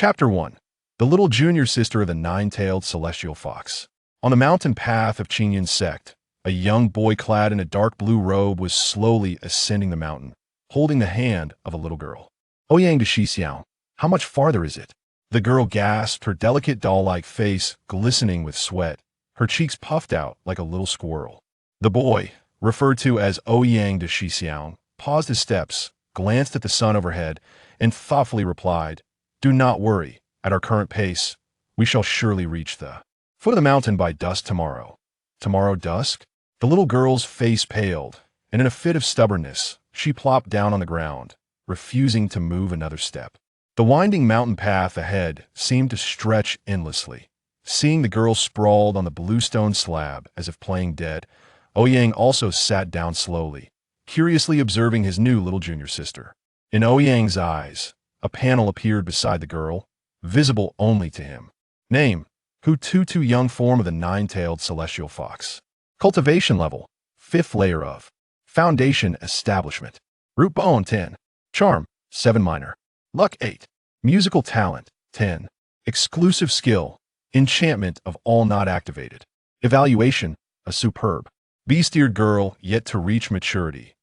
Chapter 1. The little junior sister of the nine-tailed celestial fox. On the mountain path of Qingyun's sect, a young boy clad in a dark blue robe was slowly ascending the mountain, holding the hand of a little girl. Ouyang to Xixiao, how much farther is it? The girl gasped, her delicate doll-like face glistening with sweat, her cheeks puffed out like a little squirrel. The boy, referred to as Ouyang to Xixiao, paused his steps, glanced at the sun overhead, and thoughtfully replied, "Do not worry. At our current pace, we shall surely reach the foot of the mountain by dusk tomorrow." Tomorrow dusk? The little girl's face paled, and in a fit of stubbornness, she plopped down on the ground, refusing to move another step. The winding mountain path ahead seemed to stretch endlessly. Seeing the girl sprawled on the bluestone slab as if playing dead, Ouyang also sat down slowly, curiously observing his new little junior sister. In Ouyang's eyes, a panel appeared beside the girl, visible only to him. Name: Hututu, young form of the nine-tailed celestial fox. Cultivation level: 5th layer of foundation establishment. Root bone 10. Charm 7 minor. Luck 8. Musical talent 10. Exclusive skill: enchantment of all not activated. Evaluation: a superb. Beast-eared girl yet to reach maturity.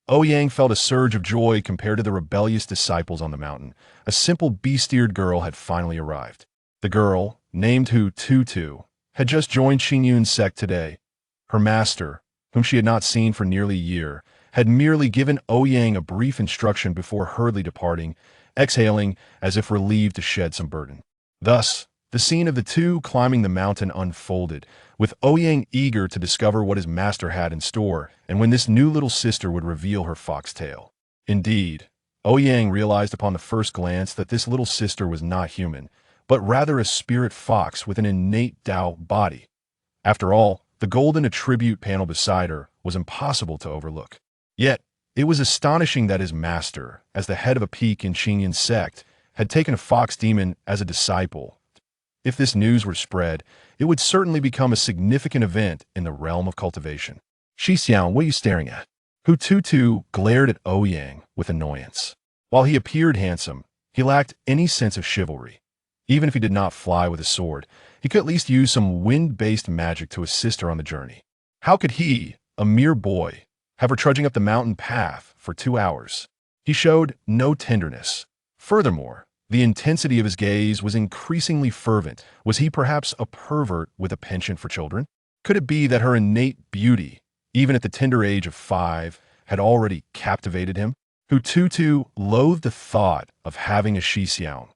Ouyang felt a surge of joy compared to the rebellious disciples on the mountain. A simple beast-eared girl had finally arrived. The girl, named Hututu, had just joined Qingyun's sect today. Her master, whom she had not seen for nearly a year, had merely given Ouyang a brief instruction before hurriedly departing, exhaling as if relieved to shed some burden. Thus, the scene of the two climbing the mountain unfolded, with Ouyang eager to discover what his master had in store and when this new little sister would reveal her fox tail. Indeed, Ouyang realized upon the first glance that this little sister was not human, but rather a spirit fox with an innate Tao body. After all, the golden attribute panel beside her was impossible to overlook. Yet, it was astonishing that his master, as the head of a peak in Qingyun's sect, had taken a fox demon as a disciple. If this news were spread, it would certainly become a significant event in the realm of cultivation. "Xixiao, what are you staring at?" Hututu glared at Ouyang with annoyance. While he appeared handsome, he lacked any sense of chivalry. Even if he did not fly with a sword, he could at least use some wind-based magic to assist her on the journey. How could he, a mere boy, have her trudging up the mountain path for 2 hours? He showed no tenderness. Furthermore, the intensity of his gaze was increasingly fervent. Was he perhaps a pervert with a penchant for children? Could it be that her innate beauty, even at the tender age of 5, had already captivated him? Hututu loathed the thought of having a Xixiao.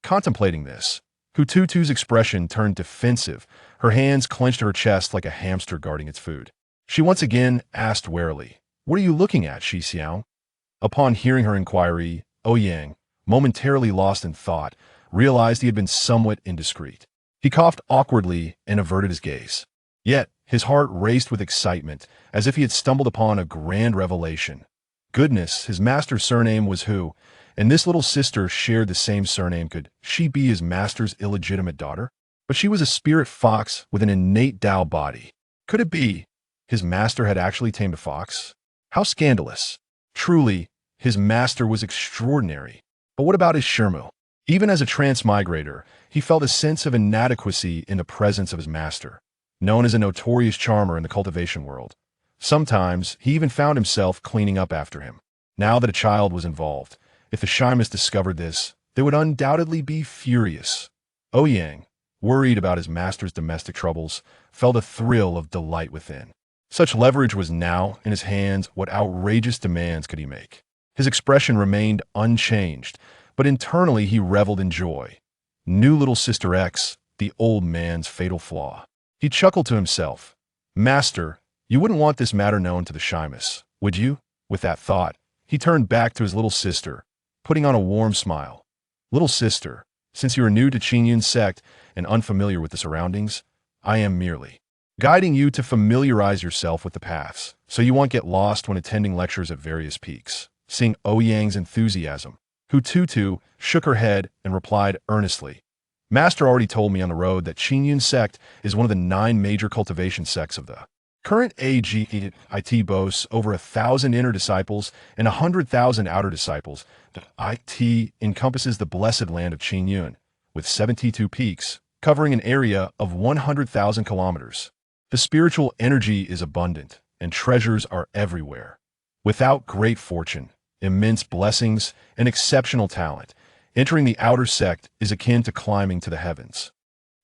Contemplating this, Hututu's expression turned defensive. Her hands clenched to her chest like a hamster guarding its food. She once again asked warily, "What are you looking at, Xixiao?" Upon hearing her inquiry, Ouyang, momentarily lost in thought, realized he had been somewhat indiscreet. He coughed awkwardly and averted his gaze. Yet, his heart raced with excitement, as if he had stumbled upon a grand revelation. Goodness, his master's surname was Hu, and this little sister shared the same surname. Could she be his master's illegitimate daughter? But she was a spirit fox with an innate Tao body. Could it be his master had actually tamed a fox? How scandalous. Truly, his master was extraordinary. But what about his Shermu? Even as a transmigrator, he felt a sense of inadequacy in the presence of his master. Known as a notorious charmer in the cultivation world, sometimes he even found himself cleaning up after him. Now that a child was involved, if the Shymas discovered this, they would undoubtedly be furious. Ouyang, worried about his master's domestic troubles, felt a thrill of delight within. Such leverage was now in his hands. What outrageous demands could he make? His expression remained unchanged, but internally he reveled in joy. New little Sister X, the old man's fatal flaw. He chuckled to himself. "Master, you wouldn't want this matter known to the Shymas, would you?" With that thought, he turned back to his little sister, putting on a warm smile. "Little sister, since you are new to Qingyun's sect and unfamiliar with the surroundings, I am merely guiding you to familiarize yourself with the paths, so you won't get lost when attending lectures at various peaks." Seeing Ouyang's enthusiasm, Hututu shook her head and replied earnestly, "Master already told me on the road that Qingyun's sect is one of the 9 major cultivation sects of the current age. It boasts over 1,000 inner disciples and 100,000 outer disciples. The IT encompasses the blessed land of Qingyun, with 72 peaks, covering an area of 100,000 kilometers. The spiritual energy is abundant, and treasures are everywhere. Without great fortune, immense blessings, and exceptional talent, entering the outer sect is akin to climbing to the heavens.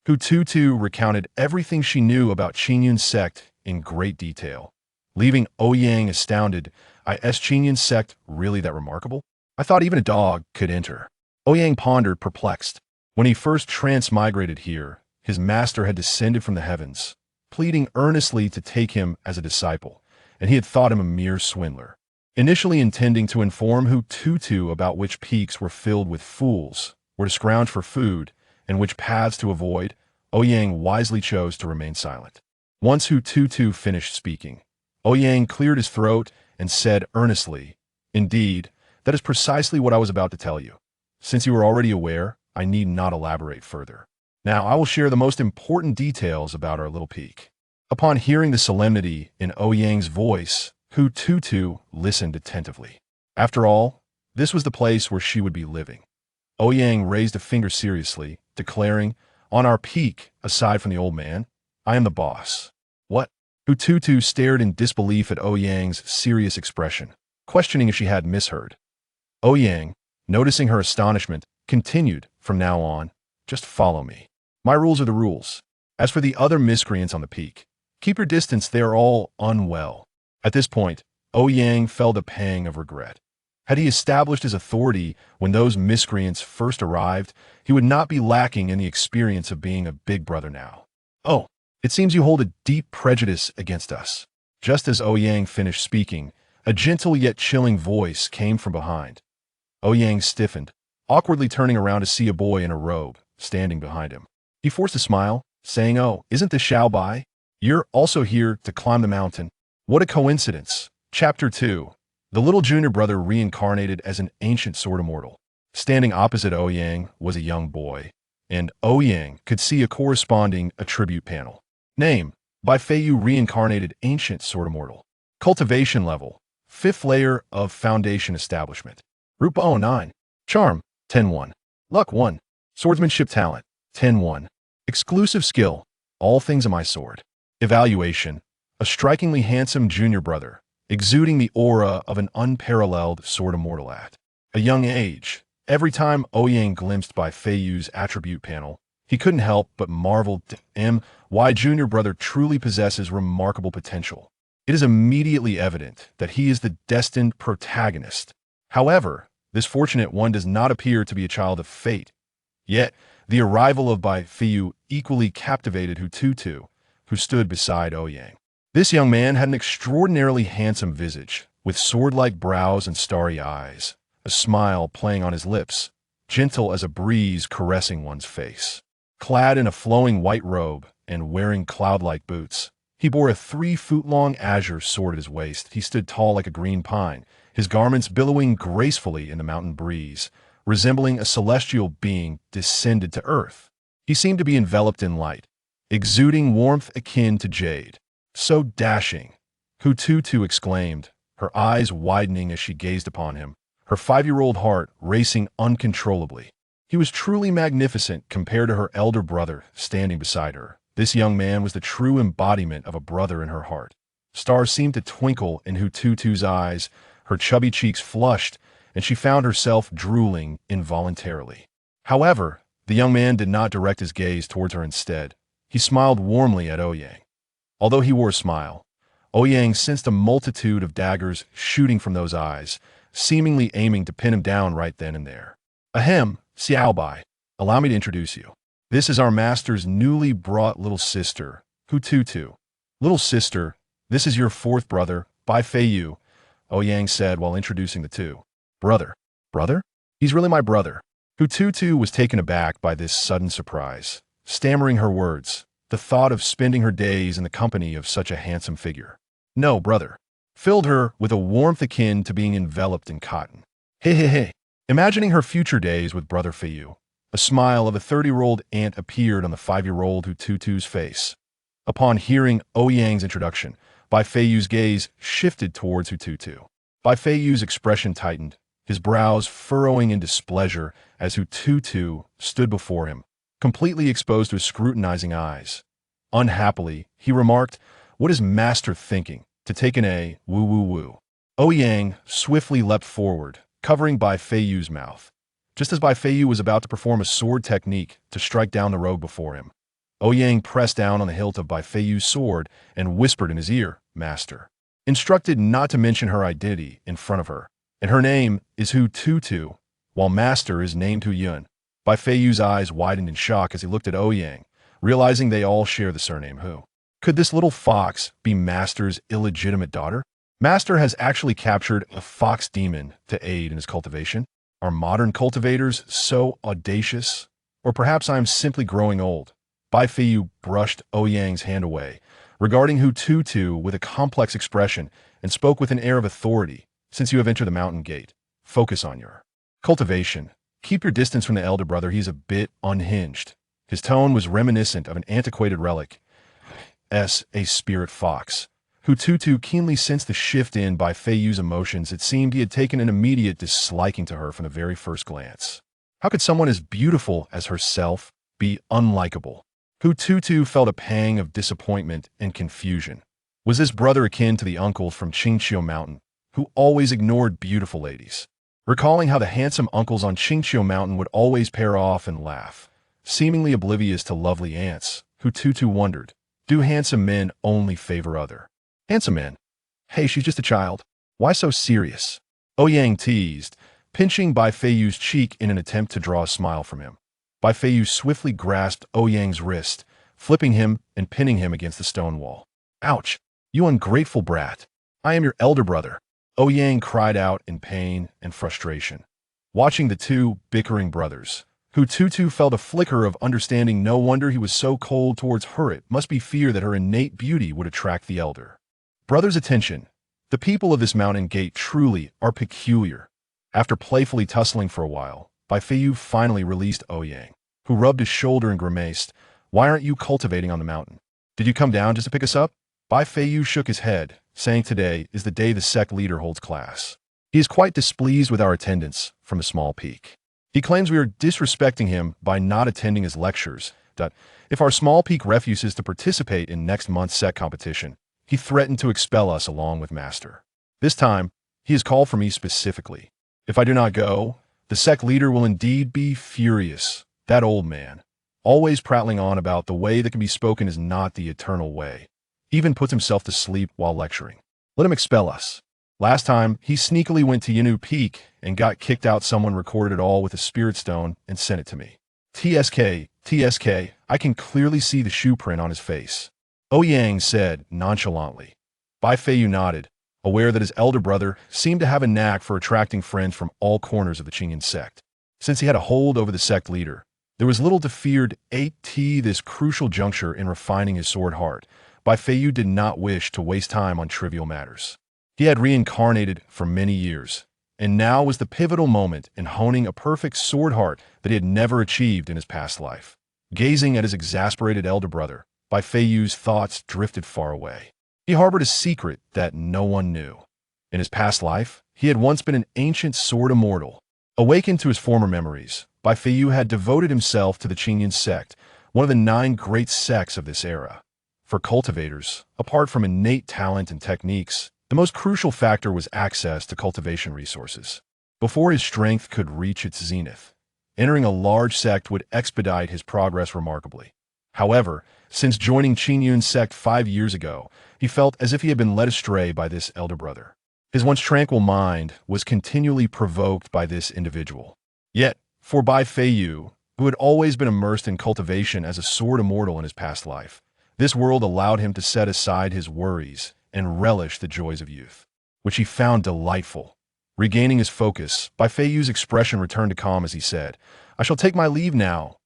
Hututu recounted everything she knew about Qinyun's sect in great detail, leaving Ouyang astounded. Is Qinyun's sect really that remarkable? I thought even a dog could enter. Ouyang pondered, perplexed. When he first transmigrated here, his master had descended from the heavens, pleading earnestly to take him as a disciple, and he had thought him a mere swindler. Initially intending to inform Hututu about which peaks were filled with fools, where to scrounge for food, and which paths to avoid, Ouyang wisely chose to remain silent. Once Hututu finished speaking, Ouyang cleared his throat and said earnestly, "Indeed, that is precisely what I was about to tell you. Since you are already aware, I need not elaborate further. Now I will share the most important details about our little peak." Upon hearing the solemnity in Ouyang's voice, Hututu listened attentively. After all, this was the place where she would be living. Ouyang raised a finger seriously, declaring, "On our peak, aside from the old man, I am the boss." What? Hututu stared in disbelief at Ouyang's serious expression, questioning if she had misheard. Ouyang, noticing her astonishment, continued, "From now on, just follow me. My rules are the rules. As for the other miscreants on the peak, keep your distance, they are all unwell." At this point, Ouyang felt a pang of regret. Had he established his authority when those miscreants first arrived, he would not be lacking in the experience of being a big brother now. "Oh, it seems you hold a deep prejudice against us." Just as Ouyang finished speaking, a gentle yet chilling voice came from behind. Ouyang stiffened, awkwardly turning around to see a boy in a robe standing behind him. He forced a smile, saying, "Oh, isn't this Xiao Bai? You're also here to climb the mountain. What a coincidence." Chapter 2. The little junior brother reincarnated as an ancient sword immortal. Standing opposite Ouyang was a young boy, and Ouyang could see a corresponding attribute panel. Name: Bai Feiyu, reincarnated ancient sword immortal. Cultivation level: 5th layer of foundation establishment. Rupa 09. Charm: 10-1. Luck 1. Swordsmanship talent: 10-1. Exclusive skill: all things in my sword. Evaluation: a strikingly handsome junior brother, exuding the aura of an unparalleled sword immortal at a young age. Every time Ouyang glimpsed Bai Feiyu's attribute panel, he couldn't help but marvel why junior brother truly possesses remarkable potential. It is immediately evident that he is the destined protagonist. However, this fortunate one does not appear to be a child of fate. Yet, the arrival of Bai Feiyu equally captivated Hututu, who stood beside Ouyang. This young man had an extraordinarily handsome visage, with sword-like brows and starry eyes, a smile playing on his lips, gentle as a breeze caressing one's face. Clad in a flowing white robe and wearing cloud-like boots, he bore a 3-foot-long azure sword at his waist. He stood tall like a green pine, his garments billowing gracefully in the mountain breeze, resembling a celestial being descended to earth. He seemed to be enveloped in light, exuding warmth akin to jade. "So dashing," Hututu exclaimed, her eyes widening as she gazed upon him, her 5-year-old heart racing uncontrollably. He was truly magnificent compared to her elder brother standing beside her. This young man was the true embodiment of a brother in her heart. Stars seemed to twinkle in Hututu's eyes, her chubby cheeks flushed, and she found herself drooling involuntarily. However, the young man did not direct his gaze towards her. Instead, he smiled warmly at Ouyang. Although he wore a smile, Ouyang sensed a multitude of daggers shooting from those eyes, seemingly aiming to pin him down right then and there. "Ahem, Xiao Bai, allow me to introduce you. This is our master's newly brought little sister, Hututu." "Little sister, this is your 4th brother, Bai Feiyu," Ouyang said while introducing the two. "Brother? Brother? He's really my brother." Hututu was taken aback by this sudden surprise, stammering her words. The thought of spending her days in the company of such a handsome figure, "No, brother," filled her with a warmth akin to being enveloped in cotton. He. Imagining her future days with Brother Feiyu, a smile of a 30-year-old aunt appeared on the 5-year-old Hututu's face. Upon hearing Ouyang's introduction, Bai Feiyu's gaze shifted towards Hututu. Bai Feiyu's expression tightened, his brows furrowing in displeasure as Hututu stood before him, completely exposed to his scrutinizing eyes. Unhappily, he remarked, "What is Master thinking? To take an A, woo-woo-woo." Ouyang swiftly leapt forward, covering Bai Feiyu's mouth. Just as Bai Feiyu was about to perform a sword technique to strike down the rogue before him, Ouyang pressed down on the hilt of Bai Feiyu's sword and whispered in his ear, "Master." Instructed not to mention her identity in front of her, and her name is Hututu, while Master is named Ouyang. Bai Feiyu's eyes widened in shock as he looked at Ouyang, realizing they all share the surname Hu. Could this little fox be Master's illegitimate daughter? Master has actually captured a fox demon to aid in his cultivation. Are modern cultivators so audacious? Or perhaps I am simply growing old. Bai Feiyu brushed Ouyang's hand away, regarding Hututu with a complex expression, and spoke with an air of authority. "Since you have entered the mountain gate, focus on your cultivation. Keep your distance from the elder brother, he's a bit unhinged." His tone was reminiscent of an antiquated relic, a spirit fox. Hututu keenly sensed the shift in Bai Feiyu's emotions. It seemed he had taken an immediate disliking to her from the very first glance. How could someone as beautiful as herself be unlikable? Hututu felt a pang of disappointment and confusion. Was this brother akin to the uncle from Qingqiu Mountain, who always ignored beautiful ladies? Recalling how the handsome uncles on Qingqiu Mountain would always pair off and laugh, seemingly oblivious to lovely aunts, Hututu wondered, do handsome men only favor other handsome men? Hey, she's just a child. Why so serious? Ouyang teased, pinching Bai Feiyu's cheek in an attempt to draw a smile from him. Bai Feiyu swiftly grasped Ouyang's wrist, flipping him and pinning him against the stone wall. "Ouch! You ungrateful brat! I am your elder brother!" Ouyang cried out in pain and frustration. Watching the two bickering brothers, Hututu felt a flicker of understanding. No wonder he was so cold towards her. It must be fear that her innate beauty would attract the elder brother's attention. The people of this mountain gate truly are peculiar. After playfully tussling for a while, Bai Feiyu finally released Ouyang, who rubbed his shoulder and grimaced. "Why aren't you cultivating on the mountain? Did you come down just to pick us up?" Bai Feiyu shook his head, saying today is the day the sect leader holds class. He is quite displeased with our attendance from a small peak. He claims we are disrespecting him by not attending his lectures. If our small peak refuses to participate in next month's sect competition, he threatened to expel us along with Master. This time, he has called for me specifically. If I do not go, the sect leader will indeed be furious. That old man, always prattling on about the way that can be spoken is not the eternal way, even puts himself to sleep while lecturing. Let him expel us. Last time, he sneakily went to Yinu Peak and got kicked out. Someone recorded it all with a spirit stone and sent it to me. TSK, I can clearly see the shoe print on his face. Ouyang said nonchalantly. Bai Feiyu nodded, aware that his elder brother seemed to have a knack for attracting friends from all corners of the Qingyan sect. Since he had a hold over the sect leader, there was little to fear at this crucial juncture in refining his sword heart. Bai Feiyu did not wish to waste time on trivial matters. He had reincarnated for many years, and now was the pivotal moment in honing a perfect sword heart that he had never achieved in his past life. Gazing at his exasperated elder brother, Bai Feiyu's thoughts drifted far away. He harbored a secret that no one knew. In his past life, he had once been an ancient sword immortal. Awakened to his former memories, Bai Feiyu had devoted himself to the Qingyan sect, one of the 9 great sects of this era. For cultivators, apart from innate talent and techniques, the most crucial factor was access to cultivation resources. Before his strength could reach its zenith, entering a large sect would expedite his progress remarkably. However, since joining Qingyun's sect 5 years ago, he felt as if he had been led astray by this elder brother. His once tranquil mind was continually provoked by this individual. Yet, for Bai Feiyu, who had always been immersed in cultivation as a sword immortal in his past life, this world allowed him to set aside his worries and relish the joys of youth, which he found delightful. Regaining his focus, Bai Feiyu's expression returned to calm as he said, "I shall take my leave now."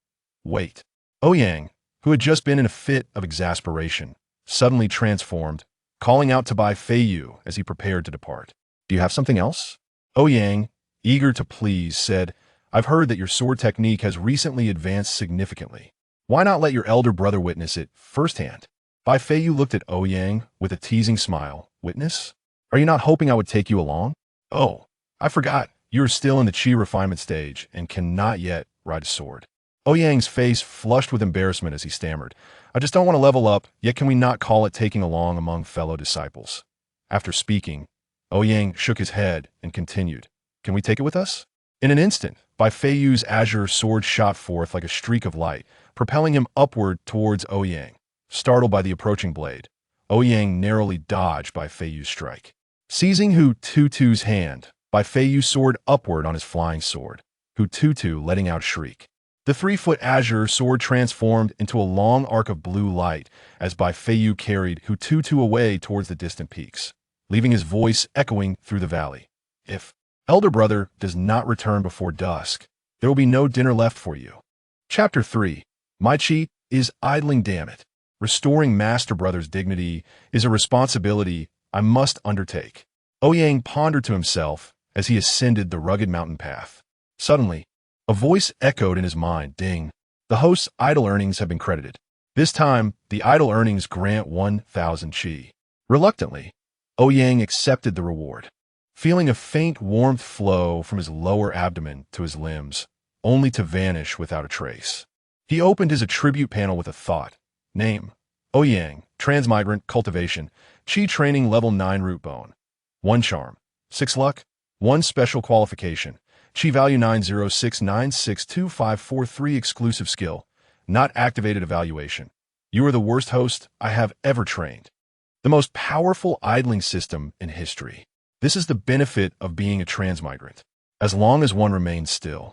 Wait. Ouyang, who had just been in a fit of exasperation, suddenly transformed, calling out to Bai Feiyu as he prepared to depart. "Do you have something else?" Ouyang, eager to please, said, "I've heard that your sword technique has recently advanced significantly. Why not let your elder brother witness it firsthand?" Bai Feiyu looked at Ouyang with a teasing smile. "Witness? Are you not hoping I would take you along?" "Oh, I forgot. You are still in the chi refinement stage and cannot yet ride a sword. Ouyang's face flushed with embarrassment as he stammered, I just don't want to level up, yet can we not call it taking along among fellow disciples? After speaking, Ouyang shook his head and continued, can we take it with us? In an instant, Bai Feiyu's azure sword shot forth like a streak of light, propelling him upward towards Ouyang. Startled by the approaching blade, Ouyang narrowly dodged Bai Feiyu's strike. Seizing Hu Tutu's hand, Bai Feiyu soared upward on his flying sword, Hu Tutu letting out a shriek. The 3-foot azure sword transformed into a long arc of blue light as Bai Feiyu carried Hu Tutu away towards the distant peaks, leaving his voice echoing through the valley. If elder brother does not return before dusk, there will be no dinner left for you. Chapter 3. My chi is idling, damn it. Restoring master brother's dignity is a responsibility I must undertake. Ouyang pondered to himself as he ascended the rugged mountain path. Suddenly, a voice echoed in his mind, ding. The host's idle earnings have been credited. This time, the idle earnings grant 1,000 chi. Reluctantly, Ouyang accepted the reward, feeling a faint warmth flow from his lower abdomen to his limbs, only to vanish without a trace. He opened his attribute panel with a thought. Name, Ouyang, transmigrant, cultivation, chi training level 9 root bone. 1 charm, 6 luck, 1 special qualification, chi value 906962543 exclusive skill, not activated evaluation. You are the worst host I have ever trained. The most powerful idling system in history. This is the benefit of being a transmigrant. As long as one remains still,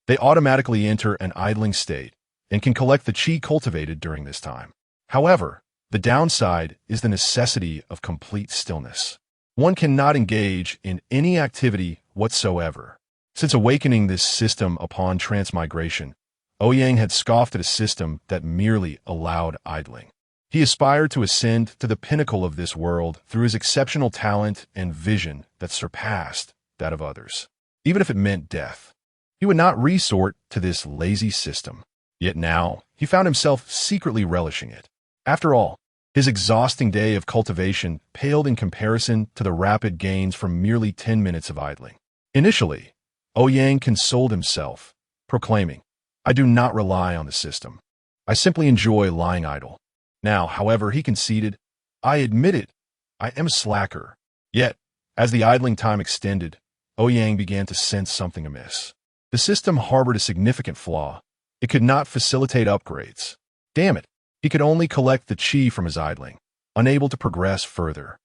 they automatically enter an idling state and can collect the chi cultivated during this time. However, the downside is the necessity of complete stillness. One cannot engage in any activity whatsoever. Since awakening this system upon transmigration, Ouyang had scoffed at a system that merely allowed idling. He aspired to ascend to the pinnacle of this world through his exceptional talent and vision that surpassed that of others. Even if it meant death, he would not resort to this lazy system. Yet now, he found himself secretly relishing it. After all, his exhausting day of cultivation paled in comparison to the rapid gains from merely 10 minutes of idling. Initially, Ouyang consoled himself, proclaiming, I do not rely on the system. I simply enjoy lying idle. Now, however, he conceded, I admit it, I am a slacker. Yet, as the idling time extended, Ouyang began to sense something amiss. The system harbored a significant flaw. It could not facilitate upgrades. Damn it, he could only collect the chi from his idling, unable to progress further.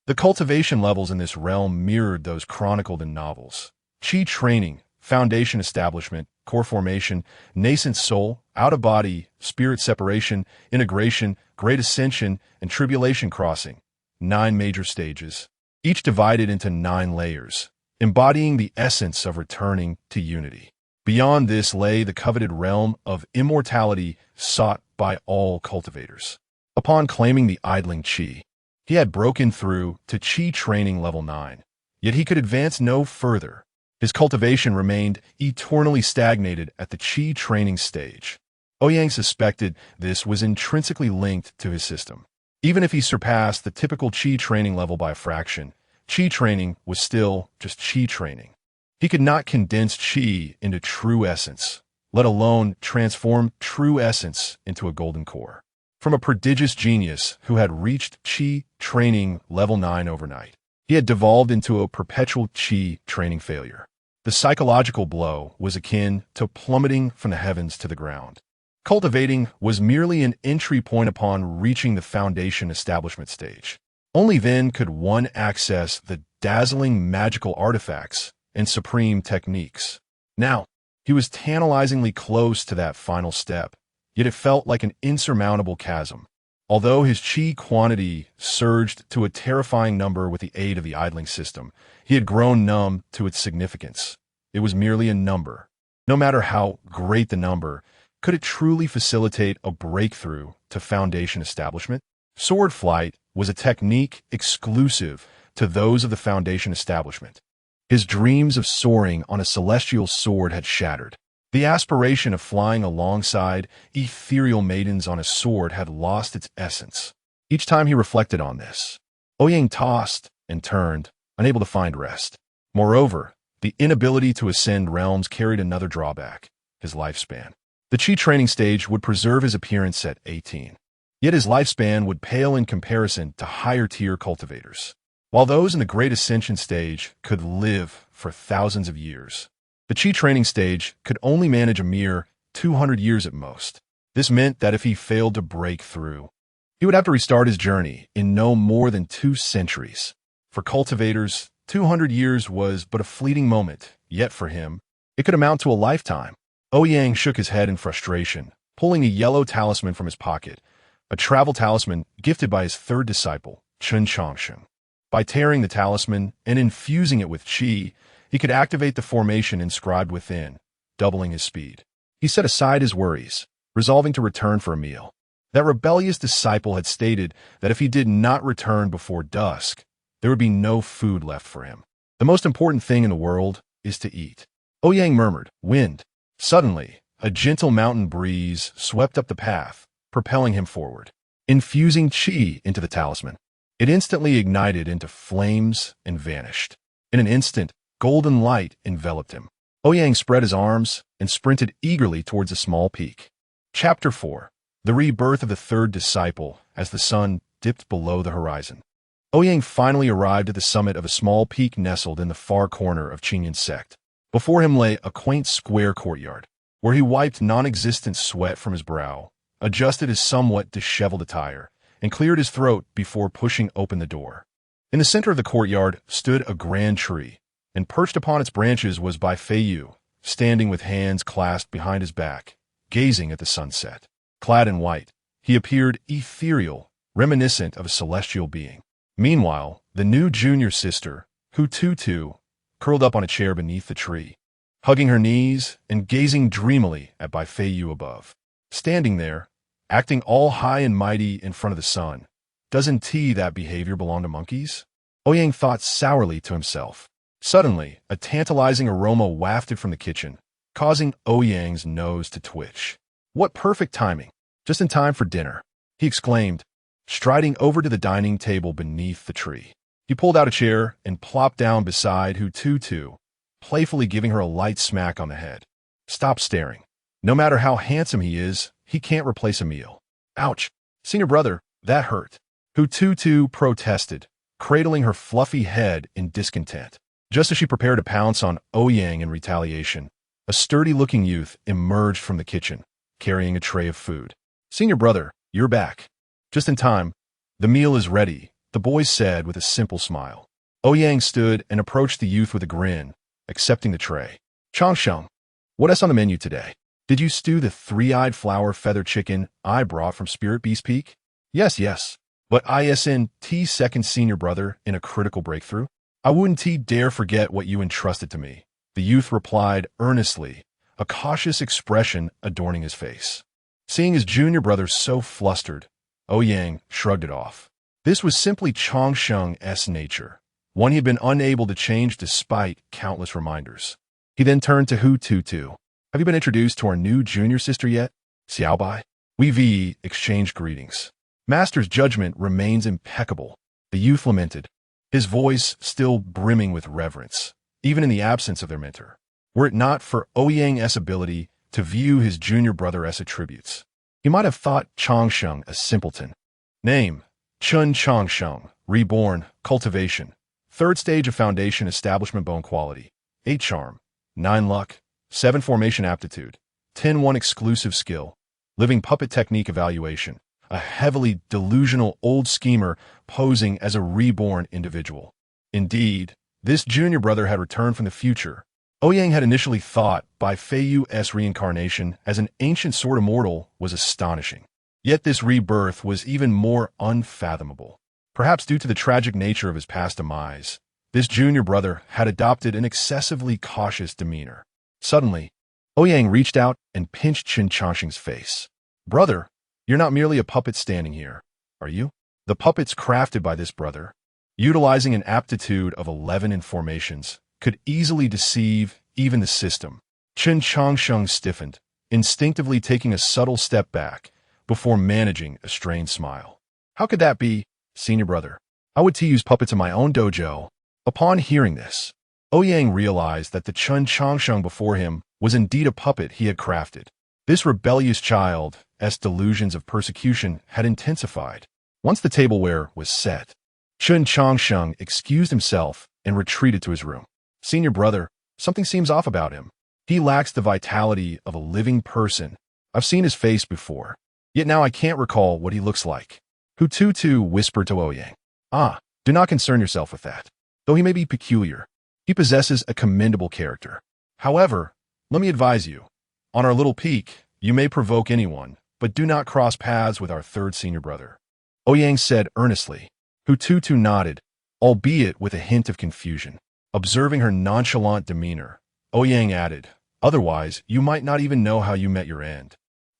The cultivation levels in this realm mirrored those chronicled in novels. Chi training, foundation establishment, core formation, nascent soul, out-of-body, spirit separation, integration, great ascension, and tribulation crossing. 9 major stages, each divided into 9 layers, embodying the essence of returning to unity. Beyond this lay the coveted realm of immortality sought by all cultivators. Upon claiming the idling chi, he had broken through to chi training level 9, yet he could advance no further. His cultivation remained eternally stagnated at the chi training stage. Ouyang suspected this was intrinsically linked to his system. Even if he surpassed the typical chi training level by a fraction, chi training was still just chi training. He could not condense chi into true essence, let alone transform true essence into a golden core. From a prodigious genius who had reached chi training level 9 overnight, he had devolved into a perpetual chi training failure. The psychological blow was akin to plummeting from the heavens to the ground. Cultivating was merely an entry point upon reaching the foundation establishment stage. Only then could one access the dazzling magical artifacts and supreme techniques. Now, he was tantalizingly close to that final step, yet it felt like an insurmountable chasm. Although his chi quantity surged to a terrifying number with the aid of the idling system, he had grown numb to its significance. It was merely a number. No matter how great the number, could it truly facilitate a breakthrough to foundation establishment? Sword flight was a technique exclusive to those of the foundation establishment. His dreams of soaring on a celestial sword had shattered. The aspiration of flying alongside ethereal maidens on a sword had lost its essence. Each time he reflected on this, Ouyang tossed and turned, unable to find rest. Moreover, The inability to ascend realms carried another drawback: his lifespan. The Qi training stage would preserve his appearance at 18. Yet his lifespan would pale in comparison to higher-tier cultivators. While those in the Great Ascension stage could live for thousands of years, the Qi training stage could only manage a mere 200 years at most. This meant that if he failed to break through, he would have to restart his journey in no more than 2 centuries. For cultivators, 200 years was but a fleeting moment, yet for him, it could amount to a lifetime. Ouyang shook his head in frustration, pulling a yellow talisman from his pocket, a travel talisman gifted by his third disciple, Chen Changsheng. By tearing the talisman and infusing it with qi, he could activate the formation inscribed within, doubling his speed. He set aside his worries, resolving to return for a meal. That rebellious disciple had stated that if he did not return before dusk, there would be no food left for him. The most important thing in the world is to eat. Ouyang murmured, "Wind." Suddenly, a gentle mountain breeze swept up the path, propelling him forward. Infusing qi into the talisman, it instantly ignited into flames and vanished. In an instant, golden light enveloped him. Ouyang spread his arms and sprinted eagerly towards a small peak. Chapter 4. The Rebirth of the Third Disciple as the sun dipped below the horizon. Ouyang finally arrived at the summit of a small peak nestled in the far corner of Qinyan sect. Before him lay a quaint square courtyard, where he wiped non-existent sweat from his brow, adjusted his somewhat disheveled attire, and cleared his throat before pushing open the door. In the center of the courtyard stood a grand tree, and perched upon its branches was Bai Feiyu, standing with hands clasped behind his back, gazing at the sunset. Clad in white, he appeared ethereal, reminiscent of a celestial being. Meanwhile, the new junior sister, Hu Tutu, curled up on a chair beneath the tree, hugging her knees and gazing dreamily at Bai Feiyu above. Standing there, acting all high and mighty in front of the sun. Doesn't that behavior belong to monkeys? Ouyang thought sourly to himself. Suddenly, a tantalizing aroma wafted from the kitchen, causing Ouyang's nose to twitch. What perfect timing! Just in time for dinner, he exclaimed, striding over to the dining table beneath the tree. He pulled out a chair and plopped down beside Hu Tutu, playfully giving her a light smack on the head. Stop staring. No matter how handsome he is, he can't replace a meal. Ouch! Senior brother, that hurt. Hu Tutu protested, cradling her fluffy head in discontent. Just as she prepared to pounce on Ouyang in retaliation, a sturdy-looking youth emerged from the kitchen, carrying a tray of food. Senior brother, you're back. Just in time. The meal is ready, the boy said with a simple smile. Ouyang stood and approached the youth with a grin, accepting the tray. Changsheng, what else on the menu today? Did you stew the 3-eyed flower feather chicken I brought from Spirit Beast Peak? Yes. But ISNT second senior brother in a critical breakthrough? I wouldn't dare forget what you entrusted to me, the youth replied earnestly, a cautious expression adorning his face. Seeing his junior brother so flustered, Ouyang shrugged it off. This was simply Changsheng's nature, one he had been unable to change despite countless reminders. He then turned to Hu Tutu. Have you been introduced to our new junior sister yet? Xiaobai? We exchanged greetings. Master's judgment remains impeccable, the youth lamented, his voice still brimming with reverence, even in the absence of their mentor. Were it not for Ouyang's ability to view his junior brother as attributes, he might have thought Changsheng a simpleton. Name: Chen Changsheng, reborn, cultivation, 3rd stage of foundation establishment bone quality, 8 charm, 9 luck, 7 formation aptitude, 10-1 exclusive skill, living puppet technique evaluation, a heavily delusional old schemer posing as a reborn individual. Indeed, this junior brother had returned from the future. Ouyang had initially thought Bai Feiyu's reincarnation as an ancient sword immortal was astonishing. Yet this rebirth was even more unfathomable. Perhaps due to the tragic nature of his past demise, this junior brother had adopted an excessively cautious demeanor. Suddenly, Ouyang reached out and pinched Chen Changsheng's face. Brother, you're not merely a puppet standing here, are you? The puppets crafted by this brother, utilizing an aptitude of 11 in formations, could easily deceive even the system. Chen Changsheng stiffened, instinctively taking a subtle step back before managing a strained smile. How could that be, senior brother? I would use puppets in my own dojo. Upon hearing this, Ouyang realized that the Chun Changsheng before him was indeed a puppet he had crafted. This rebellious child's delusions of persecution had intensified. Once the tableware was set, Chun Changsheng excused himself and retreated to his room. Senior brother, something seems off about him. He lacks the vitality of a living person. I've seen his face before, yet now I can't recall what he looks like. Hututu whispered to Ouyang. Ah, do not concern yourself with that. Though he may be peculiar, he possesses a commendable character. However, let me advise you, on our little peak, you may provoke anyone, but do not cross paths with our third senior brother. Ouyang said earnestly. Hututu nodded, albeit with a hint of confusion. Observing her nonchalant demeanor, Ouyang added, otherwise you might not even know how you met your end.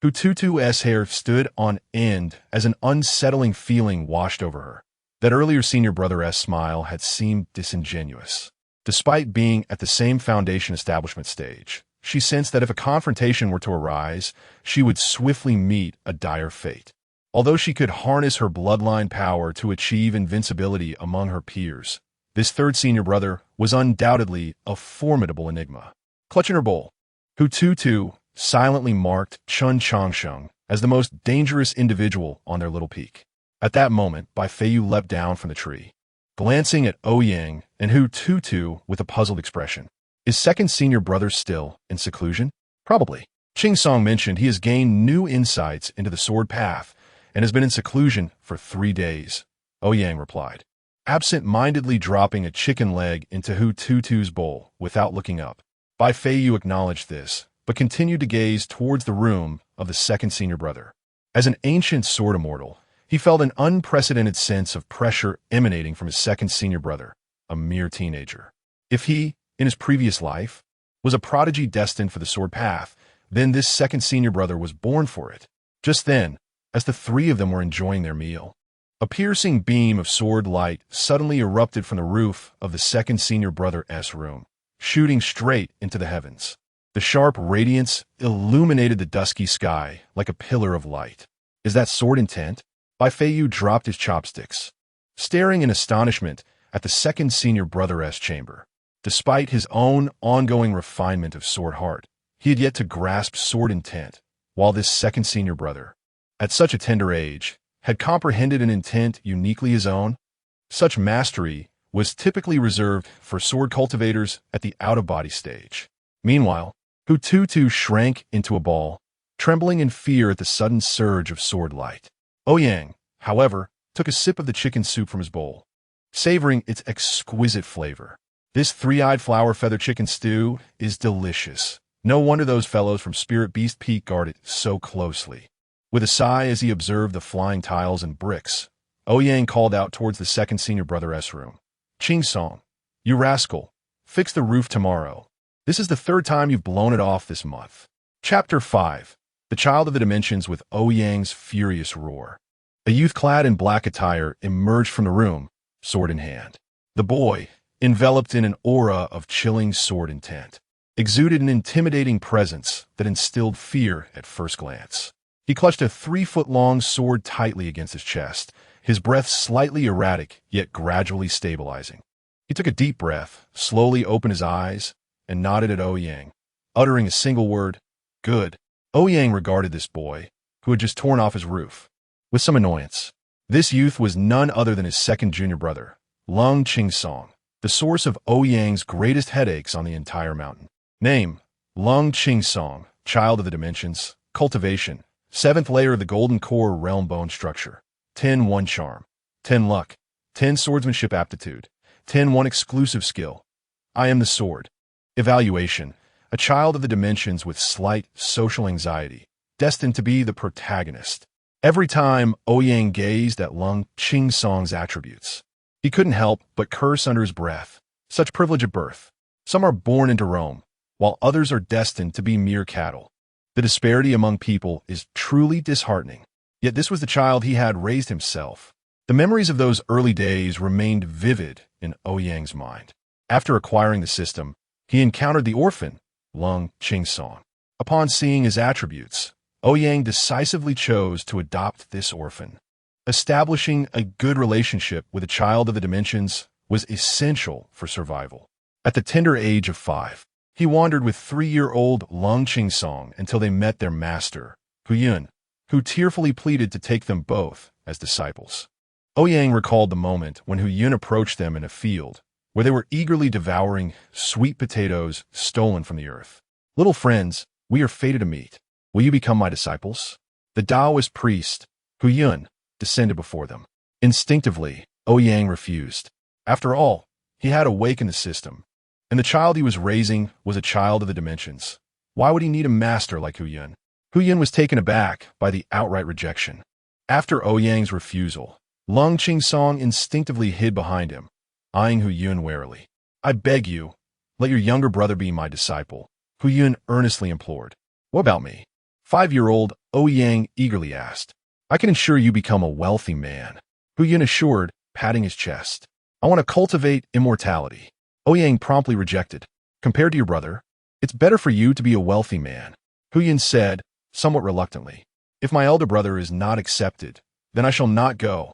Hututu's hair stood on end as an unsettling feeling washed over her. That earlier senior brother's smile had seemed disingenuous. Despite being at the same foundation establishment stage, she sensed that if a confrontation were to arise, she would swiftly meet a dire fate. Although she could harness her bloodline power to achieve invincibility among her peers, this third senior brother was undoubtedly a formidable enigma. Clutching her bowl, Hututu silently marked Chun Changsheng as the most dangerous individual on their little peak. At that moment, Bai Feiyu leapt down from the tree, glancing at Ouyang and Hututu with a puzzled expression. Is second senior brother still in seclusion? Probably. Ching Song mentioned he has gained new insights into the sword path and has been in seclusion for 3 days, Ouyang replied, absent-mindedly dropping a chicken leg into Hututu's bowl without looking up. Bai Feiyu acknowledged this, but continued to gaze towards the room of the second senior brother. As an ancient sword immortal, he felt an unprecedented sense of pressure emanating from his second senior brother, a mere teenager. If he, in his previous life, was a prodigy destined for the sword path, then this second senior brother was born for it. Just then, as the three of them were enjoying their meal, a piercing beam of sword light suddenly erupted from the roof of the second senior brother's room, shooting straight into the heavens. The sharp radiance illuminated the dusky sky like a pillar of light. Is that sword intent? Bai Feiyu dropped his chopsticks, staring in astonishment at the second senior brother's chamber. Despite his own ongoing refinement of sword heart, he had yet to grasp sword intent, while this second senior brother, at such a tender age, had comprehended an intent uniquely his own. Such mastery was typically reserved for sword cultivators at the out-of-body stage. Meanwhile, Hututu shrank into a ball, trembling in fear at the sudden surge of sword light. Ouyang, however, took a sip of the chicken soup from his bowl, savoring its exquisite flavor. This three-eyed flower feather chicken stew is delicious. No wonder those fellows from Spirit Beast Peak guard it so closely. With a sigh as he observed the flying tiles and bricks, Ouyang called out towards the second senior brother's room. Ching Song, you rascal, fix the roof tomorrow. This is the 3rd time you've blown it off this month. Chapter 5. The Child of the Dimensions with Ouyang's Furious Roar. A youth clad in black attire emerged from the room, sword in hand. The boy, enveloped in an aura of chilling sword intent, exuded an intimidating presence that instilled fear at first glance. He clutched a 3-foot-long sword tightly against his chest, his breath slightly erratic yet gradually stabilizing. He took a deep breath, slowly opened his eyes, and nodded at Ouyang, uttering a single word, good. Ouyang regarded this boy, who had just torn off his roof, with some annoyance. This youth was none other than his second junior brother, Lung Chingsong, the source of Ouyang's greatest headaches on the entire mountain. Name, Lung Chingsong, Child of the Dimensions, Cultivation, 7th layer of the Golden Core Realm Bone Structure, 10-1 Charm, 10 Luck, 10 Swordsmanship Aptitude, 10-1 Exclusive Skill. I am the sword. Evaluation, a child of the dimensions with slight social anxiety, destined to be the protagonist. Every time Ouyang gazed at Lung Chingsong's attributes, he couldn't help but curse under his breath. Such privilege at birth. Some are born into Rome, while others are destined to be mere cattle. The disparity among people is truly disheartening. Yet this was the child he had raised himself. The memories of those early days remained vivid in Ouyang's mind. After acquiring the system, he encountered the orphan, Lung Chingsong. Upon seeing his attributes, Ouyang decisively chose to adopt this orphan. Establishing a good relationship with a child of the dimensions was essential for survival. At the tender age of 5, he wandered with 3-year-old Lung Song until they met their master, Ouyang, who tearfully pleaded to take them both as disciples. Ouyang recalled the moment when Ouyang approached them in a field where they were eagerly devouring sweet potatoes stolen from the earth. "Little friends, we are fated to meet. Will you become my disciples?" The Taoist priest, Ouyang, descended before them. Instinctively, Ouyang refused. After all, he had awakened the system, and the child he was raising was a child of the dimensions. Why would he need a master like Ouyang? Ouyang was taken aback by the outright rejection. After Ouyang's refusal, Lung Song instinctively hid behind him, eyeing Ouyang warily. "I beg you, let your younger brother be my disciple," Ouyang earnestly implored. "What about me?" 5-year-old Ouyang eagerly asked. "I can ensure you become a wealthy man," Ouyang assured, patting his chest. "I want to cultivate immortality." Ouyang promptly rejected. "Compared to your brother, it's better for you to be a wealthy man," Ouyang said, somewhat reluctantly. "If my elder brother is not accepted, then I shall not go,"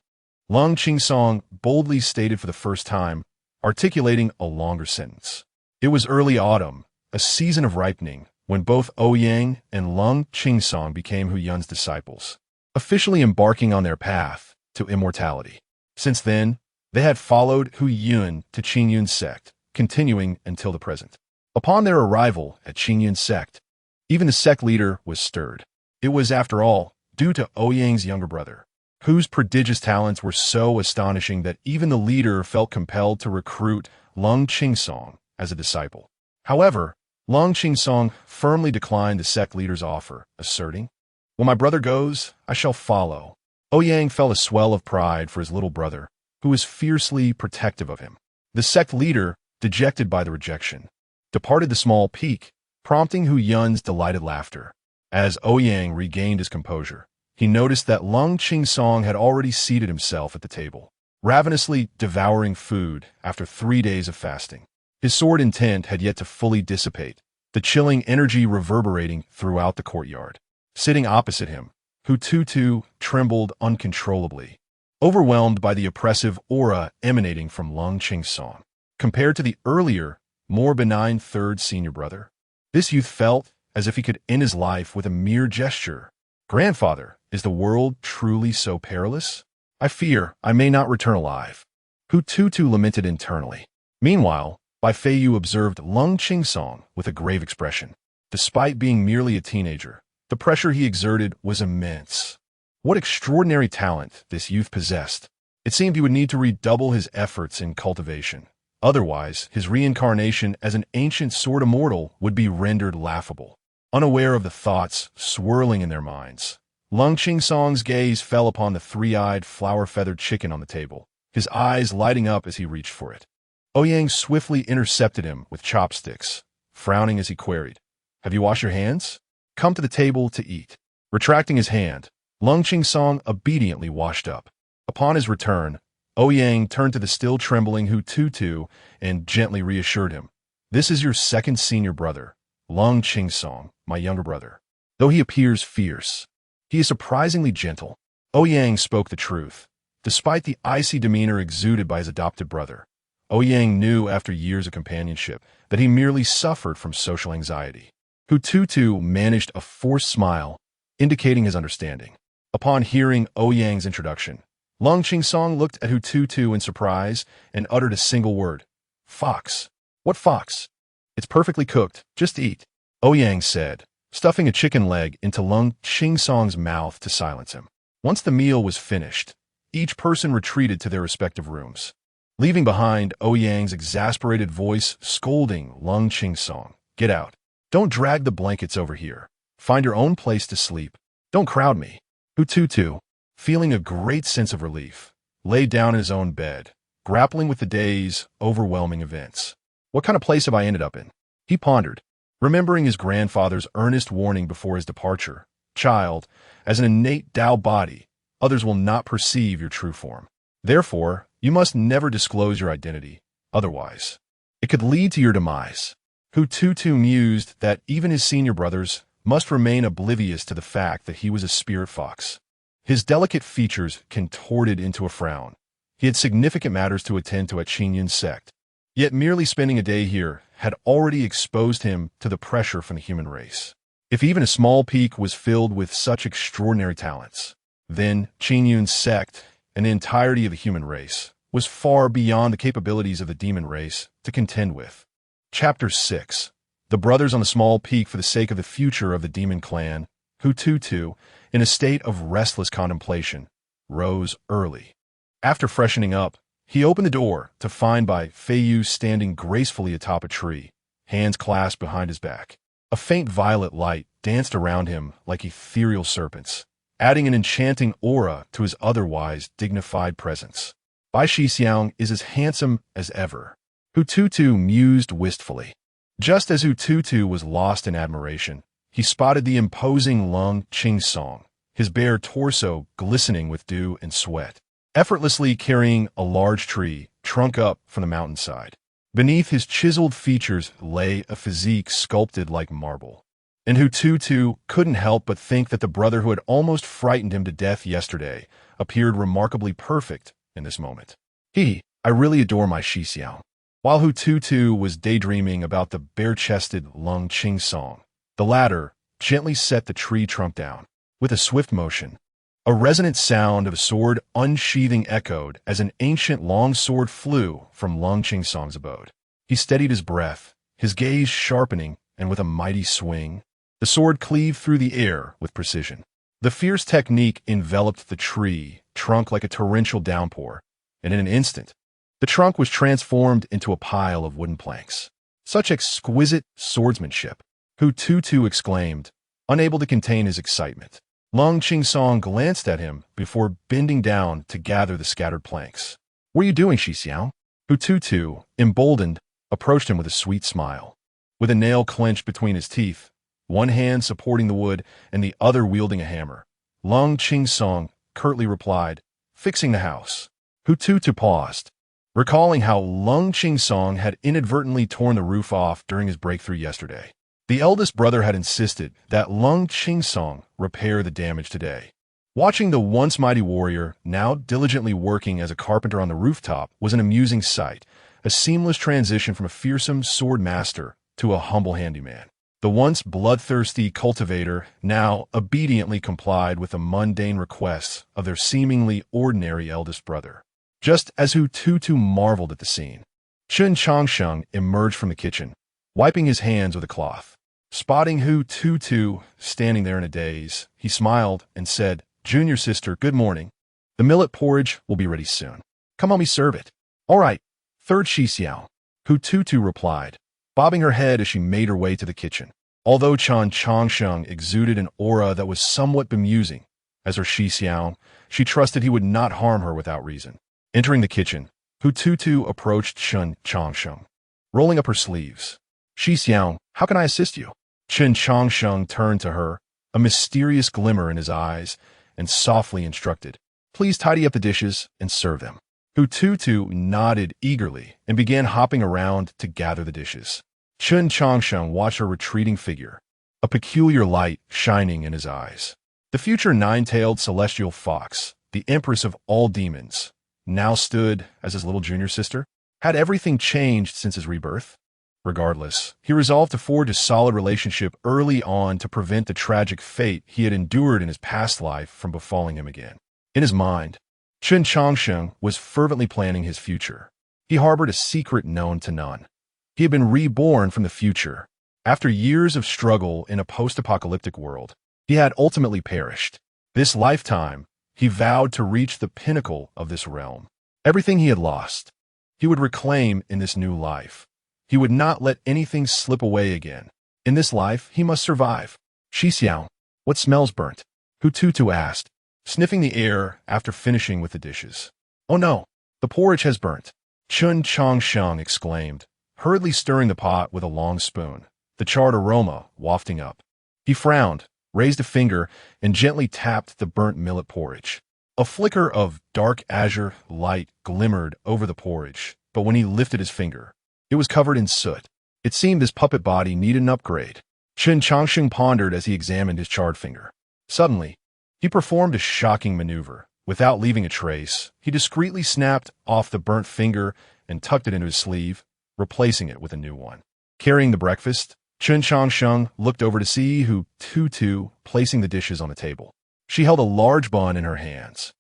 Lung Song boldly stated for the first time, articulating a longer sentence. It was early autumn, a season of ripening, when both Ouyang and Lung Song became Ouyang's disciples, officially embarking on their path to immortality. Since then, they had followed Ouyang to Qingyun's sect, continuing until the present. Upon their arrival at Qingyun's sect, even the sect leader was stirred. It was, after all, due to Ouyang's younger brother, whose prodigious talents were so astonishing that even the leader felt compelled to recruit Lung Song as a disciple. However, Lung Song firmly declined the sect leader's offer, asserting, "When my brother goes, I shall follow." Ouyang felt a swell of pride for his little brother, who was fiercely protective of him. The sect leader, dejected by the rejection, departed the small peak, prompting Ouyang's delighted laughter. As Ouyang regained his composure, he noticed that Lung Song had already seated himself at the table, ravenously devouring food after 3 days of fasting. His sword intent had yet to fully dissipate, the chilling energy reverberating throughout the courtyard. Sitting opposite him, Tutu trembled uncontrollably, overwhelmed by the oppressive aura emanating from Lung Song. Compared to the earlier, more benign third senior brother, this youth felt as if he could end his life with a mere gesture. "Grandfather, is the world truly so perilous? I fear I may not return alive," Tutu lamented internally. Meanwhile, Bai Feiyu observed Lung Song with a grave expression. Despite being merely a teenager, the pressure he exerted was immense. What extraordinary talent this youth possessed. It seemed he would need to redouble his efforts in cultivation. Otherwise, his reincarnation as an ancient sword immortal would be rendered laughable. Unaware of the thoughts swirling in their minds, Lung Song's gaze fell upon the 3-eyed, flower-feathered chicken on the table, his eyes lighting up as he reached for it. Ouyang swiftly intercepted him with chopsticks, frowning as he queried, "Have you washed your hands? Come to the table to eat." Retracting his hand, Lung Song obediently washed up. Upon his return, Ouyang turned to the still trembling Tutu and gently reassured him, "This is your second senior brother, Lung Song, my younger brother. Though he appears fierce, he is surprisingly gentle." Ouyang spoke the truth. Despite the icy demeanor exuded by his adopted brother, Ouyang knew after years of companionship that he merely suffered from social anxiety. Tutu managed a forced smile, indicating his understanding. Upon hearing Ouyang's introduction, Lung Song looked at Tutu in surprise and uttered a single word, "Fox." "What fox?" "It's perfectly cooked. Just eat," Ouyang said, stuffing a chicken leg into Lung Song's mouth to silence him. Once the meal was finished, each person retreated to their respective rooms, leaving behind Ouyang's exasperated voice scolding Lung Song, "Get out. Don't drag the blankets over here. Find your own place to sleep. Don't crowd me." Tutu, feeling a great sense of relief, lay down in his own bed, grappling with the day's overwhelming events. "What kind of place have I ended up in?" he pondered, remembering his grandfather's earnest warning before his departure. "Child, as an innate Tao body, others will not perceive your true form. Therefore, you must never disclose your identity. Otherwise, it could lead to your demise." Tutu mused that even his senior brothers must remain oblivious to the fact that he was a spirit fox. His delicate features contorted into a frown. He had significant matters to attend to at Qingyun's sect. Yet merely spending a day here had already exposed him to the pressure from the human race. If even a small peak was filled with such extraordinary talents, then Qingyun's sect and the entirety of the human race was far beyond the capabilities of the demon race to contend with. Chapter 6. The brothers on the small peak for the sake of the future of the demon clan, Hututu, in a state of restless contemplation, rose early. After freshening up, he opened the door to find Feiyu standing gracefully atop a tree, hands clasped behind his back. A faint violet light danced around him like ethereal serpents, adding an enchanting aura to his otherwise dignified presence. Bai Shixiang is as handsome as ever, Hututu mused wistfully. Just as Hututu was lost in admiration, he spotted the imposing Lung Qingsong, his bare torso glistening with dew and sweat, effortlessly carrying a large tree, trunk up from the mountainside. Beneath his chiseled features lay a physique sculpted like marble. And Hututu couldn't help but think that the brother who had almost frightened him to death yesterday appeared remarkably perfect in this moment. I really adore my Shixiao. While Hututu was daydreaming about the bare-chested Lung Qingsong, the latter gently set the tree trunk down. With a swift motion, a resonant sound of a sword unsheathing echoed as an ancient long sword flew from Lung Qingsong's abode. He steadied his breath, his gaze sharpening, and with a mighty swing, the sword cleaved through the air with precision. The fierce technique enveloped the tree trunk like a torrential downpour, and in an instant, the trunk was transformed into a pile of wooden planks. Such exquisite swordsmanship! Hututu exclaimed, unable to contain his excitement. Lung Qingsong glanced at him before bending down to gather the scattered planks. What are you doing, Shixiao? Hututu, emboldened, approached him with a sweet smile. With a nail clenched between his teeth, one hand supporting the wood and the other wielding a hammer, Lung Qingsong curtly replied, fixing the house. Hututu paused, recalling how Lung Qingsong had inadvertently torn the roof off during his breakthrough yesterday. The eldest brother had insisted that Lung Qingsong repair the damage today. Watching the once mighty warrior now diligently working as a carpenter on the rooftop was an amusing sight, a seamless transition from a fearsome sword master to a humble handyman. The once bloodthirsty cultivator now obediently complied with the mundane requests of their seemingly ordinary eldest brother. Just as Hututu marveled at the scene, Chun Changsheng emerged from the kitchen, wiping his hands with a cloth. Spotting Hututu standing there in a daze, he smiled and said, Junior sister, good morning. The millet porridge will be ready soon. Come help me serve it. All right, third Shixiao, Hututu replied, bobbing her head as she made her way to the kitchen. Although Chan Changsheng exuded an aura that was somewhat bemusing, as her Shixiao, she trusted he would not harm her without reason. Entering the kitchen, Hututu approached Chun Changsheng, rolling up her sleeves. Shixiao, how can I assist you? Chun Changsheng turned to her, a mysterious glimmer in his eyes, and softly instructed, please tidy up the dishes and serve them. Hututu nodded eagerly and began hopping around to gather the dishes. Chun Changsheng watched her retreating figure, a peculiar light shining in his eyes. The future nine-tailed celestial fox, the empress of all demons, now stood as his little junior sister. Had everything changed since his rebirth? Regardless, he resolved to forge a solid relationship early on to prevent the tragic fate he had endured in his past life from befalling him again. In his mind, Chun Changsheng was fervently planning his future. He harbored a secret known to none. He had been reborn from the future. After years of struggle in a post-apocalyptic world, he had ultimately perished. This lifetime, he vowed to reach the pinnacle of this realm. Everything he had lost, he would reclaim in this new life. He would not let anything slip away again. In this life, he must survive. Shixiao, what smells burnt? Hututu asked, sniffing the air after finishing with the dishes. Oh no, the porridge has burnt. Chun Changsheng exclaimed, hurriedly stirring the pot with a long spoon, the charred aroma wafting up. He frowned, raised a finger, and gently tapped the burnt millet porridge. A flicker of dark azure light glimmered over the porridge, but when he lifted his finger, it was covered in soot. It seemed his puppet body needed an upgrade. Chun Changsheng pondered as he examined his charred finger. Suddenly, he performed a shocking maneuver. Without leaving a trace, he discreetly snapped off the burnt finger and tucked it into his sleeve, replacing it with a new one. Carrying the breakfast, Chun Changsheng looked over to see Hu Tutu placing the dishes on the table. She held a large bun in her hands,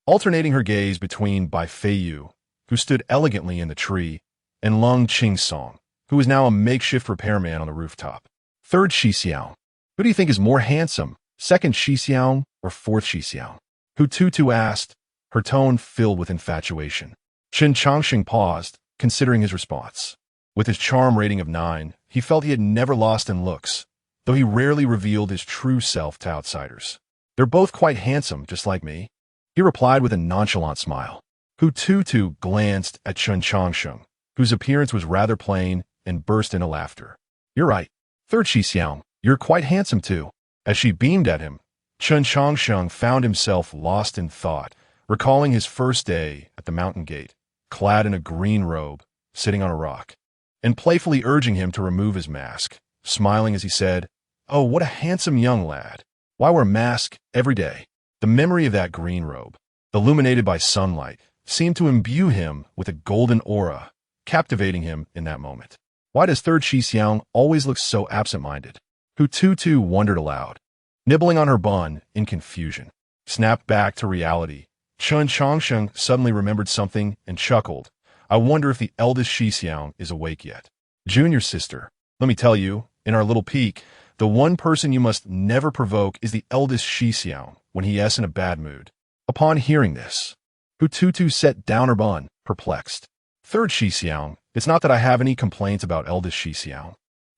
alternating her gaze between Bai Feiyu, who stood elegantly in the tree, and Lung Qingsong, who was now a makeshift repairman on the rooftop. Third Shixiao. Who do you think is more handsome, second Shixiao or fourth Shixiao? Hu Tutu asked, her tone filled with infatuation. Chun Changsheng paused, considering his response. With his charm rating of 9, he felt he had never lost in looks, though he rarely revealed his true self to outsiders. They're both quite handsome, just like me, he replied with a nonchalant smile. Hu Tutu glanced at Chun Changsheng, whose appearance was rather plain, and burst into laughter. You're right. Third Shixiao, you're quite handsome too. As she beamed at him, Chun Changsheng found himself lost in thought, recalling his first day at the mountain gate, clad in a green robe, sitting on a rock, and playfully urging him to remove his mask, smiling as he said, "Oh, what a handsome young lad. Why wear a mask every day?" The memory of that green robe, illuminated by sunlight, seemed to imbue him with a golden aura, captivating him in that moment. Why does third Shixiang always look so absent-minded? Hu Tutu wondered aloud, nibbling on her bun in confusion. Snapped back to reality, Chun Changsheng suddenly remembered something and chuckled. I wonder if the eldest Shixiang is awake yet. Junior sister, let me tell you, in our little peak, the one person you must never provoke is the eldest Shixiang when he is in a bad mood. Upon hearing this, Hu Tutu set down her bun, perplexed. Third Shixiang, it's not that I have any complaints about eldest Shixiang,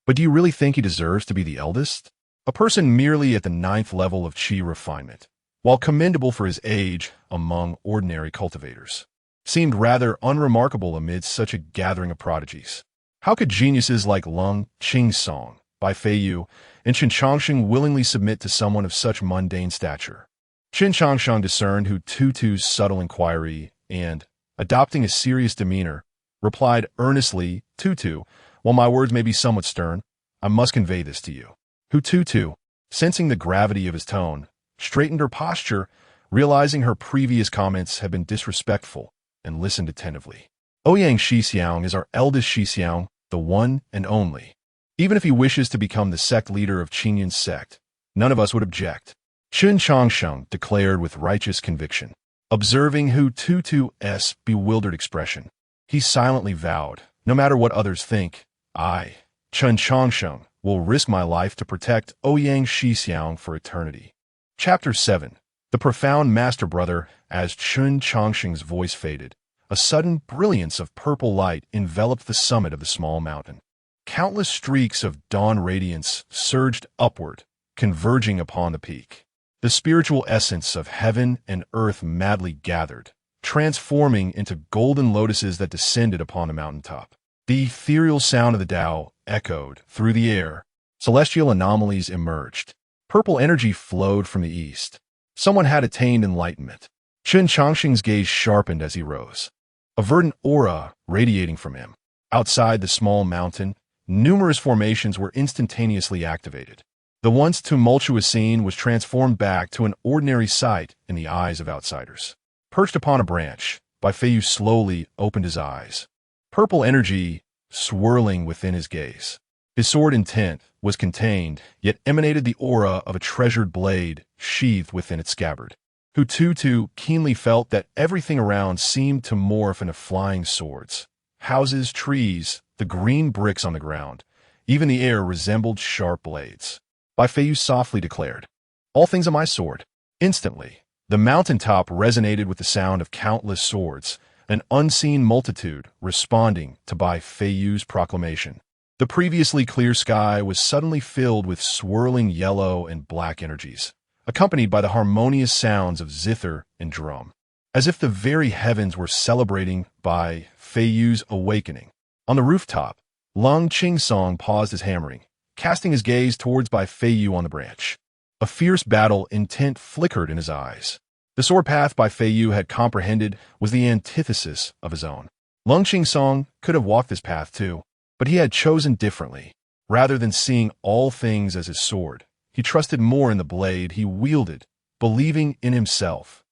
but do you really think he deserves to be the eldest? A person merely at the 9th level of Qi refinement, while commendable for his age among ordinary cultivators, seemed rather unremarkable amidst such a gathering of prodigies. How could geniuses like Lung Qingsong, Bai Feiyu, and Chun Changsheng willingly submit to someone of such mundane stature? Chun Changsheng discerned Hu Tutu's subtle inquiry and, adopting a serious demeanor, replied earnestly, Tutu, while my words may be somewhat stern, I must convey this to you. Hu Tutu, sensing the gravity of his tone, straightened her posture, realizing her previous comments had been disrespectful, and listened attentively. Ouyang Shixiang is our eldest Shixiang, the one and only. Even if he wishes to become the sect leader of Qinyan's sect, none of us would object, Chun Changsheng declared with righteous conviction. Observing Hu Tutu's bewildered expression, he silently vowed, no matter what others think, I, Chun Changsheng, will risk my life to protect Ouyang Shixiang for eternity. Chapter 7. The Profound Master Brother. As Chun Changsheng's voice faded, a sudden brilliance of purple light enveloped the summit of the small mountain. Countless streaks of dawn radiance surged upward, converging upon the peak. The spiritual essence of heaven and earth madly gathered, transforming into golden lotuses that descended upon the mountaintop. The ethereal sound of the Tao echoed through the air. Celestial anomalies emerged. Purple energy flowed from the east. Someone had attained enlightenment. Chun Changsheng's gaze sharpened as he rose, a verdant aura radiating from him. Outside the small mountain, numerous formations were instantaneously activated. The once tumultuous scene was transformed back to an ordinary sight in the eyes of outsiders. Perched upon a branch, Bai Feiyu slowly opened his eyes, purple energy swirling within his gaze. His sword intent was contained, yet emanated the aura of a treasured blade sheathed within its scabbard. Hu Tutu keenly felt that everything around seemed to morph into flying swords. Houses, trees, the green bricks on the ground, even the air resembled sharp blades. Bai Feiyu softly declared, all things are my sword. Instantly, the mountaintop resonated with the sound of countless swords, an unseen multitude responding to Bai Feiyu's proclamation. The previously clear sky was suddenly filled with swirling yellow and black energies, accompanied by the harmonious sounds of zither and drum, as if the very heavens were celebrating Bai Feiyu's awakening. On the rooftop, Lung Qingsong paused his hammering, casting his gaze towards Bai Feiyu on the branch. A fierce battle intent flickered in his eyes. The sword path Bai Feiyu had comprehended was the antithesis of his own. Lung Qingsong could have walked this path too, but he had chosen differently. Rather than seeing all things as his sword, he trusted more in the blade he wielded, believing in himself.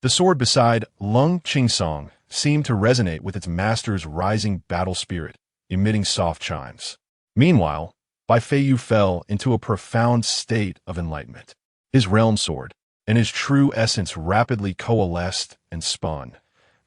The sword beside Lung Qingsong seemed to resonate with its master's rising battle spirit, emitting soft chimes. Meanwhile, Bai Feiyu fell into a profound state of enlightenment. His realm sword and his true essence rapidly coalesced and spun,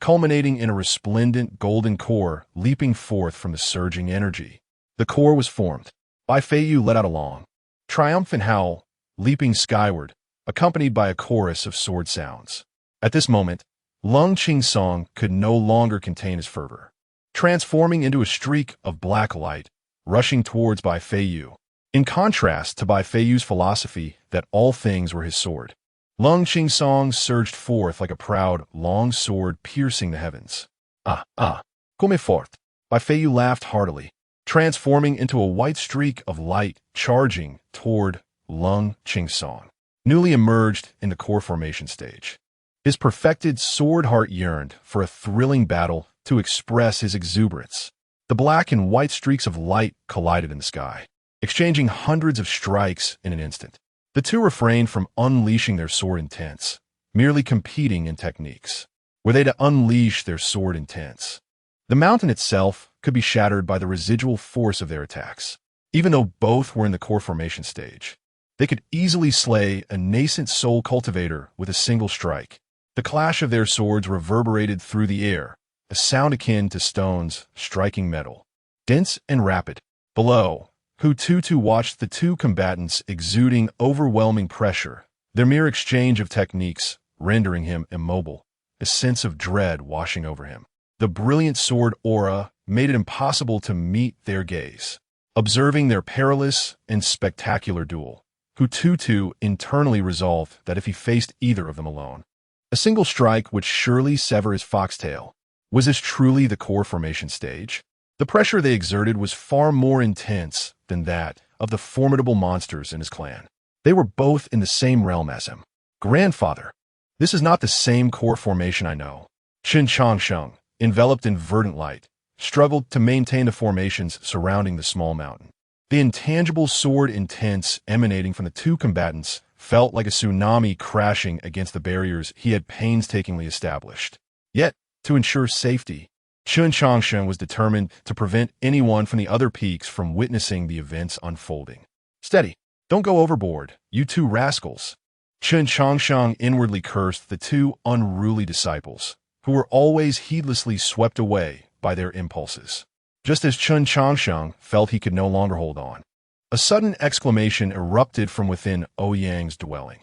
culminating in a resplendent golden core leaping forth from the surging energy. The core was formed. Bai Feiyu let out a long, triumphant howl, leaping skyward, accompanied by a chorus of sword sounds. At this moment, Lung Qingsong could no longer contain his fervor, transforming into a streak of black light, rushing towards Bai Feiyu. In contrast to Bai Feiyu's philosophy that all things were his sword, Lung Qingsong surged forth like a proud, long sword piercing the heavens. Come fort. Bai Feiyu laughed heartily, transforming into a white streak of light charging toward Lung Qingsong, newly emerged in the core formation stage. His perfected sword heart yearned for a thrilling battle to express his exuberance. The black and white streaks of light collided in the sky, exchanging hundreds of strikes in an instant. The two refrained from unleashing their sword intents, merely competing in techniques. Were they to unleash their sword intents? The mountain itself could be shattered by the residual force of their attacks. Even though both were in the core formation stage, they could easily slay a nascent soul cultivator with a single strike. The clash of their swords reverberated through the air, a sound akin to stones striking metal. Dense and rapid. Below, Hututu watched the two combatants exuding overwhelming pressure, their mere exchange of techniques rendering him immobile, a sense of dread washing over him. The brilliant sword aura made it impossible to meet their gaze. Observing their perilous and spectacular duel, Hututu internally resolved that if he faced either of them alone, a single strike would surely sever his foxtail. Was this truly the core formation stage? The pressure they exerted was far more intense than that of the formidable monsters in his clan. They were both in the same realm as him. Grandfather, this is not the same core formation I know. Qin Changsheng, enveloped in verdant light, struggled to maintain the formations surrounding the small mountain. The intangible sword intents emanating from the two combatants felt like a tsunami crashing against the barriers he had painstakingly established. Yet, to ensure safety, Qin Changsheng was determined to prevent anyone from the other peaks from witnessing the events unfolding. Steady, don't go overboard, you two rascals. Qin Changsheng inwardly cursed the two unruly disciples, who were always heedlessly swept away by their impulses. Just as Qin Changsheng felt he could no longer hold on, a sudden exclamation erupted from within Ouyang's dwelling.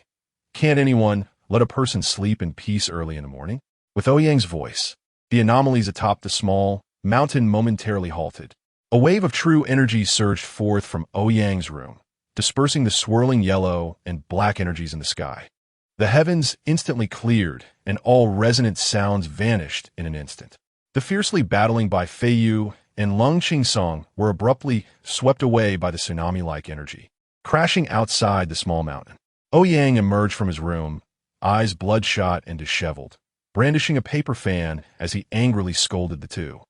Can't anyone let a person sleep in peace early in the morning? With Ouyang's voice, the anomalies atop the small mountain momentarily halted. A wave of true energy surged forth from Ouyang's room, dispersing the swirling yellow and black energies in the sky. The heavens instantly cleared, and all resonant sounds vanished in an instant. The fiercely battling Bai Feiyu and Lung Qingsong were abruptly swept away by the tsunami-like energy, crashing outside the small mountain. Ouyang emerged from his room, eyes bloodshot and disheveled, brandishing a paper fan as he angrily scolded the two.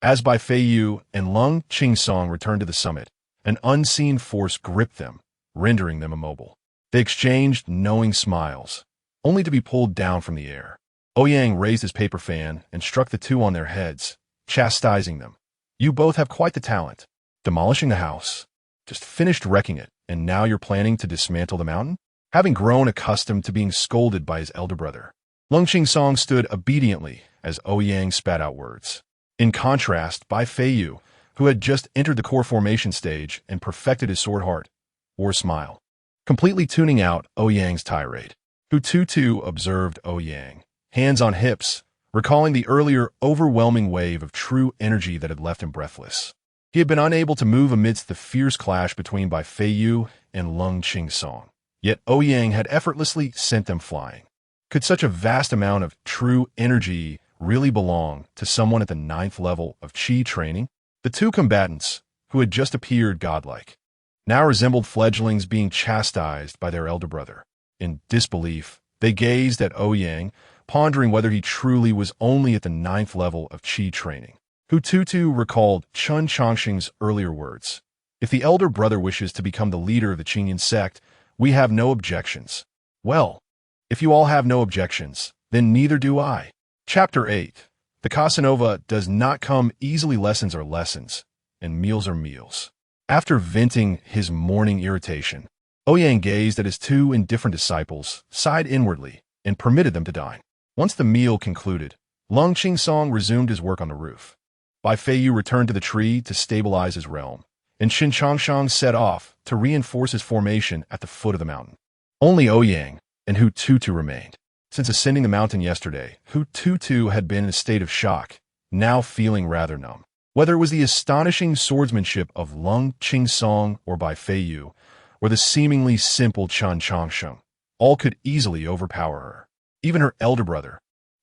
As Bai Feiyu and Lung Qingsong returned to the summit, an unseen force gripped them, rendering them immobile. They exchanged knowing smiles, only to be pulled down from the air. Ouyang raised his paper fan and struck the two on their heads, chastising them. You both have quite the talent. Demolishing the house. Just finished wrecking it, and now you're planning to dismantle the mountain? Having grown accustomed to being scolded by his elder brother, Lung Qingsong stood obediently as Ouyang spat out words. In contrast, Bai Feiyu, who had just entered the core formation stage and perfected his sword heart, wore a smile, completely tuning out Ouyang's tirade. Hututu observed Ouyang, hands on hips, recalling the earlier overwhelming wave of true energy that had left him breathless. He had been unable to move amidst the fierce clash between Bai Feiyu and Lung Qingsong, yet Ouyang had effortlessly sent them flying. Could such a vast amount of true energy really belong to someone at the 9th level of Qi training? The two combatants, who had just appeared godlike, now resembled fledglings being chastised by their elder brother. In disbelief, they gazed at Ouyang, pondering whether he truly was only at the 9th level of Qi training. Hututu recalled Qin Changsheng's earlier words. If the elder brother wishes to become the leader of the Qingyan sect, we have no objections. Well, if you all have no objections, then neither do I. Chapter 8. The Casanova does not come easily. Lessons are lessons, and meals are meals. After venting his morning irritation, Ouyang gazed at his two indifferent disciples, sighed inwardly, and permitted them to dine. Once the meal concluded, Lung Qingsong resumed his work on the roof. Bai Feiyu returned to the tree to stabilize his realm, and Qin Changshang set off to reinforce his formation at the foot of the mountain. Only Ouyang and Hu Tutu remained. Since ascending the mountain yesterday, Hu Tutu had been in a state of shock, now feeling rather numb. Whether it was the astonishing swordsmanship of Lung Qingsong or Bai Feiyu, or the seemingly simple Qin Changsheng, all could easily overpower her. Even her elder brother,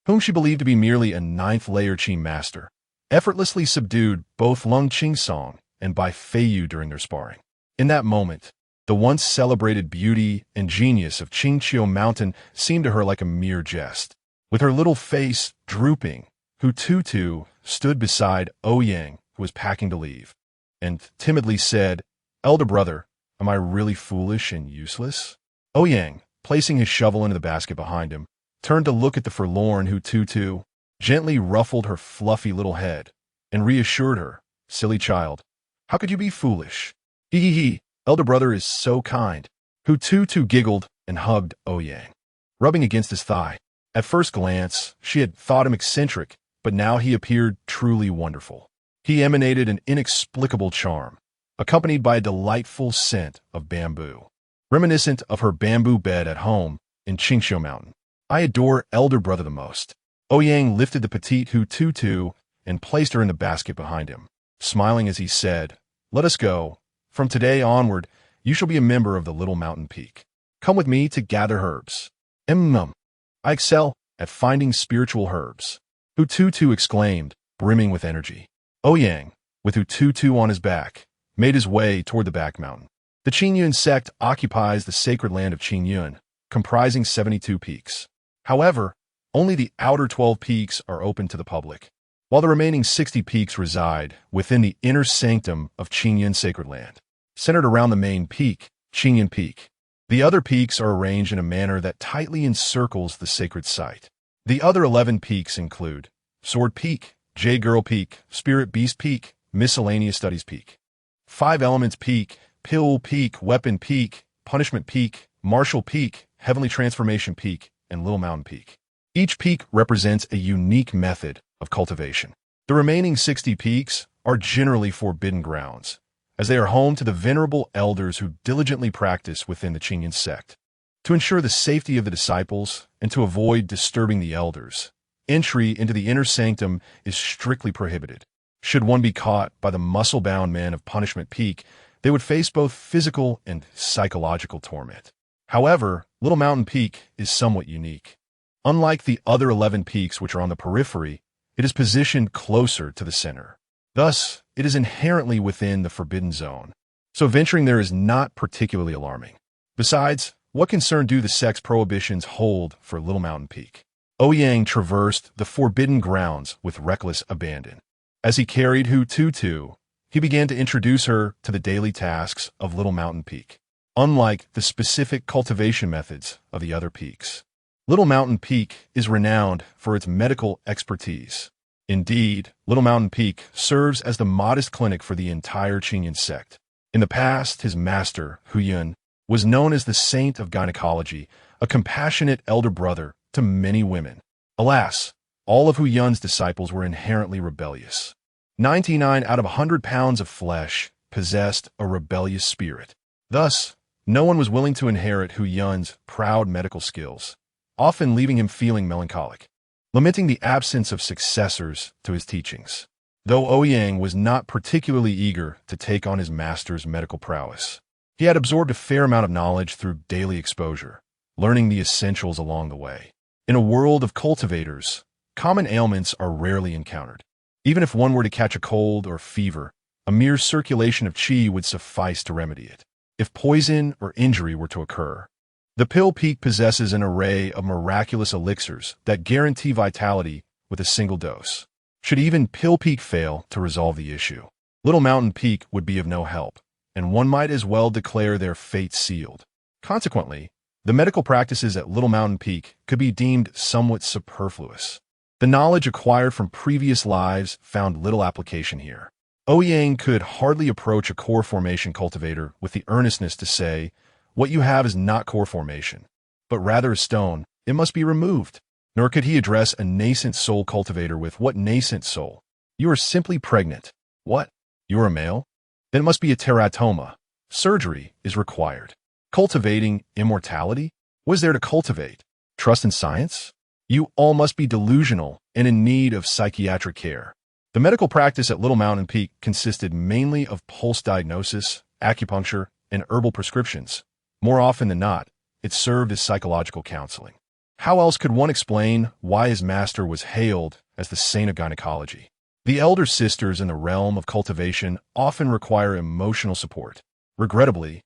whom she believed to be merely a ninth-layer Qi master, effortlessly subdued both Lung Qingsong and Bai Feiyu during their sparring. In that moment, the once celebrated beauty and genius of Qingqiu Mountain seemed to her like a mere jest. With her little face drooping, Hu Tutu stood beside Ouyang, who was packing to leave, and timidly said, "Elder brother, am I really foolish and useless?" Ouyang, placing his shovel into the basket behind him, turned to look at the forlorn Hu Tutu, gently ruffled her fluffy little head, and reassured her, "Silly child, how could you be foolish? Hee, elder brother is so kind." Hu Tutu giggled and hugged Ouyang, rubbing against his thigh. At first glance, she had thought him eccentric, but now he appeared truly wonderful. He emanated an inexplicable charm, accompanied by a delightful scent of bamboo, reminiscent of her bamboo bed at home in Qingqiu Mountain. "I adore elder brother the most." Ouyang lifted the petite Hu Tutu and placed her in the basket behind him, smiling as he said, "Let us go. From today onward, you shall be a member of the Little Mountain Peak. Come with me to gather herbs." I excel at finding spiritual herbs," Hu Tutu exclaimed, brimming with energy. Ouyang, with Hu Tutu on his back, made his way toward the back mountain. The Qingyun sect occupies the sacred land of Qingyun, comprising 72 peaks. However, only the outer 12 peaks are open to the public, while the remaining 60 peaks reside within the inner sanctum of Qingyun sacred land, centered around the main peak, Qingyun Peak. The other peaks are arranged in a manner that tightly encircles the sacred site. The other 11 peaks include Sword Peak, Jade Girl Peak, Spirit Beast Peak, Miscellaneous Studies Peak, Five Elements Peak, Pill Peak, Weapon Peak, Punishment Peak, Martial Peak, Heavenly Transformation Peak, and Little Mountain Peak. Each peak represents a unique method of cultivation. The remaining 60 peaks are generally forbidden grounds, as they are home to the venerable elders who diligently practice within the Qingyun sect. To ensure the safety of the disciples and to avoid disturbing the elders, entry into the inner sanctum is strictly prohibited. Should one be caught by the muscle-bound men of Punishment Peak, they would face both physical and psychological torment. However, Little Mountain Peak is somewhat unique. Unlike the other 11 peaks which are on the periphery, it is positioned closer to the center. Thus, it is inherently within the forbidden zone, so venturing there is not particularly alarming. Besides, what concern do the sect's prohibitions hold for Little Mountain Peak? Ouyang traversed the forbidden grounds with reckless abandon. As he carried Hu Tutu, he began to introduce her to the daily tasks of Little Mountain Peak, unlike the specific cultivation methods of the other peaks. Little Mountain Peak is renowned for its medical expertise. Indeed, Little Mountain Peak serves as the modest clinic for the entire Qingyun sect. In the past, his master, Ouyang, was known as the Saint of Gynecology, a compassionate elder brother to many women. Alas, all of Ouyang's disciples were inherently rebellious. 99 out of 100 pounds of flesh possessed a rebellious spirit. Thus, no one was willing to inherit Ouyang's proud medical skills, often leaving him feeling melancholic, lamenting the absence of successors to his teachings. Though Ouyang was not particularly eager to take on his master's medical prowess, he had absorbed a fair amount of knowledge through daily exposure, learning the essentials along the way. In a world of cultivators, common ailments are rarely encountered. Even if one were to catch a cold or fever, a mere circulation of qi would suffice to remedy it. If poison or injury were to occur, the Pill Peak possesses an array of miraculous elixirs that guarantee vitality with a single dose. Should even Pill Peak fail to resolve the issue, Little Mountain Peak would be of no help, and one might as well declare their fate sealed. Consequently, the medical practices at Little Mountain Peak could be deemed somewhat superfluous. The knowledge acquired from previous lives found little application here. Ouyang could hardly approach a core formation cultivator with the earnestness to say, "What you have is not core formation, but rather a stone. It must be removed." Nor could he address a nascent soul cultivator with, "What nascent soul? You are simply pregnant." "What? You are a male? Then it must be a teratoma. Surgery is required." Cultivating immortality? What is there to cultivate? Trust in science? You all must be delusional and in need of psychiatric care. The medical practice at Little Mountain Peak consisted mainly of pulse diagnosis, acupuncture, and herbal prescriptions. More often than not, it served as psychological counseling. How else could one explain why his master was hailed as the saint of gynecology? The elder sisters in the realm of cultivation often require emotional support. Regrettably,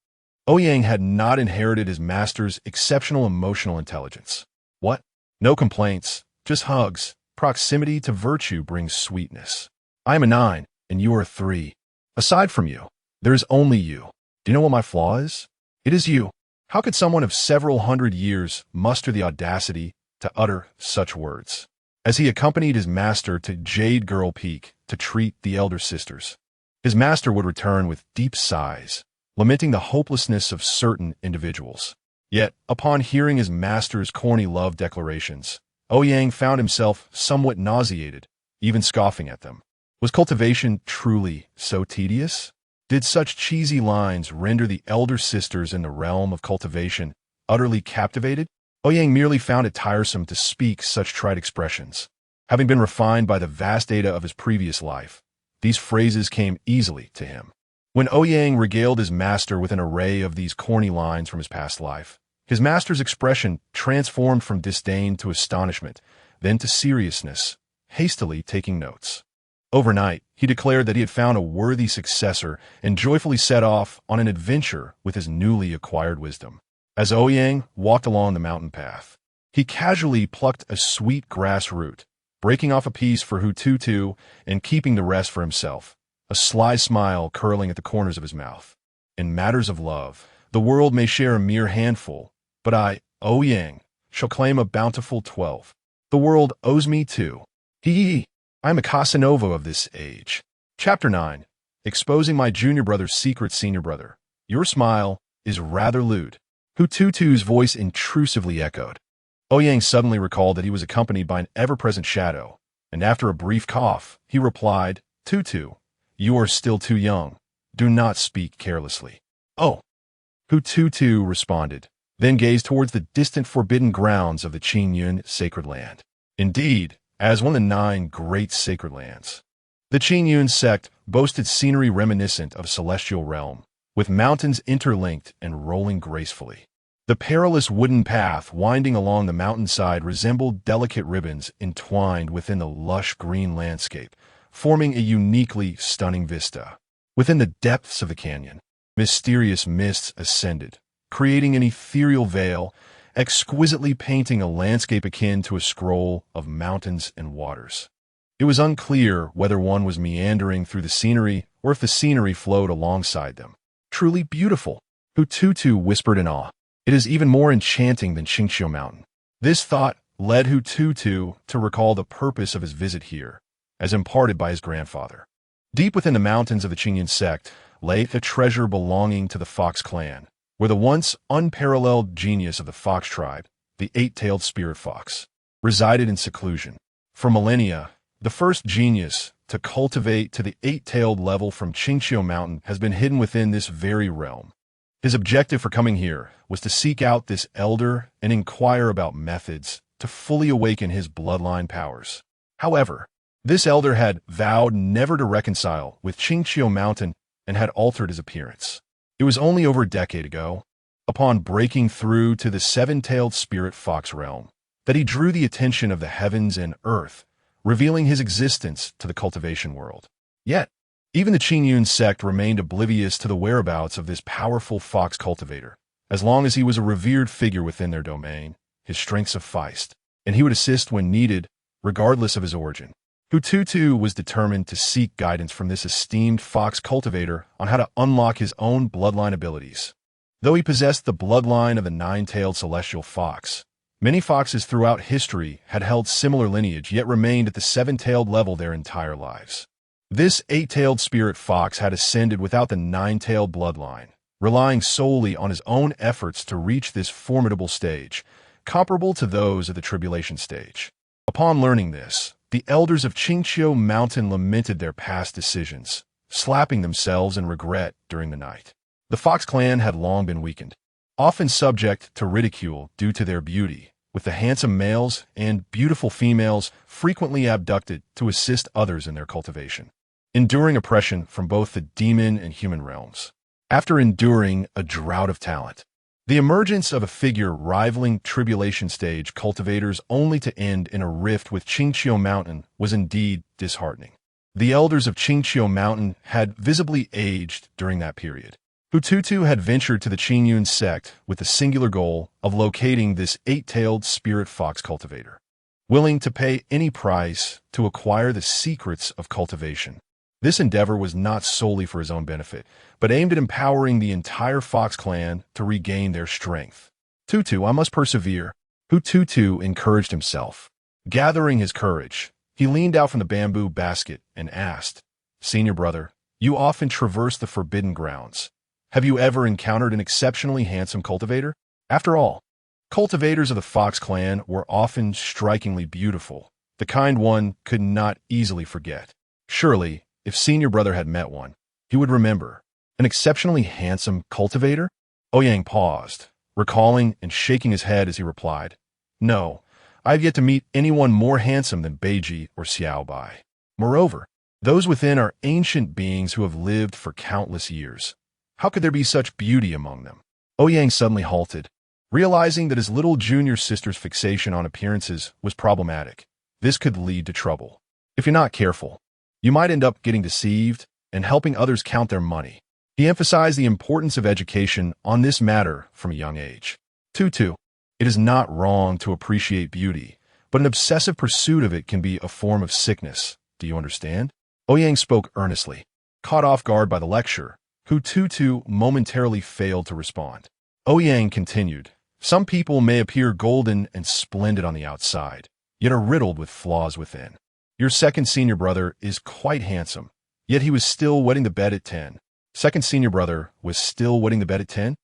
Ouyang had not inherited his master's exceptional emotional intelligence. What? No complaints, just hugs. Proximity to virtue brings sweetness. I am a 9, and you are a 3. Aside from you, there is only you. Do you know what my flaw is? It is you. How could someone of several hundred years muster the audacity to utter such words? As he accompanied his master to Jade Girl Peak to treat the elder sisters, his master would return with deep sighs, lamenting the hopelessness of certain individuals. Yet, upon hearing his master's corny love declarations, Ouyang found himself somewhat nauseated, even scoffing at them. Was cultivation truly so tedious? Did such cheesy lines render the elder sisters in the realm of cultivation utterly captivated? Ouyang merely found it tiresome to speak such trite expressions. Having been refined by the vast data of his previous life, these phrases came easily to him. When Ouyang regaled his master with an array of these corny lines from his past life, his master's expression transformed from disdain to astonishment, then to seriousness, hastily taking notes. Overnight, he declared that he had found a worthy successor and joyfully set off on an adventure with his newly acquired wisdom. As Ouyang walked along the mountain path, he casually plucked a sweet grass root, breaking off a piece for Hututu and keeping the rest for himself, a sly smile curling at the corners of his mouth. In matters of love, the world may share a mere handful, but I, Ouyang, shall claim a bountiful 12. The world owes me 2. Hee. I am a Casanova of this age. Chapter 9. Exposing my junior brother's secret senior brother. Your smile is rather lewd. Hututu's voice intrusively echoed. Ouyang suddenly recalled that he was accompanied by an ever-present shadow, and after a brief cough, he replied, "Tutu, you are still too young. Do not speak carelessly." "Oh," Hututu responded, then gazed towards the distant forbidden grounds of the Qingyun sacred land. Indeed, as one of the 9 great sacred lands, the Qingyun sect boasted scenery reminiscent of a celestial realm, with mountains interlinked and rolling gracefully. The perilous wooden path winding along the mountainside resembled delicate ribbons entwined within the lush green landscape, forming a uniquely stunning vista. Within the depths of the canyon, mysterious mists ascended, creating an ethereal veil, exquisitely painting a landscape akin to a scroll of mountains and waters. It was unclear whether one was meandering through the scenery or if the scenery flowed alongside them. "Truly beautiful," Hututu whispered in awe. "It is even more enchanting than Qingxiu Mountain." This thought led Hututu to recall the purpose of his visit here, as imparted by his grandfather. Deep within the mountains of the Qingyun sect lay a treasure belonging to the Fox clan, where the once unparalleled genius of the fox tribe, the 8-tailed spirit fox, resided in seclusion. For millennia, the first genius to cultivate to the 8-tailed level from Qingxiu Mountain has been hidden within this very realm. His objective for coming here was to seek out this elder and inquire about methods to fully awaken his bloodline powers. However, this elder had vowed never to reconcile with Qingxiu Mountain and had altered his appearance. It was only over a decade ago, upon breaking through to the 7-tailed spirit fox realm, that he drew the attention of the heavens and earth, revealing his existence to the cultivation world. Yet, even the Qingyun sect remained oblivious to the whereabouts of this powerful fox cultivator. As long as he was a revered figure within their domain, his strength sufficed, and he would assist when needed, regardless of his origin. Hututu was determined to seek guidance from this esteemed fox cultivator on how to unlock his own bloodline abilities. Though he possessed the bloodline of the 9-tailed celestial fox, many foxes throughout history had held similar lineage yet remained at the 7-tailed level their entire lives. This eight-tailed spirit fox had ascended without the nine-tailed bloodline, relying solely on his own efforts to reach this formidable stage, comparable to those of the tribulation stage. Upon learning this, the elders of Qingqiu Mountain lamented their past decisions, slapping themselves in regret during the night. The Fox clan had long been weakened, often subject to ridicule due to their beauty, with the handsome males and beautiful females frequently abducted to assist others in their cultivation, enduring oppression from both the demon and human realms. After enduring a drought of talent, the emergence of a figure rivaling tribulation stage cultivators only to end in a rift with Qingqiu Mountain was indeed disheartening. The elders of Qingqiu Mountain had visibly aged during that period. Hututu had ventured to the Qingyun sect with the singular goal of locating this eight-tailed spirit fox cultivator, willing to pay any price to acquire the secrets of cultivation. This endeavor was not solely for his own benefit, but aimed at empowering the entire Fox clan to regain their strength. Tutu, I must persevere. Hututu encouraged himself. Gathering his courage, he leaned out from the bamboo basket and asked, "Senior brother, you often traverse the forbidden grounds. Have you ever encountered an exceptionally handsome cultivator?" After all, cultivators of the Fox clan were often strikingly beautiful, the kind one could not easily forget. Surely, if senior brother had met one, he would remember. An exceptionally handsome cultivator? Ouyang paused, recalling and shaking his head as he replied, "No, I have yet to meet anyone more handsome than Beiji or Xiaobai. Moreover, those within are ancient beings who have lived for countless years. How could there be such beauty among them?" Ouyang suddenly halted, realizing that his little junior sister's fixation on appearances was problematic. This could lead to trouble. If you're not careful, you might end up getting deceived and helping others count their money. He emphasized the importance of education on this matter from a young age. Tutu, it is not wrong to appreciate beauty, but an obsessive pursuit of it can be a form of sickness. Do you understand? Ouyang spoke earnestly. Caught off guard by the lecture, Hututu momentarily failed to respond. Ouyang continued, "Some people may appear golden and splendid on the outside, yet are riddled with flaws within. Your second senior brother is quite handsome, yet he was still wetting the bed at 10. Second senior brother was still wetting the bed at 10?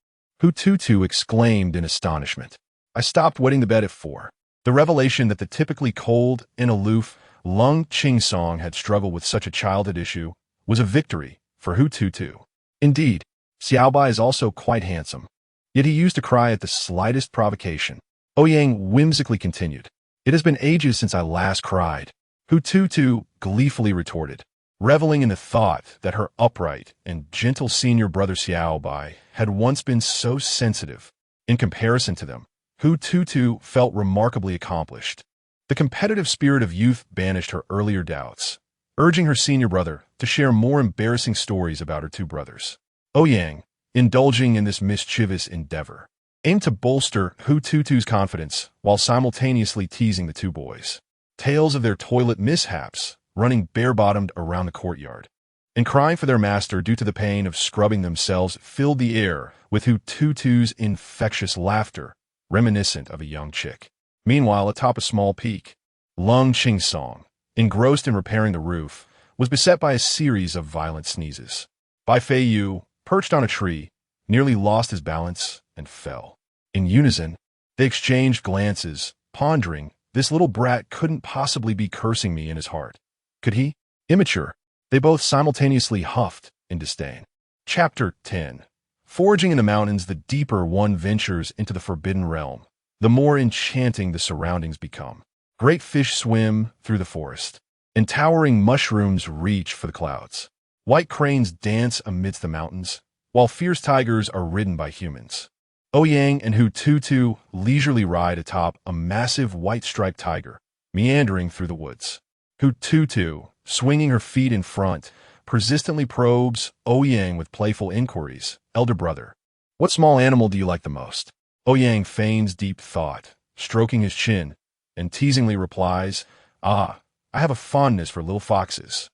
Hututu exclaimed in astonishment. I stopped wetting the bed at 4. The revelation that the typically cold and aloof Lung Qingsong had struggled with such a childhood issue was a victory for Hututu. Indeed, Xiaobai is also quite handsome, yet he used to cry at the slightest provocation. Ouyang whimsically continued, "It has been ages since I last cried." Hututu gleefully retorted, reveling in the thought that her upright and gentle senior brother Xiaobai had once been so sensitive. In comparison to them, Hututu felt remarkably accomplished. The competitive spirit of youth banished her earlier doubts, urging her senior brother to share more embarrassing stories about her two brothers. Ouyang, indulging in this mischievous endeavor, aimed to bolster Hututu's confidence while simultaneously teasing the two boys. Tales of their toilet mishaps, running bare-bottomed around the courtyard, and crying for their master due to the pain of scrubbing themselves filled the air with Hututu's infectious laughter, reminiscent of a young chick. Meanwhile, atop a small peak, Lung Qingsong, engrossed in repairing the roof, was beset by a series of violent sneezes. Bai Fei Yu, perched on a tree, nearly lost his balance and fell. In unison, they exchanged glances, pondering, this little brat couldn't possibly be cursing me in his heart. Could he? Immature. They both simultaneously huffed in disdain. Chapter 10. Foraging in the mountains, the deeper one ventures into the forbidden realm, the more enchanting the surroundings become. Great fish swim through the forest, and towering mushrooms reach for the clouds. White cranes dance amidst the mountains, while fierce tigers are ridden by humans. Ouyang and Hututu leisurely ride atop a massive white-striped tiger, meandering through the woods. Hututu, swinging her feet in front, persistently probes Ouyang with playful inquiries. Elder brother, what small animal do you like the most? Ouyang feigns deep thought, stroking his chin, and teasingly replies, I have a fondness for little foxes.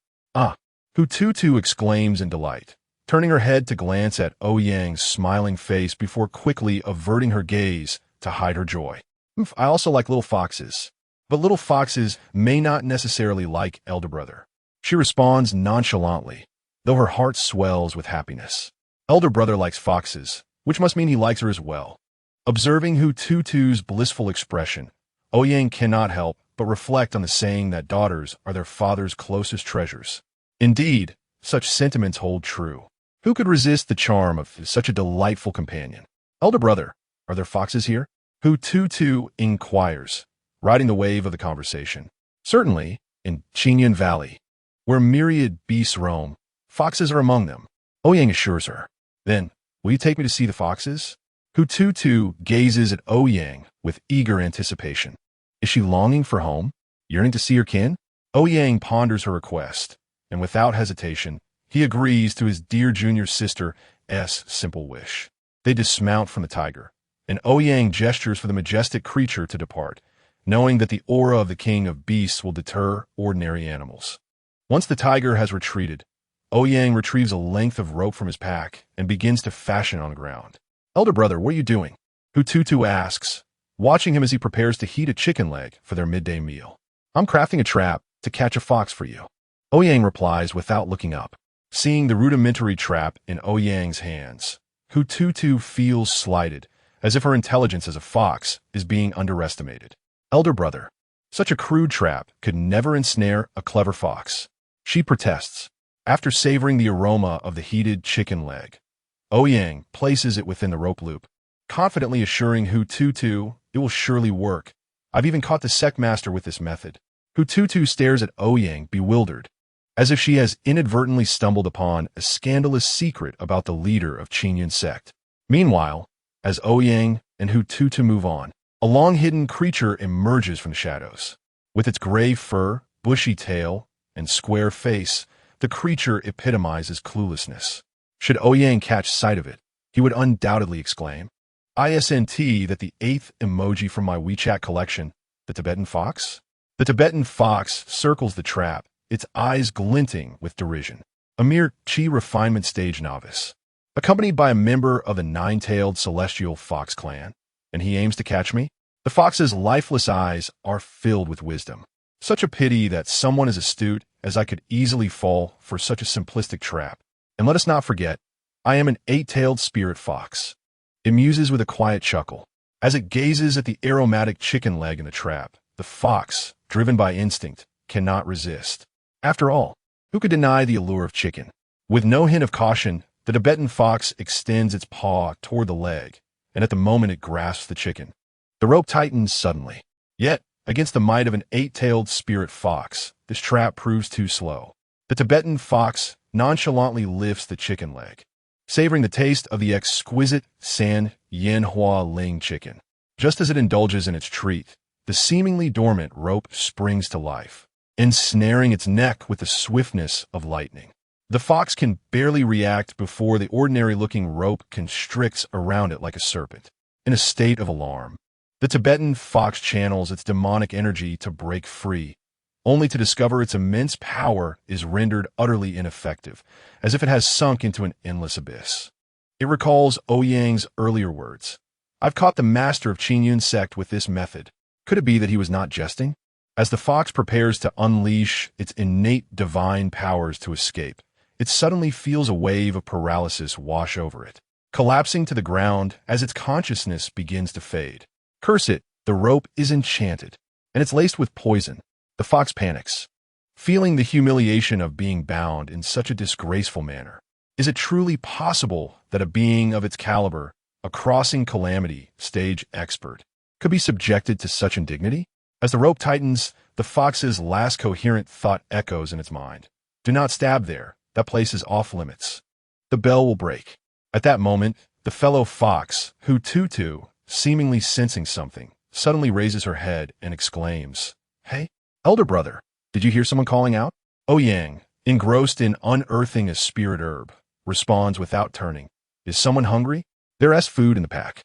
Hututu exclaims in delight, turning her head to glance at Ouyang's smiling face before quickly averting her gaze to hide her joy. I also like little foxes, but little foxes may not necessarily like elder brother. She responds nonchalantly, though her heart swells with happiness. Elder brother likes foxes, which must mean he likes her as well. Observing Hututu's blissful expression, Ouyang cannot help but reflect on the saying that daughters are their father's closest treasures. Indeed, such sentiments hold true. Who could resist the charm of such a delightful companion? Elder brother, are there foxes here? Hututu inquires, riding the wave of the conversation. Certainly, in Chinyan Valley, where myriad beasts roam, foxes are among them. Ouyang assures her. Then, will you take me to see the foxes? Hututu gazes at Ouyang with eager anticipation. Is she longing for home, yearning to see her kin? Ouyang ponders her request, and without hesitation, he agrees to his dear junior sister's simple wish. They dismount from the tiger, and Ouyang gestures for the majestic creature to depart, knowing that the aura of the king of beasts will deter ordinary animals. Once the tiger has retreated, Ouyang retrieves a length of rope from his pack and begins to fashion on the ground. Elder brother, what are you doing? Hututu asks, watching him as he prepares to heat a chicken leg for their midday meal. I'm crafting a trap to catch a fox for you. Ouyang replies without looking up. Seeing the rudimentary trap in Ouyang's hands, Hututu feels slighted, as if her intelligence as a fox is being underestimated. Elder brother, such a crude trap could never ensnare a clever fox. She protests. After savoring the aroma of the heated chicken leg, Ouyang places it within the rope loop, confidently assuring Hututu it will surely work. I've even caught the sect master with this method. Hututu stares at Ouyang bewildered, as if she has inadvertently stumbled upon a scandalous secret about the leader of Chinyan sect. Meanwhile, as Ouyang and Hututu move on, a long-hidden creature emerges from the shadows. With its gray fur, bushy tail, and square face, the creature epitomizes cluelessness. Should Ouyang catch sight of it, he would undoubtedly exclaim, "ISNT, that the 8th emoji from my WeChat collection, the Tibetan fox?" The Tibetan fox circles the trap, its eyes glinting with derision. A mere chi refinement stage novice, accompanied by a member of the nine-tailed celestial fox clan, and he aims to catch me? The fox's lifeless eyes are filled with wisdom. Such a pity that someone as astute as I could easily fall for such a simplistic trap. And let us not forget, I am an 8-tailed spirit fox. It muses with a quiet chuckle. As it gazes at the aromatic chicken leg in the trap, the fox, driven by instinct, cannot resist. After all, who could deny the allure of chicken? With no hint of caution, the Tibetan fox extends its paw toward the leg, and at the moment it grasps the chicken, the rope tightens suddenly. Yet, against the might of an 8-tailed spirit fox, this trap proves too slow. The Tibetan fox nonchalantly lifts the chicken leg, savoring the taste of the exquisite San Yanhua Ling chicken. Just as it indulges in its treat, the seemingly dormant rope springs to life, ensnaring its neck with the swiftness of lightning. The fox can barely react before the ordinary-looking rope constricts around it like a serpent. In a state of alarm, the Tibetan fox channels its demonic energy to break free, only to discover its immense power is rendered utterly ineffective, as if it has sunk into an endless abyss. It recalls Ouyang's earlier words. I've caught the master of Chinyan sect with this method. Could it be that he was not jesting? As the fox prepares to unleash its innate divine powers to escape, it suddenly feels a wave of paralysis wash over it, collapsing to the ground as its consciousness begins to fade. Curse it, the rope is enchanted, and it's laced with poison. The fox panics, feeling the humiliation of being bound in such a disgraceful manner. Is it truly possible that a being of its caliber, a crossing calamity stage expert, could be subjected to such indignity? As the rope tightens, the fox's last coherent thought echoes in its mind. Do not stab there. That place is off limits. The bell will break. At that moment, the fellow fox, Hututu, seemingly sensing something, suddenly raises her head and exclaims, "Hey, elder brother, did you hear someone calling out?" Ouyang, engrossed in unearthing a spirit herb, responds without turning, "Is someone hungry? There's food in the pack."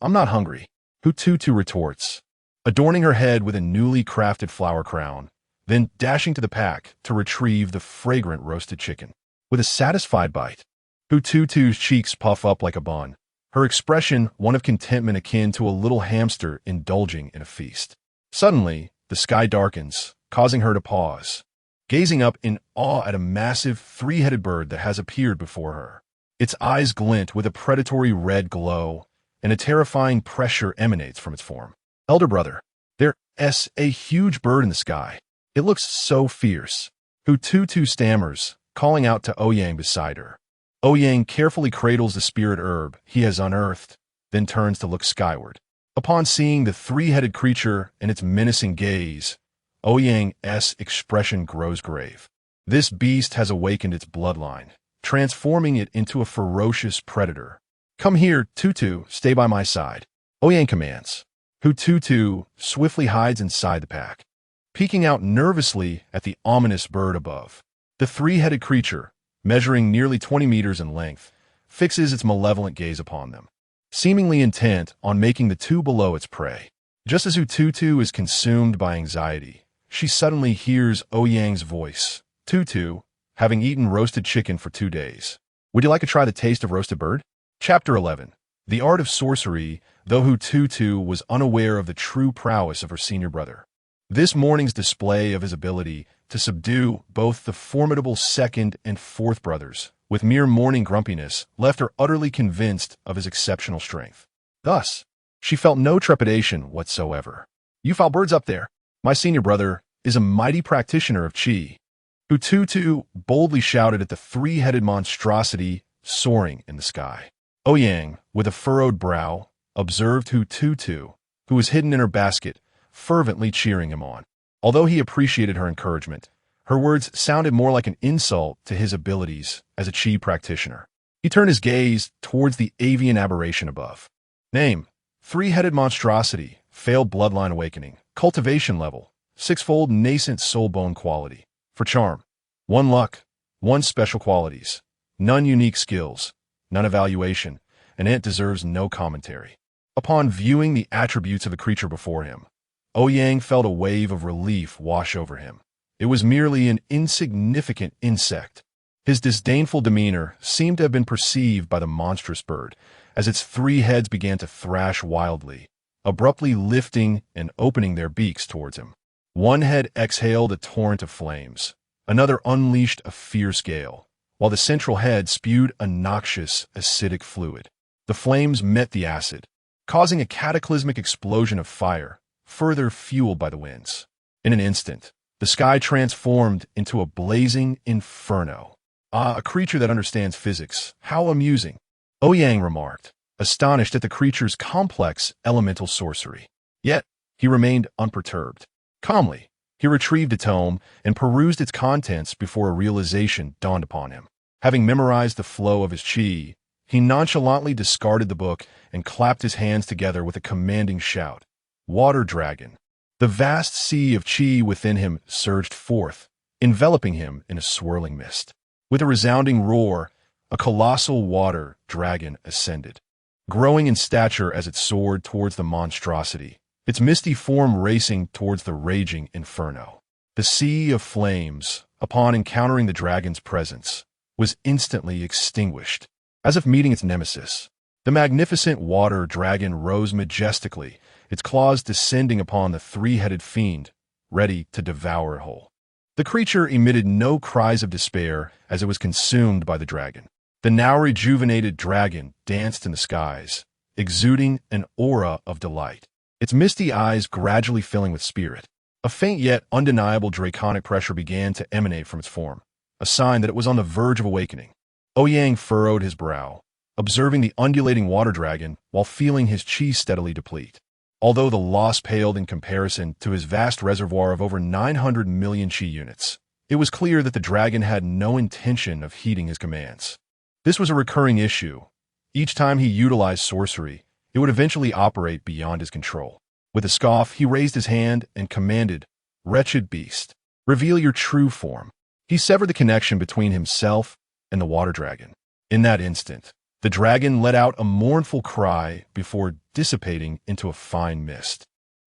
I'm not hungry," Hututu retorts, adorning her head with a newly crafted flower crown, then dashing to the pack to retrieve the fragrant roasted chicken. With a satisfied bite, Hututu's cheeks puff up like a bun, her expression one of contentment akin to a little hamster indulging in a feast. Suddenly, the sky darkens, causing her to pause. gazing up in awe at a massive three-headed bird that has appeared before her. Its eyes glint with a predatory red glow, and a terrifying pressure emanates from its form. Elder brother, there's a huge bird in the sky. It looks so fierce. Hututu stammers, calling out to Ouyang beside her. Ouyang carefully cradles the spirit herb he has unearthed, then turns to look skyward. Upon seeing the three-headed creature and its menacing gaze, Ouyang's expression grows grave. This beast has awakened its bloodline, transforming it into a ferocious predator. Come here, Tutu, stay by my side. Ouyang commands. Hututu swiftly hides inside the pack, peeking out nervously at the ominous bird above. The three-headed creature, measuring nearly 20 meters in length, fixes its malevolent gaze upon them, seemingly intent on making the two below its prey. Just as Hututu is consumed by anxiety, she suddenly hears Ouyang's voice. Tutu, having eaten roasted chicken for 2 days. Would you like to try the taste of roasted bird? Chapter 11. The art of sorcery, though Hututu was unaware of the true prowess of her senior brother. This morning's display of his ability to subdue both the formidable second and fourth brothers with mere morning grumpiness left her utterly convinced of his exceptional strength. Thus, she felt no trepidation whatsoever. You foul birds up there! My senior brother is a mighty practitioner of Qi. Hututu boldly shouted at the three-headed monstrosity soaring in the sky. Ouyang, with a furrowed brow, observed Hututu, who was hidden in her basket, fervently cheering him on. Although he appreciated her encouragement, her words sounded more like an insult to his abilities as a Qi practitioner. He turned his gaze towards the avian aberration above. Name: three-headed monstrosity, failed bloodline awakening, cultivation level, 6-fold nascent soul bone quality. For charm, 1 luck, 1 special qualities, none unique skills, none evaluation, and it deserves no commentary. Upon viewing the attributes of the creature before him, Ouyang felt a wave of relief wash over him. It was merely an insignificant insect. His disdainful demeanor seemed to have been perceived by the monstrous bird as its 3 heads began to thrash wildly, abruptly lifting and opening their beaks towards him. One head exhaled a torrent of flames, another unleashed a fierce gale, while the central head spewed a noxious, acidic fluid. The flames met the acid, causing a cataclysmic explosion of fire, further fueled by the winds. In an instant, the sky transformed into a blazing inferno. Ah, a creature that understands physics. How amusing, Ouyang remarked, astonished at the creature's complex elemental sorcery. Yet, he remained unperturbed. Calmly, he retrieved a tome and perused its contents before a realization dawned upon him. Having memorized the flow of his Qi, he nonchalantly discarded the book and clapped his hands together with a commanding shout. Water dragon. The vast sea of Qi within him surged forth, enveloping him in a swirling mist. With a resounding roar, a colossal water dragon ascended, growing in stature as it soared towards the monstrosity, its misty form racing towards the raging inferno. The sea of flames, upon encountering the dragon's presence, was instantly extinguished, as if meeting its nemesis. The magnificent water dragon rose majestically, its claws descending upon the 3-headed fiend, ready to devour it whole. The creature emitted no cries of despair as it was consumed by the dragon. The now rejuvenated dragon danced in the skies, exuding an aura of delight, its misty eyes gradually filling with spirit. A faint yet undeniable draconic pressure began to emanate from its form, a sign that it was on the verge of awakening. Ouyang furrowed his brow, observing the undulating water dragon while feeling his Qi steadily deplete. Although the loss paled in comparison to his vast reservoir of over 900 million Qi units, it was clear that the dragon had no intention of heeding his commands. This was a recurring issue. Each time he utilized sorcery, it would eventually operate beyond his control. With a scoff, he raised his hand and commanded, "Wretched beast, reveal your true form." He severed the connection between himself and the water dragon. In that instant, the dragon let out a mournful cry before dissipating into a fine mist,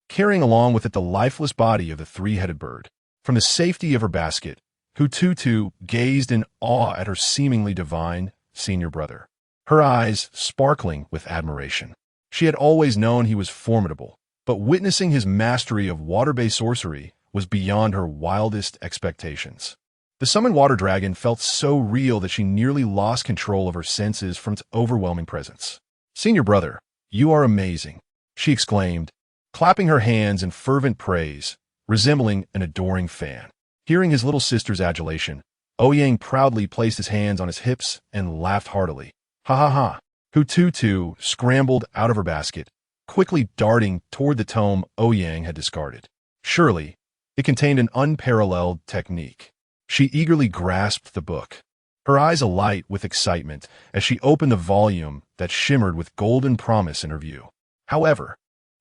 carrying along with it the lifeless body of the 3-headed bird. From the safety of her basket, Hututu gazed in awe at her seemingly divine senior brother, her eyes sparkling with admiration. She had always known he was formidable, but witnessing his mastery of water-based sorcery was beyond her wildest expectations. The summoned water dragon felt so real that she nearly lost control of her senses from its overwhelming presence. "Senior brother, you are amazing," she exclaimed, clapping her hands in fervent praise, resembling an adoring fan. Hearing his little sister's adulation, Ouyang proudly placed his hands on his hips and laughed heartily. "Ha ha ha!" Hututu scrambled out of her basket, quickly darting toward the tome Ouyang had discarded. Surely, it contained an unparalleled technique. She eagerly grasped the book, her eyes alight with excitement as she opened the volume that shimmered with golden promise in her view. However,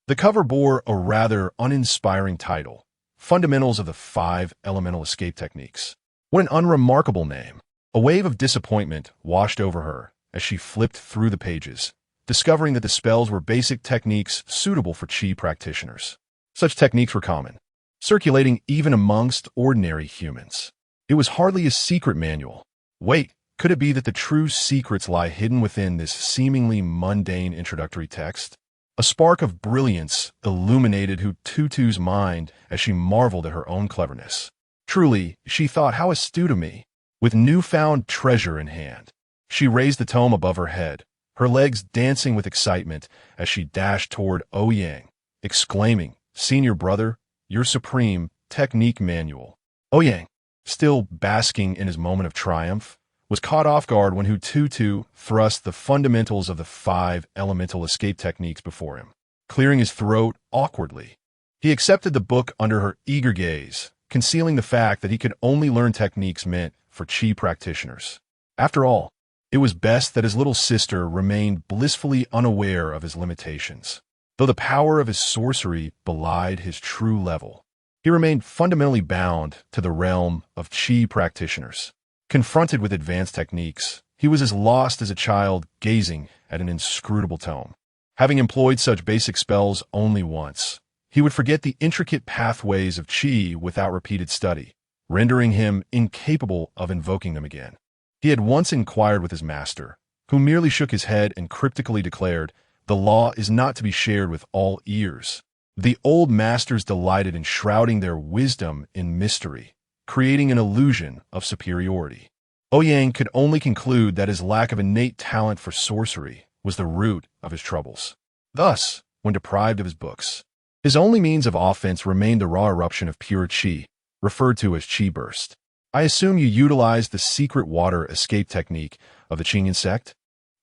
the cover bore a rather uninspiring title, Fundamentals of the 5 Elemental Escape Techniques. What an unremarkable name! A wave of disappointment washed over her as she flipped through the pages, discovering that the spells were basic techniques suitable for Qi practitioners. Such techniques were common, circulating even amongst ordinary humans. It was hardly a secret manual. Wait, could it be that the true secrets lie hidden within this seemingly mundane introductory text? A spark of brilliance illuminated Hututu's mind as she marveled at her own cleverness. Truly, she thought, how astute of me. With newfound treasure in hand, she raised the tome above her head, her legs dancing with excitement as she dashed toward Ouyang, exclaiming, "Senior brother, your supreme technique manual." Ouyang, still basking in his moment of triumph, was caught off guard when Hututu thrust the fundamentals of the 5 elemental escape techniques before him. Clearing his throat awkwardly, he accepted the book under her eager gaze, concealing the fact that he could only learn techniques meant for Qi practitioners. After all, it was best that his little sister remained blissfully unaware of his limitations. Though the power of his sorcery belied his true level, he remained fundamentally bound to the realm of Qi practitioners. Confronted with advanced techniques, he was as lost as a child gazing at an inscrutable tome. Having employed such basic spells only once, he would forget the intricate pathways of Qi without repeated study, rendering him incapable of invoking them again. He had once inquired with his master, who merely shook his head and cryptically declared, "The law is not to be shared with all ears." The old masters delighted in shrouding their wisdom in mystery, creating an illusion of superiority. Ouyang could only conclude that his lack of innate talent for sorcery was the root of his troubles. Thus, when deprived of his books, his only means of offense remained the raw eruption of pure Qi, referred to as Qi burst. "I assume you utilized the secret water escape technique of the Qinyan sect?"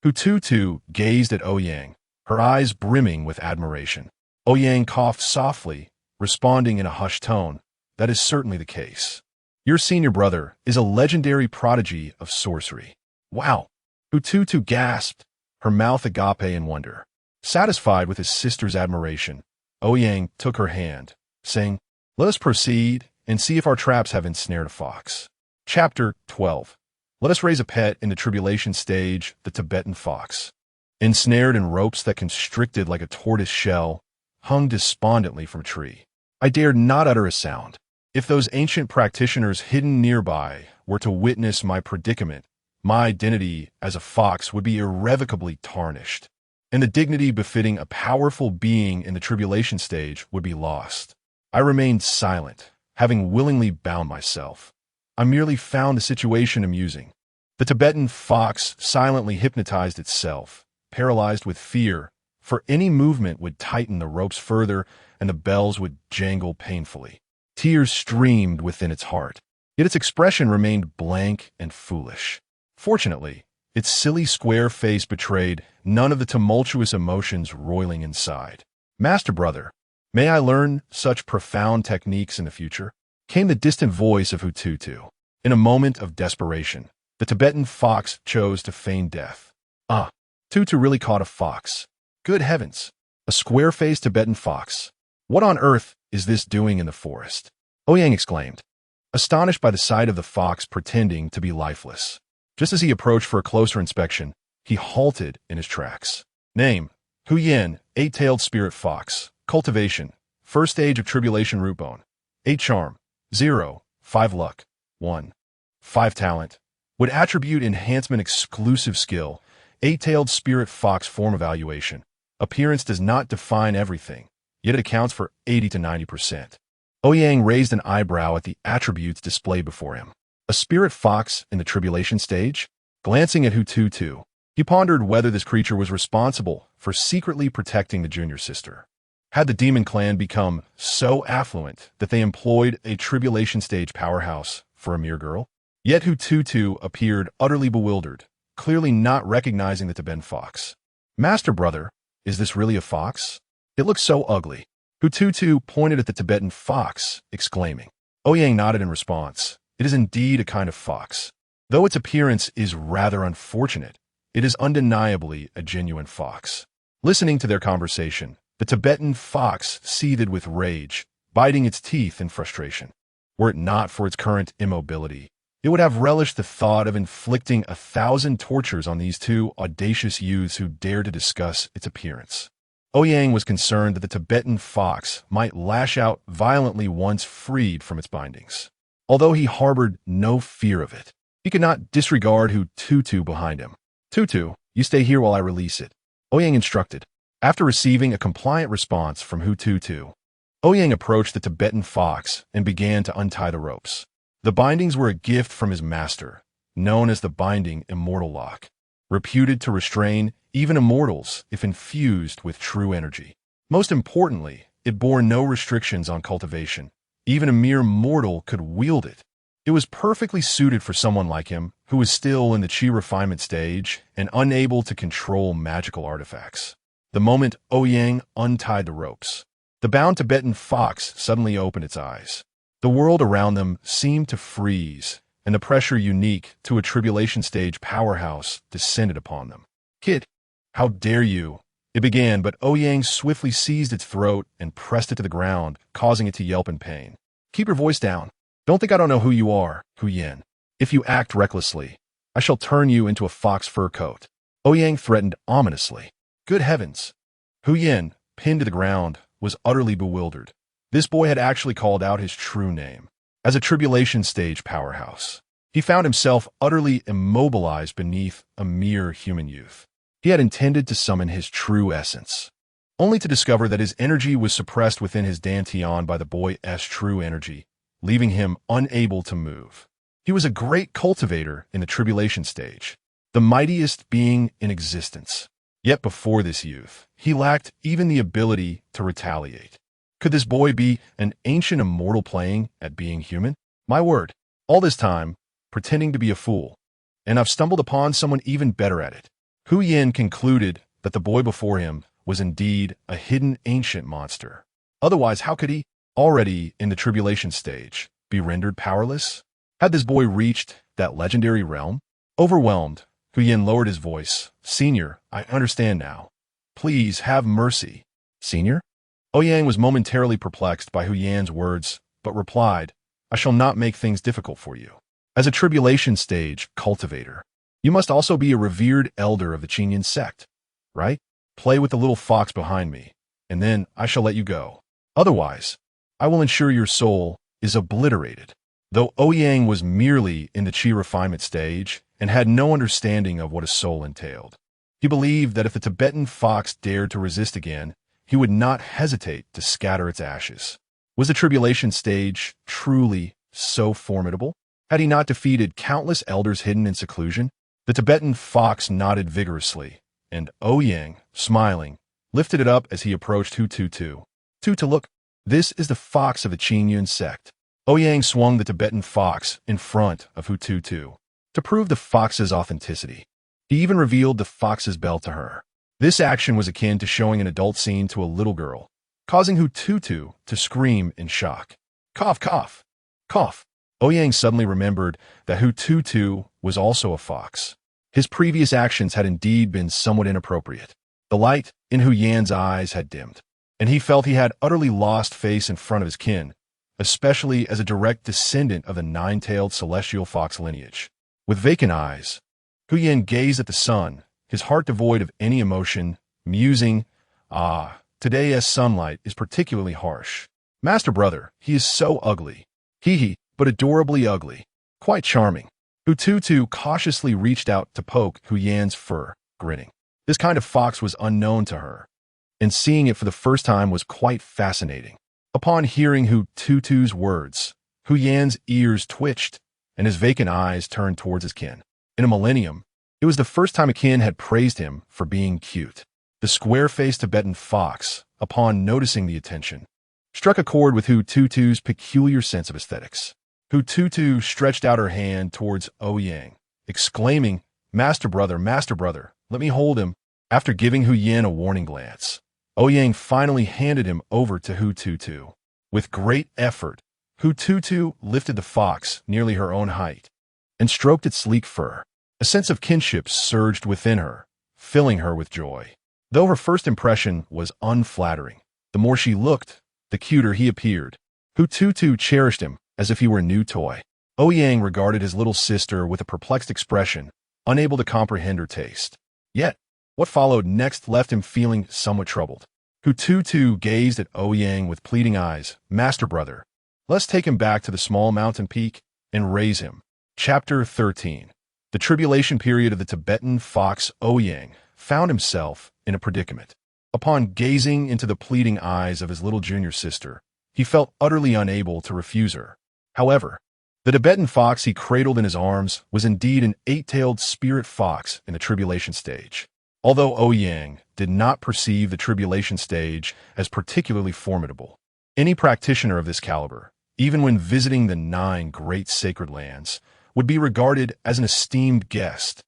Hututu gazed at Ouyang, her eyes brimming with admiration. Ouyang coughed softly, responding in a hushed tone, "That is certainly the case. Your senior brother is a legendary prodigy of sorcery." "Wow!" Hututu gasped, her mouth agape in wonder. Satisfied with his sister's admiration, Ouyang took her hand, saying, "Let us proceed and see if our traps have ensnared a fox." Chapter 12. Let us raise a pet in the tribulation stage, the Tibetan fox. Ensnared in ropes that constricted like a tortoise shell, hung despondently from a tree. I dared not utter a sound. If those ancient practitioners hidden nearby were to witness my predicament, my identity as a fox would be irrevocably tarnished, and the dignity befitting a powerful being in the tribulation stage would be lost. I remained silent, having willingly bound myself. I merely found the situation amusing. The Tibetan fox silently hypnotized itself, paralyzed with fear, for any movement would tighten the ropes further and the bells would jangle painfully. Tears streamed within its heart, yet its expression remained blank and foolish. Fortunately, its silly square face betrayed none of the tumultuous emotions roiling inside. "Master brother, may I learn such profound techniques in the future?" came the distant voice of Hututu. In a moment of desperation, the Tibetan fox chose to feign death. Tutu really caught a fox. Good heavens! A square-faced Tibetan fox. What on earth is this doing in the forest? Ouyang exclaimed, astonished by the sight of the fox pretending to be lifeless. Just as he approached for a closer inspection, he halted in his tracks. Name: Huyen, 8-tailed spirit fox. Cultivation: first stage of tribulation root bone. 8 charm, 0, 5 luck, 1, 5 talent. Would attribute enhancement exclusive skill. 8-tailed spirit fox form evaluation. Appearance does not define everything, yet it accounts for 80 to 90%. Ouyang raised an eyebrow at the attributes displayed before him. A spirit fox in the tribulation stage? Glancing at Hututu, he pondered whether this creature was responsible for secretly protecting the junior sister. Had the demon clan become so affluent that they employed a tribulation stage powerhouse for a mere girl? Yet Hututu appeared utterly bewildered, clearly not recognizing the Tibetan fox. Master brother, is this really a fox? It looks so ugly. Hututu pointed at the Tibetan fox, exclaiming. Ouyang nodded in response. It is indeed a kind of fox. Though its appearance is rather unfortunate, it is undeniably a genuine fox. Listening to their conversation, the Tibetan fox seethed with rage, biting its teeth in frustration. Were it not for its current immobility, it would have relished the thought of inflicting 1,000 tortures on these two audacious youths who dared to discuss its appearance. Ouyang was concerned that the Tibetan fox might lash out violently once freed from its bindings. Although he harbored no fear of it, he could not disregard Hututu behind him. Tutu, you stay here while I release it, Ouyang instructed. After receiving a compliant response from Hututu, Ouyang approached the Tibetan fox and began to untie the ropes. The bindings were a gift from his master, known as the binding immortal lock, reputed to restrain even immortals if infused with true energy. Most importantly, it bore no restrictions on cultivation. Even a mere mortal could wield it. It was perfectly suited for someone like him, who was still in the chi refinement stage and unable to control magical artifacts. The moment Ouyang untied the ropes, the bound Tibetan fox suddenly opened its eyes. The world around them seemed to freeze, and the pressure unique to a tribulation stage powerhouse descended upon them. Kid, how dare you? It began, but Ouyang swiftly seized its throat and pressed it to the ground, causing it to yelp in pain. Keep your voice down. Don't think I don't know who you are, Huyen. If you act recklessly, I shall turn you into a fox fur coat. Ouyang threatened ominously. Good heavens! Huyen, pinned to the ground, was utterly bewildered. This boy had actually called out his true name. As a tribulation stage powerhouse, he found himself utterly immobilized beneath a mere human youth. He had intended to summon his true essence, only to discover that his energy was suppressed within his dantian by the boy's true energy, leaving him unable to move. He was a great cultivator in the tribulation stage, the mightiest being in existence. Yet before this youth, he lacked even the ability to retaliate. Could this boy be an ancient immortal playing at being human? My word, all this time, pretending to be a fool, and I've stumbled upon someone even better at it. Huyen concluded that the boy before him was indeed a hidden ancient monster. Otherwise, how could he, already in the tribulation stage, be rendered powerless? Had this boy reached that legendary realm? Overwhelmed, Huyen lowered his voice. Senior, I understand now. Please have mercy. Senior? Ouyang was momentarily perplexed by Huyen's words, but replied, I shall not make things difficult for you. As a tribulation stage cultivator, you must also be a revered elder of the Qinyan sect, right? Play with the little fox behind me, and then I shall let you go. Otherwise, I will ensure your soul is obliterated. Though Ouyang was merely in the chi refinement stage and had no understanding of what a soul entailed, he believed that if the Tibetan fox dared to resist again, he would not hesitate to scatter its ashes. Was the tribulation stage truly so formidable? Had he not defeated countless elders hidden in seclusion? The Tibetan fox nodded vigorously, and Ouyang, smiling, lifted it up as he approached Hututu. Tutu, look, this is the fox of the Qinyan sect. Ouyang swung the Tibetan fox in front of Hututu to prove the fox's authenticity. He even revealed the fox's bell to her. This action was akin to showing an adult scene to a little girl, causing Hututu to scream in shock. Cough, cough, cough. Ouyang suddenly remembered that Hututu was also a fox. His previous actions had indeed been somewhat inappropriate. The light in Huyen's eyes had dimmed, and he felt he had utterly lost face in front of his kin, especially as a direct descendant of the nine-tailed celestial fox lineage. With vacant eyes, Huyen gazed at the sun, his heart devoid of any emotion, musing, today's sunlight is particularly harsh. Master brother, he is so ugly. Hee, but adorably ugly. Quite charming. Hututu cautiously reached out to poke Huyen's fur, grinning. This kind of fox was unknown to her, and seeing it for the first time was quite fascinating. Upon hearing Hu Tutu's words, Ouyang's ears twitched, and his vacant eyes turned towards his kin. In a millennium, it was the first time a kin had praised him for being cute. The square-faced Tibetan fox, upon noticing the attention, struck a chord with Hu Tutu's peculiar sense of aesthetics. Hu Tutu stretched out her hand towards Ouyang, exclaiming, Master brother, let me hold him." After giving Ouyang a warning glance, Ouyang finally handed him over to Hu Tutu. With great effort, Hu Tutu lifted the fox nearly her own height and stroked its sleek fur. A sense of kinship surged within her, filling her with joy. Though her first impression was unflattering, the more she looked, the cuter he appeared. Hu Tutu cherished him as if he were a new toy. Ouyang regarded his little sister with a perplexed expression, unable to comprehend her taste. Yet, what followed next left him feeling somewhat troubled. Hu Tutu gazed at Ouyang with pleading eyes. "Master brother, let's take him back to the small mountain peak and raise him." Chapter 13. The tribulation period of the Tibetan fox Ouyang found himself in a predicament. Upon gazing into the pleading eyes of his little junior sister, he felt utterly unable to refuse her. However, the Tibetan fox he cradled in his arms was indeed an eight-tailed spirit fox in the tribulation stage. Although Ouyang did not perceive the tribulation stage as particularly formidable, any practitioner of this caliber, even when visiting the 9 great sacred lands, would be regarded as an esteemed guest.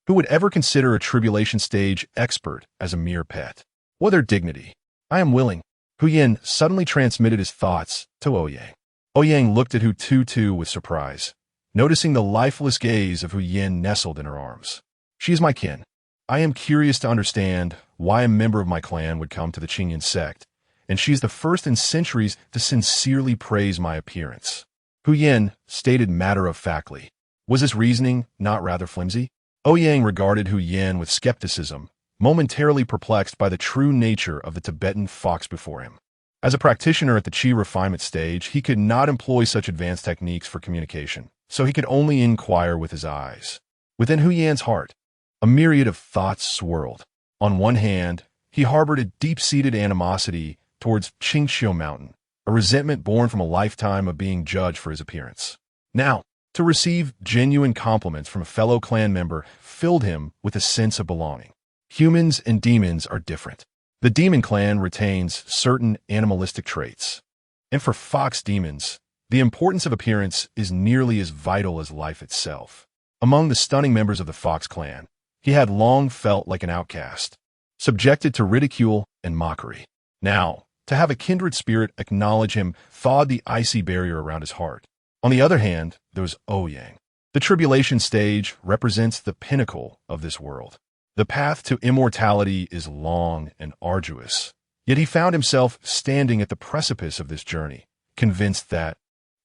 Who would ever consider a tribulation stage expert as a mere pet? What their dignity? "I am willing." Ouyang suddenly transmitted his thoughts to Ouyang. Ouyang looked at Hu Tutu with surprise, noticing the lifeless gaze of Ouyang nestled in her arms. "She is my kin. I am curious to understand why a member of my clan would come to the Qingyan sect, and she is the first in centuries to sincerely praise my appearance." Ouyang stated matter-of-factly. Was his reasoning not rather flimsy? Ouyang regarded Ouyang with skepticism, momentarily perplexed by the true nature of the Tibetan fox before him. As a practitioner at the Qi refinement stage, he could not employ such advanced techniques for communication, so he could only inquire with his eyes. Within Ouyang's heart, a myriad of thoughts swirled. On one hand, he harbored a deep-seated animosity towards Qingxiu Mountain, a resentment born from a lifetime of being judged for his appearance. Now, to receive genuine compliments from a fellow clan member filled him with a sense of belonging. Humans and demons are different. The demon clan retains certain animalistic traits. And for fox demons, the importance of appearance is nearly as vital as life itself. Among the stunning members of the fox clan, he had long felt like an outcast, subjected to ridicule and mockery. Now, to have a kindred spirit acknowledge him thawed the icy barrier around his heart. On the other hand, there was Ouyang. The tribulation stage represents the pinnacle of this world. The path to immortality is long and arduous, yet he found himself standing at the precipice of this journey, convinced that,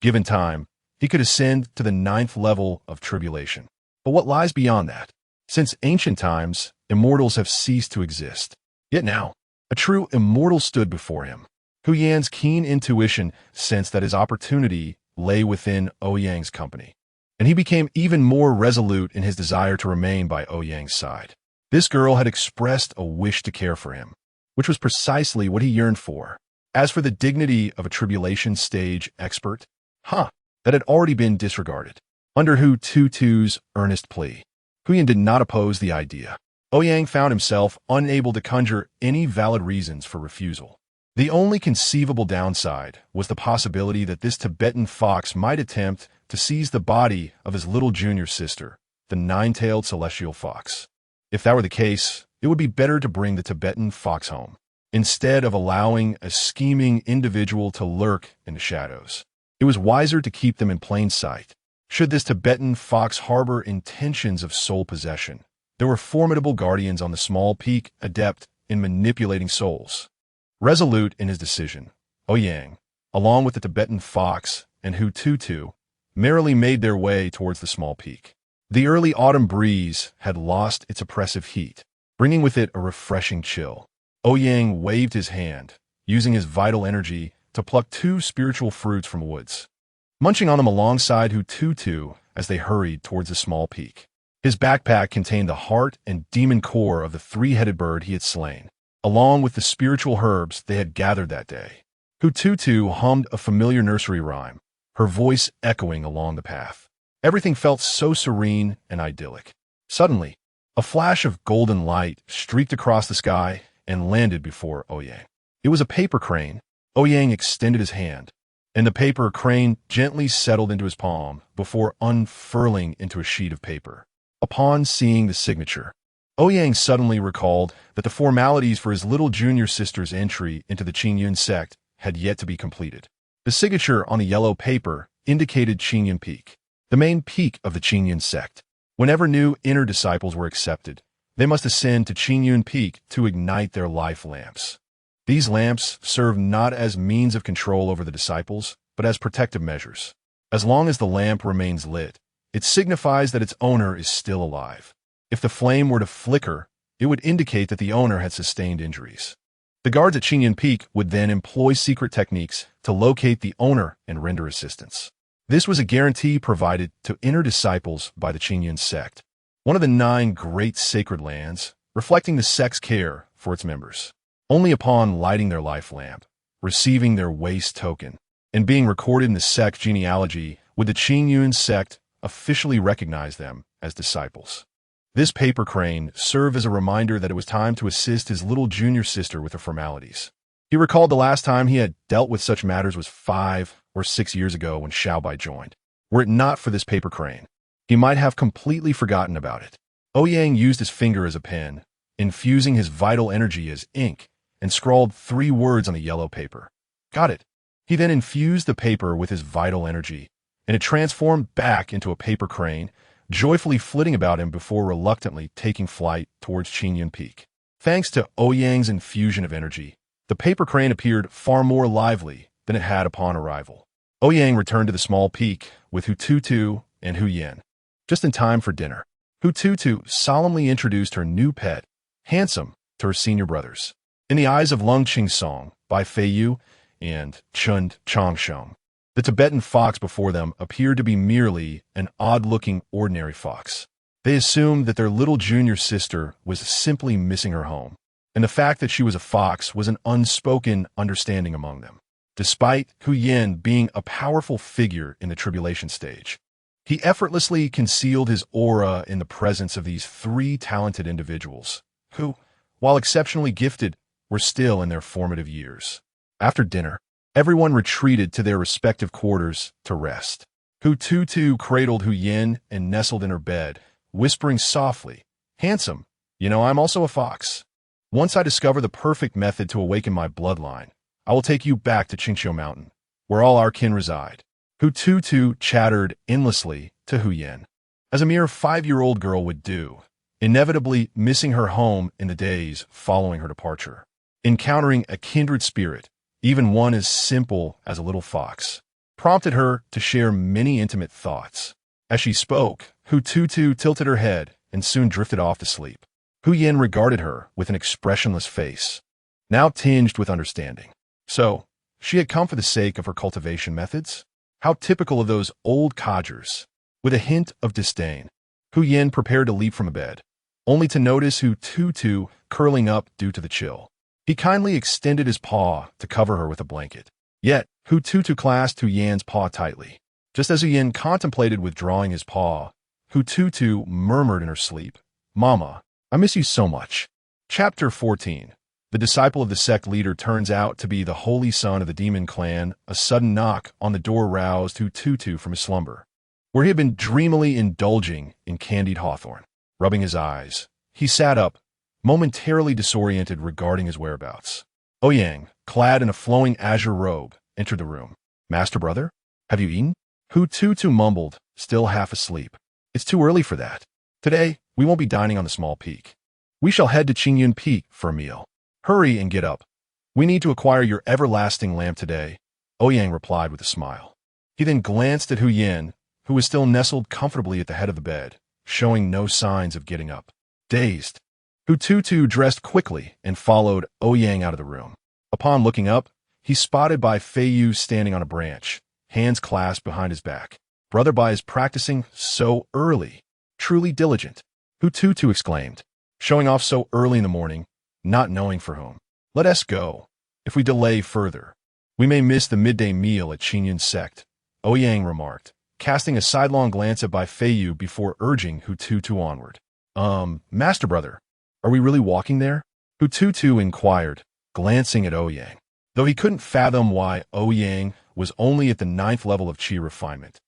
given time, he could ascend to the 9th level of tribulation. But what lies beyond that? Since ancient times, immortals have ceased to exist. Yet now, a true immortal stood before him. Ouyang's keen intuition sensed that his opportunity lay within Ouyang's company, and he became even more resolute in his desire to remain by Ouyang's side. This girl had expressed a wish to care for him, which was precisely what he yearned for. As for the dignity of a tribulation stage expert, that had already been disregarded. Under Hu Tutu's earnest plea, Ouyang did not oppose the idea. Ouyang found himself unable to conjure any valid reasons for refusal. The only conceivable downside was the possibility that this Tibetan fox might attempt to seize the body of his little junior sister, the 9-tailed celestial fox. If that were the case, it would be better to bring the Tibetan fox home, instead of allowing a scheming individual to lurk in the shadows. It was wiser to keep them in plain sight. Should this Tibetan fox harbor intentions of soul possession, there were formidable guardians on the small peak adept in manipulating souls. Resolute in his decision, Ouyang, along with the Tibetan fox and Hu Tutu, merrily made their way towards the small peak. The early autumn breeze had lost its oppressive heat, bringing with it a refreshing chill. Ouyang waved his hand, using his vital energy to pluck 2 spiritual fruits from woods, munching on them alongside Hu Tutu as they hurried towards the small peak. His backpack contained the heart and demon core of the 3-headed bird he had slain, along with the spiritual herbs they had gathered that day. Hututu hummed a familiar nursery rhyme, her voice echoing along the path. Everything felt so serene and idyllic. Suddenly, a flash of golden light streaked across the sky and landed before Ouyang. It was a paper crane. Ouyang extended his hand, and the paper crane gently settled into his palm before unfurling into a sheet of paper. Upon seeing the signature, Ouyang suddenly recalled that the formalities for his little junior sister's entry into the Qingyun sect had yet to be completed. The signature on the yellow paper indicated Qingyun Peak, the main peak of the Qingyun sect. Whenever new inner disciples were accepted, they must ascend to Qingyun Peak to ignite their life lamps. These lamps serve not as means of control over the disciples, but as protective measures. As long as the lamp remains lit, it signifies that its owner is still alive. If the flame were to flicker, it would indicate that the owner had sustained injuries. The guards at Qingyun Peak would then employ secret techniques to locate the owner and render assistance. This was a guarantee provided to inner disciples by the Qingyun sect, one of the 9 great sacred lands, reflecting the sect's care for its members. Only upon lighting their life lamp, receiving their waste token, and being recorded in the sect genealogy would the Qingyun sect officially recognize them as disciples. This paper crane served as a reminder that it was time to assist his little junior sister with the formalities. He recalled the last time he had dealt with such matters was 5 or 6 years ago when Xiaobai joined. Were it not for this paper crane, he might have completely forgotten about it. Ouyang used his finger as a pen, infusing his vital energy as ink, and scrawled 3 words on the yellow paper. Got it. He then infused the paper with his vital energy, and it transformed back into a paper crane, joyfully flitting about him before reluctantly taking flight towards Qingyun Peak. Thanks to Ouyang's infusion of energy, the paper crane appeared far more lively than it had upon arrival. Ouyang returned to the small peak with Hututu and Huyen, just in time for dinner. Hututu solemnly introduced her new pet, Handsome, to her senior brothers. In the eyes of Lung Qing Song by Fei Yu and Chun Changsheng, the Tibetan fox before them appeared to be merely an odd-looking ordinary fox. They assumed that their little junior sister was simply missing her home, and the fact that she was a fox was an unspoken understanding among them. Despite Huyen being a powerful figure in the tribulation stage, he effortlessly concealed his aura in the presence of these 3 talented individuals, who, while exceptionally gifted, were still in their formative years. After dinner, everyone retreated to their respective quarters to rest. Hututu cradled Huyen and nestled in her bed, whispering softly, Handsome, you know I'm also a fox. Once I discover the perfect method to awaken my bloodline, I will take you back to Qingqiu Mountain, where all our kin reside. Hututu chattered endlessly to Huyen, as a mere 5-year-old girl would do, inevitably missing her home in the days following her departure. Encountering a kindred spirit, even one as simple as a little fox, prompted her to share many intimate thoughts. As she spoke, Hututu tilted her head and soon drifted off to sleep. Huyen regarded her with an expressionless face, now tinged with understanding. So, she had come for the sake of her cultivation methods? How typical of those old codgers. With a hint of disdain, Huyen prepared to leap from a bed, only to notice Hututu curling up due to the chill. He kindly extended his paw to cover her with a blanket. Yet, Hututu clasped Huyen's paw tightly. Just as Huyen contemplated withdrawing his paw, Hututu murmured in her sleep, Mama, I miss you so much. Chapter 14. The disciple of the sect leader turns out to be the holy son of the demon clan. A sudden knock on the door roused Hututu from his slumber, where he had been dreamily indulging in candied hawthorn. Rubbing his eyes, he sat up, momentarily disoriented regarding his whereabouts. Ouyang, clad in a flowing azure robe, entered the room. Master brother, have you eaten? Hututu mumbled, still half asleep. It's too early for that. Today, we won't be dining on the small peak. We shall head to Qingyun Peak for a meal. Hurry and get up. We need to acquire your everlasting lamp today, Ouyang replied with a smile. He then glanced at Huyen, who was still nestled comfortably at the head of the bed, showing no signs of getting up. Dazed, Hututu dressed quickly and followed Ouyang out of the room. Upon looking up, he spotted Bai Feiyu standing on a branch, hands clasped behind his back. Brother Bai is practicing so early. Truly diligent, Hututu exclaimed, showing off so early in the morning, not knowing for whom. Let us go. If we delay further, We may miss the midday meal at Qingyun's sect, Ouyang remarked, casting a sidelong glance at Bai Feiyu before urging Hututu onward. Master brother, are we really walking there? Hututu inquired, glancing at Ouyang. Though he couldn't fathom why Ouyang was only at the 9th level of Qi refinement,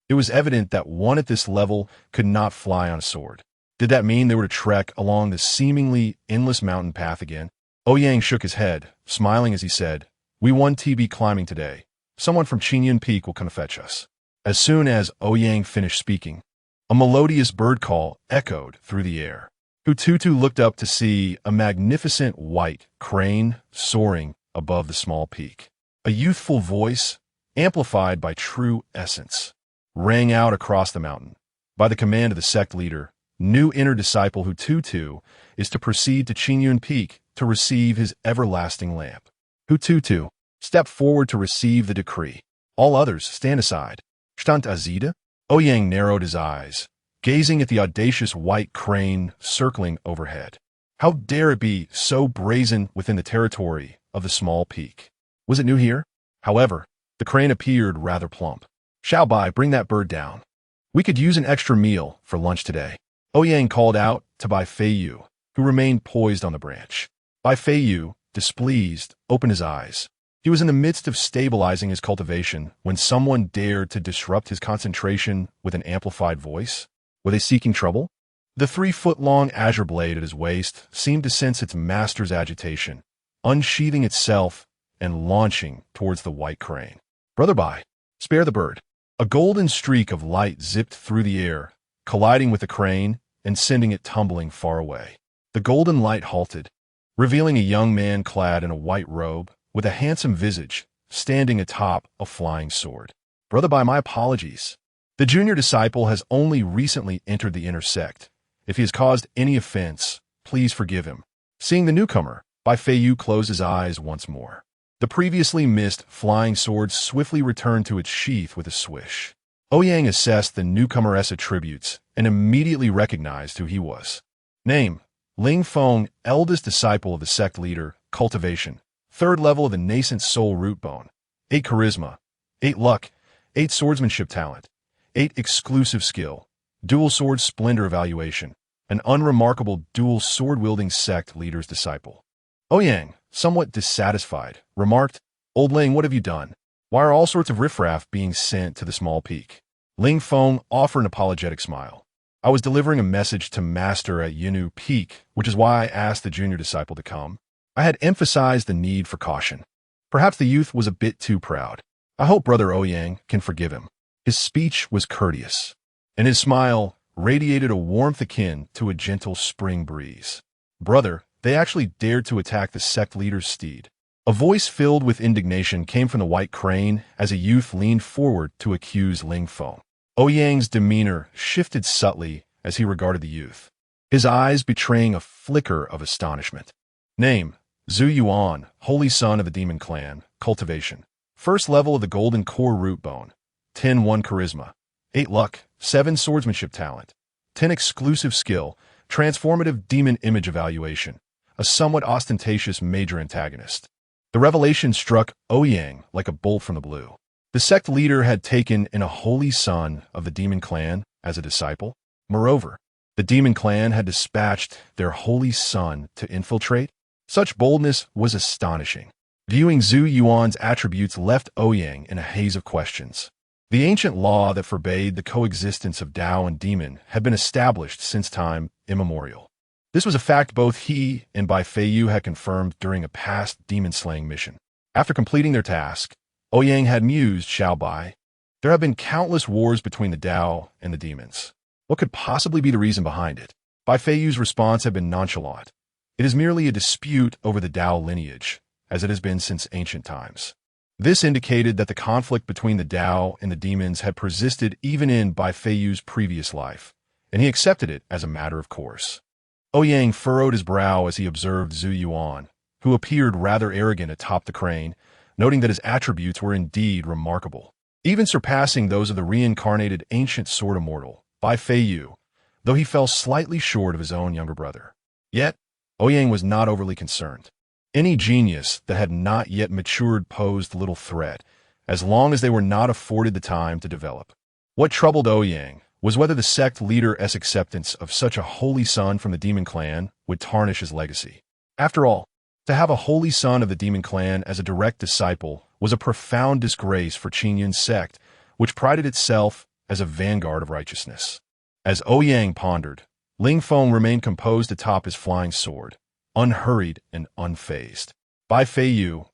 it was evident that one at this level could not fly on a sword. Did that mean they were to trek along the seemingly endless mountain path again? Ouyang shook his head, smiling as he said, "We won TB climbing today. Someone from Qingyun Peak will come fetch us." As soon as Ouyang finished speaking, a melodious bird call echoed through the air. Hututu looked up to see a magnificent white crane soaring above the small peak. A youthful voice, amplified by true essence, rang out across the mountain. By the command of the sect leader, new inner disciple Hututu is to proceed to Qingyun Peak to receive his everlasting lamp. Hututu, step forward to receive the decree. All others stand aside. Stand Azida? Ouyang narrowed his eyes, gazing at the audacious white crane circling overhead. How dare it be so brazen within the territory of the small peak? Was it new here? However, the crane appeared rather plump. Xiaobai, bring that bird down. We could use an extra meal for lunch today. Ouyang called out to Bai Feiyu, who remained poised on the branch. Bai Feiyu, displeased, opened his eyes. He was in the midst of stabilizing his cultivation when someone dared to disrupt his concentration with an amplified voice. Were they seeking trouble? The 3-foot-long azure blade at his waist seemed to sense its master's agitation, unsheathing itself and launching towards the white crane. Brother Bai, spare the bird. A golden streak of light zipped through the air, colliding with the crane and sending it tumbling far away. The golden light halted, revealing a young man clad in a white robe with a handsome visage, standing atop a flying sword. Brother Bai, my apologies. The junior disciple has only recently entered the inner sect. If he has caused any offense, please forgive him. Seeing the newcomer, Bai Feiyu closed his eyes once more. The previously missed flying sword swiftly returned to its sheath with a swish. Ouyang assessed the newcomer's attributes and immediately recognized who he was. Name: Ling Feng, eldest disciple of the sect leader, cultivation, 3rd level of the nascent soul root bone, 8 charisma, 8 luck, 8 swordsmanship talent, 8 exclusive skill, dual sword splendor evaluation, an unremarkable dual sword-wielding sect leader's disciple. Ouyang, somewhat dissatisfied, remarked, Old Ling, what have you done? Why are all sorts of riffraff being sent to the small peak? Ling Feng offered an apologetic smile. I was delivering a message to Master at Yinu Peak, which is why I asked the junior disciple to come. I had emphasized the need for caution. Perhaps the youth was a bit too proud. I hope Brother Ouyang can forgive him. His speech was courteous, and his smile radiated a warmth akin to a gentle spring breeze. Brother, they actually dared to attack the sect leader's steed. A voice filled with indignation came from the white crane as a youth leaned forward to accuse Ling Feng. Ouyang's demeanor shifted subtly as he regarded the youth, his eyes betraying a flicker of astonishment. Name: Zhu Yuan, holy son of the demon clan, cultivation, 1st level of the golden core root bone, 10-1 charisma, 8 luck, 7 swordsmanship talent, 10 exclusive skill, transformative demon image evaluation, a somewhat ostentatious major antagonist. The revelation struck Ouyang like a bolt from the blue. The sect leader had taken in a holy son of the demon clan as a disciple. Moreover, the demon clan had dispatched their holy son to infiltrate. Such boldness was astonishing. Viewing Zhu Yuan's attributes left Ouyang in a haze of questions. The ancient law that forbade the coexistence of Tao and demon had been established since time immemorial. This was a fact both he and Bai Feiyu had confirmed during a past demon-slaying mission. After completing their task, Ouyang had mused Xiaobai. There have been countless wars between the Tao and the demons. What could possibly be the reason behind it? Bai Feiyu's response had been nonchalant. It is merely a dispute over the Tao lineage, as it has been since ancient times. This indicated that the conflict between the Tao and the demons had persisted even in Bai Feiyu's previous life, and he accepted it as a matter of course. Ouyang furrowed his brow as he observed Zhu Yuan, who appeared rather arrogant atop the crane, noting that his attributes were indeed remarkable, even surpassing those of the reincarnated ancient sword immortal, Bai Feiyu, though he fell slightly short of his own younger brother. Yet, Ouyang was not overly concerned. Any genius that had not yet matured posed little threat, as long as they were not afforded the time to develop. What troubled Ouyang was whether the sect leader's acceptance of such a holy son from the demon clan would tarnish his legacy. After all, to have a holy son of the demon clan as a direct disciple was a profound disgrace for Qingyun's sect, which prided itself as a vanguard of righteousness. As Ouyang pondered, Ling Feng remained composed atop his flying sword, unhurried and unfazed. Bai Feiyu,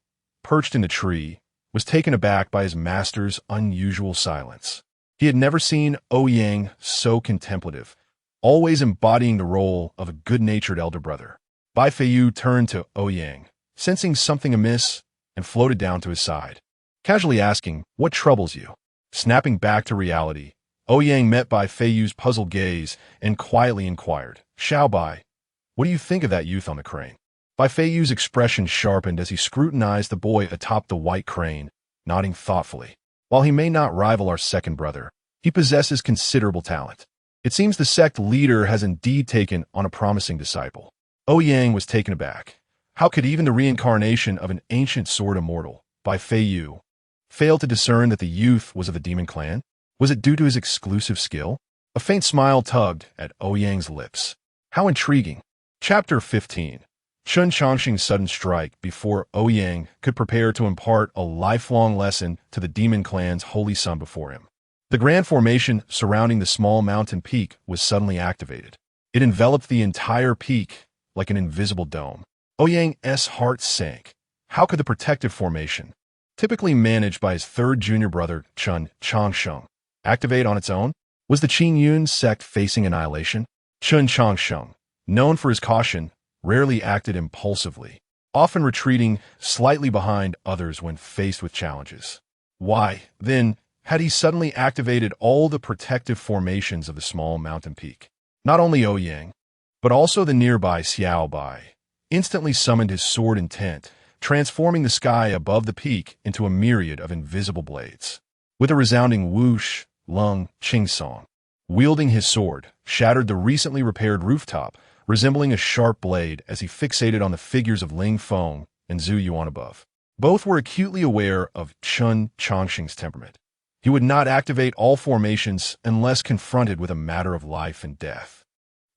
perched in the tree, was taken aback by his master's unusual silence. He had never seen Ouyang so contemplative, always embodying the role of a good-natured elder brother. Bai Feiyu turned to Ouyang, sensing something amiss, and floated down to his side, casually asking, "What troubles you?" Snapping back to reality, Ouyang met Bai Feiyu's puzzled gaze and quietly inquired, "Xiao Bai, what do you think of that youth on the crane?" Bai Feiyu's expression sharpened as he scrutinized the boy atop the white crane, nodding thoughtfully. "While he may not rival our second brother, he possesses considerable talent. It seems the sect leader has indeed taken on a promising disciple." Ouyang was taken aback. How could even the reincarnation of an ancient sword immortal, Bai Feiyu, fail to discern that the youth was of the demon clan? Was it due to his exclusive skill? A faint smile tugged at Ouyang's lips. How intriguing. Chapter 15. Chun Changxing's sudden strike before Ouyang could prepare to impart a lifelong lesson to the demon clan's holy son before him. The grand formation surrounding the small mountain peak was suddenly activated. It enveloped the entire peak like an invisible dome. Ouyang's heart sank. How could the protective formation, typically managed by his third junior brother Chun Changsheng, activate on its own? Was the Qingyun sect facing annihilation? Chun Changsheng, known for his caution, rarely acted impulsively, often retreating slightly behind others when faced with challenges. Why, then, had he suddenly activated all the protective formations of the small mountain peak? Not only Ouyang, but also the nearby Xiao Bai, instantly summoned his sword intent, transforming the sky above the peak into a myriad of invisible blades. With a resounding whoosh, Lung Qingsong, wielding his sword, shattered the recently repaired rooftop, resembling a sharp blade as he fixated on the figures of Ling Feng and Zhu Yuan above. Both were acutely aware of Chun Changxing's temperament. He would not activate all formations unless confronted with a matter of life and death.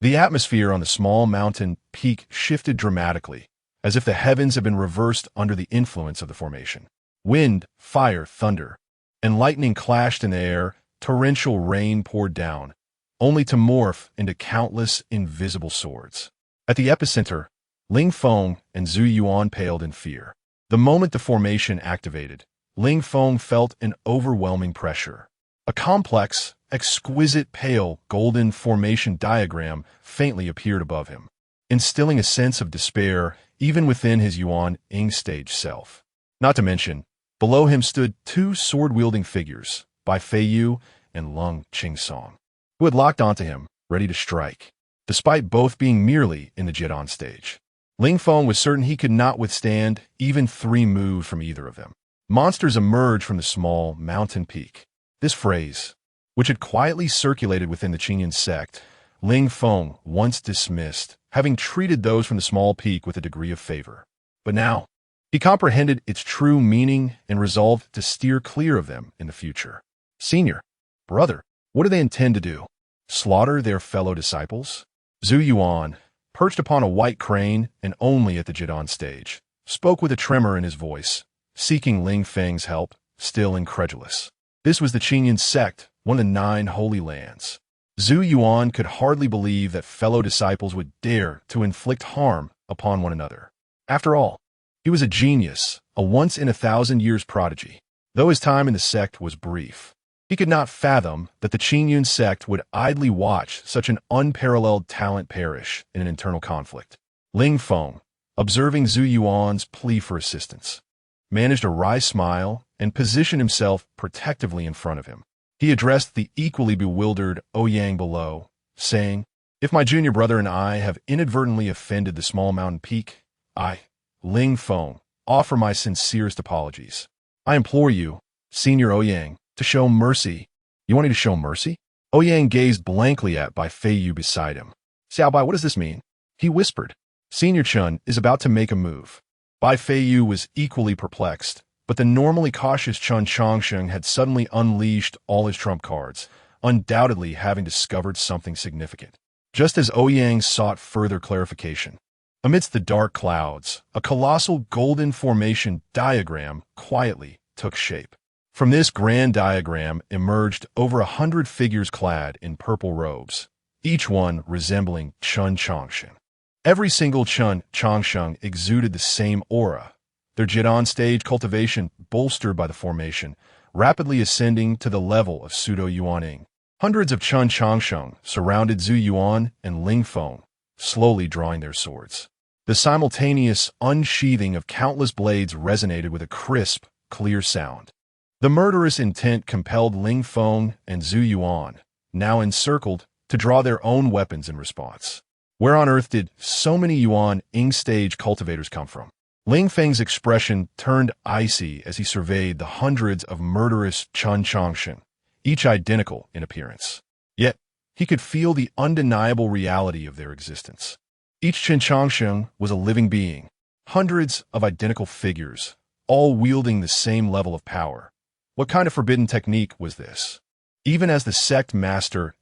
The atmosphere on the small mountain peak shifted dramatically, as if the heavens had been reversed under the influence of the formation. Wind, fire, thunder, and lightning clashed in the air, torrential rain poured down, only to morph into countless invisible swords. At the epicenter, Ling Feng and Zhu Yuan paled in fear. The moment the formation activated, Ling Feng felt an overwhelming pressure. A complex, exquisite pale golden formation diagram faintly appeared above him, instilling a sense of despair even within his Yuan-Ing stage self. Not to mention, below him stood two sword-wielding figures, Bai Feiyu and Lung Qingsong, who had locked onto him, ready to strike. Despite both being merely in the Jidon stage, Ling Feng was certain he could not withstand even 3 moves from either of them. Monsters emerged from the small mountain peak. This phrase, which had quietly circulated within the Qingyun sect, Ling Feng once dismissed, having treated those from the small peak with a degree of favor. But now, he comprehended its true meaning and resolved to steer clear of them in the future. Senior, brother, what do they intend to do? Slaughter their fellow disciples? Zhu Yuan, perched upon a white crane and only at the Jidon stage, spoke with a tremor in his voice, seeking Ling Feng's help, still incredulous. This was the Qingyun sect, one of the 9 holy lands. Zhu Yuan could hardly believe that fellow disciples would dare to inflict harm upon one another. After all, he was a genius, a once-in-a-thousand-years prodigy. Though his time in the sect was brief, he could not fathom that the Qingyun sect would idly watch such an unparalleled talent perish in an internal conflict. Ling Feng, observing Zhu Yuan's plea for assistance, managed a wry smile and positioned himself protectively in front of him. He addressed the equally bewildered Ouyang below, saying, "If my junior brother and I have inadvertently offended the small mountain peak, I, Ling Feng, offer my sincerest apologies. I implore you, Senior Ouyang, to show mercy." "You want me to show mercy?" Ouyang gazed blankly at Bai Feiyu beside him. "Xiao Bai, what does this mean?" He whispered. "Senior Chun is about to make a move. Bai Feiyu was equally perplexed, but the normally cautious Chen Changsheng had suddenly unleashed all his trump cards, undoubtedly having discovered something significant. Just as Ouyang sought further clarification, amidst the dark clouds, a colossal golden formation diagram quietly took shape. From this grand diagram emerged over 100 figures clad in purple robes, each one resembling Chen Changsheng. Every single Chen Changsheng exuded the same aura, their Jidan stage cultivation bolstered by the formation, rapidly ascending to the level of pseudo-Yuaning. Hundreds of Chen Changsheng surrounded Zhu Yuan and Ling Feng, slowly drawing their swords. The simultaneous unsheathing of countless blades resonated with a crisp, clear sound. The murderous intent compelled Ling Feng and Zhu Yuan, now encircled, to draw their own weapons in response. Where on earth did so many Yuan-ing stage cultivators come from? Ling Feng's expression turned icy as he surveyed the hundreds of murderous Chen Changsheng, each identical in appearance. Yet, he could feel the undeniable reality of their existence. Each Chen Changsheng was a living being, hundreds of identical figures, all wielding the same level of power. What kind of forbidden technique was this? Even as the sect master's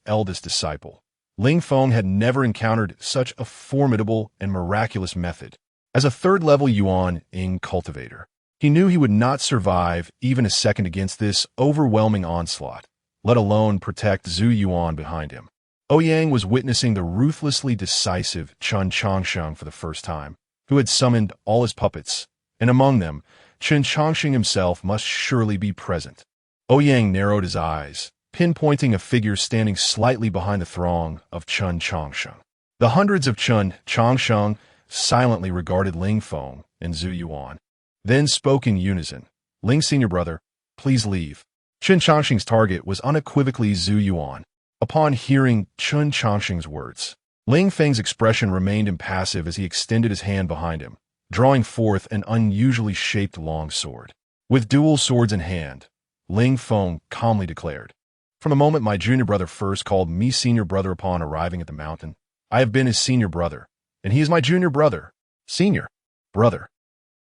eldest disciple, Ling Feng had never encountered such a formidable and miraculous method. As a third-level Yuan-ing cultivator, he knew he would not survive even a second against this overwhelming onslaught, let alone protect Zhu Yuan behind him. Ouyang was witnessing the ruthlessly decisive Chen Changsheng for the first time, who had summoned all his puppets, and among them, Chen Changsheng himself must surely be present. Ouyang narrowed his eyes, pinpointing a figure standing slightly behind the throng of Chen Changsheng. The hundreds of Chen Changsheng silently regarded Ling Feng and Zhu Yuan, then spoke in unison. Ling, senior brother, please leave. Chen Changsheng's target was unequivocally Zhu Yuan. Upon hearing Chen Changsheng's words, Ling Feng's expression remained impassive as he extended his hand behind him, drawing forth an unusually shaped long sword. With dual swords in hand, Ling Feng calmly declared, "From the moment my junior brother first called me senior brother upon arriving at the mountain, I have been his senior brother, and he is my junior brother. Senior brother."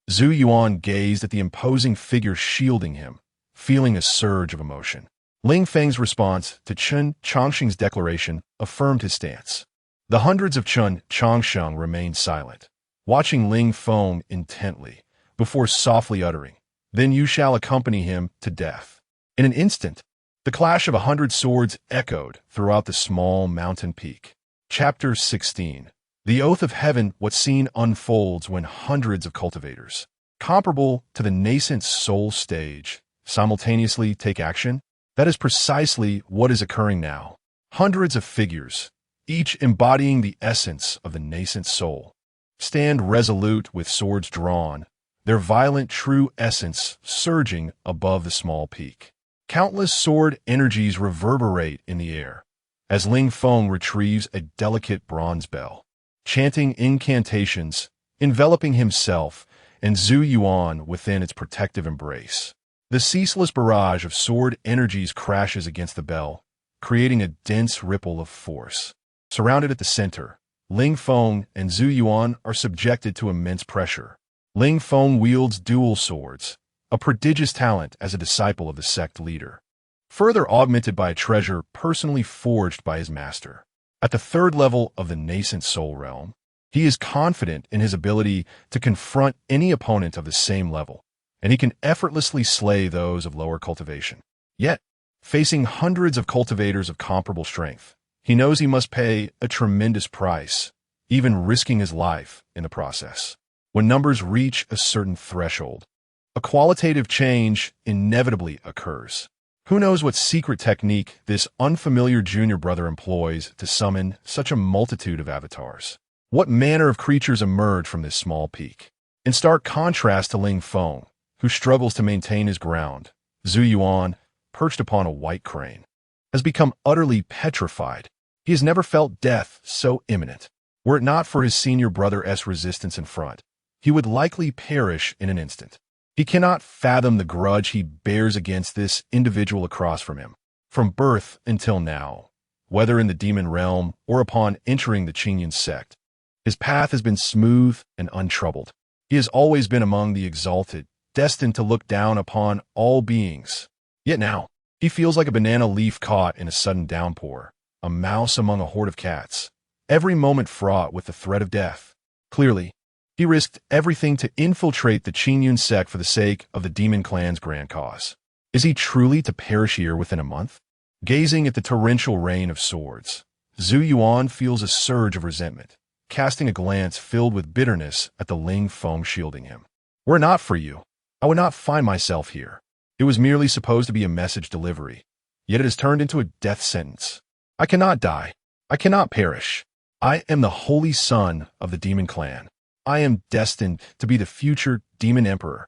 Zhu Yuan gazed at the imposing figure shielding him, feeling a surge of emotion. Ling Feng's response to Chen Changsheng's declaration affirmed his stance. The hundreds of Chen Changsheng remained silent, watching Ling Feng intently, before softly uttering, "Then you shall accompany him to death." In an instant, the clash of 100 swords echoed throughout the small mountain peak. Chapter 16. The Oath of Heaven. What scene unfolds when hundreds of cultivators, comparable to the nascent soul stage, simultaneously take action? That is precisely what is occurring now. Hundreds of figures, each embodying the essence of the nascent soul, stand resolute with swords drawn, their violent true essence surging above the small peak. Countless sword energies reverberate in the air as Ling Feng retrieves a delicate bronze bell, chanting incantations, enveloping himself and Zhu Yuan within its protective embrace. The ceaseless barrage of sword energies crashes against the bell, creating a dense ripple of force. Surrounded at the center, Ling Feng and Zhu Yuan are subjected to immense pressure. Ling Feng wields dual swords, a prodigious talent as a disciple of the sect leader, further augmented by a treasure personally forged by his master. At the third level of the nascent soul realm, he is confident in his ability to confront any opponent of the same level, and he can effortlessly slay those of lower cultivation. Yet, facing hundreds of cultivators of comparable strength, he knows he must pay a tremendous price, even risking his life in the process. When numbers reach a certain threshold, a qualitative change inevitably occurs. Who knows what secret technique this unfamiliar junior brother employs to summon such a multitude of avatars? What manner of creatures emerge from this small peak? In stark contrast to Ling Feng, who struggles to maintain his ground, Zhu Yuan, perched upon a white crane, has become utterly petrified. He has never felt death so imminent. Were it not for his senior brother's resistance in front, he would likely perish in an instant. He cannot fathom the grudge he bears against this individual across from him. From birth until now, whether in the demon realm or upon entering the Qinyan sect, his path has been smooth and untroubled. He has always been among the exalted, destined to look down upon all beings. Yet now, he feels like a banana leaf caught in a sudden downpour, a mouse among a horde of cats, every moment fraught with the threat of death. Clearly, he risked everything to infiltrate the Qingyun sect for the sake of the demon clan's grand cause. Is he truly to perish here within a month? Gazing at the torrential rain of swords, Zhu Yuan feels a surge of resentment, casting a glance filled with bitterness at the Ling Feng shielding him. Were it not for you, I would not find myself here. It was merely supposed to be a message delivery, yet it has turned into a death sentence. I cannot die. I cannot perish. I am the holy son of the demon clan. I am destined to be the future demon emperor.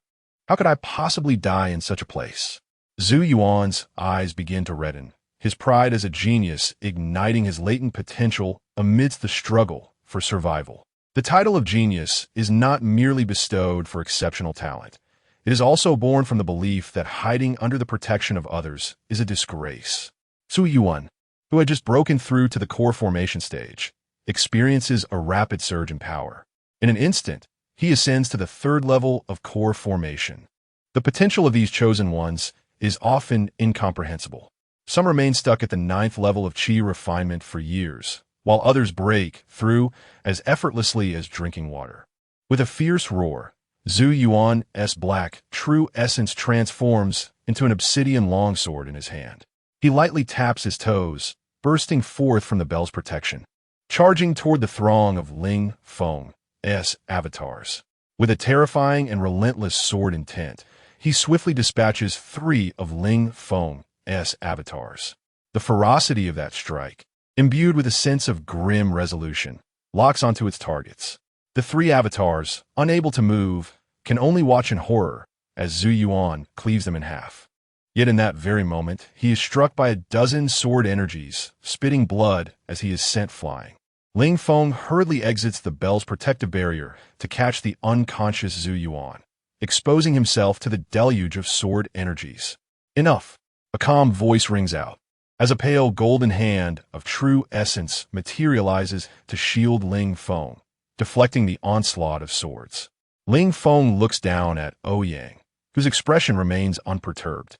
How could I possibly die in such a place? Zhu Yuan's eyes begin to redden, his pride as a genius igniting his latent potential amidst the struggle for survival. The title of genius is not merely bestowed for exceptional talent. It is also born from the belief that hiding under the protection of others is a disgrace. Zhu Yuan, who had just broken through to the core formation stage, experiences a rapid surge in power. In an instant, he ascends to the third level of core formation. The potential of these chosen ones is often incomprehensible. Some remain stuck at the ninth level of qi refinement for years, while others break through as effortlessly as drinking water. With a fierce roar, Zhu Yuan's black, true essence transforms into an obsidian longsword in his hand. He lightly taps his toes, bursting forth from the bell's protection, charging toward the throng of Ling Feng's avatars. With a terrifying and relentless sword intent, he swiftly dispatches 3 of Ling Feng's avatars. The ferocity of that strike, imbued with a sense of grim resolution, locks onto its targets. The 3 avatars, unable to move, can only watch in horror as Zhu Yuan cleaves them in half. Yet in that very moment, he is struck by a dozen sword energies, spitting blood as he is sent flying. Ling Feng hurriedly exits the bell's protective barrier to catch the unconscious Zhu Yuan, exposing himself to the deluge of sword energies. Enough! A calm voice rings out, as a pale golden hand of true essence materializes to shield Ling Feng, deflecting the onslaught of swords. Ling Feng looks down at Ouyang, whose expression remains unperturbed,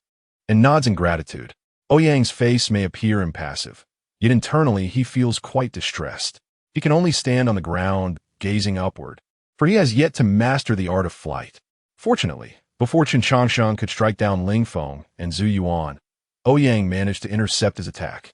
and nods in gratitude. Ouyang's face may appear impassive, yet internally he feels quite distressed. He can only stand on the ground, gazing upward, for he has yet to master the art of flight. Fortunately, before Chen Changsheng could strike down Ling Feng and Zhu Yuan, Ouyang managed to intercept his attack.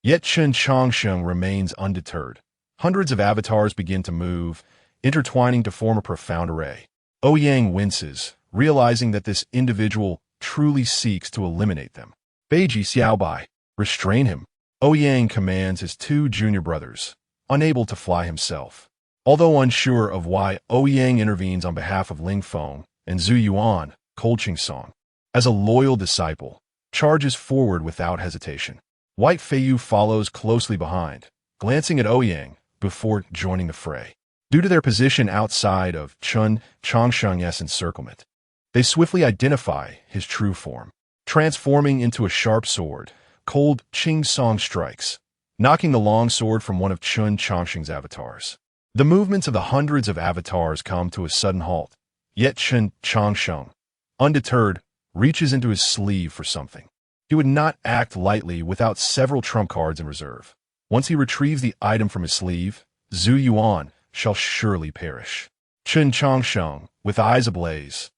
Yet Chen Changsheng remains undeterred. Hundreds of avatars begin to move, intertwining to form a profound array. Ouyang winces, realizing that this individual truly seeks to eliminate them. Beiji Xiaobai, restrain him. Ouyang commands his 2 junior brothers, unable to fly himself. Although unsure of why Ouyang intervenes on behalf of Ling Feng and Zhu Yuan, Colching Song, as a loyal disciple, charges forward without hesitation. White Feiyu follows closely behind, glancing at Ouyang before joining the fray. Due to their position outside of Chen Changsheng's encirclement, they swiftly identify his true form. Transforming into a sharp sword, cold Qing Song strikes, knocking the long sword from one of Chen Changsheng's avatars. The movements of the hundreds of avatars come to a sudden halt, yet Chen Changsheng, undeterred, reaches into his sleeve for something. He would not act lightly without several trump cards in reserve. Once he retrieves the item from his sleeve, Zhu Yuan shall surely perish. Chen Changsheng, with eyes ablaze,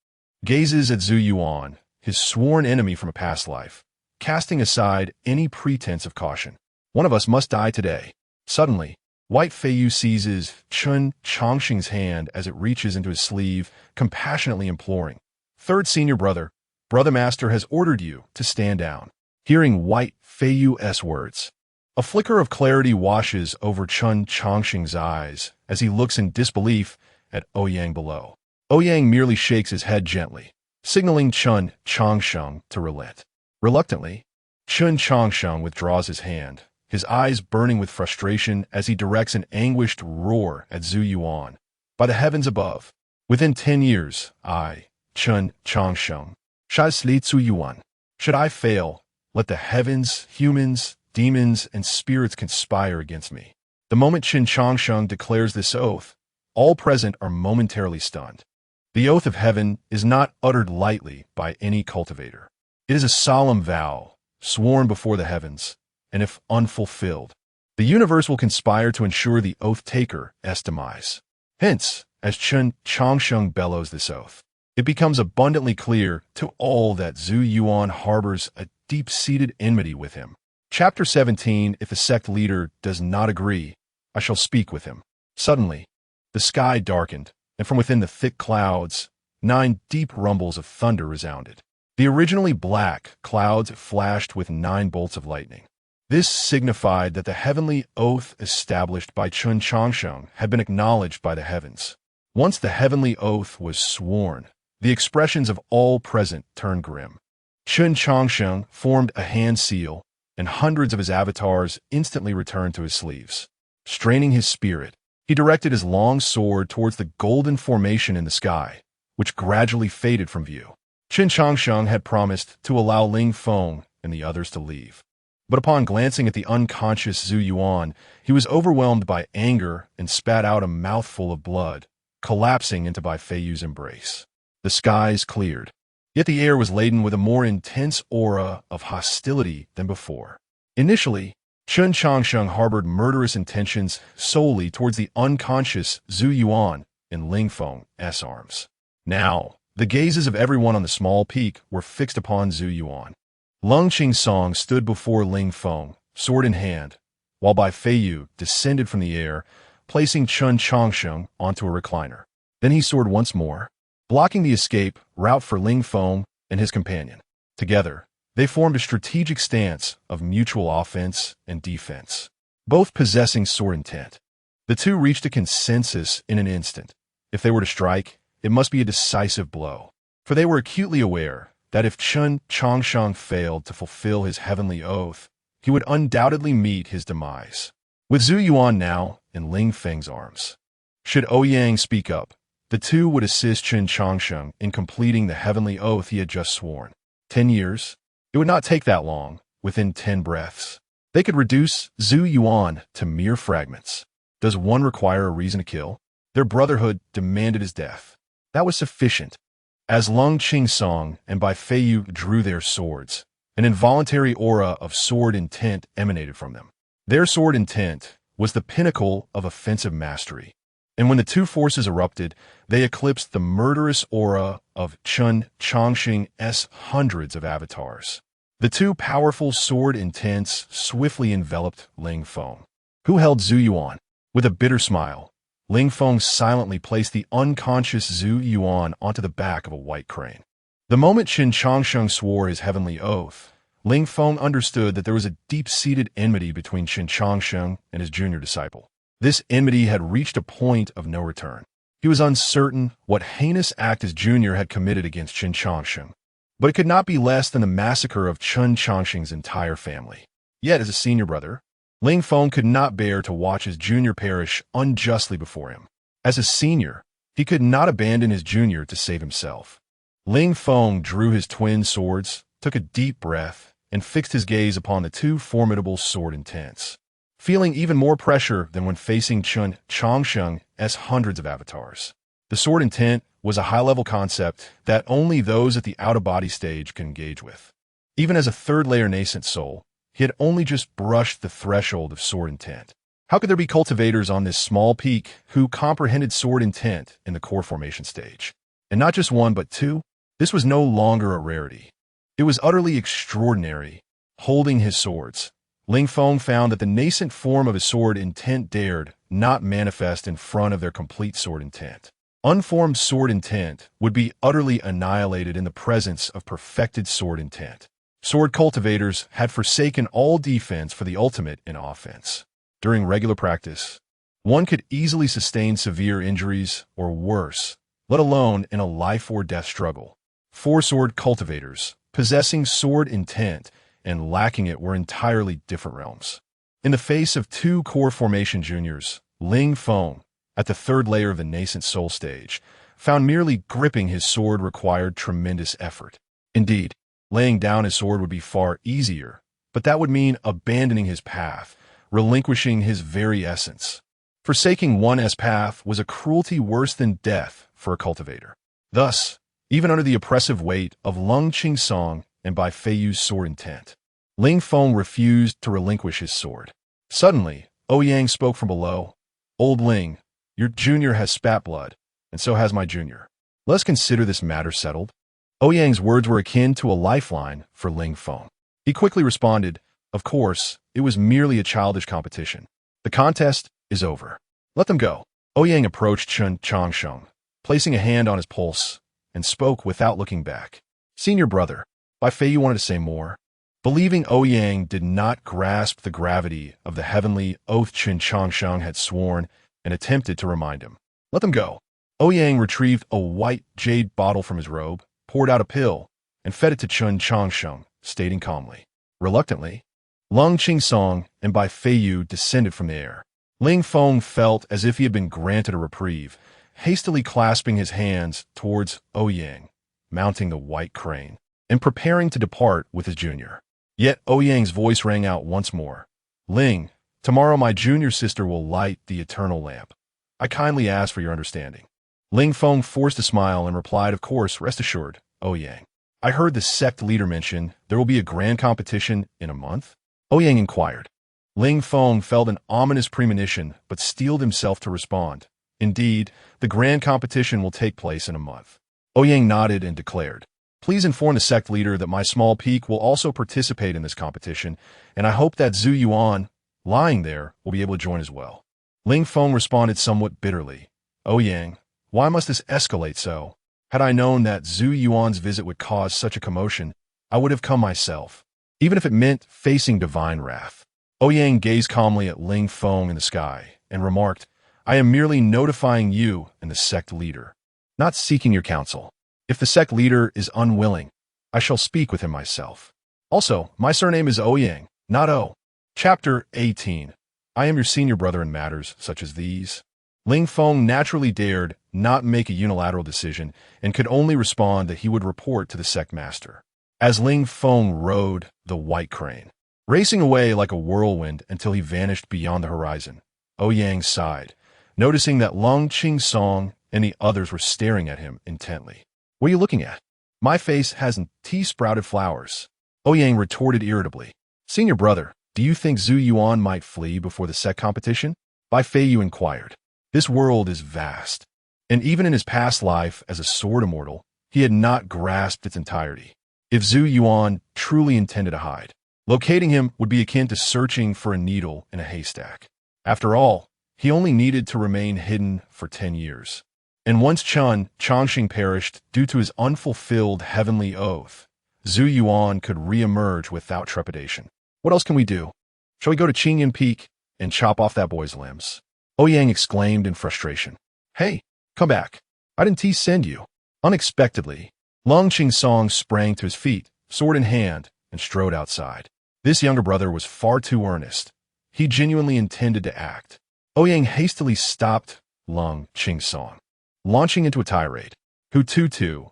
gazes at Zhu Yuan, his sworn enemy from a past life, casting aside any pretense of caution. One of us must die today. Suddenly, White Feiyu seizes Chen Changsheng's hand as it reaches into his sleeve, compassionately imploring, "Third senior brother, Brother Master has ordered you to stand down." Hearing White Feiyu's words, a flicker of clarity washes over Chen Changsheng's eyes as he looks in disbelief at Ouyang below. Ouyang merely shakes his head gently, signaling Chen Changsheng to relent. Reluctantly, Chen Changsheng withdraws his hand, his eyes burning with frustration as he directs an anguished roar at Zhu Yuan. By the heavens above, within 10 years, I, Chen Changsheng, shall slay Zhu Yuan. Should I fail, let the heavens, humans, demons, and spirits conspire against me. The moment Chen Changsheng declares this oath, all present are momentarily stunned. The oath of heaven is not uttered lightly by any cultivator. It is a solemn vow, sworn before the heavens, and if unfulfilled, the universe will conspire to ensure the oath-taker's demise. Hence, as Chen Changsheng bellows this oath, it becomes abundantly clear to all that Zhu Yuan harbors a deep-seated enmity with him. Chapter 17. If a sect leader does not agree, I shall speak with him. Suddenly, the sky darkened, and from within the thick clouds, 9 deep rumbles of thunder resounded. The originally black clouds flashed with 9 bolts of lightning. This signified that the heavenly oath established by Chen Changsheng had been acknowledged by the heavens. Once the heavenly oath was sworn, the expressions of all present turned grim. Chen Changsheng formed a hand seal, and hundreds of his avatars instantly returned to his sleeves. Straining his spirit, he directed his long sword towards the golden formation in the sky, which gradually faded from view. Chen Changsheng had promised to allow Ling Feng and the others to leave. But upon glancing at the unconscious Zhu Yuan, he was overwhelmed by anger and spat out a mouthful of blood, collapsing into Bai Feiyu's embrace. The skies cleared, yet the air was laden with a more intense aura of hostility than before. Initially, Chen Changsheng harbored murderous intentions solely towards the unconscious Zhu Yuan in Ling Feng's arms. Now, the gazes of everyone on the small peak were fixed upon Zhu Yuan. Lung Qingsong stood before Ling Feng, sword in hand, while Bai Feiyu descended from the air, placing Chen Changsheng onto a recliner. Then he soared once more, blocking the escape route for Ling Feng and his companion. Together, they formed a strategic stance of mutual offense and defense, both possessing sword intent. The two reached a consensus in an instant. If they were to strike, it must be a decisive blow, for they were acutely aware that if Chen Changsheng failed to fulfill his heavenly oath, he would undoubtedly meet his demise. With Zhu Yuan now in Ling Feng's arms, should Ouyang speak up, the two would assist Chen Changsheng in completing the heavenly oath he had just sworn. 10 years? It would not take that long. Within 10 breaths, they could reduce Zhu Yuan to mere fragments. Does one require a reason to kill? Their brotherhood demanded his death. That was sufficient. As Lung Qingsong and Bai Feiyu drew their swords, an involuntary aura of sword intent emanated from them. Their sword intent was the pinnacle of offensive mastery, and when the two forces erupted, they eclipsed the murderous aura of Chen Changsheng's hundreds of avatars. The two powerful sword intents swiftly enveloped Ling Feng, who held Zhu Yuan. With a bitter smile, Ling Feng silently placed the unconscious Zhu Yuan onto the back of a white crane. The moment Chen Changsheng swore his heavenly oath, Ling Feng understood that there was a deep-seated enmity between Chen Changsheng and his junior disciple. This enmity had reached a point of no return. He was uncertain what heinous act his junior had committed against Chen Changsheng, but it could not be less than the massacre of Chen Changsheng's entire family. Yet, as a senior brother, Ling Feng could not bear to watch his junior perish unjustly before him. As a senior, he could not abandon his junior to save himself. Ling Feng drew his twin swords, took a deep breath, and fixed his gaze upon the two formidable sword intents, feeling even more pressure than when facing Chen Changsheng's hundreds of avatars. The sword intent was a high-level concept that only those at the out-of-body stage could engage with. Even as a third-layer nascent soul, he had only just brushed the threshold of sword intent. How could there be cultivators on this small peak who comprehended sword intent in the core formation stage? And not just one, but two? This was no longer a rarity. It was utterly extraordinary. Holding his swords, Ling Feng found that the nascent form of his sword intent dared not manifest in front of their complete sword intent. Unformed sword intent would be utterly annihilated in the presence of perfected sword intent. Sword cultivators had forsaken all defense for the ultimate in offense. During regular practice, one could easily sustain severe injuries or worse, let alone in a life-or-death struggle. Four sword cultivators, possessing sword intent and lacking it, were entirely different realms. In the face of two core formation juniors, Ling Feng, at the third layer of the nascent soul stage, found merely gripping his sword required tremendous effort. Indeed, laying down his sword would be far easier, but that would mean abandoning his path, relinquishing his very essence. Forsaking one's path was a cruelty worse than death for a cultivator. Thus, even under the oppressive weight of Lung Qingsong and by Feiyu's sword intent, Ling Feng refused to relinquish his sword. Suddenly, Ouyang spoke from below. "Old Ling, your junior has spat blood, and so has my junior. Let's consider this matter settled." Ouyang's words were akin to a lifeline for Ling Feng. He quickly responded, "Of course, it was merely a childish competition. The contest is over. Let them go." Ouyang approached Chen Changsheng, placing a hand on his pulse, and spoke without looking back. "Senior brother." Bai Feiyu wanted to say more. Believing Ouyang did not grasp the gravity of the heavenly oath Chen Changsheng had sworn, and attempted to remind him. "Let them go." Ouyang retrieved a white jade bottle from his robe, poured out a pill, and fed it to Chen Changsheng, stating calmly. Reluctantly, Lung Qingsong and Bai Feiyu descended from the air. Ling Feng felt as if he had been granted a reprieve, hastily clasping his hands towards Ouyang, mounting the white crane, and preparing to depart with his junior. Yet Ouyang's voice rang out once more. "Ling, tomorrow my junior sister will light the eternal lamp. I kindly ask for your understanding." Ling Feng forced a smile and replied, "Of course, rest assured, Ouyang. I heard the sect leader mention there will be a grand competition in a month?" Ouyang inquired. Ling Feng felt an ominous premonition, but steeled himself to respond. "Indeed, the grand competition will take place in a month." Ouyang nodded and declared, "Please inform the sect leader that my small peak will also participate in this competition, and I hope that Zhu Yuan, lying there, will be able to join as well." Ling Feng responded somewhat bitterly, "Ouyang, why must this escalate so? Had I known that Zhu Yuan's visit would cause such a commotion, I would have come myself, even if it meant facing divine wrath." Ouyang gazed calmly at Ling Feng in the sky and remarked, "I am merely notifying you and the sect leader, not seeking your counsel. If the sect leader is unwilling, I shall speak with him myself. Also, my surname is Ouyang, not O." Chapter 18. I am your senior brother in matters such as these. Ling Feng naturally dared not make a unilateral decision and could only respond that he would report to the sect master. As Ling Feng rode the white crane, racing away like a whirlwind until he vanished beyond the horizon, Ouyang sighed, noticing that Lung Qingsong and the others were staring at him intently. "What are you looking at? My face hasn't tea-sprouted flowers." Ouyang retorted irritably. "Senior brother, do you think Zhu Yuan might flee before the sect competition?" Bai Feiyu inquired. This world is vast, and even in his past life as a sword immortal, he had not grasped its entirety. If Zhu Yuan truly intended to hide, locating him would be akin to searching for a needle in a haystack. After all, he only needed to remain hidden for 10 years. And once Chen Changxing perished due to his unfulfilled heavenly oath, Zhu Yuan could re-emerge without trepidation. What else can we do? Shall we go to Qingyan Peak and chop off that boy's limbs? Ouyang exclaimed in frustration. "Hey, come back. I didn't send you." Unexpectedly, Lung Qingsong sprang to his feet, sword in hand, and strode outside. This younger brother was far too earnest. He genuinely intended to act. Ouyang hastily stopped Lung Qingsong, launching into a tirade. Hu Tutu,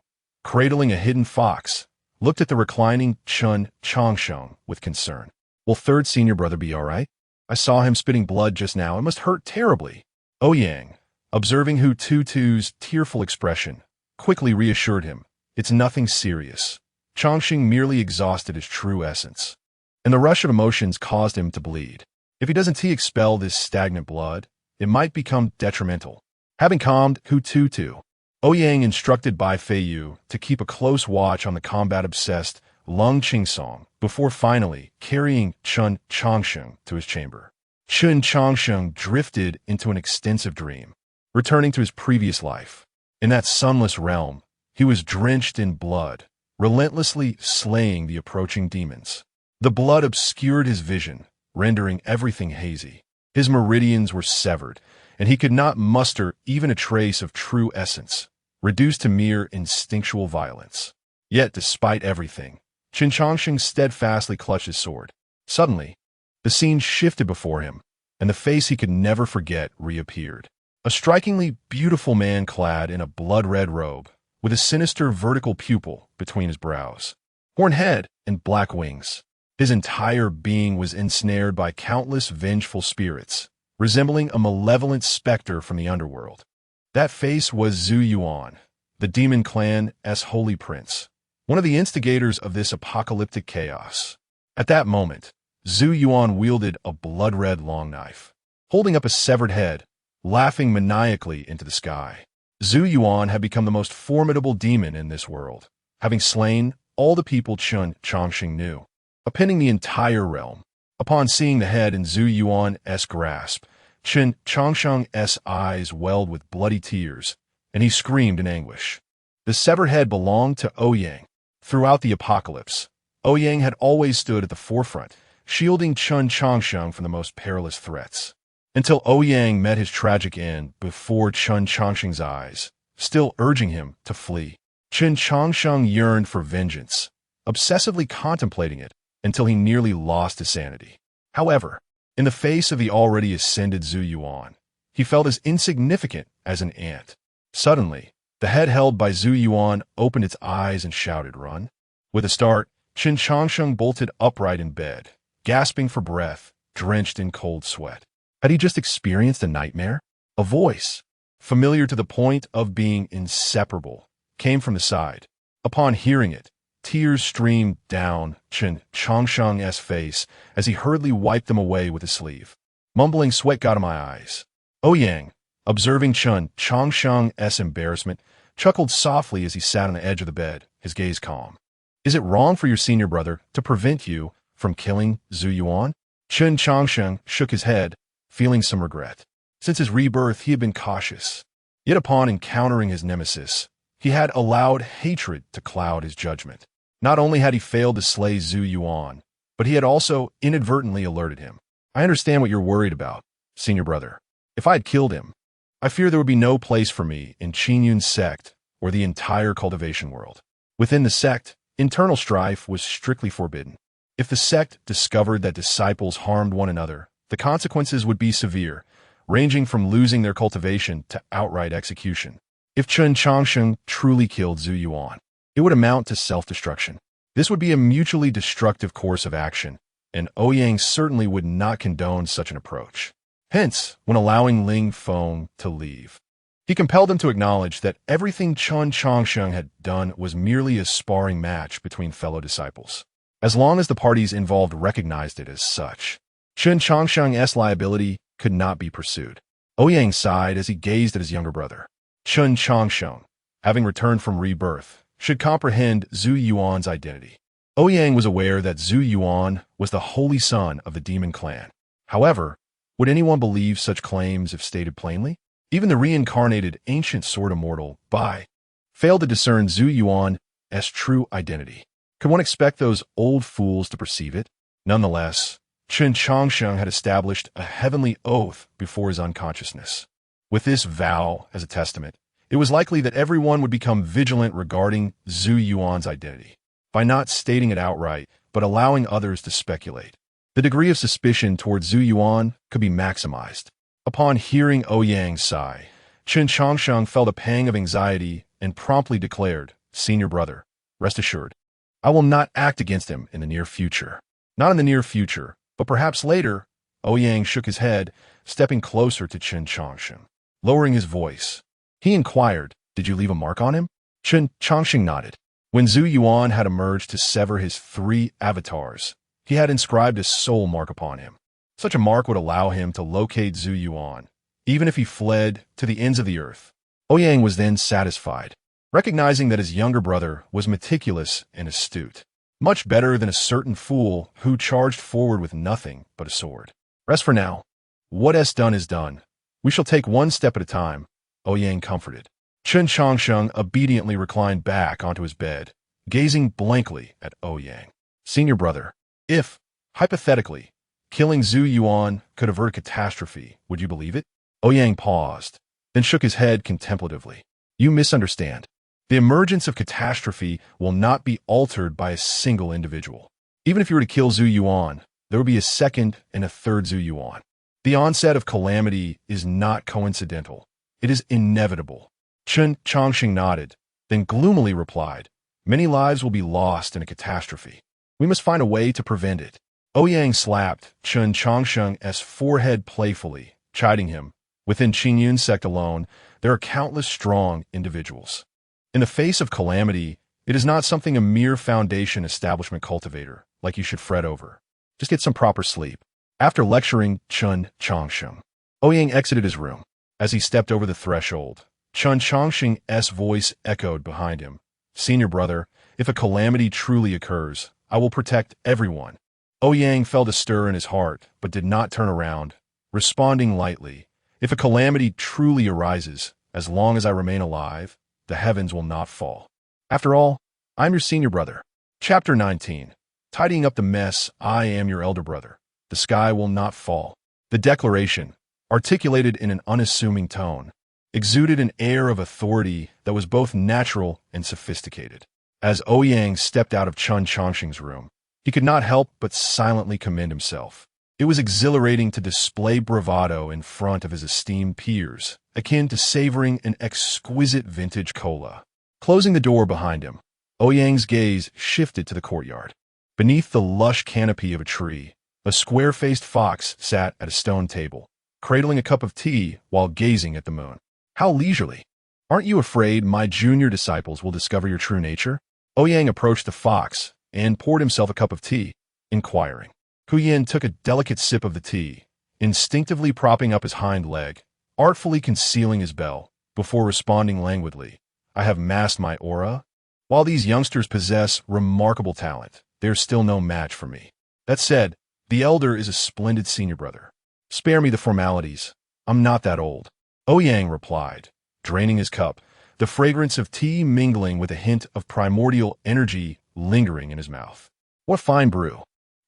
cradling a hidden fox, looked at the reclining Chen Changsheng with concern. "Will third senior brother be all right? I saw him spitting blood just now. It must hurt terribly." Ouyang, observing Hu Tutu's tearful expression, quickly reassured him. "It's nothing serious. Changxing merely exhausted his true essence, and the rush of emotions caused him to bleed. If he doesn't expel this stagnant blood, it might become detrimental." Having calmed Hu Tutu, Ouyang instructed Bai Feiyu to keep a close watch on the combat-obsessed Lung Qingsong before finally carrying Chen Changsheng to his chamber. Chen Changsheng drifted into an extensive dream, returning to his previous life. In that sunless realm, he was drenched in blood, relentlessly slaying the approaching demons. The blood obscured his vision, rendering everything hazy. His meridians were severed, and he could not muster even a trace of true essence, reduced to mere instinctual violence. Yet, despite everything, Chen Changxing steadfastly clutched his sword. Suddenly, the scene shifted before him, and the face he could never forget reappeared. A strikingly beautiful man clad in a blood-red robe, with a sinister vertical pupil between his brows, horned head and black wings. His entire being was ensnared by countless vengeful spirits, resembling a malevolent specter from the underworld. That face was Zhu Yuan, the demon clan's holy prince, one of the instigators of this apocalyptic chaos. At that moment, Zhu Yuan wielded a blood-red long knife, holding up a severed head, laughing maniacally into the sky. Zhu Yuan had become the most formidable demon in this world, having slain all the people Chen Chongqing knew, upending the entire realm. Upon seeing the head in Zhu Yuan's grasp, Chen Chongqing's eyes welled with bloody tears, and he screamed in anguish. The severed head belonged to Ouyang. Throughout the apocalypse, Ouyang had always stood at the forefront, shielding Chen Chongqing from the most perilous threats. Until Ouyang met his tragic end before Chen Chongqing's eyes, still urging him to flee. Chen Chongqing yearned for vengeance, obsessively contemplating it until he nearly lost his sanity. However, in the face of the already ascended Zhu Yuan, he felt as insignificant as an ant. Suddenly, the head held by Zhu Yuan opened its eyes and shouted, "Run!" With a start, Chen Chongqing bolted upright in bed, gasping for breath, drenched in cold sweat. Had he just experienced a nightmare? A voice, familiar to the point of being inseparable, came from the side. Upon hearing it, tears streamed down Chen Chongqing's face as he hurriedly wiped them away with his sleeve. Mumbling, "Sweat got in my eyes." Ouyang, observing Chen Chongqing's embarrassment, chuckled softly as he sat on the edge of the bed, his gaze calm. "Is it wrong for your senior brother to prevent you from killing Zhu Yuan?" Chen Chongqing shook his head, feeling some regret. Since his rebirth, he had been cautious. Yet upon encountering his nemesis, he had allowed hatred to cloud his judgment. Not only had he failed to slay Zhu Yuan, but he had also inadvertently alerted him. "I understand what you're worried about, senior brother. If I had killed him, I fear there would be no place for me in Qingyun's sect or the entire cultivation world. Within the sect, internal strife was strictly forbidden. If the sect discovered that disciples harmed one another, the consequences would be severe, ranging from losing their cultivation to outright execution. If Chen Chongqing truly killed Zhu Yuan, it would amount to self-destruction. This would be a mutually destructive course of action, and Ouyang certainly would not condone such an approach. Hence, when allowing Ling Feng to leave, he compelled him to acknowledge that everything Chen Chongqing had done was merely a sparring match between fellow disciples, as long as the parties involved recognized it as such. Chen Chongqing's liability could not be pursued. Ouyang sighed as he gazed at his younger brother. Chen Chongqing, having returned from rebirth, should comprehend Zhu Yuan's identity. Ouyang was aware that Zhu Yuan was the holy son of the demon clan. However, would anyone believe such claims if stated plainly? Even the reincarnated ancient sword immortal, Bai, failed to discern Zhu Yuan's true identity. Could one expect those old fools to perceive it? Nonetheless, Chen Chongqing had established a heavenly oath before his unconsciousness. With this vow as a testament, it was likely that everyone would become vigilant regarding Zhu Yuan's identity, by not stating it outright, but allowing others to speculate. The degree of suspicion towards Zhu Yuan could be maximized. Upon hearing Ouyang's sigh, Chen Chongqing felt a pang of anxiety and promptly declared, "Senior brother, rest assured, I will not act against him in the near future." Not in the near future, but perhaps later. Ouyang shook his head, stepping closer to Chen Chongqing. Lowering his voice, he inquired, "Did you leave a mark on him?" Chen Chongqing nodded. When Zhu Yuan had emerged to sever his 3 avatars, he had inscribed a soul mark upon him. Such a mark would allow him to locate Zhu Yuan, even if he fled to the ends of the earth. Ouyang was then satisfied, recognizing that his younger brother was meticulous and astute, much better than a certain fool who charged forward with nothing but a sword. "Rest for now. What is done is done. We shall take one step at a time," Ouyang comforted. Chen Chongqing obediently reclined back onto his bed, gazing blankly at Ouyang. "Senior brother, if, hypothetically, killing Zhu Yuan could avert a catastrophe, would you believe it?" Ouyang paused, then shook his head contemplatively. "You misunderstand. The emergence of catastrophe will not be altered by a single individual. Even if you were to kill Zhu Yuan, there would be a second and a third Zhu Yuan. The onset of calamity is not coincidental. It is inevitable." Chen Chongqing nodded, then gloomily replied, "Many lives will be lost in a catastrophe. We must find a way to prevent it." Ouyang slapped Chen Chongqing's forehead playfully, chiding him. Within Qingyun's sect alone, there are countless strong individuals. In the face of calamity, it is not something a mere foundation establishment cultivator like you should fret over. Just get some proper sleep. After lecturing Chun Chongsheng, Ouyang exited his room. As he stepped over the threshold, Chun Chongsheng's voice echoed behind him. Senior brother, if a calamity truly occurs, I will protect everyone. Ouyang felt a stir in his heart, but did not turn around, responding lightly. If a calamity truly arises, as long as I remain alive, the heavens will not fall. After all, I'm your senior brother. Chapter 19. Tidying up the mess, I am your elder brother. The sky will not fall. The declaration, articulated in an unassuming tone, exuded an air of authority that was both natural and sophisticated. As Ouyang stepped out of Chun Chongsheng's room, he could not help but silently commend himself. It was exhilarating to display bravado in front of his esteemed peers, akin to savoring an exquisite vintage cola. Closing the door behind him, Ouyang's gaze shifted to the courtyard. Beneath the lush canopy of a tree, a square-faced fox sat at a stone table, cradling a cup of tea while gazing at the moon. How leisurely! Aren't you afraid my junior disciples will discover your true nature? Ouyang approached the fox and poured himself a cup of tea, inquiring. Huyen took a delicate sip of the tea, instinctively propping up his hind leg, artfully concealing his bell, before responding languidly. I have masked my aura. While these youngsters possess remarkable talent, there's still no match for me. That said, the elder is a splendid senior brother. Spare me the formalities. I'm not that old. Ouyang replied, draining his cup, the fragrance of tea mingling with a hint of primordial energy lingering in his mouth. What fine brew!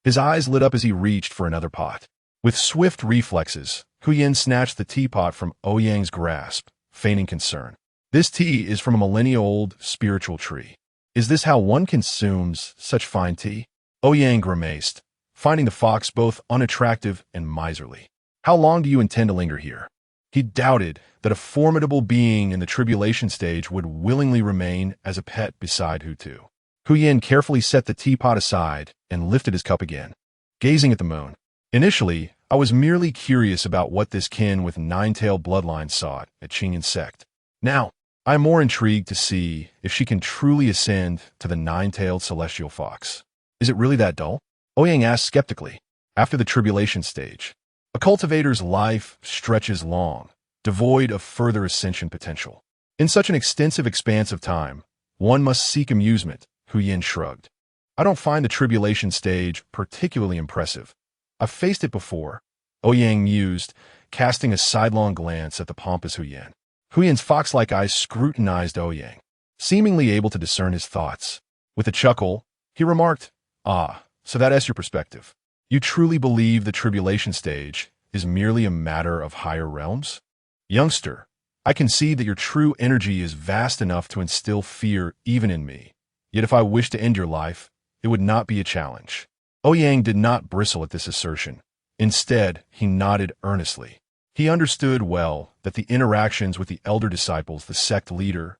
His eyes lit up as he reached for another pot. With swift reflexes, Huyen snatched the teapot from Ouyang's grasp, feigning concern. This tea is from a millennia-old spiritual tree. Is this how one consumes such fine tea? Ouyang grimaced, finding the fox both unattractive and miserly. How long do you intend to linger here? He doubted that a formidable being in the tribulation stage would willingly remain as a pet beside Hutu. Huyen carefully set the teapot aside and lifted his cup again, gazing at the moon. Initially, I was merely curious about what this kin with nine-tailed bloodline sought at Chinyan sect. Now, I am more intrigued to see if she can truly ascend to the nine-tailed celestial fox. Is it really that dull? Ouyang asked skeptically. After the tribulation stage, a cultivator's life stretches long, devoid of further ascension potential. In such an extensive expanse of time, one must seek amusement, Huyen shrugged. I don't find the tribulation stage particularly impressive. I've faced it before, Ouyang mused, casting a sidelong glance at the pompous Huyen. Huyen's fox-like eyes scrutinized Ouyang, seemingly able to discern his thoughts. With a chuckle, he remarked, Ah, so that's your perspective. You truly believe the tribulation stage is merely a matter of higher realms? Youngster, I can see that your true energy is vast enough to instill fear even in me. Yet if I wish to end your life, it would not be a challenge. Ouyang did not bristle at this assertion. Instead, he nodded earnestly. He understood well that the interactions with the elder disciples, the sect leader,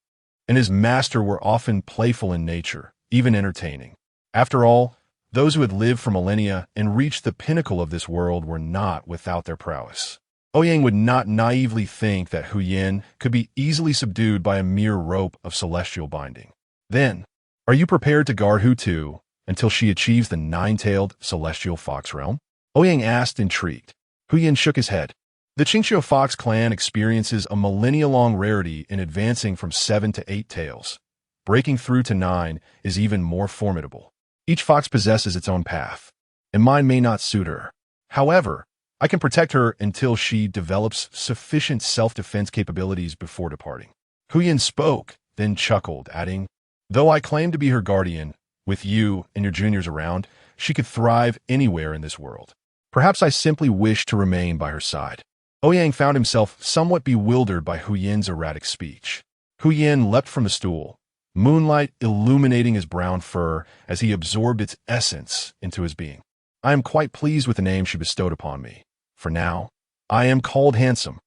and his master were often playful in nature, even entertaining. After all, those who had lived for millennia and reached the pinnacle of this world were not without their prowess. Ouyang would not naively think that Huyen could be easily subdued by a mere rope of celestial binding. Then, are you prepared to guard Hutu until she achieves the nine-tailed celestial fox realm? Ouyang asked, intrigued. Huyen shook his head. The Qingxiu fox clan experiences a millennia-long rarity in advancing from 7 to 8 tails. Breaking through to 9 is even more formidable. Each fox possesses its own path, and mine may not suit her. However, I can protect her until she develops sufficient self-defense capabilities before departing. Huyen spoke, then chuckled, adding, Though I claim to be her guardian, with you and your juniors around, she could thrive anywhere in this world. Perhaps I simply wish to remain by her side. Ouyang found himself somewhat bewildered by Huyen's erratic speech. Huyen leapt from the stool, moonlight illuminating his brown fur as he absorbed its essence into his being. I am quite pleased with the name she bestowed upon me. For now, I am called Handsome.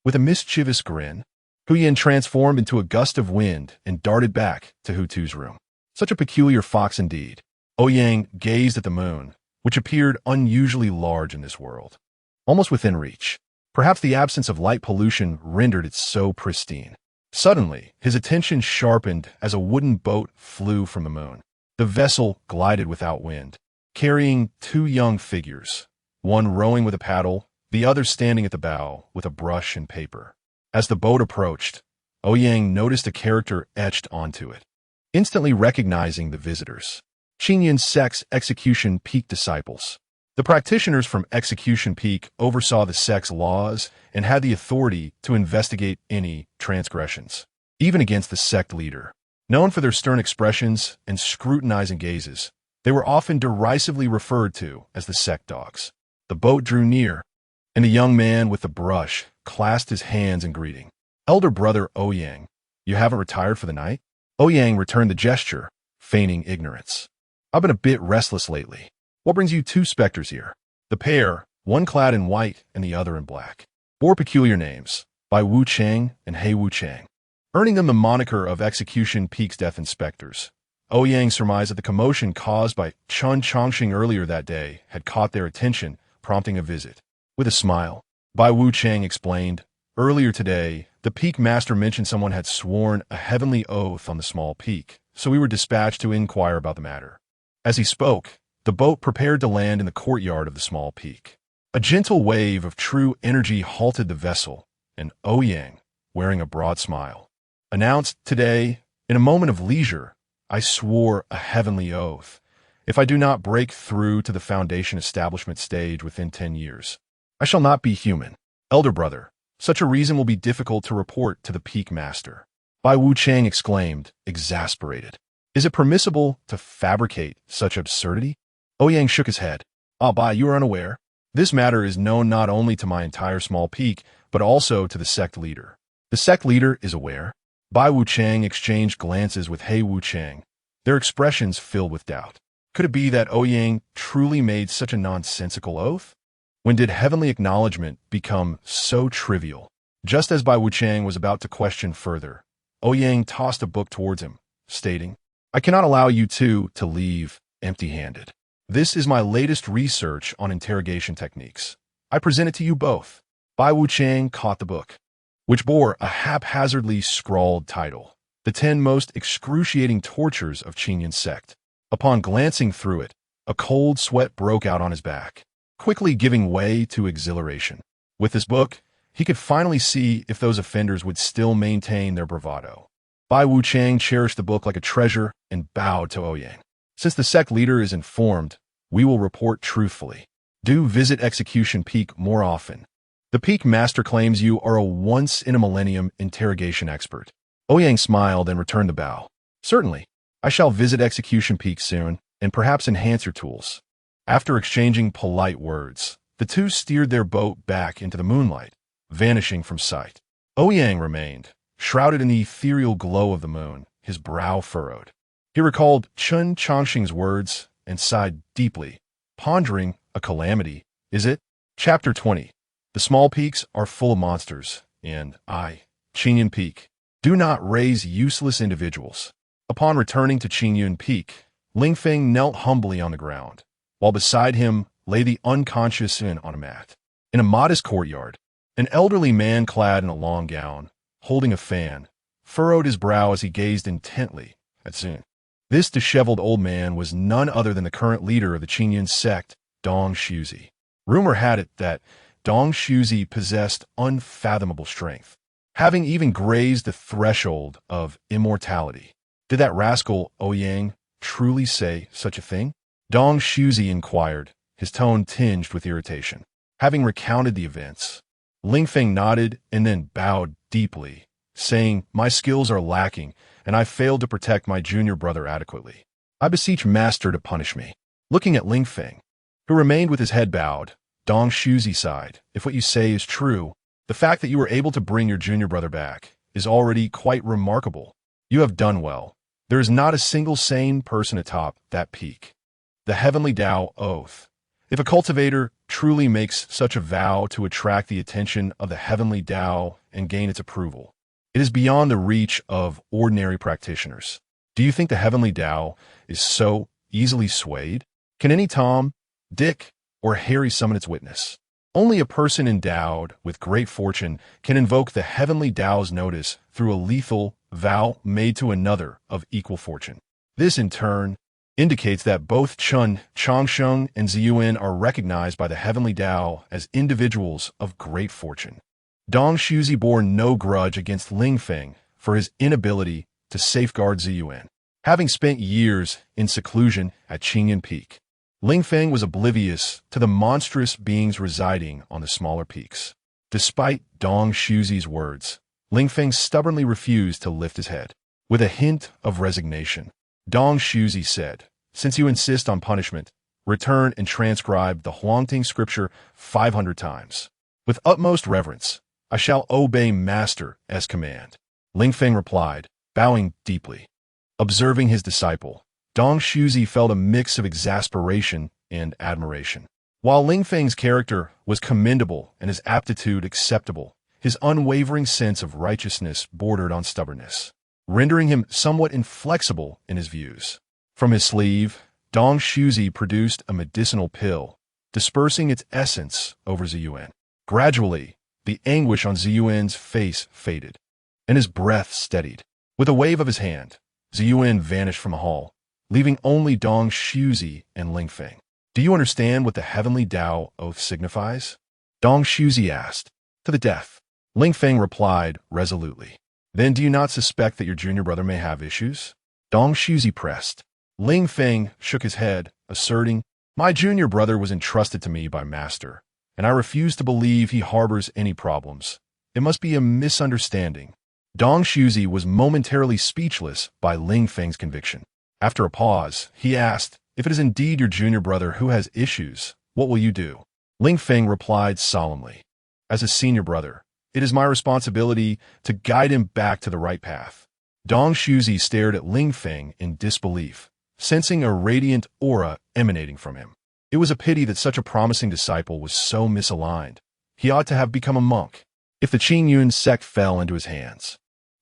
With a mischievous grin, Huyen transformed into a gust of wind and darted back to Hutu's room. Such a peculiar fox indeed. Ouyang gazed at the moon, which appeared unusually large in this world, almost within reach. Perhaps the absence of light pollution rendered it so pristine. Suddenly, his attention sharpened as a wooden boat flew from the moon. The vessel glided without wind, carrying two young figures, one rowing with a paddle, the other standing at the bow with a brush and paper. As the boat approached, Ouyang noticed a character etched onto it, instantly recognizing the visitors. Qingyun sect's Execution Peak disciples. The practitioners from Execution Peak oversaw the sect's laws and had the authority to investigate any transgressions, even against the sect leader. Known for their stern expressions and scrutinizing gazes, they were often derisively referred to as the sect dogs. The boat drew near, and the young man with the brush clasped his hands in greeting. Elder brother Ouyang, you haven't retired for the night? Ouyang returned the gesture, feigning ignorance. I've been a bit restless lately. What brings you two specters here? The pair, one clad in white and the other in black, bore peculiar names, Bai Wu Chang and He Wu Chang, earning them the moniker of Execution Peak's Death Inspectors. Ouyang surmised that the commotion caused by Chun Chongqing earlier that day had caught their attention, prompting a visit. With a smile, Bai Wu Chang explained, earlier today, the Peak Master mentioned someone had sworn a heavenly oath on the small peak, so we were dispatched to inquire about the matter. As he spoke, the boat prepared to land in the courtyard of the small peak. A gentle wave of true energy halted the vessel, and Ouyang, wearing a broad smile, announced, today, in a moment of leisure, I swore a heavenly oath. If I do not break through to the Foundation establishment stage within 10 years, I shall not be human. Elder brother, such a reason will be difficult to report to the Peak Master. Bai Wu Chang exclaimed, exasperated. Is it permissible to fabricate such absurdity? Ouyang shook his head. Ah, Bai, you are unaware. This matter is known not only to my entire small peak, but also to the sect leader. The sect leader is aware. Bai Wu Chang exchanged glances with He Wu Chang, their expressions filled with doubt. Could it be that Ouyang truly made such a nonsensical oath? When did heavenly acknowledgement become so trivial? Just as Bai Wu Chang was about to question further, Ouyang tossed a book towards him, stating, I cannot allow you two to leave empty-handed. This is my latest research on interrogation techniques. I present it to you both. Bai Wu Chang caught the book, which bore a haphazardly scrawled title, The 10 Most Excruciating Tortures of Qingyun Sect. Upon glancing through it, a cold sweat broke out on his back, quickly giving way to exhilaration. With this book, he could finally see if those offenders would still maintain their bravado. Bai Wu Chang cherished the book like a treasure and bowed to Ouyang. Since the sect leader is informed, we will report truthfully. Do visit Execution Peak more often. The Peak Master claims you are a once-in-a-millennium interrogation expert. Ouyang smiled and returned the bow. Certainly, I shall visit Execution Peak soon, and perhaps enhance your tools. After exchanging polite words, the two steered their boat back into the moonlight, vanishing from sight. Ouyang remained, shrouded in the ethereal glow of the moon, his brow furrowed. He recalled Chun Chongqing's words and sighed deeply, pondering a calamity. Is it? Chapter 20. The small peaks are full of monsters, and I, Qingyun Peak, do not raise useless individuals. Upon returning to Qingyun Peak, Lingfeng knelt humbly on the ground, while beside him lay the unconscious Sun on a mat. In a modest courtyard, an elderly man clad in a long gown, holding a fan, furrowed his brow as he gazed intently at Sun. This disheveled old man was none other than the current leader of the Qingyun sect, Dong Shuzi. Rumor had it that Dong Shuzi possessed unfathomable strength, having even grazed the threshold of immortality. Did that rascal Ouyang truly say such a thing? Dong Shuzi inquired, his tone tinged with irritation. Having recounted the events, Lingfeng nodded and then bowed deeply, saying, my skills are lacking, and I failed to protect my junior brother adequately. I beseech Master to punish me. Looking at Lingfeng, who remained with his head bowed, Dong Shuzi sighed. If what you say is true, the fact that you were able to bring your junior brother back is already quite remarkable. You have done well. There is not a single sane person atop that peak. The Heavenly Tao Oath. If a cultivator truly makes such a vow to attract the attention of the Heavenly Tao and gain its approval, it is beyond the reach of ordinary practitioners. Do you think the Heavenly Tao is so easily swayed? Can any Tom, Dick, or Harry summon its witness? Only a person endowed with great fortune can invoke the heavenly Tao's notice through a lethal vow made to another of equal fortune. This, in turn, indicates that both Chun Changsheng and Ziyuan are recognized by the heavenly Tao as individuals of great fortune. Dong Shuzi bore no grudge against Ling Feng for his inability to safeguard Ziyuan. Having spent years in seclusion at Qingyan Peak, Ling Feng was oblivious to the monstrous beings residing on the smaller peaks. Despite Dong Shuzi's words, Ling Feng stubbornly refused to lift his head. With a hint of resignation, Dong Shuzi said, "Since you insist on punishment, return and transcribe the Huangting scripture 500 times. With utmost reverence, I shall obey Master as command." Ling Feng replied, bowing deeply. Observing his disciple, Dong Shuzi felt a mix of exasperation and admiration. While Ling Feng's character was commendable and his aptitude acceptable, his unwavering sense of righteousness bordered on stubbornness, rendering him somewhat inflexible in his views. From his sleeve, Dong Shuzi produced a medicinal pill, dispersing its essence over Ziyuan. Gradually, the anguish on Ziyuan's face faded, and his breath steadied. With a wave of his hand, Ziyuan vanished from the hall, leaving only Dong Shuzi and Ling Feng. "Do you understand what the heavenly Tao oath signifies?" Dong Shuzi asked. "To the death." Ling Feng replied resolutely. "Then do you not suspect that your junior brother may have issues?" Dong Shuzi pressed. Ling Feng shook his head, asserting, "My junior brother was entrusted to me by Master, and I refuse to believe he harbors any problems. It must be a misunderstanding." Dong Shuzi was momentarily speechless by Ling Feng's conviction. After a pause, he asked, "If it is indeed your junior brother who has issues, what will you do?" Ling Feng replied solemnly, "As a senior brother, it is my responsibility to guide him back to the right path." Dong Shuzi stared at Ling Feng in disbelief, sensing a radiant aura emanating from him. It was a pity that such a promising disciple was so misaligned. He ought to have become a monk. If the Qingyun sect fell into his hands,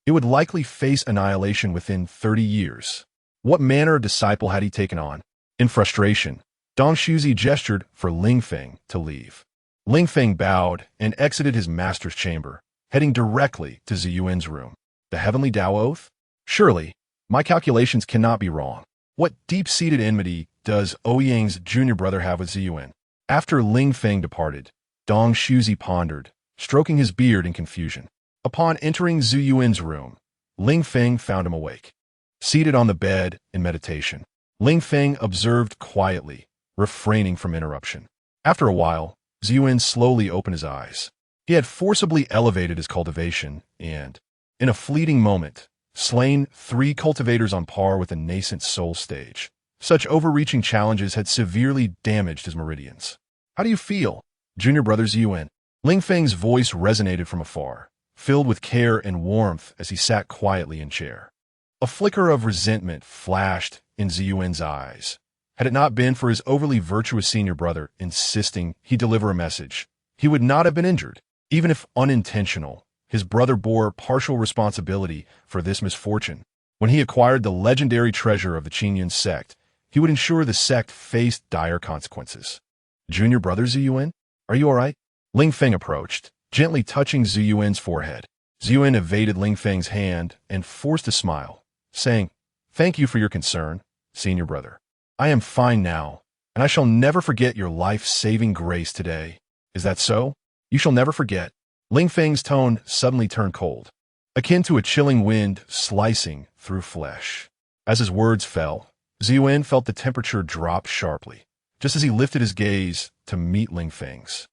it would likely face annihilation within 30 years. What manner of disciple had he taken on? In frustration, Dong Shuzi gestured for Ling Feng to leave. Ling Feng bowed and exited his master's chamber, heading directly to Ziyuan's room. The heavenly Tao oath? Surely, my calculations cannot be wrong. What deep-seated enmity does Ouyang's junior brother have with Ziyuan? After Ling Feng departed, Dong Shuzi pondered, stroking his beard in confusion. Upon entering Ziyuan's room, Ling Feng found him awake. Seated on the bed in meditation, Ling Feng observed quietly, refraining from interruption. After a while, Ziyuan slowly opened his eyes. He had forcibly elevated his cultivation and, in a fleeting moment, slain 3 cultivators on par with a nascent soul stage. Such overreaching challenges had severely damaged his meridians. "How do you feel, junior brother Ziyuan?" Ling Feng's voice resonated from afar, filled with care and warmth as he sat quietly in chair. A flicker of resentment flashed in Ziyuan's eyes. Had it not been for his overly virtuous senior brother insisting he deliver a message, he would not have been injured. Even if unintentional, his brother bore partial responsibility for this misfortune. When he acquired the legendary treasure of the Qingyun sect, he would ensure the sect faced dire consequences. "Junior brother Ziyuan, are you all right?" Ling Feng approached, gently touching Ziyuan's forehead. Ziyuan evaded Ling Feng's hand and forced a smile, saying, "Thank you for your concern, senior brother. I am fine now, and I shall never forget your life-saving grace today." "Is that so? You shall never forget." Ling Feng's tone suddenly turned cold, akin to a chilling wind slicing through flesh. As his words fell, Ziyuan felt the temperature drop sharply, just as he lifted his gaze to meet Ling Feng's.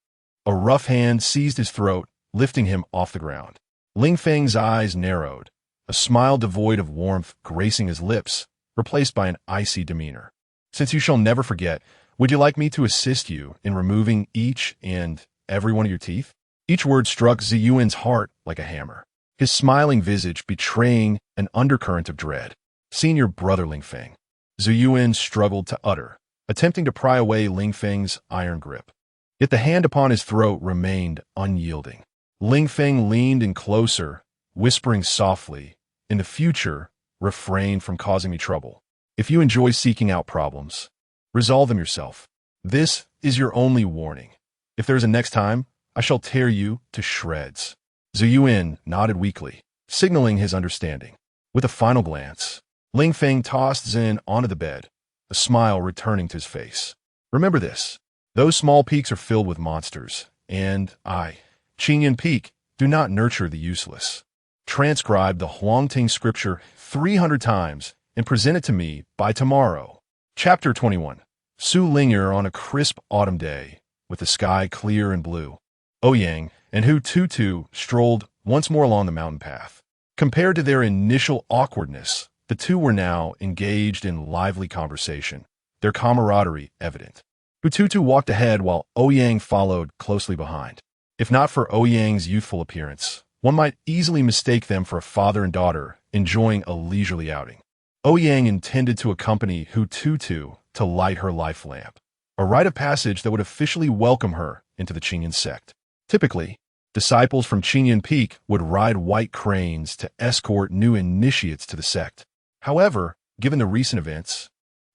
A rough hand seized his throat, lifting him off the ground. Ling Feng's eyes narrowed, a smile devoid of warmth gracing his lips, replaced by an icy demeanor. "Since you shall never forget, would you like me to assist you in removing each and every one of your teeth?" Each word struck Ziyuan's heart like a hammer, his smiling visage betraying an undercurrent of dread. "Senior brother Ling Feng," Ziyuan struggled to utter, attempting to pry away Ling Feng's iron grip. Yet the hand upon his throat remained unyielding. Ling Feng leaned in closer, whispering softly, "In the future, refrain from causing me trouble. If you enjoy seeking out problems, resolve them yourself. This is your only warning." If there is a next time, I shall tear you to shreds. Ziyuan nodded weakly, signaling his understanding. With a final glance, Ling Feng tossed Zin onto the bed, a smile returning to his face. Remember this. Those small peaks are filled with monsters, and I, Qingyan Peak, do not nurture the useless. Transcribe the Huangting scripture 300 times and present it to me by tomorrow. Chapter 21. Su Ling'er on a crisp autumn day, with the sky clear and blue. Ouyang and Hu Tutu strolled once more along the mountain path. Compared to their initial awkwardness, the two were now engaged in lively conversation, their camaraderie evident. Hu Tutu walked ahead while Ouyang followed closely behind. If not for Ouyang's youthful appearance, one might easily mistake them for a father and daughter enjoying a leisurely outing. Ouyang intended to accompany Hu Tutu to light her life lamp, a rite of passage that would officially welcome her into the Qingyan sect. Typically, disciples from Qingyan Peak would ride white cranes to escort new initiates to the sect. However, given the recent events,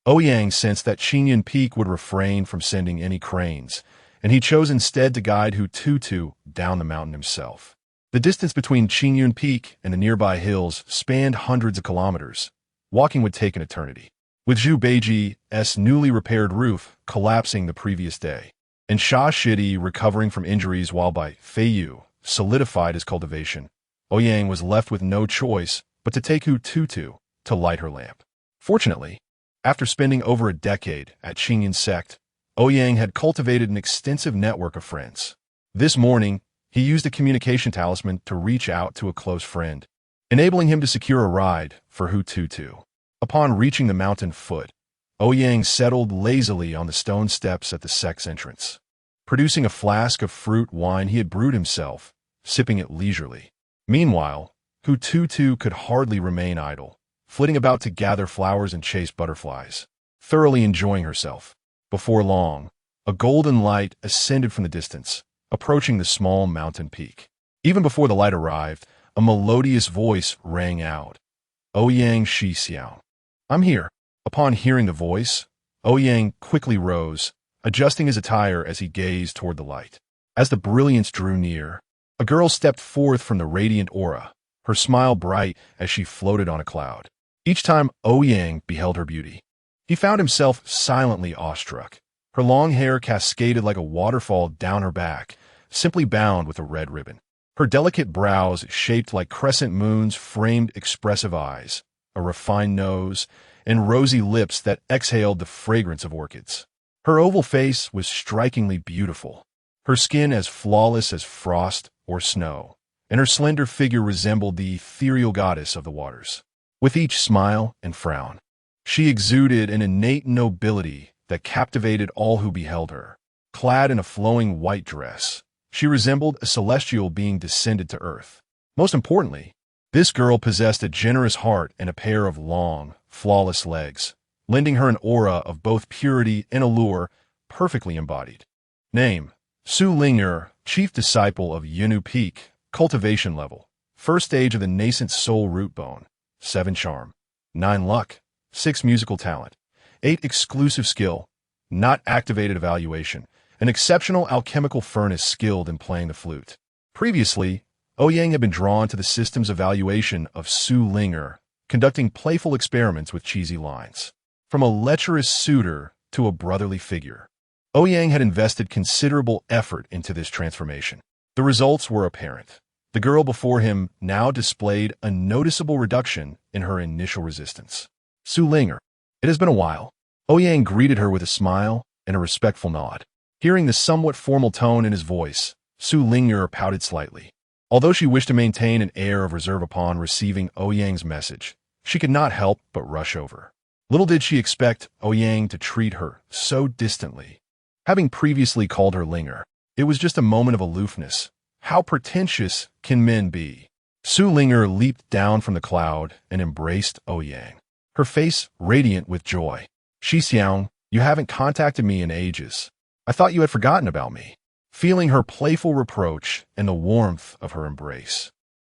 Ouyang sensed that Qingyan Peak would refrain from sending any cranes, and he chose instead to guide Hu Tutu down the mountain himself. The distance between Qingyan Peak and the nearby hills spanned hundreds of kilometers. Walking would take an eternity, with Zhu Beiji's newly repaired roof collapsing the previous day, and Sha Shidi recovering from injuries while by Feiyu solidified his cultivation. Ouyang was left with no choice but to take Hu Tutu to light her lamp. Fortunately, after spending over a decade at Qingyan sect, Ouyang had cultivated an extensive network of friends. This morning, he used a communication talisman to reach out to a close friend, enabling him to secure a ride for Hu Tutu. Upon reaching the mountain foot, Ouyang settled lazily on the stone steps at the sect's entrance, producing a flask of fruit wine he had brewed himself, sipping it leisurely. Meanwhile, Hu Tutu could hardly remain idle, flitting about to gather flowers and chase butterflies, thoroughly enjoying herself. Before long, a golden light ascended from the distance, approaching the small mountain peak. Even before the light arrived, a melodious voice rang out. Ouyang Shi Xiao. I'm here. Upon hearing the voice, Ouyang quickly rose, adjusting his attire as he gazed toward the light. As the brilliance drew near, a girl stepped forth from the radiant aura, her smile bright as she floated on a cloud. Each time Ouyang beheld her beauty, he found himself silently awestruck. Her long hair cascaded like a waterfall down her back, simply bound with a red ribbon. Her delicate brows, shaped like crescent moons, framed expressive eyes, a refined nose, and rosy lips that exhaled the fragrance of orchids. Her oval face was strikingly beautiful, her skin as flawless as frost or snow, and her slender figure resembled the ethereal goddess of the waters. With each smile and frown, she exuded an innate nobility that captivated all who beheld her. Clad in a flowing white dress, she resembled a celestial being descended to earth. Most importantly, this girl possessed a generous heart and a pair of long, flawless legs, lending her an aura of both purity and allure perfectly embodied. Name: Su Ling'er, chief disciple of Yinu Peak, cultivation level, first stage of the nascent soul root bone, 7 charm, 9 luck, 6 musical talent, 8 exclusive skill, not activated evaluation, an exceptional alchemical furnace skilled in playing the flute. Previously, Ouyang had been drawn to the system's evaluation of Su Ling'er, conducting playful experiments with cheesy lines. From a lecherous suitor to a brotherly figure, Ouyang had invested considerable effort into this transformation. The results were apparent. The girl before him now displayed a noticeable reduction in her initial resistance. Su Ling'er. It has been a while. Ouyang greeted her with a smile and a respectful nod. Hearing the somewhat formal tone in his voice, Su Ling'er pouted slightly. Although she wished to maintain an air of reserve upon receiving Ouyang's message, she could not help but rush over. Little did she expect Ouyang to treat her so distantly. Having previously called her Ling'er, it was just a moment of aloofness. How pretentious can men be? Su Ling'er leaped down from the cloud and embraced Ouyang, her face radiant with joy. Shi Xiang, you haven't contacted me in ages. I thought you had forgotten about me. Feeling her playful reproach and the warmth of her embrace,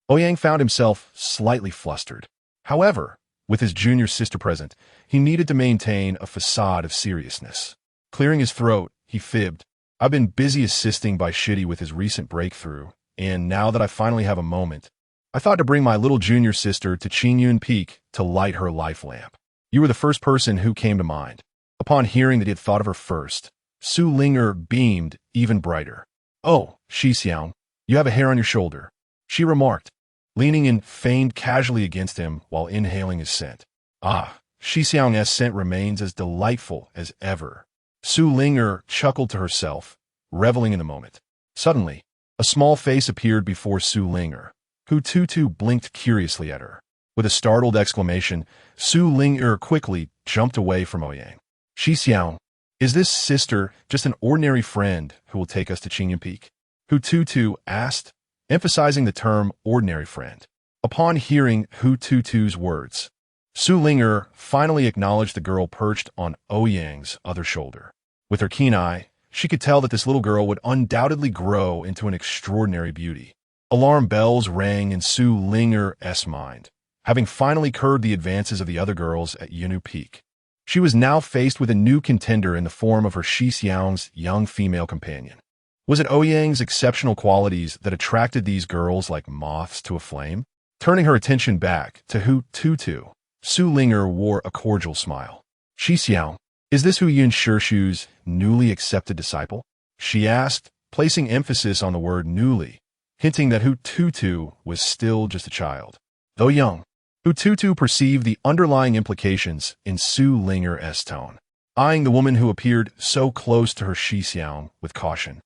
Ouyang found himself slightly flustered. However, with his junior sister present, he needed to maintain a facade of seriousness. Clearing his throat, he fibbed, I've been busy assisting Bai Shitty with his recent breakthrough, and now that I finally have a moment, I thought to bring my little junior sister to Qingyun Peak to light her life lamp. You were the first person who came to mind. Upon hearing that he had thought of her first, Su Linger beamed even brighter. Oh, Shi Xiang, you have a hair on your shoulder, she remarked, leaning in feigned casually against him while inhaling his scent. Ah, Shi Xiang's scent remains as delightful as ever. Su Linger chuckled to herself, reveling in the moment. Suddenly, a small face appeared before Su Linger, who Tutu blinked curiously at her. With a startled exclamation, Su Linger quickly jumped away from Ouyang. Shi Xiang, is this sister just an ordinary friend who will take us to Qingyun Peak? Hu Tutu asked, emphasizing the term ordinary friend. Upon hearing Hu Tutu's words, Su Linger finally acknowledged the girl perched on Ouyang's other shoulder. With her keen eye, she could tell that this little girl would undoubtedly grow into an extraordinary beauty. Alarm bells rang in Su Linger's mind, having finally curbed the advances of the other girls at Yunu Peak. She was now faced with a new contender in the form of her Shi Xiang's young female companion. Was it Ouyang's exceptional qualities that attracted these girls like moths to a flame? Turning her attention back to Hu Tutu, Su Linger wore a cordial smile. Shi Xiang, is this Ouyang Shirshu's newly accepted disciple? She asked, placing emphasis on the word newly, hinting that Hu Tutu was still just a child. Though young, Hu Tutu perceived the underlying implications in Su Linger's tone, eyeing the woman who appeared so close to her Shi Xiang with caution.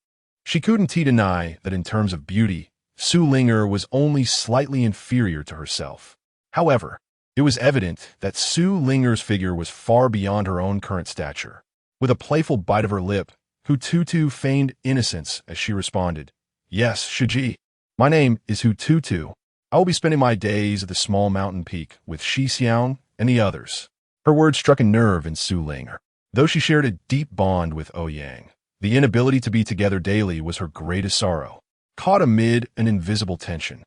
She couldn't deny that in terms of beauty, Su Linger was only slightly inferior to herself. However, it was evident that Su Linger's figure was far beyond her own current stature. With a playful bite of her lip, Hu Tutu feigned innocence as she responded, Yes, Shiji. My name is Hu Tutu. I will be spending my days at the small mountain peak with Shi Xiang and the others. Her words struck a nerve in Su Linger. Though she shared a deep bond with Ouyang, the inability to be together daily was her greatest sorrow. Caught amid an invisible tension,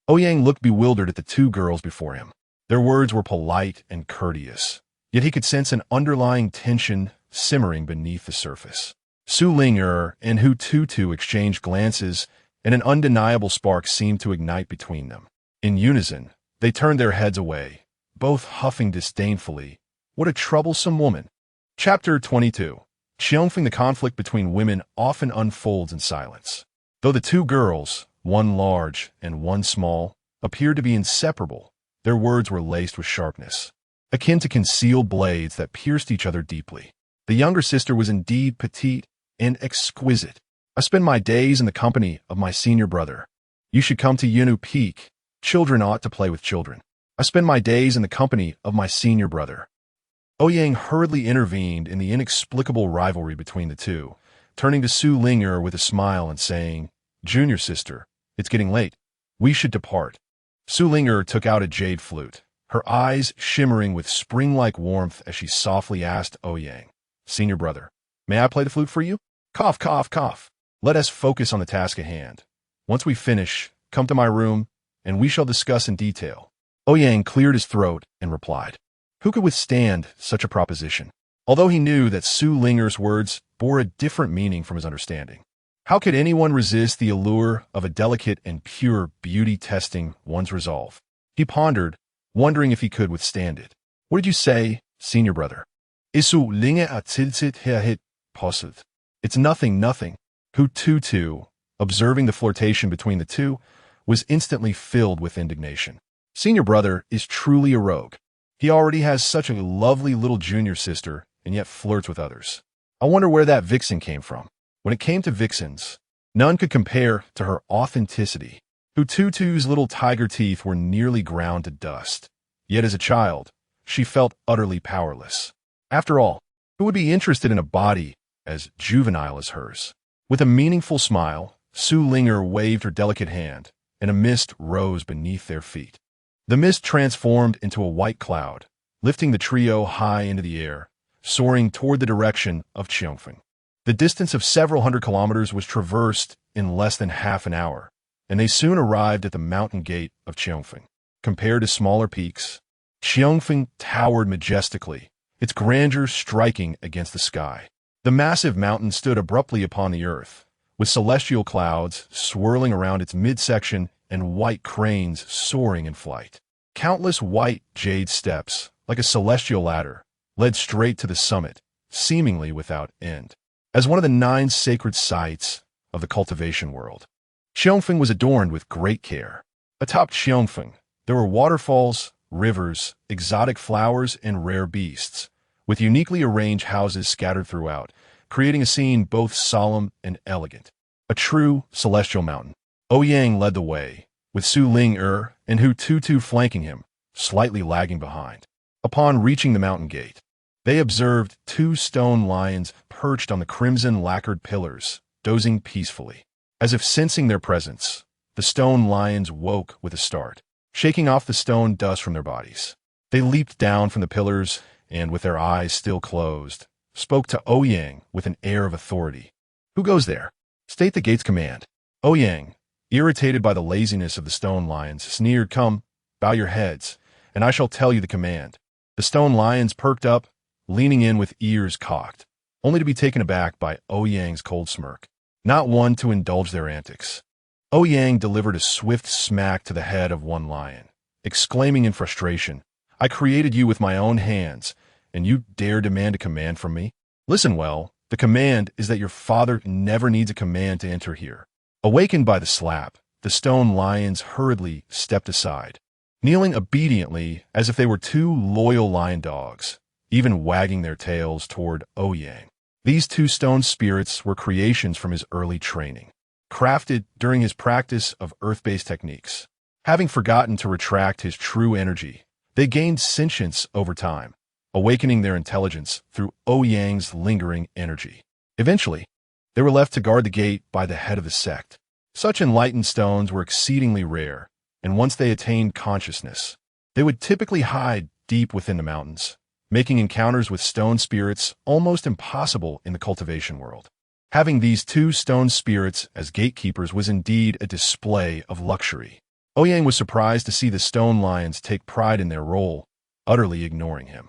Ouyang looked bewildered at the two girls before him. Their words were polite and courteous, yet he could sense an underlying tension simmering beneath the surface. Su Linger and Hu Tutu exchanged glances, and an undeniable spark seemed to ignite between them. In unison, they turned their heads away, both huffing disdainfully. What a troublesome woman. Chapter 22. Qiongfeng. The conflict between women often unfolds in silence. Though the two girls, one large and one small, appeared to be inseparable, their words were laced with sharpness, akin to concealed blades that pierced each other deeply. The younger sister was indeed petite and exquisite. I spend my days in the company of my senior brother. You should come to Yunu Peak. Children ought to play with children. I spend my days in the company of my senior brother. Ouyang hurriedly intervened in the inexplicable rivalry between the two, turning to Su Linger with a smile and saying, Junior sister, it's getting late. We should depart. Su Linger took out a jade flute, her eyes shimmering with spring-like warmth as she softly asked Ouyang, Senior brother, may I play the flute for you? Cough, cough, cough. Let us focus on the task at hand. Once we finish, come to my room, and we shall discuss in detail. Ouyang cleared his throat and replied. Who could withstand such a proposition? Although he knew that Su Linger's words bore a different meaning from his understanding. How could anyone resist the allure of a delicate and pure beauty testing one's resolve? He pondered, wondering if he could withstand it. What did you say, senior brother? Isu Linger a tilsit herhit posset. It's nothing, nothing. Hu Tutu, observing the flirtation between the two, was instantly filled with indignation. Senior brother is truly a rogue. He already has such a lovely little junior sister and yet flirts with others. I wonder where that vixen came from. When it came to vixens, none could compare to her authenticity. Hu Tutu's little tiger teeth were nearly ground to dust. Yet as a child, she felt utterly powerless. After all, who would be interested in a body as juvenile as hers? With a meaningful smile, Su Linger waved her delicate hand, and a mist rose beneath their feet. The mist transformed into a white cloud, lifting the trio high into the air, soaring toward the direction of Qiongfeng. The distance of several hundred kilometers was traversed in less than half an hour, and they soon arrived at the mountain gate of Qiongfeng. Compared to smaller peaks, Qiongfeng towered majestically, its grandeur striking against the sky. The massive mountain stood abruptly upon the earth, with celestial clouds swirling around its midsection and white cranes soaring in flight. Countless white jade steps, like a celestial ladder, led straight to the summit, seemingly without end. As one of the 9 sacred sites of the cultivation world, Xiongfeng was adorned with great care. Atop Xiongfeng, there were waterfalls, rivers, exotic flowers, and rare beasts, with uniquely arranged houses scattered throughout, creating a scene both solemn and elegant. A true celestial mountain. Ouyang led the way, with Su Ling and Hu Tutu flanking him, slightly lagging behind. Upon reaching the mountain gate, they observed 2 stone lions perched on the crimson lacquered pillars, dozing peacefully. As if sensing their presence, the stone lions woke with a start, shaking off the stone dust from their bodies. They leaped down from the pillars and, with their eyes still closed, spoke to Ouyang with an air of authority. "Who goes there? State the gate's command." Ouyang, irritated by the laziness of the stone lions, sneered, "Come, bow your heads, and I shall tell you the command." The stone lions perked up, leaning in with ears cocked, only to be taken aback by Ouyang's cold smirk, not one to indulge their antics. Ouyang delivered a swift smack to the head of one lion, exclaiming in frustration, "I created you with my own hands, and you dare demand a command from me? Listen well, the command is that your father never needs a command to enter here." Awakened by the slap, the stone lions hurriedly stepped aside, kneeling obediently as if they were 2 loyal lion dogs, even wagging their tails toward Ouyang. These 2 stone spirits were creations from his early training, crafted during his practice of earth-based techniques. Having forgotten to retract his true energy, they gained sentience over time, awakening their intelligence through Ouyang's lingering energy. Eventually, they were left to guard the gate by the head of the sect. Such enlightened stones were exceedingly rare, and once they attained consciousness, they would typically hide deep within the mountains, making encounters with stone spirits almost impossible in the cultivation world. Having these 2 stone spirits as gatekeepers was indeed a display of luxury. Ouyang was surprised to see the stone lions take pride in their role, utterly ignoring him.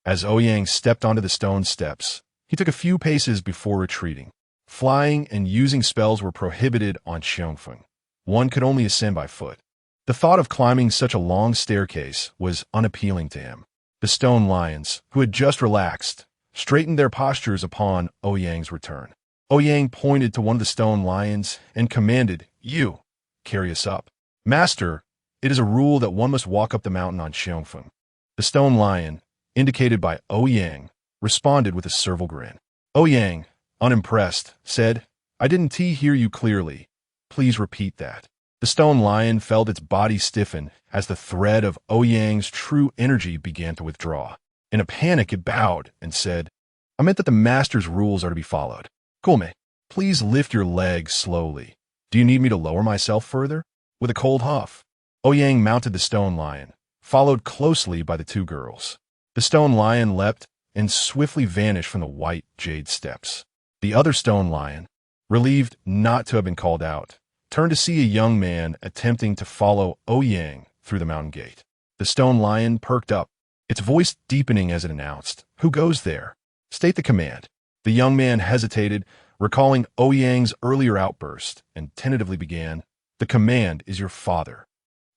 As Ouyang stepped onto the stone steps, he took a few paces before retreating. Flying and using spells were prohibited on Xiongfeng. One could only ascend by foot. The thought of climbing such a long staircase was unappealing to him. The stone lions, who had just relaxed, straightened their postures upon Ouyang's return. Ouyang pointed to one of the stone lions and commanded, "You, carry us up." "Master, it is a rule that one must walk up the mountain on Xiongfeng." The stone lion, indicated by Ouyang, responded with a servile grin. Ouyang, unimpressed, said, "I didn't hear you clearly. Please repeat that." The stone lion felt its body stiffen as the thread of Ouyang's true energy began to withdraw. In a panic, it bowed and said, "I meant that the master's rules are to be followed. Kulme, please lift your legs slowly. Do you need me to lower myself further?" With a cold huff, Ouyang mounted the stone lion, followed closely by the 2 girls. The stone lion leapt and swiftly vanished from the white jade steps. The other stone lion, relieved not to have been called out, turned to see a young man attempting to follow Ouyang through the mountain gate. The stone lion perked up, its voice deepening as it announced, "Who goes there? State the command." The young man hesitated, recalling Ouyang's earlier outburst, and tentatively began, "The command is your father."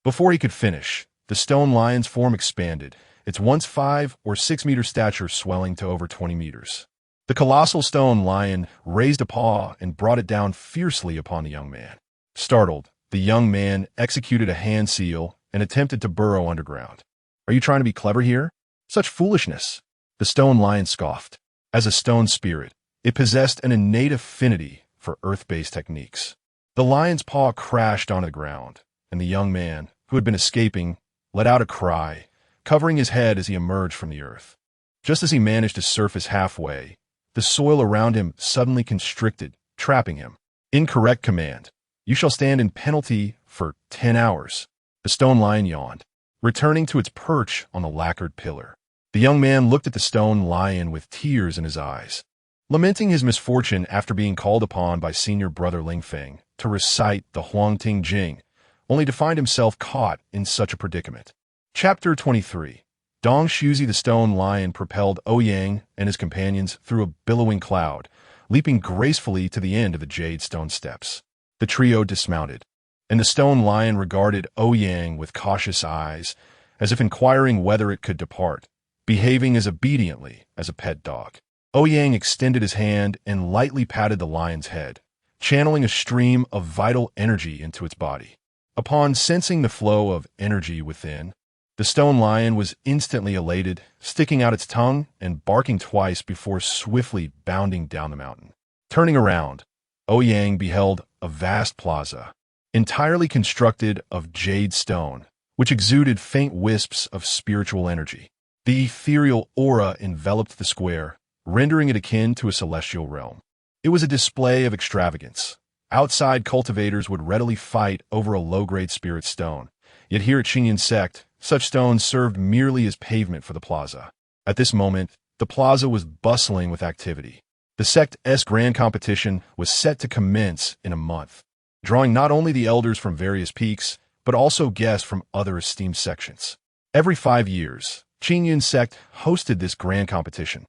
Before he could finish, the stone lion's form expanded, its once 5 or 6 meter stature swelling to over 20 meters. The colossal stone lion raised a paw and brought it down fiercely upon the young man. Startled, the young man executed a hand seal and attempted to burrow underground. "Are you trying to be clever here? Such foolishness!" The stone lion scoffed. As a stone spirit, it possessed an innate affinity for earth-based techniques. The lion's paw crashed onto the ground, and the young man, who had been escaping, let out a cry, covering his head as he emerged from the earth. Just as he managed to surface halfway, the soil around him suddenly constricted, trapping him. "Incorrect command. You shall stand in penalty for 10 hours. The stone lion yawned, returning to its perch on the lacquered pillar. The young man looked at the stone lion with tears in his eyes, lamenting his misfortune after being called upon by senior brother Lingfeng to recite the Huangting Jing, only to find himself caught in such a predicament. Chapter 23. Dong Shuzi the stone lion propelled Ouyang and his companions through a billowing cloud, leaping gracefully to the end of the jade stone steps. The trio dismounted, and the stone lion regarded Ouyang with cautious eyes, as if inquiring whether it could depart, behaving as obediently as a pet dog. Ouyang extended his hand and lightly patted the lion's head, channeling a stream of vital energy into its body. Upon sensing the flow of energy within, the stone lion was instantly elated, sticking out its tongue and barking twice before swiftly bounding down the mountain. Turning around, Ouyang beheld a vast plaza, entirely constructed of jade stone, which exuded faint wisps of spiritual energy. The ethereal aura enveloped the square, rendering it akin to a celestial realm. It was a display of extravagance. Outside cultivators would readily fight over a low-grade spirit stone, yet here at Xinyan sect, such stones served merely as pavement for the plaza. At this moment, the plaza was bustling with activity. The sect's grand competition was set to commence in a month, drawing not only the elders from various peaks, but also guests from other esteemed sections. Every 5 years, Xinyan sect hosted this grand competition,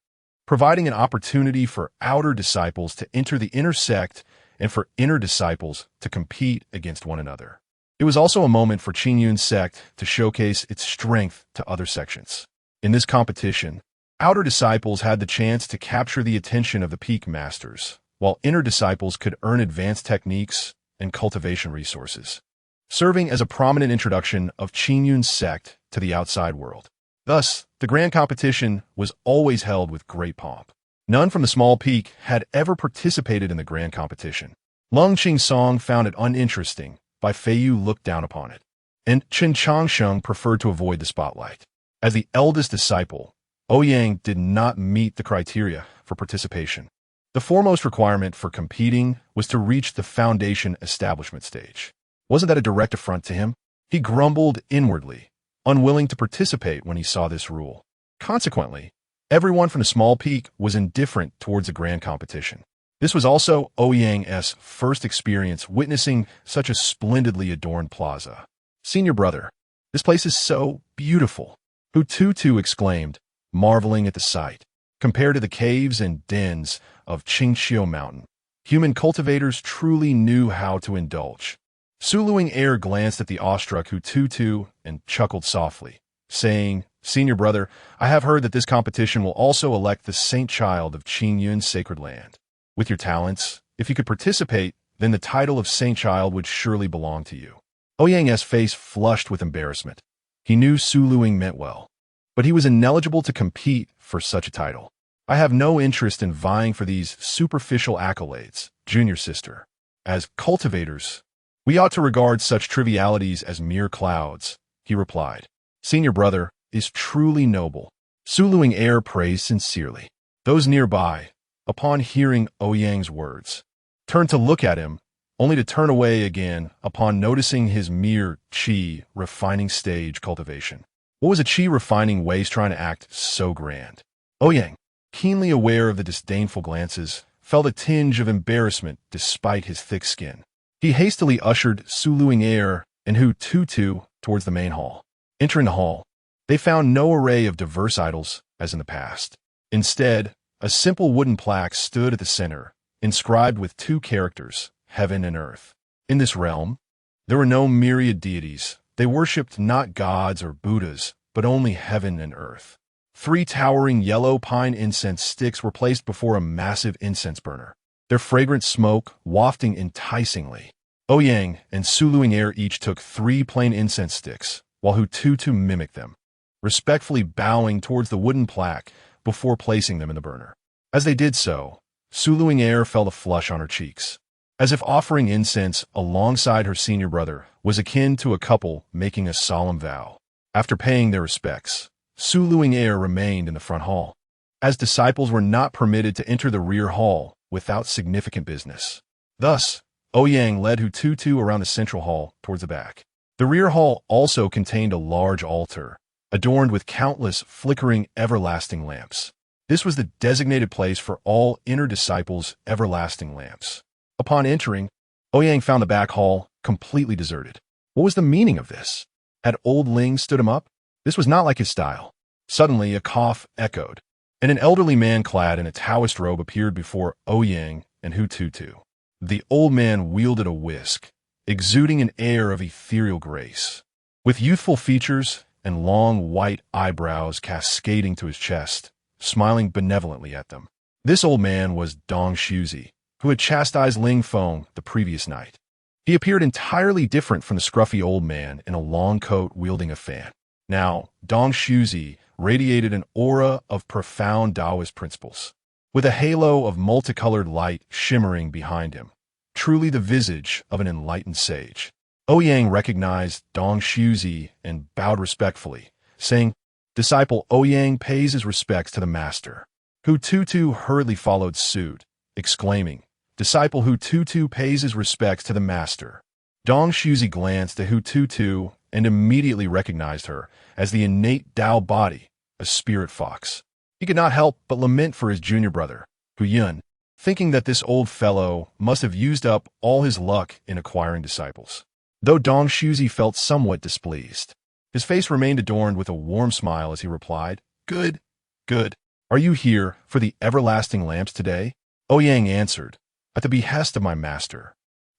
providing an opportunity for outer disciples to enter the inner sect and for inner disciples to compete against one another. It was also a moment for Qingyun sect to showcase its strength to other sections. In this competition, outer disciples had the chance to capture the attention of the peak masters, while inner disciples could earn advanced techniques and cultivation resources, serving as a prominent introduction of Qingyun sect to the outside world. Thus, the grand competition was always held with great pomp. None from the small peak had ever participated in the grand competition. Lung Song found it uninteresting, Bai Feiyu looked down upon it, and Chen Changsheng preferred to avoid the spotlight. As the eldest disciple, Ouyang did not meet the criteria for participation. The foremost requirement for competing was to reach the foundation establishment stage. Wasn't that a direct affront to him? He grumbled inwardly, unwilling to participate when he saw this rule. Consequently, everyone from the small peak was indifferent towards the grand competition. This was also Ouyang's first experience witnessing such a splendidly adorned plaza. "Senior brother, this place is so beautiful," Hu Tutu exclaimed, marveling at the sight. Compared to the caves and dens of Qingxiu Mountain, human cultivators truly knew how to indulge. Suluing Air glanced at the awestruck Hu Tutu and chuckled softly, saying, "Senior brother, I have heard that this competition will also elect the saint child of Qingyun's sacred land. With your talents, if you could participate, then the title of saint child would surely belong to you." Ouyang's face flushed with embarrassment. He knew Suluing meant well, but he was ineligible to compete for such a title. "I have no interest in vying for these superficial accolades, junior sister. As cultivators, we ought to regard such trivialities as mere clouds," he replied. "Senior brother is truly noble." Suluing Air praised sincerely. Those nearby, upon hearing Ouyang's words, turned to look at him, only to turn away again upon noticing his mere qi refining stage cultivation. What was a qi refining waste trying to act so grand? Ouyang, keenly aware of the disdainful glances, felt a tinge of embarrassment despite his thick skin. He hastily ushered Suluing Air and Hu Tutu towards the main hall. Entering the hall, they found no array of diverse idols as in the past. Instead, a simple wooden plaque stood at the center, inscribed with 2 characters, heaven and earth. In this realm, there were no myriad deities. They worshipped not gods or Buddhas, but only heaven and earth. 3 towering yellow pine incense sticks were placed before a massive incense burner, their fragrant smoke wafting enticingly. Ouyang and Suluing Air each took 3 plain incense sticks, while Hu Tutu mimicked them, respectfully bowing towards the wooden plaque before placing them in the burner. As they did so, Suluing Air felt a flush on her cheeks, as if offering incense alongside her senior brother was akin to a couple making a solemn vow. After paying their respects, Suluing Air remained in the front hall, as disciples were not permitted to enter the rear hall without significant business. Thus, Ouyang led Hu Tutu around the central hall towards the back. The rear hall also contained a large altar, adorned with countless flickering everlasting lamps. This was the designated place for all inner disciples' everlasting lamps. Upon entering, Ouyang found the back hall completely deserted. What was the meaning of this? Had old Ling stood him up? This was not like his style. Suddenly, a cough echoed, and an elderly man clad in a Taoist robe appeared before Ouyang and Hututu. The old man wielded a whisk, exuding an air of ethereal grace. With youthful features and long white eyebrows cascading to his chest, smiling benevolently at them. This old man was Dong Shuzi, who had chastised Ling Feng the previous night. He appeared entirely different from the scruffy old man in a long coat wielding a fan. Now, Dong Shuzi radiated an aura of profound Taoist principles, with a halo of multicolored light shimmering behind him, truly the visage of an enlightened sage. Ouyang recognized Dong Shuzi and bowed respectfully, saying, "Disciple Ouyang pays his respects to the master." Hututu hurriedly followed suit, exclaiming, "Disciple Hututu pays his respects to the master." Dong Shuzi glanced at Hututu and immediately recognized her as the innate Tao body, a spirit fox. He could not help but lament for his junior brother, Ouyang, thinking that this old fellow must have used up all his luck in acquiring disciples. Though Dong Shuzi felt somewhat displeased, his face remained adorned with a warm smile as he replied, "Good, good. Are you here for the everlasting lamps today?" Ouyang answered, "At the behest of my master.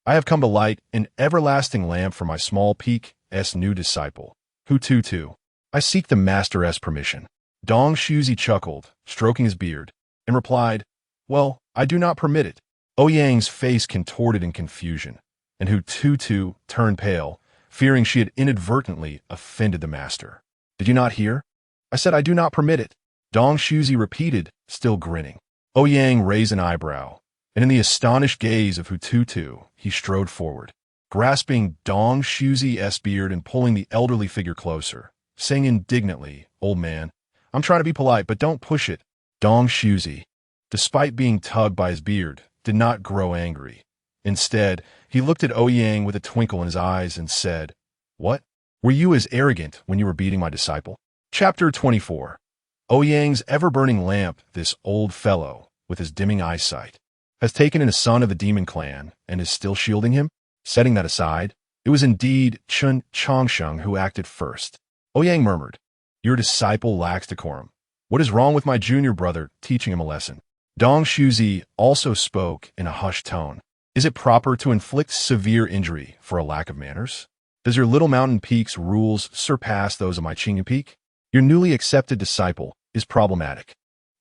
I have come to light an everlasting lamp for my small peak's new disciple, Hututu. I seek the master's permission." Dong Shuzi chuckled, stroking his beard, and replied, "Well, I do not permit it." Ouyang's face contorted in confusion, and Hututu turned pale, fearing she had inadvertently offended the master. "Did you not hear? I said I do not permit it." Dong Shuzi repeated, still grinning. Ouyang raised an eyebrow, and in the astonished gaze of Hututu, he strode forward, grasping Dong Shuzi's beard and pulling the elderly figure closer, saying indignantly, "Old man, I'm trying to be polite, but don't push it." Dong Shuzi, despite being tugged by his beard, did not grow angry. Instead, he looked at Ouyang with a twinkle in his eyes and said, "What? Were you as arrogant when you were beating my disciple?" Chapter 24. Ouyang's ever-burning lamp, this old fellow, with his dimming eyesight, has taken in a son of the demon clan and is still shielding him? Setting that aside, it was indeed Chun Chongsheng who acted first. Ouyang murmured, "Your disciple lacks decorum. What is wrong with my junior brother teaching him a lesson?" Dong Shuzi also spoke in a hushed tone. "Is it proper to inflict severe injury for a lack of manners? Does your little mountain peak's rules surpass those of my Qingyu peak? Your newly accepted disciple is problematic."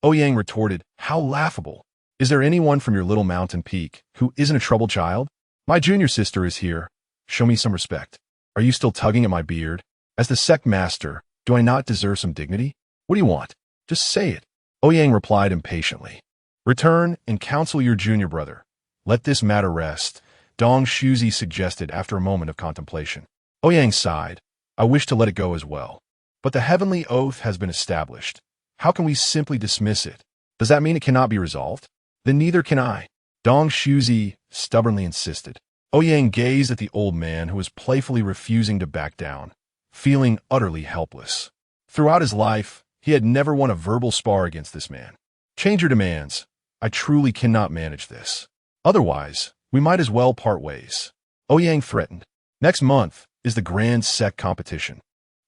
Ouyang retorted, "How laughable! Is there anyone from your little mountain peak who isn't a troubled child? My junior sister is here. Show me some respect. Are you still tugging at my beard? As the sect master, do I not deserve some dignity? What do you want? Just say it." Ouyang replied impatiently, "Return and counsel your junior brother. Let this matter rest," Dong Shuzi suggested after a moment of contemplation. Ouyang sighed, "I wish to let it go as well. But the heavenly oath has been established. How can we simply dismiss it? Does that mean it cannot be resolved? Then neither can I." Dong Shuzi stubbornly insisted. Ouyang gazed at the old man who was playfully refusing to back down, feeling utterly helpless. Throughout his life, he had never won a verbal spar against this man. "Change your demands. I truly cannot manage this. Otherwise, we might as well part ways," Ouyang threatened. "Next month is the grand sect competition.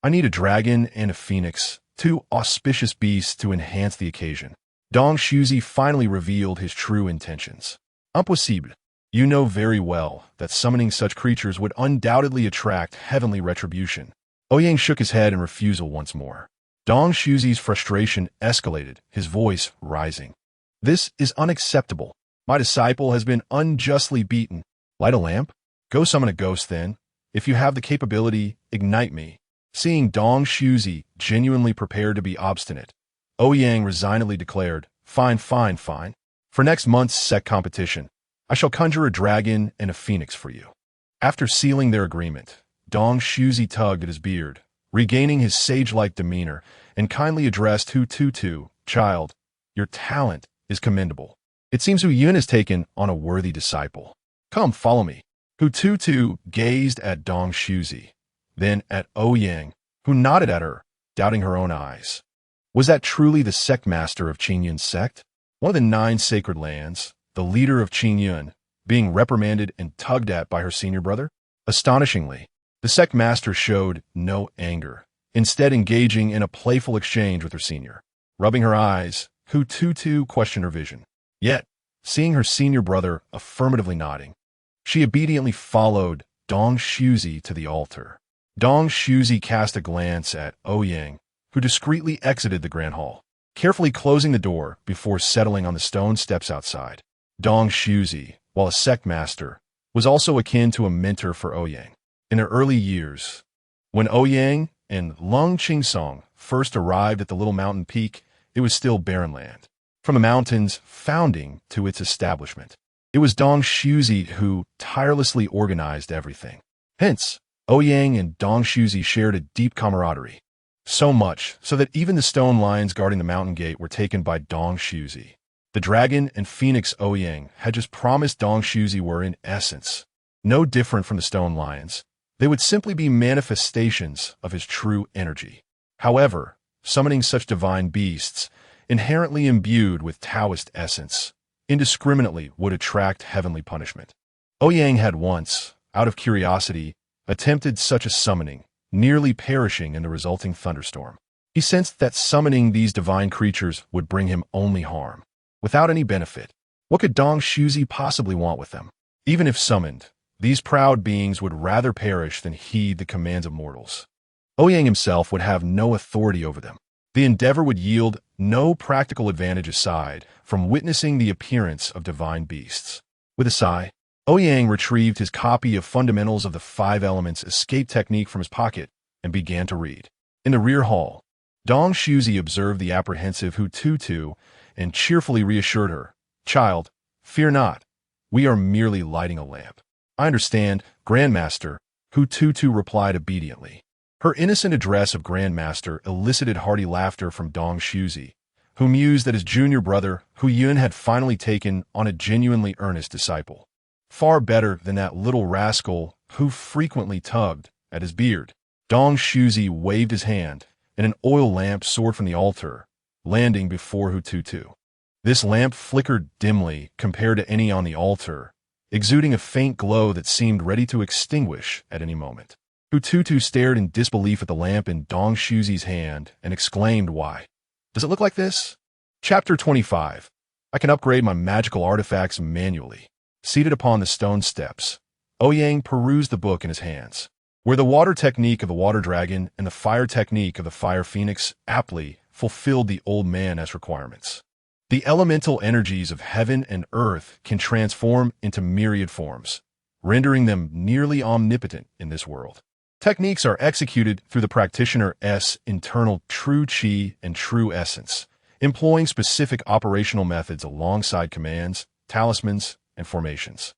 I need a dragon and a phoenix, two auspicious beasts to enhance the occasion." Dong Shuzi finally revealed his true intentions. "Impossible. You know very well that summoning such creatures would undoubtedly attract heavenly retribution." Ouyang shook his head in refusal once more. Dong Shuzi's frustration escalated, his voice rising. "This is unacceptable. My disciple has been unjustly beaten. Light a lamp? Go summon a ghost then. If you have the capability, ignite me." Seeing Dong Shuzi genuinely prepared to be obstinate, Ouyang resignedly declared, "Fine, fine, fine. For next month's sect competition, I shall conjure a dragon and a phoenix for you." After sealing their agreement, Dong Shuzi tugged at his beard, regaining his sage-like demeanor, and kindly addressed Hututu, "Child, your talent is commendable. It seems Ouyang has taken on a worthy disciple. Come, follow me." Hututu gazed at Dong Shuzi, then at Ouyang, who nodded at her, doubting her own eyes. Was that truly the sect master of Qingyun's sect? One of the 9 sacred lands, the leader of Qingyun, being reprimanded and tugged at by her senior brother? Astonishingly, the sect master showed no anger. instead engaging in a playful exchange with her senior. Rubbing her eyes, Hu Tutu questioned her vision. Yet, seeing her senior brother affirmatively nodding, she obediently followed Dong Shuzi to the altar. Dong Shuzi cast a glance at Ouyang, who discreetly exited the grand hall, carefully closing the door before settling on the stone steps outside. Dong Shuzi, while a sect master, was also akin to a mentor for Ouyang. In their early years, when Ouyang and Lung Qingsong first arrived at the little mountain peak, it was still barren land. From the mountain's founding to its establishment, it was Dong Shuzi who tirelessly organized everything. Hence, Ouyang and Dong Shuzi shared a deep camaraderie. So much so that even the stone lions guarding the mountain gate were taken by Dong Shuzi. The dragon and phoenix Ouyang had just promised Dong Shuzi were, in essence, no different from the stone lions. They would simply be manifestations of his true energy. However, summoning such divine beasts, inherently imbued with Taoist essence, indiscriminately would attract heavenly punishment. Ouyang had once, out of curiosity, attempted such a summoning, nearly perishing in the resulting thunderstorm. He sensed that summoning these divine creatures would bring him only harm, without any benefit. What could Dong Shuzi possibly want with them? Even if summoned, these proud beings would rather perish than heed the commands of mortals. Ouyang himself would have no authority over them. The endeavor would yield no practical advantage aside from witnessing the appearance of divine beasts. With a sigh, Ouyang retrieved his copy of Fundamentals of the Five Elements Escape Technique from his pocket and began to read. In the rear hall, Dong Shuzi observed the apprehensive Hu Tutu and cheerfully reassured her, "Child, fear not. We are merely lighting a lamp." "I understand, Grandmaster," Hu Tutu replied obediently. Her innocent address of Grandmaster elicited hearty laughter from Dong Shuzi, who mused that his junior brother, Ouyang, had finally taken on a genuinely earnest disciple. Far better than that little rascal who frequently tugged at his beard. Dong Shuzi waved his hand, and an oil lamp soared from the altar, landing before Hu Tutu. This lamp flickered dimly compared to any on the altar, exuding a faint glow that seemed ready to extinguish at any moment. Hu Tutu stared in disbelief at the lamp in Dong Shuzi's hand and exclaimed, "Why? Does it look like this?" Chapter 25. I can upgrade my magical artifacts manually. Seated upon the stone steps, Ouyang perused the book in his hands, where the water technique of the water dragon and the fire technique of the fire phoenix aptly fulfilled the old man as requirements. The elemental energies of heaven and earth can transform into myriad forms, rendering them nearly omnipotent in this world. Techniques are executed through the practitioner's internal true chi and true essence, employing specific operational methods alongside commands, talismans, and formations.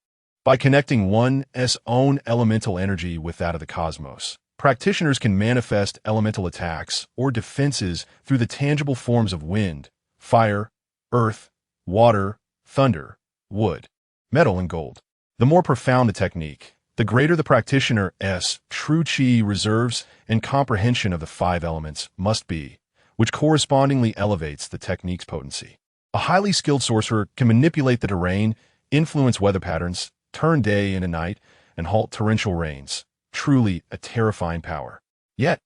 By connecting one's own elemental energy with that of the cosmos, practitioners can manifest elemental attacks or defenses through the tangible forms of wind, fire, earth, water, thunder, wood, metal, and gold. The more profound the technique, the greater the practitioner's true chi reserves and comprehension of the five elements must be, which correspondingly elevates the technique's potency. A highly skilled sorcerer can manipulate the terrain, influence weather patterns, turn day into night, and halt torrential rains. Truly a terrifying power. Yet,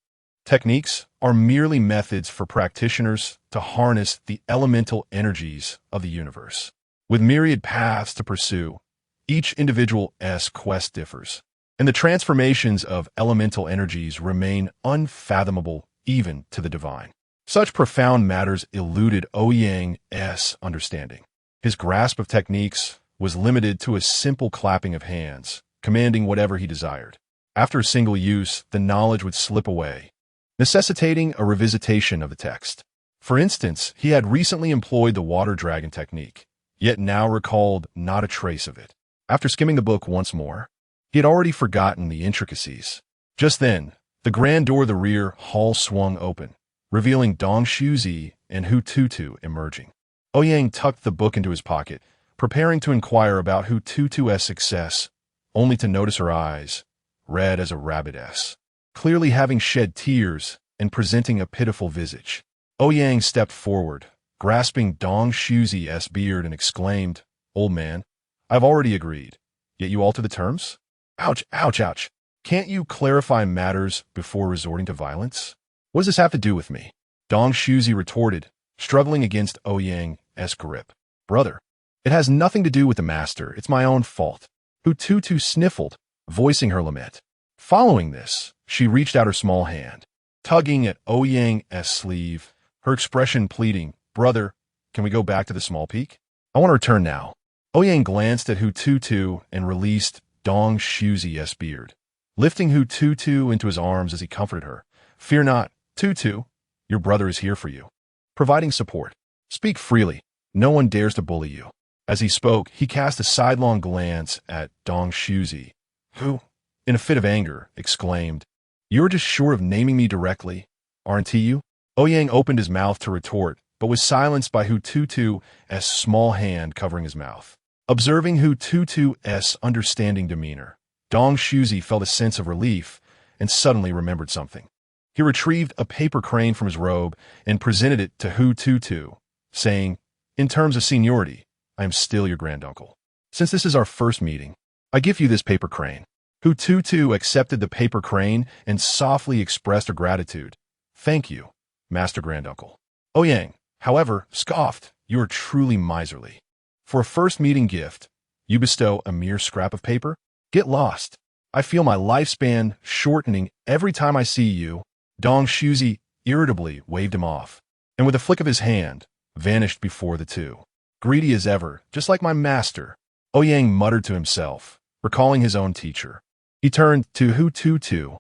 techniques are merely methods for practitioners to harness the elemental energies of the universe. With myriad paths to pursue, each individual's quest differs, and the transformations of elemental energies remain unfathomable even to the divine. Such profound matters eluded Ouyang's understanding. His grasp of techniques was limited to a simple clapping of hands, commanding whatever he desired. After a single use, the knowledge would slip away, necessitating a revisitation of the text. For instance, he had recently employed the water dragon technique, yet now recalled not a trace of it. After skimming the book once more, he had already forgotten the intricacies. Just then, the grand door of the rear hall swung open, revealing Dong Shuzi and Hu Tutu emerging. Ouyang tucked the book into his pocket, preparing to inquire about Hu Tutu's success, only to notice her eyes, red as a rabbit's, clearly having shed tears and presenting a pitiful visage. Ouyang stepped forward, grasping Dong Shuzi's beard, and exclaimed, "Old man, I've already agreed, yet you alter the terms? Ouch, ouch, ouch. Can't you clarify matters before resorting to violence?" What does this have to do with me? Dong Shuzi retorted, struggling against Ouyang's grip. Brother, it has nothing to do with the master. It's my own fault. Hu Tutu sniffled, voicing her lament. Following this, she reached out her small hand, tugging at Ouyang's sleeve, her expression pleading, Brother, can we go back to the small peak? I want to return now. Ouyang glanced at Hu Tutu and released Dong Shuzi's beard, lifting Hu Tutu into his arms as he comforted her. Fear not, Tutu, your brother is here for you, providing support. Speak freely. No one dares to bully you. As he spoke, he cast a sidelong glance at Dong Shuzi, who, in a fit of anger, exclaimed, You're just short of naming me directly, aren't you? Ouyang opened his mouth to retort, but was silenced by Hu Tutu's small hand covering his mouth. Observing Hu Tutu's understanding demeanor, Dong Shuzi felt a sense of relief and suddenly remembered something. He retrieved a paper crane from his robe and presented it to Hu Tutu, saying, In terms of seniority, I am still your granduncle. Since this is our first meeting, I give you this paper crane. Hu Tutu accepted the paper crane and softly expressed her gratitude. Thank you, Master Granduncle. Ouyang, however, scoffed, You are truly miserly. For a first meeting gift, you bestow a mere scrap of paper? Get lost. I feel my lifespan shortening every time I see you. Dong Shuzi irritably waved him off, and with a flick of his hand, vanished before the two. Greedy as ever, just like my master, Ouyang muttered to himself, recalling his own teacher. He turned to Hu Tutu,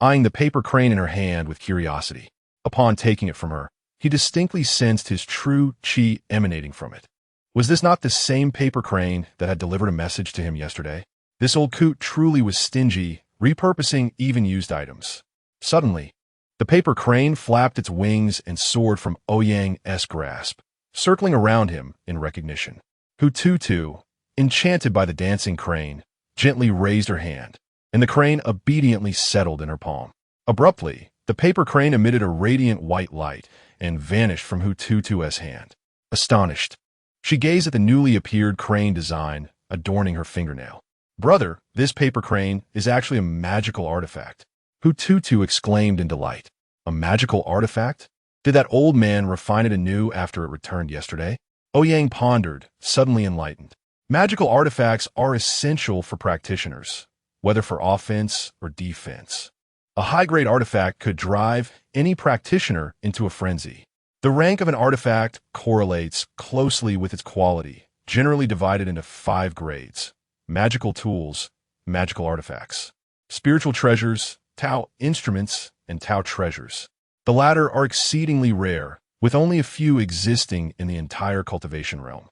eyeing the paper crane in her hand with curiosity. Upon taking it from her, he distinctly sensed his true chi emanating from it. Was this not the same paper crane that had delivered a message to him yesterday? This old coot truly was stingy, repurposing even used items. Suddenly, the paper crane flapped its wings and soared from Ouyang's grasp, circling around him in recognition. Hu Tutu, enchanted by the dancing crane, gently raised her hand, and the crane obediently settled in her palm. Abruptly, the paper crane emitted a radiant white light and vanished from Hu Tutu's hand. Astonished, she gazed at the newly appeared crane design adorning her fingernail. Brother, this paper crane is actually a magical artifact. Hu Tutu exclaimed in delight. A magical artifact? Did that old man refine it anew after it returned yesterday? Ouyang pondered, suddenly enlightened. Magical artifacts are essential for practitioners, whether for offense or defense. A high-grade artifact could drive any practitioner into a frenzy. The rank of an artifact correlates closely with its quality, generally divided into 5 grades. Magical tools, magical artifacts. Spiritual treasures, Tao instruments, and Tao treasures. The latter are exceedingly rare, with only a few existing in the entire cultivation realm.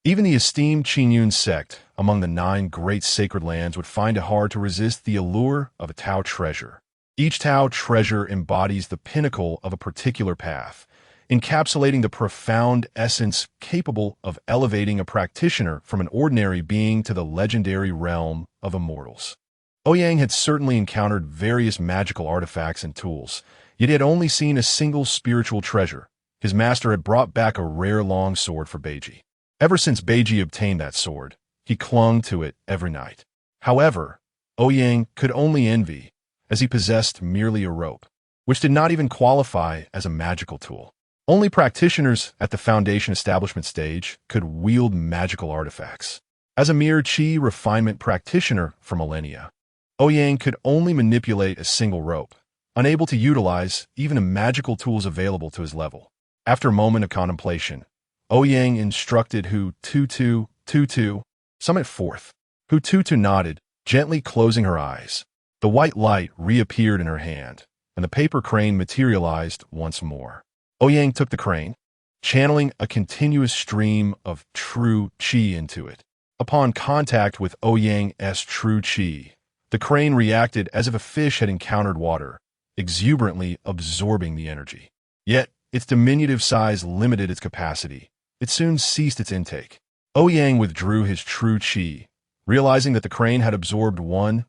Even the esteemed Qinyun sect among the 9 great sacred lands would find it hard to resist the allure of a Tao treasure. Each Tao treasure embodies the pinnacle of a particular path, encapsulating the profound essence capable of elevating a practitioner from an ordinary being to the legendary realm of immortals. Ouyang had certainly encountered various magical artifacts and tools, yet he had only seen a single spiritual treasure. His master had brought back a rare long sword for Beiji. Ever since Beiji obtained that sword, he clung to it every night. However, Ouyang could only envy, as he possessed merely a rope, which did not even qualify as a magical tool. Only practitioners at the foundation establishment stage could wield magical artifacts. As a mere chi refinement practitioner for millennia, Ouyang could only manipulate a single rope, unable to utilize even the magical tools available to his level. After a moment of contemplation, Ouyang instructed Hu Tutu, summon forth. Hu Tutu nodded, gently closing her eyes. The white light reappeared in her hand, and the paper crane materialized once more. Ouyang took the crane, channeling a continuous stream of true chi into it. Upon contact with Ouyang's true chi, the crane reacted as if a fish had encountered water, exuberantly absorbing the energy. Yet, its diminutive size limited its capacity. It soon ceased its intake. Ouyang withdrew his true chi, realizing that the crane had absorbed 1,000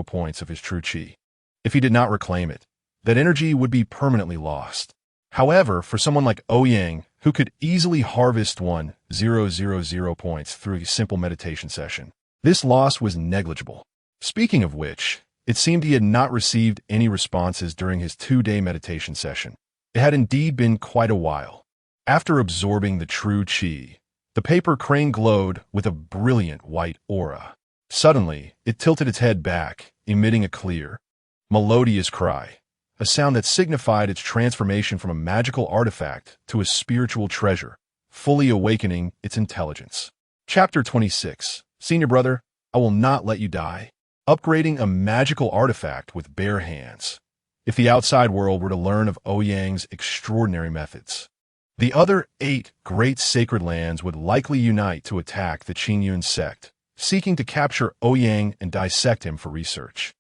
points of his true chi. If he did not reclaim it, that energy would be permanently lost. However, for someone like Ouyang, who could easily harvest 1,000 points through a simple meditation session, this loss was negligible. Speaking of which, It seemed he had not received any responses during his 2-day meditation session. It had indeed been quite a while. After absorbing the true chi, the paper crane glowed with a brilliant white aura. Suddenly, it tilted its head back, emitting a clear, melodious cry, a sound that signified its transformation from a magical artifact to a spiritual treasure, fully awakening its intelligence. Chapter 26. Senior brother, I will not let you die. Upgrading a magical artifact with bare hands. If the outside world were to learn of Ouyang's extraordinary methods, the other 8 great sacred lands would likely unite to attack the Qingyun sect, seeking to capture Ouyang and dissect him for research.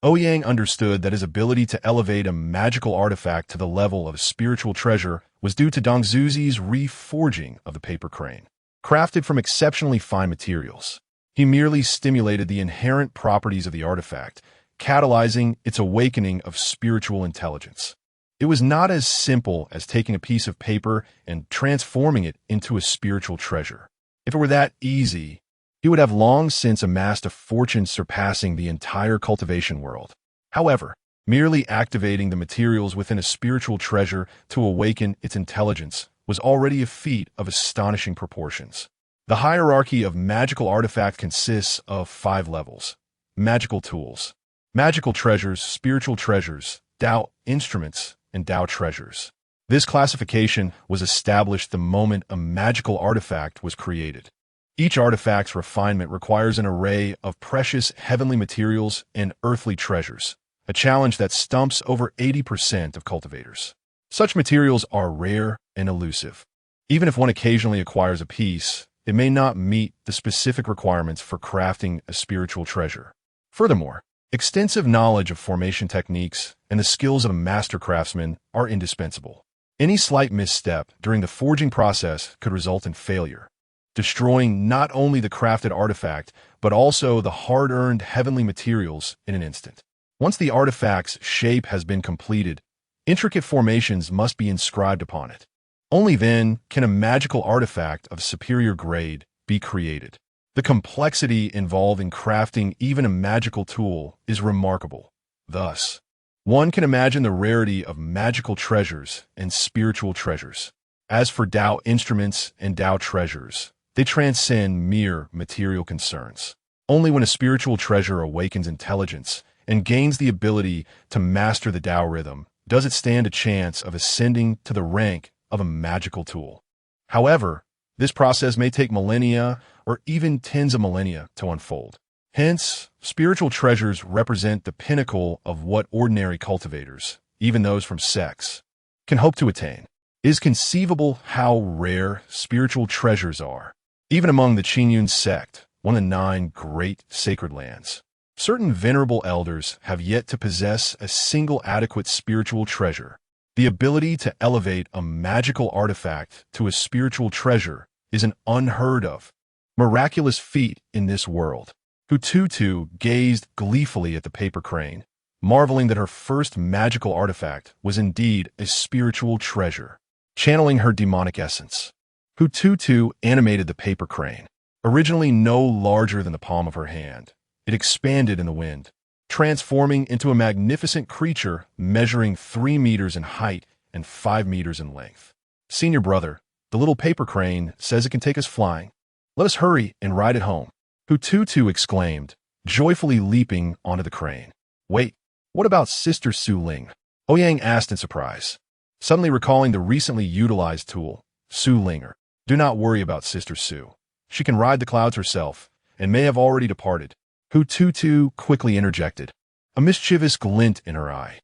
Ouyang understood that his ability to elevate a magical artifact to the level of a spiritual treasure was due to Dongzuzi's reforging of the paper crane. Crafted from exceptionally fine materials, he merely stimulated the inherent properties of the artifact, catalyzing its awakening of spiritual intelligence. It was not as simple as taking a piece of paper and transforming it into a spiritual treasure. If it were that easy, he would have long since amassed a fortune surpassing the entire cultivation world. However, merely activating the materials within a spiritual treasure to awaken its intelligence was already a feat of astonishing proportions. The hierarchy of magical artifact consists of 5 levels: magical tools, magical treasures, spiritual treasures, Tao instruments, and Tao treasures. This classification was established the moment a magical artifact was created. Each artifact's refinement requires an array of precious heavenly materials and earthly treasures, a challenge that stumps over 80% of cultivators. Such materials are rare and elusive. Even if one occasionally acquires a piece, it may not meet the specific requirements for crafting a spiritual treasure. Furthermore, extensive knowledge of formation techniques and the skills of a master craftsman are indispensable. Any slight misstep during the forging process could result in failure, destroying not only the crafted artifact, but also the hard-earned heavenly materials in an instant. Once the artifact's shape has been completed, intricate formations must be inscribed upon it. Only then can a magical artifact of superior grade be created. The complexity involved in crafting even a magical tool is remarkable. Thus, one can imagine the rarity of magical treasures and spiritual treasures. As for Tao instruments and Tao treasures, they transcend mere material concerns. Only when a spiritual treasure awakens intelligence and gains the ability to master the Tao rhythm does it stand a chance of ascending to the rank of a magical tool. However, this process may take millennia or even tens of millennia to unfold. Hence, spiritual treasures represent the pinnacle of what ordinary cultivators, even those from sects, can hope to attain. It is conceivable how rare spiritual treasures are. Even among the Qingyun sect, one of the 9 great sacred lands, certain venerable elders have yet to possess a single adequate spiritual treasure. The ability to elevate a magical artifact to a spiritual treasure is an unheard of, miraculous feat in this world. Hututu gazed gleefully at the paper crane, marveling that her first magical artifact was indeed a spiritual treasure. Channeling her demonic essence, Hututu animated the paper crane. Originally no larger than the palm of her hand, it expanded in the wind, transforming into a magnificent creature measuring 3 meters in height and 5 meters in length. Senior brother, the little paper crane says it can take us flying. Let us hurry and ride it home. Hututu exclaimed, joyfully leaping onto the crane. Wait, what about Sister Su Ling? Ouyang asked in surprise, suddenly recalling the recently utilized tool, Su Linger. Do not worry about Sister Su. She can ride the clouds herself, and may have already departed. Hututu quickly interjected, a mischievous glint in her eye.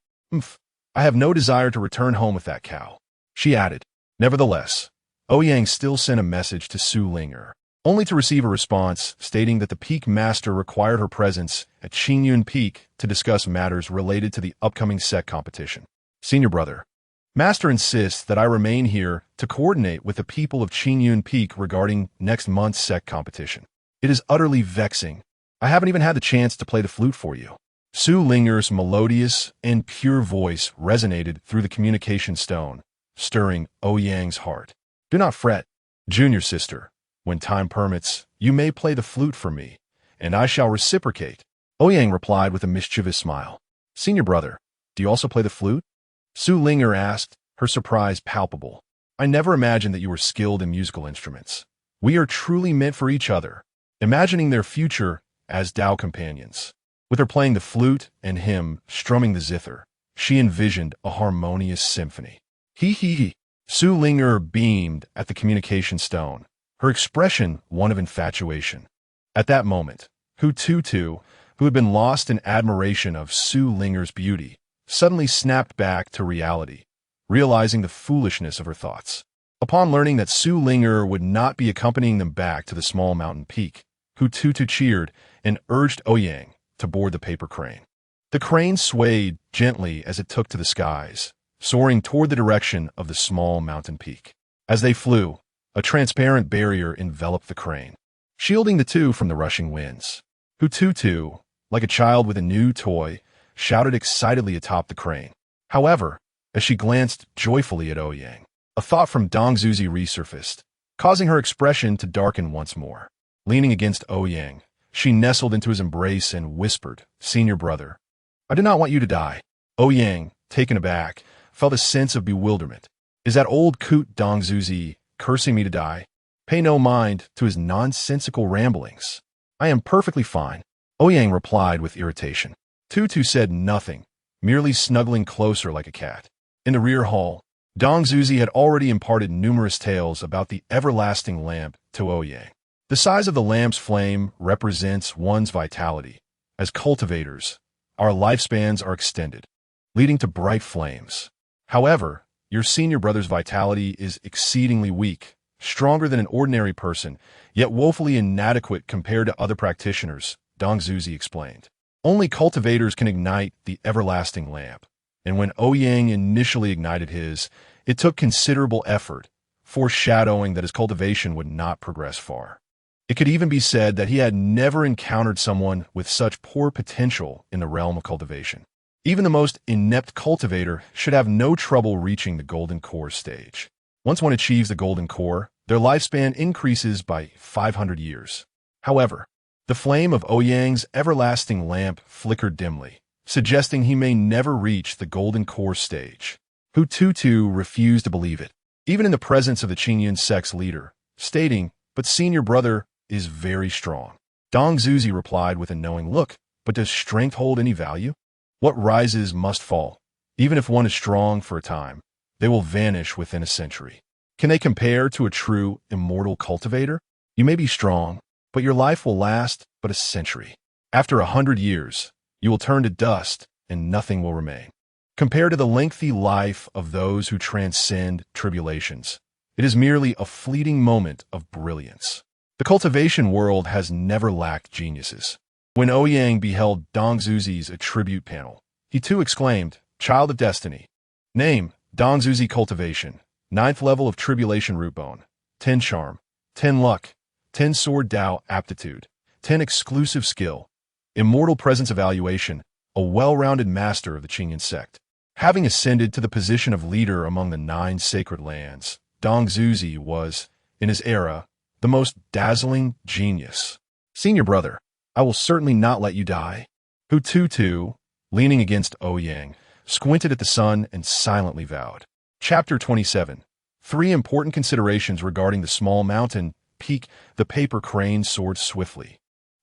I have no desire to return home with that cow. She added. Nevertheless, Ouyang still sent a message to Su Linger, only to receive a response stating that the Peak Master required her presence at Qingyun Peak to discuss matters related to the upcoming sect competition. Senior brother, Master insists that I remain here to coordinate with the people of Qingyun Peak regarding next month's sect competition. It is utterly vexing. I haven't even had the chance to play the flute for you. Su Linger's melodious and pure voice resonated through the communication stone, stirring Ouyang's heart. Do not fret, junior sister. When time permits, you may play the flute for me, and I shall reciprocate. Ouyang replied with a mischievous smile. Senior brother, do you also play the flute? Su Ling'er asked, her surprise palpable. I never imagined that you were skilled in musical instruments. We are truly meant for each other, imagining their future as Tao companions. With her playing the flute and him strumming the zither, she envisioned a harmonious symphony. He. Su Ling'er beamed at the communication stone, her expression one of infatuation. At that moment, Hu Tutu, who had been lost in admiration of Su Ling'er's beauty, suddenly snapped back to reality, realizing the foolishness of her thoughts. Upon learning that Su Ling'er would not be accompanying them back to the small mountain peak, Hu Tutu cheered and urged Ouyang to board the paper crane. The crane swayed gently as it took to the skies, soaring toward the direction of the small mountain peak. As they flew, a transparent barrier enveloped the crane, shielding the two from the rushing winds. Hu Tutu, like a child with a new toy, shouted excitedly atop the crane. However, as she glanced joyfully at Ouyang, a thought from Dong Zuzi resurfaced, causing her expression to darken once more. Leaning against Ouyang, she nestled into his embrace and whispered, Senior brother, I do not want you to die. Ouyang, taken aback, felt a sense of bewilderment. Is that old coot Dong Zuzi cursing me to die? Pay no mind to his nonsensical ramblings. I am perfectly fine, Ouyang replied with irritation. Tutu said nothing, merely snuggling closer like a cat. In the rear hall, Dong Zuzi had already imparted numerous tales about the everlasting lamp to Ouyang. The size of the lamp's flame represents one's vitality. As cultivators, our lifespans are extended, leading to bright flames. However, your senior brother's vitality is exceedingly weak, stronger than an ordinary person, yet woefully inadequate compared to other practitioners, Dong Zuzi explained. Only cultivators can ignite the everlasting lamp, and when Ouyang initially ignited his, it took considerable effort, foreshadowing that his cultivation would not progress far. It could even be said that he had never encountered someone with such poor potential in the realm of cultivation. Even the most inept cultivator should have no trouble reaching the golden core stage. Once one achieves the golden core, their lifespan increases by 500 years. However, the flame of Ouyang's everlasting lamp flickered dimly, suggesting he may never reach the golden core stage. Hu Tutu refused to believe it, even in the presence of the Qingyun sect's leader, stating, But senior brother is very strong. Dong Zuzi replied with a knowing look, But does strength hold any value? What rises must fall. Even if one is strong for a time, they will vanish within a century. Can they compare to a true immortal cultivator? You may be strong, but your life will last but a century. After 100 years, you will turn to dust and nothing will remain. Compared to the lengthy life of those who transcend tribulations, it is merely a fleeting moment of brilliance. The cultivation world has never lacked geniuses. When Ouyang beheld Dong Zuzi's attribute panel, he too exclaimed, Child of Destiny. Name, Dong Zuzi Cultivation. 9th level of Tribulation Root Bone. 10 Charm. 10 Luck. 10 Sword Tao Aptitude. 10 Exclusive Skill. Immortal Presence Evaluation. A well-rounded master of the Qingyun sect. Having ascended to the position of leader among the 9 sacred lands, Dong Zuzi was, in his era, the most dazzling genius. Senior brother, I will certainly not let you die. Hu Tutu, leaning against Ouyang, squinted at the sun and silently vowed. Chapter 27. 3 important considerations regarding the small mountain peak. The paper crane soared swiftly,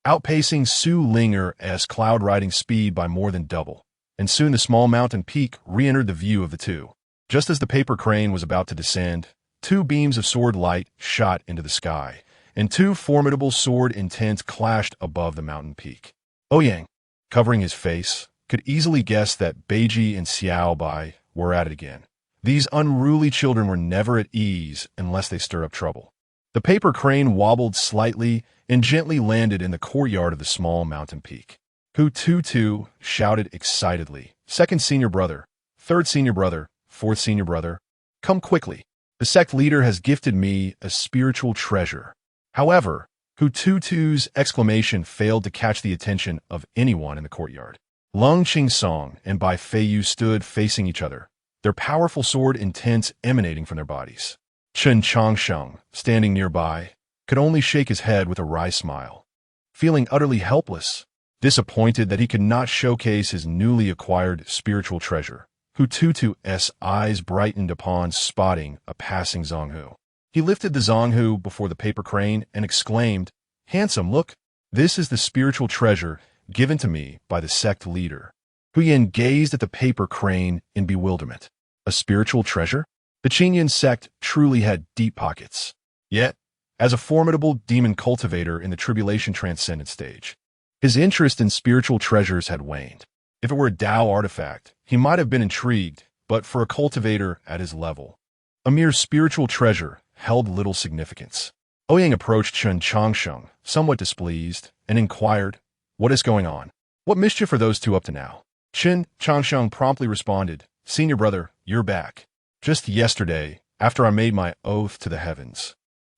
outpacing Su Ling'er's cloud riding speed by more than double, and soon the small mountain peak re-entered the view of the two. Just as the paper crane was about to descend, 2 beams of sword light shot into the sky, and 2 formidable sword intents clashed above the mountain peak. Ouyang, covering his face, could easily guess that Beiji and Xiao Bai were at it again. These unruly children were never at ease unless they stir up trouble. The paper crane wobbled slightly and gently landed in the courtyard of the small mountain peak. Hu Tutu shouted excitedly, Second senior brother, third senior brother, fourth senior brother, come quickly. The sect leader has gifted me a spiritual treasure. However, Hu Tutu's exclamation failed to catch the attention of anyone in the courtyard. Lung Qingsong and Bai Feiyu stood facing each other, their powerful sword intents emanating from their bodies. Chen Changsheng, standing nearby, could only shake his head with a wry smile. Feeling utterly helpless, disappointed that he could not showcase his newly acquired spiritual treasure. Hututu's eyes brightened upon spotting a passing Zonghu. He lifted the Zonghu before the paper crane and exclaimed, "Handsome, look, this is the spiritual treasure given to me by the sect leader." Ouyang gazed at the paper crane in bewilderment. A spiritual treasure? The Qingyan sect truly had deep pockets. Yet, as a formidable demon cultivator in the tribulation transcendent stage, his interest in spiritual treasures had waned. If it were a Tao artifact, he might have been intrigued, but for a cultivator at his level, a mere spiritual treasure held little significance. Ouyang approached Chen Changsheng, somewhat displeased, and inquired, "What is going on? What mischief are those two up to now?" Chen Changsheng promptly responded, "Senior brother, you're back. Just yesterday, after I made my oath to the heavens,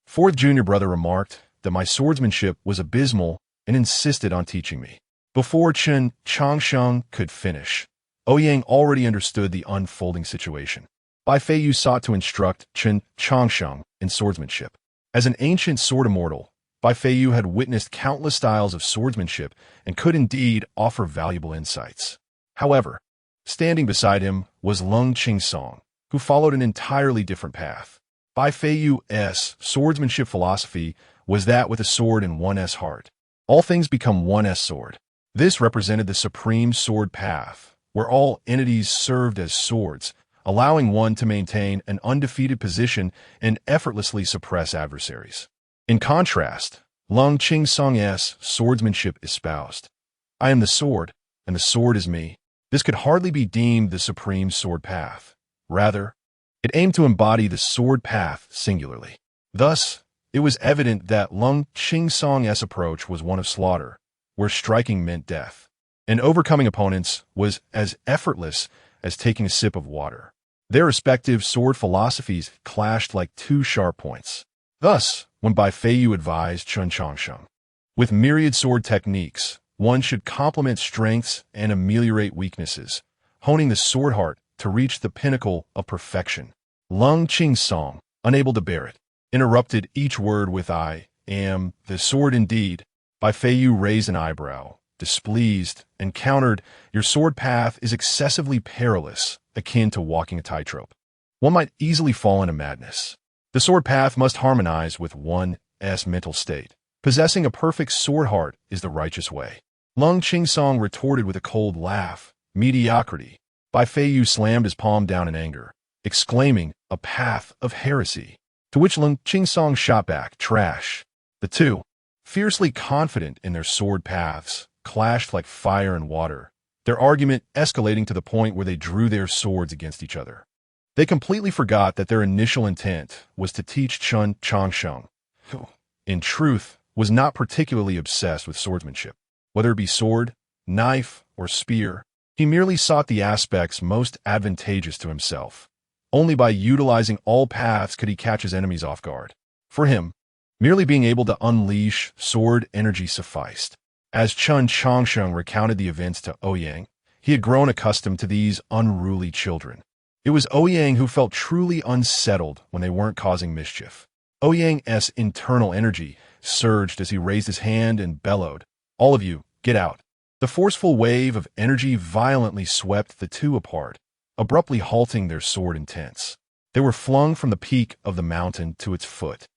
fourth junior brother remarked that my swordsmanship was abysmal and insisted on teaching me." Before Chen Changsheng could finish, Ouyang already understood the unfolding situation. Bai Feiyu sought to instruct Chen Changsheng in swordsmanship. As an ancient sword immortal, Bai Feiyu had witnessed countless styles of swordsmanship and could indeed offer valuable insights. However, standing beside him was Lung Qingsong, who followed an entirely different path. Bai Feiyu's swordsmanship philosophy was that with a sword in one's heart, all things become one's sword. This represented the supreme sword path, where all entities served as swords, allowing one to maintain an undefeated position and effortlessly suppress adversaries. In contrast, Lung Qingsong's swordsmanship espoused, "I am the sword, and the sword is me." This could hardly be deemed the supreme sword path. Rather, it aimed to embody the sword path singularly. Thus, it was evident that Lung Qingsong's approach was one of slaughter, where striking meant death, and overcoming opponents was as effortless as taking a sip of water. Their respective sword philosophies clashed like two sharp points. Thus, when Bai Feiyu advised Chen Changsheng, with myriad sword techniques, one should complement strengths and ameliorate weaknesses, honing the sword heart to reach the pinnacle of perfection. Lung Qingsong, unable to bear it, interrupted each word with "I am the sword indeed." Bai Feiyu raised an eyebrow, displeased, and countered, "Your sword path is excessively perilous, akin to walking a tightrope. One might easily fall into madness. The sword path must harmonize with one's mental state. Possessing a perfect sword heart is the righteous way." Lung Qingsong retorted with a cold laugh, "Mediocrity." Bai Feiyu slammed his palm down in anger, exclaiming, "A path of heresy." To which Lung Qingsong shot back, "Trash." The two, fiercely confident in their sword paths, clashed like fire and water, their argument escalating to the point where they drew their swords against each other. They completely forgot that their initial intent was to teach Chen Changsheng, who, in truth, was not particularly obsessed with swordsmanship. Whether it be sword, knife, or spear, he merely sought the aspects most advantageous to himself. Only by utilizing all paths could he catch his enemies off guard. For him, merely being able to unleash sword energy sufficed. As Chen Changsheng recounted the events to Ouyang, he had grown accustomed to these unruly children. It was Ouyang who felt truly unsettled when they weren't causing mischief. Ouyang's internal energy surged as he raised his hand and bellowed, "All of you, get out." The forceful wave of energy violently swept the two apart, abruptly halting their sword intents. They were flung from the peak of the mountain to its foot.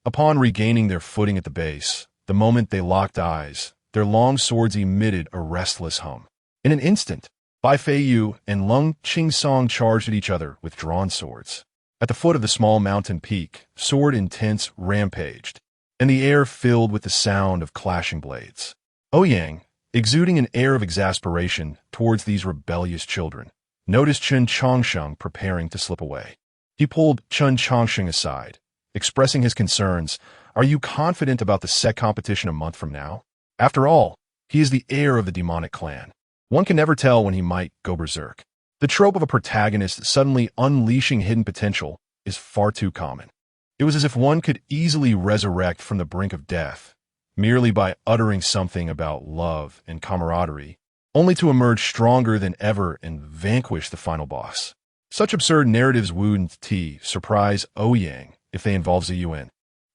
Upon regaining their footing at the base, the moment they locked eyes, their long swords emitted a restless hum. In an instant, Bai Feiyu and Lung Qingsong charged at each other with drawn swords. At the foot of the small mountain peak, sword intents rampaged, and the air filled with the sound of clashing blades. Ouyang, exuding an air of exasperation towards these rebellious children, noticed Chen Changsheng preparing to slip away. He pulled Chen Changsheng aside, expressing his concerns. "Are you confident about the sect competition a month from now? After all, he is the heir of the demonic clan. One can never tell when he might go berserk." The trope of a protagonist suddenly unleashing hidden potential is far too common. It was as if one could easily resurrect from the brink of death, merely by uttering something about love and camaraderie, only to emerge stronger than ever and vanquish the final boss. Such absurd narratives wouldn't surprise Ouyang if they involved Ziyuan,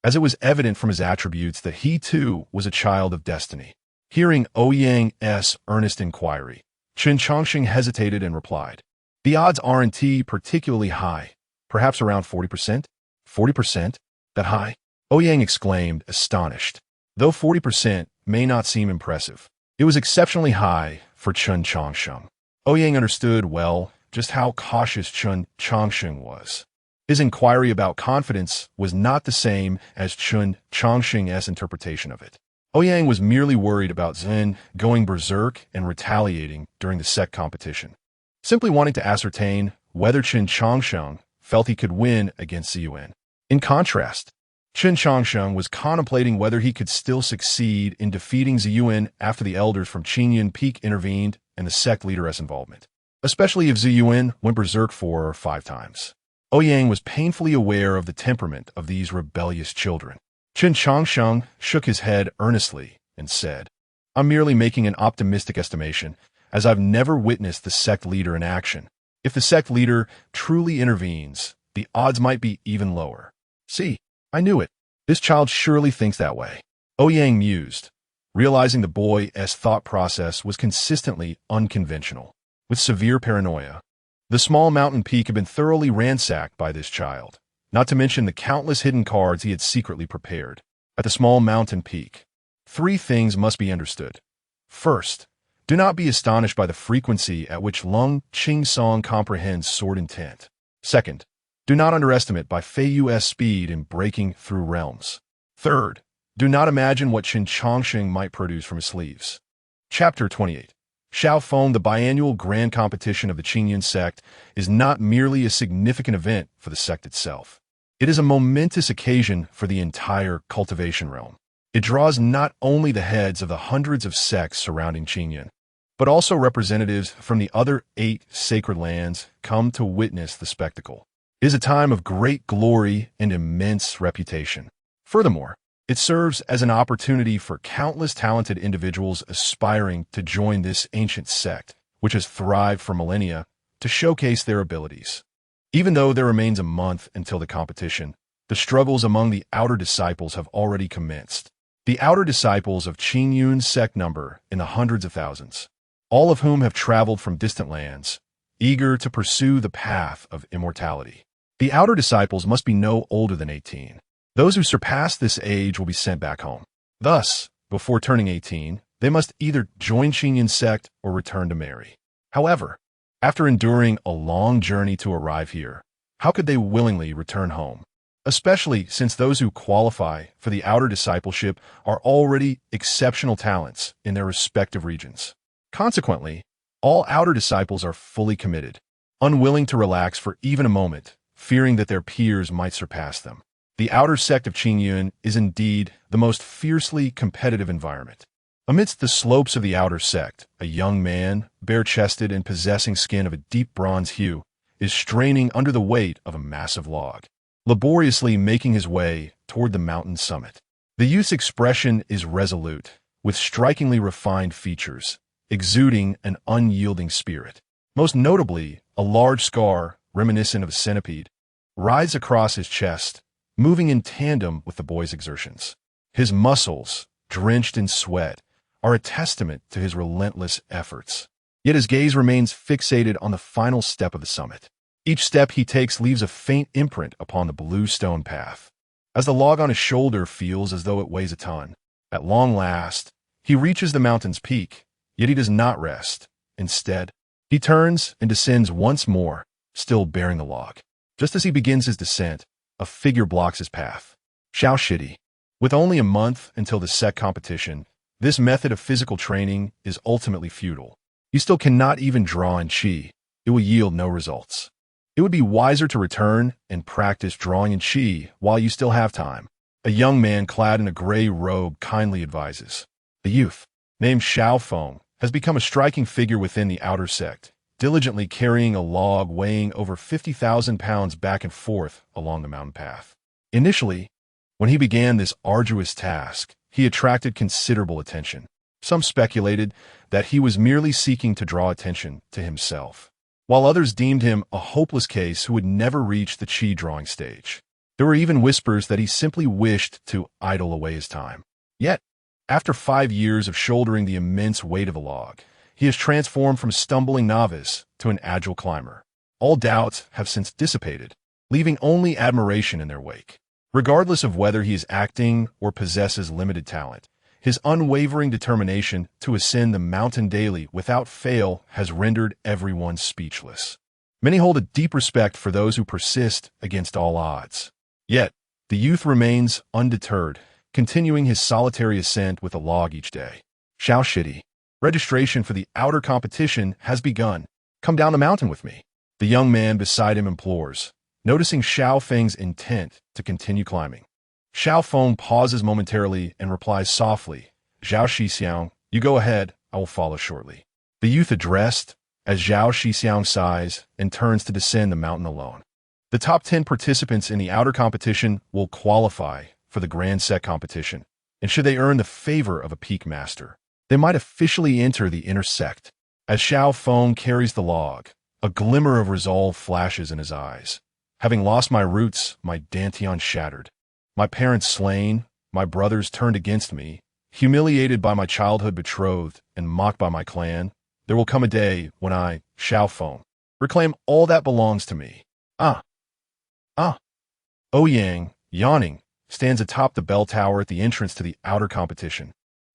as it was evident from his attributes that he too was a child of destiny. Hearing Ouyang's earnest inquiry, Chen Chongqing hesitated and replied, "The odds aren't particularly high, perhaps around 40%? 40%? That high?" Ouyang exclaimed, astonished. Though 40% may not seem impressive, it was exceptionally high for Chen Chongqing. Ouyang understood well just how cautious Chen Chongqing was. His inquiry about confidence was not the same as Chen Chongqing's interpretation of it. Ouyang was merely worried about Zen going berserk and retaliating during the sect competition, simply wanting to ascertain whether Chen Chongqing felt he could win against Ziyuan. In contrast, Chen Chongqing was contemplating whether he could still succeed in defeating Ziyuan after the elders from Qingyun Peak intervened and the sect leader's involvement, especially if Ziyuan went berserk 4 or 5 times. Ouyang was painfully aware of the temperament of these rebellious children. Chen Chongqing shook his head earnestly and said, "I'm merely making an optimistic estimation, as I've never witnessed the sect leader in action. If the sect leader truly intervenes, the odds might be even lower." "See, I knew it. This child surely thinks that way," Ouyang mused, realizing the boy's thought process was consistently unconventional. With severe paranoia, the small mountain peak had been thoroughly ransacked by this child, not to mention the countless hidden cards he had secretly prepared. At the small mountain peak, 3 things must be understood. First, do not be astonished by the frequency at which Lung Qingsong comprehends sword intent. Second, do not underestimate by Fei Yu's speed in breaking through realms. Third, do not imagine what Chen Chongqing might produce from his sleeves. Chapter 28. Xiaofeng, the biannual grand competition of the Qingyun sect, is not merely a significant event for the sect itself. It is a momentous occasion for the entire cultivation realm. It draws not only the heads of the hundreds of sects surrounding Qingyun, but also representatives from the other 8 sacred lands come to witness the spectacle. It is a time of great glory and immense reputation. Furthermore, it serves as an opportunity for countless talented individuals aspiring to join this ancient sect, which has thrived for millennia, to showcase their abilities. Even though there remains a month until the competition, the struggles among the outer disciples have already commenced. The outer disciples of Qingyun's sect number in the hundreds of thousands, all of whom have traveled from distant lands, eager to pursue the path of immortality. The outer disciples must be no older than 18. Those who surpass this age will be sent back home. Thus, before turning 18, they must either join Qingyun's sect or return to marry. However, after enduring a long journey to arrive here, how could they willingly return home? Especially since those who qualify for the outer discipleship are already exceptional talents in their respective regions. Consequently, all outer disciples are fully committed, unwilling to relax for even a moment, fearing that their peers might surpass them. The outer sect of Qingyun is indeed the most fiercely competitive environment. Amidst the slopes of the outer sect, a young man, bare-chested and possessing skin of a deep bronze hue, is straining under the weight of a massive log, laboriously making his way toward the mountain summit. The youth's expression is resolute, with strikingly refined features, exuding an unyielding spirit. Most notably, a large scar, reminiscent of a centipede, rides across his chest, moving in tandem with the boy's exertions. His muscles, drenched in sweat, are a testament to his relentless efforts. Yet his gaze remains fixated on the final step of the summit. Each step he takes leaves a faint imprint upon the blue stone path. As the log on his shoulder feels as though it weighs a ton, at long last, he reaches the mountain's peak, yet he does not rest. Instead, he turns and descends once more, still bearing the log. Just as he begins his descent, a figure blocks his path. Xiao Shidi. With only a month until the sect competition, this method of physical training is ultimately futile. You still cannot even draw in qi. It will yield no results. It would be wiser to return and practice drawing in qi while you still have time. A young man clad in a gray robe kindly advises. The youth, named Xiaofeng, has become a striking figure within the outer sect, diligently carrying a log weighing over 50,000 pounds back and forth along the mountain path. Initially, when he began this arduous task, he attracted considerable attention. Some speculated that he was merely seeking to draw attention to himself, while others deemed him a hopeless case who would never reach the qi drawing stage. There were even whispers that he simply wished to idle away his time. Yet, After 5 years of shouldering the immense weight of a log, he has transformed from a stumbling novice to an agile climber. All doubts have since dissipated, leaving only admiration in their wake. Regardless of whether he is acting or possesses limited talent, his unwavering determination to ascend the mountain daily without fail has rendered everyone speechless. Many hold a deep respect for those who persist against all odds. Yet, the youth remains undeterred, continuing his solitary ascent with a log each day. Xiao Shidi. Registration for the outer competition has begun. Come down the mountain with me. The young man beside him implores, noticing Xiao Feng's intent to continue climbing. Xiao Feng pauses momentarily and replies softly, Zhao Shixiang, you go ahead, I will follow shortly. The youth addressed, as Zhao Shixiang sighs and turns to descend the mountain alone. The top 10 participants in the outer competition will qualify for the Grand Set competition, and should they earn the favor of a peak master, they might officially enter the inner sect. As Xiao Feng carries the log, a glimmer of resolve flashes in his eyes. Having lost my roots, my dantian shattered, my parents slain, my brothers turned against me, humiliated by my childhood betrothed and mocked by my clan, there will come a day when I, Xiao Feng, reclaim all that belongs to me. Ouyang, yawning, stands atop the bell tower at the entrance to the outer competition,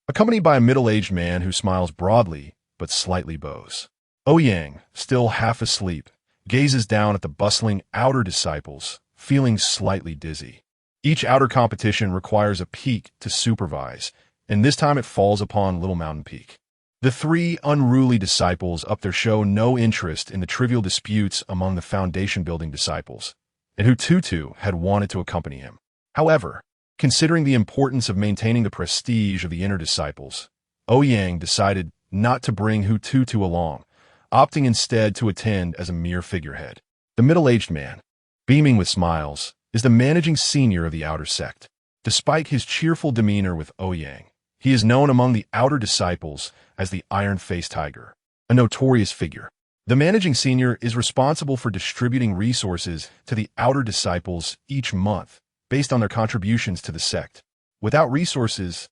accompanied by a middle-aged man who smiles broadly but slightly bows. Ouyang, still half asleep, gazes down at the bustling outer disciples, feeling slightly dizzy. Each outer competition requires a peak to supervise, and this time it falls upon Little Mountain Peak. The three unruly disciples up there show no interest in the trivial disputes among the foundation-building disciples, and Hututu had wanted to accompany him. However, considering the importance of maintaining the prestige of the inner disciples, Ouyang decided not to bring Hututu along, opting instead to attend as a mere figurehead. The middle-aged man, beaming with smiles, is the managing senior of the outer sect. Despite his cheerful demeanor with Ouyang, he is known among the outer disciples as the Iron-Faced Tiger, a notorious figure. The managing senior is responsible for distributing resources to the outer disciples each month based on their contributions to the sect. Without resources,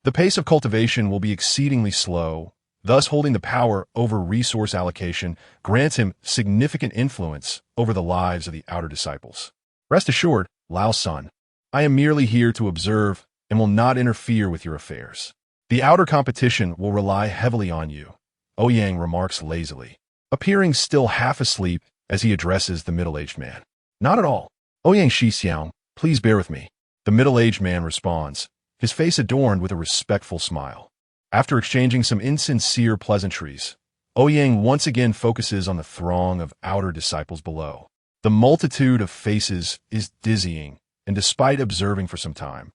the pace of cultivation will be exceedingly slow, thus holding the power over resource allocation grants him significant influence over the lives of the outer disciples. Rest assured, Lao Sun, I am merely here to observe and will not interfere with your affairs. The outer competition will rely heavily on you, Ouyang remarks lazily, appearing still half asleep as he addresses the middle-aged man. Not at all. Ouyang Shixiang, please bear with me. The middle-aged man responds, his face adorned with a respectful smile. After exchanging some insincere pleasantries, Ouyang once again focuses on the throng of outer disciples below. The multitude of faces is dizzying, and despite observing for some time,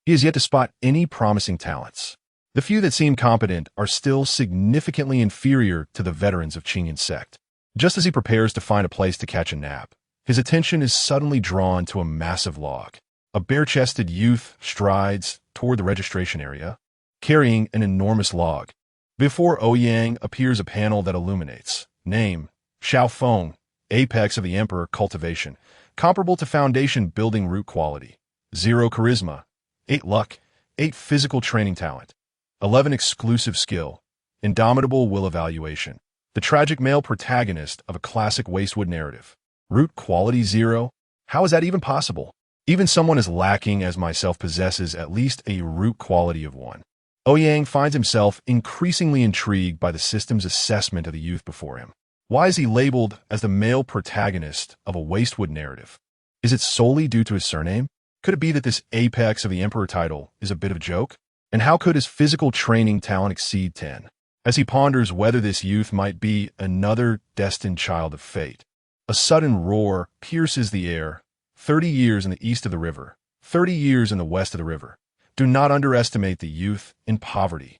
he has yet to spot any promising talents. The few that seem competent are still significantly inferior to the veterans of Qingyun's sect. Just as he prepares to find a place to catch a nap, his attention is suddenly drawn to a massive log. A bare-chested youth strides toward the registration area, carrying an enormous log. Before Ouyang appears a panel that illuminates. Name, Xiao Feng, Apex of the Emperor Cultivation, comparable to Foundation Building Root Quality. 0 Charisma, 8 Luck, 8 Physical Training Talent, 11 Exclusive Skill, Indomitable Will Evaluation. The tragic male protagonist of a classic wastewood narrative. Root Quality 0? How is that even possible? Even someone as lacking as myself possesses at least a root quality of 1. Ouyang finds himself increasingly intrigued by the system's assessment of the youth before him. Why is he labeled as the male protagonist of a wastewood narrative? Is it solely due to his surname? Could it be that this apex of the Emperor title is a bit of a joke? And how could his physical training talent exceed 10? As he ponders whether this youth might be another destined child of fate, a sudden roar pierces the air. 30 years in the east of the river, 30 years in the west of the river. Do not underestimate the youth in poverty.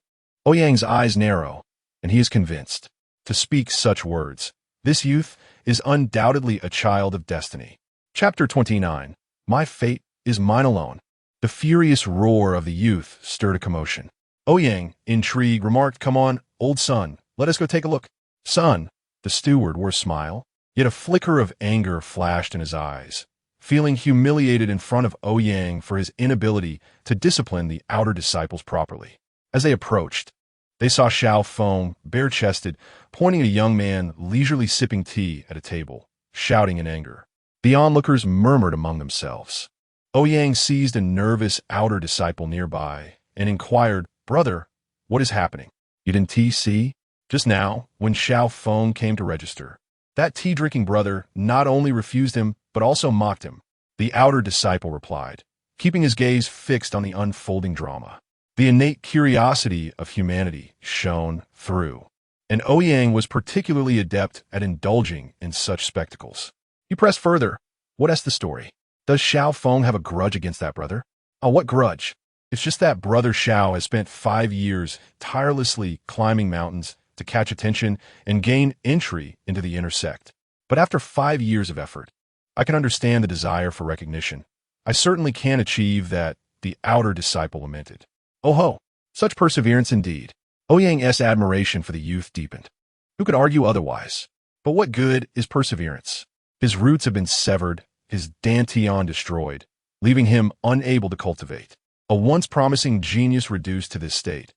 Ouyang's eyes narrow, and he is convinced. To speak such words, this youth is undoubtedly a child of destiny. Chapter 29. My fate is mine alone. The furious roar of the youth stirred a commotion. Ouyang, intrigued, remarked, "Come on, old son, let us go take a look." "Son," the steward wore a smile, yet a flicker of anger flashed in his eyes, feeling humiliated in front of Ouyang for his inability to discipline the outer disciples properly. As they approached, they saw Xiao Feng, bare-chested, pointing at a young man leisurely sipping tea at a table, shouting in anger. The onlookers murmured among themselves. Ouyang seized a nervous outer disciple nearby and inquired, "Brother, what is happening? You didn't see? Just now, when Xiao Feng came to register, that tea-drinking brother not only refused him, but also mocked him." The outer disciple replied, keeping his gaze fixed on the unfolding drama. The innate curiosity of humanity shone through, and Ouyang was particularly adept at indulging in such spectacles. He pressed further. "What is the story? Does Xiao Feng have a grudge against that brother?" "Oh, what grudge? It's just that brother Xiao has spent 5 years tirelessly climbing mountains to catch attention and gain entry into the inner sect. But after 5 years of effort, I can understand the desire for recognition. I certainly can achieve that," the outer disciple lamented. "Oh ho, such perseverance indeed." Ouyang's admiration for the youth deepened. Who could argue otherwise? But what good is perseverance? His roots have been severed, his dantian destroyed, leaving him unable to cultivate. A once promising genius reduced to this state.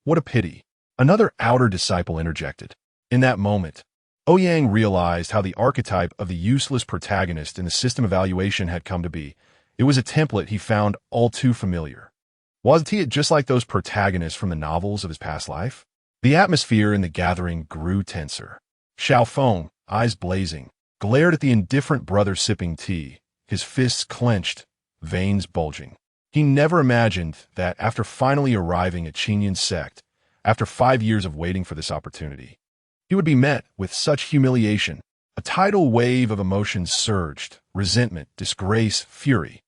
What a pity. Another outer disciple interjected. In that moment, Ouyang realized how the archetype of the useless protagonist in the system evaluation had come to be. It was a template he found all too familiar. Wasn't he just like those protagonists from the novels of his past life? The atmosphere in the gathering grew tenser. Xiao Feng, eyes blazing, glared at the indifferent brother sipping tea, his fists clenched, veins bulging. He never imagined that after finally arriving at Qinyan's sect, after 5 years of waiting for this opportunity, he would be met with such humiliation. A tidal wave of emotions surged, resentment, disgrace, fury.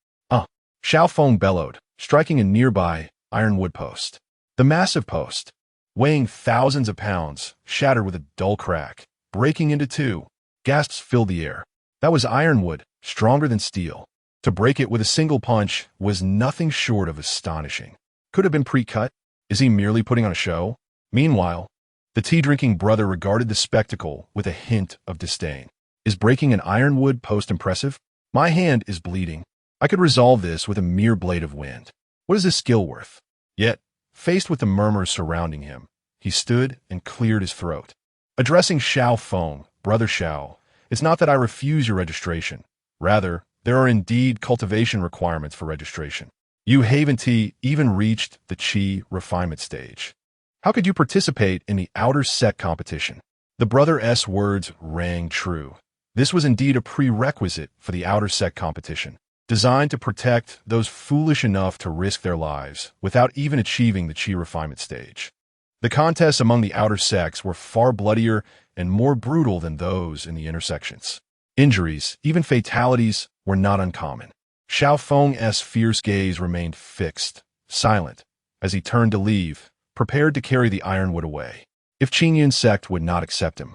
Xiao Feng bellowed, striking a nearby ironwood post. The massive post, weighing thousands of pounds, shattered with a dull crack, breaking into two. Gasps filled the air. That was ironwood, stronger than steel. To break it with a single punch was nothing short of astonishing. Could have been pre-cut? Is he merely putting on a show? Meanwhile, the tea-drinking brother regarded the spectacle with a hint of disdain. Is breaking an ironwood post impressive? My hand is bleeding. I could resolve this with a mere blade of wind. What is this skill worth? Yet, faced with the murmurs surrounding him, he stood and cleared his throat. Addressing Xiao Feng, "Brother Xiao, it's not that I refuse your registration. Rather, there are indeed cultivation requirements for registration. You haven't even reached the Qi refinement stage. How could you participate in the outer sect competition?" The brother's words rang true. This was indeed a prerequisite for the outer sect competition, designed to protect those foolish enough to risk their lives without even achieving the Qi refinement stage. The contests among the outer sects were far bloodier and more brutal than those in the intersections. Injuries, even fatalities, were not uncommon. Xiao Feng's fierce gaze remained fixed, silent, as he turned to leave, prepared to carry the ironwood away. If Qinyan's sect would not accept him,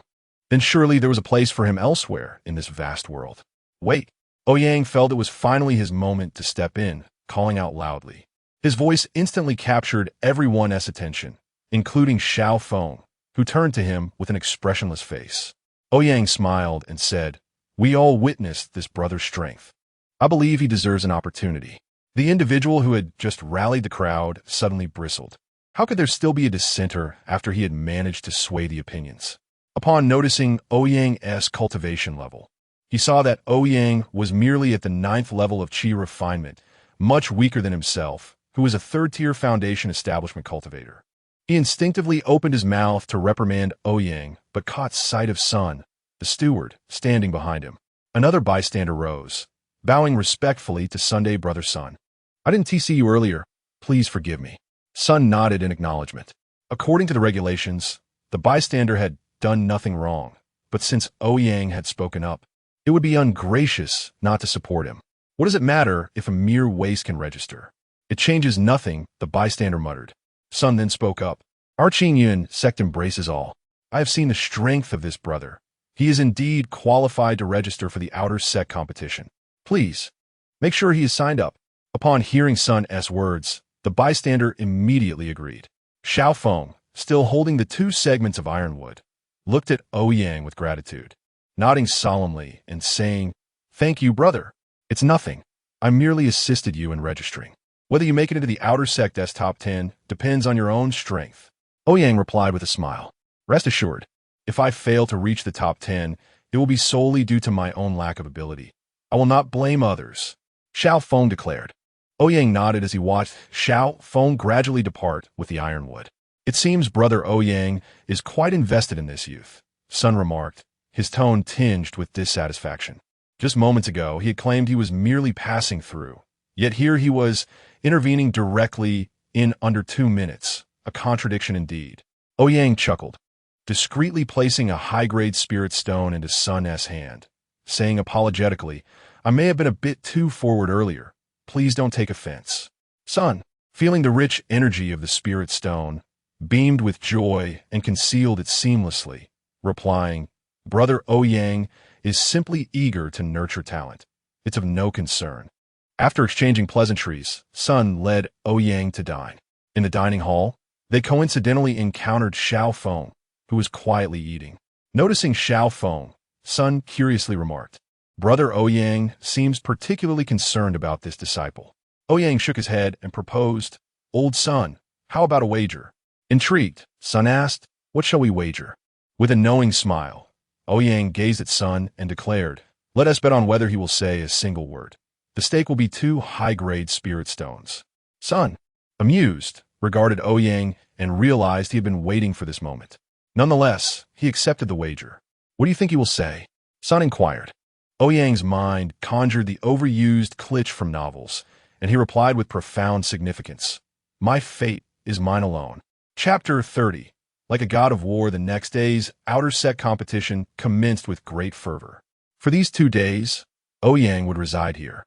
then surely there was a place for him elsewhere in this vast world. Wait! Ouyang felt it was finally his moment to step in, calling out loudly. His voice instantly captured everyone's attention, including Xiao Feng, who turned to him with an expressionless face. Ouyang smiled and said, "We all witnessed this brother's strength. I believe he deserves an opportunity." The individual who had just rallied the crowd suddenly bristled. How could there still be a dissenter after he had managed to sway the opinions? Upon noticing Ouyang's cultivation level, he saw that Ouyang was merely at the 9th level of Qi refinement, much weaker than himself, who was a third-tier foundation establishment cultivator. He instinctively opened his mouth to reprimand Ouyang, but caught sight of Sun, the steward, standing behind him. Another bystander rose, bowing respectfully to Sunday brother Sun. "I didn't see you earlier. Please forgive me." Sun nodded in acknowledgement. According to the regulations, the bystander had done nothing wrong, but since Ouyang had spoken up, it would be ungracious not to support him. What does it matter if a mere waste can register? It changes nothing, the bystander muttered. Sun then spoke up. "Our Qinyan sect embraces all. I have seen the strength of this brother. He is indeed qualified to register for the outer sect competition. Please, make sure he is signed up." Upon hearing Sun's words, the bystander immediately agreed. Xiao Feng, still holding the 2 segments of ironwood, looked at Ouyang with gratitude, nodding solemnly and saying, "Thank you, brother. It's nothing. I merely assisted you in registering." Whether you make it into the outer sect S top 10 depends on your own strength. Ouyang replied with a smile. Rest assured, if I fail to reach the top 10, it will be solely due to my own lack of ability. I will not blame others, Xiao Feng declared. Ouyang nodded as he watched Xiao Feng gradually depart with the ironwood. It seems Brother Ouyang is quite invested in this youth, Sun remarked, his tone tinged with dissatisfaction. Just moments ago, he had claimed he was merely passing through. Yet here he was, intervening directly in under 2 minutes, a contradiction indeed. Ouyang chuckled, discreetly placing a high-grade spirit stone into Sun's hand, saying apologetically, I may have been a bit too forward earlier. Please don't take offense. Sun, feeling the rich energy of the spirit stone, beamed with joy and concealed it seamlessly, replying, Brother Ouyang is simply eager to nurture talent. It's of no concern. After exchanging pleasantries, Sun led Ouyang to dine. In the dining hall, they coincidentally encountered Xiao Feng, who was quietly eating. Noticing Xiao Feng, Sun curiously remarked, Brother Ouyang seems particularly concerned about this disciple. Ouyang shook his head and proposed, Old Sun, how about a wager? Intrigued, Sun asked, What shall we wager? With a knowing smile, Ouyang gazed at Sun and declared, Let us bet on whether he will say a single word. The stake will be 2 high-grade spirit stones. Sun, amused, regarded Ouyang and realized he had been waiting for this moment. Nonetheless, he accepted the wager. What do you think he will say? Sun inquired. Ouyang's mind conjured the overused cliché from novels, and he replied with profound significance. My fate is mine alone. Chapter 30. Like a god of war, the next day's outer sect competition commenced with great fervor. For these 2 days, Ouyang would reside here,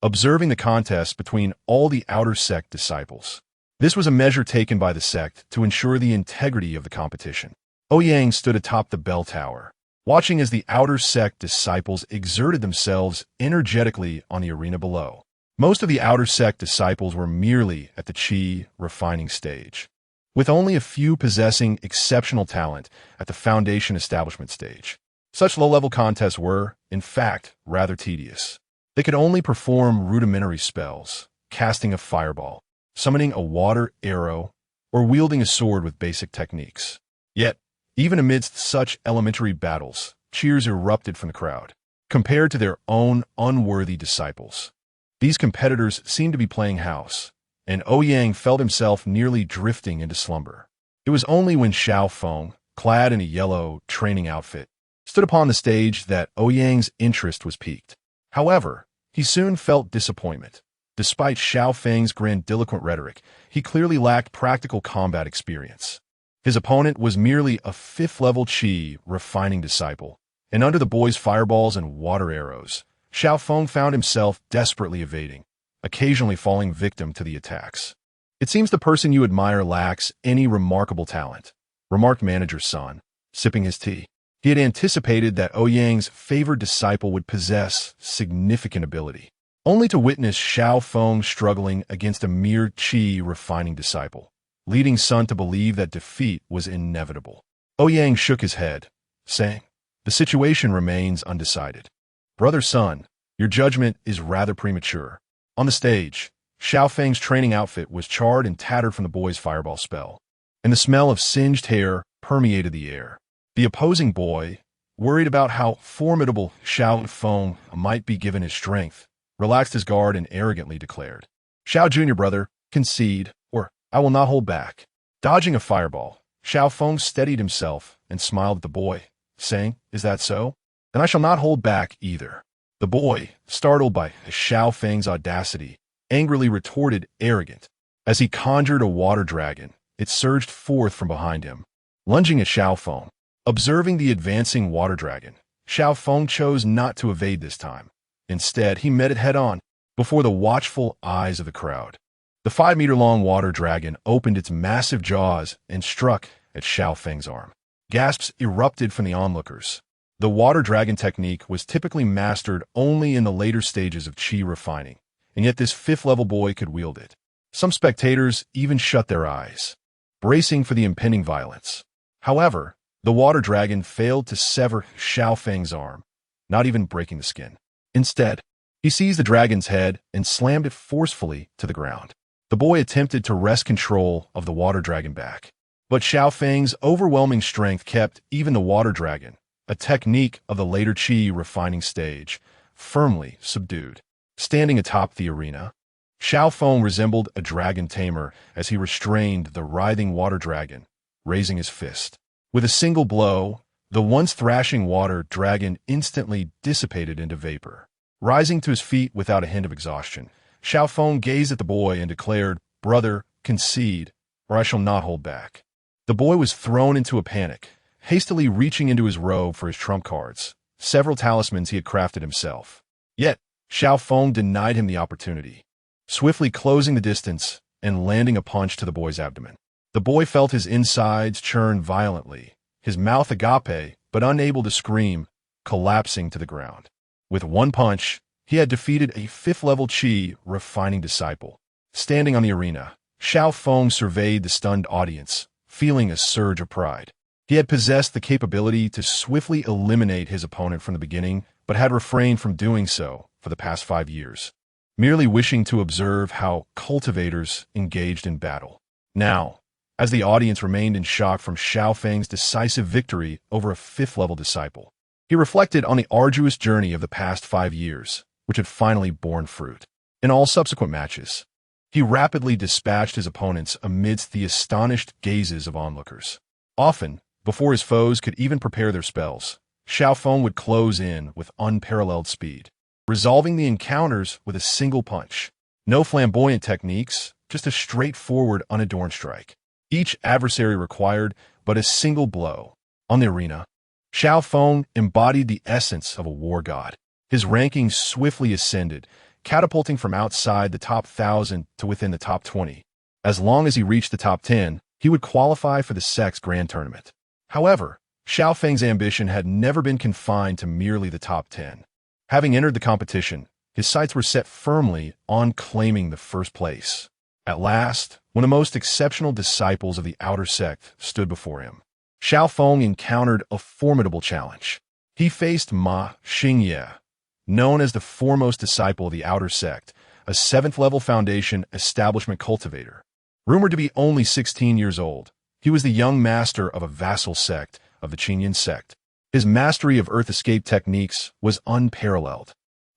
observing the contest between all the outer sect disciples. This was a measure taken by the sect to ensure the integrity of the competition. Ouyang stood atop the bell tower, watching as the outer sect disciples exerted themselves energetically on the arena below. Most of the outer sect disciples were merely at the chi refining stage, with only a few possessing exceptional talent at the foundation establishment stage. Such low-level contests were, in fact, rather tedious. They could only perform rudimentary spells, casting a fireball, summoning a water arrow, or wielding a sword with basic techniques. Yet, even amidst such elementary battles, cheers erupted from the crowd, compared to their own unworthy disciples. These competitors seemed to be playing house, and Ouyang felt himself nearly drifting into slumber. It was only when Xiao Feng, clad in a yellow training outfit, stood upon the stage that Ouyang's interest was piqued. However, he soon felt disappointment. Despite Xiao Feng's grandiloquent rhetoric, he clearly lacked practical combat experience. His opponent was merely a 5th-level chi refining disciple, and under the boy's fireballs and water arrows, Xiao Feng found himself desperately evading, occasionally falling victim to the attacks. It seems the person you admire lacks any remarkable talent, remarked Manager Sun, sipping his tea. He had anticipated that Ouyang's favored disciple would possess significant ability, only to witness Xiao Feng struggling against a mere chi refining disciple, leading Sun to believe that defeat was inevitable. Ouyang shook his head, saying, The situation remains undecided. Brother Sun, your judgment is rather premature. On the stage, Xiao Feng's training outfit was charred and tattered from the boy's fireball spell, and the smell of singed hair permeated the air. The opposing boy, worried about how formidable Xiao Feng might be given his strength, relaxed his guard and arrogantly declared, Xiao Jr. brother, concede, or I will not hold back. Dodging a fireball, Xiao Feng steadied himself and smiled at the boy, saying, Is that so? Then I shall not hold back either. The boy, startled by Xiao Feng's audacity, angrily retorted arrogant. As he conjured a water dragon, it surged forth from behind him, lunging at Xiao Feng. Observing the advancing water dragon, Xiao Feng chose not to evade this time. Instead, he met it head-on, before the watchful eyes of the crowd. The 5-meter-long water dragon opened its massive jaws and struck at Xiao Feng's arm. Gasps erupted from the onlookers. The water dragon technique was typically mastered only in the later stages of chi refining, and yet this 5th-level boy could wield it. Some spectators even shut their eyes, bracing for the impending violence. However, the water dragon failed to sever Xiao Feng's arm, not even breaking the skin. Instead, he seized the dragon's head and slammed it forcefully to the ground. The boy attempted to wrest control of the water dragon back. But Xiao Feng's overwhelming strength kept even the water dragon, a technique of the later qi refining stage, firmly subdued. Standing atop the arena, Xiao Feng resembled a dragon tamer as he restrained the writhing water dragon, raising his fist. With a single blow, the once thrashing water dragon instantly dissipated into vapor. Rising to his feet without a hint of exhaustion, Xiao Feng gazed at the boy and declared, "Brother, concede, or I shall not hold back." The boy was thrown into a panic, hastily reaching into his robe for his trump cards, several talismans he had crafted himself. Yet, Xiao Feng denied him the opportunity, swiftly closing the distance and landing a punch to the boy's abdomen. The boy felt his insides churn violently, his mouth agape, but unable to scream, collapsing to the ground. With one punch, he had defeated a 5th-level qi refining disciple. Standing on the arena, Xiao Feng surveyed the stunned audience, feeling a surge of pride. He had possessed the capability to swiftly eliminate his opponent from the beginning, but had refrained from doing so for the past 5 years, merely wishing to observe how cultivators engaged in battle. Now, as the audience remained in shock from Xiao Feng's decisive victory over a 5th-level disciple, he reflected on the arduous journey of the past 5 years, which had finally borne fruit. In all subsequent matches, he rapidly dispatched his opponents amidst the astonished gazes of onlookers. Often, before his foes could even prepare their spells, Xiao Feng would close in with unparalleled speed, resolving the encounters with a single punch. No flamboyant techniques, just a straightforward, unadorned strike. Each adversary required but a single blow. On the arena, Xiao Feng embodied the essence of a war god. His rankings swiftly ascended, catapulting from outside the top 1,000 to within the top 20. As long as he reached the top 10, he would qualify for the Sex Grand Tournament. However, Xiao Feng's ambition had never been confined to merely the top 10. Having entered the competition, his sights were set firmly on claiming the first place. At last, when the most exceptional disciples of the outer sect stood before him, Xiao Feng encountered a formidable challenge. He faced Ma Xingye, known as the foremost disciple of the outer sect, a 7th-level foundation establishment cultivator. Rumored to be only 16 years old, he was the young master of a vassal sect of the Qinyan sect. His mastery of earth escape techniques was unparalleled.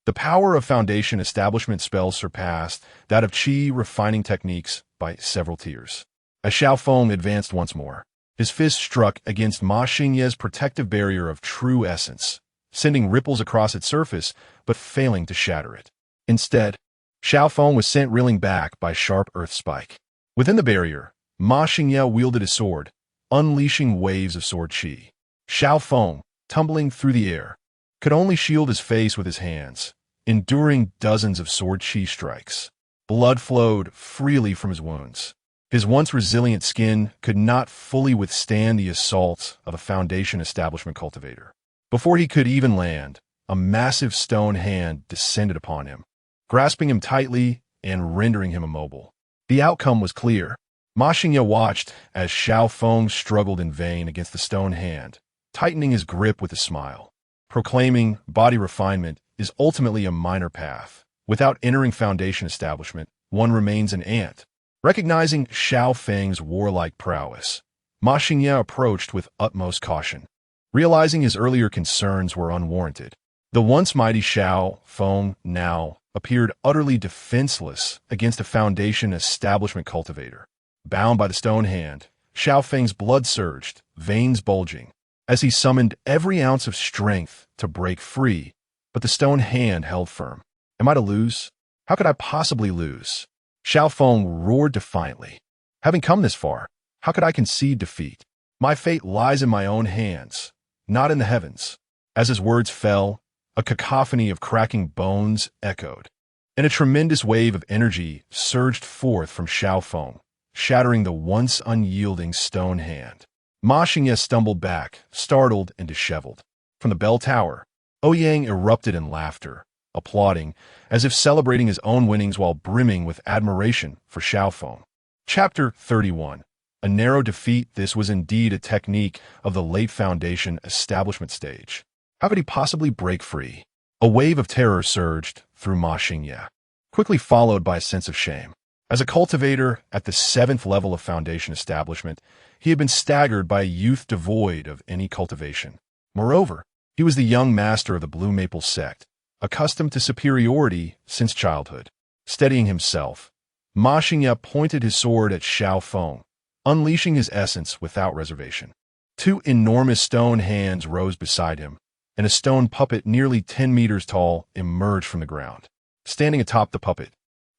The power of foundation establishment spells surpassed that of qi refining techniques by several tiers. As Xiao Feng advanced once more, his fist struck against Ma Xingye's protective barrier of true essence, sending ripples across its surface, but failing to shatter it. Instead, Xiao Feng was sent reeling back by a sharp earth spike. Within the barrier, Ma Xingye wielded his sword, unleashing waves of sword qi. Xiao Feng, tumbling through the air, could only shield his face with his hands, enduring dozens of sword qi strikes. Blood flowed freely from his wounds. His once resilient skin could not fully withstand the assaults of a foundation establishment cultivator. Before he could even land, a massive stone hand descended upon him, grasping him tightly and rendering him immobile. The outcome was clear. Ma Xingye watched as Xiao Feng struggled in vain against the stone hand, tightening his grip with a smile, proclaiming body refinement is ultimately a minor path. Without entering foundation establishment, one remains an ant. Recognizing Xiao Feng's warlike prowess, Ma Xingye approached with utmost caution. Realizing his earlier concerns were unwarranted, the once mighty Xiao Feng now appeared utterly defenseless against a foundation establishment cultivator. Bound by the stone hand, Xiao Feng's blood surged, veins bulging, as he summoned every ounce of strength to break free, but the stone hand held firm. Am I to lose? How could I possibly lose? Xiao Feng roared defiantly. Having come this far, how could I concede defeat? My fate lies in my own hands, not in the heavens. As his words fell, a cacophony of cracking bones echoed, and a tremendous wave of energy surged forth from Xiao Feng, shattering the once unyielding stone hand. Ma Xingye stumbled back, startled and disheveled. From the bell tower, Ouyang erupted in laughter, applauding, as if celebrating his own winnings while brimming with admiration for Xiao Feng. Chapter 31. A narrow defeat. This was indeed a technique of the late foundation establishment stage. How could he possibly break free? A wave of terror surged through Ma Xingye, quickly followed by a sense of shame. As a cultivator at the 7th level of Foundation establishment, he had been staggered by a youth devoid of any cultivation. Moreover, he was the young master of the Blue Maple sect, accustomed to superiority since childhood. Steadying himself, Ma Xingye pointed his sword at Xiao Feng, unleashing his essence without reservation. 2 enormous stone hands rose beside him, and a stone puppet nearly 10 meters tall emerged from the ground. Standing atop the puppet,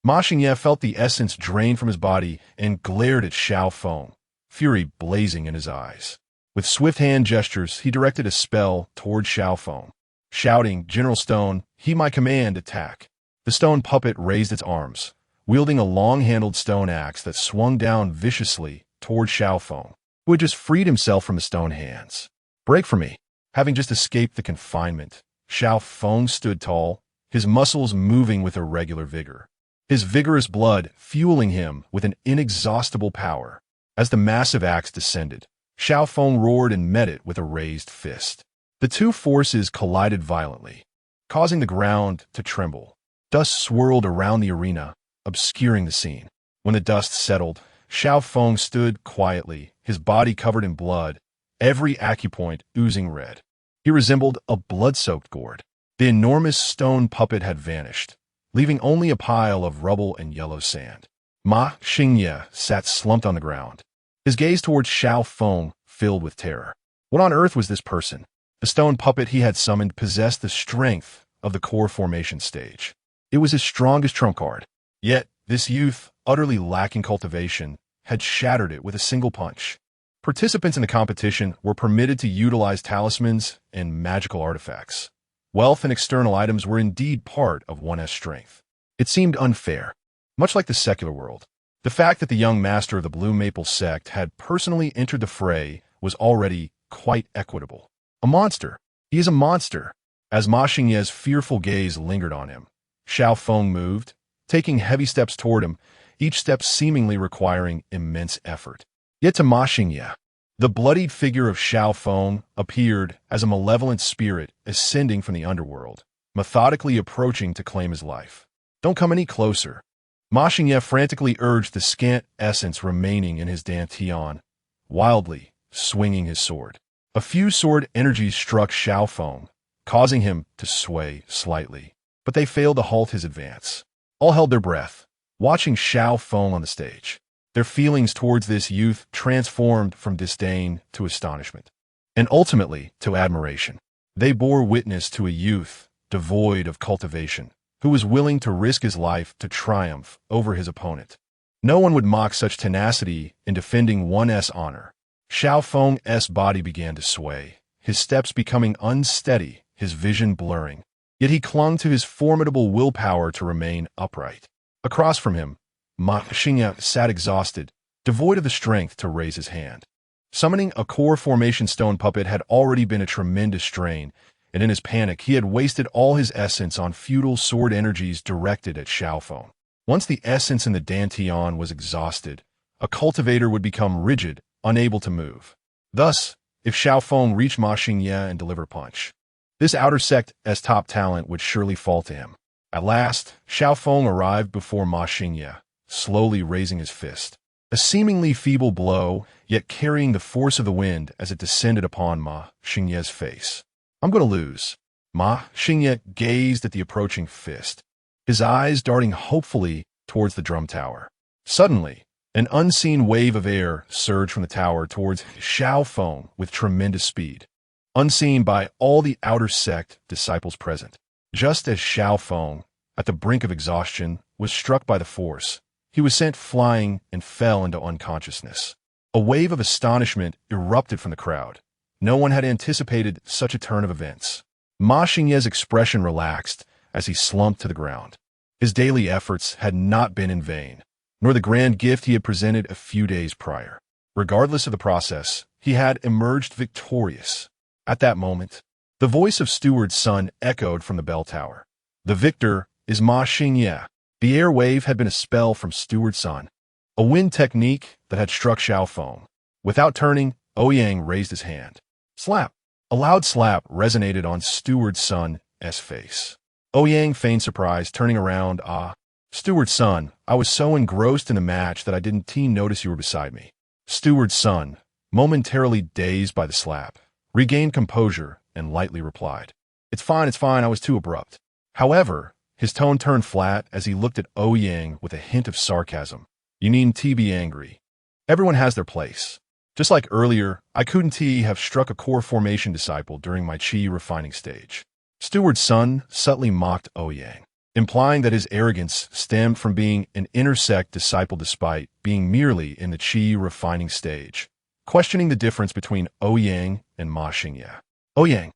Ma Xingye felt the essence drain from his body and glared at Xiao Feng, fury blazing in his eyes. With swift hand gestures, he directed a spell toward Xiao Feng. Shouting, "General Stone, heed my command, attack." The stone puppet raised its arms, wielding a long-handled stone axe that swung down viciously toward Xiao Feng, who had just freed himself from the stone hands. "Break for me." Having just escaped the confinement, Xiao Feng stood tall, his muscles moving with irregular vigor, his vigorous blood fueling him with an inexhaustible power. As the massive axe descended, Xiao Feng roared and met it with a raised fist. The two forces collided violently, causing the ground to tremble. Dust swirled around the arena, obscuring the scene. When the dust settled, Xiao Feng stood quietly, his body covered in blood, every acupoint oozing red. He resembled a blood-soaked gourd. The enormous stone puppet had vanished, leaving only a pile of rubble and yellow sand. Ma Xingye sat slumped on the ground, his gaze towards Xiao Feng filled with terror. What on earth was this person? The stone puppet he had summoned possessed the strength of the core formation stage. It was his strongest trump card. Yet, this youth, utterly lacking cultivation, had shattered it with a single punch. Participants in the competition were permitted to utilize talismans and magical artifacts. Wealth and external items were indeed part of one's strength. It seemed unfair. Much like the secular world, the fact that the young master of the Blue Maple sect had personally entered the fray was already quite equitable. A monster. He is a monster. As Ma Xingye's fearful gaze lingered on him, Xiao Feng moved, taking heavy steps toward him, each step seemingly requiring immense effort. Yet to Ma Xingye, the bloodied figure of Xiao Feng appeared as a malevolent spirit ascending from the underworld, methodically approaching to claim his life. "Don't come any closer." Ma Xingye frantically urged the scant essence remaining in his dantian, wildly swinging his sword. A few sword energies struck Xiao Feng, causing him to sway slightly, but they failed to halt his advance. All held their breath, watching Xiao Feng on the stage. Their feelings towards this youth transformed from disdain to astonishment, and ultimately to admiration. They bore witness to a youth devoid of cultivation, who was willing to risk his life to triumph over his opponent. No one would mock such tenacity in defending one's honor. Xiao Feng's body began to sway, his steps becoming unsteady, his vision blurring. Yet he clung to his formidable willpower to remain upright. Across from him, Ma Xingye sat exhausted, devoid of the strength to raise his hand. Summoning a core formation stone puppet had already been a tremendous strain, and in his panic he had wasted all his essence on futile sword energies directed at Xiao Feng. Once the essence in the dantian was exhausted, a cultivator would become rigid, unable to move. Thus, if Xiao Feng reached Ma Xingye and delivered a punch, this outer sect's top talent would surely fall to him. At last, Xiao Feng arrived before Ma Xingye, slowly raising his fist. A seemingly feeble blow, yet carrying the force of the wind as it descended upon Ma Xingye's face. "I'm going to lose." Ma Xingye gazed at the approaching fist, his eyes darting hopefully towards the drum tower. Suddenly, an unseen wave of air surged from the tower towards Xiao Feng with tremendous speed, unseen by all the outer sect disciples present. Just as Xiao Feng, at the brink of exhaustion, was struck by the force, he was sent flying and fell into unconsciousness. A wave of astonishment erupted from the crowd. No one had anticipated such a turn of events. Ma Xingye's expression relaxed as he slumped to the ground. His daily efforts had not been in vain, nor the grand gift he had presented a few days prior. Regardless of the process, he had emerged victorious. At that moment, the voice of Steward's son echoed from the bell tower. "The victor is Ma Xingye." The air wave had been a spell from Steward's son, a wind technique that had struck Xiao Feng. Without turning, Ouyang raised his hand. Slap! A loud slap resonated on Steward's son's face. Ouyang feigned surprise, turning around. "Ah." Steward's son, I was so engrossed in the match that I didn't notice you were beside me. Steward's son, momentarily dazed by the slap, regained composure and lightly replied, it's fine, I was too abrupt. However, his tone turned flat as he looked at Ouyang with a hint of sarcasm. You needn't be angry. Everyone has their place. Just like earlier, I couldn't have struck a core formation disciple during my chi refining stage. Steward's son subtly mocked Ouyang, implying that his arrogance stemmed from being an intersect disciple despite being merely in the chi refining stage, questioning the difference between Ouyang and Ma Xingya. Ouyang,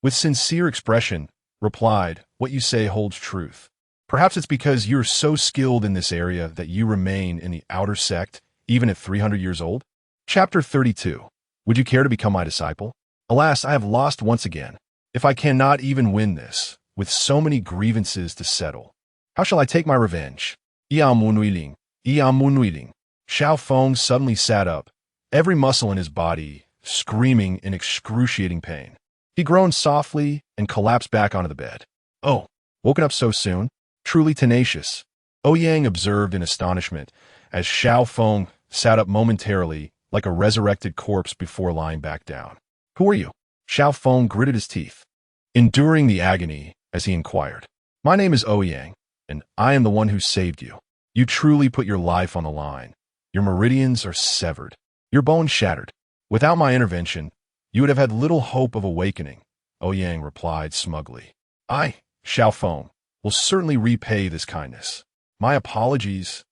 with sincere expression, replied, what you say holds truth. Perhaps it's because you're so skilled in this area that you remain in the outer sect, even at 300 years old? Chapter 32. Would you care to become my disciple? Alas, I have lost once again. If I cannot even win this, with so many grievances to settle, how shall I take my revenge? Xiao Feng suddenly sat up, every muscle in his body screaming in excruciating pain. He groaned softly and collapsed back onto the bed. Oh, woken up so soon? Truly tenacious. Ouyang observed in astonishment as Xiao Feng sat up momentarily like a resurrected corpse before lying back down. Who are you? Xiao Feng gritted his teeth, enduring the agony as he inquired. My name is Ouyang, and I am the one who saved you. You truly put your life on the line. Your meridians are severed, your bones shattered. Without my intervention, you would have had little hope of awakening, Ouyang replied smugly. I, Xiao Feng, will certainly repay this kindness. My apologies,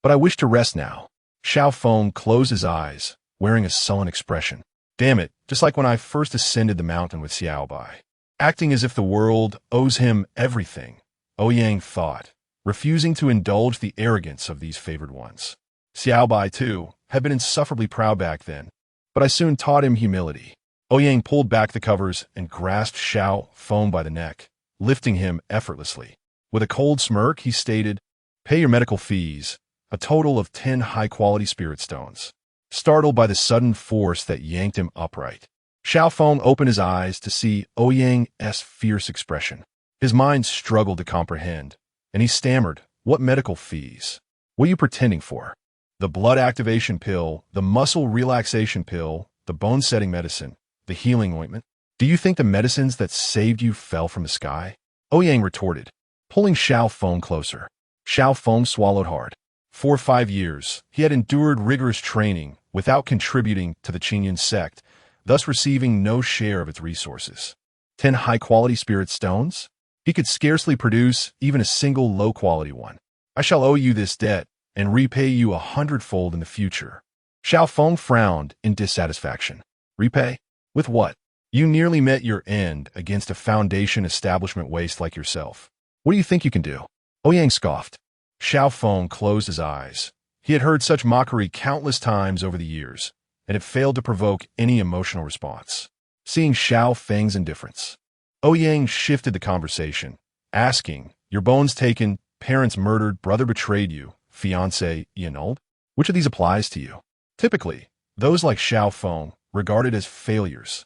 but I wish to rest now. Xiao Feng closed his eyes, wearing a sullen expression. Damn it, just like when I first ascended the mountain with Xiaobai. Acting as if the world owes him everything, Ouyang thought, refusing to indulge the arrogance of these favored ones. Xiaobai, too, had been insufferably proud back then, but I soon taught him humility. Ouyang pulled back the covers and grasped Xiao Feng by the neck, lifting him effortlessly. With a cold smirk, he stated, pay your medical fees, a total of 10 high-quality spirit stones. Startled by the sudden force that yanked him upright, Xiao Feng opened his eyes to see Ouyang's fierce expression. His mind struggled to comprehend, and he stammered, what medical fees? What are you pretending for? The blood activation pill, the muscle relaxation pill, the bone-setting medicine, the healing ointment? Do you think the medicines that saved you fell from the sky? Ouyang retorted, pulling Xiao Feng closer. Xiao Feng swallowed hard. For 5 years, he had endured rigorous training without contributing to the Qinyan sect, thus receiving no share of its resources. 10 high-quality spirit stones? He could scarcely produce even a single low-quality one. I shall owe you this debt and repay you 100-fold in the future. Xiao Feng frowned in dissatisfaction. Repay? With what? You nearly met your end against a foundation establishment waste like yourself. What do you think you can do? Ouyang scoffed. Xiao Feng closed his eyes. He had heard such mockery countless times over the years, and it failed to provoke any emotional response. Seeing Xiao Feng's indifference, Ouyang shifted the conversation, asking, your bones taken, parents murdered, brother betrayed you, fiancé annulled? Which of these applies to you? Typically, those like Xiao Feng, regarded as failures,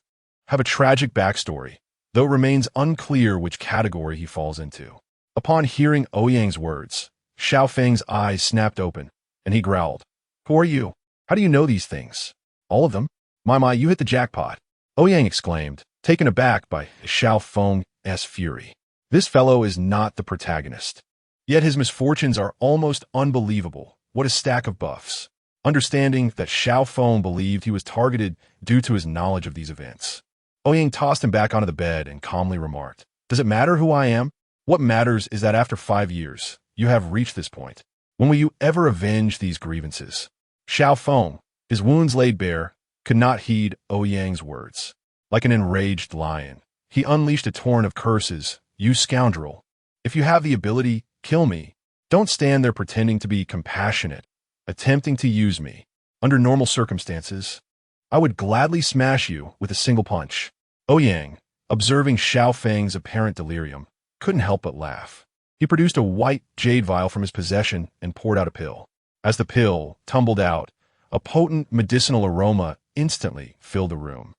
have a tragic backstory, though it remains unclear which category he falls into. Upon hearing Ouyang's words, Xiao Feng's eyes snapped open, and he growled, who are you? How do you know these things? All of them? My, you hit the jackpot. Ouyang exclaimed, taken aback by Xiao Feng's fury. This fellow is not the protagonist. Yet his misfortunes are almost unbelievable. What a stack of buffs. Understanding that Xiao Feng believed he was targeted due to his knowledge of these events, Ouyang tossed him back onto the bed and calmly remarked, does it matter who I am? What matters is that after 5 years, you have reached this point. When will you ever avenge these grievances? Xiao Feng, his wounds laid bare, could not heed Ouyang's words. Like an enraged lion, he unleashed a torrent of curses. You scoundrel. If you have the ability, kill me. Don't stand there pretending to be compassionate, attempting to use me. Under normal circumstances, I would gladly smash you with a single punch. Ouyang, observing Xiao Feng's apparent delirium, couldn't help but laugh. He produced a white jade vial from his possession and poured out a pill. As the pill tumbled out, a potent medicinal aroma instantly filled the room.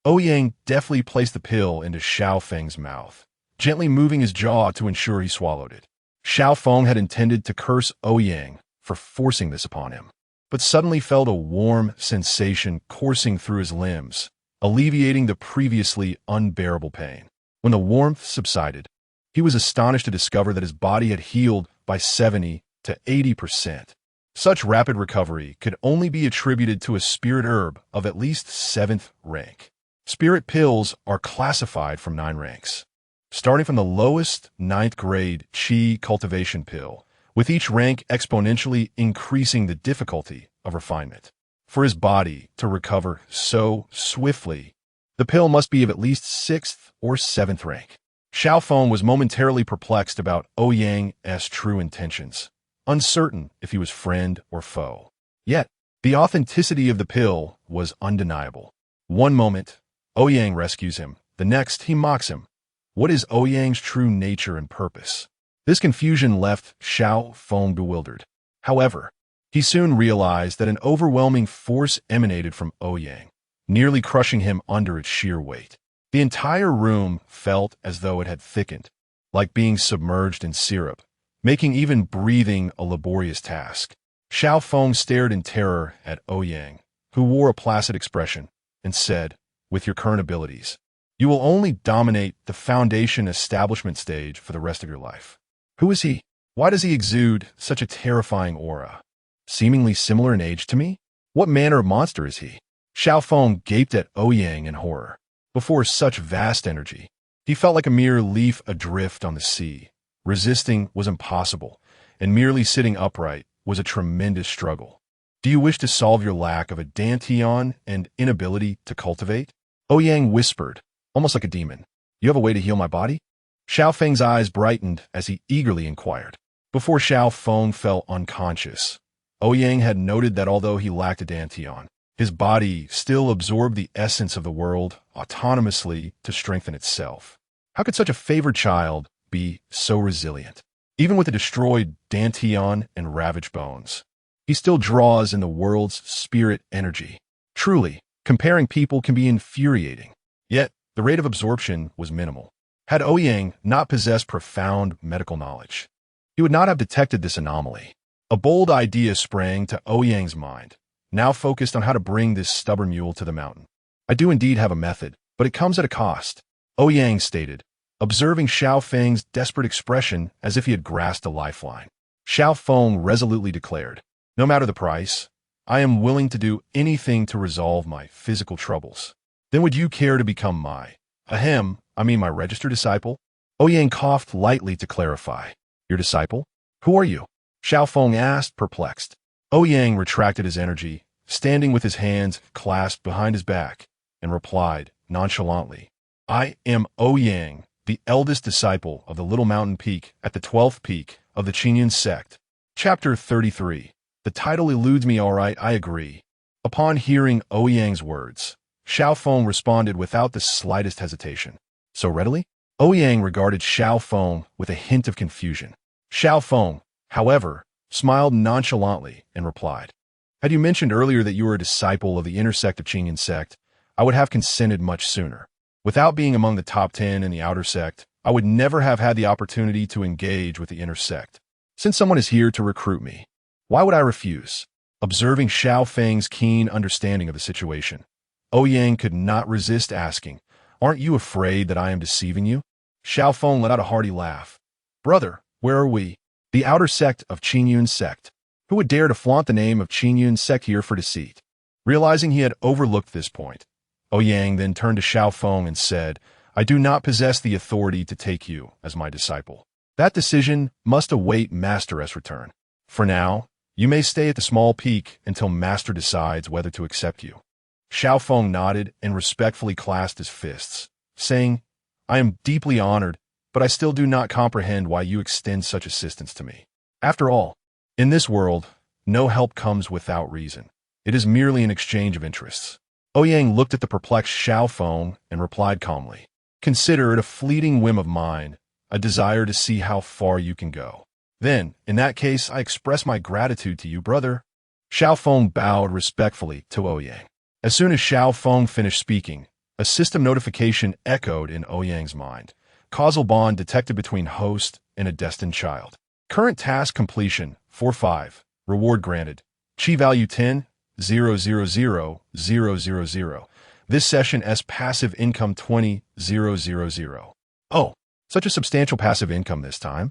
Ouyang deftly placed the pill into Xiao Feng's mouth, gently moving his jaw to ensure he swallowed it. Xiao Feng had intended to curse Ouyang for forcing this upon him, but suddenly felt a warm sensation coursing through his limbs, alleviating the previously unbearable pain. When the warmth subsided, he was astonished to discover that his body had healed by 70 to 80%. Such rapid recovery could only be attributed to a spirit herb of at least 7th rank. Spirit pills are classified from 9 ranks, starting from the lowest 9th grade Qi cultivation pill, with each rank exponentially increasing the difficulty of refinement. For his body to recover so swiftly, the pill must be of at least 6th or 7th rank. Xiao Feng was momentarily perplexed about Ouyang's true intentions, uncertain if he was friend or foe. Yet, the authenticity of the pill was undeniable. One moment, Ouyang rescues him. The next, he mocks him. What is Ouyang's true nature and purpose? This confusion left Xiao Feng bewildered. However, he soon realized that an overwhelming force emanated from Ouyang, nearly crushing him under its sheer weight. The entire room felt as though it had thickened, like being submerged in syrup, making even breathing a laborious task. Xiao Feng stared in terror at Ouyang, who wore a placid expression, and said, with your current abilities, you will only dominate the foundation establishment stage for the rest of your life. Who is he? Why does he exude such a terrifying aura? Seemingly similar in age to me? What manner of monster is he? Xiao Feng gaped at Ouyang in horror. Before such vast energy, he felt like a mere leaf adrift on the sea. Resisting was impossible, and merely sitting upright was a tremendous struggle. Do you wish to solve your lack of a dantian and inability to cultivate? Ouyang whispered, almost like a demon. You have a way to heal my body? Xiao Feng's eyes brightened as he eagerly inquired. Before Xiao Feng fell unconscious, Ouyang had noted that although he lacked a dantian, his body still absorbed the essence of the world autonomously to strengthen itself. How could such a favored child be so resilient? Even with a destroyed dantian and ravaged bones, he still draws in the world's spirit energy. Truly, comparing people can be infuriating. Yet, the rate of absorption was minimal. Had Ouyang not possessed profound medical knowledge, he would not have detected this anomaly. A bold idea sprang to Ouyang's mind, now focused on how to bring this stubborn mule to the mountain. I do indeed have a method, but it comes at a cost, Ouyang stated, observing Xiao Feng's desperate expression as if he had grasped a lifeline. Xiao Feng resolutely declared, no matter the price, I am willing to do anything to resolve my physical troubles. Then would you care to become my registered disciple? Ouyang coughed lightly to clarify. Your disciple? Who are you? Xiao Feng asked, perplexed. Ouyang retracted his energy, standing with his hands clasped behind his back, and replied nonchalantly, I am Ouyang, the eldest disciple of the Little Mountain Peak at the 12th peak of the Qingyun sect. Chapter 33. The title eludes me, all right, I agree. Upon hearing Ouyang's words, Xiao Feng responded without the slightest hesitation. So readily? Ouyang regarded Xiao Feng with a hint of confusion. Xiao Feng, however, smiled nonchalantly and replied, had you mentioned earlier that you were a disciple of the inner sect of Qingyun sect, I would have consented much sooner. Without being among the top 10 in the outer sect, I would never have had the opportunity to engage with the inner sect. Since someone is here to recruit me, why would I refuse? Observing Xiao Feng's keen understanding of the situation, Ouyang could not resist asking, aren't you afraid that I am deceiving you? Xiao Feng let out a hearty laugh. Brother, where are we? The outer sect of Qingyun sect. Who would dare to flaunt the name of Qingyun sect here for deceit? Realizing he had overlooked this point, Ouyang then turned to Xiao Feng and said, I do not possess the authority to take you as my disciple. That decision must await Master's return. For now, you may stay at the small peak until Master decides whether to accept you. Xiao Feng nodded and respectfully clasped his fists, saying, I am deeply honored, but I still do not comprehend why you extend such assistance to me. After all, in this world, no help comes without reason. It is merely an exchange of interests. Ouyang looked at the perplexed Xiao Feng and replied calmly, consider it a fleeting whim of mine, a desire to see how far you can go. Then, in that case, I express my gratitude to you, brother. Xiao Feng bowed respectfully to Ouyang. As soon as Xiao Feng finished speaking, a system notification echoed in Ouyang's mind. Causal bond detected between host and a destined child. Current task completion, 4-5. Reward granted. Chi value 10, 000,000. This session S passive income 20,000. Oh, such a substantial passive income this time.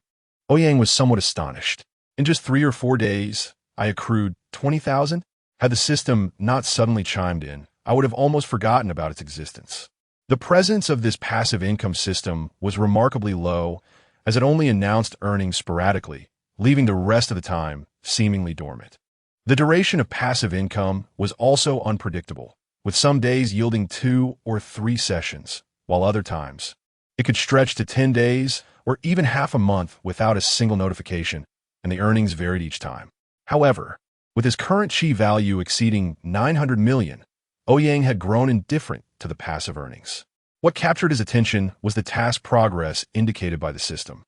Ouyang was somewhat astonished. In just 3 or 4 days, I accrued 20,000? Had the system not suddenly chimed in, I would have almost forgotten about its existence. The presence of this passive income system was remarkably low, as it only announced earnings sporadically, leaving the rest of the time seemingly dormant. The duration of passive income was also unpredictable, with some days yielding 2 or 3 sessions, while other times it could stretch to 10 days or even half a month without a single notification, and the earnings varied each time. However, with his current chi value exceeding 900 million, Ouyang had grown indifferent to the passive earnings. What captured his attention was the task progress indicated by the system.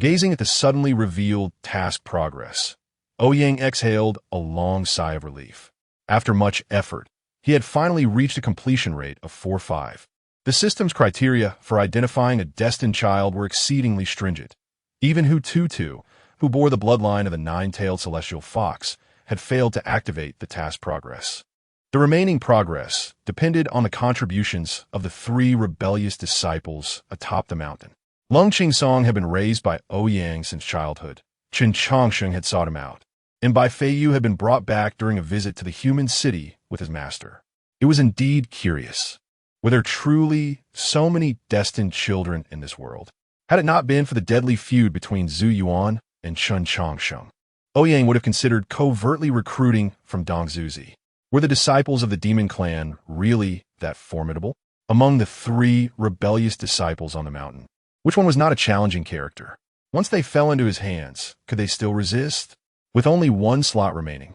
Gazing at the suddenly revealed task progress, Ouyang exhaled a long sigh of relief. After much effort, he had finally reached a completion rate of 4-5. The system's criteria for identifying a destined child were exceedingly stringent. Even Hu-Tu-Tu, who bore the bloodline of the 9-tailed celestial fox, had failed to activate the task progress. The remaining progress depended on the contributions of the 3 rebellious disciples atop the mountain. Lung Qingsong had been raised by Ouyang since childhood. Chen Chongsheng had sought him out, and Bai Feiyu had been brought back during a visit to the human city with his master. It was indeed curious. Were there truly so many destined children in this world? Had it not been for the deadly feud between Zhu Yuan and Chen Chongsheng, Ouyang would have considered covertly recruiting from Dongzuzi. Were the disciples of the demon clan really that formidable? Among the 3 rebellious disciples on the mountain, which one was not a challenging character? Once they fell into his hands, could they still resist? With only 1 slot remaining,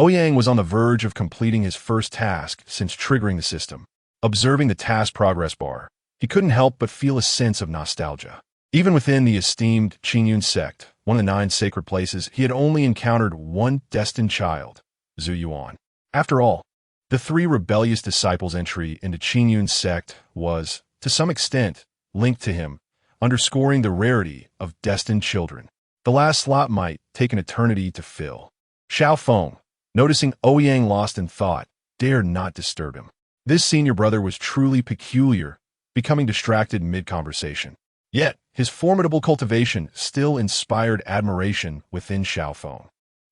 Ouyang was on the verge of completing his first task since triggering the system. Observing the task progress bar, he couldn't help but feel a sense of nostalgia. Even within the esteemed Qingyun sect, one of the 9 sacred places, he had only encountered one destined child, Zhu Yuan. After all, the 3 rebellious disciples' entry into Qingyun's sect was, to some extent, linked to him, underscoring the rarity of destined children. The last slot might take an eternity to fill. Xiao Feng, noticing Ouyang lost in thought, dared not disturb him. This senior brother was truly peculiar, becoming distracted mid-conversation. Yet, his formidable cultivation still inspired admiration within Xiao Feng.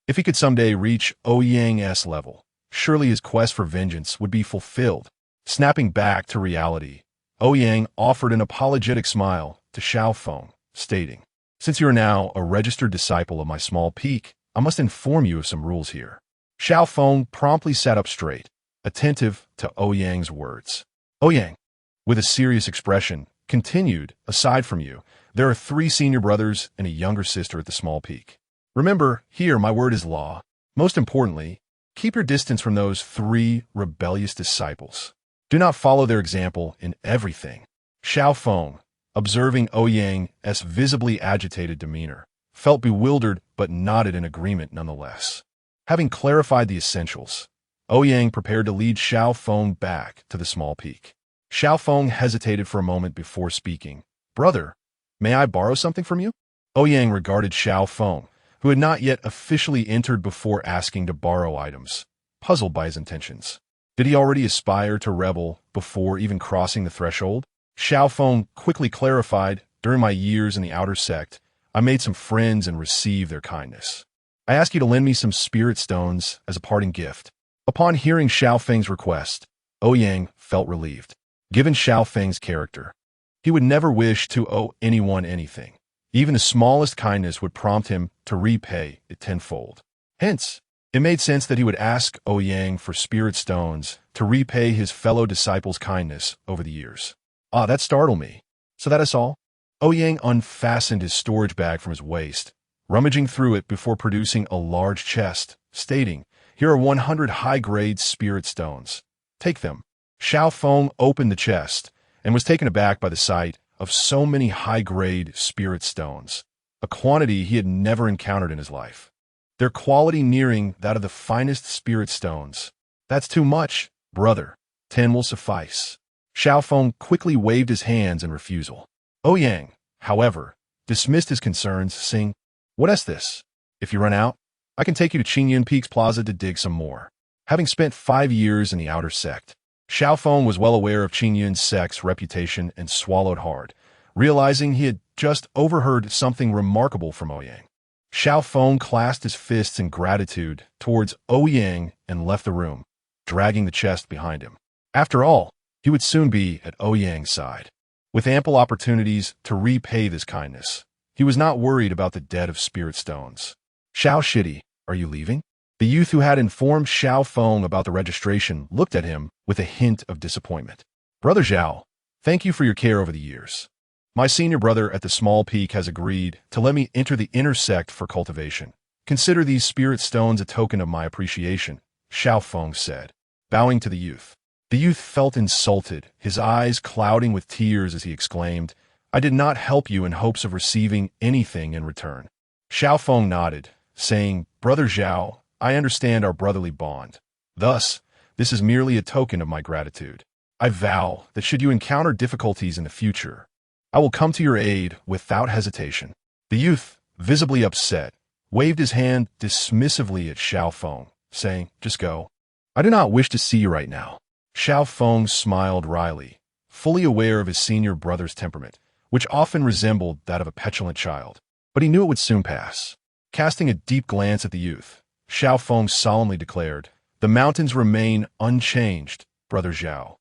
If he could someday reach Ouyang's level, surely his quest for vengeance would be fulfilled. Snapping back to reality, Ouyang offered an apologetic smile to Xiao Feng, stating, "Since you are now a registered disciple of my small peak, I must inform you of some rules here." Xiao Feng promptly sat up straight, attentive to Ouyang's words. Ouyang, with a serious expression, continued, "Aside from you, there are 3 senior brothers and a younger sister at the small peak. Remember, here my word is law. Most importantly, keep your distance from those 3 rebellious disciples. Do not follow their example in everything." Xiao Feng, observing Ouyang's visibly agitated demeanor, felt bewildered but nodded in agreement nonetheless. Having clarified the essentials, Ouyang prepared to lead Xiao Feng back to the small peak. Xiao Feng hesitated for a moment before speaking. "Brother, may I borrow something from you?" Ouyang regarded Xiao Feng, who had not yet officially entered before asking to borrow items, puzzled by his intentions. Did he already aspire to rebel before even crossing the threshold? Xiao Feng quickly clarified, "During my years in the outer sect, I made some friends and received their kindness. I ask you to lend me some spirit stones as a parting gift." Upon hearing Xiao Feng's request, Ouyang felt relieved. Given Xiao Feng's character, he would never wish to owe anyone anything. Even the smallest kindness would prompt him to repay it tenfold. Hence, it made sense that he would ask Ouyang for spirit stones to repay his fellow disciples' kindness over the years. "Ah, that startled me. So that is all?" Ouyang unfastened his storage bag from his waist, rummaging through it before producing a large chest, stating, "Here are 100 high-grade spirit stones. Take them." Xiao Feng opened the chest and was taken aback by the sight of so many high-grade spirit stones, a quantity he had never encountered in his life. Their quality nearing that of the finest spirit stones. "That's too much, brother. 10 will suffice." Xiao Feng quickly waved his hands in refusal. Ouyang, however, dismissed his concerns, saying, What's this? If you run out, I can take you to Qingyun Peaks Plaza to dig some more. Having spent 5 years in the outer sect, Xiaofeng was well aware of Qingyun's sect's reputation and swallowed hard, realizing he had just overheard something remarkable from Ouyang. Xiaofeng clasped his fists in gratitude towards Ouyang and left the room, dragging the chest behind him. After all, he would soon be at Ouyang's side. With ample opportunities to repay this kindness, he was not worried about the debt of spirit stones. Xiao Shidi, are you leaving? The youth who had informed Xiaofeng about the registration looked at him with a hint of disappointment. Brother Zhao, thank you for your care over the years. My senior brother at the small peak has agreed to let me enter the inner sect for cultivation. Consider these spirit stones a token of my appreciation, Xiaofeng said, bowing to the youth. The youth felt insulted, his eyes clouding with tears as he exclaimed, I did not help you in hopes of receiving anything in return. Xiaofeng nodded, saying, Brother Zhao, I understand our brotherly bond. Thus, this is merely a token of my gratitude. I vow that should you encounter difficulties in the future, I will come to your aid without hesitation. The youth, visibly upset, waved his hand dismissively at Xiaofeng, saying, Just go. I do not wish to see you right now. Xiaofeng smiled wryly, fully aware of his senior brother's temperament, which often resembled that of a petulant child. But he knew it would soon pass. Casting a deep glance at the youth, Xiaofeng solemnly declared, The mountains remain unchanged, Brother Zhao.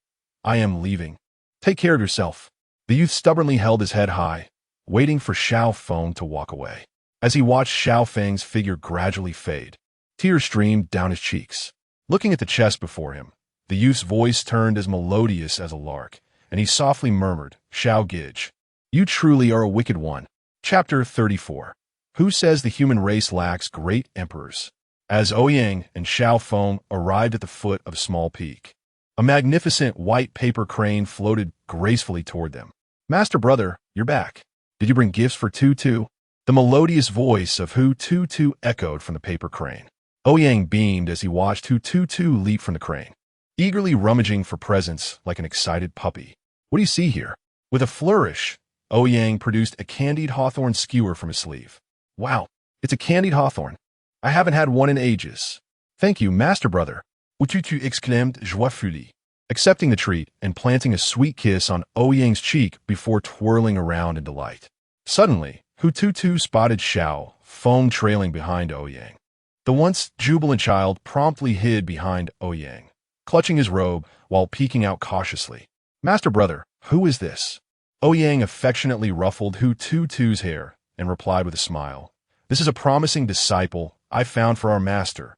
I am leaving. Take care of yourself. The youth stubbornly held his head high, waiting for Xiaofeng to walk away. As he watched Xiaofeng's figure gradually fade, tears streamed down his cheeks. Looking at the chest before him, the youth's voice turned as melodious as a lark, and he softly murmured, Xiao Gij, you truly are a wicked one. Chapter 34. Who says the human race lacks great emperors? As Ouyang and Xiaofeng arrived at the foot of a small peak, a magnificent white paper crane floated gracefully toward them. Master brother, you're back. Did you bring gifts for Tutu? The melodious voice of Hu Tutu echoed from the paper crane. Ouyang beamed as he watched Hu Tutu leap from the crane, eagerly rummaging for presents like an excited puppy. What do you see here? With a flourish, Ouyang produced a candied hawthorn skewer from his sleeve. Wow, it's a candied hawthorn. I haven't had one in ages. Thank you, master brother. Ututu exclaimed joyfully, accepting the treat and planting a sweet kiss on Ouyang's cheek before twirling around in delight. Suddenly, Hututu spotted Xiaofeng trailing behind Ouyang. The once jubilant child promptly hid behind Ouyang, clutching his robe while peeking out cautiously. Master brother, who is this? Ouyang affectionately ruffled Hututu's hair and replied with a smile. This is a promising disciple I found for our master,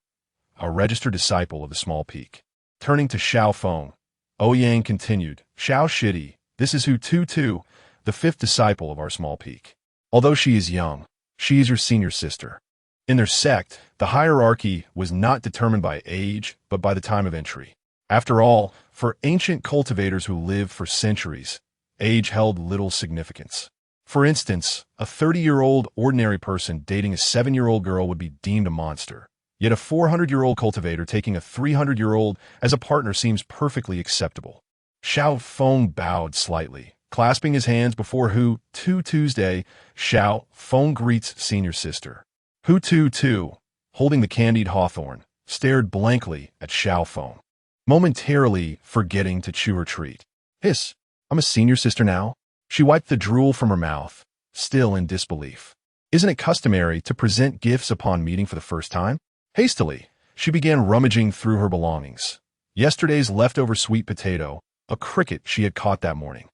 a registered disciple of the small peak. Turning to Xiaofeng, Ouyang continued, Xiao Shidi, this is Hututu, the 5th disciple of our small peak. Although she is young, she is your senior sister. In their sect, the hierarchy was not determined by age, but by the time of entry. After all, for ancient cultivators who lived for centuries, age held little significance. For instance, a 30-year-old ordinary person dating a 7-year-old girl would be deemed a monster. Yet a 400-year-old cultivator taking a 300-year-old as a partner seems perfectly acceptable. Xiaofeng bowed slightly, clasping his hands before Hu Tutu's. Xiaofeng greets senior sister. Hu Tutu, holding the candied hawthorn, stared blankly at Xiaofeng, momentarily forgetting to chew her treat. Hiss, I'm a senior sister now? She wiped the drool from her mouth, still in disbelief. Isn't it customary to present gifts upon meeting for the first time? Hastily, she began rummaging through her belongings. Yesterday's leftover sweet potato, a cricket she had caught that morning,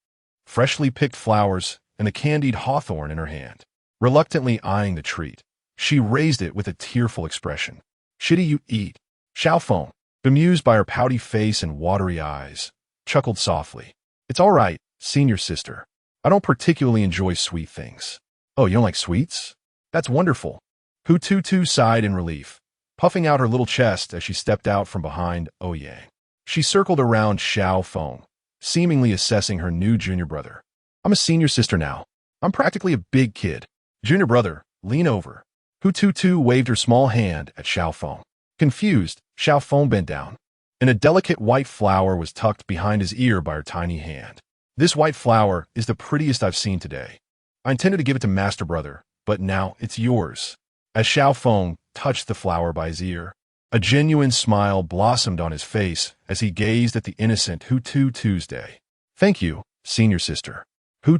freshly picked flowers, and the candied hawthorn in her hand. Reluctantly eyeing the treat, she raised it with a tearful expression. Shitty you eat. Xiaofeng, bemused by her pouty face and watery eyes, chuckled softly. It's all right, senior sister. I don't particularly enjoy sweet things. Oh, you don't like sweets? That's wonderful. Hu Tutu sighed in relief, puffing out her little chest as she stepped out from behind Ouyang. She circled around Xiaofeng, seemingly assessing her new junior brother. I'm a senior sister now. I'm practically a big kid. Junior brother, lean over. Hu Tutu waved her small hand at Xiaofeng. Confused, Xiaofeng bent down, and a delicate white flower was tucked behind his ear by her tiny hand. This white flower is the prettiest I've seen today. I intended to give it to master brother, but now it's yours. As Xiao Feng touched the flower by his ear, a genuine smile blossomed on his face as he gazed at the innocent Hu Tuesday. Thank you, senior sister. Hu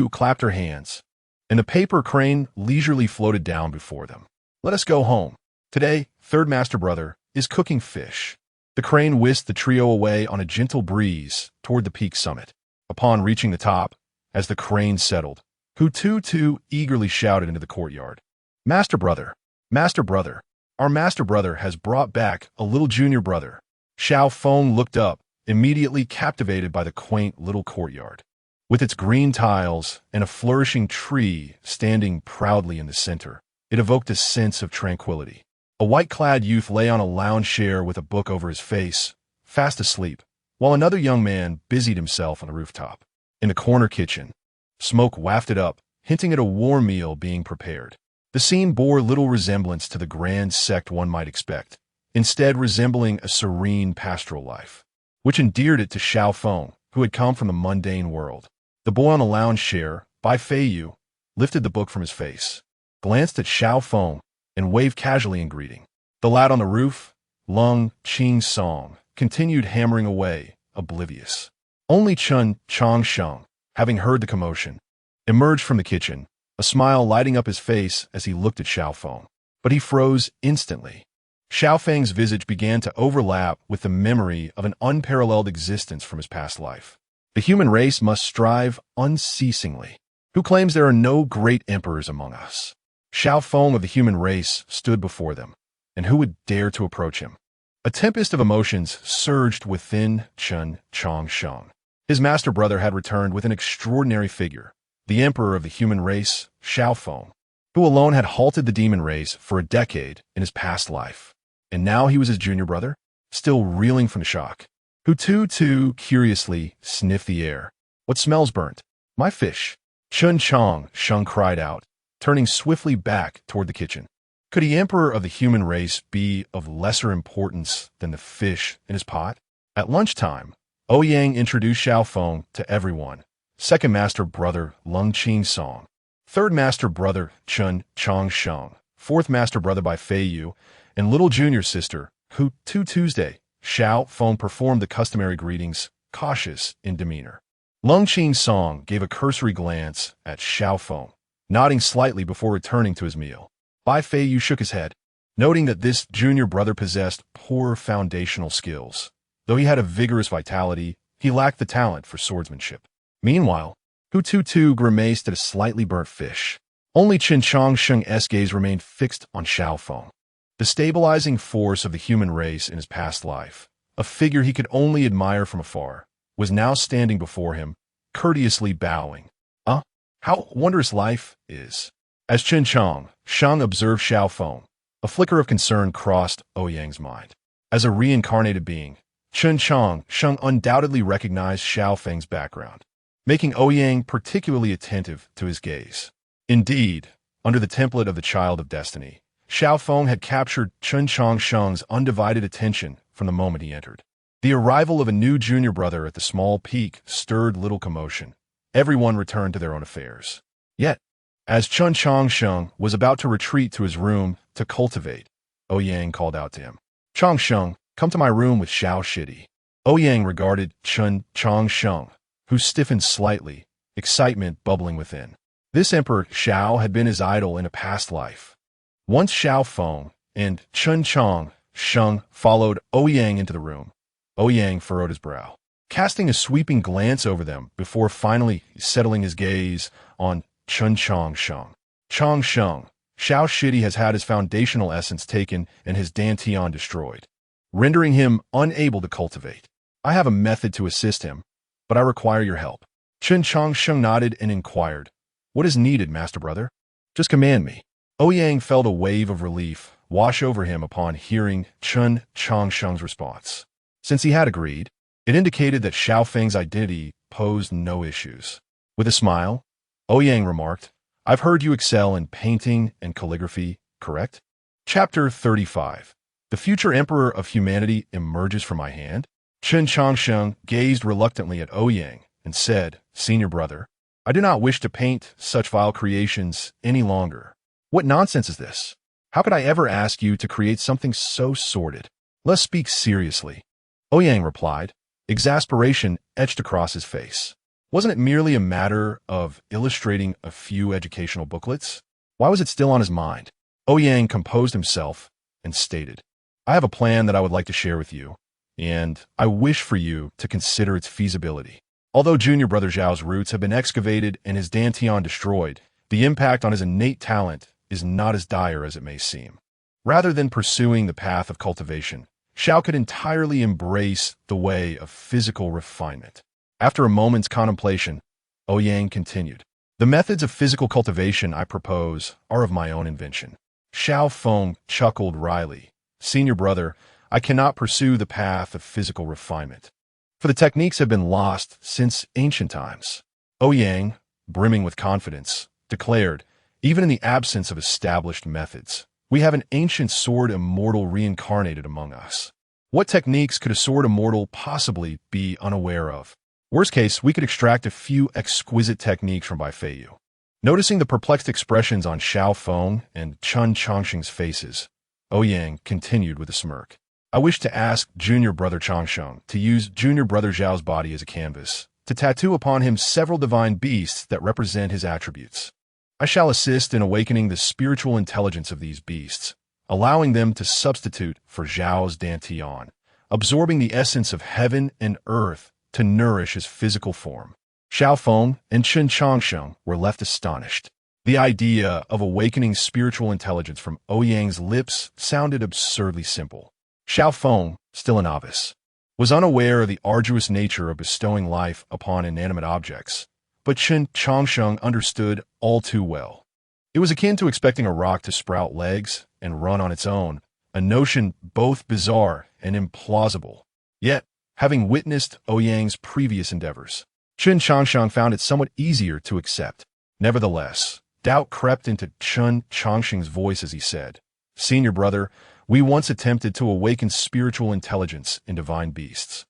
clapped her hands, and the paper crane leisurely floated down before them. Let us go home. Today, third master brother is cooking fish. The crane whisked the trio away on a gentle breeze toward the peak summit. Upon reaching the top, as the crane settled, Hu eagerly shouted into the courtyard. Master brother, our master brother has brought back a little junior brother. Xiao Feng looked up, immediately captivated by the quaint little courtyard. With its green tiles and a flourishing tree standing proudly in the center, it evoked a sense of tranquility. A white-clad youth lay on a lounge chair with a book over his face, fast asleep, while another young man busied himself on the rooftop. In the corner kitchen, smoke wafted up, hinting at a war meal being prepared. The scene bore little resemblance to the grand sect one might expect, instead resembling a serene pastoral life, which endeared it to Xiao Feng, who had come from the mundane world. The boy on the lounge chair, Bai Feiyu, lifted the book from his face, glanced at Xiao Feng, and waved casually in greeting. The lad on the roof, Lung Qing Song, continued hammering away, oblivious. Only Chun Changsheng, having heard the commotion, emerged from the kitchen, a smile lighting up his face as he looked at Xiao Feng. But he froze instantly. Xiao Feng's visage began to overlap with the memory of an unparalleled existence from his past life. The human race must strive unceasingly. Who claims there are no great emperors among us? Xiao Feng of the human race stood before them, and who would dare to approach him? A tempest of emotions surged within Chun Changsheng. His master brother had returned with an extraordinary figure, the emperor of the human race, Xiao Feng, who alone had halted the demon race for a decade in his past life. And now he was his junior brother, still reeling from shock. Hu curiously sniffed the air. What smells burnt? My fish. Chun Changsheng cried out, turning swiftly back toward the kitchen. Could the emperor of the human race be of lesser importance than the fish in his pot? At lunchtime, Ouyang introduced Xiao Feng to everyone. Second master brother Lung Qing Song, third master brother Chun Changsheng, fourth master brother Bai Feiyu, and little junior sister Hu Tuesday. Xiao Feng performed the customary greetings, cautious in demeanor. Lung Qing Song gave a cursory glance at Xiao Feng, nodding slightly before returning to his meal. Bai Feiyu shook his head, noting that this junior brother possessed poor foundational skills. Though he had a vigorous vitality, he lacked the talent for swordsmanship. Meanwhile, Hu grimaced at a slightly burnt fish. Only Qin Changsheng's gaze remained fixed on Xiao Feng, the stabilizing force of the human race in his past life. A figure he could only admire from afar was now standing before him, courteously bowing. How wondrous life is. As Qin Changsheng observed Xiao Feng, a flicker of concern crossed Ouyang's mind. As a reincarnated being, Qin Changsheng undoubtedly recognized Xiao Feng's background, making Ouyang particularly attentive to his gaze. Indeed, under the template of the Child of Destiny, Xiao Feng had captured Qin Changsheng's undivided attention from the moment he entered. The arrival of a new junior brother at the small peak stirred little commotion. Everyone returned to their own affairs. Yet, as Qin Changsheng was about to retreat to his room to cultivate, Ouyang called out to him. Changsheng, come to my room with Xiao Shidi. Ouyang regarded Qin Changsheng, who stiffened slightly, excitement bubbling within. This Emperor Xiao had been his idol in a past life. Once Xiao Feng and Qin Changsheng followed Ouyang into the room, Ouyang furrowed his brow, casting a sweeping glance over them before finally settling his gaze on Qin Changsheng. Xiao Shidi has had his foundational essence taken and his dantian destroyed, rendering him unable to cultivate. I have a method to assist him, but I require your help. Qin Changsheng nodded and inquired, what is needed, master brother? Just command me. Ouyang felt a wave of relief wash over him upon hearing Qin Changsheng's response. Since he had agreed, it indicated that Xiao Feng's identity posed no issues. With a smile, Ouyang remarked, I've heard you excel in painting and calligraphy, correct? Chapter 35. The future emperor of humanity emerges from my hand? Qin Changsheng gazed reluctantly at Ouyang and said, Senior brother, I do not wish to paint such vile creations any longer. What nonsense is this? How could I ever ask you to create something so sordid? Let's speak seriously. Ouyang replied, exasperation etched across his face. Wasn't it merely a matter of illustrating a few educational booklets? Why was it still on his mind? Ouyang composed himself and stated, I have a plan that I would like to share with you, and I wish for you to consider its feasibility. Although junior brother Zhao's roots have been excavated and his dantian destroyed, the impact on his innate talent is not as dire as it may seem. Rather than pursuing the path of cultivation, Zhao could entirely embrace the way of physical refinement. After a moment's contemplation, Ouyang continued, the methods of physical cultivation I propose are of my own invention. Xiao Feng chuckled wryly. Senior brother, I cannot pursue the path of physical refinement, for the techniques have been lost since ancient times. Ouyang, brimming with confidence, declared, even in the absence of established methods, we have an ancient sword immortal reincarnated among us. What techniques could a sword immortal possibly be unaware of? Worst case, we could extract a few exquisite techniques from Baifeiyu. Noticing the perplexed expressions on Xiao Feng and Chun Chongqing's faces, Ouyang continued with a smirk. I wish to ask junior brother Changsheng to use junior brother Zhao's body as a canvas, to tattoo upon him several divine beasts that represent his attributes. I shall assist in awakening the spiritual intelligence of these beasts, allowing them to substitute for Zhao's dantian, absorbing the essence of heaven and earth to nourish his physical form. Xiao Feng and Chun Changsheng were left astonished. The idea of awakening spiritual intelligence from Ouyang's lips sounded absurdly simple. Xiao Feng, still a novice, was unaware of the arduous nature of bestowing life upon inanimate objects, but Chun Changsheng understood all too well. It was akin to expecting a rock to sprout legs and run on its own, a notion both bizarre and implausible. Yet, having witnessed Ouyang's previous endeavors, Chun Changsheng found it somewhat easier to accept. Nevertheless, doubt crept into Chun Changsheng's voice as he said, Senior brother, we once attempted to awaken spiritual intelligence in divine beasts,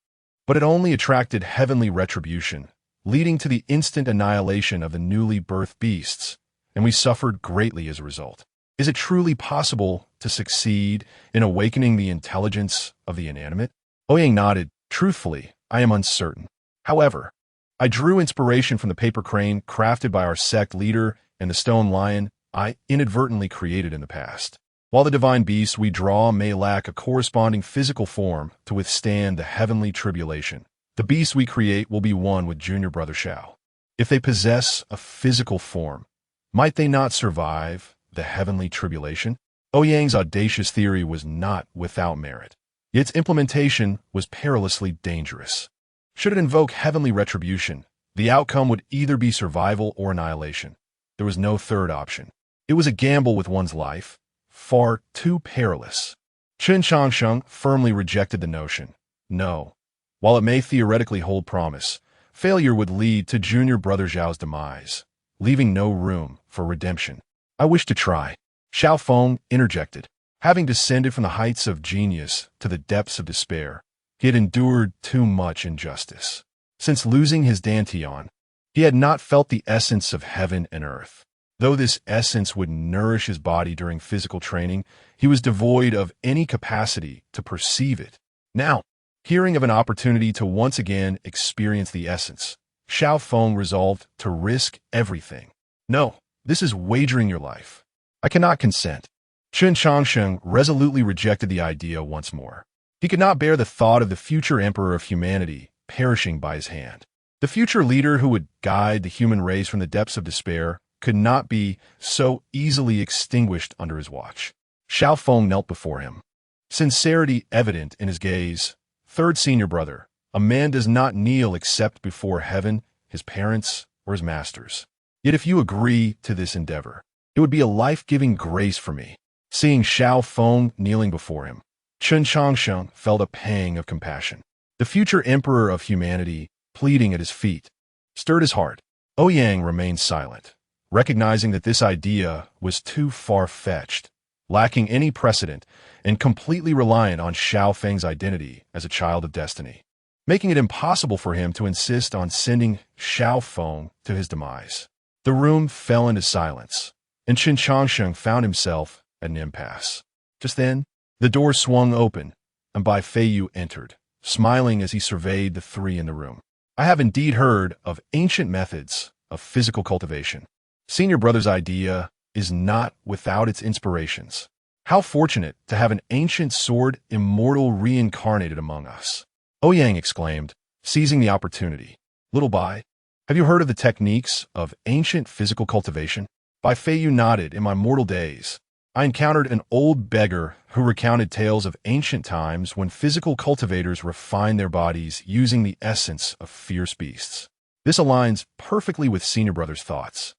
but it only attracted heavenly retribution, leading to the instant annihilation of the newly birthed beasts, and we suffered greatly as a result. Is it truly possible to succeed in awakening the intelligence of the inanimate? Ouyang nodded. Truthfully, I am uncertain. However, I drew inspiration from the paper crane crafted by our sect leader and the stone lion I inadvertently created in the past. While the divine beasts we draw may lack a corresponding physical form to withstand the heavenly tribulation, the beasts we create will be one with junior brother Xiao. If they possess a physical form, might they not survive the heavenly tribulation? Ouyang's audacious theory was not without merit. Its implementation was perilously dangerous. Should it invoke heavenly retribution, the outcome would either be survival or annihilation. There was no third option. It was a gamble with one's life, far too perilous. Chun Changsheng firmly rejected the notion. No. While it may theoretically hold promise, failure would lead to junior brother Zhao's demise, leaving no room for redemption. I wish to try. Xiao Feng interjected. Having descended from the heights of genius to the depths of despair, he had endured too much injustice. Since losing his dantian, he had not felt the essence of heaven and earth. Though this essence would nourish his body during physical training, he was devoid of any capacity to perceive it. Now, hearing of an opportunity to once again experience the essence, Xiao Feng resolved to risk everything. No, this is wagering your life. I cannot consent. Chun Changsheng resolutely rejected the idea once more. He could not bear the thought of the future emperor of humanity perishing by his hand. The future leader who would guide the human race from the depths of despair could not be so easily extinguished under his watch. Xiao Feng knelt before him, sincerity evident in his gaze. Third senior brother, a man does not kneel except before heaven, his parents, or his masters. Yet if you agree to this endeavor, it would be a life-giving grace for me. Seeing Xiao Feng kneeling before him, Chun Changsheng felt a pang of compassion. The future emperor of humanity, pleading at his feet, stirred his heart. Ouyang remained silent, recognizing that this idea was too far-fetched, lacking any precedent, and completely reliant on Xiao Feng's identity as a child of destiny. making it impossible for him to insist on sending Xiao Feng to his demise. The room fell into silence, and Qin Changsheng found himself at an impasse. Just then, the door swung open, and Bai Feiyu entered, smiling as he surveyed the three in the room. I have indeed heard of ancient methods of physical cultivation. Senior brother's idea is not without its inspirations. How fortunate to have an ancient sword immortal reincarnated among us. Ouyang exclaimed, seizing the opportunity. Little Bai, have you heard of the techniques of ancient physical cultivation? Bai Feiyu nodded. In my mortal days, I encountered an old beggar who recounted tales of ancient times when physical cultivators refined their bodies using the essence of fierce beasts. This aligns perfectly with Senior Brother's thoughts.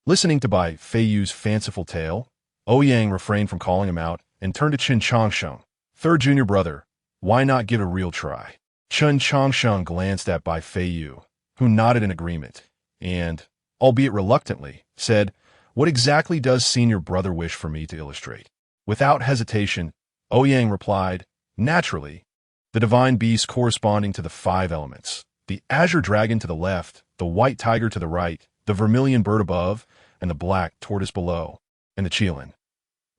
Listening to Bai Feiyu's fanciful tale, Ouyang refrained from calling him out and turned to Qin Changsheng. Third Junior Brother, why not give it a real try? Qin Changsheng glanced at Bai Feiyu, who nodded in agreement, and, albeit reluctantly, said, what exactly does Senior Brother wish for me to illustrate? Without hesitation, Ouyang replied, naturally, the divine beast corresponding to the 5 elements, the azure dragon to the left, the white tiger to the right, the vermilion bird above, and the black tortoise below, and the qilin.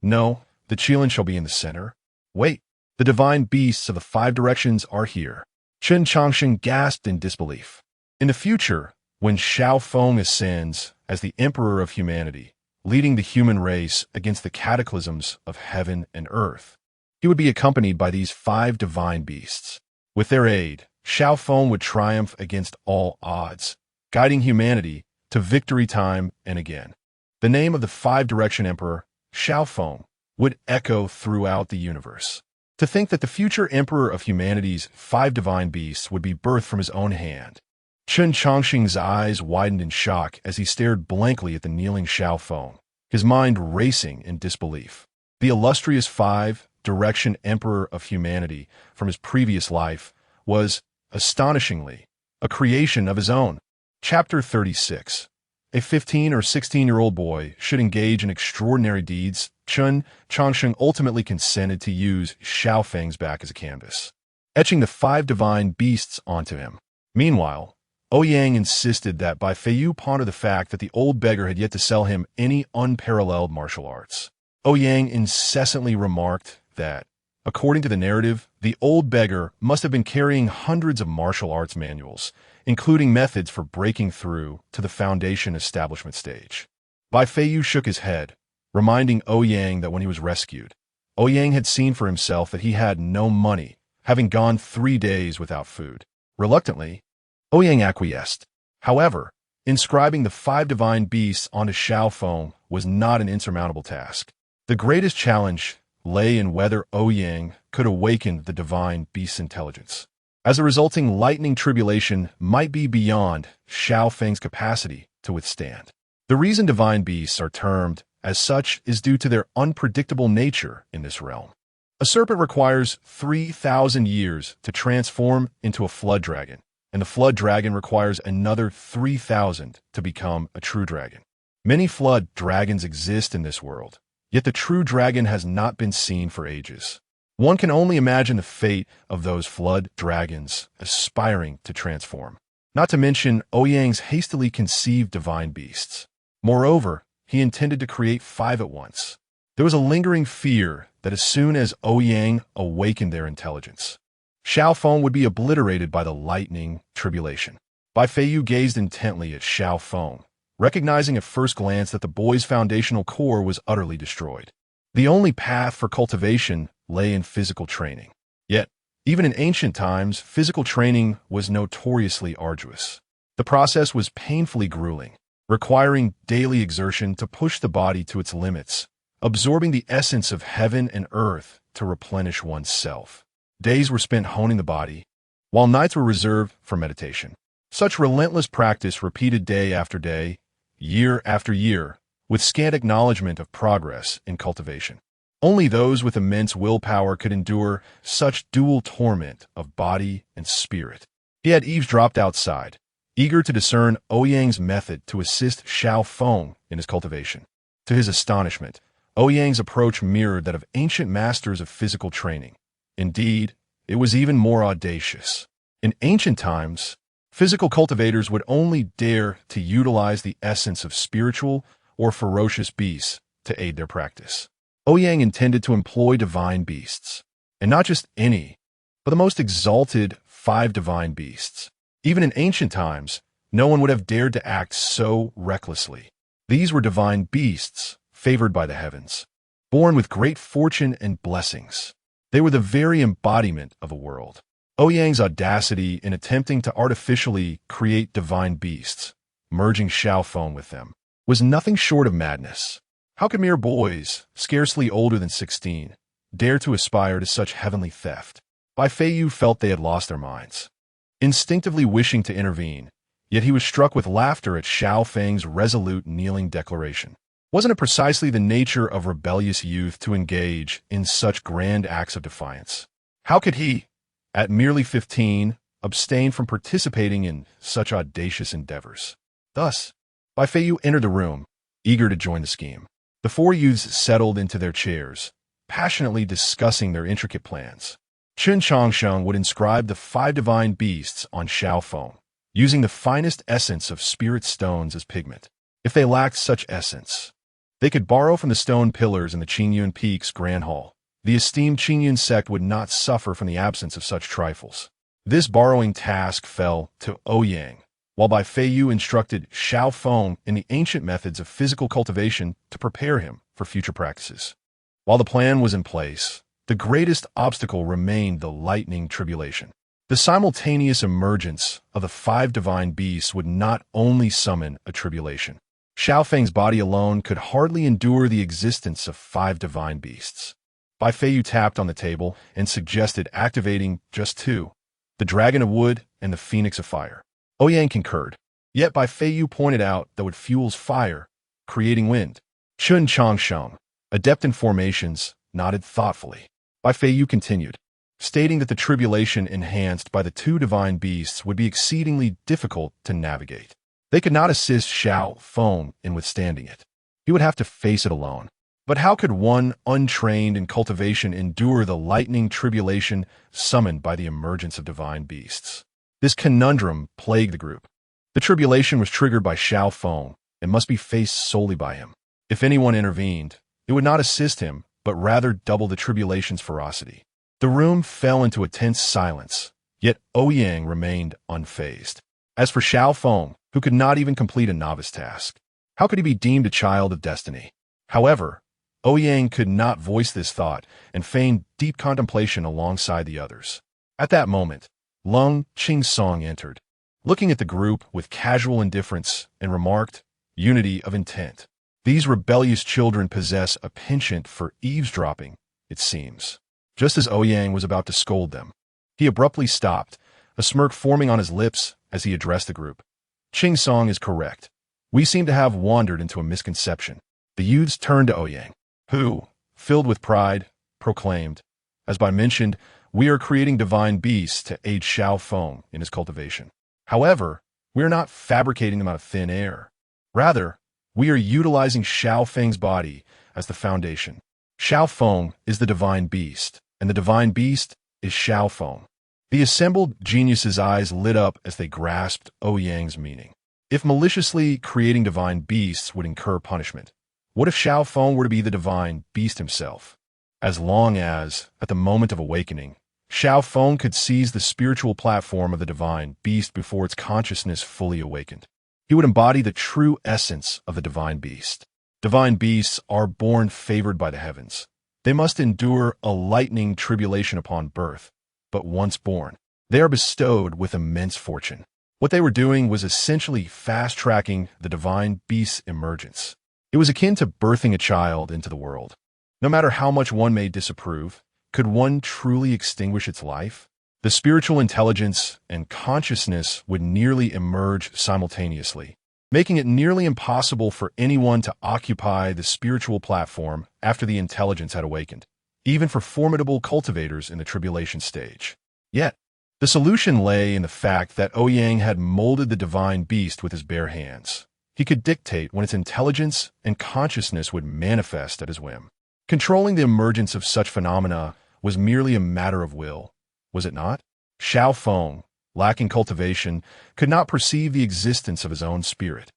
No, the qilin shall be in the center. Wait, the divine beasts of the 5 directions are here. Qin Changsheng gasped in disbelief. In the future, when Xiao Feng ascends as the Emperor of humanity, leading the human race against the cataclysms of heaven and earth, he would be accompanied by these 5 divine beasts. With their aid, Xiao Feng would triumph against all odds, guiding humanity to victory time and again. The name of the 5-direction Emperor, Xiao Feng, would echo throughout the universe. To think that the future Emperor of humanity's 5 divine beasts would be birthed from his own hand. Qin Changsheng's eyes widened in shock as he stared blankly at the kneeling Xiao Feng, his mind racing in disbelief. The illustrious 5-direction Emperor of humanity from his previous life was, astonishingly, a creation of his own. Chapter 36. A 15 or 16-year-old boy should engage in extraordinary deeds. Qin Changsheng ultimately consented to use Xiao Feng's back as a canvas, etching the 5 divine beasts onto him. Meanwhile, Ouyang insisted that Bai Feiyu ponder the fact that the old beggar had yet to sell him any unparalleled martial arts. Ouyang incessantly remarked that, according to the narrative, the old beggar must have been carrying hundreds of martial arts manuals, including methods for breaking through to the foundation establishment stage. Bai Feiyu shook his head, reminding Ouyang that when he was rescued, Ouyang had seen for himself that he had no money, having gone 3 days without food. Reluctantly, Ouyang acquiesced. However, inscribing the 5 divine beasts onto Xiao Feng was not an insurmountable task. The greatest challenge lay in whether Ouyang could awaken the divine beast's intelligence, as a resulting lightning tribulation might be beyond Xiao Feng's capacity to withstand. The reason divine beasts are termed as such is due to their unpredictable nature in this realm. A serpent requires 3,000 years to transform into a flood dragon, and the flood dragon requires another 3,000 to become a true dragon. Many flood dragons exist in this world, yet the true dragon has not been seen for ages. One can only imagine the fate of those flood dragons aspiring to transform, not to mention Ouyang's hastily conceived divine beasts. Moreover, he intended to create 5 at once. There was a lingering fear that as soon as Ouyang awakened their intelligence, Xiao Feng would be obliterated by the lightning tribulation. Bai Feiyu gazed intently at Xiao Feng, recognizing at first glance that the boy's foundational core was utterly destroyed. The only path for cultivation lay in physical training. Yet, even in ancient times, physical training was notoriously arduous. The process was painfully grueling, requiring daily exertion to push the body to its limits, absorbing the essence of heaven and earth to replenish one's self. Days were spent honing the body, while nights were reserved for meditation. Such relentless practice repeated day after day, year after year, with scant acknowledgement of progress in cultivation. Only those with immense willpower could endure such dual torment of body and spirit. He had eavesdropped outside, eager to discern Ouyang's method to assist Xiao Feng in his cultivation. To his astonishment, Ouyang's approach mirrored that of ancient masters of physical training. Indeed, it was even more audacious. In ancient times, physical cultivators would only dare to utilize the essence of spiritual or ferocious beasts to aid their practice. Ouyang intended to employ divine beasts, and not just any, but the most exalted 5 divine beasts. Even in ancient times, no one would have dared to act so recklessly. These were divine beasts, favored by the heavens, born with great fortune and blessings. They were the very embodiment of a world. Ouyang's audacity in attempting to artificially create divine beasts, merging Xiaofeng with them, was nothing short of madness. How could mere boys, scarcely older than 16, dare to aspire to such heavenly theft? Bai Feiyu felt they had lost their minds, instinctively wishing to intervene, yet he was struck with laughter at Xiaofeng's resolute kneeling declaration. Wasn't it precisely the nature of rebellious youth to engage in such grand acts of defiance? How could he, at merely 15, abstain from participating in such audacious endeavors? Thus, Bai Feiyu entered the room, eager to join the scheme. The 4 youths settled into their chairs, passionately discussing their intricate plans. Chen Changsheng would inscribe the 5 divine beasts on Xiaofeng, using the finest essence of spirit stones as pigment. If they lacked such essence, they could borrow from the stone pillars in the Qingyun Peak's Grand Hall. The esteemed Qingyun sect would not suffer from the absence of such trifles. This borrowing task fell to Ouyang, while Bai Feiyu instructed Xiaofeng in the ancient methods of physical cultivation to prepare him for future practices. While the plan was in place, the greatest obstacle remained the lightning tribulation. The simultaneous emergence of the 5 divine beasts would not only summon a tribulation. Xiaofeng's body alone could hardly endure the existence of 5 divine beasts. Bai Feiyu tapped on the table and suggested activating just 2, the dragon of wood and the phoenix of fire. Ouyang concurred, yet Bai Feiyu pointed out that what fuels fire, creating wind. Chen Changsheng, adept in formations, nodded thoughtfully. Bai Feiyu continued, stating that the tribulation enhanced by the 2 divine beasts would be exceedingly difficult to navigate. They could not assist Xiaofeng in withstanding it. He would have to face it alone. But how could one untrained in cultivation endure the lightning tribulation summoned by the emergence of divine beasts? This conundrum plagued the group. The tribulation was triggered by Xiaofeng and must be faced solely by him. If anyone intervened, it would not assist him, but rather double the tribulation's ferocity. The room fell into a tense silence, yet Ouyang remained unfazed. As for Xiaofeng, who could not even complete a novice task, how could he be deemed a child of destiny? However, Ouyang could not voice this thought and feigned deep contemplation alongside the others. At that moment, Lung Qingsong entered, looking at the group with casual indifference, and remarked, "Unity of intent. These rebellious children possess a penchant for eavesdropping, it seems." Just as Ouyang was about to scold them, he abruptly stopped, a smirk forming on his lips as he addressed the group. "Qingsong is correct. We seem to have wandered into a misconception." The youths turned to Ouyang, who, filled with pride, proclaimed, "As Bai mentioned, we are creating divine beasts to aid Xiaofeng in his cultivation. However, we are not fabricating them out of thin air. Rather, we are utilizing Xiaofeng's body as the foundation. Xiaofeng is the divine beast, and the divine beast is Xiaofeng." The assembled geniuses' eyes lit up as they grasped Ouyang's meaning. If maliciously creating divine beasts would incur punishment, what if Xiaofeng were to be the divine beast himself? As long as, at the moment of awakening, Xiaofeng could seize the spiritual platform of the divine beast before its consciousness fully awakened, he would embody the true essence of the divine beast. Divine beasts are born favored by the heavens. They must endure a lightning tribulation upon birth, but once born, they are bestowed with immense fortune. What they were doing was essentially fast-tracking the divine beast's emergence. It was akin to birthing a child into the world. No matter how much one may disapprove, could one truly extinguish its life? The spiritual intelligence and consciousness would nearly emerge simultaneously, making it nearly impossible for anyone to occupy the spiritual platform after the intelligence had awakened, even for formidable cultivators in the tribulation stage. Yet, the solution lay in the fact that Ouyang had molded the divine beast with his bare hands. He could dictate when its intelligence and consciousness would manifest at his whim. Controlling the emergence of such phenomena was merely a matter of will, was it not? Xiaofeng, lacking cultivation, could not perceive the existence of his own spirit,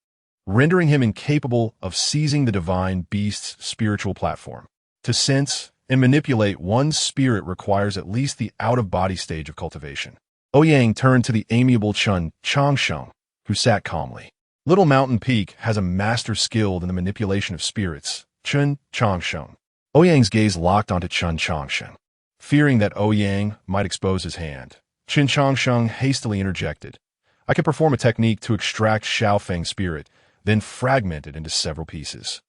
rendering him incapable of seizing the divine beast's spiritual platform. To sense and manipulate one's spirit requires at least the out-of-body stage of cultivation. Ouyang turned to the amiable Chun Changsheng, who sat calmly. Little Mountain Peak has a master skilled in the manipulation of spirits, Chun Changsheng. Ouyang's gaze locked onto Chun Changsheng. Fearing that Ouyang might expose his hand, Chun Changsheng hastily interjected. I can perform a technique to extract Xiaofeng's spirit, then fragment it into several pieces.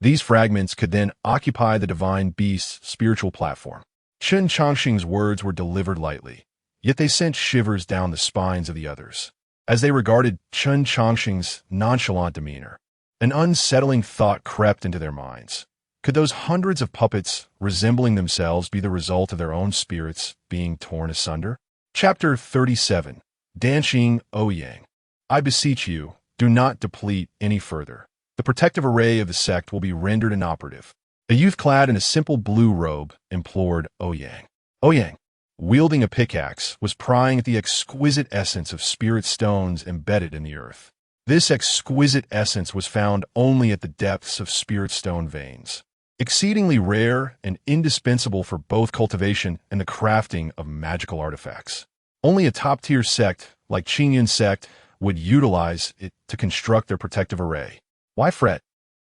These fragments could then occupy the divine beast's spiritual platform. Chun Changsheng's words were delivered lightly, yet they sent shivers down the spines of the others. As they regarded Chun Changsheng's nonchalant demeanor, an unsettling thought crept into their minds. Could those hundreds of puppets resembling themselves be the result of their own spirits being torn asunder? Chapter 37. Danxing Ouyang. I beseech you, do not deplete any further. The protective array of the sect will be rendered inoperative. A youth clad in a simple blue robe implored Ouyang. Ouyang, wielding a pickaxe, was prying at the exquisite essence of spirit stones embedded in the earth. This exquisite essence was found only at the depths of spirit stone veins, exceedingly rare and indispensable for both cultivation and the crafting of magical artifacts. Only a top-tier sect, like Qingyun sect, would utilize it to construct their protective array. Why fret?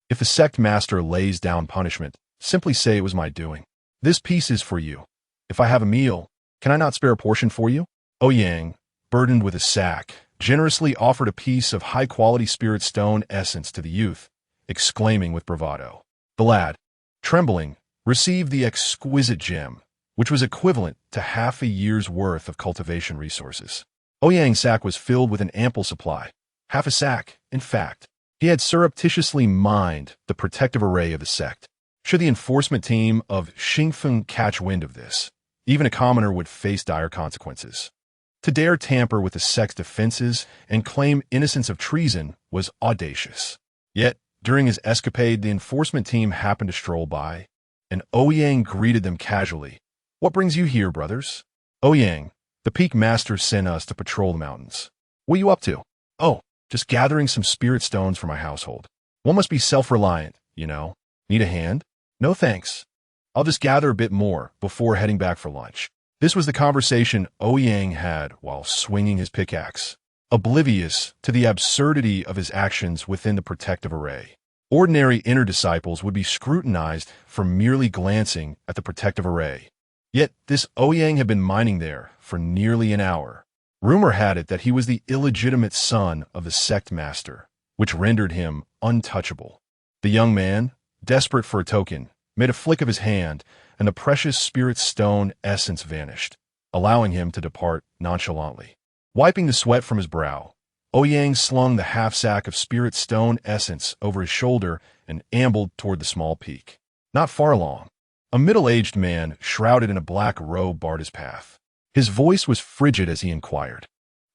If the sect master lays down punishment, simply say it was my doing. This piece is for you. If I have a meal, can I not spare a portion for you? Ouyang, burdened with a sack, generously offered a piece of high-quality spirit stone essence to the youth, exclaiming with bravado. The lad, trembling, received the exquisite gem, which was equivalent to half a year's worth of cultivation resources. Ouyang's sack was filled with an ample supply. Half a sack, in fact. He had surreptitiously mined the protective array of the sect. Should the enforcement team of Xingfeng catch wind of this, even a commoner would face dire consequences. To dare tamper with the sect's defenses and claim innocence of treason was audacious. Yet, during his escapade, the enforcement team happened to stroll by, and Ouyang greeted them casually. What brings you here, brothers? Ouyang, the peak master sent us to patrol the mountains. What are you up to? Oh, just gathering some spirit stones for my household. One must be self-reliant, you know. Need a hand? No thanks. I'll just gather a bit more before heading back for lunch. This was the conversation Ouyang had while swinging his pickaxe, oblivious to the absurdity of his actions within the protective array. Ordinary inner disciples would be scrutinized for merely glancing at the protective array. Yet this Ouyang had been mining there for nearly an hour. Rumor had it that he was the illegitimate son of the sect master, which rendered him untouchable. The young man, desperate for a token, made a flick of his hand, and the precious spirit stone essence vanished, allowing him to depart nonchalantly. Wiping the sweat from his brow, Ouyang slung the half-sack of spirit stone essence over his shoulder and ambled toward the small peak. Not far along, a middle-aged man shrouded in a black robe barred his path. His voice was frigid as he inquired,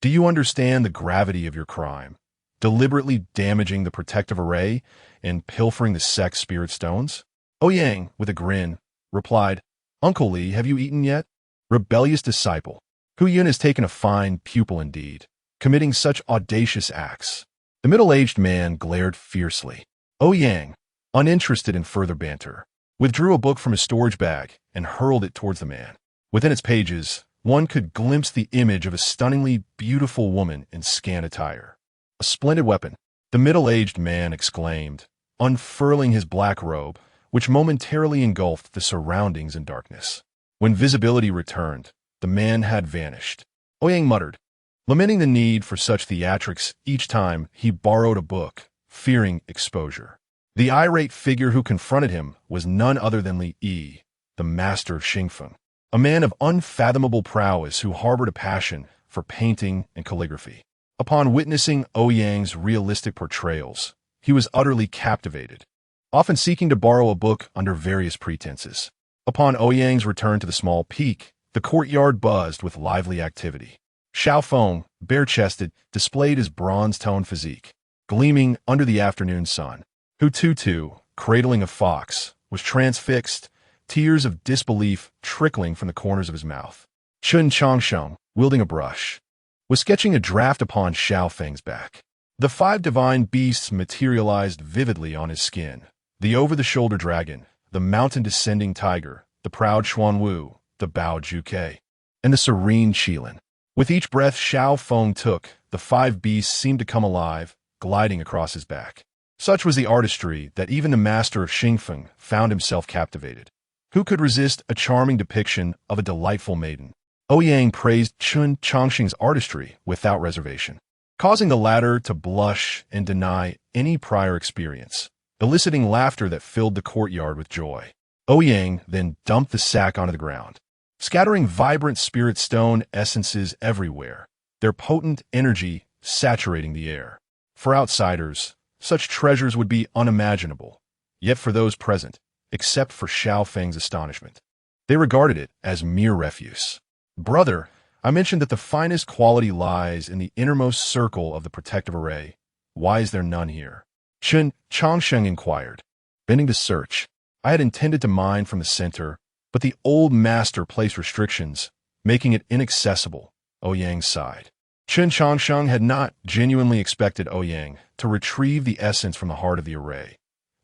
"Do you understand the gravity of your crime, deliberately damaging the protective array and pilfering the sect's spirit stones?" Ouyang, with a grin, replied, "Uncle Li, have you eaten yet? Rebellious disciple. Ouyang has taken a fine pupil indeed, committing such audacious acts." The middle-aged man glared fiercely. Ouyang, uninterested in further banter, withdrew a book from his storage bag and hurled it towards the man. Within its pages, one could glimpse the image of a stunningly beautiful woman in scant attire. "A splendid weapon," the middle-aged man exclaimed, unfurling his black robe, which momentarily engulfed the surroundings in darkness. When visibility returned, the man had vanished. Ouyang muttered, lamenting the need for such theatrics each time he borrowed a book, fearing exposure. The irate figure who confronted him was none other than Li Yi, the master of Xingfeng, a man of unfathomable prowess who harbored a passion for painting and calligraphy. Upon witnessing Ouyang's realistic portrayals, he was utterly captivated, often seeking to borrow a book under various pretenses. Upon Ouyang's return to the small peak, the courtyard buzzed with lively activity. Xiaofeng, bare-chested, displayed his bronze-toned physique, gleaming under the afternoon sun. Hututu, cradling a fox, was transfixed, tears of disbelief trickling from the corners of his mouth. Chun Changsheng, wielding a brush, was sketching a draft upon Xiao Feng's back. The 5 divine beasts materialized vividly on his skin. The over-the-shoulder dragon, the mountain-descending tiger, the proud Xuanwu, the Bao Juke, and the serene Qilin. With each breath Xiao Feng took, the 5 beasts seemed to come alive, gliding across his back. Such was the artistry that even the master of Xingfeng found himself captivated. Who could resist a charming depiction of a delightful maiden? Ouyang praised Chun Chongqing's artistry without reservation, causing the latter to blush and deny any prior experience, eliciting laughter that filled the courtyard with joy. Ouyang then dumped the sack onto the ground, scattering vibrant spirit stone essences everywhere, their potent energy saturating the air. For outsiders, such treasures would be unimaginable, yet for those present, except for Xiao Feng's astonishment, they regarded it as mere refuse. Brother, I mentioned that the finest quality lies in the innermost circle of the protective array. Why is there none here? Chun Chongsheng inquired. Bending to search, I had intended to mine from the center, but the old master placed restrictions, making it inaccessible, Ouyang sighed. Chun Chongsheng had not genuinely expected Ouyang to retrieve the essence from the heart of the array.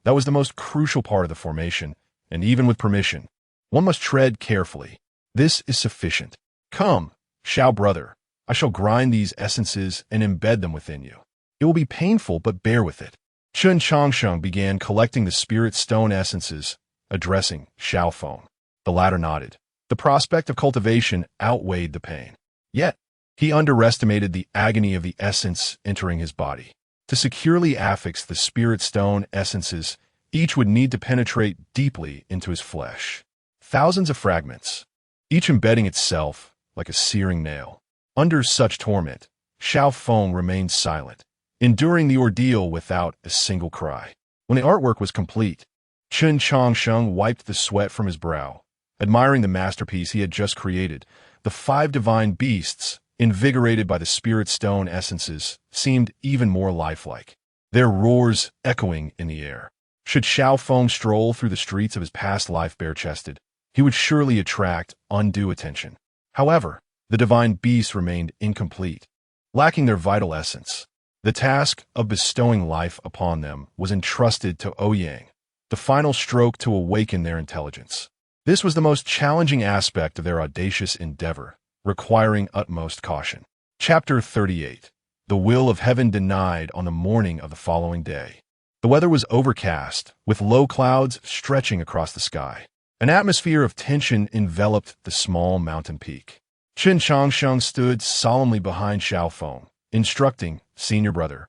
That was the most crucial part of the formation, and even with permission, one must tread carefully. This is sufficient. Come, Xiao brother, I shall grind these essences and embed them within you. It will be painful, but bear with it. Chun Chongsheng began collecting the spirit stone essences, addressing Xiao Feng. The latter nodded. The prospect of cultivation outweighed the pain. Yet, he underestimated the agony of the essence entering his body. To securely affix the spirit stone essences, each would need to penetrate deeply into his flesh. Thousands of fragments, each embedding itself like a searing nail. Under such torment, Xiao Feng remained silent, enduring the ordeal without a single cry. When the artwork was complete, Chun Chongsheng wiped the sweat from his brow, admiring the masterpiece he had just created. The 5 divine beasts, invigorated by the spirit stone essences, seemed even more lifelike, their roars echoing in the air. Should Xiao Feng stroll through the streets of his past life bare-chested, he would surely attract undue attention. However, the divine beasts remained incomplete, lacking their vital essence. The task of bestowing life upon them was entrusted to Ouyang, the final stroke to awaken their intelligence. This was the most challenging aspect of their audacious endeavor, requiring utmost caution. Chapter 38. The will of heaven denied on the morning of the following day. The weather was overcast, with low clouds stretching across the sky. An atmosphere of tension enveloped the small mountain peak. Chun Chongsheng stood solemnly behind Xiao Feng, instructing, Senior brother,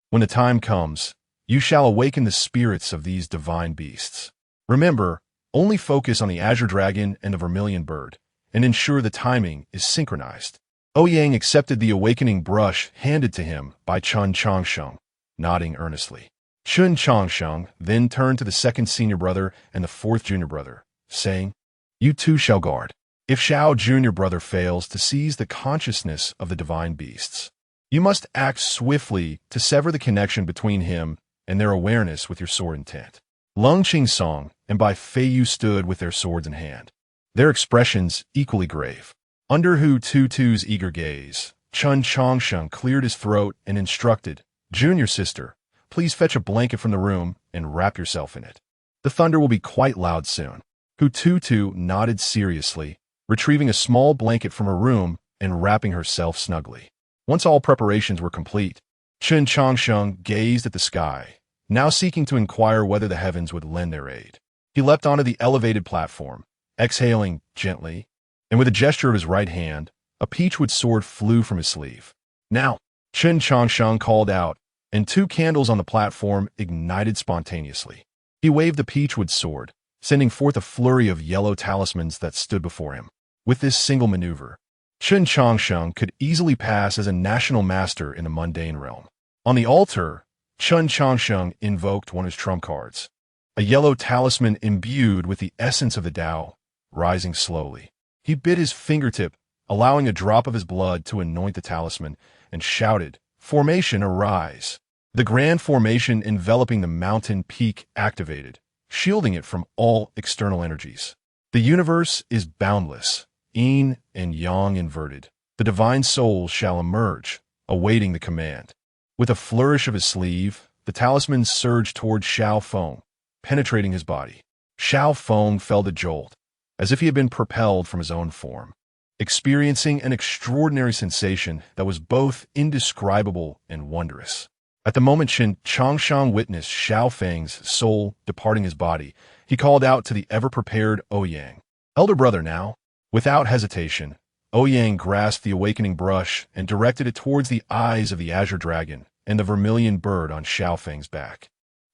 when the time comes, you shall awaken the spirits of these divine beasts. Remember, only focus on the azure dragon and the vermilion bird, and ensure the timing is synchronized. Ouyang accepted the awakening brush handed to him by Chun Chongsheng, nodding earnestly. Chun Chongsheng then turned to the 2nd senior brother and the 4th junior brother, saying, You too shall guard. If Xiao junior brother fails to seize the consciousness of the divine beasts, you must act swiftly to sever the connection between him and their awareness with your sword intent. Lung Qingsong and Bai Feiyu stood with their swords in hand, their expressions equally grave. Under Hu Tutu's eager gaze, Chun Chongsheng cleared his throat and instructed, Junior sister, please fetch a blanket from the room and wrap yourself in it. The thunder will be quite loud soon. Hu Tutu nodded seriously, retrieving a small blanket from her room and wrapping herself snugly. Once all preparations were complete, Chun Chongsheng gazed at the sky, now seeking to inquire whether the heavens would lend their aid. He leapt onto the elevated platform, exhaling gently, and with a gesture of his right hand, a peachwood sword flew from his sleeve. Now, Chun Chongsheng called out, and 2 candles on the platform ignited spontaneously. He waved the peachwood sword, sending forth a flurry of yellow talismans that stood before him. With this single maneuver, Chun Chongsheng could easily pass as a national master in the mundane realm. On the altar, Chun Chongsheng invoked one of his trump cards, a yellow talisman imbued with the essence of the Tao, rising slowly. He bit his fingertip, allowing a drop of his blood to anoint the talisman, and shouted, Formation, arise. The grand formation enveloping the mountain peak activated, shielding it from all external energies. The universe is boundless, yin and yang inverted. the divine soul shall emerge, awaiting the command. With a flourish of his sleeve, the talisman surged toward Xiao Feng, penetrating his body. Xiao Feng felt a jolt, as if he had been propelled from his own form, experiencing an extraordinary sensation that was both indescribable and wondrous. At the moment Qin Changshang witnessed Xiao Feng's soul departing his body, he called out to the ever-prepared Ouyang, "Elder brother now." Without hesitation, Ouyang grasped the awakening brush and directed it towards the eyes of the azure dragon and the vermilion bird on Xiao Feng's back.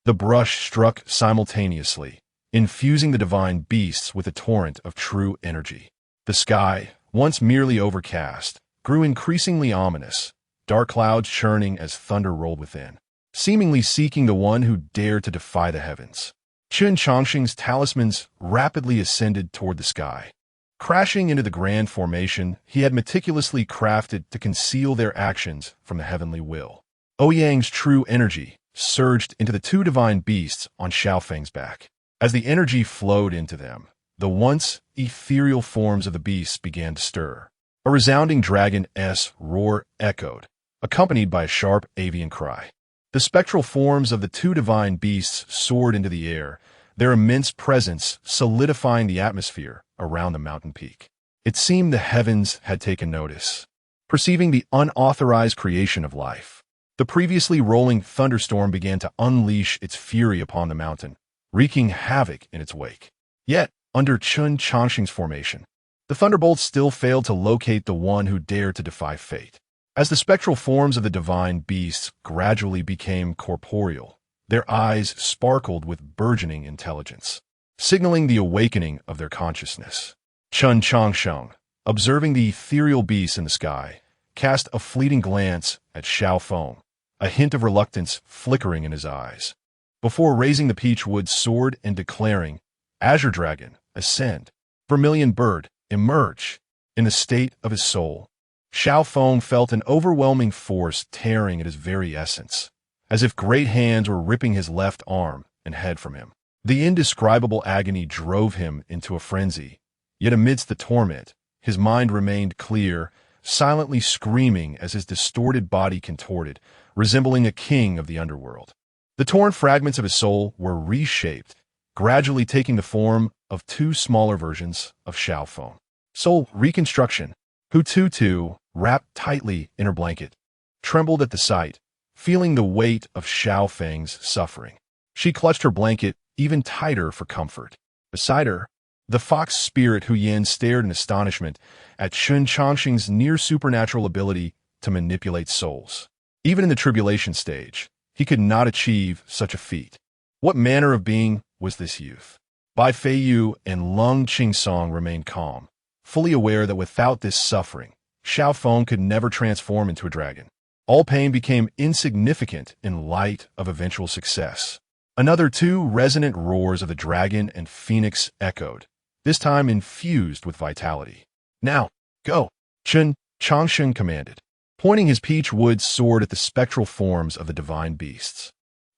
The brush struck simultaneously, infusing the divine beasts with a torrent of true energy. The sky, once merely overcast, grew increasingly ominous, dark clouds churning as thunder rolled within, seemingly seeking the one who dared to defy the heavens. Qin Changsheng's talismans rapidly ascended toward the sky, crashing into the grand formation he had meticulously crafted to conceal their actions from the heavenly will. Ouyang's true energy surged into the two divine beasts on Xiao Feng's back. As the energy flowed into them, the once ethereal forms of the beasts began to stir. A resounding dragon-s roar echoed, accompanied by a sharp avian cry. The spectral forms of the two divine beasts soared into the air, their immense presence solidifying the atmosphere around the mountain peak. It seemed the heavens had taken notice, perceiving the unauthorized creation of life. The previously rolling thunderstorm began to unleash its fury upon the mountain, wreaking havoc in its wake. Yet, under Qin Changsheng's formation, the thunderbolts still failed to locate the one who dared to defy fate. As the spectral forms of the divine beasts gradually became corporeal, their eyes sparkled with burgeoning intelligence, signaling the awakening of their consciousness. Qin Changsheng, observing the ethereal beasts in the sky, cast a fleeting glance at Xiao Feng, a hint of reluctance flickering in his eyes, before raising the peachwood sword and declaring, "Azure Dragon, ascend. Vermilion Bird, emerge." In the state of his soul, Xiao Feng felt an overwhelming force tearing at his very essence, as if great hands were ripping his left arm and head from him. The indescribable agony drove him into a frenzy, yet amidst the torment, his mind remained clear, silently screaming as his distorted body contorted, resembling a king of the underworld. The torn fragments of his soul were reshaped, gradually taking the form of two smaller versions of Xiao Feng. Soul reconstruction. Hututu, wrapped tightly in her blanket, trembled at the sight, feeling the weight of Xiao Feng's suffering. She clutched her blanket even tighter for comfort. Beside her, the fox spirit Ouyang stared in astonishment at Qin Changsheng's near-supernatural ability to manipulate souls. Even in the tribulation stage, he could not achieve such a feat. What manner of being was this youth? Bai Feiyu and Lung Qingsong remained calm, fully aware that without this suffering, Xiao Feng could never transform into a dragon. All pain became insignificant in light of eventual success. Another two resonant roars of the dragon and phoenix echoed, this time infused with vitality. "Now, go," Qin Changsheng commanded, pointing his peach-wood sword at the spectral forms of the divine beasts.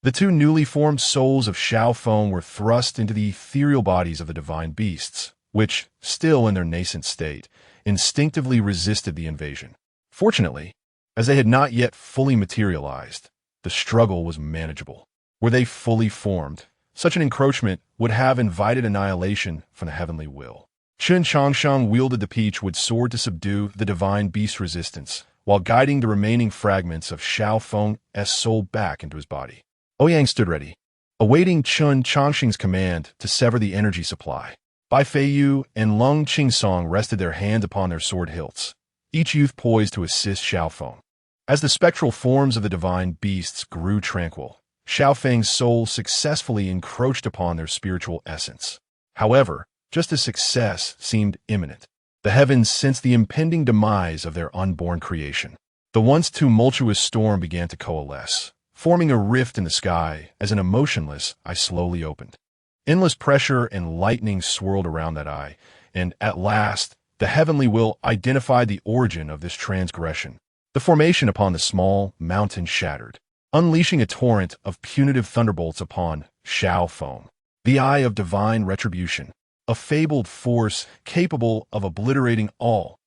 The two newly formed souls of Xiao Feng were thrust into the ethereal bodies of the divine beasts, which, still in their nascent state, instinctively resisted the invasion. Fortunately, as they had not yet fully materialized, the struggle was manageable. Were they fully formed, such an encroachment would have invited annihilation from the heavenly will. Qin Changsheng wielded the peachwood sword to subdue the divine beast resistance, while guiding the remaining fragments of Xiao Feng's soul back into his body. Ouyang stood ready, awaiting Qin Changsheng's command to sever the energy supply. Bai Feiyu and Lung Qingsong rested their hands upon their sword hilts, each youth poised to assist Xiao Feng. As the spectral forms of the divine beasts grew tranquil, Xiao Feng's soul successfully encroached upon their spiritual essence. However, just as success seemed imminent, the heavens sensed the impending demise of their unborn creation. The once tumultuous storm began to coalesce, forming a rift in the sky as an emotionless eye slowly opened. Endless pressure and lightning swirled around that eye, and at last, the heavenly will identified the origin of this transgression. The formation upon the small mountain shattered, unleashing a torrent of punitive thunderbolts upon Xiao Feng. The eye of divine retribution, a fabled force capable of obliterating all,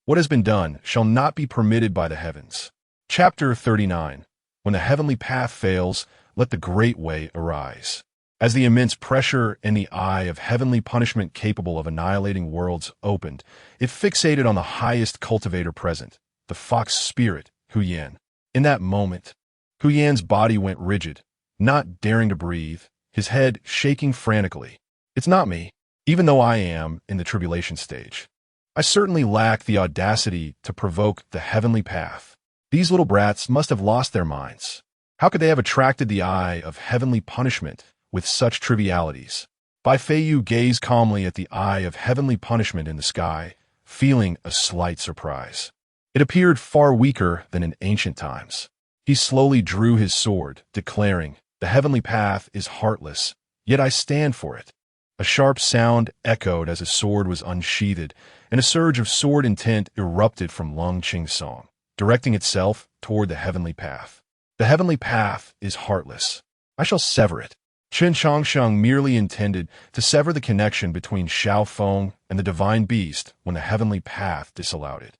What has been done shall not be permitted by the heavens. Chapter 39. When the heavenly path fails, let the great way arise. As the immense pressure in the eye of heavenly punishment capable of annihilating worlds opened, it fixated on the highest cultivator present, the fox spirit, Ouyang. In that moment, Ouyang's body went rigid, not daring to breathe, his head shaking frantically. It's not me, even though I am in the tribulation stage. I certainly lack the audacity to provoke the heavenly path. These little brats must have lost their minds. How could they have attracted the eye of heavenly punishment with such trivialities? Bai Feiyu gazed calmly at the eye of heavenly punishment in the sky, feeling a slight surprise. It appeared far weaker than in ancient times. He slowly drew his sword, declaring, "The heavenly path is heartless, yet I stand for it." A sharp sound echoed as his sword was unsheathed, and a surge of sword intent erupted from Lung Qing's song, directing itself toward the heavenly path. The heavenly path is heartless. I shall sever it. Chen Changsheng merely intended to sever the connection between Xiao Feng and the divine beast when the heavenly path disallowed it.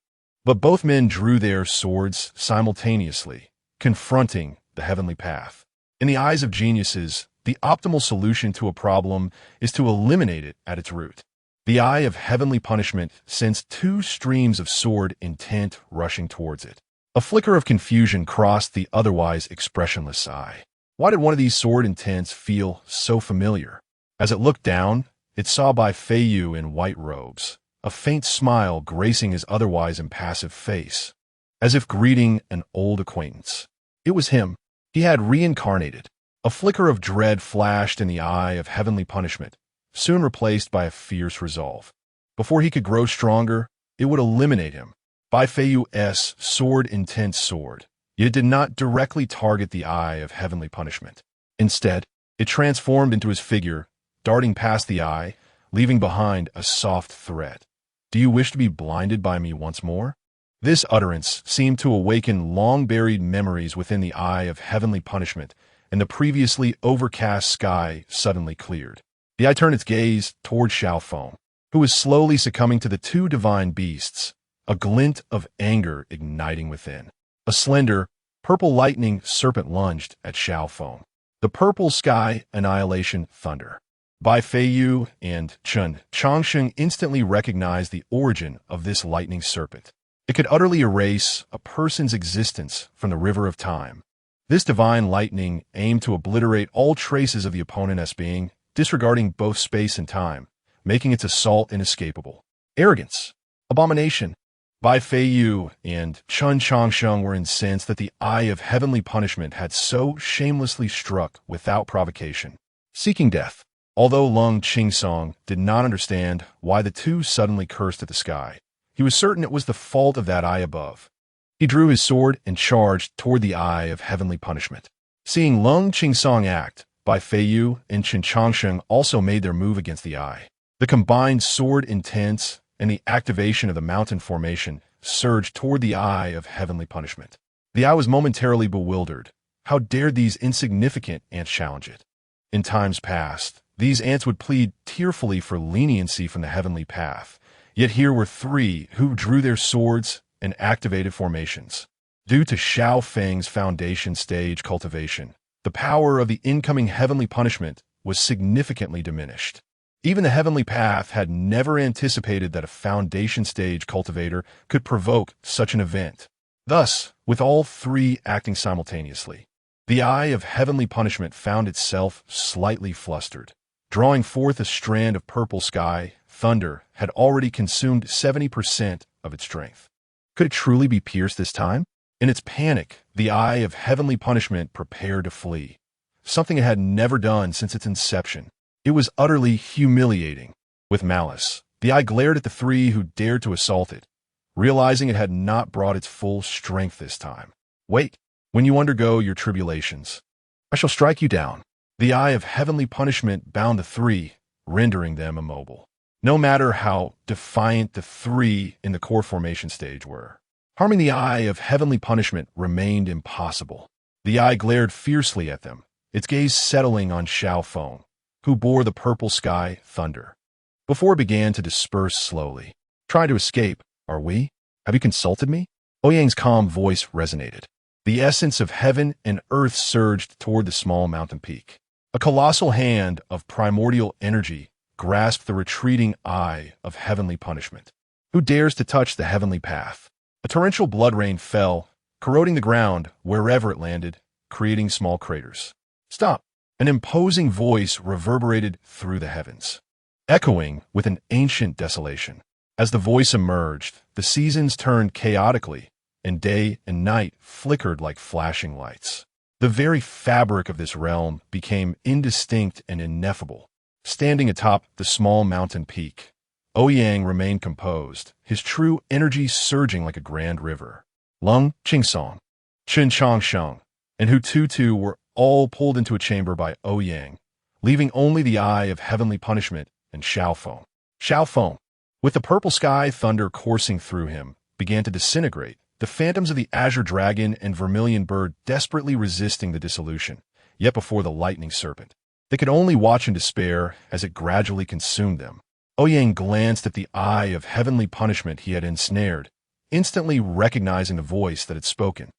But both men drew their swords simultaneously, confronting the heavenly path. In the eyes of geniuses, the optimal solution to a problem is to eliminate it at its root. The eye of heavenly punishment sensed two streams of sword intent rushing towards it. A flicker of confusion crossed the otherwise expressionless eye. Why did one of these sword intents feel so familiar? As it looked down, it saw Bai Feiyu in white robes, a faint smile gracing his otherwise impassive face, as if greeting an old acquaintance. It was him. He had reincarnated. A flicker of dread flashed in the eye of heavenly punishment, soon replaced by a fierce resolve. Before he could grow stronger, it would eliminate him. Bai Feiyu's sword intense sword, yet it did not directly target the eye of heavenly punishment. Instead, it transformed into his figure, darting past the eye, leaving behind a soft threat. "Do you wish to be blinded by me once more?" This utterance seemed to awaken long-buried memories within the eye of heavenly punishment, and the previously overcast sky suddenly cleared. The eye turned its gaze toward Xiao Feng, who was slowly succumbing to the two divine beasts, a glint of anger igniting within. A slender, purple lightning serpent lunged at Xiao Feng. The purple sky annihilation thunder. Bai Feiyu and Chen Changsheng instantly recognized the origin of this lightning serpent. It could utterly erase a person's existence from the river of time. This divine lightning aimed to obliterate all traces of the opponent's being, disregarding both space and time, making its assault inescapable. Arrogance. Abomination. Bai Feiyu and Chen Changsheng were incensed that the eye of heavenly punishment had so shamelessly struck without provocation, seeking death. Although Lung Qingsong did not understand why the two suddenly cursed at the sky, he was certain it was the fault of that eye above. He drew his sword and charged toward the eye of heavenly punishment. Seeing Lung Qingsong act, Bai Feiyu and Chen Changsheng also made their move against the eye. The combined sword intense and the activation of the mountain formation surged toward the eye of heavenly punishment. The eye was momentarily bewildered. How dared these insignificant ants challenge it? In times past, these ants would plead tearfully for leniency from the heavenly path. Yet here were three who drew their swords and activated formations. Due to Xiao Feng's foundation stage cultivation, the power of the incoming heavenly punishment was significantly diminished. Even the heavenly path had never anticipated that a foundation stage cultivator could provoke such an event. Thus, with all three acting simultaneously, the eye of heavenly punishment found itself slightly flustered. Drawing forth a strand of purple sky, thunder had already consumed 70% of its strength. Could it truly be pierced this time? In its panic, the eye of heavenly punishment prepared to flee, something it had never done since its inception. It was utterly humiliating. With malice, the eye glared at the three who dared to assault it, realizing it had not brought its full strength this time. "Wait, when you undergo your tribulations, I shall strike you down." The eye of heavenly punishment bound the three, rendering them immobile. No matter how defiant the three in the core formation stage were, harming the eye of heavenly punishment remained impossible. The eye glared fiercely at them, its gaze settling on Xiao Feng, who bore the purple sky thunder, before it began to disperse slowly. "Try to escape, are we?" Have you consulted me? Ouyang's calm voice resonated. The essence of heaven and earth surged toward the small mountain peak. A colossal hand of primordial energy grasped the retreating eye of heavenly punishment. Who dares to touch the heavenly path? A torrential blood rain fell, corroding the ground wherever it landed, creating small craters. Stop! An imposing voice reverberated through the heavens, echoing with an ancient desolation. As the voice emerged, the seasons turned chaotically, and day and night flickered like flashing lights. The very fabric of this realm became indistinct and ineffable. Standing atop the small mountain peak, Ouyang remained composed, his true energy surging like a grand river. Lung Qingsong, Chen Chongsheng, and Hu Tutu were all pulled into a chamber by Ouyang, leaving only the eye of heavenly punishment and Xiaofeng. Xiaofeng, with the purple sky thunder coursing through him, began to disintegrate, the phantoms of the azure dragon and vermilion bird desperately resisting the dissolution, yet before the lightning serpent. They could only watch in despair as it gradually consumed them. Ouyang glanced at the eye of heavenly punishment he had ensnared, instantly recognizing the voice that had spoken.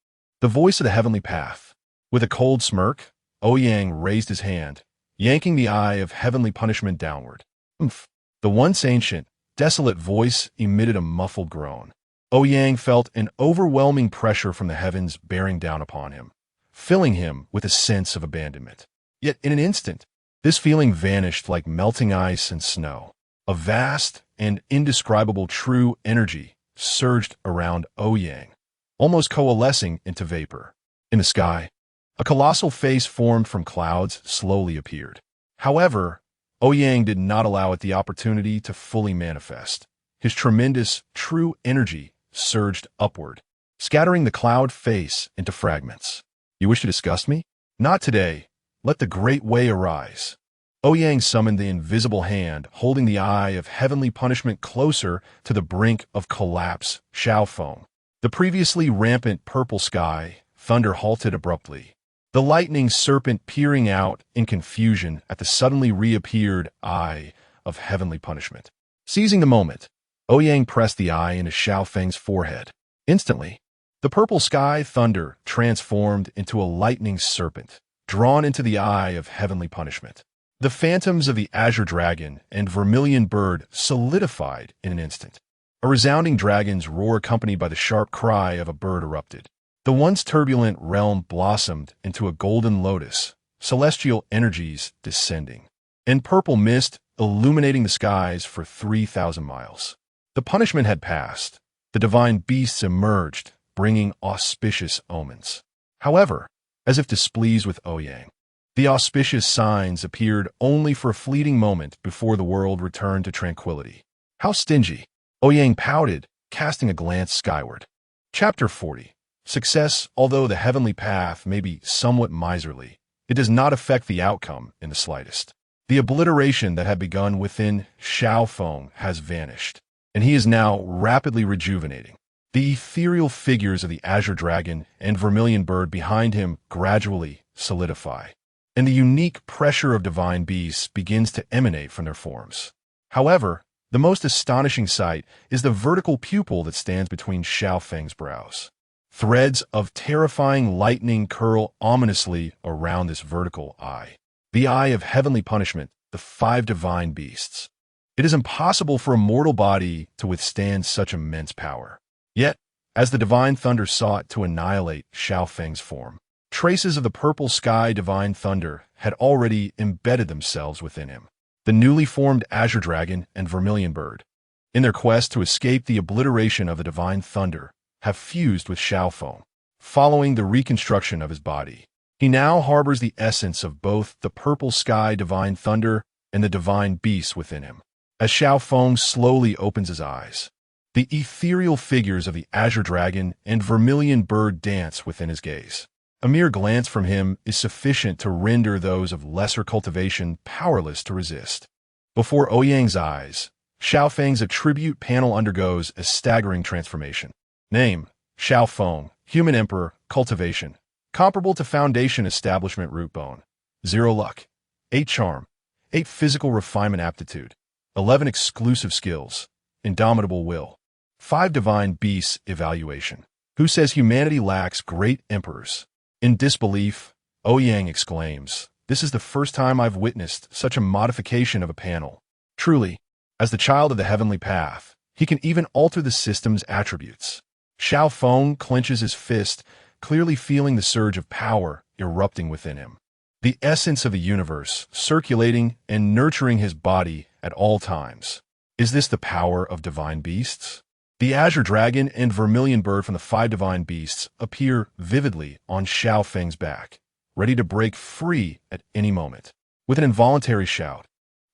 The voice of the heavenly path. With a cold smirk, Ouyang raised his hand, yanking the eye of heavenly punishment downward. Umph! The once ancient, desolate voice emitted a muffled groan. Ouyang felt an overwhelming pressure from the heavens bearing down upon him, filling him with a sense of abandonment. Yet in an instant, this feeling vanished like melting ice and snow. A vast and indescribable true energy surged around Ouyang, almost coalescing into vapor. In the sky, a colossal face formed from clouds slowly appeared. However, Ouyang did not allow it the opportunity to fully manifest. His tremendous, true energy surged upward, scattering the cloud face into fragments. You wish to disgust me? Not today. Let the great way arise. Ouyang summoned the invisible hand, holding the eye of heavenly punishment closer to the brink of collapse. Xiaofeng. The previously rampant purple sky, thunder halted abruptly. The lightning serpent peering out in confusion at the suddenly reappeared eye of heavenly punishment. Seizing the moment, Ouyang pressed the eye into Xiaofeng's forehead. Instantly, the purple sky thunder transformed into a lightning serpent, drawn into the eye of heavenly punishment. The phantoms of the azure dragon and vermilion bird solidified in an instant. A resounding dragon's roar accompanied by the sharp cry of a bird erupted. The once turbulent realm blossomed into a golden lotus, celestial energies descending, and purple mist illuminating the skies for 3,000 miles. The punishment had passed. The divine beasts emerged, bringing auspicious omens. However, as if displeased with Ouyang, the auspicious signs appeared only for a fleeting moment before the world returned to tranquility. How stingy! Ouyang pouted, casting a glance skyward. Chapter 40. Success, although the heavenly path may be somewhat miserly, it does not affect the outcome in the slightest. The obliteration that had begun within Xiaofeng has vanished, and he is now rapidly rejuvenating. The ethereal figures of the azure dragon and vermilion bird behind him gradually solidify, and the unique pressure of divine beasts begins to emanate from their forms. However, the most astonishing sight is the vertical pupil that stands between Xiaofeng's brows. Threads of terrifying lightning curl ominously around this vertical eye. The eye of heavenly punishment, the 5 divine beasts. It is impossible for a mortal body to withstand such immense power. Yet, as the divine thunder sought to annihilate Xiaofeng's form, traces of the purple sky divine thunder had already embedded themselves within him. The newly formed azure dragon and vermilion bird, in their quest to escape the obliteration of the divine thunder, have fused with Xiaofeng, following the reconstruction of his body. He now harbors the essence of both the purple sky divine thunder and the divine beasts within him. As Xiaofeng slowly opens his eyes, the ethereal figures of the azure dragon and vermilion bird dance within his gaze. A mere glance from him is sufficient to render those of lesser cultivation powerless to resist. Before Ouyang's eyes, Xiaofeng's attribute panel undergoes a staggering transformation. Name: Xiaofeng, Human Emperor, Cultivation. Comparable to Foundation Establishment Root Bone. 0 Luck. 8 Charm. 8 Physical Refinement Aptitude. 11 Exclusive Skills. Indomitable Will. 5 Divine Beasts Evaluation. Who says humanity lacks great emperors? In disbelief, Ouyang exclaims, "This is the first time I've witnessed such a modification of a panel. Truly, as the child of the heavenly path, he can even alter the system's attributes." Xiao Feng clenches his fist, clearly feeling the surge of power erupting within him. The essence of the universe circulating and nurturing his body at all times. Is this the power of divine beasts? The azure dragon and vermilion bird from the 5 divine beasts appear vividly on Xiao Feng's back, ready to break free at any moment. With an involuntary shout,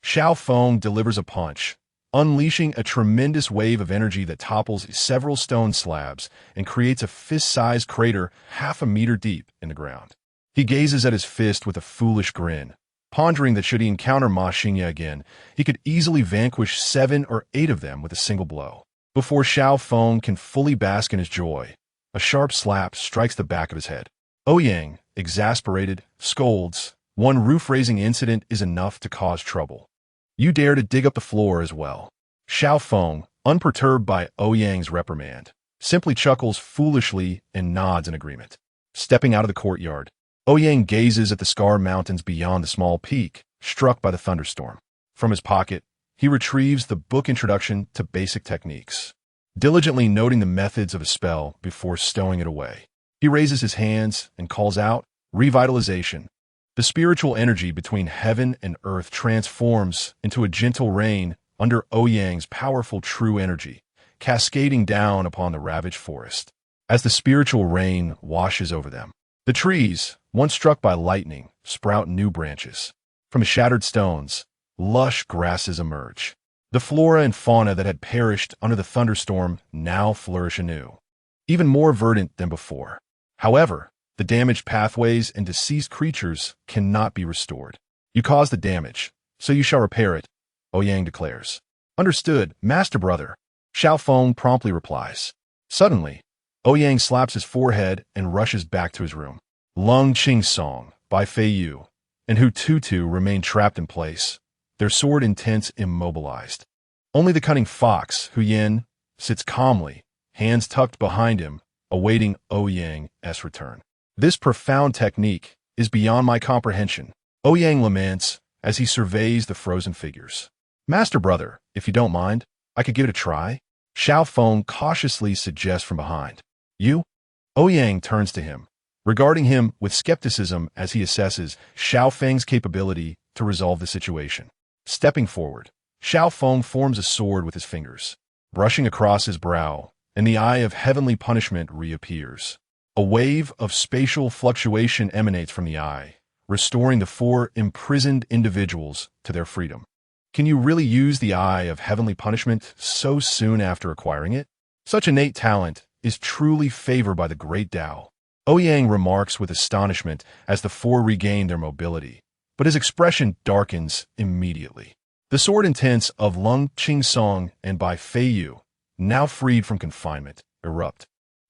Xiao Feng delivers a punch, unleashing a tremendous wave of energy that topples several stone slabs and creates a fist-sized crater half a meter deep in the ground. He gazes at his fist with a foolish grin, pondering that should he encounter Ma Xingye again, he could easily vanquish 7 or 8 of them with a single blow. Before Xiao Feng can fully bask in his joy, a sharp slap strikes the back of his head. Ouyang, exasperated, scolds, "One roof-raising incident is enough to cause trouble. You dare to dig up the floor as well." Xiao Feng, unperturbed by Ouyang's reprimand, simply chuckles foolishly and nods in agreement. Stepping out of the courtyard, Ouyang gazes at the scar mountains beyond the small peak, struck by the thunderstorm. From his pocket, he retrieves the book Introduction to Basic Techniques, diligently noting the methods of a spell before stowing it away. He raises his hands and calls out, "Revitalization." The spiritual energy between heaven and earth transforms into a gentle rain under Ouyang's powerful true energy, cascading down upon the ravaged forest. As the spiritual rain washes over them, the trees, once struck by lightning, sprout new branches. From shattered stones, lush grasses emerge. The flora and fauna that had perished under the thunderstorm now flourish anew, even more verdant than before. However, the damaged pathways and deceased creatures cannot be restored. "You caused the damage, so you shall repair it," Ouyang declares. "Understood, Master Brother," Xiao Feng promptly replies. Suddenly, Ouyang slaps his forehead and rushes back to his room. Lung Qing Song by Fei Yu and Hu Tutu remain trapped in place, their sword intents immobilized. Only the cunning fox, Hu Yin, sits calmly, hands tucked behind him, awaiting Ouyang's return. "This profound technique is beyond my comprehension," Ouyang laments as he surveys the frozen figures. "Master Brother, if you don't mind, I could give it a try," Xiao Feng cautiously suggests from behind. "You?" Ouyang turns to him, regarding him with skepticism as he assesses Xiao Feng's capability to resolve the situation. Stepping forward, Xiao Feng forms a sword with his fingers, brushing across his brow, and the eye of heavenly punishment reappears. A wave of spatial fluctuation emanates from the eye, restoring the 4 imprisoned individuals to their freedom. Can you really use the eye of heavenly punishment so soon after acquiring it? Such innate talent is truly favored by the great Tao. Ouyang remarks with astonishment as the 4 regain their mobility, but his expression darkens immediately. The sword intents of Lung Qing Song and by Fei Yu, now freed from confinement, erupt,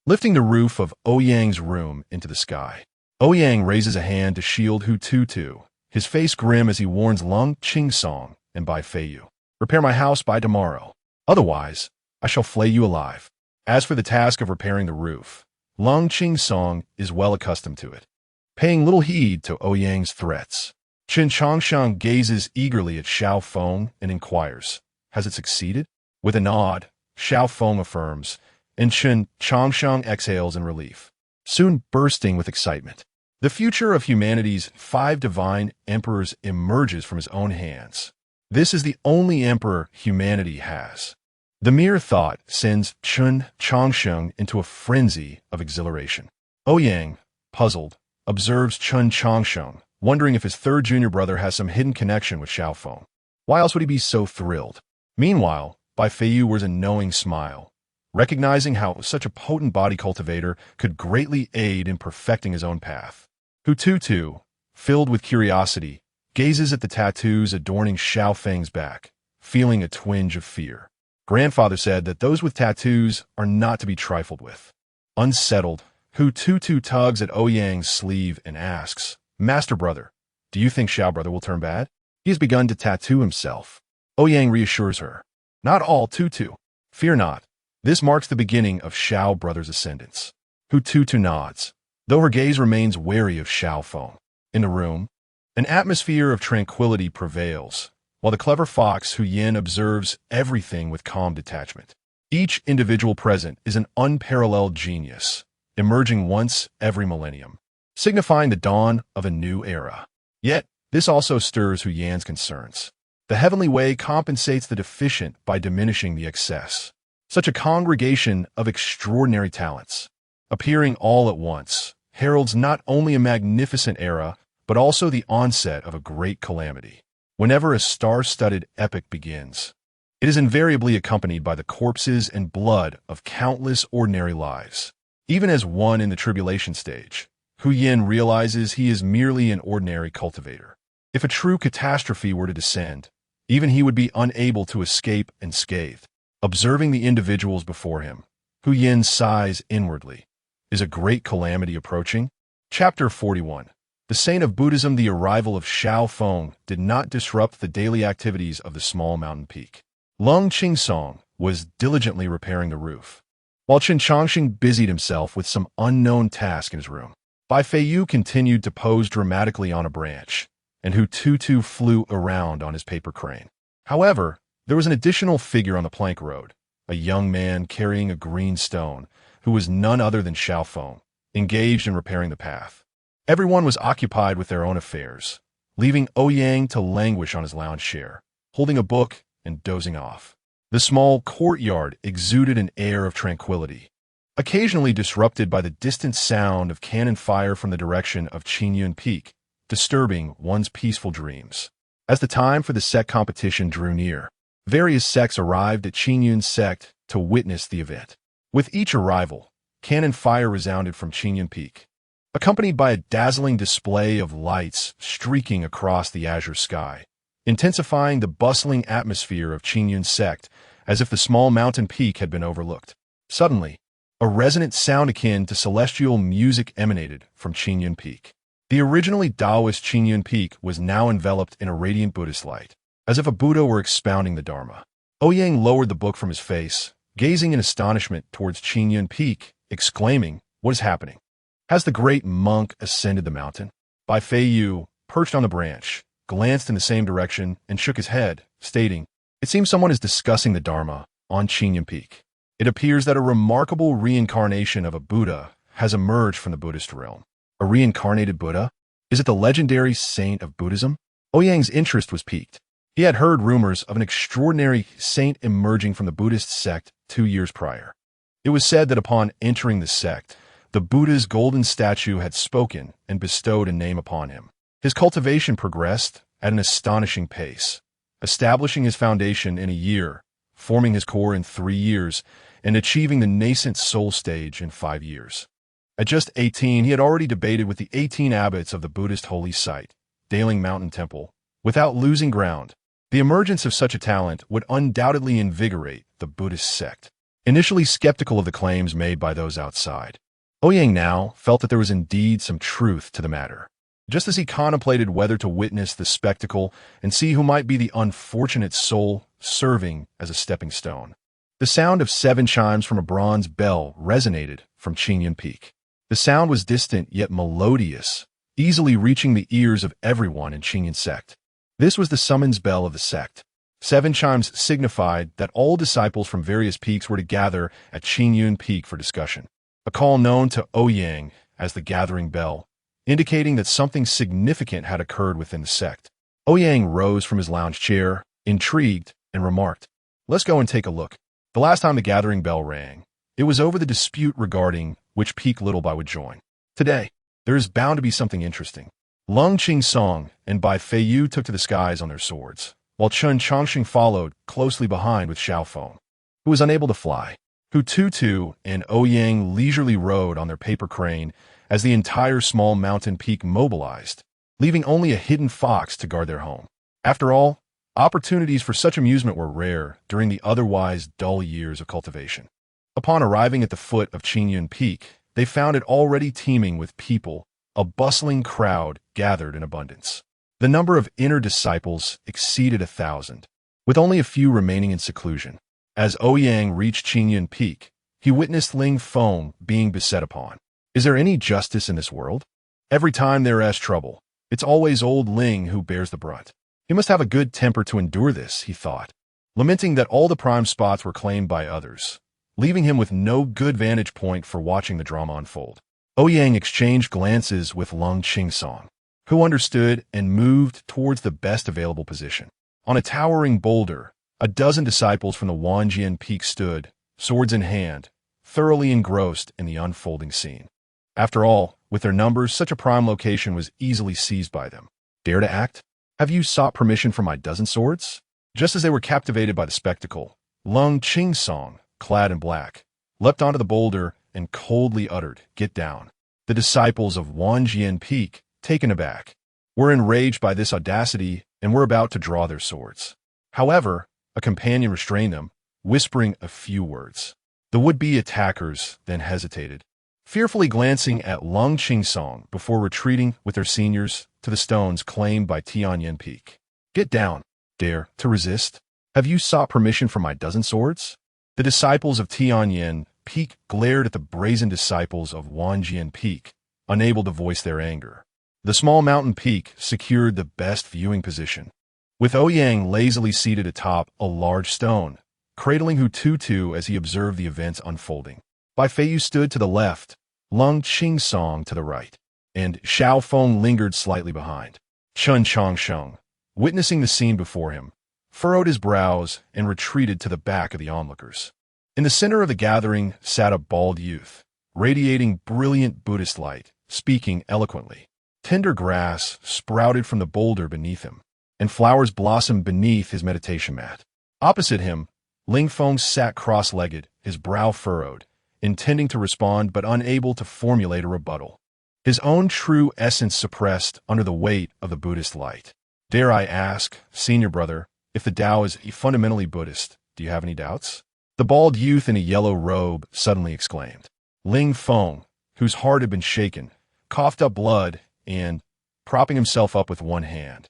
lifting the roof of Ouyang's room into the sky. Ouyang raises a hand to shield Hu Tutu, his face grim as he warns Lung Qing Song and by Fei Yu, "Repair my house by tomorrow. Otherwise, I shall flay you alive." As for the task of repairing the roof, Lung Qing Song is well accustomed to it, paying little heed to Ouyang's threats. Chen Changshan gazes eagerly at Xiao Feng and inquires, "Has it succeeded?" With a nod, Xiao Feng affirms, and Chen Changshan exhales in relief, soon bursting with excitement. The future of humanity's 5 divine emperors emerges from his own hands. This is the only emperor humanity has. The mere thought sends Chen Changshan into a frenzy of exhilaration. Ouyang, puzzled, observes Chen Changshan, wondering if his 3rd junior brother has some hidden connection with Xiao Feng. Why else would he be so thrilled? Meanwhile, Bai Feiyu wears a knowing smile, recognizing how such a potent body cultivator could greatly aid in perfecting his own path. Hu Tutu, filled with curiosity, gazes at the tattoos adorning Xiao Feng's back, feeling a twinge of fear. Grandfather said that those with tattoos are not to be trifled with. Unsettled, Hu Tutu tugs at Ouyang's sleeve and asks, "Master Brother, do you think Xiao Brother will turn bad? He has begun to tattoo himself." Ouyang reassures her, "Not all, Tutu. Fear not. This marks the beginning of Xiao brothers' ascendance. Hu Tutu nods, though her gaze remains wary of Xiao Feng. In the room, an atmosphere of tranquility prevails, while the clever fox Hu Yin observes everything with calm detachment. Each individual present is an unparalleled genius, emerging once every millennium, signifying the dawn of a new era. Yet, this also stirs Hu Yan's concerns. The heavenly way compensates the deficient by diminishing the excess. Such a congregation of extraordinary talents, appearing all at once, heralds not only a magnificent era, but also the onset of a great calamity. Whenever a star-studded epic begins, it is invariably accompanied by the corpses and blood of countless ordinary lives. Even as one in the tribulation stage, Hu Yin realizes he is merely an ordinary cultivator. If a true catastrophe were to descend, even he would be unable to escape unscathed. Observing the individuals before him, Hu Yin sighs inwardly. Is a great calamity approaching? Chapter 41. The saint of Buddhism. The arrival of Xiao Feng did not disrupt the daily activities of the small mountain peak. Lung Qingsong was diligently repairing the roof, while Chen Chongxing busied himself with some unknown task in his room. Bai Feiyu continued to pose dramatically on a branch, and Hu Tutu flew around on his paper crane. However, there was an additional figure on the plank road, a young man carrying a green stone, who was none other than Xiao Feng, engaged in repairing the path. Everyone was occupied with their own affairs, leaving Ouyang to languish on his lounge chair, holding a book and dozing off. The small courtyard exuded an air of tranquility, occasionally disrupted by the distant sound of cannon fire from the direction of Qinyun Peak, disturbing one's peaceful dreams. As the time for the sect competition drew near, various sects arrived at Qinyun sect to witness the event. With each arrival, cannon fire resounded from Qinyun Peak, accompanied by a dazzling display of lights streaking across the azure sky, intensifying the bustling atmosphere of Qinyun sect as if the small mountain peak had been overlooked. Suddenly, a resonant sound akin to celestial music emanated from Qinyun Peak. The originally Taoist Qinyun Peak was now enveloped in a radiant Buddhist light, as if a Buddha were expounding the Dharma. Ouyang lowered the book from his face, gazing in astonishment towards Qinyun Peak, exclaiming, "What is happening? Has the great monk ascended the mountain?" Bai Feiyu, perched on the branch, glanced in the same direction and shook his head, stating, "It seems someone is discussing the Dharma on Qinyun Peak. It appears that a remarkable reincarnation of a Buddha has emerged from the Buddhist realm." A reincarnated Buddha? Is it the legendary saint of Buddhism? Ouyang's interest was piqued. He had heard rumors of an extraordinary saint emerging from the Buddhist sect 2 years prior. It was said that upon entering the sect, the Buddha's golden statue had spoken and bestowed a name upon him. His cultivation progressed at an astonishing pace, establishing his foundation in a year, forming his core in 3 years, and achieving the nascent soul stage in 5 years. At just 18, he had already debated with the 18 abbots of the Buddhist holy site, Daling Mountain Temple, without losing ground. The emergence of such a talent would undoubtedly invigorate the Buddhist sect. Initially skeptical of the claims made by those outside, Ouyang now felt that there was indeed some truth to the matter. Just as he contemplated whether to witness the spectacle and see who might be the unfortunate soul serving as a stepping stone, the sound of 7 chimes from a bronze bell resonated from Qinyun Peak. The sound was distant yet melodious, easily reaching the ears of everyone in Qinyun sect. This was the summons bell of the sect. 7 chimes signified that all disciples from various peaks were to gather at Qinyun Peak for discussion, a call known to Ouyang as the gathering bell, indicating that something significant had occurred within the sect. Ouyang rose from his lounge chair, intrigued, and remarked, "Let's go and take a look." The last time the gathering bell rang, it was over the dispute regarding which peak Little Bai would join. Today, there is bound to be something interesting. Lung Qingsong and Bai Feiyu took to the skies on their swords, while Chen Chongxing followed closely behind with Xiao Feng, who was unable to fly. Hu Tutu and Ouyang leisurely rode on their paper crane as the entire small mountain peak mobilized, leaving only a hidden fox to guard their home. After all, opportunities for such amusement were rare during the otherwise dull years of cultivation. Upon arriving at the foot of Qinyun Peak, they found it already teeming with people, a bustling crowd gathered in abundance. The number of inner disciples exceeded 1,000, with only a few remaining in seclusion. As Ouyang reached Qingyun Peak, he witnessed Ling Feng being beset upon. Is there any justice in this world? Every time there is trouble, it's always old Ling who bears the brunt. He must have a good temper to endure this, he thought, lamenting that all the prime spots were claimed by others, leaving him with no good vantage point for watching the drama unfold. Ouyang exchanged glances with Lung Qingsong, who understood and moved towards the best available position. On a towering boulder, a dozen disciples from the Wanjian Peak stood, swords in hand, thoroughly engrossed in the unfolding scene. After all, with their numbers, such a prime location was easily seized by them. Dare to act? Have you sought permission for my dozen swords? Just as they were captivated by the spectacle, Lung Qingsong, clad in black, leapt onto the boulder and coldly uttered, "Get down." The disciples of Wanjian Peak, taken aback, were enraged by this audacity and were about to draw their swords. However, a companion restrained them, whispering a few words. The would-be attackers then hesitated, fearfully glancing at Lung Qingsong before retreating with their seniors to the stones claimed by Tianyan Peak. "Get down. Dare to resist? Have you sought permission for my dozen swords?" The disciples of Tianyan Peak glared at the brazen disciples of Wanjian Peak, unable to voice their anger. The small mountain peak secured the best viewing position, with Ouyang lazily seated atop a large stone, cradling Hututu as he observed the events unfolding. Bai Feiyu stood to the left, Lung Qingsong to the right, and Xiao Feng lingered slightly behind. Chun Chongsheng, witnessing the scene before him, furrowed his brows and retreated to the back of the onlookers. In the center of the gathering sat a bald youth, radiating brilliant Buddhist light, speaking eloquently. Tender grass sprouted from the boulder beneath him, and flowers blossomed beneath his meditation mat. Opposite him, Ling Feng sat cross-legged, his brow furrowed, intending to respond but unable to formulate a rebuttal. His own true essence suppressed under the weight of the Buddhist light. "Dare I ask, senior brother, if the Tao is fundamentally Buddhist, do you have any doubts?" The bald youth in a yellow robe suddenly exclaimed. Ling Feng, whose heart had been shaken, coughed up blood and, propping himself up with one hand,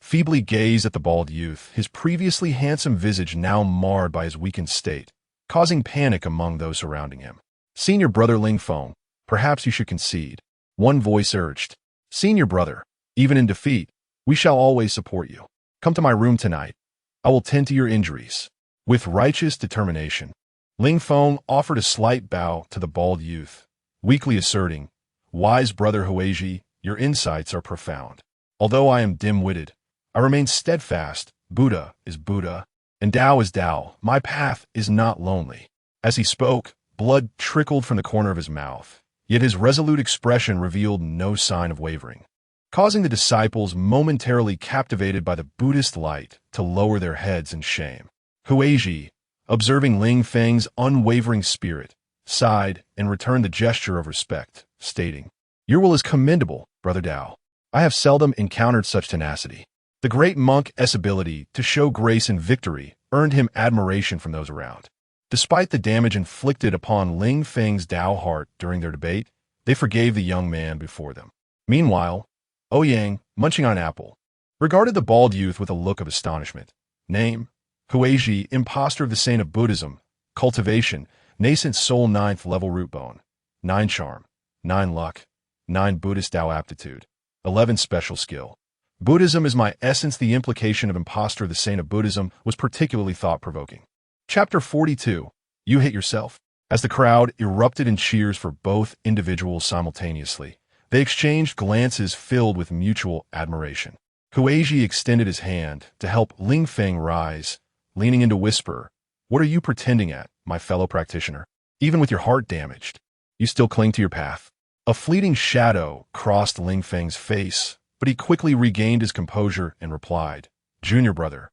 feebly gazed at the bald youth, his previously handsome visage now marred by his weakened state, causing panic among those surrounding him. "Senior brother Ling Feng, perhaps you should concede," one voice urged. "Senior brother, even in defeat, we shall always support you. Come to my room tonight. I will tend to your injuries." With righteous determination, Ling Feng offered a slight bow to the bald youth, weakly asserting, "Wise brother Huiji, your insights are profound. Although I am dim-witted, I remain steadfast. Buddha is Buddha, and Tao is Tao. My path is not lonely." As he spoke, blood trickled from the corner of his mouth, yet his resolute expression revealed no sign of wavering, causing the disciples momentarily captivated by the Buddhist light to lower their heads in shame. Huiji, observing Ling Feng's unwavering spirit, sighed and returned the gesture of respect, stating, "Your will is commendable, Brother Tao. I have seldom encountered such tenacity." The great monk's ability to show grace in victory earned him admiration from those around. Despite the damage inflicted upon Ling Feng's Tao heart during their debate, they forgave the young man before them. Meanwhile, Ouyang, munching on an apple, regarded the bald youth with a look of astonishment. Name: Huiji, impostor of the saint of Buddhism. Cultivation: nascent soul 9th level root bone. 9 charm, 9 luck, 9 Buddhist Tao aptitude, 11 special skill. Buddhism is my essence. The implication of impostor of the saint of Buddhism was particularly thought-provoking. Chapter 42. You hit yourself. As the crowd erupted in cheers for both individuals simultaneously, they exchanged glances filled with mutual admiration. Huiji extended his hand to help Ling Feng rise, leaning in to whisper, "What are you pretending at, my fellow practitioner? Even with your heart damaged, you still cling to your path." A fleeting shadow crossed Ling Feng's face, but he quickly regained his composure and replied, "Junior brother,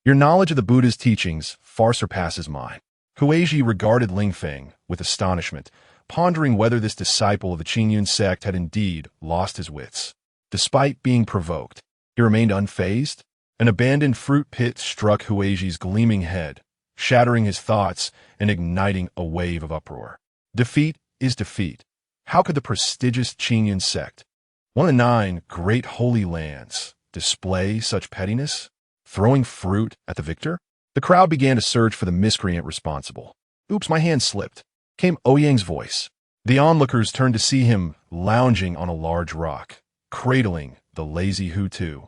your knowledge of the Buddha's teachings far surpasses mine." Huiji regarded Ling Feng with astonishment, pondering whether this disciple of the Qingyun sect had indeed lost his wits. Despite being provoked, he remained unfazed. An abandoned fruit pit struck Huiji's gleaming head, shattering his thoughts and igniting a wave of uproar. Defeat is defeat. How could the prestigious Qingyun sect, one of the 9 great holy lands, display such pettiness, throwing fruit at the victor? The crowd began to search for the miscreant responsible. "Oops, my hand slipped," came Ouyang's voice. The onlookers turned to see him lounging on a large rock, cradling the lazy Hutu,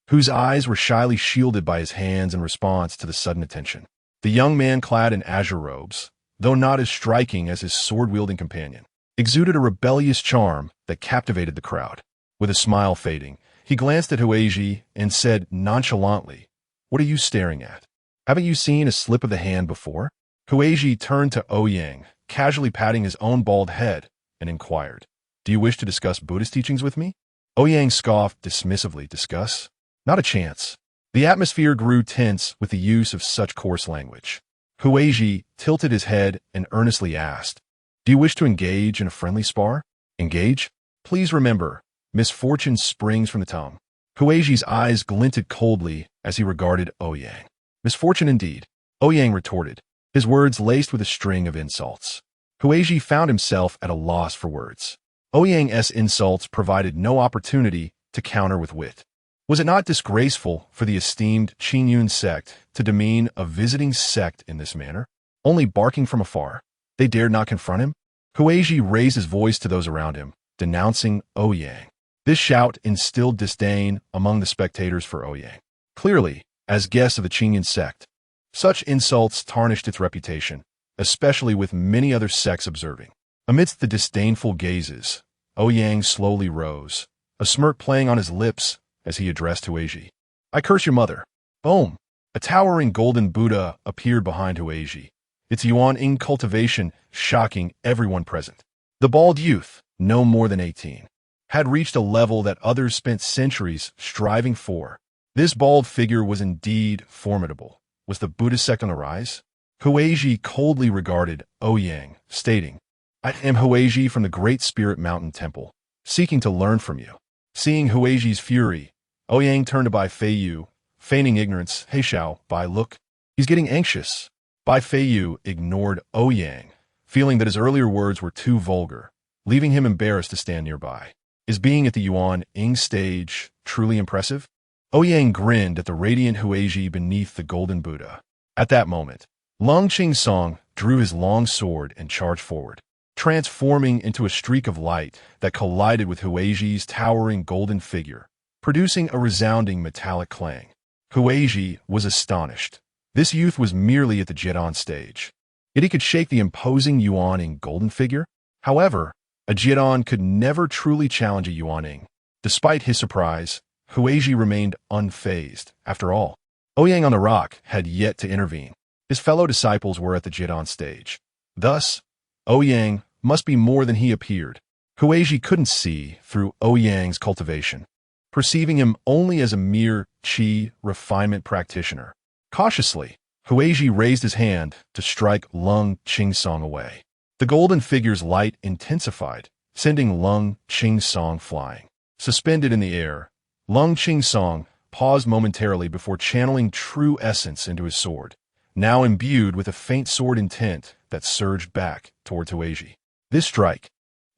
whose eyes were shyly shielded by his hands in response to the sudden attention. The young man, clad in azure robes, though not as striking as his sword-wielding companion, exuded a rebellious charm that captivated the crowd. With a smile fading, he glanced at Ouyang and said nonchalantly, "What are you staring at? Haven't you seen a slip of the hand before?" Ouyang turned to Ouyang, casually patting his own bald head, and inquired, "Do you wish to discuss Buddhist teachings with me?" Ouyang scoffed dismissively. "Discuss? Not a chance." The atmosphere grew tense with the use of such coarse language. Ouyang tilted his head and earnestly asked, "Do you wish to engage in a friendly spar?" "Engage? Please remember, misfortune springs from the tongue." Ouyang's eyes glinted coldly as he regarded Ouyang. "Misfortune indeed," Ouyang retorted, his words laced with a string of insults. Ouyang found himself at a loss for words. Ouyang's insults provided no opportunity to counter with wit. Was it not disgraceful for the esteemed Qingyun sect to demean a visiting sect in this manner? Only barking from afar, they dared not confront him? Ouyang raised his voice to those around him, denouncing Ouyang. This shout instilled disdain among the spectators for Ouyang. Clearly, as guests of the Qingyun sect, such insults tarnished its reputation, especially with many other sects observing. Amidst the disdainful gazes, Ouyang slowly rose, a smirk playing on his lips as he addressed Ouyang. "I curse your mother." Boom! A towering golden Buddha appeared behind Ouyang, its yuan-ing cultivation shocking everyone present. The bald youth, no more than 18, had reached a level that others spent centuries striving for. This bald figure was indeed formidable. Was the Buddhist sect on the rise? Ouyang coldly regarded Ouyang, stating, "I am Ouyang from the Great Spirit Mountain Temple, seeking to learn from you." Seeing Ouyang's fury, Ouyang turned to Bai Feiyu, feigning ignorance. "Hey Xiao, Bai, look. He's getting anxious." Bai Feiyu ignored Ouyang, feeling that his earlier words were too vulgar, leaving him embarrassed to stand nearby. Is being at the Yuan-ing stage truly impressive? Ouyang grinned at the radiant Ouyang beneath the golden Buddha. At that moment, Lung Qingsong drew his long sword and charged forward, transforming into a streak of light that collided with Ouyang's towering golden figure, producing a resounding metallic clang. Ouyang was astonished. This youth was merely at the Jidan stage, yet he could shake the imposing Yuan-ing golden figure. However, a Jidan could never truly challenge a Yuan-ing. Despite his surprise, Ouyang remained unfazed. After all, Ouyang on the rock had yet to intervene. His fellow disciples were at the Jidan stage. Thus, Ouyang must be more than he appeared. Ouyang couldn't see through Ouyang's cultivation, perceiving him only as a mere qi refinement practitioner. Cautiously, Ouyang raised his hand to strike Lung Qingsong away. The golden figure's light intensified, sending Lung Qingsong flying. Suspended in the air, Lung Qingsong paused momentarily before channeling true essence into his sword, now imbued with a faint sword intent that surged back towards Ouyang. This strike,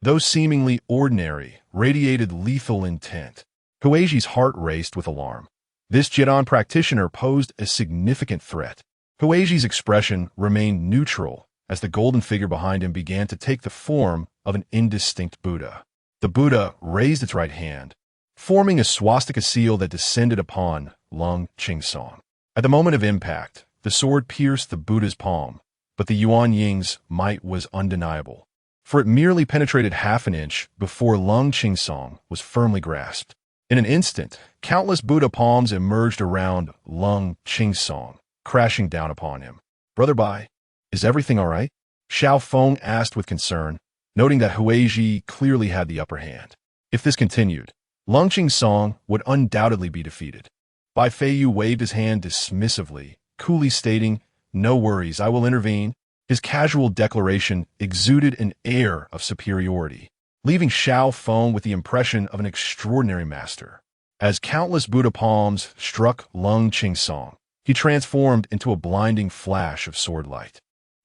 though seemingly ordinary, radiated lethal intent. Ouyang's heart raced with alarm. This Jidan practitioner posed a significant threat. Ouyang's expression remained neutral as the golden figure behind him began to take the form of an indistinct Buddha. The Buddha raised its right hand, forming a swastika seal that descended upon Lung Qingsong. At the moment of impact, the sword pierced the Buddha's palm, but the Yuan-ying's might was undeniable, for it merely penetrated half an inch before Lung Qingsong was firmly grasped. In an instant, countless Buddha palms emerged around Lung Qingsong, crashing down upon him. "Brother Bai, is everything all right?" Xiao Feng asked with concern, noting that Ouyang clearly had the upper hand. If this continued, Lung Qingsong would undoubtedly be defeated. Bai Feiyu waved his hand dismissively, coolly stating, "No worries, I will intervene." His casual declaration exuded an air of superiority, leaving Xiao Feng with the impression of an extraordinary master. As countless Buddha palms struck Lung Qingsong, he transformed into a blinding flash of sword light.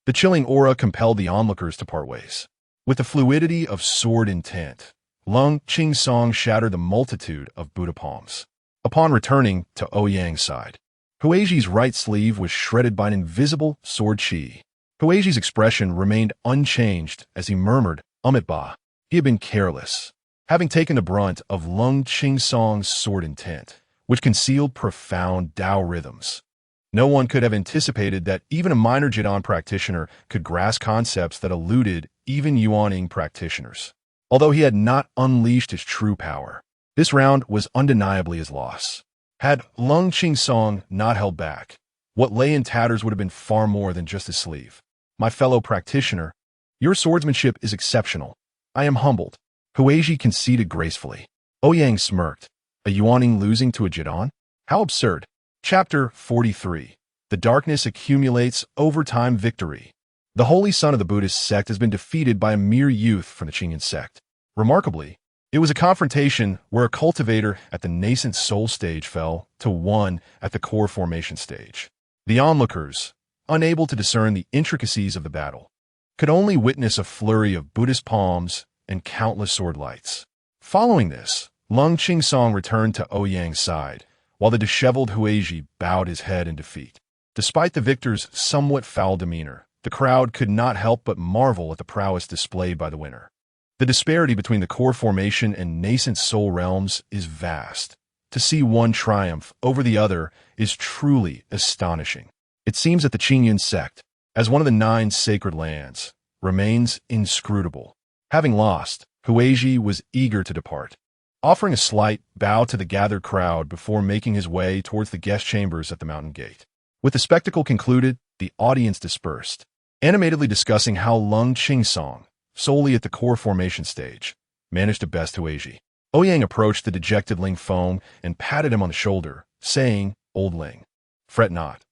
The chilling aura compelled the onlookers to part ways. With the fluidity of sword intent, Lung Qingsong shattered the multitude of Buddha palms. Upon returning to Ouyang's side, Huiji's right sleeve was shredded by an invisible sword chi. Huiji's expression remained unchanged as he murmured, Ba. He had been careless, having taken the brunt of Lung Qingsong's sword intent, which concealed profound Tao rhythms. No one could have anticipated that even a minor Jidon practitioner could grasp concepts that eluded even Yuaning practitioners. Although he had not unleashed his true power, this round was undeniably his loss. Had Lung Qingsong not held back, what lay in tatters would have been far more than just his sleeve. My fellow practitioner, your swordsmanship is exceptional. I am humbled. Huiji conceded gracefully. Ouyang smirked. A Yuaning losing to a Jidon? How absurd. Chapter 43. The darkness accumulates over time victory. The holy son of the Buddhist sect has been defeated by a mere youth from the Qingyan sect. Remarkably, it was a confrontation where a cultivator at the nascent soul stage fell to one at the core formation stage. The onlookers, unable to discern the intricacies of the battle, could only witness a flurry of Buddhist palms and countless sword lights. Following this, Lung Qingsong returned to Ouyang's side, while the disheveled Huiji bowed his head in defeat. Despite the victor's somewhat foul demeanor, the crowd could not help but marvel at the prowess displayed by the winner. The disparity between the core formation and nascent soul realms is vast. To see one triumph over the other is truly astonishing. It seems that the Qingyan sect, as one of the 9 sacred lands, remains inscrutable. Having lost, Huiji was eager to depart, offering a slight bow to the gathered crowd before making his way towards the guest chambers at the mountain gate. With the spectacle concluded, the audience dispersed, animatedly discussing how Lung Qingsong, solely at the core formation stage, managed to best Huiji. Ouyang approached the dejected Ling Feng and patted him on the shoulder, saying, Old Ling, fret not.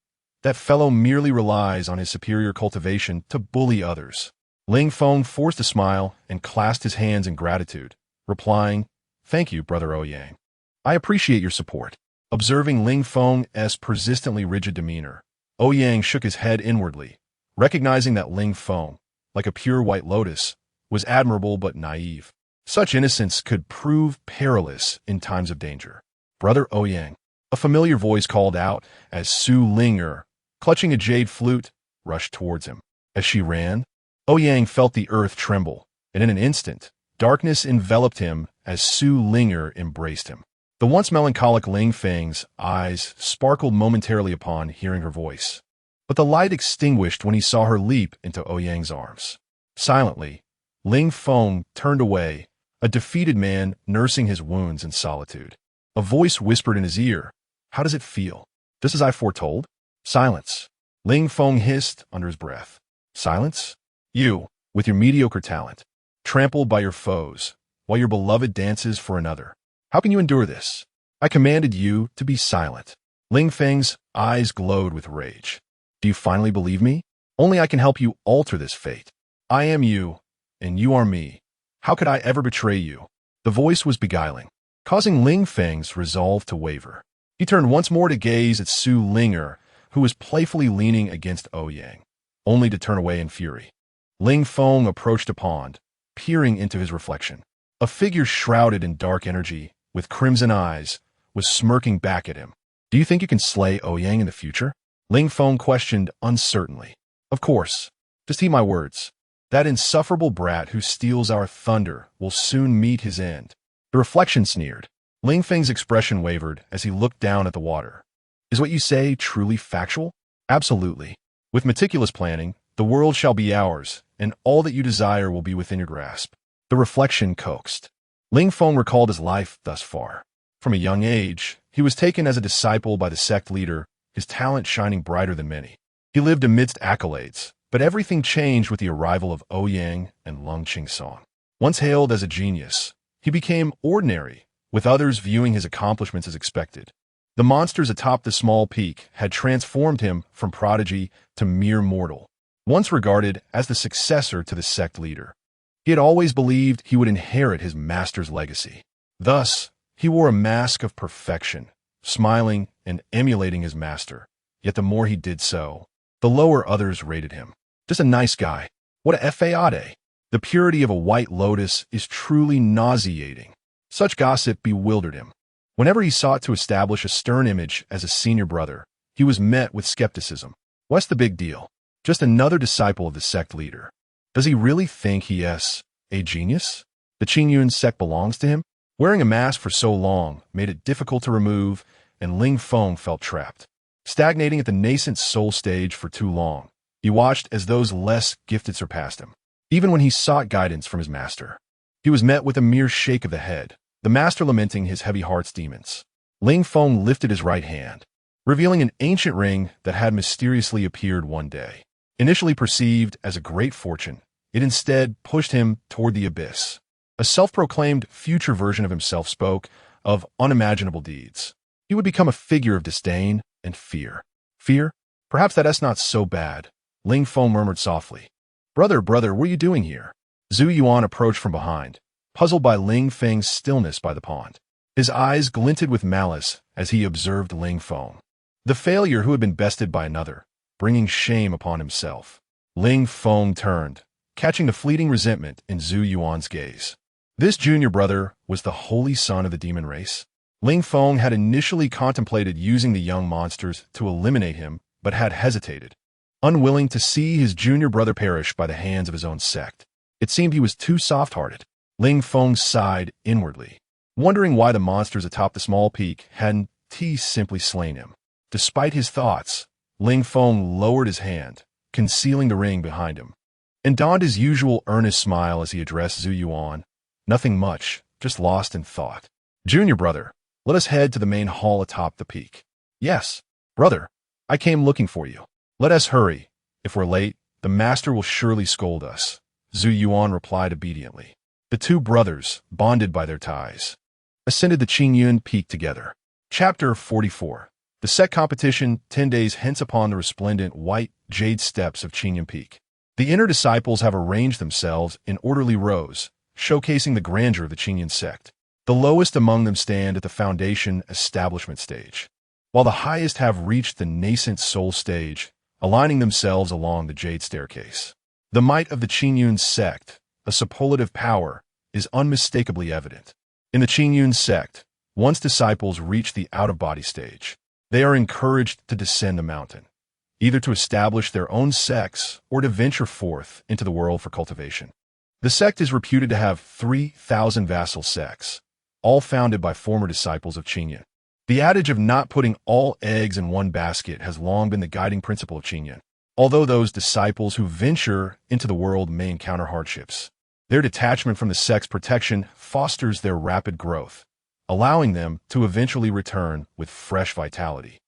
That fellow merely relies on his superior cultivation to bully others. Ling Feng forced a smile and clasped his hands in gratitude, replying, Thank you, Brother Ouyang. I appreciate your support. Observing Ling Feng's persistently rigid demeanor, Ouyang shook his head inwardly, recognizing that Ling Feng, like a pure white lotus, was admirable but naive. Such innocence could prove perilous in times of danger. Brother Ouyang, a familiar voice called out as Su Linger, clutching a jade flute, rushed towards him. As she ran, Ouyang felt the earth tremble, and in an instant, darkness enveloped him as Su Linger embraced him. The once melancholic Ling Feng's eyes sparkled momentarily upon hearing her voice, but the light extinguished when he saw her leap into Ouyang's arms. Silently, Ling Feng turned away, a defeated man nursing his wounds in solitude. A voice whispered in his ear, How does it feel? Just as I foretold? Silence. Ling Feng hissed under his breath. Silence? You, with your mediocre talent, trampled by your foes, while your beloved dances for another. How can you endure this? I commanded you to be silent. Ling Feng's eyes glowed with rage. Do you finally believe me? Only I can help you alter this fate. I am you, and you are me. How could I ever betray you? The voice was beguiling, causing Ling Feng's resolve to waver. He turned once more to gaze at Su Linger, who was playfully leaning against Ouyang, only to turn away in fury. Ling Feng approached a pond, peering into his reflection. A figure shrouded in dark energy, with crimson eyes, was smirking back at him. Do you think you can slay Ouyang in the future? Ling Feng questioned uncertainly. Of course. Just heed my words. That insufferable brat who steals our thunder will soon meet his end. The reflection sneered. Ling Feng's expression wavered as he looked down at the water. Is what you say truly factual? Absolutely. With meticulous planning, the world shall be ours, and all that you desire will be within your grasp. The reflection coaxed. Ling Feng recalled his life thus far. From a young age, he was taken as a disciple by the sect leader, his talent shining brighter than many. He lived amidst accolades, but everything changed with the arrival of Ouyang and Lung Qingsong. Once hailed as a genius, he became ordinary, with others viewing his accomplishments as expected. The monsters atop the small peak had transformed him from prodigy to mere mortal. Once regarded as the successor to the sect leader, he had always believed he would inherit his master's legacy. Thus, he wore a mask of perfection, smiling and emulating his master. Yet the more he did so, the lower others rated him. Just a nice guy. What a fade. The purity of a white lotus is truly nauseating. Such gossip bewildered him. Whenever he sought to establish a stern image as a senior brother, he was met with skepticism. What's the big deal? Just another disciple of the sect leader. Does he really think he is a genius? The Qingyun sect belongs to him? Wearing a mask for so long made it difficult to remove, and Ling Feng felt trapped. Stagnating at the nascent soul stage for too long, he watched as those less gifted surpassed him. Even when he sought guidance from his master, he was met with a mere shake of the head, the master lamenting his heavy heart's demons. Ling Feng lifted his right hand, revealing an ancient ring that had mysteriously appeared one day. Initially perceived as a great fortune, it instead pushed him toward the abyss. A self-proclaimed future version of himself spoke of unimaginable deeds. He would become a figure of disdain and fear. Fear? Perhaps that's not so bad, Ling Feng murmured softly. Brother, what are you doing here? Zhu Yuan approached from behind, puzzled by Ling Feng's stillness by the pond. His eyes glinted with malice as he observed Ling Feng, the failure who had been bested by another, bringing shame upon himself. Ling Feng turned, catching the fleeting resentment in Zhu Yuan's gaze. This junior brother was the holy son of the demon race. Ling Feng had initially contemplated using the young monsters to eliminate him, but had hesitated, unwilling to see his junior brother perish by the hands of his own sect. It seemed he was too soft-hearted. Ling Feng sighed inwardly, wondering why the monsters atop the small peak hadn't simply slain him. Despite his thoughts, Ling Feng lowered his hand, concealing the ring behind him, and donned his usual earnest smile as he addressed Zhu Yuan. Nothing much, just lost in thought. Junior brother, let us head to the main hall atop the peak. Yes, brother, I came looking for you. Let us hurry. If we're late, the master will surely scold us. Zhu Yuan replied obediently. The two brothers, bonded by their ties, ascended the Qingyun peak together. Chapter 44. The sect competition 10 days hence upon the resplendent white jade steps of Qingyun Peak. The inner disciples have arranged themselves in orderly rows, showcasing the grandeur of the Qingyun sect. The lowest among them stand at the foundation establishment stage, while the highest have reached the nascent soul stage, aligning themselves along the jade staircase. The might of the Qingyun sect, a superlative power, is unmistakably evident. In the Qingyun sect, once disciples reach the out-of-body stage, they are encouraged to descend the mountain, either to establish their own sects or to venture forth into the world for cultivation. The sect is reputed to have 3,000 vassal sects, all founded by former disciples of Qingyun. The adage of not putting all eggs in one basket has long been the guiding principle of Qingyun. Although those disciples who venture into the world may encounter hardships, their detachment from the sect's protection fosters their rapid growth, allowing them to eventually return with fresh vitality,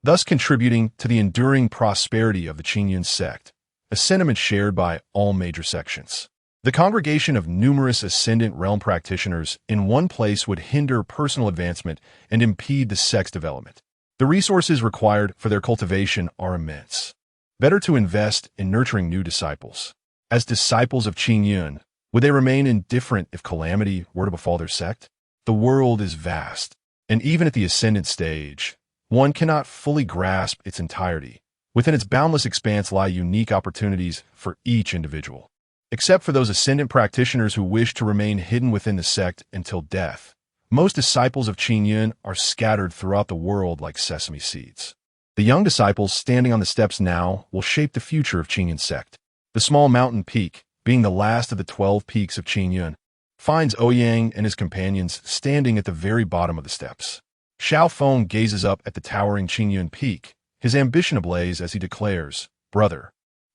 thus contributing to the enduring prosperity of the Qingyun sect, a sentiment shared by all major sections. The congregation of numerous ascendant realm practitioners in one place would hinder personal advancement and impede the sect's development. The resources required for their cultivation are immense. Better to invest in nurturing new disciples. As disciples of Qingyun, would they remain indifferent if calamity were to befall their sect? The world is vast, and even at the ascendant stage, one cannot fully grasp its entirety. Within its boundless expanse lie unique opportunities for each individual. Except for those ascendant practitioners who wish to remain hidden within the sect until death, most disciples of Qingyun are scattered throughout the world like sesame seeds. The young disciples standing on the steps now will shape the future of Qingyun sect. The small mountain peak, being the last of the 12 peaks of Qingyun, finds Ouyang and his companions standing at the very bottom of the steps. Xiao Feng gazes up at the towering Qingyun peak, his ambition ablaze as he declares, "Brother,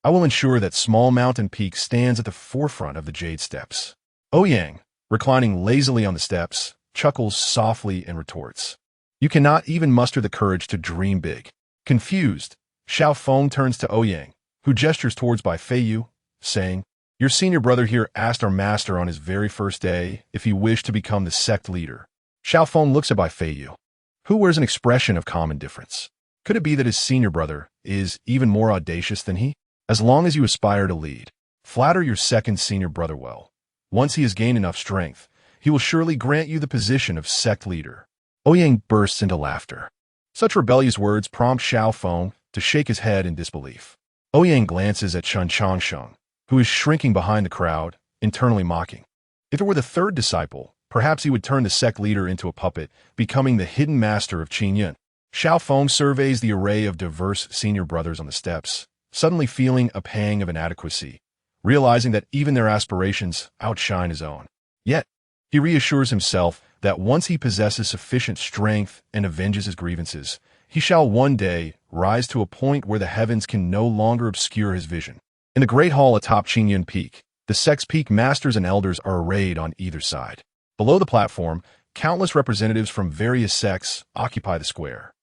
I will ensure that small mountain peak stands at the forefront of the jade steps." Ouyang, reclining lazily on the steps, chuckles softly and retorts, "You cannot even muster the courage to dream big." Confused, Xiao Feng turns to Ouyang, who gestures towards Bai Feiyu, saying, "Your senior brother here asked our master on his very first day if he wished to become the sect leader." Xiao Feng looks at Bai Feiyu, who wears an expression of calm indifference. Could it be that his senior brother is even more audacious than he? As long as you aspire to lead, flatter your second senior brother well. Once he has gained enough strength, he will surely grant you the position of sect leader. Ouyang bursts into laughter. Such rebellious words prompt Xiao Feng to shake his head in disbelief. Ouyang glances at Chen Changsheng, who is shrinking behind the crowd, internally mocking. If it were the third disciple, perhaps he would turn the sect leader into a puppet, becoming the hidden master of Qingyun. Xiaofeng surveys the array of diverse senior brothers on the steps, suddenly feeling a pang of inadequacy, realizing that even their aspirations outshine his own. Yet, he reassures himself that once he possesses sufficient strength and avenges his grievances, he shall one day rise to a point where the heavens can no longer obscure his vision. In the great hall atop Qingyun Peak, the sect's peak masters and elders are arrayed on either side. Below the platform, countless representatives from various sects occupy the square.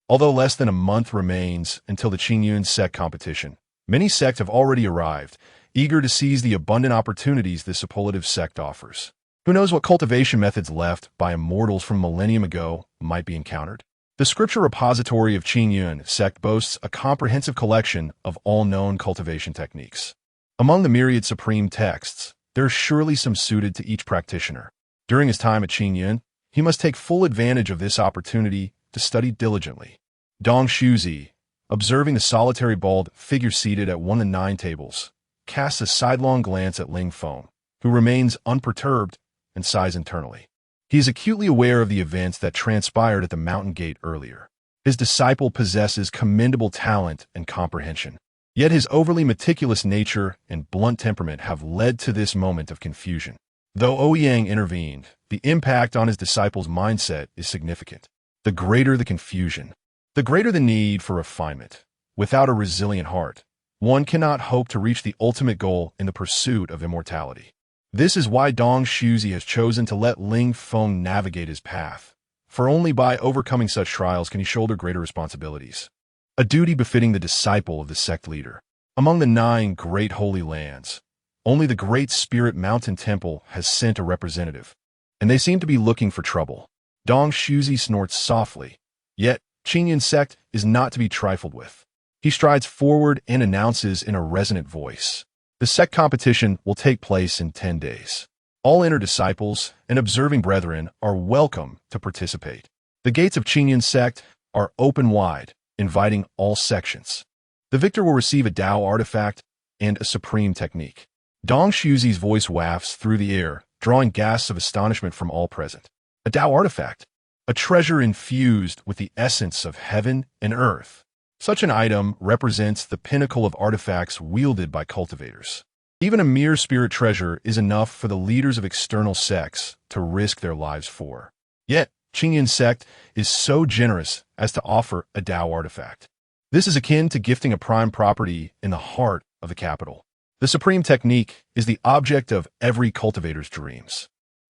Although less than a month remains until the Qingyun sect competition, many sects have already arrived, eager to seize the abundant opportunities this superlative sect offers. Who knows what cultivation methods left by immortals from millennium ago might be encountered? The scripture repository of Qingyun sect boasts a comprehensive collection of all known cultivation techniques. Among the myriad supreme texts, there are surely some suited to each practitioner. During his time at Qingyun, he must take full advantage of this opportunity to study diligently. Dong Shuzi, observing the solitary bald figure seated at one of the 9 tables, casts a sidelong glance at Ling Feng, who remains unperturbed and sighs internally. He is acutely aware of the events that transpired at the mountain gate earlier. His disciple possesses commendable talent and comprehension. Yet his overly meticulous nature and blunt temperament have led to this moment of confusion. Though Ouyang intervened, the impact on his disciple's mindset is significant. The greater the confusion, the greater the need for refinement. Without a resilient heart, one cannot hope to reach the ultimate goal in the pursuit of immortality. This is why Dong Shuzi has chosen to let Ling Feng navigate his path, for only by overcoming such trials can he shoulder greater responsibilities. A duty befitting the disciple of the sect leader. Among the 9 great holy lands, only the Great Spirit Mountain Temple has sent a representative, and they seem to be looking for trouble. Dong Shuzi snorts softly, yet Qingyun sect is not to be trifled with. He strides forward and announces in a resonant voice, the sect competition will take place in 10 days. All inner disciples and observing brethren are welcome to participate. The gates of Qingyun sect are open wide, inviting all sections. The victor will receive a Tao artifact and a supreme technique. Dong Shuzi's voice wafts through the air, drawing gasps of astonishment from all present. A Tao artifact, a treasure infused with the essence of heaven and earth. Such an item represents the pinnacle of artifacts wielded by cultivators. Even a mere spirit treasure is enough for the leaders of external sects to risk their lives for. Yet, Qingyun sect is so generous as to offer a Tao artifact. This is akin to gifting a prime property in the heart of the capital. The supreme technique is the object of every cultivator's dreams.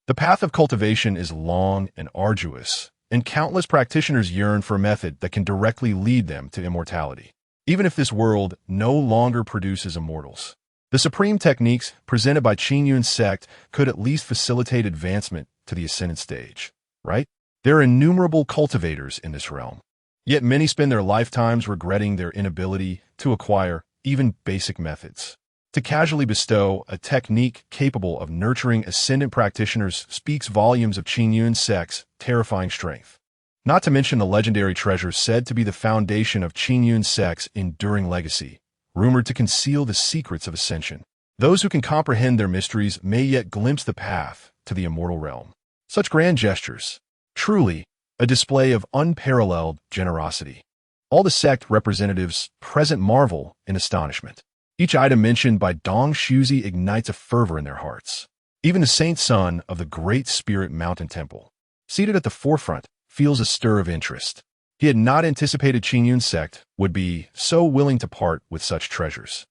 The path of cultivation is long and arduous, and countless practitioners yearn for a method that can directly lead them to immortality, even if this world no longer produces immortals. The supreme techniques presented by Qingyun sect could at least facilitate advancement to the ascendant stage, right? There are innumerable cultivators in this realm, yet many spend their lifetimes regretting their inability to acquire even basic methods. To casually bestow a technique capable of nurturing ascendant practitioners speaks volumes of Qingyun sect's terrifying strength. Not to mention the legendary treasures said to be the foundation of Qingyun sect's enduring legacy, rumored to conceal the secrets of ascension. Those who can comprehend their mysteries may yet glimpse the path to the immortal realm. Such grand gestures, truly a display of unparalleled generosity. All the sect representatives present marvel in astonishment. Each item mentioned by Dong Shuzi ignites a fervor in their hearts. Even the saint son of the Great Spirit Mountain Temple, seated at the forefront, feels a stir of interest. He had not anticipated Qingyun sect would be so willing to part with such treasures.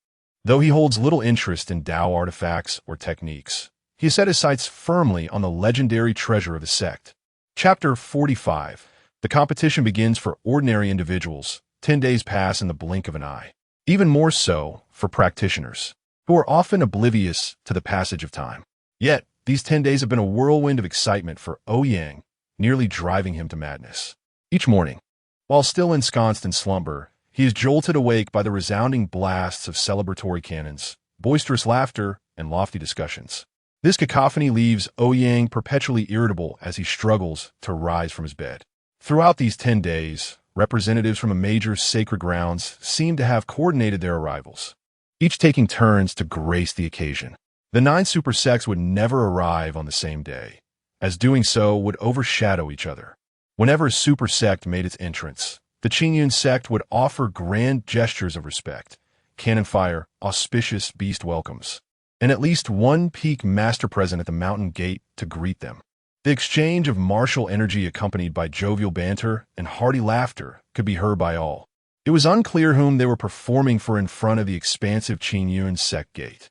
Though he holds little interest in Tao artifacts or techniques, he has set his sights firmly on the legendary treasure of the sect. Chapter 45. The competition begins for ordinary individuals. 10 days pass in the blink of an eye. Even more so for practitioners, who are often oblivious to the passage of time. Yet, these 10 days have been a whirlwind of excitement for Ouyang, nearly driving him to madness. Each morning, while still ensconced in slumber, he is jolted awake by the resounding blasts of celebratory cannons, boisterous laughter, and lofty discussions. This cacophony leaves Ouyang perpetually irritable as he struggles to rise from his bed. Throughout these 10 days, representatives from a major sacred grounds seem to have coordinated their arrivals, each taking turns to grace the occasion. The 9 super sects would never arrive on the same day, as doing so would overshadow each other. Whenever a super sect made its entrance, The Qingyun sect would offer grand gestures of respect, cannon fire, auspicious beast welcomes, and at least one peak master present at the mountain gate to greet them. The exchange of martial energy accompanied by jovial banter and hearty laughter could be heard by all. It was unclear whom they were performing for in front of the expansive Qingyun sect gate.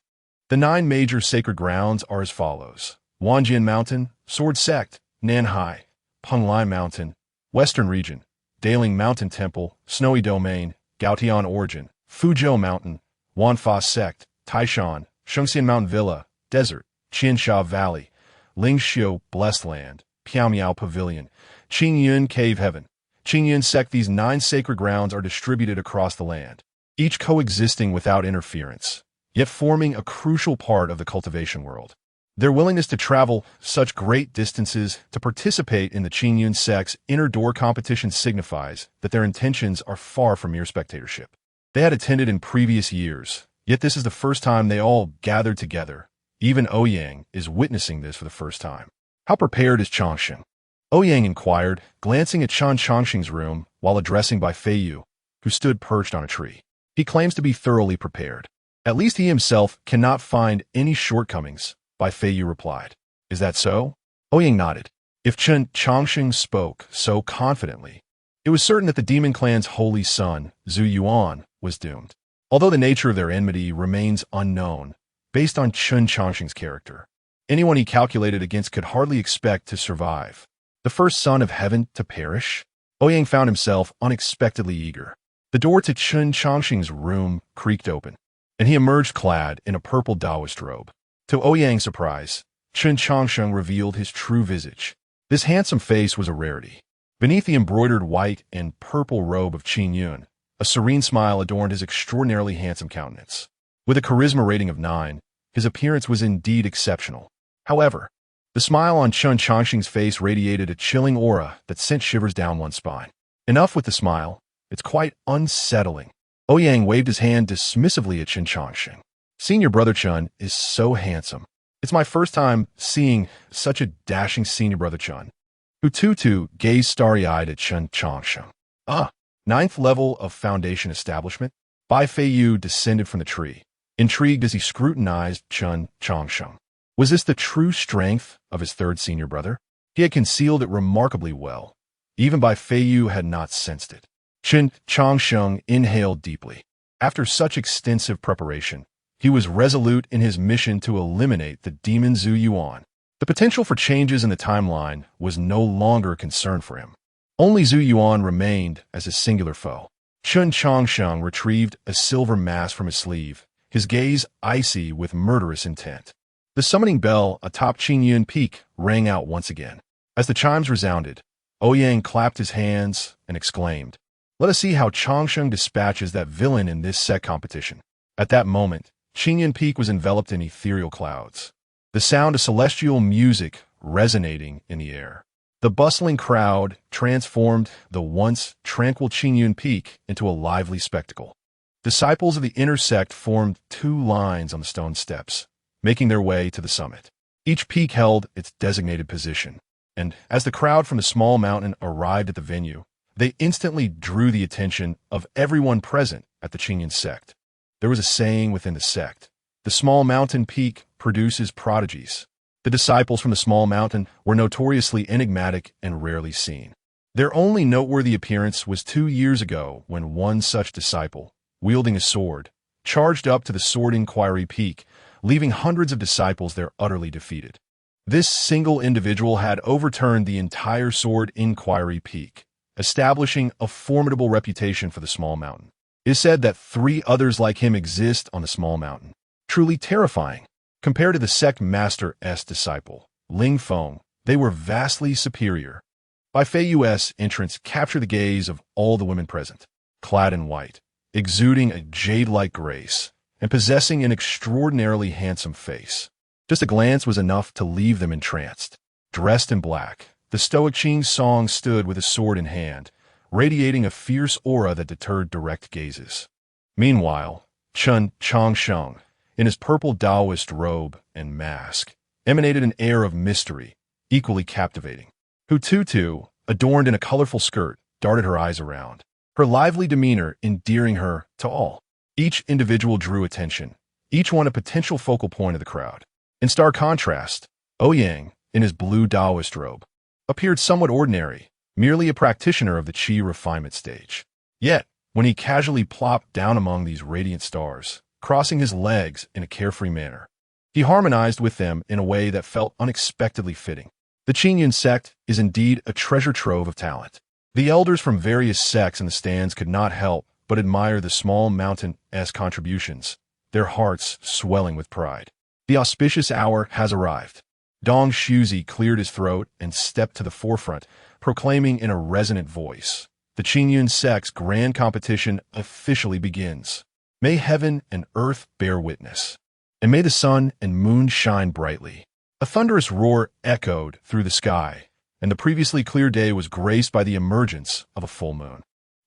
The 9 major sacred grounds are as follows: Wanjian Mountain, Sword Sect, Nanhai, Penglai Mountain, Western Region, Daling Mountain Temple, Snowy Domain, Gaotian Origin, Fuzhou Mountain, Wanfa Sect, Taishan, Shengxian Mountain Villa, Desert, Qiansha Valley, Lingxiu Blessed Land, Piaomiao Pavilion, Qingyun Cave Heaven. Qingyun Sect. These 9 sacred grounds are distributed across the land, each coexisting without interference, yet forming a crucial part of the cultivation world. Their willingness to travel such great distances to participate in the Qingyun Sect's inner door competition signifies that their intentions are far from mere spectatorship. They had attended in previous years, yet this is the first time they all gathered together. Even Ouyang is witnessing this for the first time. How prepared is Changsheng? Ouyang inquired, glancing at Changsheng's room while addressing Bai Feiyu, who stood perched on a tree. He claims to be thoroughly prepared. At least he himself cannot find any shortcomings, Bai Feiyu replied. Is that so? Ouyang nodded. If Changsheng spoke so confidently, it was certain that the demon clan's holy son, Zhu Yuan, was doomed. Although the nature of their enmity remains unknown, based on Changsheng's character, anyone he calculated against could hardly expect to survive. The first son of heaven to perish? Ouyang found himself unexpectedly eager. The door to Changsheng's room creaked open, and he emerged clad in a purple Taoist robe. To Ouyang's surprise, Changsheng revealed his true visage. This handsome face was a rarity. Beneath the embroidered white and purple robe of Qingyun, a serene smile adorned his extraordinarily handsome countenance. With a charisma rating of 9, his appearance was indeed exceptional. However, the smile on Changsheng's face radiated a chilling aura that sent shivers down one's spine. Enough with the smile. It's quite unsettling. Ouyang waved his hand dismissively at Changsheng. Senior brother Chun is so handsome. It's my first time seeing such a dashing senior brother Chun. Hututu gazed starry-eyed at Changsheng. Ninth level of foundation establishment? Bai Feiyu descended from the tree, intrigued as he scrutinized Changsheng. Was this the true strength of his third senior brother? He had concealed it remarkably well. Even Bai Feiyu had not sensed it. Changsheng inhaled deeply. After such extensive preparation, he was resolute in his mission to eliminate the demon Zhu Yuan. The potential for changes in the timeline was no longer a concern for him. Only Zhu Yuan remained as his singular foe. Changsheng retrieved a silver mask from his sleeve, his gaze icy with murderous intent. The summoning bell atop Qingyun Peak rang out once again. As the chimes resounded, Ouyang clapped his hands and exclaimed, "Let us see how Changsheng dispatches that villain in this set competition." At that moment, Qingyun Peak was enveloped in ethereal clouds, the sound of celestial music resonating in the air. The bustling crowd transformed the once tranquil Qingyun Peak into a lively spectacle. Disciples of the inner sect formed 2 lines on the stone steps, making their way to the summit. Each peak held its designated position, and as the crowd from the small mountain arrived at the venue, they instantly drew the attention of everyone present at the Qingyun sect. There was a saying within the sect: the small mountain peak produces prodigies. The disciples from the small mountain were notoriously enigmatic and rarely seen. Their only noteworthy appearance was 2 years ago when one such disciple, wielding a sword, charged up to the Sword Inquiry Peak, leaving hundreds of disciples there utterly defeated. This single individual had overturned the entire Sword Inquiry Peak, establishing a formidable reputation for the small mountain. It is said that 3 others like him exist on the small mountain. Truly terrifying. Compared to the sect master's disciple, Ling Feng, they were vastly superior. Bai Feiyu's entrance captured the gaze of all the women present, clad in white, exuding a jade-like grace, and possessing an extraordinarily handsome face. Just a glance was enough to leave them entranced. Dressed in black, the stoic Qing Song stood with a sword in hand, radiating a fierce aura that deterred direct gazes. Meanwhile, Changsheng, in his purple Taoist robe and mask, emanated an air of mystery, equally captivating. Hututu, adorned in a colorful skirt, darted her eyes around. her lively demeanor endearing her to all. Each individual drew attention, each one a potential focal point of the crowd. In stark contrast, Ouyang, in his blue Taoist robe, appeared somewhat ordinary, merely a practitioner of the Qi refinement stage. Yet, when he casually plopped down among these radiant stars, crossing his legs in a carefree manner, he harmonized with them in a way that felt unexpectedly fitting. The Qingyun sect is indeed a treasure trove of talent. The elders from various sects in the stands could not help but admire the small mountain-esque contributions, their hearts swelling with pride. The auspicious hour has arrived. Dong Shuzi cleared his throat and stepped to the forefront, proclaiming in a resonant voice, "The Qingyun sect's grand competition officially begins. May heaven and earth bear witness, and may the sun and moon shine brightly." A thunderous roar echoed through the sky, and the previously clear day was graced by the emergence of a full moon.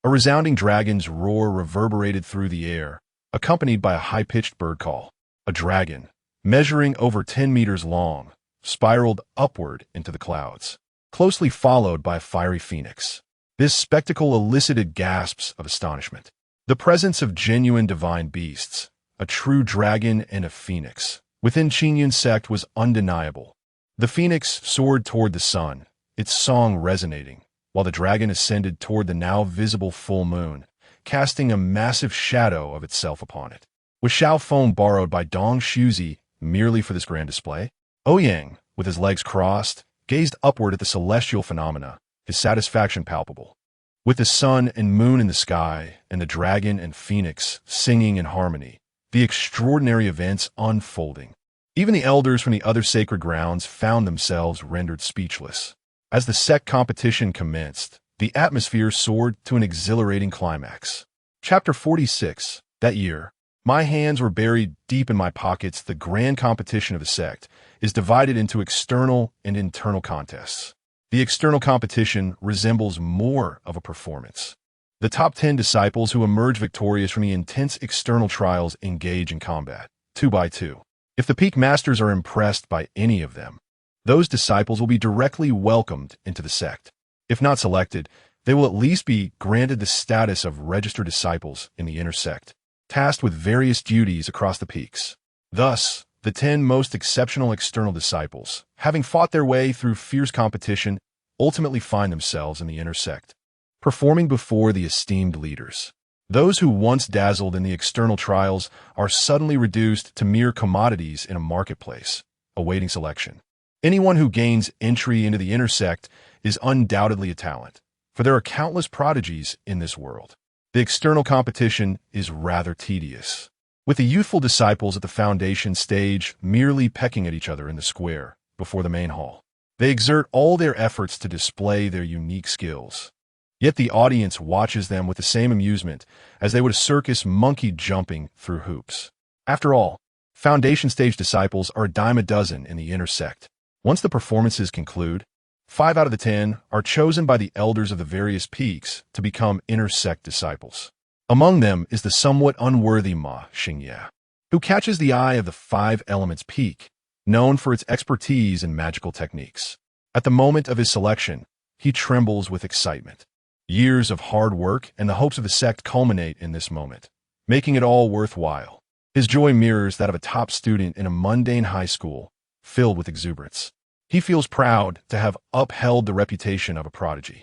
A resounding dragon's roar reverberated through the air, accompanied by a high-pitched bird call. A dragon, measuring over 10 meters long, spiraled upward into the clouds, closely followed by a fiery phoenix. This spectacle elicited gasps of astonishment. The presence of genuine divine beasts, a true dragon and a phoenix, within Qingyun sect was undeniable. The phoenix soared toward the sun, its song resonating, while the dragon ascended toward the now visible full moon, casting a massive shadow of itself upon it. Was Xiaofeng borrowed by Dong Shuzi merely for this grand display? Ouyang, with his legs crossed, gazed upward at the celestial phenomena, his satisfaction palpable. With the sun and moon in the sky, and the dragon and phoenix singing in harmony, the extraordinary events unfolding. Even the elders from the other sacred grounds found themselves rendered speechless. As the sect competition commenced, the atmosphere soared to an exhilarating climax. Chapter 46. That year, my hands were buried deep in my pockets. The grand competition of the sect is divided into external and internal contests. The external competition resembles more of a performance. The top 10 disciples who emerge victorious from the intense external trials engage in combat, 2 by 2. If the peak masters are impressed by any of them, those disciples will be directly welcomed into the sect. If not selected, they will at least be granted the status of registered disciples in the inner sect, tasked with various duties across the peaks. Thus, the 10 most exceptional external disciples, having fought their way through fierce competition, ultimately find themselves in the inner sect, performing before the esteemed leaders. Those who once dazzled in the external trials are suddenly reduced to mere commodities in a marketplace, awaiting selection. Anyone who gains entry into the inner sect is undoubtedly a talent, for there are countless prodigies in this world. The external competition is rather tedious, with the youthful disciples at the foundation stage merely pecking at each other in the square before the main hall. They exert all their efforts to display their unique skills. Yet the audience watches them with the same amusement as they would a circus monkey jumping through hoops. After all, foundation stage disciples are a dime a dozen in the inner sect. Once the performances conclude, 5 out of the 10 are chosen by the elders of the various peaks to become inner sect disciples. Among them is the somewhat unworthy Ma Xingye, who catches the eye of the 5 elements peak, known for its expertise in magical techniques. At the moment of his selection, he trembles with excitement. Years of hard work and the hopes of the sect culminate in this moment, making it all worthwhile. His joy mirrors that of a top student in a mundane high school, filled with exuberance. He feels proud to have upheld the reputation of a prodigy,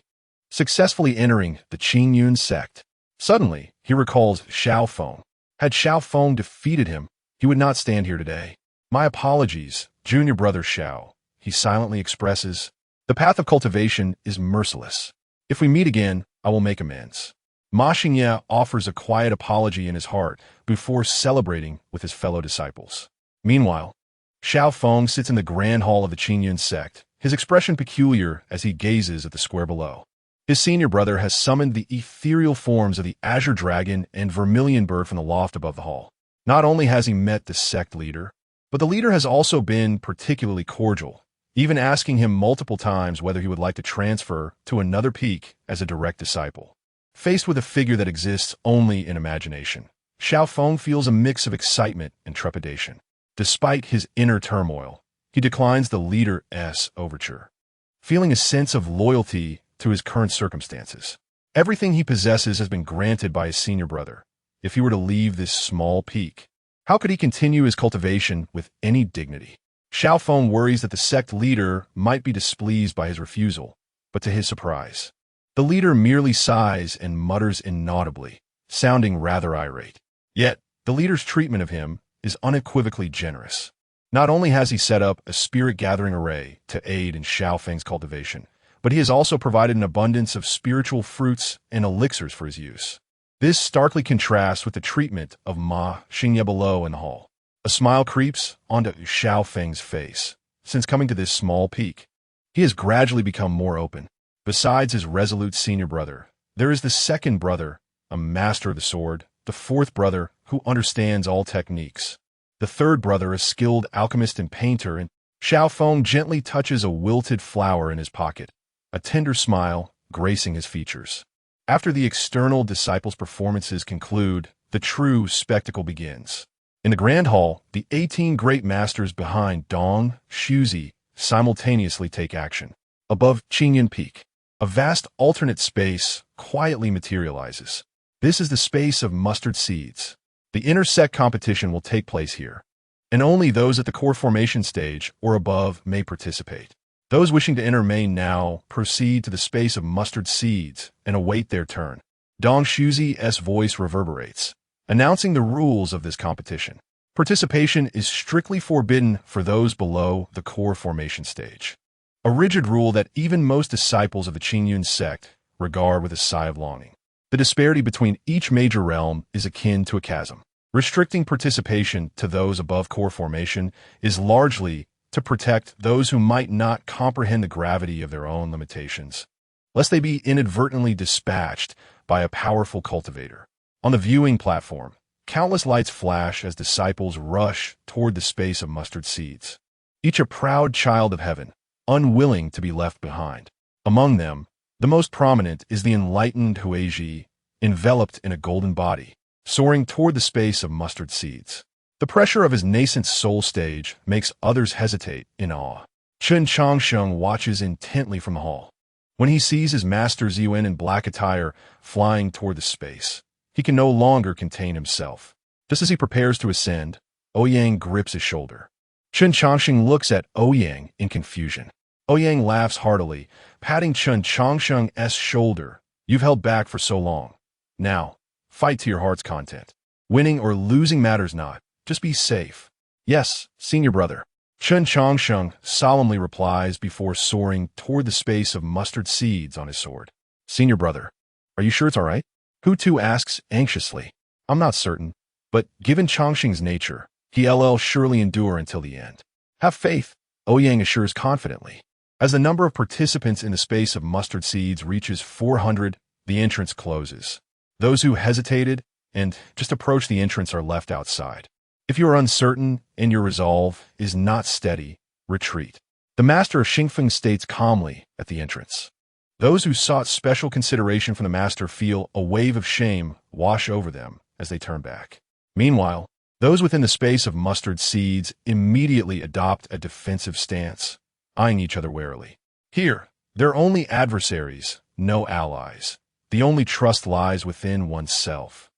successfully entering the Qingyun sect. Suddenly, he recalls Xiaofeng. Had Xiaofeng defeated him, he would not stand here today. "My apologies, junior brother Xiao," he silently expresses. "The path of cultivation is merciless. If we meet again, I will make amends." Ma Xingye offers a quiet apology in his heart before celebrating with his fellow disciples. Meanwhile, Xiaofeng sits in the grand hall of the Qingyun sect, his expression peculiar as he gazes at the square below. His senior brother has summoned the ethereal forms of the azure dragon and vermilion bird from the loft above the hall. Not only has he met the sect leader, but the leader has also been particularly cordial, even asking him multiple times whether he would like to transfer to another peak as a direct disciple. Faced with a figure that exists only in imagination, Xiaofeng feels a mix of excitement and trepidation. Despite his inner turmoil, he declines the leader's overture, feeling a sense of loyalty to his current circumstances. Everything he possesses has been granted by his senior brother. If he were to leave this small peak, how could he continue his cultivation with any dignity? Xiaofeng worries that the sect leader might be displeased by his refusal, but to his surprise, the leader merely sighs and mutters inaudibly, sounding rather irate. Yet, the leader's treatment of him is unequivocally generous. Not only has he set up a spirit-gathering array to aid in Xiaofeng's cultivation, but he has also provided an abundance of spiritual fruits and elixirs for his use. This starkly contrasts with the treatment of Ma Xingye below in the hall. A smile creeps onto Xiaofeng's face. Since coming to this small peak, he has gradually become more open. Besides his resolute senior brother, there is the second brother, a master of the sword, the fourth brother who understands all techniques, the third brother a skilled alchemist and painter, and Xiaofeng gently touches a wilted flower in his pocket, a tender smile gracing his features. After the external disciples' performances conclude, the true spectacle begins. In the grand hall, the 18 great masters behind Dong, Shuzi simultaneously take action. Above Qingyan Peak, a vast alternate space quietly materializes. This is the space of mustard seeds. The intersect competition will take place here, and only those at the core formation stage or above may participate. Those wishing to enter may now proceed to the space of mustard seeds and await their turn. Dong Shuzi's voice reverberates, announcing the rules of this competition. Participation is strictly forbidden for those below the core formation stage. A rigid rule that even most disciples of the Qingyun sect regard with a sigh of longing. The disparity between each major realm is akin to a chasm. Restricting participation to those above core formation is largely to protect those who might not comprehend the gravity of their own limitations, lest they be inadvertently dispatched by a powerful cultivator. On the viewing platform, countless lights flash as disciples rush toward the space of mustard seeds, each a proud child of heaven, unwilling to be left behind. Among them, the most prominent is the enlightened Huizhi, enveloped in a golden body, soaring toward the space of mustard seeds. The pressure of his nascent soul stage makes others hesitate in awe. Chen Changsheng watches intently from the hall. When he sees his master Ziyuan in black attire flying toward the space, he can no longer contain himself. Just as he prepares to ascend, Ouyang grips his shoulder. Chen Changsheng looks at Ouyang in confusion. Ouyang laughs heartily, patting Chen Changsheng's shoulder. You've held back for so long. Now, fight to your heart's content. Winning or losing matters not. Just be safe. Yes, senior brother. Chen Changsheng solemnly replies before soaring toward the space of mustard seeds on his sword. Senior brother, are you sure it's all right? Hu Tu asks anxiously. I'm not certain, but given Changsheng's nature, he'll surely endure until the end. Have faith, Ouyang assures confidently. As the number of participants in the space of mustard seeds reaches 400, the entrance closes. Those who hesitated and just approached the entrance are left outside. If you are uncertain and your resolve is not steady, retreat. The master of Xingfeng states calmly at the entrance. Those who sought special consideration from the master feel a wave of shame wash over them as they turn back. Meanwhile, those within the space of mustard seeds immediately adopt a defensive stance, eyeing each other warily. Here, they're only adversaries, no allies. The only trust lies within oneself.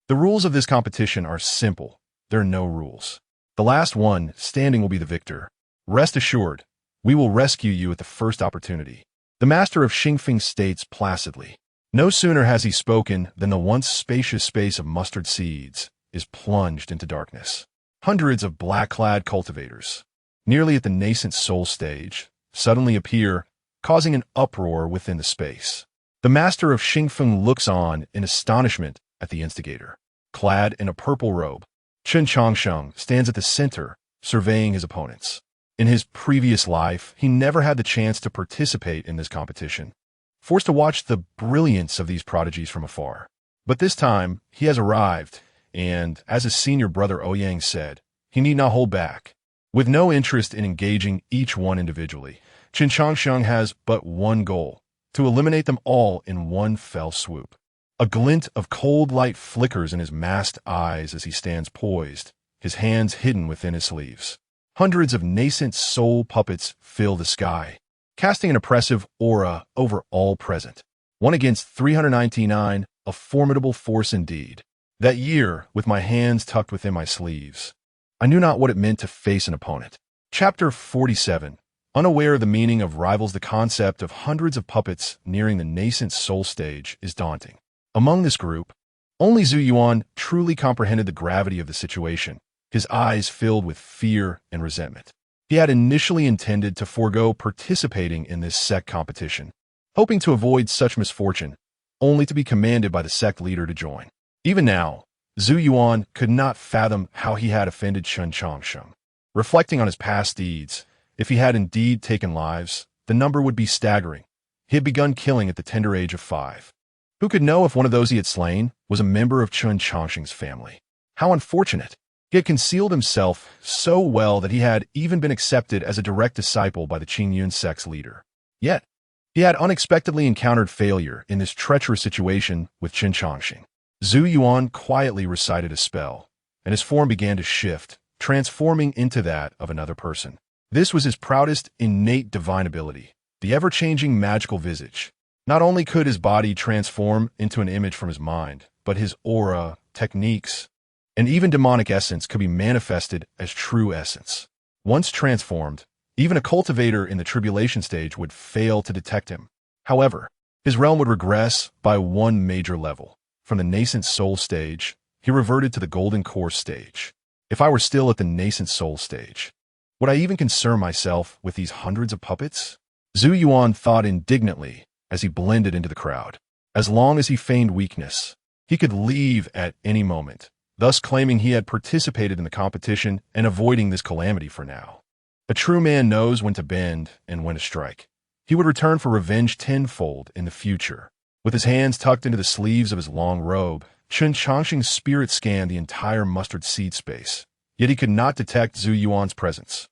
The rules of this competition are simple. There are no rules. The last one standing will be the victor. Rest assured, we will rescue you at the first opportunity. The master of Xingfeng states placidly. No sooner has he spoken than the once spacious space of mustard seeds is plunged into darkness. Hundreds of black-clad cultivators, nearly at the nascent soul stage, suddenly appear, causing an uproar within the space. The master of Xingfeng looks on in astonishment at the instigator. Clad in a purple robe, Chen Changsheng stands at the center, surveying his opponents. In his previous life, he never had the chance to participate in this competition, forced to watch the brilliance of these prodigies from afar. But this time, he has arrived, and, as his senior brother Ouyang said, he need not hold back. With no interest in engaging each one individually, Chen Changsheng has but one goal, to eliminate them all in one fell swoop. A glint of cold light flickers in his masked eyes as he stands poised, his hands hidden within his sleeves. Hundreds of nascent soul puppets fill the sky, casting an oppressive aura over all present. 1 against 399, a formidable force indeed. That year, with my hands tucked within my sleeves, I knew not what it meant to face an opponent. Chapter 47. Unaware of the meaning of rivals, the concept of hundreds of puppets nearing the nascent soul stage is daunting. Among this group, only Zhu Yuan truly comprehended the gravity of the situation, his eyes filled with fear and resentment. He had initially intended to forego participating in this sect competition, hoping to avoid such misfortune, only to be commanded by the sect leader to join. Even now, Zhu Yuan could not fathom how he had offended Chen Changsheng. Reflecting on his past deeds, if he had indeed taken lives, the number would be staggering. He had begun killing at the tender age of 5. Who could know if one of those he had slain was a member of Chen Changsheng's family? How unfortunate! He had concealed himself so well that he had even been accepted as a direct disciple by the Qingyun sect's leader. Yet, he had unexpectedly encountered failure in this treacherous situation with Chen Changsheng. Zhu Yuan quietly recited a spell, and his form began to shift, transforming into that of another person. This was his proudest innate divine ability, the ever-changing magical visage. Not only could his body transform into an image from his mind, but his aura, techniques, and even demonic essence could be manifested as true essence. Once transformed, even a cultivator in the tribulation stage would fail to detect him. However, his realm would regress by one major level. From the nascent soul stage, he reverted to the golden core stage. If I were still at the nascent soul stage, would I even concern myself with these hundreds of puppets? Zhu Yuan thought indignantly as he blended into the crowd. As long as he feigned weakness, he could leave at any moment, thus claiming he had participated in the competition and avoiding this calamity for now. A true man knows when to bend and when to strike. He would return for revenge tenfold in the future. With his hands tucked into the sleeves of his long robe, Chen Changsheng's spirit scanned the entire mustard seed space, yet he could not detect Zhu Yuan's presence.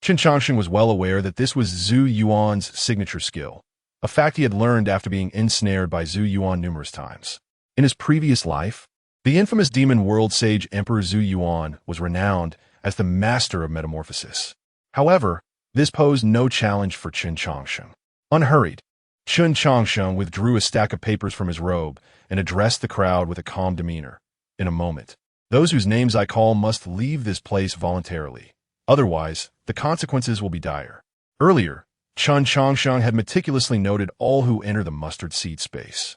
Chen Changsheng was well aware that this was Zhu Yuan's signature skill, a fact he had learned after being ensnared by Zhu Yuan numerous times. In his previous life, the infamous demon world sage Emperor Zhu Yuan was renowned as the master of metamorphosis. However, this posed no challenge for Chen Changsheng. Unhurried, Chen Changsheng withdrew a stack of papers from his robe and addressed the crowd with a calm demeanor. In a moment, those whose names I call must leave this place voluntarily. Otherwise, the consequences will be dire. Earlier, Chen Changsheng had meticulously noted all who enter the mustard seed space,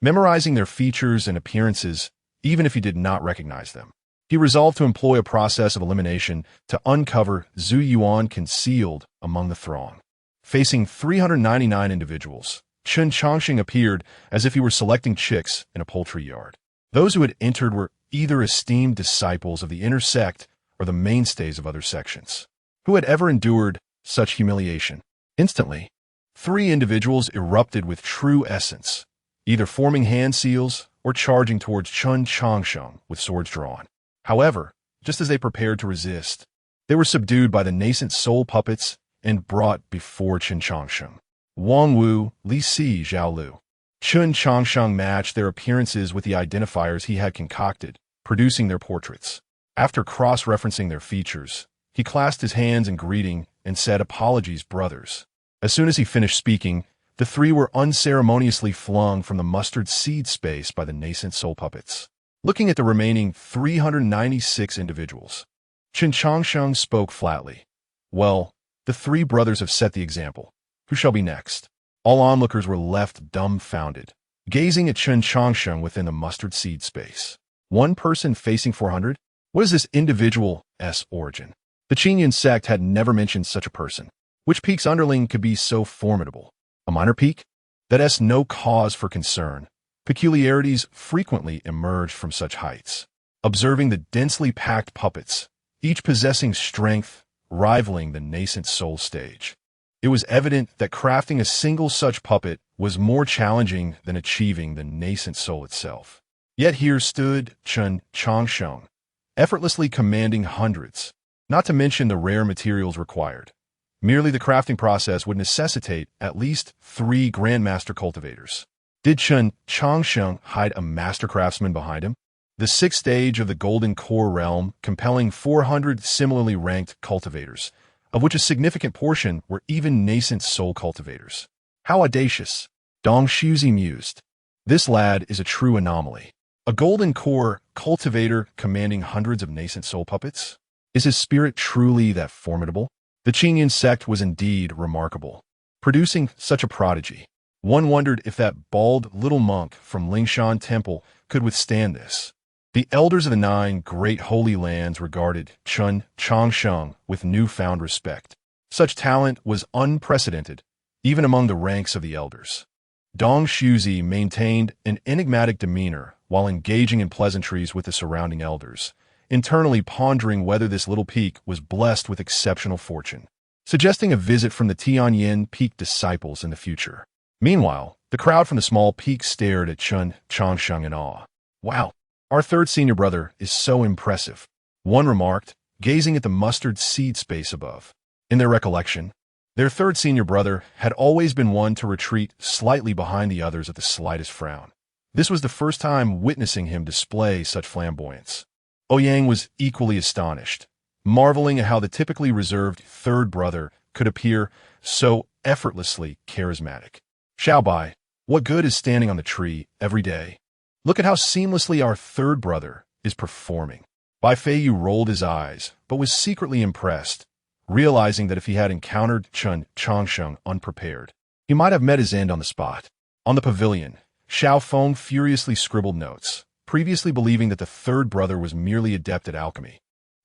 memorizing their features and appearances, even if he did not recognize them. He resolved to employ a process of elimination to uncover Zhu Yuan concealed among the throng. Facing 399 individuals, Chen Changsheng appeared as if he were selecting chicks in a poultry yard. Those who had entered were either esteemed disciples of the inner sect or the mainstays of other sections. Who had ever endured such humiliation? Instantly, 3 individuals erupted with true essence, either forming hand seals or charging towards Chen Changsheng with swords drawn. However, just as they prepared to resist, they were subdued by the nascent soul puppets and brought before Chen Changsheng. Wang Wu, Li Si, Zhao Lu. Chen Changsheng matched their appearances with the identifiers he had concocted, producing their portraits. After cross-referencing their features, he clasped his hands in greeting and said, "Apologies, brothers." As soon as he finished speaking, the 3 were unceremoniously flung from the mustard seed space by the nascent soul puppets. Looking at the remaining 396 individuals, Chen Changsheng spoke flatly. "Well, the 3 brothers have set the example. Who shall be next?" All onlookers were left dumbfounded, gazing at Chen Changsheng within the mustard seed space. One person facing 400? What is this individual's origin? The Qingyun sect had never mentioned such a person. Which peak's underling could be so formidable? A minor peak? That's no cause for concern. Peculiarities frequently emerged from such heights. Observing the densely packed puppets, each possessing strength rivaling the nascent soul stage, it was evident that crafting a single such puppet was more challenging than achieving the nascent soul itself. Yet here stood Chen Changsheng, effortlessly commanding hundreds, not to mention the rare materials required. Merely the crafting process would necessitate at least 3 grandmaster cultivators. Did Chen Changsheng hide a master craftsman behind him? The 6th stage of the golden core realm compelling 400 similarly ranked cultivators, of which a significant portion were even nascent soul cultivators. How audacious! Dong Shuzi mused. This lad is a true anomaly. A golden core cultivator commanding hundreds of nascent soul puppets? Is his spirit truly that formidable? The Qingyan sect was indeed remarkable, producing such a prodigy. One wondered if that bald little monk from Lingshan Temple could withstand this. The elders of the 9 great holy lands regarded Chun Changsheng with newfound respect. Such talent was unprecedented, even among the ranks of the elders. Dong Shuzi maintained an enigmatic demeanor while engaging in pleasantries with the surrounding elders, internally pondering whether this little peak was blessed with exceptional fortune, suggesting a visit from the Tianyin Peak disciples in the future. Meanwhile, the crowd from the small peak stared at Chun Changsheng in awe. Wow, our third senior brother is so impressive, one remarked, gazing at the mustard seed space above. In their recollection, their third senior brother had always been one to retreat slightly behind the others at the slightest frown. This was the first time witnessing him display such flamboyance. Ouyang was equally astonished, marveling at how the typically reserved third brother could appear so effortlessly charismatic. Xiaobai, what good is standing on the tree every day? Look at how seamlessly our third brother is performing. Bai Feiyu rolled his eyes, but was secretly impressed, realizing that if he had encountered Chun Changsheng unprepared, he might have met his end on the spot. On the pavilion, Xiao Feng furiously scribbled notes, previously believing that the third brother was merely adept at alchemy,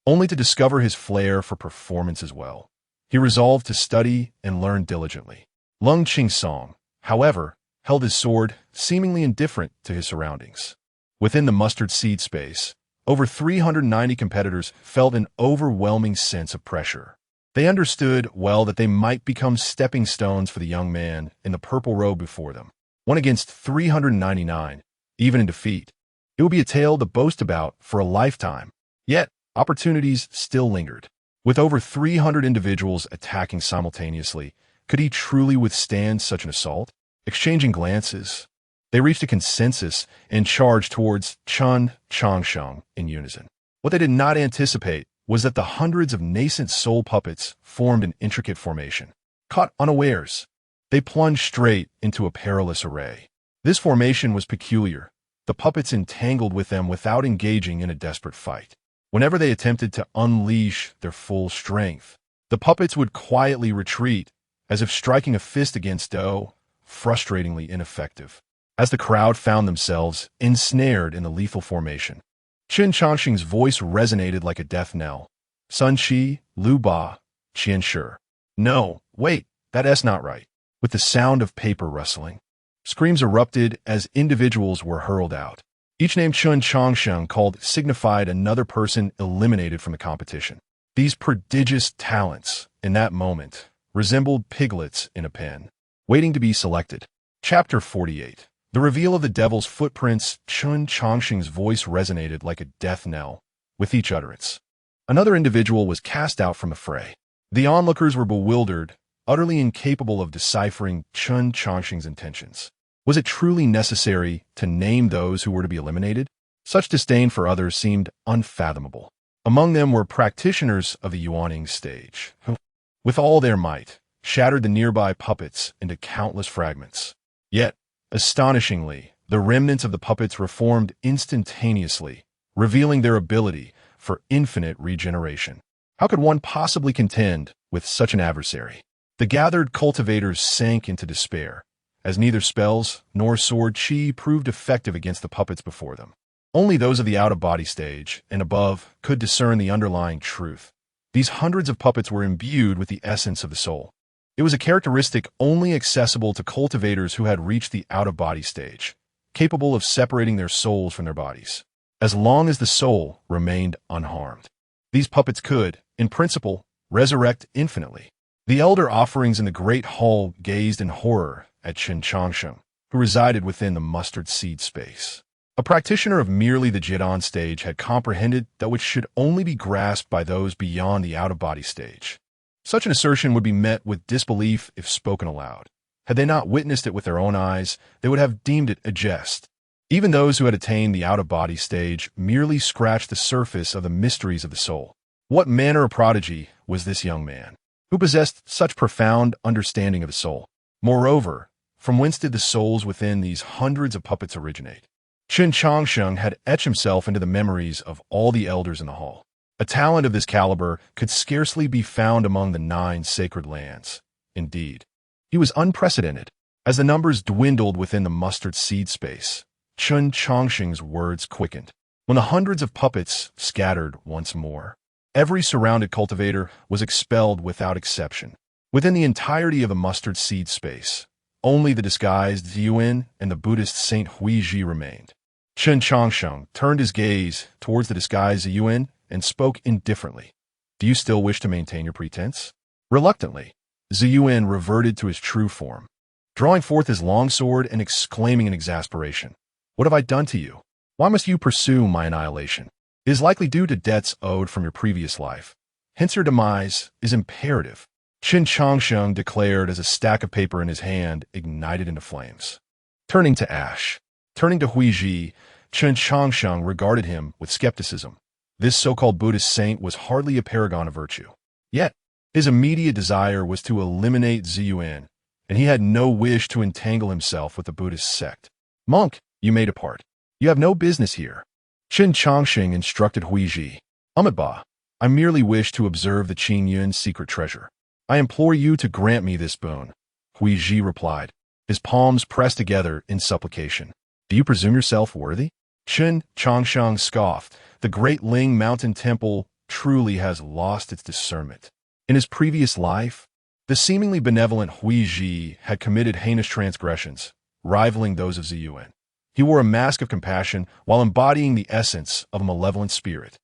only to discover his flair for performance as well. He resolved to study and learn diligently. Lung Qingsong, however, held his sword, seemingly indifferent to his surroundings. Within the mustard seed space, over 390 competitors felt an overwhelming sense of pressure. They understood well that they might become stepping stones for the young man in the purple robe before them. 1 against 399, even in defeat. It would be a tale to boast about for a lifetime. Yet, opportunities still lingered. With over 300 individuals attacking simultaneously, could he truly withstand such an assault? Exchanging glances, they reached a consensus and charged towards Chun Changsheng in unison. What they did not anticipate was that the hundreds of nascent soul puppets formed an intricate formation. Caught unawares, they plunged straight into a perilous array. This formation was peculiar. The puppets entangled with them without engaging in a desperate fight. Whenever they attempted to unleash their full strength, the puppets would quietly retreat, as if striking a fist against dough, frustratingly ineffective. As the crowd found themselves ensnared in the lethal formation, Qin Changxing's voice resonated like a death knell. Sun Qi, Lu Ba, Qian Shi. No, wait, that S not right. With the sound of paper rustling, screams erupted as individuals were hurled out. Each name Chun Changsheng called signified another person eliminated from the competition. These prodigious talents, in that moment, resembled piglets in a pen, waiting to be selected. Chapter 48. The reveal of the devil's footprints. Chun Changxing's voice resonated like a death knell with each utterance. Another individual was cast out from the fray. The onlookers were bewildered, utterly incapable of deciphering Chun Changxing's intentions. Was it truly necessary to name those who were to be eliminated? Such disdain for others seemed unfathomable. Among them were practitioners of the Yuaning stage, who, with all their might, shattered the nearby puppets into countless fragments. Yet, astonishingly, the remnants of the puppets reformed instantaneously, revealing their ability for infinite regeneration. How could one possibly contend with such an adversary? The gathered cultivators sank into despair, as neither spells nor sword chi proved effective against the puppets before them. Only those of the out-of-body stage and above could discern the underlying truth. These hundreds of puppets were imbued with the essence of the soul. It was a characteristic only accessible to cultivators who had reached the out-of-body stage, capable of separating their souls from their bodies. As long as the soul remained unharmed, these puppets could, in principle, resurrect infinitely. The elder offerings in the great hall gazed in horror at Qin Changsheng, who resided within the mustard seed space. A practitioner of merely the Jidan stage had comprehended that which should only be grasped by those beyond the out-of-body stage. Such an assertion would be met with disbelief if spoken aloud. Had they not witnessed it with their own eyes, they would have deemed it a jest. Even those who had attained the out-of-body stage merely scratched the surface of the mysteries of the soul. What manner of prodigy was this young man, who possessed such profound understanding of the soul? Moreover, From whence did the souls within these hundreds of puppets originate? Chen Changsheng had etched himself into the memories of all the elders in the hall. A talent of this caliber could scarcely be found among the 9 sacred lands. Indeed, he was unprecedented. As the numbers dwindled within the mustard seed space, Chen Changsheng's words quickened. When the hundreds of puppets scattered once more, every surrounded cultivator was expelled without exception. Within the entirety of the mustard seed space, only the disguised Ziyuan and the Buddhist Saint Huiji remained. Chen Changsheng turned his gaze towards the disguised Ziyuan and spoke indifferently. Do you still wish to maintain your pretense? Reluctantly, Ziyuan reverted to his true form, drawing forth his long sword and exclaiming in exasperation, "What have I done to you? Why must you pursue my annihilation? It is likely due to debts owed from your previous life. Hence your demise is imperative." Chen Changsheng declared as a stack of paper in his hand ignited into flames, turning to ash. Turning to Huiji, Chen Changsheng regarded him with skepticism. This so-called Buddhist saint was hardly a paragon of virtue. Yet, his immediate desire was to eliminate Ziyuan, and he had no wish to entangle himself with the Buddhist sect. "Monk, you may depart. You have no business here." Chen Changsheng instructed Huiji. "Amitabha, I merely wish to observe the Qin Yun's secret treasure. I implore you to grant me this boon." Huiji replied, his palms pressed together in supplication. "Do you presume yourself worthy?" Chen Changsheng scoffed. The great Ling Mountain Temple truly has lost its discernment. In his previous life, the seemingly benevolent Huiji had committed heinous transgressions, rivaling those of Ziyuan. He wore a mask of compassion while embodying the essence of a malevolent spirit.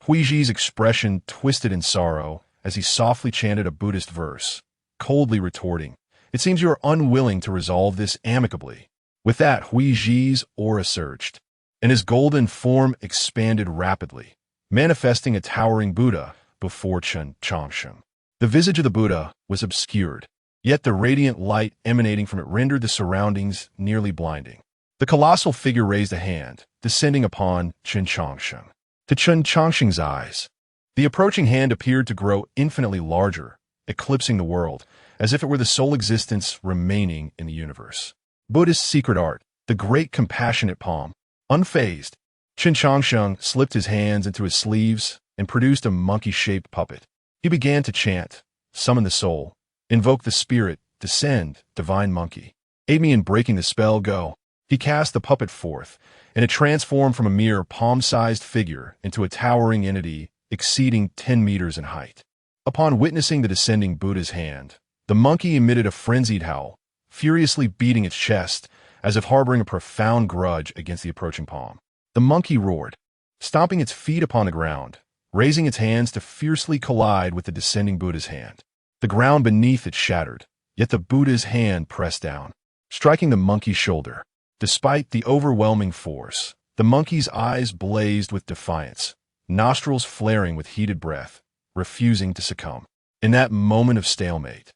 Huiji's expression twisted in sorrow as he softly chanted a Buddhist verse, coldly retorting, "It seems you are unwilling to resolve this amicably." With that, Huiji's aura surged, and his golden form expanded rapidly, manifesting a towering Buddha before Chen Changsheng. The visage of the Buddha was obscured, yet the radiant light emanating from it rendered the surroundings nearly blinding. The colossal figure raised a hand, descending upon Chen Changsheng. To Chen Changsheng's eyes, the approaching hand appeared to grow infinitely larger, eclipsing the world, as if it were the sole existence remaining in the universe. Buddhist secret art, the great compassionate palm. Unfazed, Chen Changsheng slipped his hands into his sleeves and produced a monkey-shaped puppet. He began to chant, "Summon the soul, invoke the spirit, descend, divine monkey. Aid me in breaking the spell, go." He cast the puppet forth, and it transformed from a mere palm-sized figure into a towering entity exceeding 10 meters in height. Upon witnessing the descending Buddha's hand, the monkey emitted a frenzied howl, furiously beating its chest as if harboring a profound grudge against the approaching palm. The monkey roared, stomping its feet upon the ground, raising its hands to fiercely collide with the descending Buddha's hand. The ground beneath it shattered, yet the Buddha's hand pressed down, striking the monkey's shoulder. Despite the overwhelming force, the monkey's eyes blazed with defiance, nostrils flaring with heated breath, refusing to succumb. In that moment of stalemate,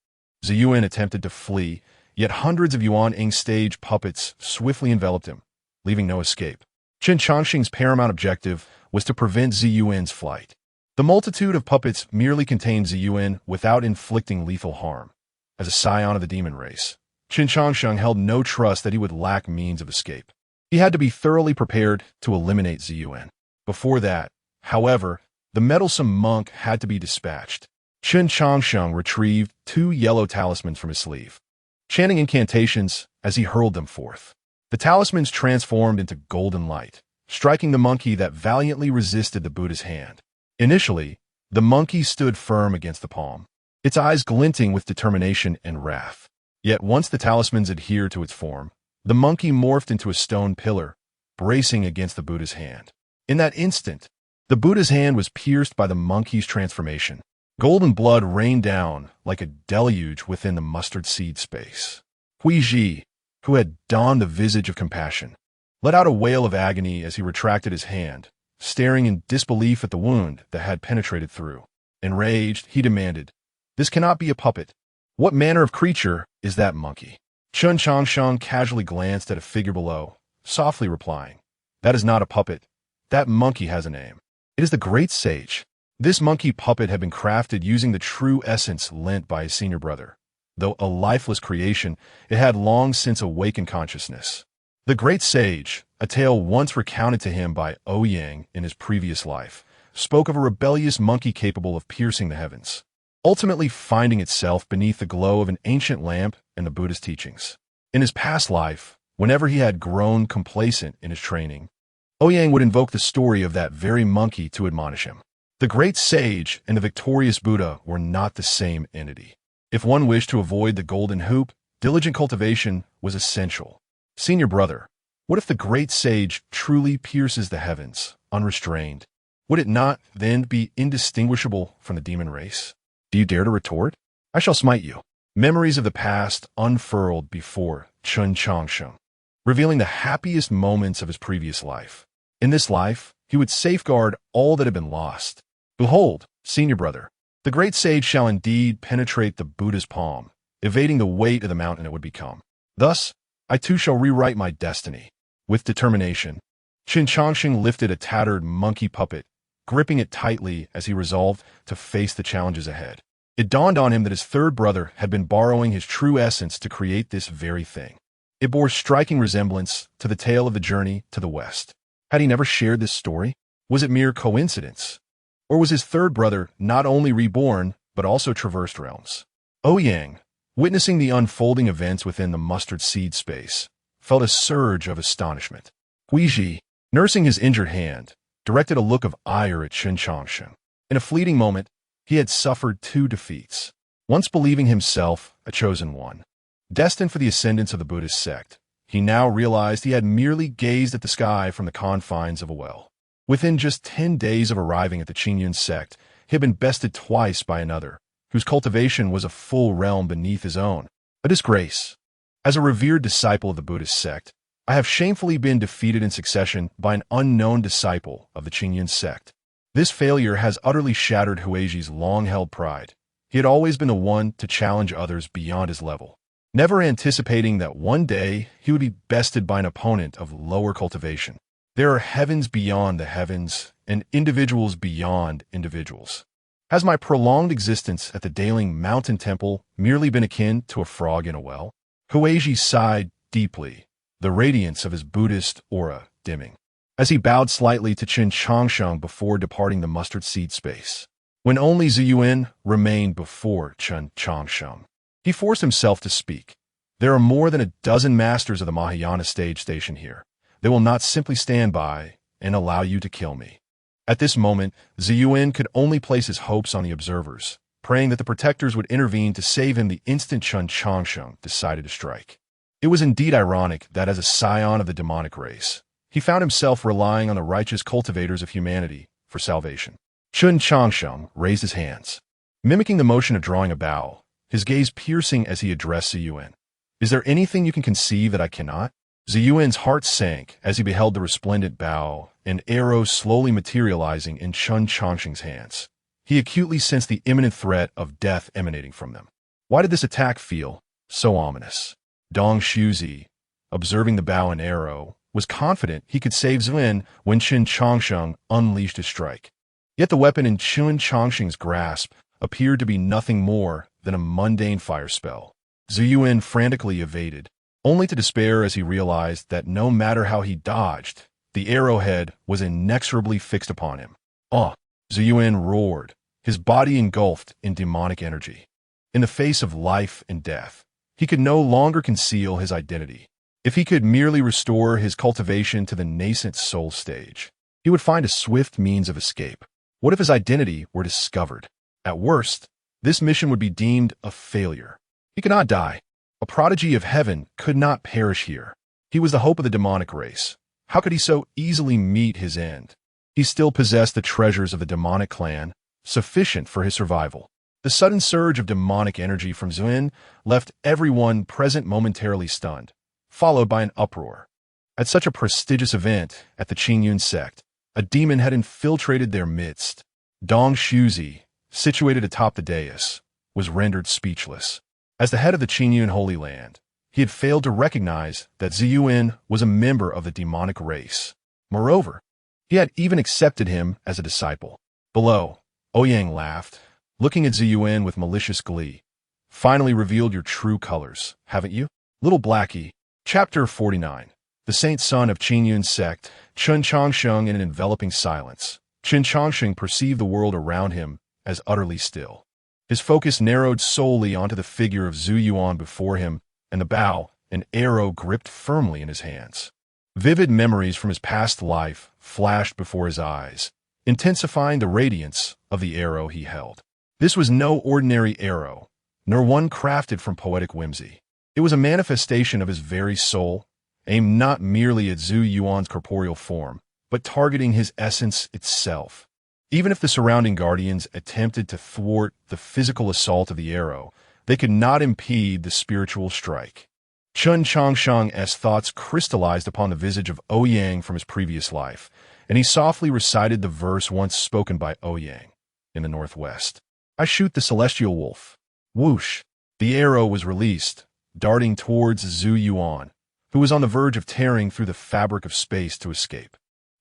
Ziyuan attempted to flee, yet hundreds of Yuan stage puppets swiftly enveloped him, leaving no escape. Chen Changsheng's paramount objective was to prevent Ziyuan's flight. The multitude of puppets merely contained Ziyuan without inflicting lethal harm. As a scion of the demon race, Chen Changsheng held no trust that he would lack means of escape. He had to be thoroughly prepared to eliminate Ziyuan. Before that, however, the meddlesome monk had to be dispatched. Chen Changsheng retrieved 2 yellow talismans from his sleeve, chanting incantations as he hurled them forth. The talismans transformed into golden light, striking the monkey that valiantly resisted the Buddha's hand. Initially, the monkey stood firm against the palm, its eyes glinting with determination and wrath. Yet once the talismans adhered to its form, the monkey morphed into a stone pillar, bracing against the Buddha's hand. In that instant, the Buddha's hand was pierced by the monkey's transformation. Golden blood rained down like a deluge within the mustard seed space. Huiji, who had donned the visage of compassion, let out a wail of agony as he retracted his hand, staring in disbelief at the wound that had penetrated through. Enraged, he demanded, "This cannot be a puppet. What manner of creature is that monkey?" Chen Changsheng casually glanced at a figure below, softly replying, "That is not a puppet. That monkey has a name. It is the great sage." This monkey puppet had been crafted using the true essence lent by his senior brother, Though a lifeless creation, it had long since awakened consciousness. The great sage, a tale once recounted to him by Ouyang in his previous life, spoke of a rebellious monkey capable of piercing the heavens, ultimately finding itself beneath the glow of an ancient lamp and the Buddhist teachings. In his past life, whenever he had grown complacent in his training, Ouyang would invoke the story of that very monkey to admonish him. The great sage and the victorious Buddha were not the same entity. If one wished to avoid the golden hoop, diligent cultivation was essential. Senior brother, what if the great sage truly pierces the heavens, unrestrained? Would it not then be indistinguishable from the demon race? Do you dare to retort? I shall smite you. Memories of the past unfurled before Chun Changsheng, revealing the happiest moments of his previous life. In this life, he would safeguard all that had been lost. Behold, senior brother, the great sage shall indeed penetrate the Buddha's palm, evading the weight of the mountain it would become. Thus, I too shall rewrite my destiny. With determination, Chun Changsheng lifted a tattered monkey puppet, gripping it tightly as he resolved to face the challenges ahead. It dawned on him that his third brother had been borrowing his true essence to create this very thing. It bore striking resemblance to the tale of the journey to the West. Had he never shared this story? Was it mere coincidence? Or was his third brother not only reborn, but also traversed realms? Ouyang, witnessing the unfolding events within the mustard seed space, felt a surge of astonishment. Huiji, nursing his injured hand, directed a look of ire at Chun Changsheng. In a fleeting moment, he had suffered two defeats. Once believing himself a chosen one, destined for the ascendance of the Buddhist sect, he now realized he had merely gazed at the sky from the confines of a well. Within just 10 days of arriving at the Qingyun sect, he had been bested twice by another, whose cultivation was a full realm beneath his own. A disgrace. As a revered disciple of the Buddhist sect, I have shamefully been defeated in succession by an unknown disciple of the Qingyun sect. This failure has utterly shattered Huiji's long-held pride. He had always been the one to challenge others beyond his level, never anticipating that one day he would be bested by an opponent of lower cultivation. There are heavens beyond the heavens, and individuals beyond individuals. Has my prolonged existence at the Daling Mountain Temple merely been akin to a frog in a well? Huiji sighed deeply, the radiance of his Buddhist aura dimming, as he bowed slightly to Chun Changsheng before departing the mustard seed space. When only Ziyuan remained before Chun Changsheng, he forced himself to speak. There are more than a dozen masters of the Mahayana stage stationed here. They will not simply stand by and allow you to kill me. At this moment, Ziyuan could only place his hopes on the observers, praying that the protectors would intervene to save him the instant Chun Changsheng decided to strike. It was indeed ironic that as a scion of the demonic race, he found himself relying on the righteous cultivators of humanity for salvation. Chun Changsheng raised his hands, mimicking the motion of drawing a bow, his gaze piercing as he addressed Ziyuan. Is there anything you can conceive that I cannot? Ziyuan's heart sank as he beheld the resplendent bow and arrow slowly materializing in Chun Changsheng's hands. He acutely sensed the imminent threat of death emanating from them. Why did this attack feel so ominous? Dong Shuzi, observing the bow and arrow, was confident he could save Ziyuan when Chun Changsheng unleashed his strike. Yet the weapon in Chun Changsheng's grasp appeared to be nothing more than a mundane fire spell. Ziyuan frantically evaded, only to despair as he realized that no matter how he dodged, the arrowhead was inexorably fixed upon him. Ziyuan roared, his body engulfed in demonic energy. In the face of life and death, he could no longer conceal his identity. If he could merely restore his cultivation to the nascent soul stage, he would find a swift means of escape. What if his identity were discovered? At worst, this mission would be deemed a failure. He could not die. A prodigy of heaven could not perish here. He was the hope of the demonic race. How could he so easily meet his end? He still possessed the treasures of the demonic clan, sufficient for his survival. The sudden surge of demonic energy from Ziyuan left everyone present momentarily stunned, followed by an uproar. At such a prestigious event at the Qingyun sect, a demon had infiltrated their midst. Dong Shuzi, situated atop the dais, was rendered speechless. As the head of the Qingyun Holy Land, he had failed to recognize that Ziyuan was a member of the demonic race. Moreover, he had even accepted him as a disciple. Below, Ouyang laughed, looking at Ziyuan with malicious glee. finally revealed your true colors, haven't you? Little Blackie. Chapter 49. The Saint Son of Qingyun's sect, Chen Changsheng in an enveloping silence. Chen Changsheng perceived the world around him as utterly still. His focus narrowed solely onto the figure of Zhu Yuan before him and the bow, an arrow gripped firmly in his hands. Vivid memories from his past life flashed before his eyes, intensifying the radiance of the arrow he held. This was no ordinary arrow, nor one crafted from poetic whimsy. It was a manifestation of his very soul, aimed not merely at Zhu Yuan's corporeal form, but targeting his essence itself. Even if the surrounding guardians attempted to thwart the physical assault of the arrow, they could not impede the spiritual strike. Chen Changsheng's thoughts crystallized upon the visage of Ouyang from his previous life, and he softly recited the verse once spoken by Ouyang in the northwest. I shoot the celestial wolf. Whoosh! The arrow was released, darting towards Zhu Yuan, who was on the verge of tearing through the fabric of space to escape.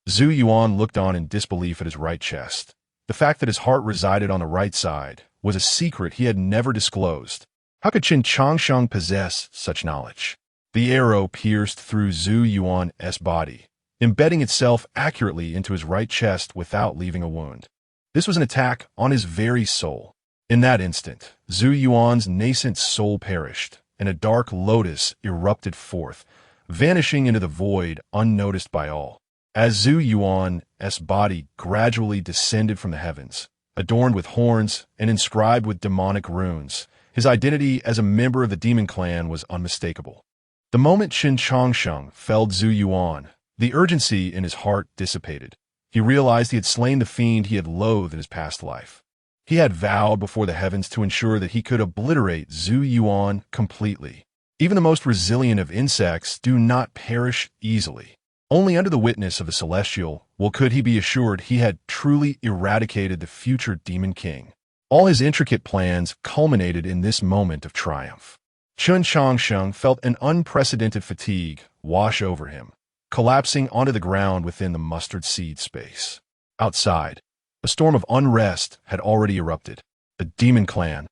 Zhu Yuan looked on in disbelief at his right chest. The fact that his heart resided on the right side was a secret he had never disclosed. How could Chen Changsheng possess such knowledge? The arrow pierced through Zhu Yuan's body, embedding itself accurately into his right chest without leaving a wound. This was an attack on his very soul. In that instant, Zhu Yuan's nascent soul perished, and a dark lotus erupted forth, vanishing into the void unnoticed by all. As Zhu Yuan's body gradually descended from the heavens, adorned with horns and inscribed with demonic runes, his identity as a member of the demon clan was unmistakable. The moment Chen Changsheng felled Zhu Yuan, the urgency in his heart dissipated. He realized he had slain the fiend he had loathed in his past life. He had vowed before the heavens to ensure that he could obliterate Zhu Yuan completely. Even the most resilient of insects do not perish easily. Only under the witness of the celestial could he be assured he had truly eradicated the future demon king. All his intricate plans culminated in this moment of triumph. Chen Changsheng felt an unprecedented fatigue wash over him, collapsing onto the ground within the mustard seed space. Outside, a storm of unrest had already erupted. The demon clan,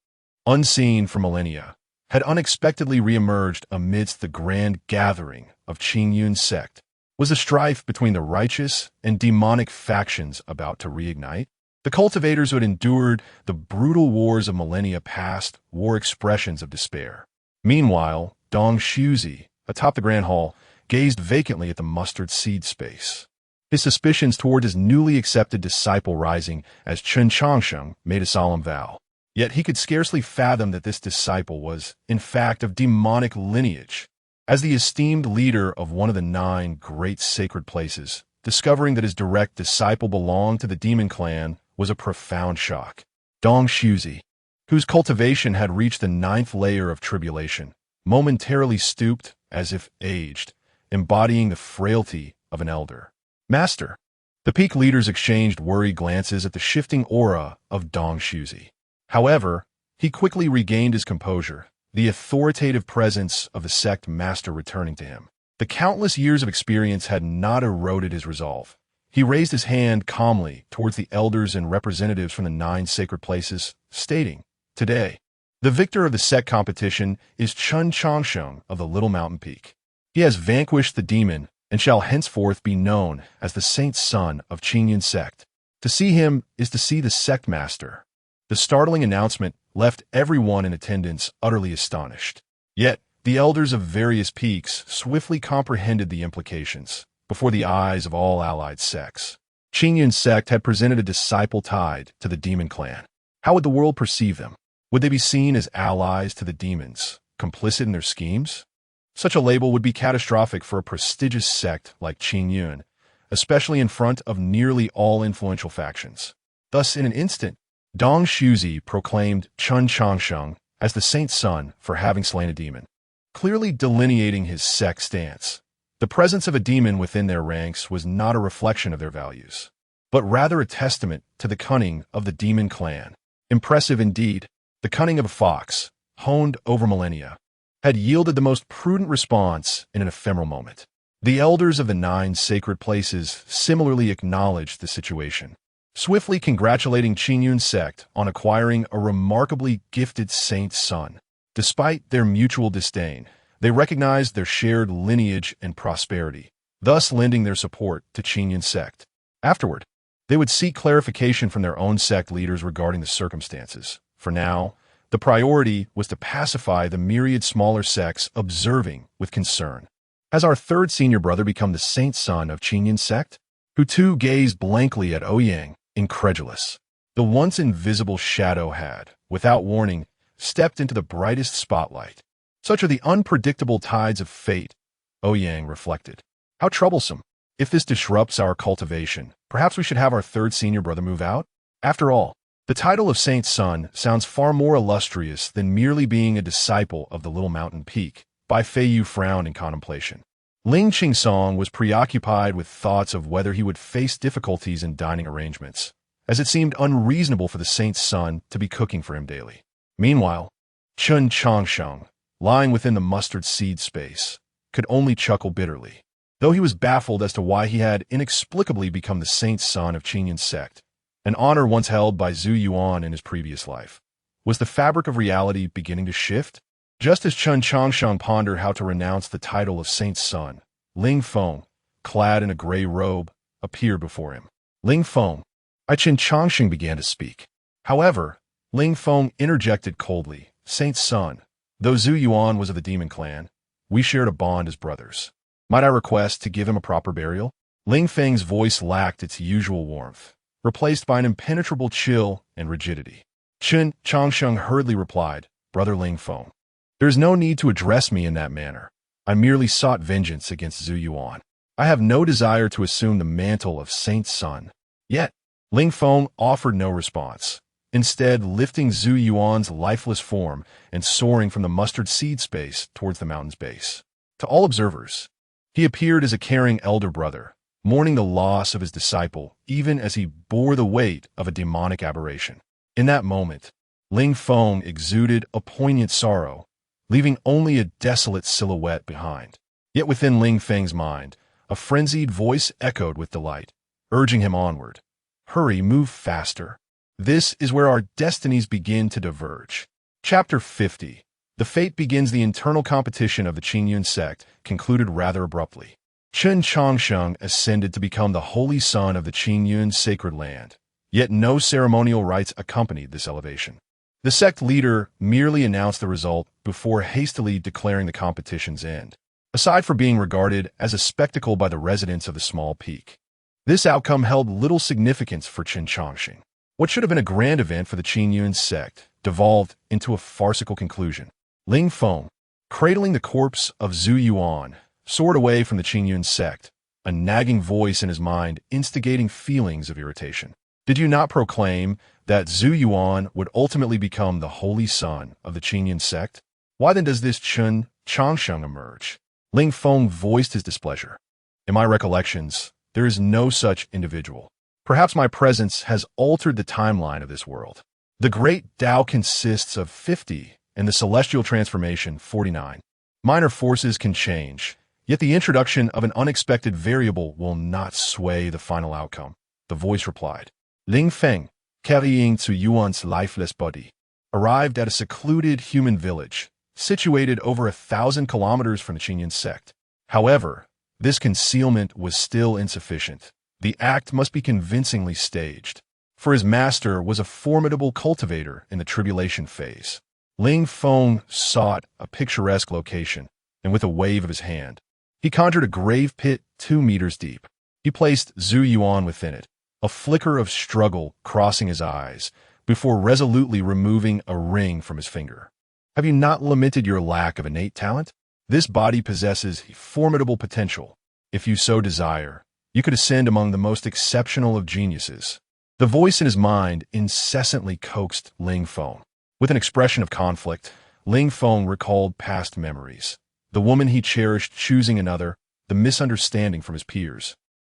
unseen for millennia, had unexpectedly reemerged amidst the grand gathering of Qingyun's sect. Was the strife between the righteous and demonic factions about to reignite? The cultivators who had endured the brutal wars of millennia past wore expressions of despair. Meanwhile, Dong Shuzi, atop the Grand Hall, gazed vacantly at the mustard seed space, his suspicions toward his newly accepted disciple rising as Chen Changsheng made a solemn vow. Yet he could scarcely fathom that this disciple was, in fact, of demonic lineage. As the esteemed leader of one of the 9 great sacred places, discovering that his direct disciple belonged to the demon clan was a profound shock. Dong Shuzi, whose cultivation had reached the 9th layer of tribulation, momentarily stooped as if aged, embodying the frailty of an elder. Master. The peak leaders exchanged worried glances at the shifting aura of Dong Shuzi. However, he quickly regained his composure, the authoritative presence of the sect master returning to him. The countless years of experience had not eroded his resolve. He raised his hand calmly towards the elders and representatives from the 9 sacred places, stating, "Today, the victor of the sect competition is Chen Changsheng of the Little Mountain Peak. He has vanquished the demon and shall henceforth be known as the Saint Son of Qingyun sect. To see him is to see the sect master." The startling announcement left everyone in attendance utterly astonished. Yet, the elders of various peaks swiftly comprehended the implications. Before the eyes of all allied sects, Qingyun sect had presented a disciple tied to the demon clan. How would the world perceive them? Would they be seen as allies to the demons, complicit in their schemes? Such a label would be catastrophic for a prestigious sect like Qingyun, especially in front of nearly all influential factions. Thus, in an instant, Dong Shuzi proclaimed Chen Changsheng as the Saint Son for having slain a demon, clearly delineating his sect stance. The presence of a demon within their ranks was not a reflection of their values, but rather a testament to the cunning of the demon clan. Impressive indeed, the cunning of a fox, honed over millennia, had yielded the most prudent response in an ephemeral moment. The elders of the 9 sacred places similarly acknowledged the situation, swiftly congratulating Qingyun sect on acquiring a remarkably gifted saint son. Despite their mutual disdain, they recognized their shared lineage and prosperity, thus lending their support to Qinyan sect. Afterward, they would seek clarification from their own sect leaders regarding the circumstances. For now, the priority was to pacify the myriad smaller sects observing with concern. Has our third senior brother become the saint son of Qinyan sect? Hu Tu gazed blankly at Ouyang, incredulous. The once invisible shadow had, without warning, stepped into the brightest spotlight. Such are the unpredictable tides of fate, Ouyang reflected. How troublesome. If this disrupts our cultivation, perhaps we should have our third senior brother move out? After all, the title of Saint's Son sounds far more illustrious than merely being a disciple of the little mountain peak. Bai Feiyu frowned in contemplation. Ling Qingsong was preoccupied with thoughts of whether he would face difficulties in dining arrangements, as it seemed unreasonable for the saint's son to be cooking for him daily. Meanwhile, Chun Changsheng, lying within the mustard seed space, could only chuckle bitterly. Though he was baffled as to why he had inexplicably become the saint's son of Qinyan sect, an honor once held by Zhu Yuan in his previous life, was the fabric of reality beginning to shift? Just as Chun Changsheng pondered how to renounce the title of saint's son, Ling Feng, clad in a gray robe, appeared before him. Ling Feng, Chun Changsheng began to speak. However, Ling Feng interjected coldly, Saint's son, though Zhu Yuan was of the demon clan, we shared a bond as brothers. Might I request to give him a proper burial? Ling Feng's voice lacked its usual warmth, replaced by an impenetrable chill and rigidity. Chun Changsheng hurriedly replied, Brother Ling Feng, there is no need to address me in that manner. I merely sought vengeance against Zhu Yuan. I have no desire to assume the mantle of Saint's son. Yet, Ling Feng offered no response, instead lifting Zhu Yuan's lifeless form and soaring from the mustard seed space towards the mountain's base. To all observers, he appeared as a caring elder brother, mourning the loss of his disciple even as he bore the weight of a demonic aberration. In that moment, Ling Feng exuded a poignant sorrow, leaving only a desolate silhouette behind. Yet within Ling Feng's mind, a frenzied voice echoed with delight, urging him onward. Hurry, move faster. This is where our destinies begin to diverge. Chapter 50. The fate begins. The internal competition of the Qinyan sect concluded rather abruptly. Chun Changsheng ascended to become the holy son of the Qinyan sacred land, yet no ceremonial rites accompanied this elevation. The sect leader merely announced the result before hastily declaring the competition's end, aside from being regarded as a spectacle by the residents of the small peak. This outcome held little significance for Chun Changsheng. What should have been a grand event for the Qinyan sect devolved into a farcical conclusion. Ling Feng, cradling the corpse of Zhu Yuan, soared away from the Qinyan sect, a nagging voice in his mind instigating feelings of irritation. Did you not proclaim that Zhu Yuan would ultimately become the holy son of the Qinyan sect? Why then does this Chun Changsheng emerge? Ling Feng voiced his displeasure. In my recollections, there is no such individual. Perhaps my presence has altered the timeline of this world. The great Tao consists of 50, and the celestial transformation 49. Minor forces can change, yet the introduction of an unexpected variable will not sway the final outcome, the voice replied. Ling Feng, carrying Zhu Yuan's lifeless body, arrived at a secluded human village, situated over 1,000 kilometers from the Qinyan sect. However, this concealment was still insufficient. The act must be convincingly staged, for his master was a formidable cultivator in the tribulation phase. Ling Feng sought a picturesque location, and with a wave of his hand, he conjured a grave pit 2 meters deep. He placed Zhu Yuan within it, a flicker of struggle crossing his eyes, before resolutely removing a ring from his finger. Have you not lamented your lack of innate talent? This body possesses formidable potential. If you so desire, you could ascend among the most exceptional of geniuses. The voice in his mind incessantly coaxed Ling Feng. With an expression of conflict, Ling Feng recalled past memories. The woman he cherished choosing another, the misunderstanding from his peers,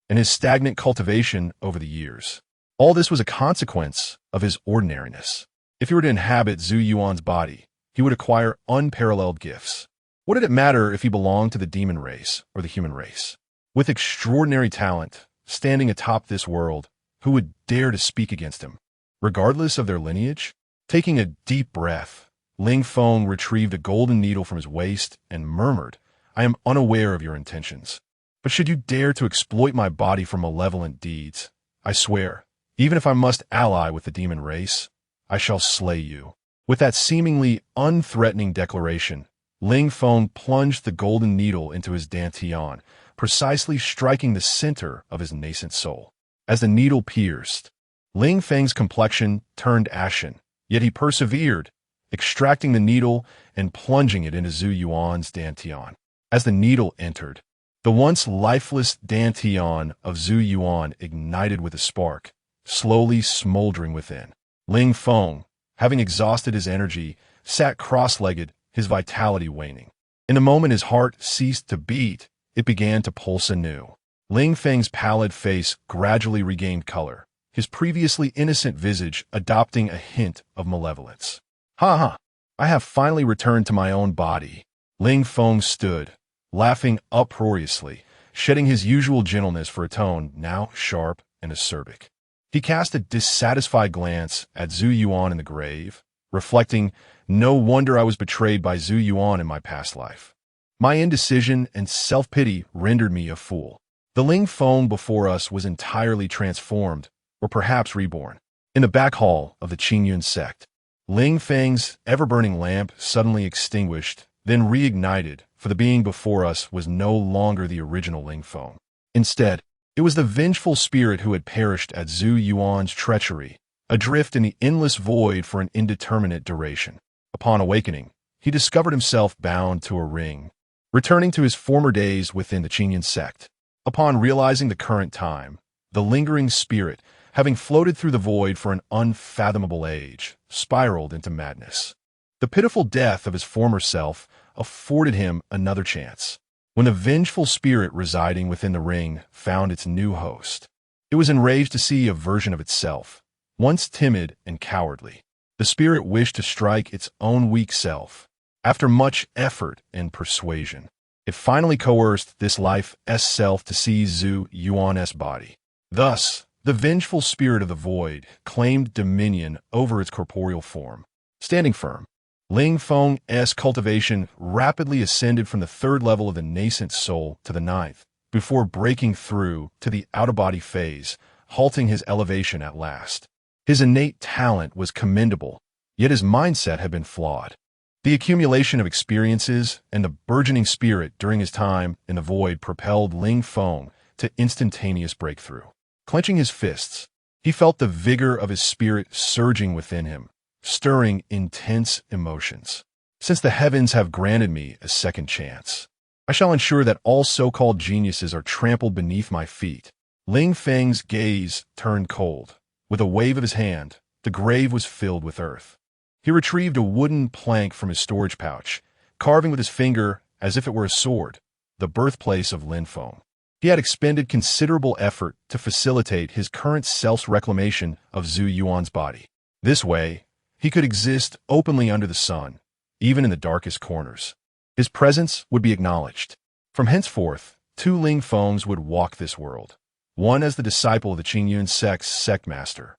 and his stagnant cultivation over the years. All this was a consequence of his ordinariness. If he were to inhabit Zhu Yuan's body, he would acquire unparalleled gifts. What did it matter if he belonged to the demon race or the human race? With extraordinary talent, standing atop this world, who would dare to speak against him? Regardless of their lineage? Taking a deep breath, Ling Feng retrieved a golden needle from his waist and murmured, "I am unaware of your intentions. But should you dare to exploit my body for malevolent deeds, I swear, even if I must ally with the demon race, I shall slay you." With that seemingly unthreatening declaration, Ling Feng plunged the golden needle into his dantian, precisely striking the center of his nascent soul. As the needle pierced, Ling Feng's complexion turned ashen, yet he persevered, extracting the needle and plunging it into Zhu Yuan's dantian. As the needle entered, the once lifeless dantian of Zhu Yuan ignited with a spark, slowly smoldering within. Ling Feng, having exhausted his energy, sat cross-legged, his vitality waning. In the moment his heart ceased to beat, it began to pulse anew. Ling Feng's pallid face gradually regained color, his previously innocent visage adopting a hint of malevolence. "Ha ha! I have finally returned to my own body." Ling Feng stood, laughing uproariously, shedding his usual gentleness for a tone now sharp and acerbic. He cast a dissatisfied glance at Zhu Yuan in the grave, reflecting, "No wonder I was betrayed by Zhu Yuan in my past life. My indecision and self-pity rendered me a fool." The Ling Feng before us was entirely transformed, or perhaps reborn. In the back hall of the Qingyun sect, Ling Feng's ever-burning lamp suddenly extinguished, then reignited, for the being before us was no longer the original Ling Feng. Instead, it was the vengeful spirit who had perished at Zhu Yuan's treachery, adrift in the endless void for an indeterminate duration. Upon awakening, he discovered himself bound to a ring, returning to his former days within the Qingyun sect. Upon realizing the current time, the lingering spirit, having floated through the void for an unfathomable age, spiraled into madness. The pitiful death of his former self afforded him another chance. When the vengeful spirit residing within the ring found its new host, it was enraged to see a version of itself, once timid and cowardly. The spirit wished to strike its own weak self. After much effort and persuasion, it finally coerced this life's self to seize Zhu Yuan's body. Thus, the vengeful spirit of the void claimed dominion over its corporeal form. Standing firm, Ling Feng's cultivation rapidly ascended from the third level of the nascent soul to the ninth, before breaking through to the out-of-body phase, halting his elevation at last. His innate talent was commendable, yet his mindset had been flawed. The accumulation of experiences and the burgeoning spirit during his time in the void propelled Ling Feng to instantaneous breakthrough. Clenching his fists, he felt the vigor of his spirit surging within him, stirring intense emotions. "Since the heavens have granted me a second chance, I shall ensure that all so-called geniuses are trampled beneath my feet." Ling Feng's gaze turned cold. With a wave of his hand, the grave was filled with earth. He retrieved a wooden plank from his storage pouch, carving with his finger as if it were a sword, the birthplace of Lin Feng. He had expended considerable effort to facilitate his current self's reclamation of Zhu Yuan's body. This way, he could exist openly under the sun, even in the darkest corners. His presence would be acknowledged. From henceforth, two Ling Fengs would walk this world, one as the disciple of the Qingyun sect's sect master,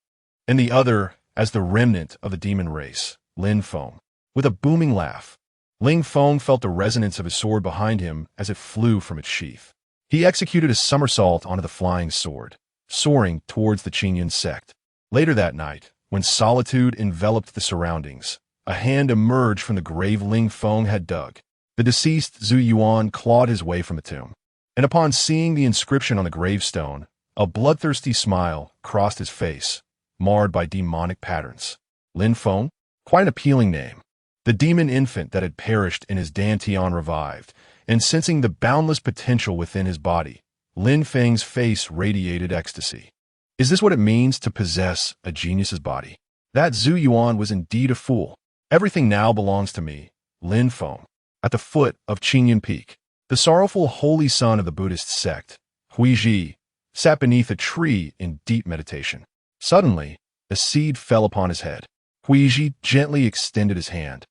and the other as the remnant of the demon race, Lin Feng. With a booming laugh, Ling Feng felt the resonance of his sword behind him as it flew from its sheath. He executed a somersault onto the flying sword, soaring towards the Qingyun sect. Later that night, when solitude enveloped the surroundings, a hand emerged from the grave Ling Feng had dug. The deceased Zhu Yuan clawed his way from the tomb, and upon seeing the inscription on the gravestone, a bloodthirsty smile crossed his face, marred by demonic patterns. Lin Feng? Quite an appealing name. The demon infant that had perished in his dantian revived, and sensing the boundless potential within his body, Lin Feng's face radiated ecstasy. Is this what it means to possess a genius's body? That Zhu Yuan was indeed a fool. Everything now belongs to me, Lin Feng. At the foot of Qingyun Peak, the sorrowful holy son of the Buddhist sect, Huiji, sat beneath a tree in deep meditation. Suddenly, a seed fell upon his head. Huiji gently extended his hand,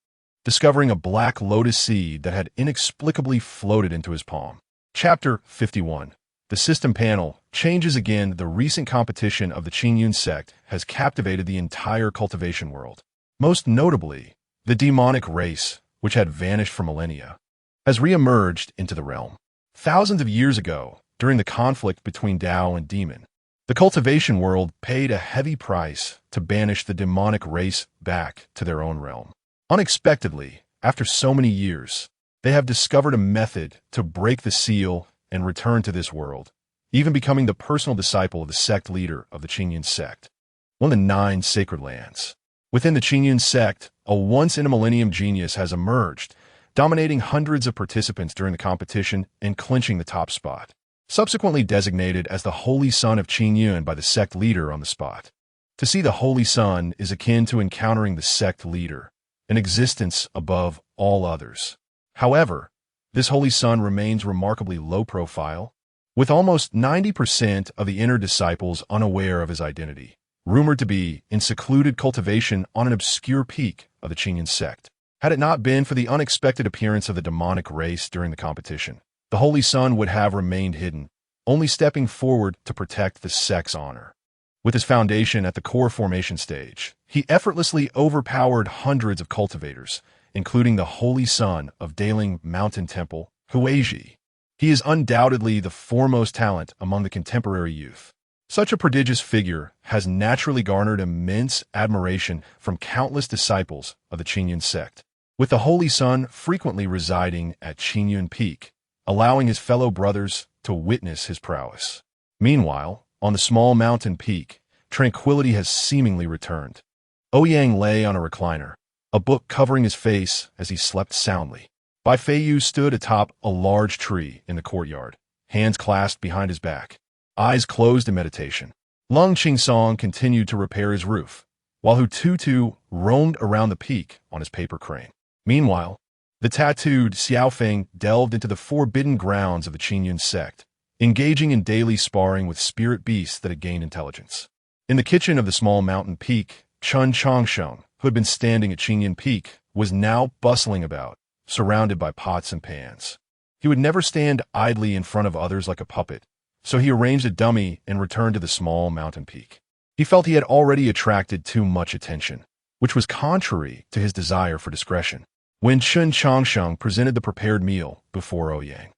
discovering a black lotus seed that had inexplicably floated into his palm. Chapter 51. The system panel changes again. The recent competition of the Qingyun sect has captivated the entire cultivation world. Most notably, The demonic race, which had vanished for millennia, has re-emerged into the realm. Thousands of years ago, during the conflict between Tao and Demon, the cultivation world paid a heavy price to banish the demonic race back to their own realm. Unexpectedly, after so many years, they have discovered a method to break the seal and return to this world, even becoming the personal disciple of the sect leader of the Qingyun sect, one of the 9 sacred lands. Within the Qingyun sect, a once-in-a-millennium genius has emerged, dominating hundreds of participants during the competition and clinching the top spot. Subsequently designated as the Holy Son of Qingyun by the sect leader on the spot. To see the Holy Son is akin to encountering the sect leader, an existence above all others. However, this Holy Son remains remarkably low profile, with almost 90% of the inner disciples unaware of his identity, rumored to be in secluded cultivation on an obscure peak of the Qingyun sect. Had it not been for the unexpected appearance of the demonic race during the competition, the Holy Son would have remained hidden, only stepping forward to protect the sect's honor. With his foundation at the core formation stage, he effortlessly overpowered hundreds of cultivators, including the Holy Son of Daling Mountain Temple, Huiji. He is undoubtedly the foremost talent among the contemporary youth. Such a prodigious figure has naturally garnered immense admiration from countless disciples of the Qingyun sect, with the Holy Son frequently residing at Qingyun Peak, allowing his fellow brothers to witness his prowess. Meanwhile, on the small mountain peak, tranquility has seemingly returned. Ouyang lay on a recliner, a book covering his face as he slept soundly. Bai Feiyu stood atop a large tree in the courtyard, hands clasped behind his back, eyes closed in meditation. Lung Qingsong continued to repair his roof, while Hu Tutu roamed around the peak on his paper crane. Meanwhile, the tattooed Xiaofeng delved into the forbidden grounds of the Qingyun sect, engaging in daily sparring with spirit beasts that had gained intelligence. In the kitchen of the small mountain peak, Chun Chongsheng, who had been standing at Qingyun Peak, was now bustling about, surrounded by pots and pans. He would never stand idly in front of others like a puppet, so he arranged a dummy and returned to the small mountain peak. He felt he had already attracted too much attention, which was contrary to his desire for discretion. When Chun Chongsheng presented the prepared meal before Ouyang,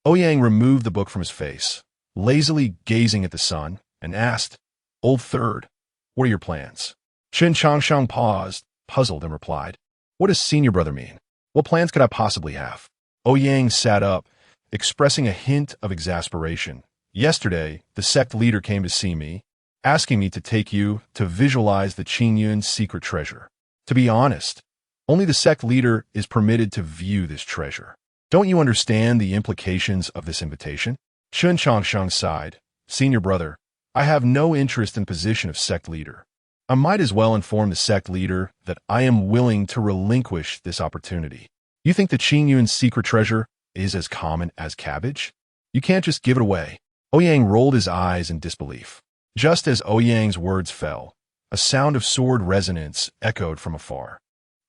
Ouyang removed the book from his face, lazily gazing at the sun, and asked, "Old Third, what are your plans?" Chun Chongsheng paused, puzzled, and replied, "What does senior brother mean? What plans could I possibly have?" Ouyang sat up, expressing a hint of exasperation. "Yesterday, the sect leader came to see me, asking me to take you to visualize the Qingyun secret treasure. To be honest, only the sect leader is permitted to view this treasure. Don't you understand the implications of this invitation?" Chun Chongsheng sighed. "Senior brother, I have no interest in the position of sect leader. I might as well inform the sect leader that I am willing to relinquish this opportunity. You think the Qingyun secret treasure is as common as cabbage? You can't just give it away." Ouyang rolled his eyes in disbelief. Just as Ouyang's words fell, a sound of sword resonance echoed from afar,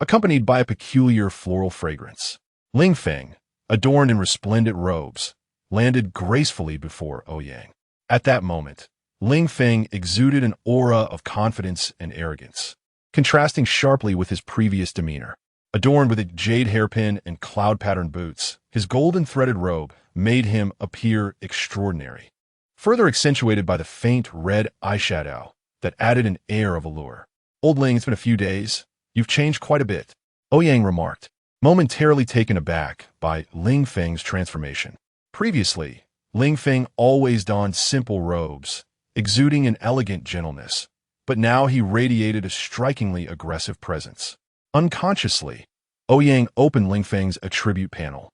accompanied by a peculiar floral fragrance. Ling Feng, adorned in resplendent robes, landed gracefully before Ouyang. At that moment, Ling Feng exuded an aura of confidence and arrogance, contrasting sharply with his previous demeanor. Adorned with a jade hairpin and cloud-patterned boots, his golden-threaded robe made him appear extraordinary, further accentuated by the faint red eyeshadow that added an air of allure. "Old Ling, it's been a few days. You've changed quite a bit," Ouyang remarked, momentarily taken aback by Ling Feng's transformation. Previously, Ling Feng always donned simple robes, exuding an elegant gentleness, but now he radiated a strikingly aggressive presence. Unconsciously, Ouyang opened Ling Feng's attribute panel,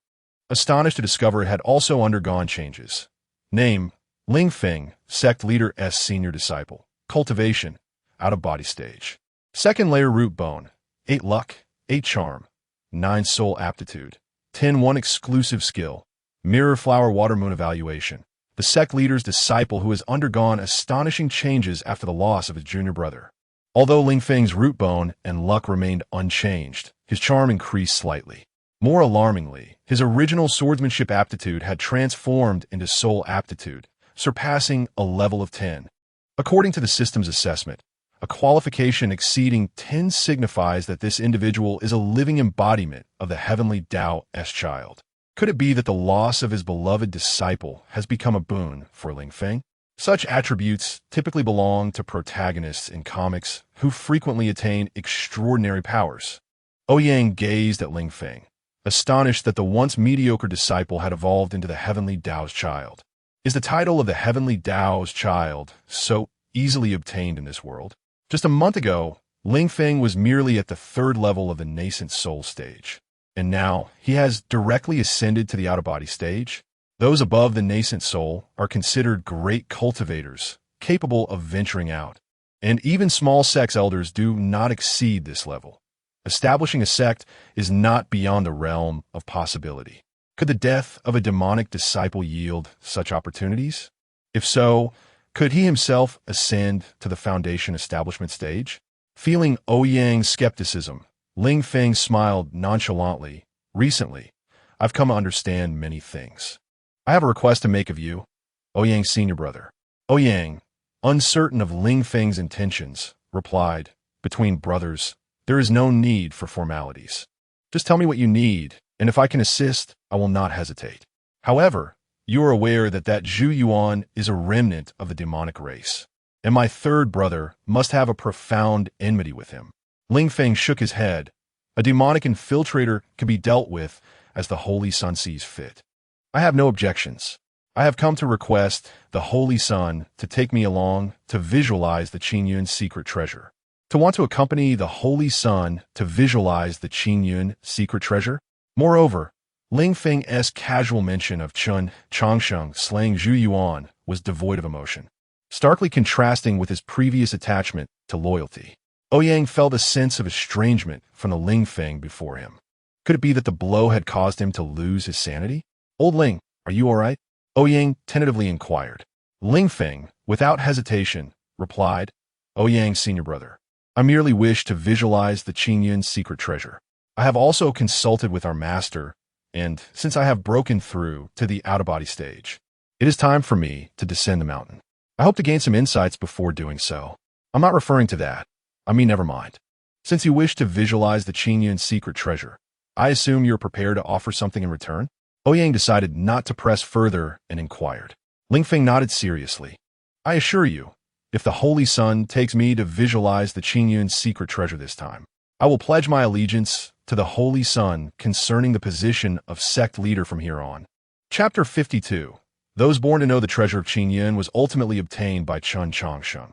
astonished to discover it had also undergone changes. Name, Ling Feng, sect leader S senior disciple. Cultivation, out-of-body stage. Second layer root bone, 8 luck, 8 charm, 9 soul aptitude, 10 exclusive skill, mirror flower water moon evaluation. The sect leader's disciple who has undergone astonishing changes after the loss of his junior brother. Although Ling Feng's root bone and luck remained unchanged, his charm increased slightly. More alarmingly, his original swordsmanship aptitude had transformed into soul aptitude, surpassing a level of 10. According to the system's assessment, A qualification exceeding 10 signifies that this individual is a living embodiment of the heavenly Tao-esque child. Could it be that the loss of his beloved disciple has become a boon for Ling Feng? Such attributes typically belong to protagonists in comics who frequently attain extraordinary powers. Ouyang gazed at Ling Feng, astonished that the once mediocre disciple had evolved into the heavenly Tao's child. Is the title of the heavenly Tao's child so easily obtained in this world? Just a month ago, Ling Feng was merely at the third level of the nascent soul stage, and now he has directly ascended to the out-of-body stage. Those above the nascent soul are considered great cultivators, capable of venturing out, and even small sects elders do not exceed this level. Establishing a sect is not beyond the realm of possibility. Could the death of a demonic disciple yield such opportunities? If so, could he himself ascend to the foundation establishment stage? Feeling Ouyang's skepticism, Ling Feng smiled nonchalantly. Recently, I've come to understand many things. I have a request to make of you, Ouyang's senior brother. Ouyang, uncertain of Ling Feng's intentions, replied, "Between brothers, there is no need for formalities. Just tell me what you need, and if I can assist, I will not hesitate. However, you are aware that Zhu Yuan is a remnant of the demonic race, and my third brother must have a profound enmity with him." Ling Feng shook his head. A demonic infiltrator can be dealt with as the Holy Sun sees fit. I have no objections. I have come to request the Holy Sun to take me along to visualize the Qingyun's secret treasure. To want to accompany the Holy Sun to visualize the Qingyun secret treasure? Moreover, Ling Feng's casual mention of Chun Changsheng slaying Zhu Yuan was devoid of emotion, starkly contrasting with his previous attachment to loyalty. Ouyang felt a sense of estrangement from the Ling Feng before him. Could it be that the blow had caused him to lose his sanity? "Old Ling, are you all right?" Ouyang tentatively inquired. Ling Feng, without hesitation, replied, "Ouyang's senior brother, I merely wish to visualize the Qingyun's secret treasure. I have also consulted with our master, and since I have broken through to the out-of-body stage, it is time for me to descend the mountain. I hope to gain some insights before doing so. I'm not referring to that. I mean, never mind. Since you wish to visualize the Qingyun's secret treasure, I assume you're prepared to offer something in return?" Ouyang decided not to press further and inquired. Ling Feng nodded seriously. "I assure you, if the Holy Sun takes me to visualize the Qingyun's secret treasure this time, I will pledge my allegiance to the Holy Sun concerning the position of sect leader from here on." Chapter 52. Those born to know the treasure of Qingyun was ultimately obtained by Chun Changsheng.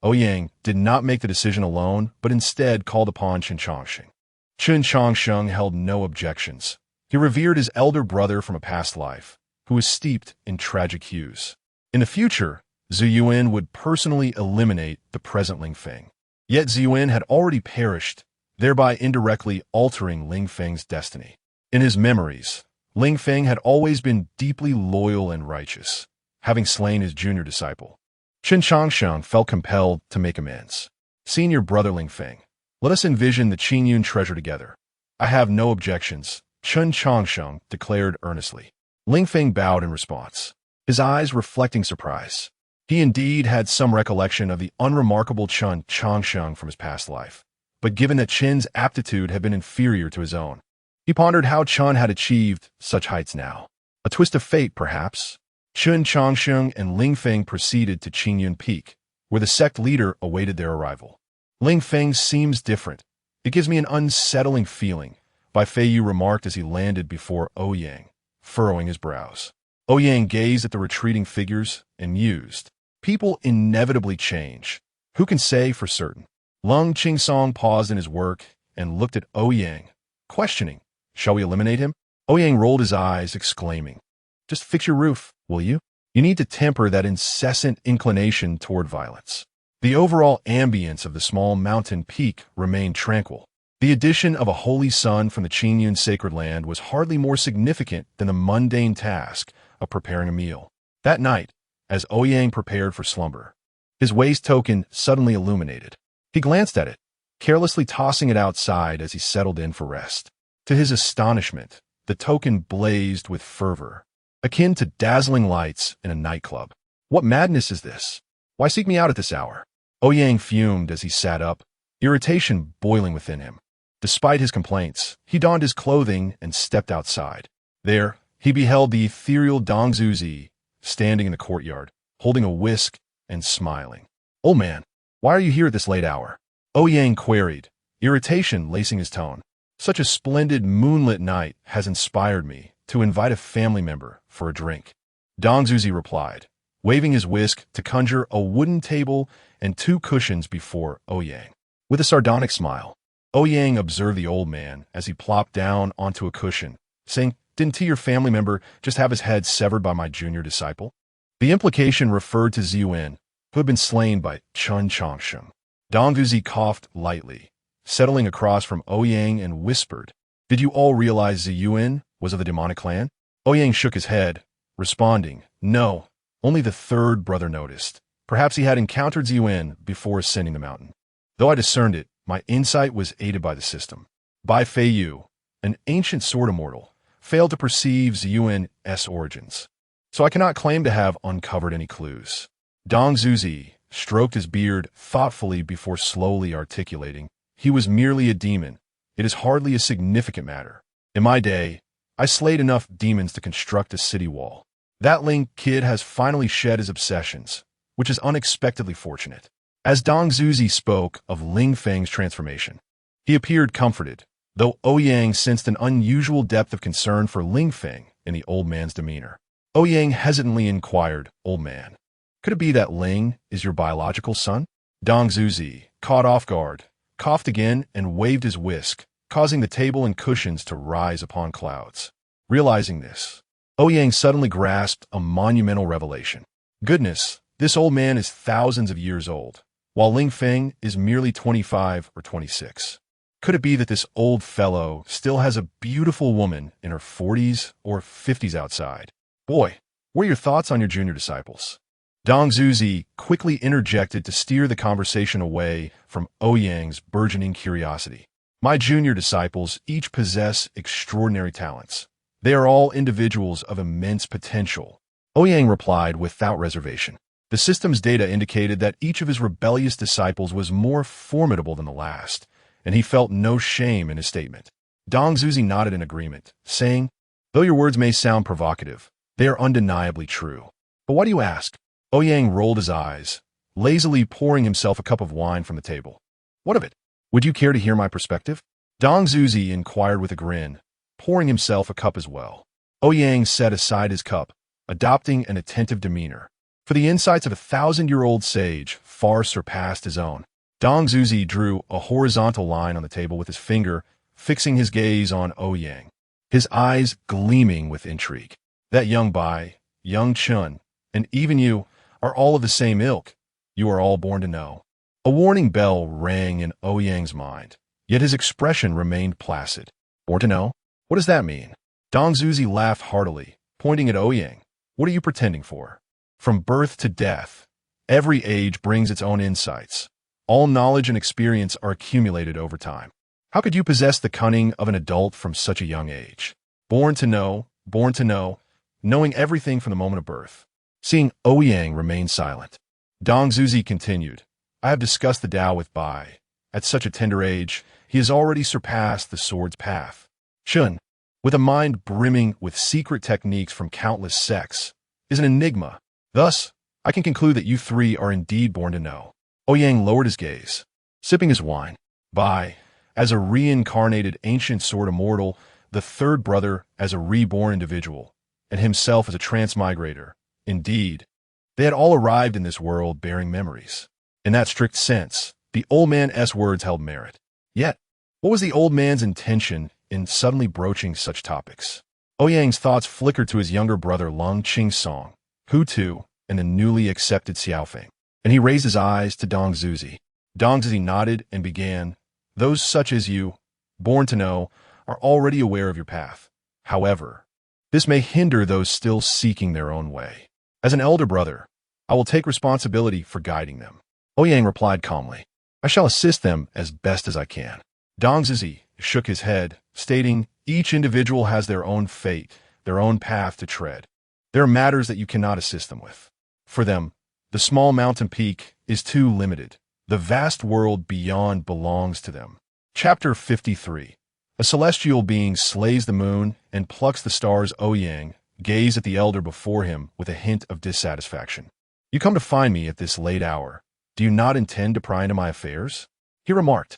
Ouyang did not make the decision alone, but instead called upon Chun Changsheng. Chun Changsheng held no objections. He revered his elder brother from a past life, who was steeped in tragic hues. In the future, Zhu Yuan would personally eliminate the present Ling Feng. Yet Zhu Yuan had already perished, thereby indirectly altering Ling Feng's destiny. In his memories, Ling Feng had always been deeply loyal and righteous, having slain his junior disciple. Chun Changsheng felt compelled to make amends. "Senior brother Ling Feng, let us envision the Qingyun treasure together." "I have no objections," Chun Changsheng declared earnestly. Ling Feng bowed in response, his eyes reflecting surprise. He indeed had some recollection of the unremarkable Chun Changsheng from his past life, but given that Chen's aptitude had been inferior to his own, he pondered how Chun had achieved such heights now. A twist of fate, perhaps? Chun Changsheng and Ling Feng proceeded to Qingyun Peak, where the sect leader awaited their arrival. "Ling Feng seems different. It gives me an unsettling feeling," Bai Feiyu remarked as he landed before Ouyang, furrowing his brows. Ouyang gazed at the retreating figures and mused. People inevitably change. Who can say for certain? Lung Qingsong paused in his work and looked at Ouyang, questioning, "Shall we eliminate him?" Ouyang rolled his eyes, exclaiming, "Just fix your roof, will you? You need to temper that incessant inclination toward violence." The overall ambience of the small mountain peak remained tranquil. The addition of a holy sun from the Qingyun sacred land was hardly more significant than the mundane task of preparing a meal. That night, as Ouyang prepared for slumber, his waist token suddenly illuminated. He glanced at it, carelessly tossing it outside as he settled in for rest. To his astonishment, the token blazed with fervor, akin to dazzling lights in a nightclub. "What madness is this? Why seek me out at this hour?" Ouyang fumed as he sat up, irritation boiling within him. Despite his complaints, he donned his clothing and stepped outside. There, he beheld the ethereal Dongzuzi standing in the courtyard, holding a whisk and smiling. "Old man, why are you here at this late hour?" Ouyang queried, irritation lacing his tone. "Such a splendid moonlit night has inspired me to invite a family member for a drink." Dongzuzi replied, waving his whisk to conjure a wooden table and 2 cushions before Ouyang. With a sardonic smile, Ouyang observed the old man as he plopped down onto a cushion, saying, "Didn't your family member just have his head severed by my junior disciple?" The implication referred to Ziyuan, who had been slain by Chun Chongsheng. Dongzuzi coughed lightly, settling across from Ouyang and whispered, "Did you all realize Ziyuan was of the demonic clan?" Ouyang shook his head, responding, "No, only the 3rd brother noticed. Perhaps he had encountered Ziyuan before ascending the mountain. Though I discerned it, my insight was aided by the system. Bai Fei Yu, an ancient sword immortal, failed to perceive Ziyuan's origins, so I cannot claim to have uncovered any clues." Dongzuzi stroked his beard thoughtfully before slowly articulating, "He was merely a demon. It is hardly a significant matter. In my day, I slayed enough demons to construct a city wall. That Ling kid has finally shed his obsessions, which is unexpectedly fortunate." As Dongzuzi spoke of Ling Feng's transformation, he appeared comforted, though Ouyang sensed an unusual depth of concern for Ling Feng in the old man's demeanor. Ouyang hesitantly inquired, "Old man, could it be that Ling is your biological son?" Dongzuzi, caught off guard, coughed again and waved his whisk, causing the table and cushions to rise upon clouds. Realizing this, Ouyang suddenly grasped a monumental revelation. Goodness, this old man is thousands of years old, while Ling Feng is merely 25 or 26. Could it be that this old fellow still has a beautiful woman in her 40s or 50s outside? "Boy, what are your thoughts on your junior disciples?" Dongzuzi quickly interjected to steer the conversation away from Ouyang's burgeoning curiosity. "My junior disciples each possess extraordinary talents. They are all individuals of immense potential," Ouyang replied without reservation. The system's data indicated that each of his rebellious disciples was more formidable than the last, and he felt no shame in his statement. Dongzuzi nodded in agreement, saying, "Though your words may sound provocative, they are undeniably true. But why do you ask?" Ouyang rolled his eyes, lazily pouring himself a cup of wine from the table. "What of it? Would you care to hear my perspective?" Dongzuzi inquired with a grin, pouring himself a cup as well. Ouyang set aside his cup, adopting an attentive demeanor. For the insights of a 1,000-year-old sage far surpassed his own. Dongzuzi drew a horizontal line on the table with his finger, fixing his gaze on Ouyang, his eyes gleaming with intrigue. "That young Bai, young Chun, and even you are all of the same ilk. You are all born to know." A warning bell rang in Ouyang's mind, yet his expression remained placid. "Born to know? What does that mean?" Dongzuzi laughed heartily, pointing at Ouyang. "What are you pretending for? From birth to death, every age brings its own insights. All knowledge and experience are accumulated over time. How could you possess the cunning of an adult from such a young age? Born to know, knowing everything from the moment of birth." Seeing Ouyang remain silent, Dongzuzi continued, "I have discussed the Tao with Bai. At such a tender age, he has already surpassed the sword's path. Chun, with a mind brimming with secret techniques from countless sects, is an enigma. Thus, I can conclude that you 3 are indeed born to know." Ouyang lowered his gaze, sipping his wine. Bai, as a reincarnated ancient sword immortal, the 3rd brother as a reborn individual, and himself as a transmigrator. Indeed, they had all arrived in this world bearing memories. In that strict sense, the old man's words held merit. Yet, what was the old man's intention in suddenly broaching such topics? Ouyang's thoughts flickered to his younger brother Lung Chingsong, Hu Tu, and the newly accepted Xiaofeng, and he raised his eyes to Dongzuzi. Dongzuzi nodded and began, "Those such as you, born to know, are already aware of your path. However, this may hinder those still seeking their own way. As an elder brother, I will take responsibility for guiding them." Ouyang replied calmly, "I shall assist them as best as I can." Dongzuzi shook his head, stating, "Each individual has their own fate, their own path to tread. There are matters that you cannot assist them with. For them, the small mountain peak is too limited, The vast world beyond belongs to them. Chapter 53. A celestial being slays the moon and plucks the stars. Ouyang gazed at the elder before him with a hint of dissatisfaction. You come to find me at this late hour. Do you not intend to pry into my affairs? He remarked.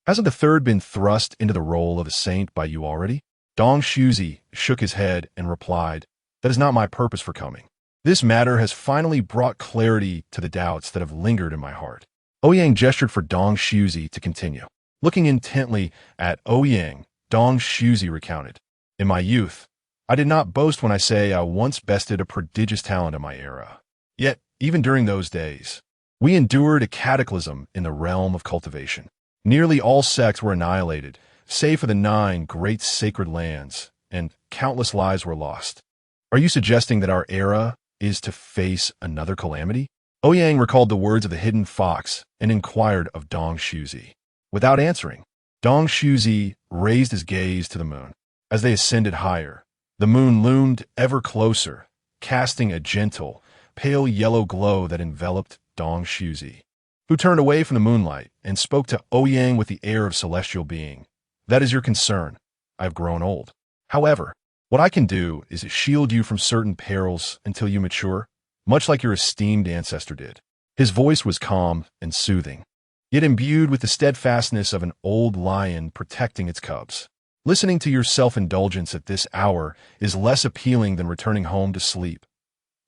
Hasn't the third been thrust into the role of a saint by you already? Dong Shuzi shook his head and replied, That is not my purpose for coming. This matter has finally brought clarity to the doubts that have lingered in my heart. Ouyang gestured for Dong Shuzi to continue. Looking intently at Ouyang, Dong Shuzi recounted, In my youth, I did not boast when I say I once bested a prodigious talent in my era. Yet, even during those days, we endured a cataclysm in the realm of cultivation. Nearly all sects were annihilated, save for the 9 great sacred lands, and countless lives were lost. Are you suggesting that our era is to face another calamity? Ouyang recalled the words of the hidden fox and inquired of Dong Shuzi. Without answering, Dong Shuzi raised his gaze to the moon. As they ascended higher, the moon loomed ever closer, casting a gentle, pale yellow glow that enveloped Dong Shuzi, who turned away from the moonlight and spoke to Ouyang with the air of celestial being. That is your concern. I have grown old. However, what I can do is shield you from certain perils until you mature, much like your esteemed ancestor did. His voice was calm and soothing, yet imbued with the steadfastness of an old lion protecting its cubs. Listening to your self-indulgence at this hour is less appealing than returning home to sleep,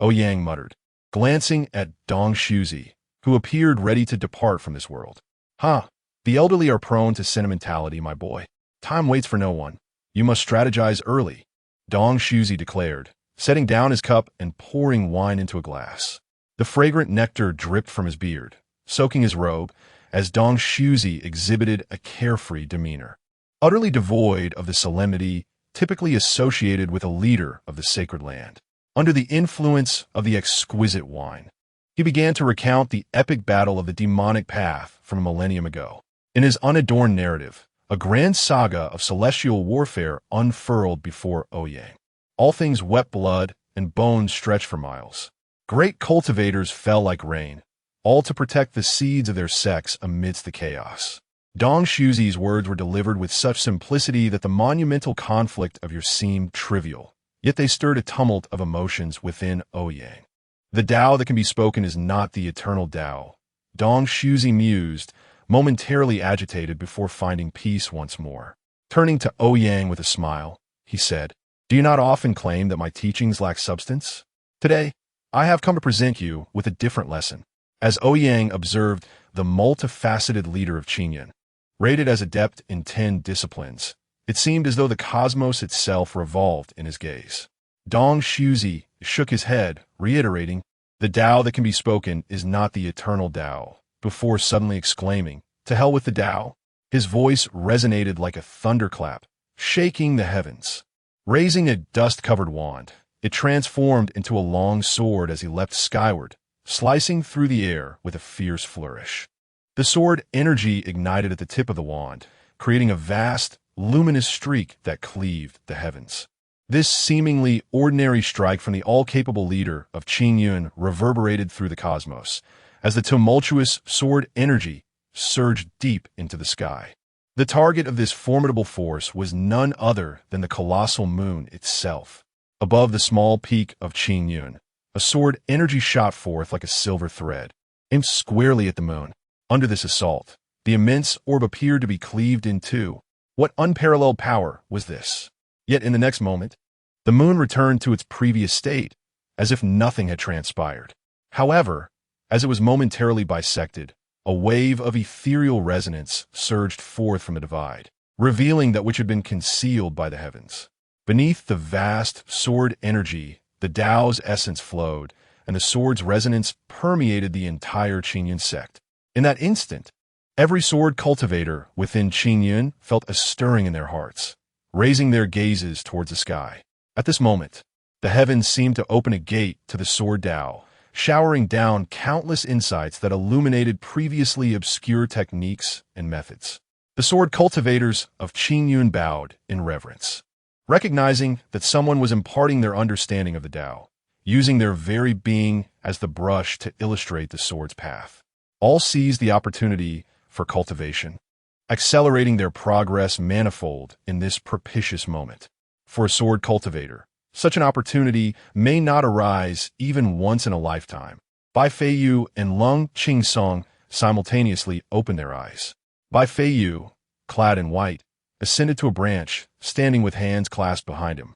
Ouyang muttered, glancing at Dong Shuzi, who appeared ready to depart from this world. The elderly are prone to sentimentality, my boy. Time waits for no one. You must strategize early, Dong Shuzi declared, setting down his cup and pouring wine into a glass. The fragrant nectar dripped from his beard, soaking his robe, as Dong Shuzi exhibited a carefree demeanor, utterly devoid of the solemnity typically associated with a leader of the sacred land. Under the influence of the exquisite wine, he began to recount the epic battle of the demonic path from a millennium ago. In his unadorned narrative, a grand saga of celestial warfare unfurled before Ouyang. All things wept blood, and bones stretched for miles. Great cultivators fell like rain, all to protect the seeds of their sects amidst the chaos. Dong Shuzi's words were delivered with such simplicity that the monumental conflict of yours seemed trivial, yet they stirred a tumult of emotions within Ouyang. The Tao that can be spoken is not the eternal Tao, Dong Shuzi mused, momentarily agitated before finding peace once more. Turning to Ouyang with a smile, he said, Do you not often claim that my teachings lack substance? Today, I have come to present you with a different lesson. As Ouyang observed the multifaceted leader of Qingyun, rated as adept in 10 disciplines, it seemed as though the cosmos itself revolved in his gaze. Dong Shuzi shook his head, reiterating, The Tao that can be spoken is not the eternal Tao, before suddenly exclaiming, To hell with the Tao. His voice resonated like a thunderclap, shaking the heavens. Raising a dust-covered wand, it transformed into a long sword as he leapt skyward, slicing through the air with a fierce flourish. The sword energy ignited at the tip of the wand, creating a vast, luminous streak that cleaved the heavens. This seemingly ordinary strike from the all-capable leader of Qingyun reverberated through the cosmos, as the tumultuous sword energy surged deep into the sky. The target of this formidable force was none other than the colossal moon itself. Above the small peak of Qingyun, a sword energy shot forth like a silver thread, aimed squarely at the moon. Under this assault, the immense orb appeared to be cleaved in two. What unparalleled power was this? Yet in the next moment, the moon returned to its previous state, as if nothing had transpired. However, as it was momentarily bisected, a wave of ethereal resonance surged forth from the divide, revealing that which had been concealed by the heavens. Beneath the vast sword energy, the Tao's essence flowed, and the sword's resonance permeated the entire Qingyun sect. In that instant, every sword cultivator within Qingyun felt a stirring in their hearts, raising their gazes towards the sky. At this moment, the heavens seemed to open a gate to the sword Tao, showering down countless insights that illuminated previously obscure techniques and methods. The sword cultivators of Qingyun bowed in reverence, recognizing that someone was imparting their understanding of the Tao, using their very being as the brush to illustrate the sword's path. all seized the opportunity for cultivation, accelerating their progress manifold in this propitious moment. For a sword cultivator, such an opportunity may not arise even once in a lifetime. Bai Feiyu and Lung Qingsong simultaneously opened their eyes. Bai Feiyu, clad in white, ascended to a branch, standing with hands clasped behind him,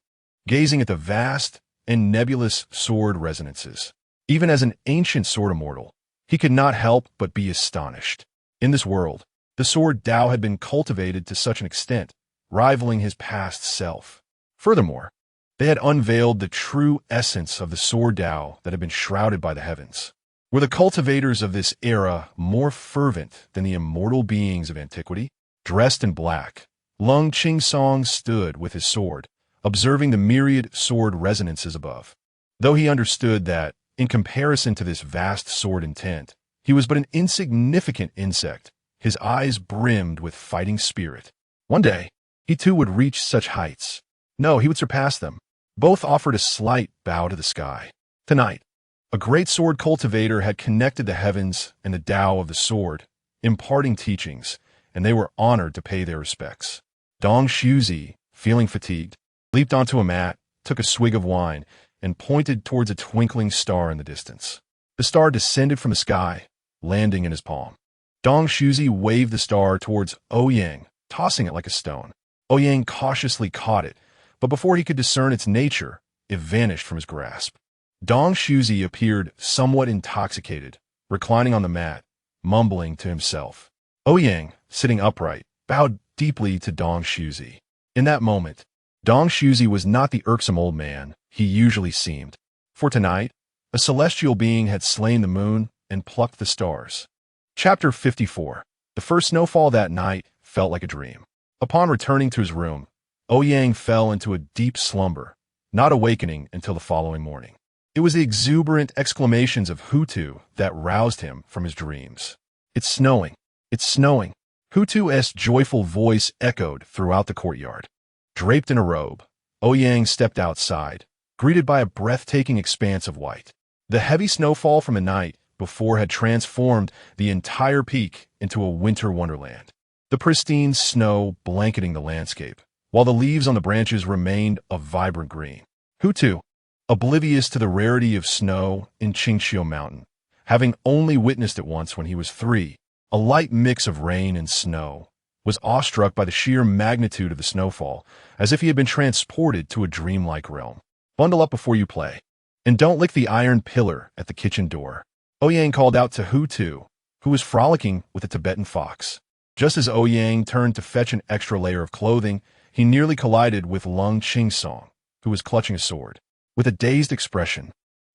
gazing at the vast and nebulous sword resonances. Even as an ancient sword immortal, he could not help but be astonished. In this world, the sword Tao had been cultivated to such an extent, rivaling his past self. Furthermore, they had unveiled the true essence of the sword Tao that had been shrouded by the heavens. Were the cultivators of this era more fervent than the immortal beings of antiquity? Dressed in black, Lung Qingsong stood with his sword, observing the myriad sword resonances above. Though he understood that, in comparison to this vast sword intent, he was but an insignificant insect, his eyes brimmed with fighting spirit. One day, he too would reach such heights. No, he would surpass them. Both offered a slight bow to the sky. Tonight, a great sword cultivator had connected the heavens and the Tao of the sword, imparting teachings, and they were honored to pay their respects. Dong Shuzi, feeling fatigued, leaped onto a mat, took a swig of wine, and pointed towards a twinkling star in the distance. The star descended from the sky, landing in his palm. Dong Shuzi waved the star towards Ouyang, tossing it like a stone. Ouyang cautiously caught it, but before he could discern its nature, it vanished from his grasp. Dong Shuzi appeared somewhat intoxicated, reclining on the mat, mumbling to himself. Ouyang, sitting upright, bowed deeply to Dong Shuzi. In that moment, Dong Shuzi was not the irksome old man he usually seemed. For tonight, a celestial being had slain the moon and plucked the stars. Chapter 54. The first snowfall that night felt like a dream. Upon returning to his room, Ouyang fell into a deep slumber, not awakening until the following morning. It was the exuberant exclamations of Hutu that roused him from his dreams. "It's snowing! It's snowing!" Hutu's joyful voice echoed throughout the courtyard. Draped in a robe, Ouyang stepped outside, greeted by a breathtaking expanse of white. The heavy snowfall from the night before had transformed the entire peak into a winter wonderland. The pristine snow blanketing the landscape, while the leaves on the branches remained a vibrant green. Hutu, oblivious to the rarity of snow in Qingxiu Mountain, having only witnessed it once when he was 3, a light mix of rain and snow, was awestruck by the sheer magnitude of the snowfall, as if he had been transported to a dreamlike realm. "Bundle up before you play, and don't lick the iron pillar at the kitchen door," Ouyang called out to Hutu, who was frolicking with a Tibetan fox. Just as Ouyang turned to fetch an extra layer of clothing, he nearly collided with Lung Qingsong, who was clutching a sword. With a dazed expression,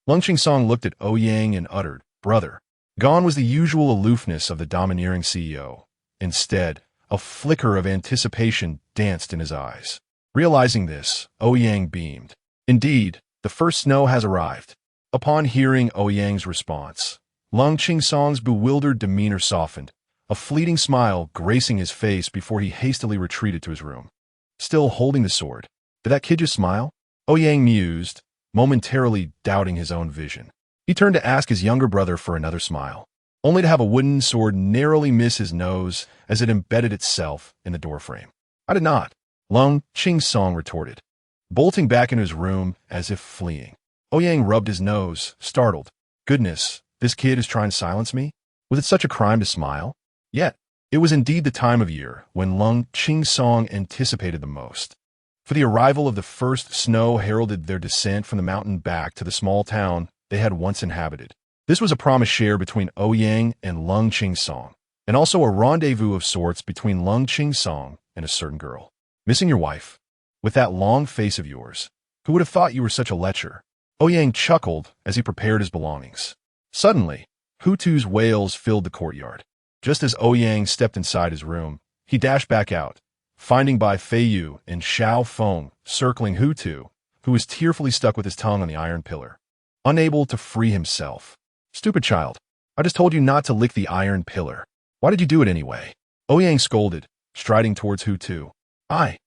Lung Qingsong looked at Ouyang and uttered, "Brother." Gone was the usual aloofness of the domineering CEO. Instead, a flicker of anticipation danced in his eyes. Realizing this, Ouyang beamed. "Indeed, the first snow has arrived." Upon hearing Ouyang's response, Lung Qingsong's bewildered demeanor softened, a fleeting smile gracing his face before he hastily retreated to his room. Still holding the sword. "Did that kid just smile?" Ouyang mused, momentarily doubting his own vision. He turned to ask his younger brother for another smile, only to have a wooden sword narrowly miss his nose as it embedded itself in the doorframe. "I did not," Lung Qingsong retorted, bolting back into his room as if fleeing. Ouyang rubbed his nose, startled. Goodness, this kid is trying to silence me? Was it such a crime to smile? Yet, it was indeed the time of year when Lung Qingsong anticipated the most. For the arrival of the first snow heralded their descent from the mountain back to the small town they had once inhabited. This was a promised share between Ouyang and Lung Qingsong, and also a rendezvous of sorts between Lung Qingsong and a certain girl. "Missing your wife? With that long face of yours? Who would have thought you were such a lecher?" Ouyang chuckled as he prepared his belongings. Suddenly, Hutu's wails filled the courtyard. Just as Ouyang stepped inside his room, he dashed back out, finding Bai Feiyu and Xiao Feng circling Hutu, who was tearfully stuck with his tongue on the iron pillar, unable to free himself. "Stupid child, I just told you not to lick the iron pillar. Why did you do it anyway?" Ouyang scolded, striding towards Hutu. I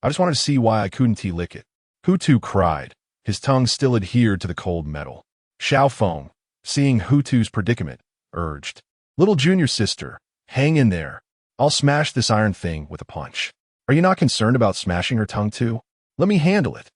just wanted to see why I couldn't lick it." Hutu cried. His tongue still adhered to the cold metal. Xiao Feng, seeing Hutu's predicament, urged, Little junior sister, hang in there. I'll smash this iron thing with a punch. Are you not concerned about smashing her tongue too? Let me handle it.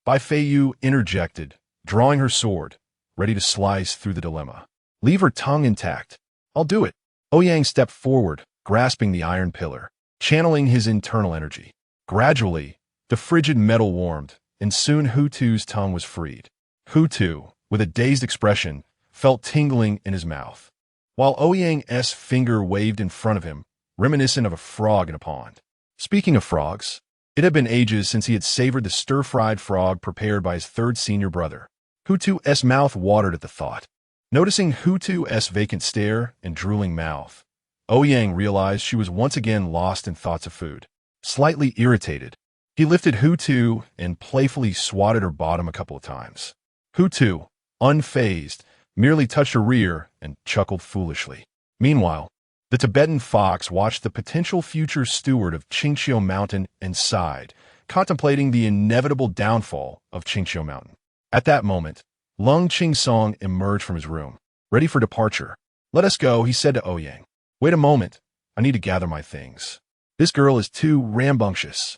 Bai Feiyu interjected, drawing her sword, ready to slice through the dilemma. Leave her tongue intact. I'll do it. Ouyang stepped forward, grasping the iron pillar, channeling his internal energy. Gradually, the frigid metal warmed, and soon Hutu's tongue was freed. Hutu, with a dazed expression, felt tingling in his mouth, while Ouyang's finger waved in front of him, reminiscent of a frog in a pond. Speaking of frogs, it had been ages since he had savored the stir-fried frog prepared by his third senior brother. Hutu's mouth watered at the thought. Noticing Hutu's vacant stare and drooling mouth, Ouyang realized she was once again lost in thoughts of food. Slightly irritated, he lifted Hutu and playfully swatted her bottom a couple of times. Hutu, unfazed, merely touched her rear and chuckled foolishly. Meanwhile, the Tibetan fox watched the potential future steward of Qingqiu Mountain and sighed, contemplating the inevitable downfall of Qingqiu Mountain. At that moment, Lung Qingsong emerged from his room, ready for departure. Let us go, he said to Ouyang. Wait a moment, I need to gather my things. This girl is too rambunctious.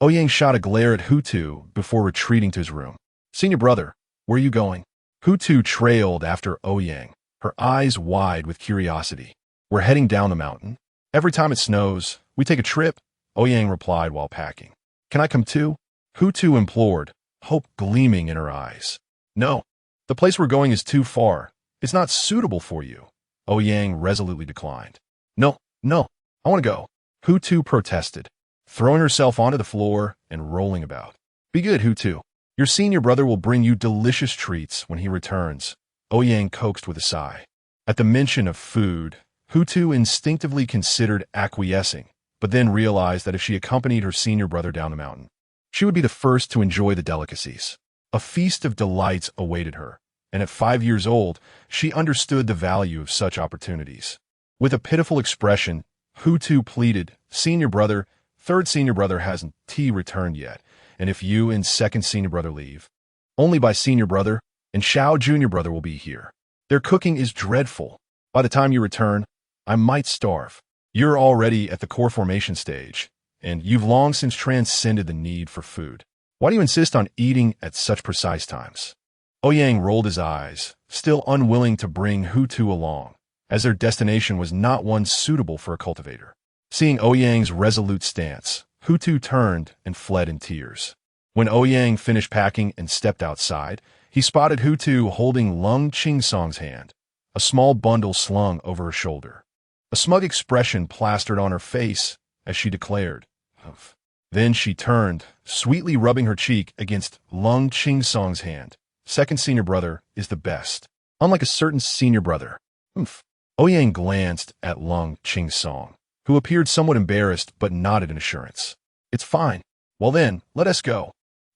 Ouyang shot a glare at Hutu before retreating to his room. Senior brother, where are you going? Hutu trailed after Ouyang, her eyes wide with curiosity. We're heading down the mountain. Every time it snows, we take a trip, Ouyang replied while packing. Can I come too? Hutu implored, hope gleaming in her eyes. No, the place we're going is too far. It's not suitable for you. Ouyang resolutely declined. No, I want to go. Hutu protested, throwing herself onto the floor and rolling about. Be good, Hutu. Your senior brother will bring you delicious treats when he returns, Ouyang coaxed with a sigh. At the mention of food, Hutu instinctively considered acquiescing, but then realized that if she accompanied her senior brother down the mountain, she would be the first to enjoy the delicacies. A feast of delights awaited her, and at 5 years old, she understood the value of such opportunities. With a pitiful expression, Hutu pleaded, Senior brother, third senior brother hasn't returned yet, and if you and second senior brother leave, only by senior brother and Xiao junior brother will be here. Their cooking is dreadful. By the time you return, I might starve. You're already at the core formation stage, and you've long since transcended the need for food. Why do you insist on eating at such precise times? Ouyang rolled his eyes, still unwilling to bring Hutu along, as their destination was not one suitable for a cultivator. Seeing Ouyang's resolute stance, Hutu turned and fled in tears. When Ouyang finished packing and stepped outside, he spotted Hutu holding Lung Qingsong's hand, a small bundle slung over her shoulder. A smug expression plastered on her face as she declared, Humph. Then she turned, sweetly rubbing her cheek against Lung Qingsong's hand. Second senior brother is the best, unlike a certain senior brother. Humph. Ouyang glanced at Lung Qingsong, who appeared somewhat embarrassed but nodded in assurance. It's fine. Well then, let us go.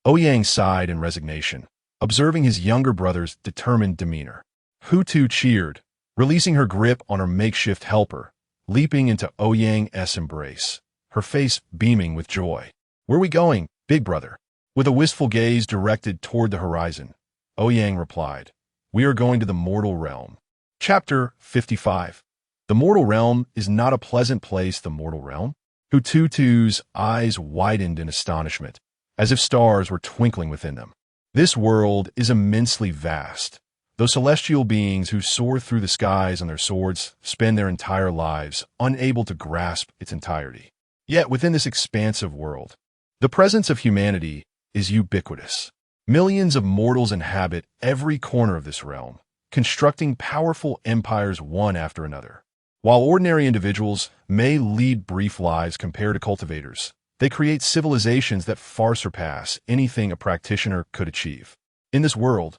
Ouyang sighed in resignation, observing his younger brother's determined demeanor. Hutu cheered, releasing her grip on her makeshift helper, leaping into Ouyang's embrace, her face beaming with joy. Where are we going, big brother? With a wistful gaze directed toward the horizon, Ouyang replied, We are going to the mortal realm. Chapter 55. The mortal realm is not a pleasant place, the mortal realm. Hutu's eyes widened in astonishment, as if stars were twinkling within them. This world is immensely vast. Those celestial beings who soar through the skies on their swords spend their entire lives unable to grasp its entirety. Yet within this expansive world, the presence of humanity is ubiquitous. Millions of mortals inhabit every corner of this realm, constructing powerful empires one after another. While ordinary individuals may lead brief lives compared to cultivators, they create civilizations that far surpass anything a practitioner could achieve. In this world,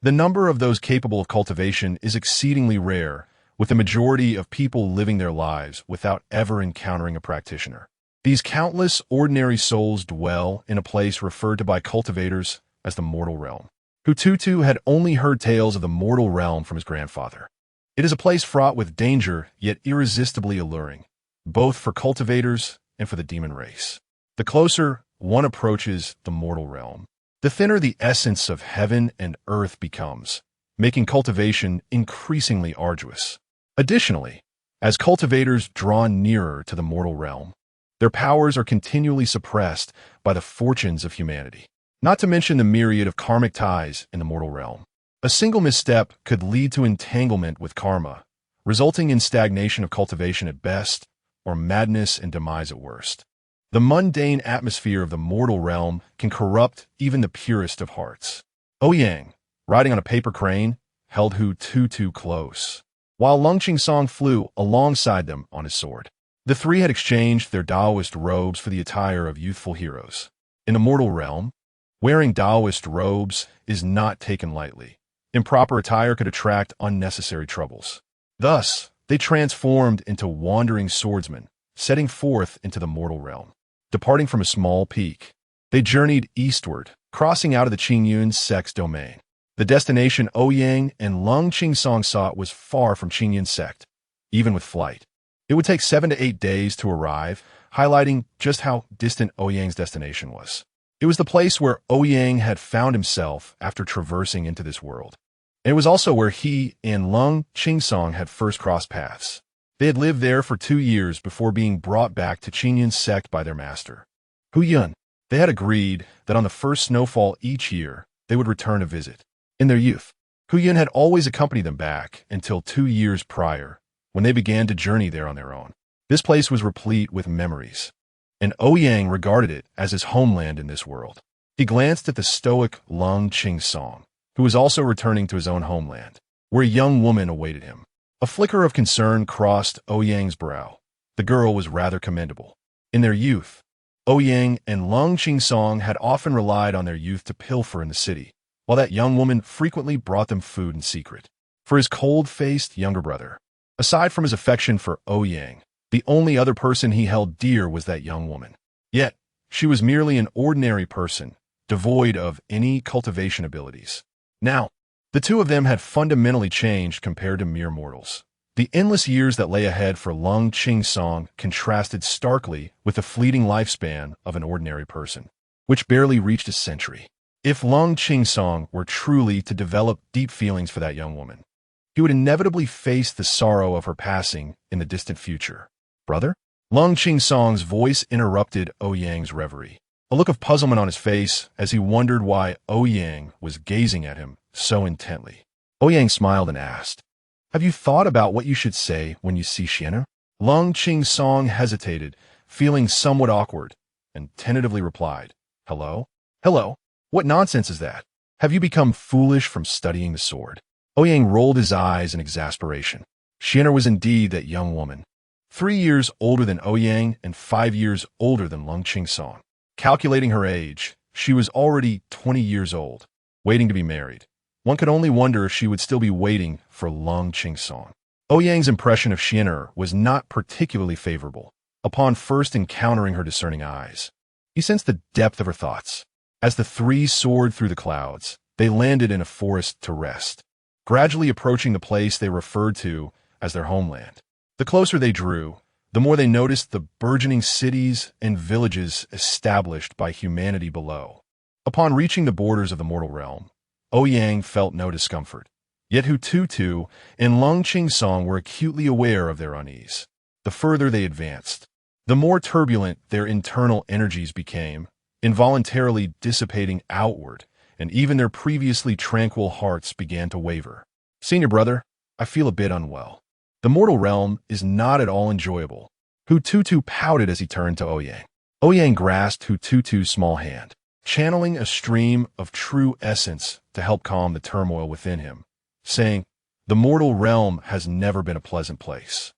the number of those capable of cultivation is exceedingly rare, with the majority of people living their lives without ever encountering a practitioner. These countless ordinary souls dwell in a place referred to by cultivators as the mortal realm. Hutu had only heard tales of the mortal realm from his grandfather. It is a place fraught with danger, yet irresistibly alluring, both for cultivators and for the demon race. The closer one approaches the mortal realm, the thinner the essence of heaven and earth becomes, making cultivation increasingly arduous. Additionally, As cultivators draw nearer to the mortal realm, their powers are continually suppressed by the fortunes of humanity. Not to mention the myriad of karmic ties in the mortal realm. A single misstep could lead to entanglement with karma, resulting in stagnation of cultivation at best, or madness and demise at worst. The mundane atmosphere of the mortal realm can corrupt even the purest of hearts. Ouyang, riding on a paper crane, held Hu Tutu close, while Lung Qingsong flew alongside them on his sword. The three had exchanged their Taoist robes for the attire of youthful heroes. In the mortal realm, wearing Taoist robes is not taken lightly. Improper attire could attract unnecessary troubles. Thus, they transformed into wandering swordsmen, setting forth into the mortal realm. Departing from a small peak, they journeyed eastward, crossing out of the Qingyun sect's domain. The destination Ouyang and Lung Qingsong sought was far from Qingyun sect, even with flight. It would take 7 to 8 days to arrive, highlighting just how distant Ouyang's destination was. It was the place where Ouyang had found himself after traversing into this world. And it was also where he and Lung Qingsong had first crossed paths. They had lived there for 2 years before being brought back to Qingyun sect by their master, Ouyang. They had agreed that on the first snowfall each year, they would return to visit. In their youth, Ouyang had always accompanied them back until 2 years prior, when they began to journey there on their own. This place was replete with memories, and Ouyang regarded it as his homeland in this world. He glanced at the stoic Lung Qingsong, who was also returning to his own homeland, where a young woman awaited him. A flicker of concern crossed Ouyang's brow. The girl was rather commendable. In their youth, Ouyang and Lung Qingsong had often relied on their youth to pilfer in the city, while that young woman frequently brought them food in secret. For his cold-faced younger brother, aside from his affection for Ouyang, the only other person he held dear was that young woman. Yet, she was merely an ordinary person, devoid of any cultivation abilities. Now, the two of them had fundamentally changed compared to mere mortals. The endless years that lay ahead for Lung Qingsong contrasted starkly with the fleeting lifespan of an ordinary person, which barely reached a century. If Lung Qingsong were truly to develop deep feelings for that young woman, he would inevitably face the sorrow of her passing in the distant future. Brother? Lung Qingsong's voice interrupted Ouyang's reverie. A look of puzzlement on his face as he wondered why Ouyang was gazing at him so intently. Ouyang smiled and asked, "Have you thought about what you should say when you see Xian'er?" Lung Qingsong hesitated, feeling somewhat awkward, and tentatively replied, "Hello? Hello? What nonsense is that? Have you become foolish from studying the sword?" Ouyang rolled his eyes in exasperation. Xian'er was indeed that young woman, 3 years older than Ouyang and 5 years older than Lung Qingsong. Calculating her age, she was already 20 years old, waiting to be married. One could only wonder if she would still be waiting for Lung Qingsong. Ouyang's impression of Xian'er was not particularly favorable. Upon first encountering her discerning eyes, he sensed the depth of her thoughts. As the three soared through the clouds, they landed in a forest to rest, gradually approaching the place they referred to as their homeland. The closer they drew, the more they noticed the burgeoning cities and villages established by humanity below. Upon reaching the borders of the mortal realm, Ouyang felt no discomfort. Yet Hu Tutu and Lung Qingsong were acutely aware of their unease. The further they advanced, the more turbulent their internal energies became, involuntarily dissipating outward, and even their previously tranquil hearts began to waver. "Senior brother, I feel a bit unwell. The mortal realm is not at all enjoyable." Hu Tutu pouted as he turned to Ouyang. Ouyang grasped Hu Tutu's small hand, channeling a stream of true essence to help calm the turmoil within him, saying, "The mortal realm has never been a pleasant place.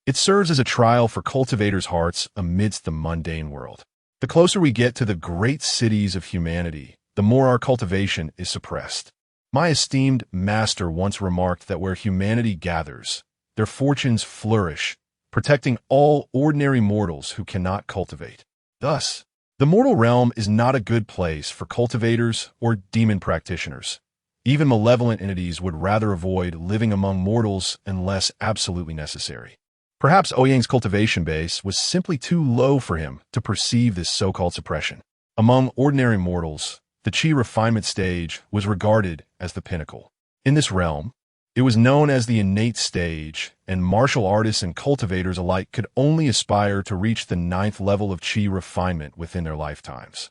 It serves as a trial for cultivators' hearts amidst the mundane world. The closer we get to the great cities of humanity, the more our cultivation is suppressed. My esteemed master once remarked that where humanity gathers, their fortunes flourish, protecting all ordinary mortals who cannot cultivate. Thus, the mortal realm is not a good place for cultivators or demon practitioners. Even malevolent entities would rather avoid living among mortals unless absolutely necessary." Perhaps Ouyang's cultivation base was simply too low for him to perceive this so-called suppression. Among ordinary mortals, the qi refinement stage was regarded as the pinnacle. In this realm, It was known as the innate stage, and martial artists and cultivators alike could only aspire to reach the 9th level of qi refinement within their lifetimes.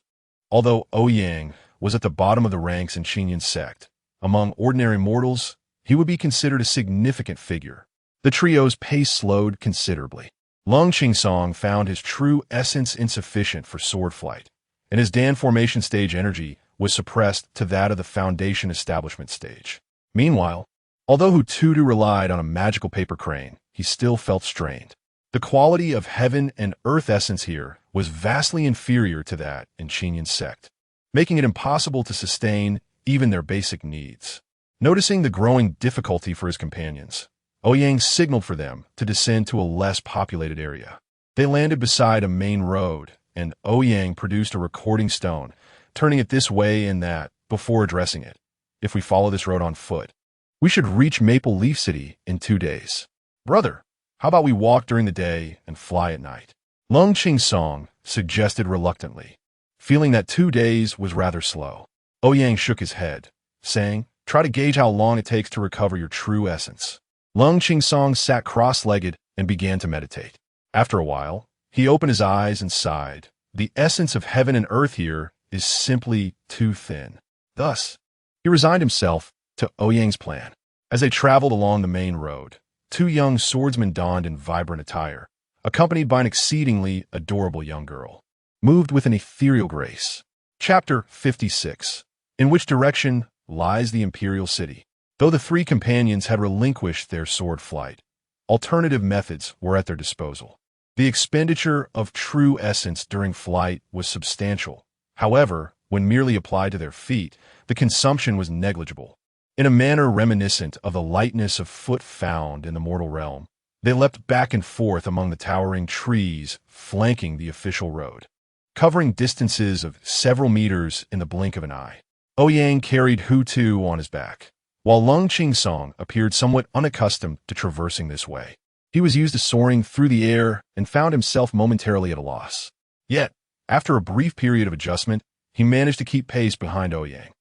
Although Ouyang was at the bottom of the ranks in Qinyan's sect, among ordinary mortals, he would be considered a significant figure. The trio's pace slowed considerably. Lung Qingsong found his true essence insufficient for sword flight, and his Dan formation stage energy was suppressed to that of the foundation establishment stage. Meanwhile, although Hututu relied on a magical paper crane, he still felt strained. The quality of heaven and earth essence here was vastly inferior to that in Qinyan's sect, making it impossible to sustain even their basic needs. Noticing the growing difficulty for his companions, Ouyang signaled for them to descend to a less populated area. They landed beside a main road, and Ouyang produced a recording stone, turning it this way and that before addressing it. If we follow this road on foot, we should reach Maple Leaf City in 2 days. Brother, how about we walk during the day and fly at night? Lung Qingsong suggested reluctantly, feeling that 2 days was rather slow. Ouyang shook his head, saying, try to gauge how long it takes to recover your true essence. Lung Qingsong sat cross-legged and began to meditate. After a while, he opened his eyes and sighed. The essence of heaven and earth here is simply too thin. Thus, he resigned himself to Ouyang's plan. As they traveled along the main road, 2 young swordsmen donned in vibrant attire, accompanied by an exceedingly adorable young girl, moved with an ethereal grace. Chapter 56. In which direction lies the imperial city? Though the 3 companions had relinquished their sword flight, alternative methods were at their disposal. The expenditure of true essence during flight was substantial. However, when merely applied to their feet, the consumption was negligible. In a manner reminiscent of the lightness of foot found in the mortal realm, they leapt back and forth among the towering trees flanking the official road, covering distances of several meters in the blink of an eye. Ouyang carried Hutu on his back, while Lung Qingsong appeared somewhat unaccustomed to traversing this way. He was used to soaring through the air and found himself momentarily at a loss. Yet, after a brief period of adjustment, he managed to keep pace behind Ouyang.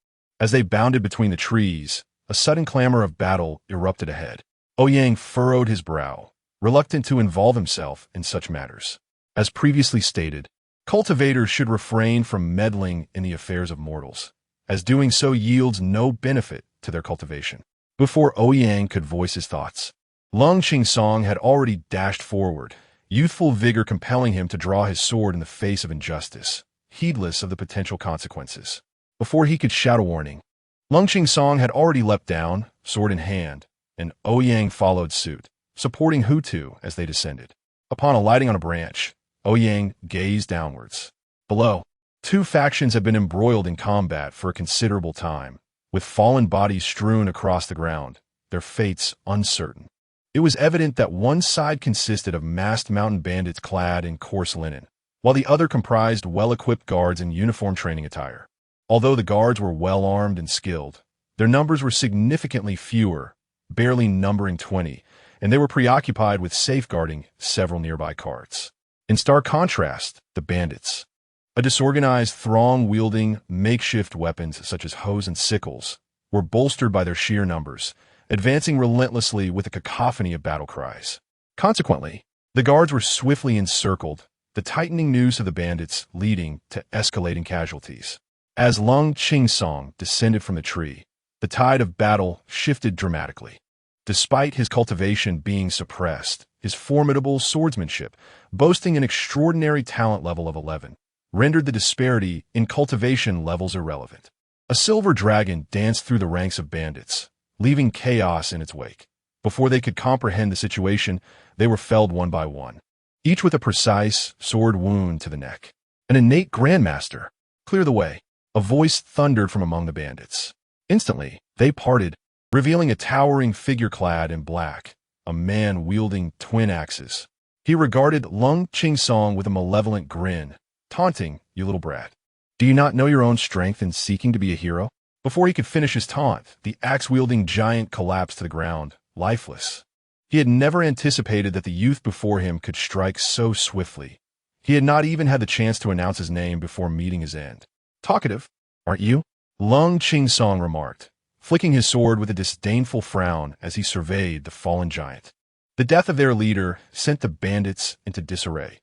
As they bounded between the trees, a sudden clamor of battle erupted ahead. Ouyang furrowed his brow, reluctant to involve himself in such matters. As previously stated, cultivators should refrain from meddling in the affairs of mortals, as doing so yields no benefit to their cultivation. Before Ouyang could voice his thoughts, Lung Qingsong had already dashed forward, youthful vigor compelling him to draw his sword in the face of injustice, heedless of the potential consequences. Before he could shout a warning, Lung Qingsong had already leapt down, sword in hand, and Ouyang followed suit, supporting Hutu as they descended. Upon alighting on a branch, Ouyang gazed downwards. Below, 2 factions had been embroiled in combat for a considerable time, with fallen bodies strewn across the ground, their fates uncertain. It was evident that one side consisted of masked mountain bandits clad in coarse linen, while the other comprised well-equipped guards in uniform training attire. Although the guards were well-armed and skilled, their numbers were significantly fewer, barely numbering 20, and they were preoccupied with safeguarding several nearby carts. In stark contrast, the bandits, a disorganized throng wielding makeshift weapons such as hoes and sickles, were bolstered by their sheer numbers, advancing relentlessly with a cacophony of battle cries. Consequently, the guards were swiftly encircled, the tightening noose of the bandits leading to escalating casualties. As Lung Qingsong descended from the tree, the tide of battle shifted dramatically. Despite his cultivation being suppressed, his formidable swordsmanship, boasting an extraordinary talent level of 11, rendered the disparity in cultivation levels irrelevant. A silver dragon danced through the ranks of bandits, leaving chaos in its wake. Before they could comprehend the situation, they were felled one by one, each with a precise sword wound to the neck. An innate grandmaster, clear the way, a voice thundered from among the bandits. Instantly, they parted, revealing a towering figure clad in black, a man wielding twin axes. He regarded Lung Qingsong with a malevolent grin, taunting, "You little brat. Do you not know your own strength in seeking to be a hero?" Before he could finish his taunt, the axe-wielding giant collapsed to the ground, lifeless. He had never anticipated that the youth before him could strike so swiftly. He had not even had the chance to announce his name before meeting his end. "Talkative, aren't you?" Lung Qingsong remarked, flicking his sword with a disdainful frown as he surveyed the fallen giant. The death of their leader sent the bandits into disarray.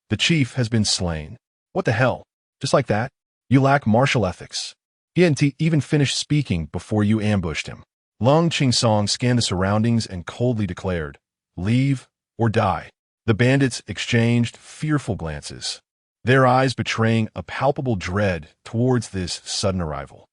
The chief has been slain. What the hell? Just like that? You lack martial ethics. He hadn't even finished speaking before you ambushed him. Lung Qingsong scanned the surroundings and coldly declared, "Leave or die." The bandits exchanged fearful glances, their eyes betraying a palpable dread towards this sudden arrival.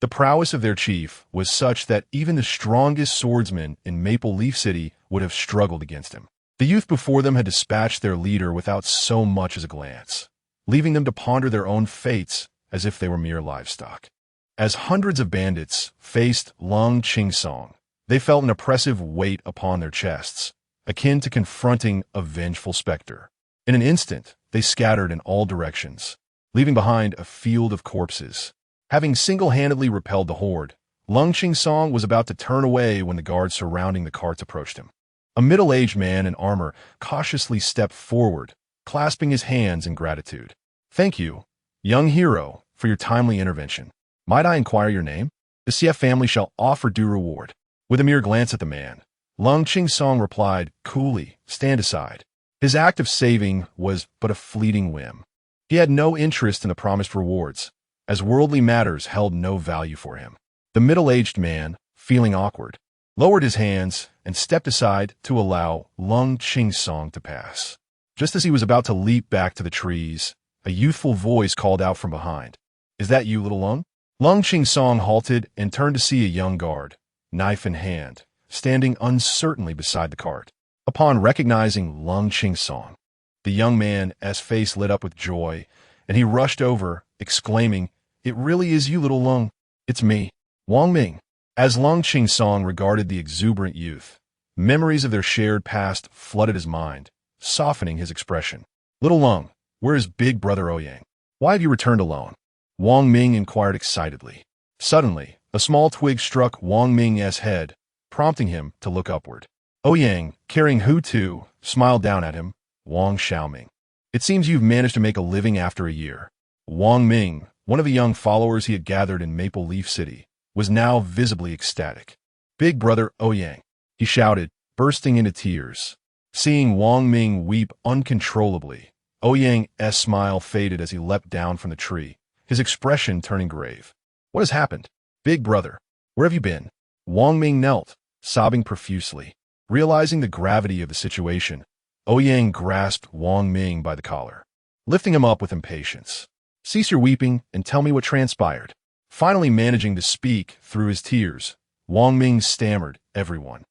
The prowess of their chief was such that even the strongest swordsman in Maple Leaf City would have struggled against him. The youth before them had dispatched their leader without so much as a glance, leaving them to ponder their own fates as if they were mere livestock. As hundreds of bandits faced Lung Qingsong, they felt an oppressive weight upon their chests, akin to confronting a vengeful specter. In an instant, they scattered in all directions, leaving behind a field of corpses. Having single-handedly repelled the horde, Lung Qingsong was about to turn away when the guards surrounding the carts approached him. A middle-aged man in armor cautiously stepped forward, clasping his hands in gratitude. "Thank you, young hero, for your timely intervention. Might I inquire your name? The CF family shall offer due reward." With a mere glance at the man, Lung Qingsong replied coolly, "Stand aside." His act of saving was but a fleeting whim. He had no interest in the promised rewards, as worldly matters held no value for him. The middle-aged man, feeling awkward, lowered his hands and stepped aside to allow Lung Qingsong to pass. Just as he was about to leap back to the trees, a youthful voice called out from behind, "Is that you, little Lung?" Lung Qingsong halted and turned to see a young guard, knife in hand, standing uncertainly beside the cart. Upon recognizing Lung Qingsong, the young man's face lit up with joy, and he rushed over, exclaiming, "It really is you, little Lung. It's me, Wang Ming." As Lung Qingsong regarded the exuberant youth, memories of their shared past flooded his mind, softening his expression. "Little Lung, where is big brother Ouyang? Why have you returned alone?" Wang Ming inquired excitedly. Suddenly, a small twig struck Wang Ming's head, prompting him to look upward. Ouyang, carrying Hu Tu, smiled down at him. "Wang Xiaoming, it seems you've managed to make a living after a year." Wang Ming, one of the young followers he had gathered in Maple Leaf City, was now visibly ecstatic. "Big brother Ouyang," he shouted, bursting into tears. Seeing Wang Ming weep uncontrollably, Ouyang's smile faded as he leapt down from the tree, his expression turning grave. "What has happened? Big brother, where have you been?" Wang Ming knelt, sobbing profusely. Realizing the gravity of the situation, Ouyang grasped Wang Ming by the collar, lifting him up with impatience. "Cease your weeping and tell me what transpired." Finally managing to speak through his tears, Wang Ming stammered, Everyone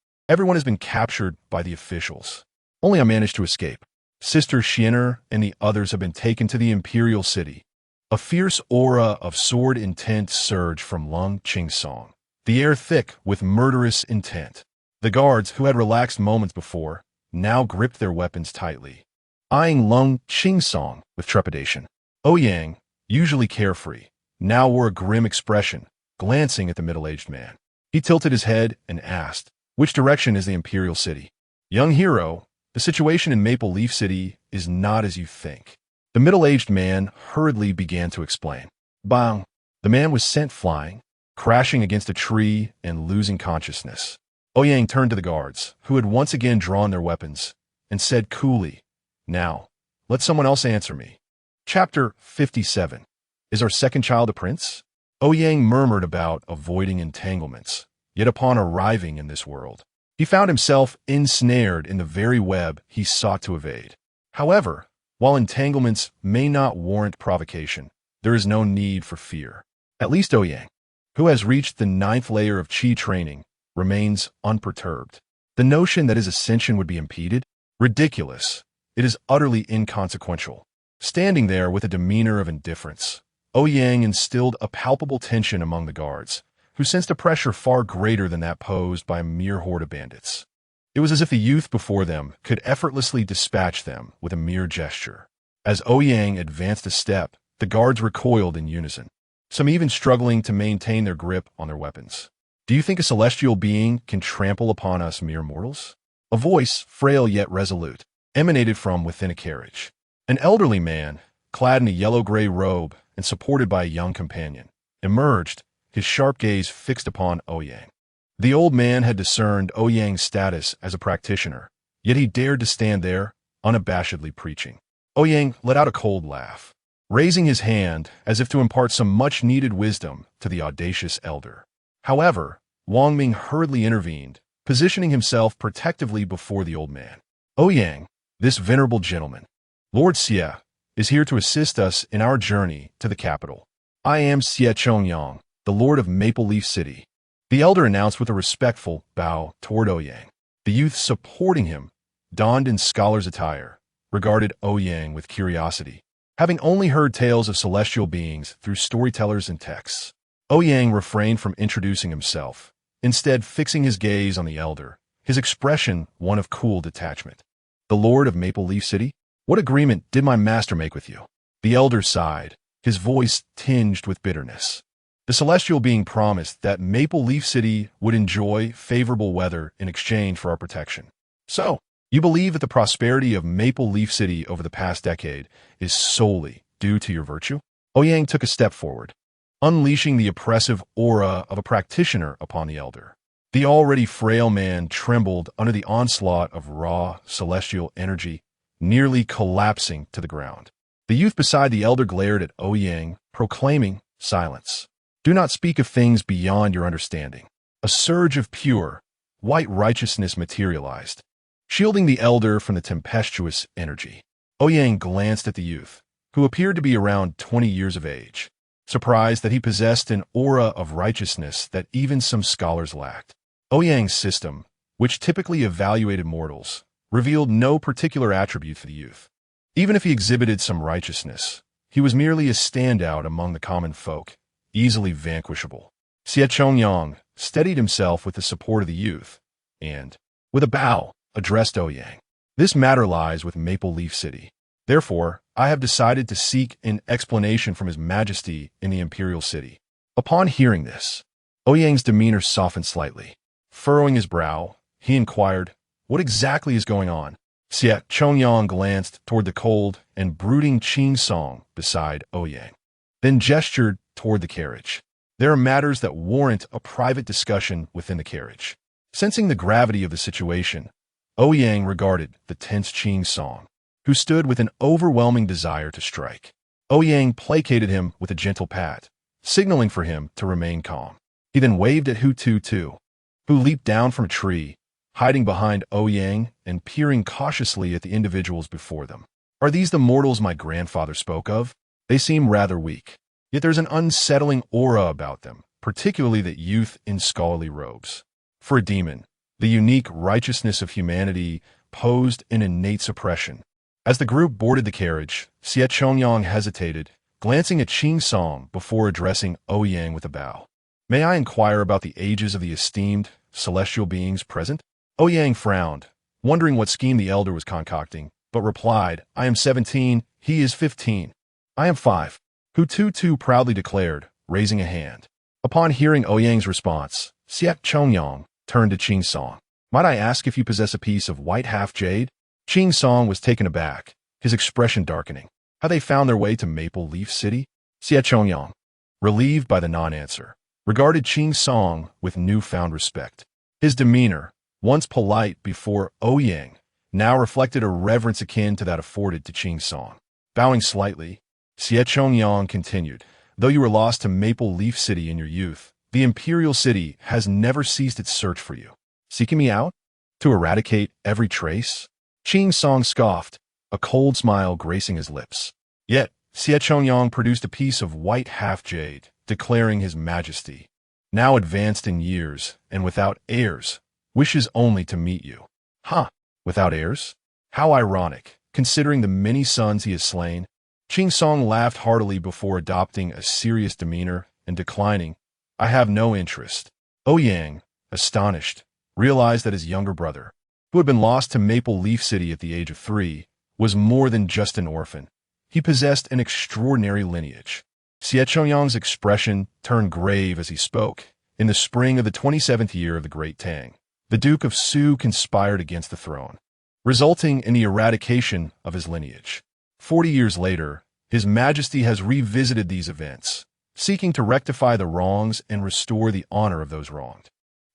has been captured by the officials. Only I managed to escape. Sister Xianer and the others have been taken to the Imperial City." A fierce aura of sword intent surged from Lung Qingsong, the air thick with murderous intent. The guards, who had relaxed moments before, now gripped their weapons tightly, eyeing Lung Qingsong with trepidation. Ouyang, usually carefree, now wore a grim expression, glancing at the middle-aged man. He tilted his head and asked, "Which direction is the Imperial City?" "Young hero, the situation in Maple Leaf City is not as you think." The middle-aged man hurriedly began to explain. Bang! The man was sent flying, crashing against a tree and losing consciousness. Ouyang turned to the guards, who had once again drawn their weapons, and said coolly, "Now, let someone else answer me." Chapter 57. Is our second child a prince? Ouyang murmured about avoiding entanglements, yet upon arriving in this world, he found himself ensnared in the very web he sought to evade. However, while entanglements may not warrant provocation, there is no need for fear. At least Ouyang, who has reached the 9th layer of Qi training, remains unperturbed. The notion that his ascension would be impeded? Ridiculous. It is utterly inconsequential. Standing there with a demeanor of indifference, Ouyang instilled a palpable tension among the guards, who sensed a pressure far greater than that posed by a mere horde of bandits. It was as if the youth before them could effortlessly dispatch them with a mere gesture. As Ouyang advanced a step, the guards recoiled in unison, some even struggling to maintain their grip on their weapons. "Do you think a celestial being can trample upon us mere mortals?" A voice, frail yet resolute, emanated from within a carriage. An elderly man, clad in a yellow-gray robe and supported by a young companion, emerged, his sharp gaze fixed upon Ouyang. The old man had discerned Ouyang's status as a practitioner, yet he dared to stand there, unabashedly preaching. Ouyang let out a cold laugh, raising his hand as if to impart some much-needed wisdom to the audacious elder. However, Wang Ming hurriedly intervened, positioning himself protectively before the old man. Ouyang, this venerable gentleman, Lord Xie, is here to assist us in our journey to the capital. I am Xie Chongyang, the Lord of Maple Leaf City, the elder announced with a respectful bow toward Ouyang. The youth supporting him, donned in scholar's attire, regarded Ouyang with curiosity, having only heard tales of celestial beings through storytellers and texts. Ouyang refrained from introducing himself, instead fixing his gaze on the elder, his expression one of cool detachment. The Lord of Maple Leaf City? What agreement did my master make with you? The elder sighed, his voice tinged with bitterness. The celestial being promised that Maple Leaf City would enjoy favorable weather in exchange for our protection. So, you believe that the prosperity of Maple Leaf City over the past decade is solely due to your virtue? Ouyang took a step forward, unleashing the oppressive aura of a practitioner upon the elder. The already frail man trembled under the onslaught of raw, celestial energy, nearly collapsing to the ground. The youth beside the elder glared at Ouyang, proclaiming, "Silence. Do not speak of things beyond your understanding." A surge of pure, white righteousness materialized, shielding the elder from the tempestuous energy. Ouyang glanced at the youth, who appeared to be around 20 years of age, surprised that he possessed an aura of righteousness that even some scholars lacked. Ouyang's system, which typically evaluated mortals, revealed no particular attribute for the youth. Even if he exhibited some righteousness, he was merely a standout among the common folk, easily vanquishable. Xie Chongyang steadied himself with the support of the youth, and, with a bow, addressed Ouyang. This matter lies with Maple Leaf City. Therefore, I have decided to seek an explanation from His Majesty in the Imperial City. Upon hearing this, Ouyang's demeanor softened slightly. Furrowing his brow, he inquired, "What exactly is going on?" Xie Chongyang glanced toward the cold and brooding Qing Song beside Ouyang, then gestured toward the carriage. "There are matters that warrant a private discussion within the carriage." Sensing the gravity of the situation, Ouyang regarded the tense Qing Song, who stood with an overwhelming desire to strike. Ouyang placated him with a gentle pat, signaling for him to remain calm. He then waved at Hu Tu, who leaped down from a tree, hiding behind Ouyang and peering cautiously at the individuals before them. "Are these the mortals my grandfather spoke of? They seem rather weak. Yet there's an unsettling aura about them, particularly that youth in scholarly robes. For a demon, the unique righteousness of humanity posed an innate suppression." As the group boarded the carriage, Xie Chongyang hesitated, glancing at Qing Song before addressing Ouyang with a bow. "May I inquire about the ages of the esteemed celestial beings present?" Ouyang frowned, wondering what scheme the elder was concocting, but replied, "I am 17, he is 15. I am 5. Hu Tu proudly declared, raising a hand. Upon hearing Ouyang's response, Xie Chongyang turned to Qing Song. "Might I ask if you possess a piece of white half-jade?" Qing Song was taken aback, his expression darkening. How they found their way to Maple Leaf City? Xie Chongyang, relieved by the non-answer, regarded Qing Song with newfound respect. His demeanor, once polite before Ouyang, now reflected a reverence akin to that afforded to Qing Song. Bowing slightly, Xie Chongyang continued, "Though you were lost to Maple Leaf City in your youth, the Imperial City has never ceased its search for you. Seeking me out? To eradicate every trace?" Qing Song scoffed, a cold smile gracing his lips. Yet, Xie Chongyang produced a piece of white half-jade, declaring His Majesty, now advanced in years and without heirs, wishes only to meet you. "Huh, without heirs? How ironic, considering the many sons he has slain." Qing Song laughed heartily before adopting a serious demeanor and declining, "I have no interest." Ouyang, astonished, realized that his younger brother, who had been lost to Maple Leaf City at the age of 3, was more than just an orphan. He possessed an extraordinary lineage. Xie Chongyang's expression turned grave as he spoke. In the spring of the 27th year of the Great Tang, the Duke of Su conspired against the throne, resulting in the eradication of his lineage. 40 years later, His Majesty has revisited these events, seeking to rectify the wrongs and restore the honor of those wronged.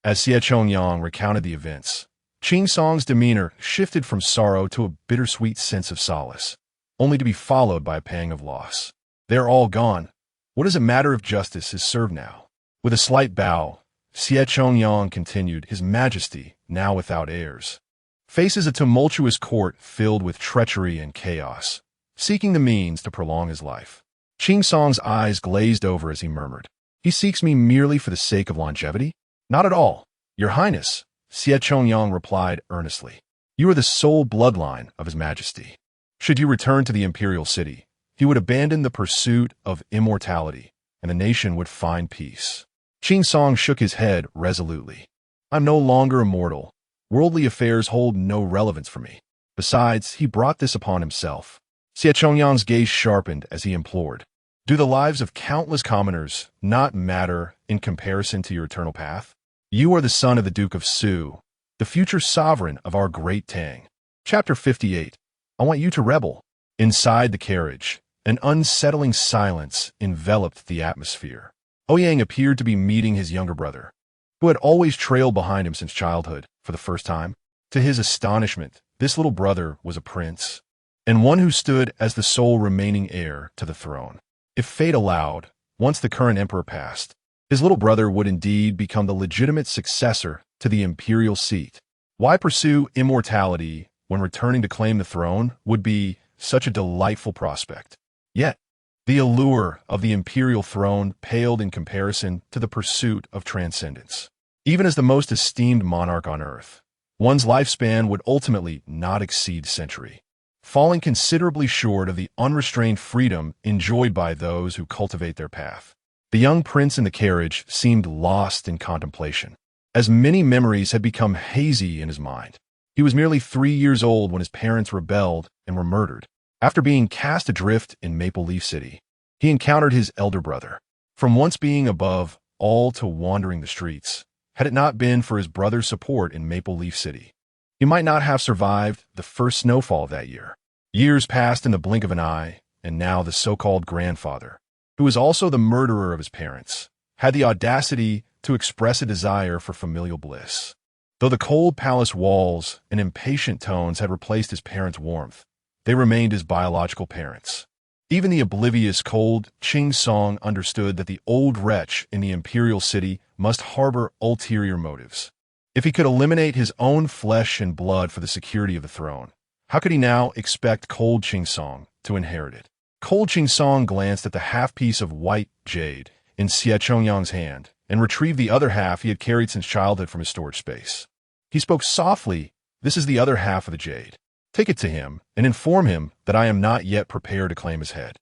As Ouyang recounted the events, Qing Song's demeanor shifted from sorrow to a bittersweet sense of solace, only to be followed by a pang of loss. They're all gone. What does it matter if justice is served now? With a slight bow, Ouyang continued, His Majesty, now without heirs, faces a tumultuous court filled with treachery and chaos, seeking the means to prolong his life. Qing Song's eyes glazed over as he murmured, He seeks me merely for the sake of longevity? Not at all, Your Highness, Ouyang replied earnestly. You are the sole bloodline of His Majesty. Should you return to the imperial city, he would abandon the pursuit of immortality, and the nation would find peace. Qing Song shook his head resolutely. I'm no longer immortal. Worldly affairs hold no relevance for me. Besides, he brought this upon himself. Ouyang's gaze sharpened as he implored, Do the lives of countless commoners not matter in comparison to your eternal path? You are the son of the Duke of Su, the future sovereign of our great Tang. Chapter 58. I want you to rebel. Inside the carriage, an unsettling silence enveloped the atmosphere. Ouyang appeared to be meeting his younger brother, who had always trailed behind him since childhood, for the first time. To his astonishment, this little brother was a prince, and one who stood as the sole remaining heir to the throne. If fate allowed, once the current emperor passed, his little brother would indeed become the legitimate successor to the imperial seat. Why pursue immortality when returning to claim the throne would be such a delightful prospect? Yet, the allure of the imperial throne paled in comparison to the pursuit of transcendence. Even as the most esteemed monarch on earth, one's lifespan would ultimately not exceed a century, falling considerably short of the unrestrained freedom enjoyed by those who cultivate their path. The young prince in the carriage seemed lost in contemplation, as many memories had become hazy in his mind. He was merely 3 years old when his parents rebelled and were murdered. After being cast adrift in Maple Leaf City, he encountered his elder brother. From once being above all to wandering the streets, had it not been for his brother's support in Maple Leaf City, he might not have survived the first snowfall of that year. Years passed in the blink of an eye, and now the so-called grandfather, who was also the murderer of his parents, had the audacity to express a desire for familial bliss. Though the cold palace walls and impatient tones had replaced his parents' warmth, they remained his biological parents. Even the oblivious cold Qing Song understood that the old wretch in the imperial city must harbor ulterior motives. If he could eliminate his own flesh and blood for the security of the throne, how could he now expect cold Qing Song to inherit it? Cold Qing Song glanced at the half-piece of white jade in Ouyang's hand and retrieved the other half he had carried since childhood from his storage space. He spoke softly, This is the other half of the jade. Take it to him and inform him that I am not yet prepared to claim his head.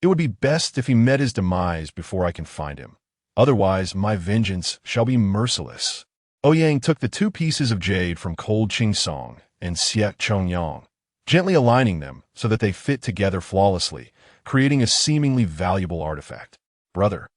It would be best if he met his demise before I can find him. Otherwise, my vengeance shall be merciless. Ouyang took the 2 pieces of jade from cold Qing Song and Ouyang, gently aligning them so that they fit together flawlessly, creating a seemingly valuable artifact. Brother,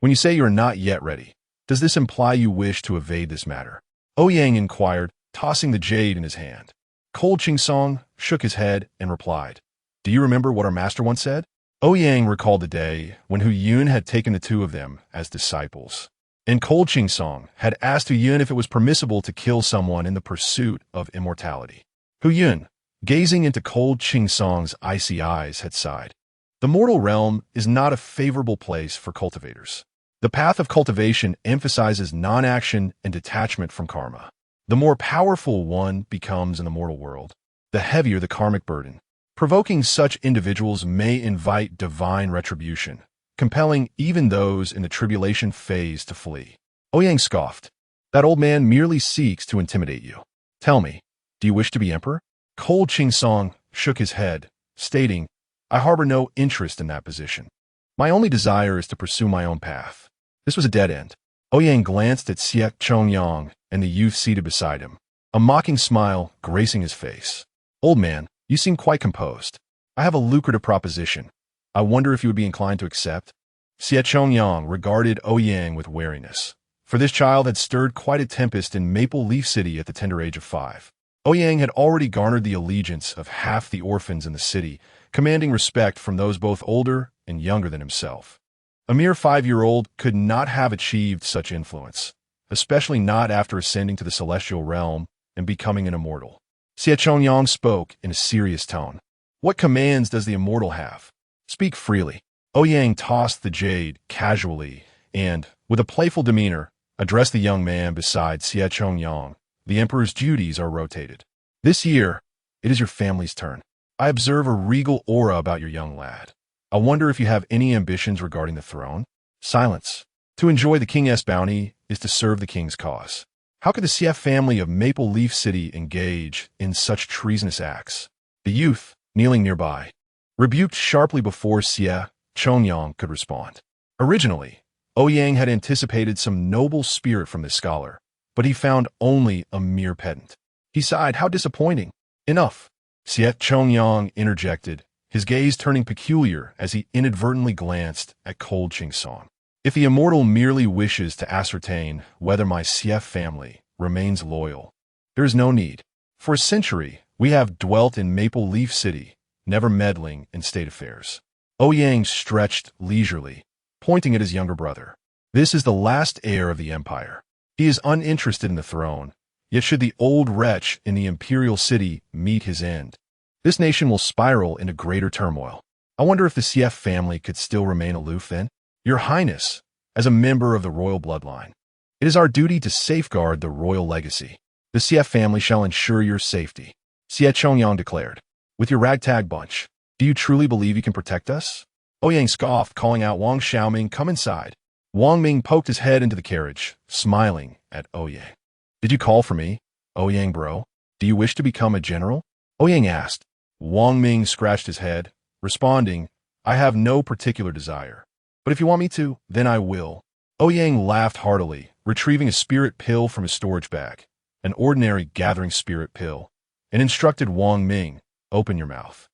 when you say you are not yet ready, does this imply you wish to evade this matter? Ouyang inquired, tossing the jade in his hand. Cold Qing Song shook his head and replied, Do you remember what our master once said? Ouyang recalled the day when Ouyang had taken the 2 of them as disciples, and Cold Qing Song had asked Ouyang if it was permissible to kill someone in the pursuit of immortality. Ouyang, gazing into Cold Qing Song's icy eyes, had sighed. The mortal realm is not a favorable place for cultivators. The path of cultivation emphasizes non-action and detachment from karma. The more powerful one becomes in the mortal world, the heavier the karmic burden. Provoking such individuals may invite divine retribution, compelling even those in the tribulation phase to flee. Ouyang scoffed. That old man merely seeks to intimidate you. Tell me, do you wish to be emperor? Cold Qing Song shook his head, stating, I harbor no interest in that position. My only desire is to pursue my own path. This was a dead end. Ouyang glanced at Ouyang and the youth seated beside him, a mocking smile gracing his face. Old man, you seem quite composed. I have a lucrative proposition. I wonder if you would be inclined to accept? Ouyang regarded Ouyang with wariness, for this child had stirred quite a tempest in Maple Leaf City at the tender age of 5. Ouyang had already garnered the allegiance of half the orphans in the city, commanding respect from those both older and younger than himself. A mere 5-year-old could not have achieved such influence, especially not after ascending to the celestial realm and becoming an immortal. Ouyang spoke in a serious tone. What commands does the immortal have? Speak freely. Ouyang tossed the jade casually and, with a playful demeanor, addressed the young man beside Ouyang. The emperor's duties are rotated. This year, it is your family's turn. I observe a regal aura about your young lad. I wonder if you have any ambitions regarding the throne? Silence. To enjoy the king's bounty is to serve the king's cause. How could the Xie family of Maple Leaf City engage in such treasonous acts? The youth, kneeling nearby, rebuked sharply before Ouyang could respond. Originally, Ouyang had anticipated some noble spirit from this scholar, but he found only a mere pedant. He sighed, how disappointing. Enough. Ouyang interjected, his gaze turning peculiar as he inadvertently glanced at cold Song. If the immortal merely wishes to ascertain whether my Xie family remains loyal, there is no need. For a century, we have dwelt in Maple Leaf City, never meddling in state affairs. Ouyang stretched leisurely, pointing at his younger brother. This is the last heir of the empire. He is uninterested in the throne, yet should the old wretch in the imperial city meet his end, this nation will spiral into greater turmoil. I wonder if the Xie family could still remain aloof then? Your Highness, as a member of the royal bloodline, it is our duty to safeguard the royal legacy. The Xie family shall ensure your safety, Ouyang declared. With your ragtag bunch, do you truly believe you can protect us? Ouyang scoffed, calling out, Wang Xiaoming, come inside. Wang Ming poked his head into the carriage, smiling at Ouyang. Did you call for me, Ouyang bro? Do you wish to become a general? Ouyang asked. Wang Ming scratched his head, responding, I have no particular desire. But if you want me to, then I will. Ouyang laughed heartily, retrieving a spirit pill from his storage bag, an ordinary gathering spirit pill, and instructed Wang Ming, open your mouth.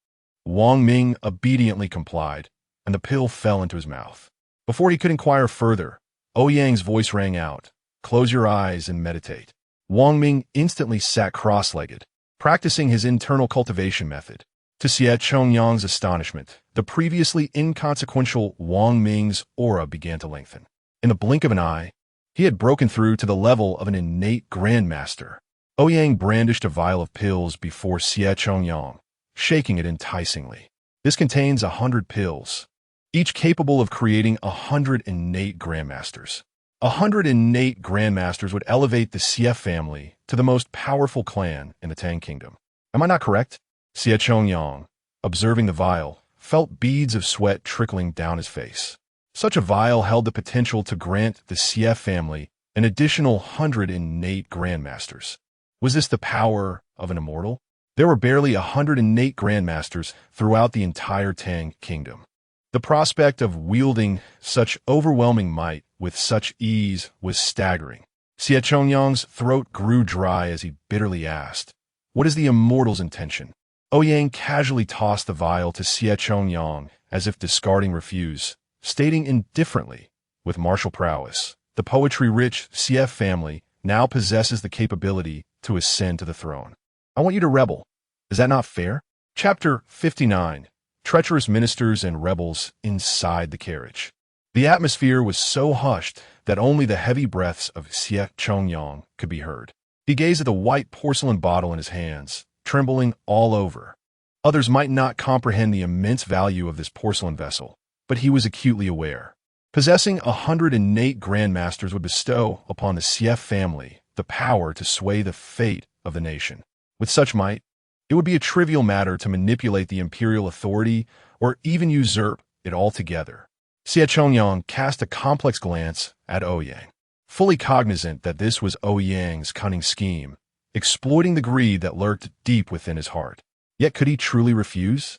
Wang Ming obediently complied, and the pill fell into his mouth. Before he could inquire further, Ouyang's voice rang out, close your eyes and meditate. Wang Ming instantly sat cross-legged, practicing his internal cultivation method. To Ouyang's astonishment, the previously inconsequential Wang Ming's aura began to lengthen. In the blink of an eye, he had broken through to the level of an innate grandmaster. Ouyang brandished a vial of pills before Ouyang, shaking it enticingly. This contains 100 pills, each capable of creating 100 innate grandmasters. 100 innate grandmasters would elevate the Xie family to the most powerful clan in the Tang Kingdom. Am I not correct? Ouyang, observing the vial, felt beads of sweat trickling down his face. Such a vial held the potential to grant the Xie family an additional 100 innate grandmasters. Was this the power of an immortal? There were barely 100 innate grandmasters throughout the entire Tang Kingdom. The prospect of wielding such overwhelming might with such ease was staggering. Ouyang's throat grew dry as he bitterly asked, what is the immortal's intention? Ouyang casually tossed the vial to Ouyang as if discarding refuse, stating indifferently, with martial prowess, the poetry-rich Xie family now possesses the capability to ascend to the throne. I want you to rebel. Is that not fair? Chapter 59. Treacherous ministers and rebels inside the carriage. The atmosphere was so hushed that only the heavy breaths of Ouyang could be heard. He gazed at the white porcelain bottle in his hands, trembling all over. Others might not comprehend the immense value of this porcelain vessel, but he was acutely aware. Possessing 100 innate grandmasters would bestow upon the Xie family the power to sway the fate of the nation. With such might, it would be a trivial matter to manipulate the imperial authority or even usurp it altogether. Ouyang cast a complex glance at Ouyang, fully cognizant that this was Ouyang's cunning scheme, exploiting the greed that lurked deep within his heart. Yet could he truly refuse?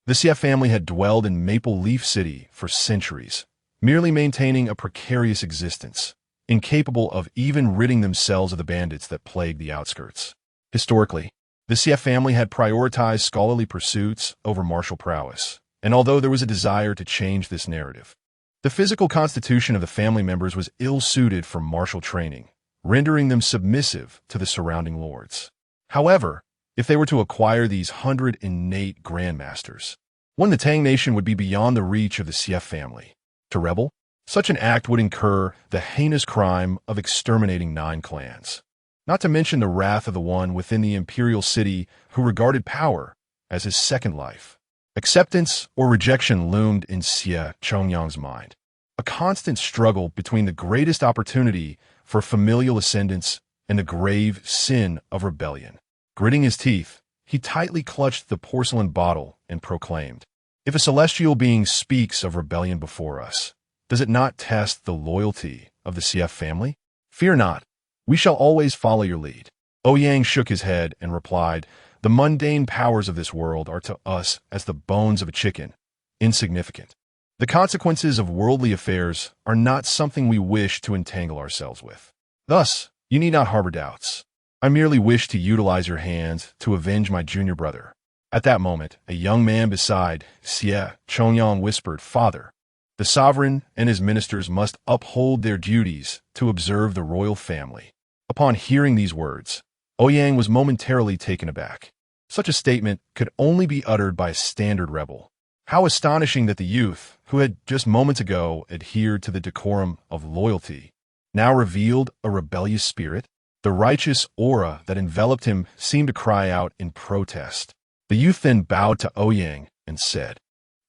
The Xie family had dwelled in Maple Leaf City for centuries, merely maintaining a precarious existence, incapable of even ridding themselves of the bandits that plagued the outskirts. Historically, the Xie family had prioritized scholarly pursuits over martial prowess, and although there was a desire to change this narrative, the physical constitution of the family members was ill-suited for martial training, rendering them submissive to the surrounding lords. However, if they were to acquire these 100 innate grandmasters, one the Tang nation would be beyond the reach of the Xie family. To rebel? Such an act would incur the heinous crime of exterminating 9 clans. Not to mention the wrath of the one within the imperial city who regarded power as his second life. Acceptance or rejection loomed in Xie Chongyang's mind. A constant struggle between the greatest opportunity for familial ascendance and the grave sin of rebellion. Gritting his teeth, he tightly clutched the porcelain bottle and proclaimed, "If a celestial being speaks of rebellion before us, does it not test the loyalty of the CF family? Fear not, we shall always follow your lead." Ouyang shook his head and replied, "The mundane powers of this world are to us as the bones of a chicken, insignificant. The consequences of worldly affairs are not something we wish to entangle ourselves with. Thus, you need not harbor doubts. I merely wish to utilize your hands to avenge my junior brother." At that moment, a young man beside Xie Chongyang whispered, "Father, the sovereign and his ministers must uphold their duties to observe the royal family." Upon hearing these words, Ouyang was momentarily taken aback. Such a statement could only be uttered by a standard rebel. How astonishing that the youth, who had just moments ago adhered to the decorum of loyalty, now revealed a rebellious spirit. The righteous aura that enveloped him seemed to cry out in protest. The youth then bowed to Ouyang and said,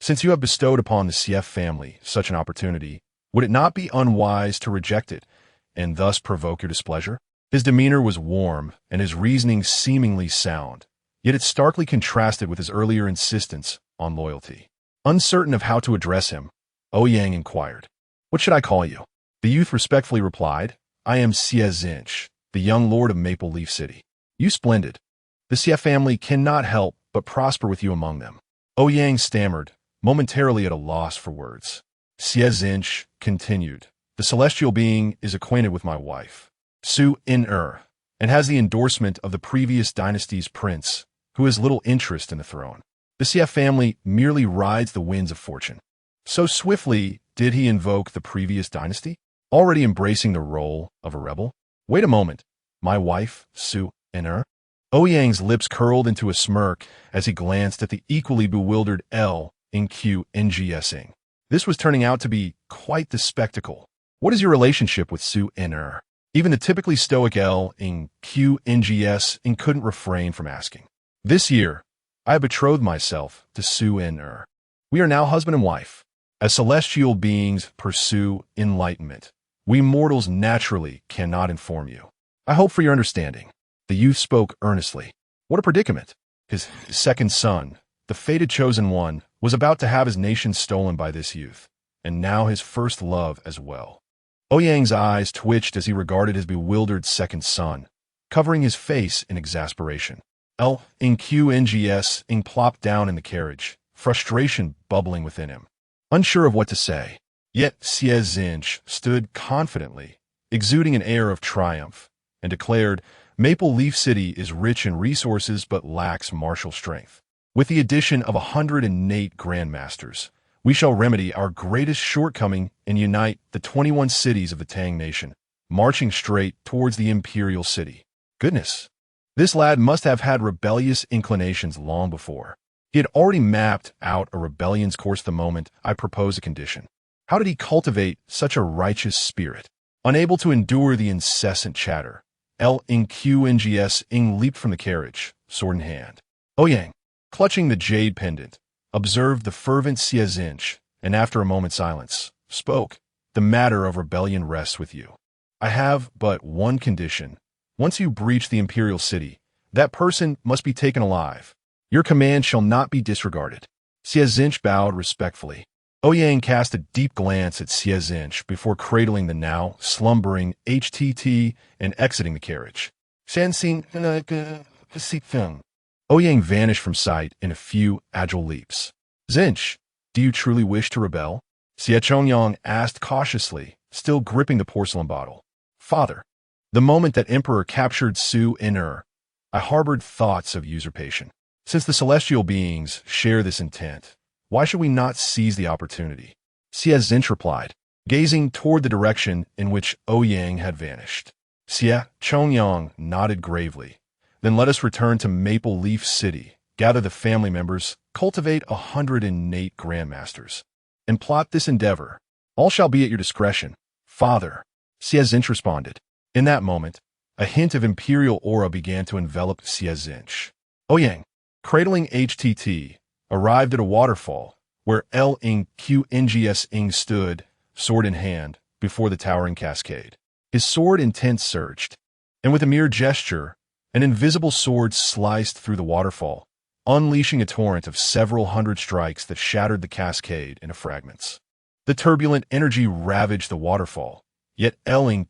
"Since you have bestowed upon the CF family such an opportunity, would it not be unwise to reject it and thus provoke your displeasure?" His demeanor was warm and his reasoning seemingly sound, yet it starkly contrasted with his earlier insistence on loyalty. Uncertain of how to address him, Ouyang inquired, "What should I call you?" The youth respectfully replied, "I am Xie Zinch, the young lord of Maple Leaf City." "You splendid. The Xie family cannot help but prosper with you among them." Ouyang stammered, momentarily at a loss for words. Xie Zinch continued, "The celestial being is acquainted with my wife, Su In-er, and has the endorsement of the previous dynasty's prince, who has little interest in the throne. The CF family merely rides the winds of fortune." So swiftly did he invoke the previous dynasty, already embracing the role of a rebel. "Wait a moment. My wife, Su In-er?" Ouyang's lips curled into a smirk as he glanced at the equally bewildered L in QNGSing. This was turning out to be quite the spectacle. "What is your relationship with Su In-er?" Even the typically stoic L in QNGS couldn't refrain from asking. "This year, I have betrothed myself to Su In-er. We are now husband and wife. As celestial beings pursue enlightenment, we mortals naturally cannot inform you. I hope for your understanding." The youth spoke earnestly. What a predicament! His second son, the fated chosen one, was about to have his nation stolen by this youth, and now his first love as well. Ouyang's eyes twitched as he regarded his bewildered second son, covering his face in exasperation. L in QNGS plopped down in the carriage, frustration bubbling within him. Unsure of what to say, yet Xie Zinch stood confidently, exuding an air of triumph, and declared, "Maple Leaf City is rich in resources but lacks martial strength. With the addition of 108 grandmasters, we shall remedy our greatest shortcoming and unite the 21 cities of the Tang Nation, marching straight towards the imperial city." Goodness! This lad must have had rebellious inclinations long before. He had already mapped out a rebellion's course the moment I proposed a condition. How did he cultivate such a righteous spirit? Unable to endure the incessant chatter, L in QNGS leaped from the carriage, sword in hand. Ouyang, clutching the jade pendant, observed the fervent Xie Zinch, and after a moment's silence, spoke, "The matter of rebellion rests with you. I have but one condition. Once you breach the imperial city, that person must be taken alive. Your command shall not be disregarded." Xie Zinch bowed respectfully. Ouyang cast a deep glance at Xie Zinch before cradling the now slumbering HTT and exiting the carriage. Ouyang vanished from sight in a few agile leaps. "Zinch, do you truly wish to rebel?" Xie Chongyang asked cautiously, still gripping the porcelain bottle. "Father, the moment that Emperor captured Su In-er, I harbored thoughts of usurpation. Since the celestial beings share this intent, why should we not seize the opportunity?" Xie Zinch replied, gazing toward the direction in which Ouyang had vanished. Xie Chongyang nodded gravely. "Then let us return to Maple Leaf City, gather the family members, cultivate 108 grandmasters, and plot this endeavor. All shall be at your discretion, Father, Xie responded. In that moment, a hint of imperial aura began to envelop Xie. Ouyang, cradling HTT, arrived at a waterfall where Ling stood, sword in hand, before the towering cascade. His sword intent surged, and with a mere gesture, an invisible sword sliced through the waterfall, unleashing a torrent of several hundred strikes that shattered the cascade into fragments. The turbulent energy ravaged the waterfall, yet Ling's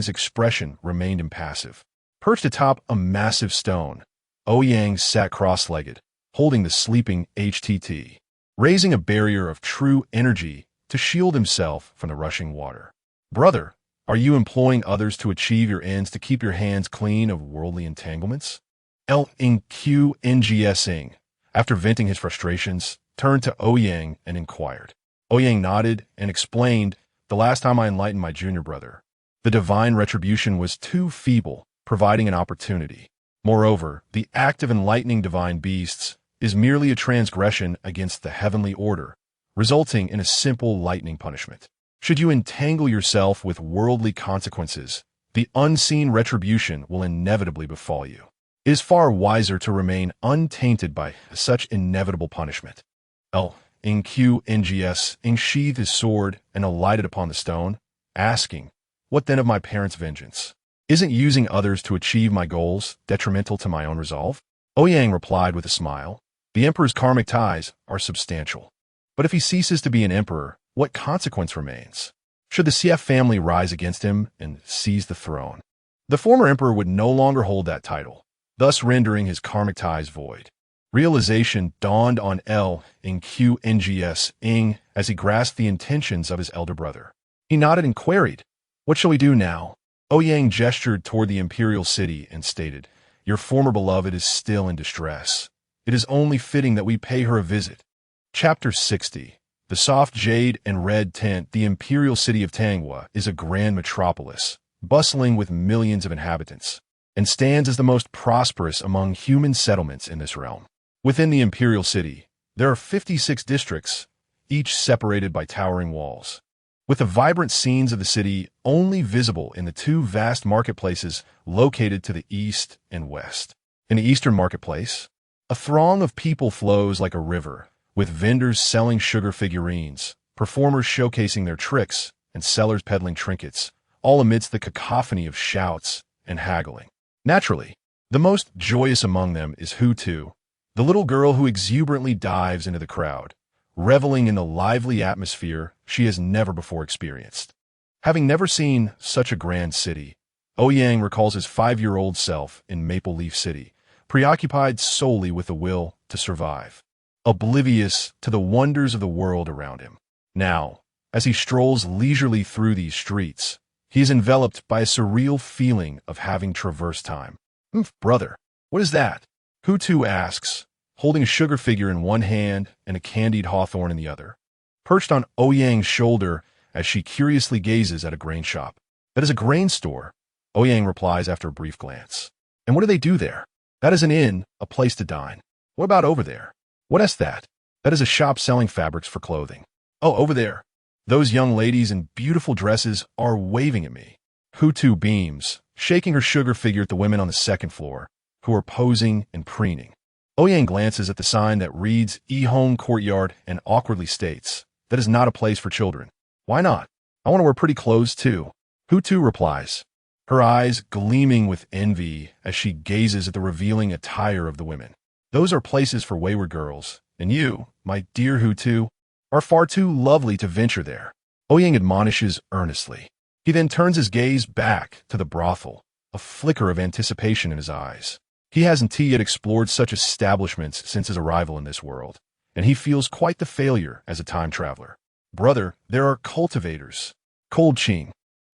expression remained impassive. Perched atop a massive stone, Ouyang sat cross-legged, holding the sleeping HTT, raising a barrier of true energy to shield himself from the rushing water. Brother, are you employing others to achieve your ends to keep your hands clean of worldly entanglements? Ling, after venting his frustrations, turned to Ouyang and inquired. Ouyang nodded and explained, the last time I enlightened my junior brother, the divine retribution was too feeble, providing an opportunity. Moreover, the act of enlightening divine beasts is merely a transgression against the heavenly order, resulting in a simple lightning punishment. Should you entangle yourself with worldly consequences, the unseen retribution will inevitably befall you. It is far wiser to remain untainted by such inevitable punishment. Ling sheathed his sword and alighted upon the stone, asking, what then of my parents' vengeance? Isn't using others to achieve my goals detrimental to my own resolve? Ouyang replied with a smile, the emperor's karmic ties are substantial. But if he ceases to be an emperor, what consequence remains? Should the Xie family rise against him and seize the throne, the former emperor would no longer hold that title, thus rendering his karmic ties void. Realization dawned on Ling as he grasped the intentions of his elder brother. He nodded and queried, what shall we do now? Ouyang gestured toward the imperial city and stated, your former beloved is still in distress. It is only fitting that we pay her a visit. Chapter 60. The soft jade and red tint. The imperial city of Tanghua is a grand metropolis, bustling with millions of inhabitants, and stands as the most prosperous among human settlements in this realm. Within the imperial city, there are 56 districts, each separated by towering walls, with the vibrant scenes of the city only visible in the two vast marketplaces located to the east and west. In the eastern marketplace, a throng of people flows like a river, with vendors selling sugar figurines, performers showcasing their tricks, and sellers peddling trinkets, all amidst the cacophony of shouts and haggling. Naturally, the most joyous among them is Hutu, the little girl who exuberantly dives into the crowd, reveling in the lively atmosphere she has never before experienced. Having never seen such a grand city, Ouyang recalls his 5-year-old self in Maple Leaf City, preoccupied solely with the will to survive, oblivious to the wonders of the world around him. Now, as he strolls leisurely through these streets, he is enveloped by a surreal feeling of having traversed time. Brother, what is that? Hutu asks, holding a sugar figure in one hand and a candied hawthorn in the other, perched on Ouyang's shoulder as she curiously gazes at a grain shop. That is a grain store, Ouyang replies after a brief glance. And what do they do there? That is an inn, a place to dine. What about over there? What is that? That is a shop selling fabrics for clothing. Oh, over there. Those young ladies in beautiful dresses are waving at me. Hutu beams, shaking her sugar figure at the women on the second floor, who are posing and preening. Ouyang glances at the sign that reads E-Home Courtyard and awkwardly states, that is not a place for children. Why not? I want to wear pretty clothes too. Hutu replies, her eyes gleaming with envy as she gazes at the revealing attire of the women. Those are places for wayward girls, and you, my dear Hutu, are far too lovely to venture there. Ouyang admonishes earnestly. He then turns his gaze back to the brothel, a flicker of anticipation in his eyes. He hasn't yet explored such establishments since his arrival in this world, and he feels quite the failure as a time traveler. Brother, there are cultivators. Cold Ching,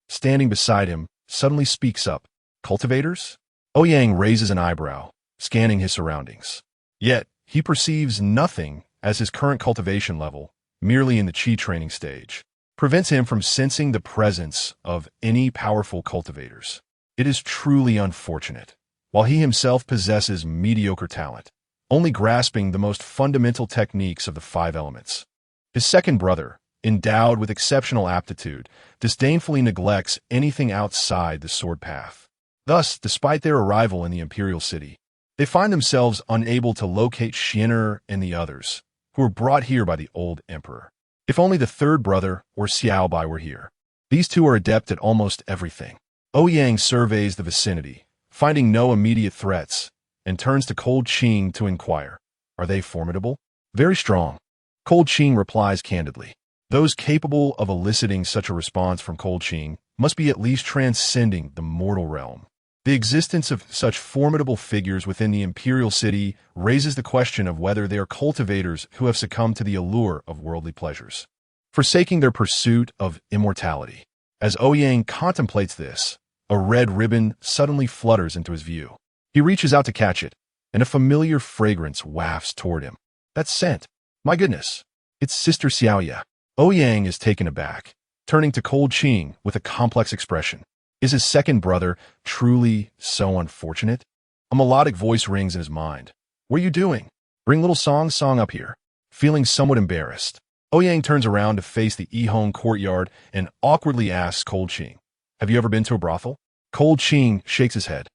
standing beside him, suddenly speaks up. Cultivators? Ouyang raises an eyebrow, scanning his surroundings. Yet, he perceives nothing as his current cultivation level, merely in the chi training stage, prevents him from sensing the presence of any powerful cultivators. It is truly unfortunate. While he himself possesses mediocre talent, only grasping the most fundamental techniques of the 5 elements. His second brother, endowed with exceptional aptitude, disdainfully neglects anything outside the sword path. Thus, despite their arrival in the imperial city, they find themselves unable to locate Xian'er and the others, who were brought here by the old emperor. If only the third brother, or Xiaobai, were here. These two are adept at almost everything. Ouyang surveys the vicinity, finding no immediate threats, and turns to Cold Qing to inquire. Are they formidable? Very strong. Cold Qing replies candidly. Those capable of eliciting such a response from Cold Qing must be at least transcending the mortal realm. The existence of such formidable figures within the imperial city raises the question of whether they are cultivators who have succumbed to the allure of worldly pleasures, forsaking their pursuit of immortality. As Ouyang contemplates this, a red ribbon suddenly flutters into his view. He reaches out to catch it, and a familiar fragrance wafts toward him. That scent! My goodness! It's Sister Xiaoya. Ouyang is taken aback, turning to Cold Qing with a complex expression. Is his second brother truly so unfortunate? A melodic voice rings in his mind. What are you doing? Bring little song up here. Feeling somewhat embarrassed, Ouyang turns around to face the Yihong courtyard and awkwardly asks Cold Qing, have you ever been to a brothel? Cold Qing shakes his head,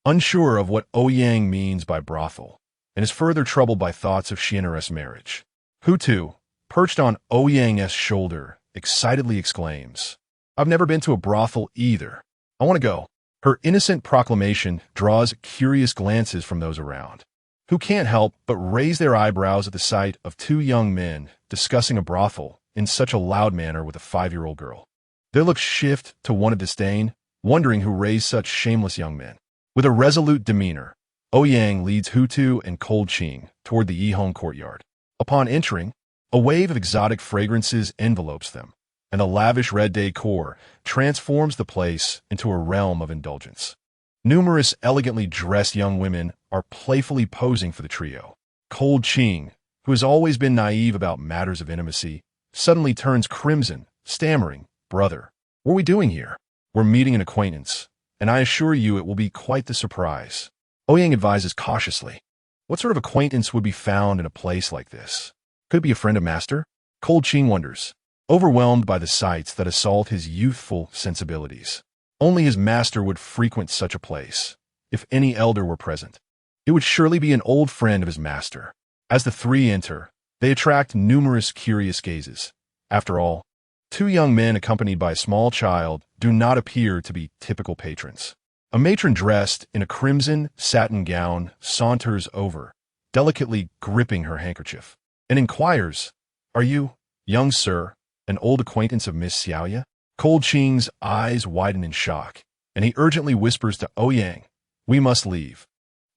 unsure of what Ouyang means by brothel, and is further troubled by thoughts of Xian'er's marriage. Hu Tu, perched on Ouyang's shoulder, excitedly exclaims, I've never been to a brothel either. I want to go. Her innocent proclamation draws curious glances from those around, who can't help but raise their eyebrows at the sight of two young men discussing a brothel in such a loud manner with a 5-year-old girl. Their looks shift to one of disdain, wondering who raised such shameless young men. With a resolute demeanor, Ouyang leads Hu Tu and Cold Qing toward the Yihong courtyard. Upon entering, a wave of exotic fragrances envelopes them, and a lavish red decor transforms the place into a realm of indulgence. Numerous elegantly dressed young women are playfully posing for the trio. Cold Qing, who has always been naive about matters of intimacy, suddenly turns crimson, stammering, Brother, what are we doing here? We're meeting an acquaintance, and I assure you it will be quite the surprise. Ouyang advises cautiously. What sort of acquaintance would be found in a place like this? Could it be a friend of Master? Cold Qing wonders, overwhelmed by the sights that assault his youthful sensibilities. Only his master would frequent such a place. If any elder were present, it would surely be an old friend of his master. As the three enter, they attract numerous curious gazes. After all, two young men accompanied by a small child do not appear to be typical patrons. A matron dressed in a crimson satin gown saunters over, delicately gripping her handkerchief, and inquires, Are you, young sir, an old acquaintance of Miss Xiaoya? Cold Qing's eyes widen in shock, and he urgently whispers to Ouyang, We must leave.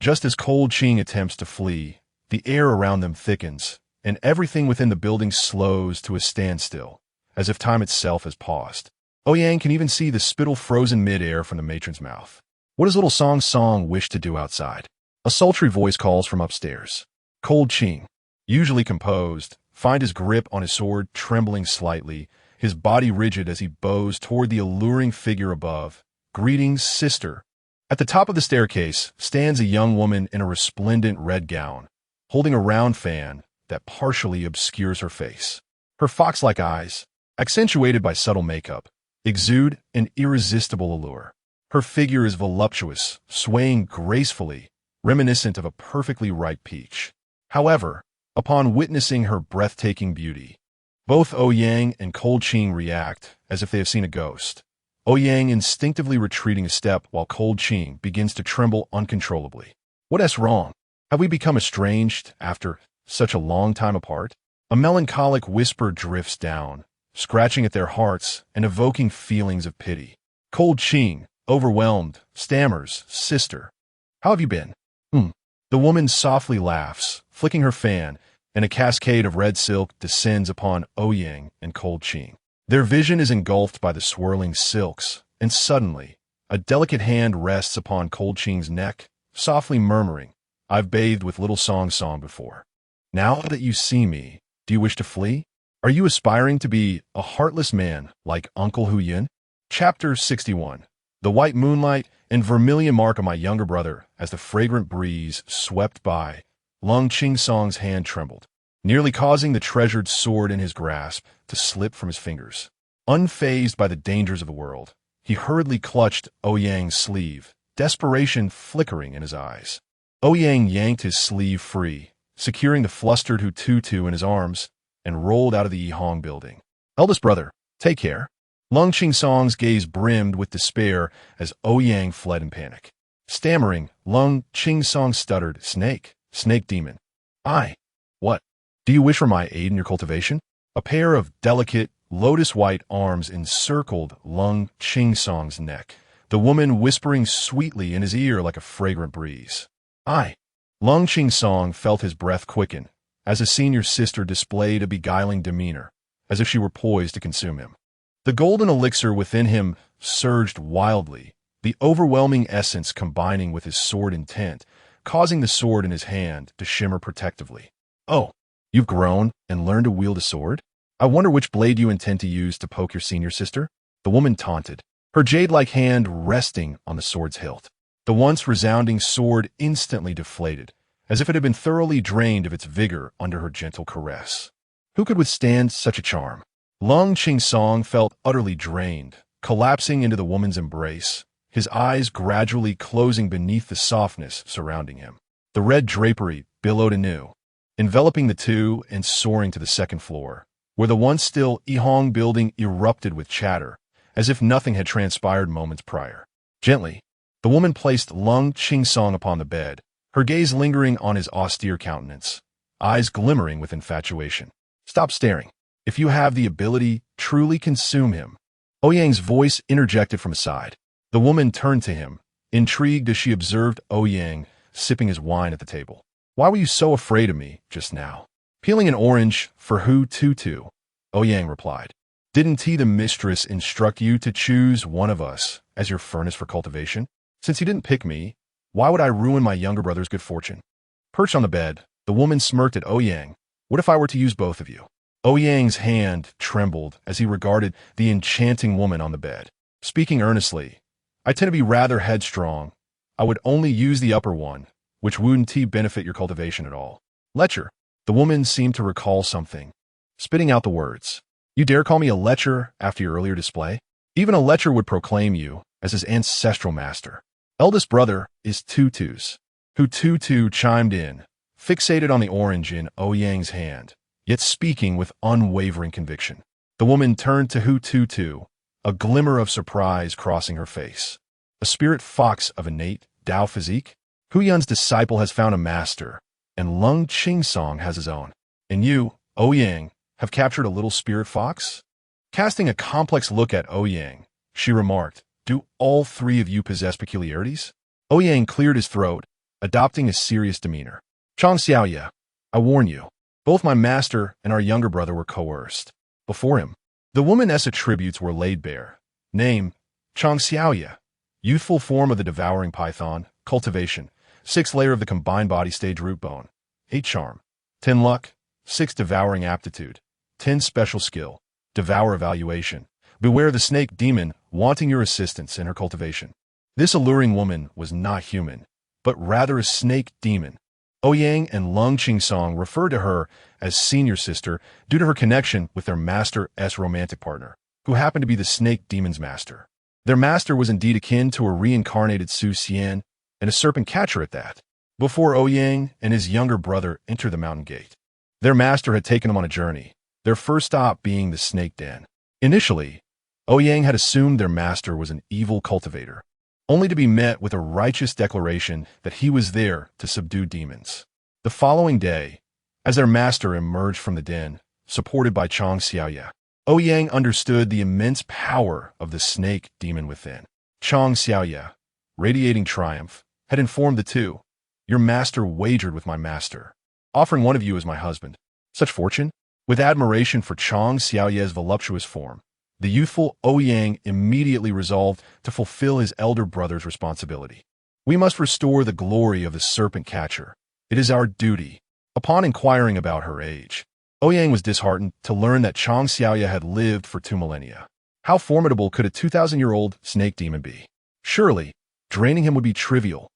Just as Cold Qing attempts to flee, the air around them thickens, and everything within the building slows to a standstill, as if time itself has paused. Ouyang can even see the spittle frozen mid-air from the matron's mouth. What does little Song wish to do outside? A sultry voice calls from upstairs. Cold Qing, usually composed, finds his grip on his sword trembling slightly, his body rigid as he bows toward the alluring figure above. Greetings, sister. At the top of the staircase stands a young woman in a resplendent red gown, holding a round fan that partially obscures her face. Her fox-like eyes, accentuated by subtle makeup, exude an irresistible allure. Her figure is voluptuous, swaying gracefully, reminiscent of a perfectly ripe peach. However, upon witnessing her breathtaking beauty, both Ouyang and Cold Qing react as if they have seen a ghost. Ouyang instinctively retreating a step while Cold Qing begins to tremble uncontrollably. What is wrong? Have we become estranged after such a long time apart? A melancholic whisper drifts down, scratching at their hearts and evoking feelings of pity. Cold Qing, overwhelmed, stammers, Sister, how have you been? The woman softly laughs, flicking her fan, and a cascade of red silk descends upon Ouyang and Cold Qing. Their vision is engulfed by the swirling silks, and suddenly, a delicate hand rests upon Cold Qing's neck, softly murmuring, I've bathed with little Song before. Now that you see me, do you wish to flee? Are you aspiring to be a heartless man like Uncle Hu Yin? Chapter 61. The white moonlight and vermilion mark of my younger brother as the fragrant breeze swept by. Lung Qing Song's hand trembled, nearly causing the treasured sword in his grasp to slip from his fingers. Unfazed by the dangers of the world, he hurriedly clutched Ouyang's sleeve, desperation flickering in his eyes. Ouyang yanked his sleeve free, securing the flustered Hututu in his arms, and rolled out of the Yihong building. "Eldest brother, take care." Lung Qingsong's gaze brimmed with despair as Ouyang fled in panic. Stammering, Lung Qingsong stuttered, "Snake, snake demon. What? Do you wish for my aid in your cultivation?" A pair of delicate, lotus-white arms encircled Lung Qingsong's neck, the woman whispering sweetly in his ear like a fragrant breeze. Lung Qingsong felt his breath quicken as his senior sister displayed a beguiling demeanor, as if she were poised to consume him. The golden elixir within him surged wildly, the overwhelming essence combining with his sword intent, causing the sword in his hand to shimmer protectively. "Oh, you've grown and learned to wield a sword? I wonder which blade you intend to use to poke your senior sister?" The woman taunted, her jade-like hand resting on the sword's hilt. The once resounding sword instantly deflated, as if it had been thoroughly drained of its vigor under her gentle caress. Who could withstand such a charm? Lung Qingsong felt utterly drained, collapsing into the woman's embrace, his eyes gradually closing beneath the softness surrounding him. The red drapery billowed anew, enveloping the two and soaring to the second floor, where the once still Yihong building erupted with chatter, as if nothing had transpired moments prior. Gently, the woman placed Lung Qingsong upon the bed, her gaze lingering on his austere countenance, eyes glimmering with infatuation. "Stop staring. If you have the ability, truly consume him." Ouyang's voice interjected from his side. The woman turned to him, intrigued as she observed Ouyang sipping his wine at the table. "Why were you so afraid of me just now?" "Peeling an orange for Hututu," Ouyang replied. "Didn't he, the mistress, instruct you to choose one of us as your furnace for cultivation? Since you didn't pick me, why would I ruin my younger brother's good fortune?" Perched on the bed, the woman smirked at Ouyang. "What if I were to use both of you?" Ouyang's hand trembled as he regarded the enchanting woman on the bed. Speaking earnestly, "I tend to be rather headstrong. I would only use the upper one, which wouldn't benefit your cultivation at all." "Lecher." The woman seemed to recall something, spitting out the words. "You dare call me a lecher after your earlier display? Even a lecher would proclaim you as his ancestral master." "Eldest brother is Tutu's." Hututu chimed in, fixated on the orange in Ouyang's hand, yet speaking with unwavering conviction. The woman turned to Hututu, a glimmer of surprise crossing her face. "A spirit fox of innate Dao physique? Huyun's disciple has found a master, and Lung Qingsong has his own. And you, Ouyang, have captured a little spirit fox?" Casting a complex look at Ouyang, she remarked, "Do all three of you possess peculiarities?" Ouyang cleared his throat, adopting a serious demeanor. "Chang Xiaoye, I warn you, both my master and our younger brother were coerced. Before him, the woman's attributes were laid bare. Name, Chang Xiaoye. Youthful form of the devouring python. Cultivation, 6th layer of the combined body stage root bone. 8 charm. 10 luck. 6 devouring aptitude. 10 special skill. Devour evaluation. Beware the snake demon wanting your assistance in her cultivation." This alluring woman was not human, but rather a snake demon. Ouyang and Lung Qingsong referred to her as senior sister due to her connection with their master's romantic partner, who happened to be the snake demon's master. Their master was indeed akin to a reincarnated Su Xian, and a serpent catcher at that. Before Ouyang and his younger brother entered the mountain gate, their master had taken them on a journey, their first stop being the snake den. Initially, Ouyang had assumed their master was an evil cultivator, only to be met with a righteous declaration that he was there to subdue demons. The following day, as their master emerged from the den, supported by Chang Xiaoye, Ouyang understood the immense power of the snake demon within. Chang Xiaoye, radiating triumph, had informed the two, "Your master wagered with my master, offering one of you as my husband. Such fortune?" With admiration for Chang Xiaoye's voluptuous form, the youthful Ouyang immediately resolved to fulfill his elder brother's responsibility. "We must restore the glory of the serpent catcher. It is our duty." Upon inquiring about her age, Ouyang was disheartened to learn that Chang Xiaoye had lived for 2 millennia. How formidable could a 2,000-year-old snake demon be? Surely, draining him would be trivial.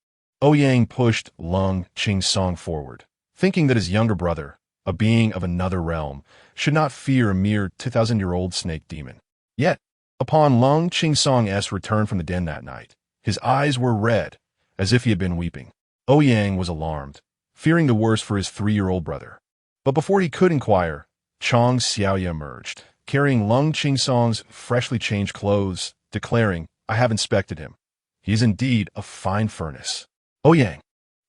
Ouyang pushed Lung Qingsong forward, thinking that his younger brother, a being of another realm, should not fear a mere 2,000-year-old snake demon. Yet, upon Lung Qingsong's return from the den that night, his eyes were red, as if he had been weeping. Ouyang was alarmed, fearing the worst for his 3-year-old brother. But before he could inquire, Chang Xiaoya emerged, carrying Lung Qingsong's freshly changed clothes, declaring, "I have inspected him. He is indeed a fine furnace." Ouyang,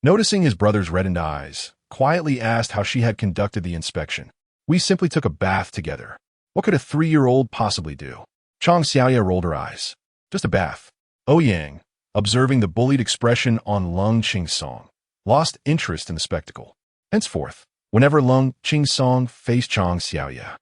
noticing his brother's reddened eyes, quietly asked how she had conducted the inspection. "We simply took a bath together. What could a 3-year-old possibly do?" Chang Xiaoya rolled her eyes. "Just a bath." Ouyang, observing the bullied expression on Lung Qingsong, lost interest in the spectacle. Henceforth, whenever Lung Qingsong faced Chang Xiaoya,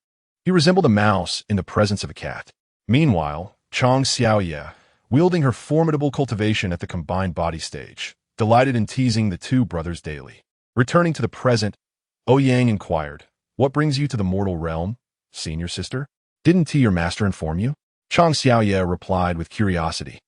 he resembled a mouse in the presence of a cat. Meanwhile, Chang Xiaoya, wielding her formidable cultivation at the combined body stage, delighted in teasing the two brothers daily. Returning to the present, Ouyang inquired, "What brings you to the mortal realm, senior sister? Didn't your master inform you?" Chang Xiaoya replied with curiosity.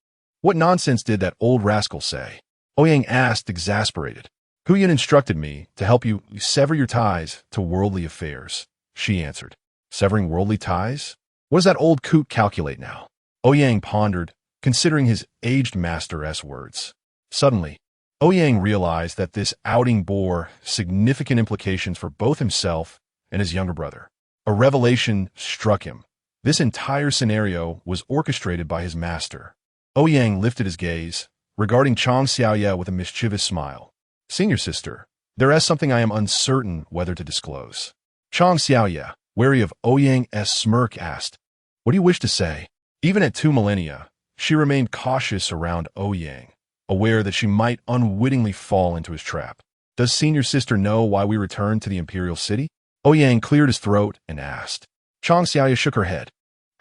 "What nonsense did that old rascal say?" Ouyang asked, exasperated. "Huyan instructed me to help you sever your ties to worldly affairs," she answered. "Severing worldly ties? What does that old coot calculate now?" Ouyang pondered, considering his aged master's words. Suddenly, Ouyang realized that this outing bore significant implications for both himself and his younger brother. A revelation struck him. This entire scenario was orchestrated by his master. Ouyang lifted his gaze, regarding Chang Xiaoya with a mischievous smile. "Senior sister, there is something I am uncertain whether to disclose." Chang Xiaoya, wary of Ouyang's smirk, asked, "What do you wish to say?" Even at 2 millennia, she remained cautious around Ouyang, aware that she might unwittingly fall into his trap. "Does senior sister know why we returned to the imperial city?" Ouyang cleared his throat and asked. Chang Xiaoya shook her head,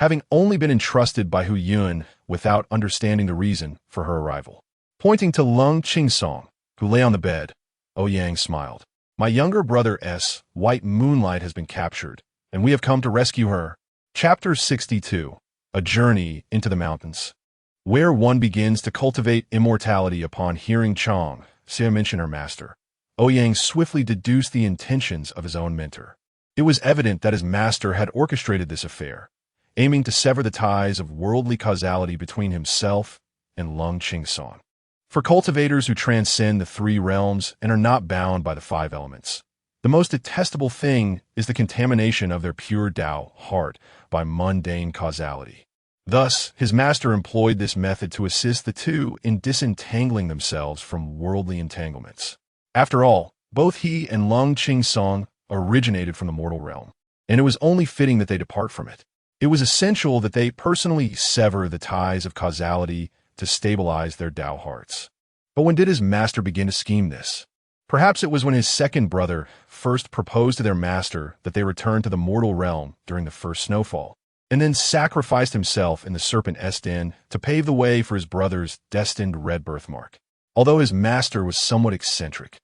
having only been entrusted by Huyan without understanding the reason for her arrival. Pointing to Lung Qingsong, who lay on the bed, Ouyang smiled. "My younger brother's white moonlight has been captured, and we have come to rescue her." Chapter 62. A Journey into the Mountains. Where one begins to cultivate immortality upon hearing Chang Xiaoya mention her master, Ouyang swiftly deduced the intentions of his own mentor. It was evident that his master had orchestrated this affair, aiming to sever the ties of worldly causality between himself and Lung Qingsong. For cultivators who transcend the 3 realms and are not bound by the 5 elements, the most detestable thing is the contamination of their pure Tao heart by mundane causality. Thus, his master employed this method to assist the two in disentangling themselves from worldly entanglements. After all, both he and Lung Qingsong originated from the mortal realm, and it was only fitting that they depart from it. It was essential that they personally sever the ties of causality to stabilize their Tao hearts. But when did his master begin to scheme this? Perhaps it was when his second brother first proposed to their master that they return to the mortal realm during the first snowfall, and then sacrificed himself in the serpent's den to pave the way for his brother's destined red birthmark. Although his master was somewhat eccentric,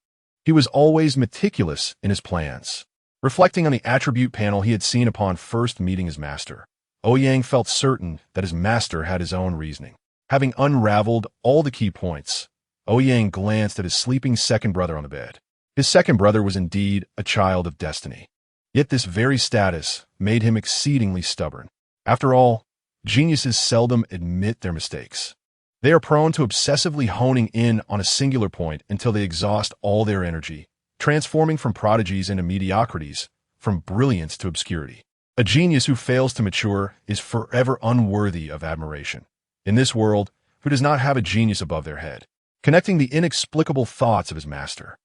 he was always meticulous in his plans. Reflecting on the attribute panel he had seen upon first meeting his master, Ouyang felt certain that his master had his own reasoning. Having unraveled all the key points, Ouyang glanced at his sleeping second brother on the bed. His second brother was indeed a child of destiny. Yet this very status made him exceedingly stubborn. After all, geniuses seldom admit their mistakes. They are prone to obsessively honing in on a singular point until they exhaust all their energy, transforming from prodigies into mediocrities, from brilliance to obscurity. A genius who fails to mature is forever unworthy of admiration. In this world, who does not have a genius above their head, connecting the inexplicable thoughts of his master?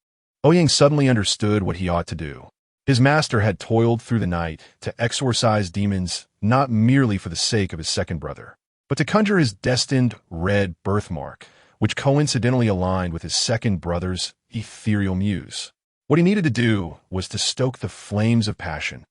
Ouyang suddenly understood what he ought to do. His master had toiled through the night to exorcise demons not merely for the sake of his second brother, but to conjure his destined red birthmark, which coincidentally aligned with his second brother's ethereal muse. What he needed to do was to stoke the flames of passion,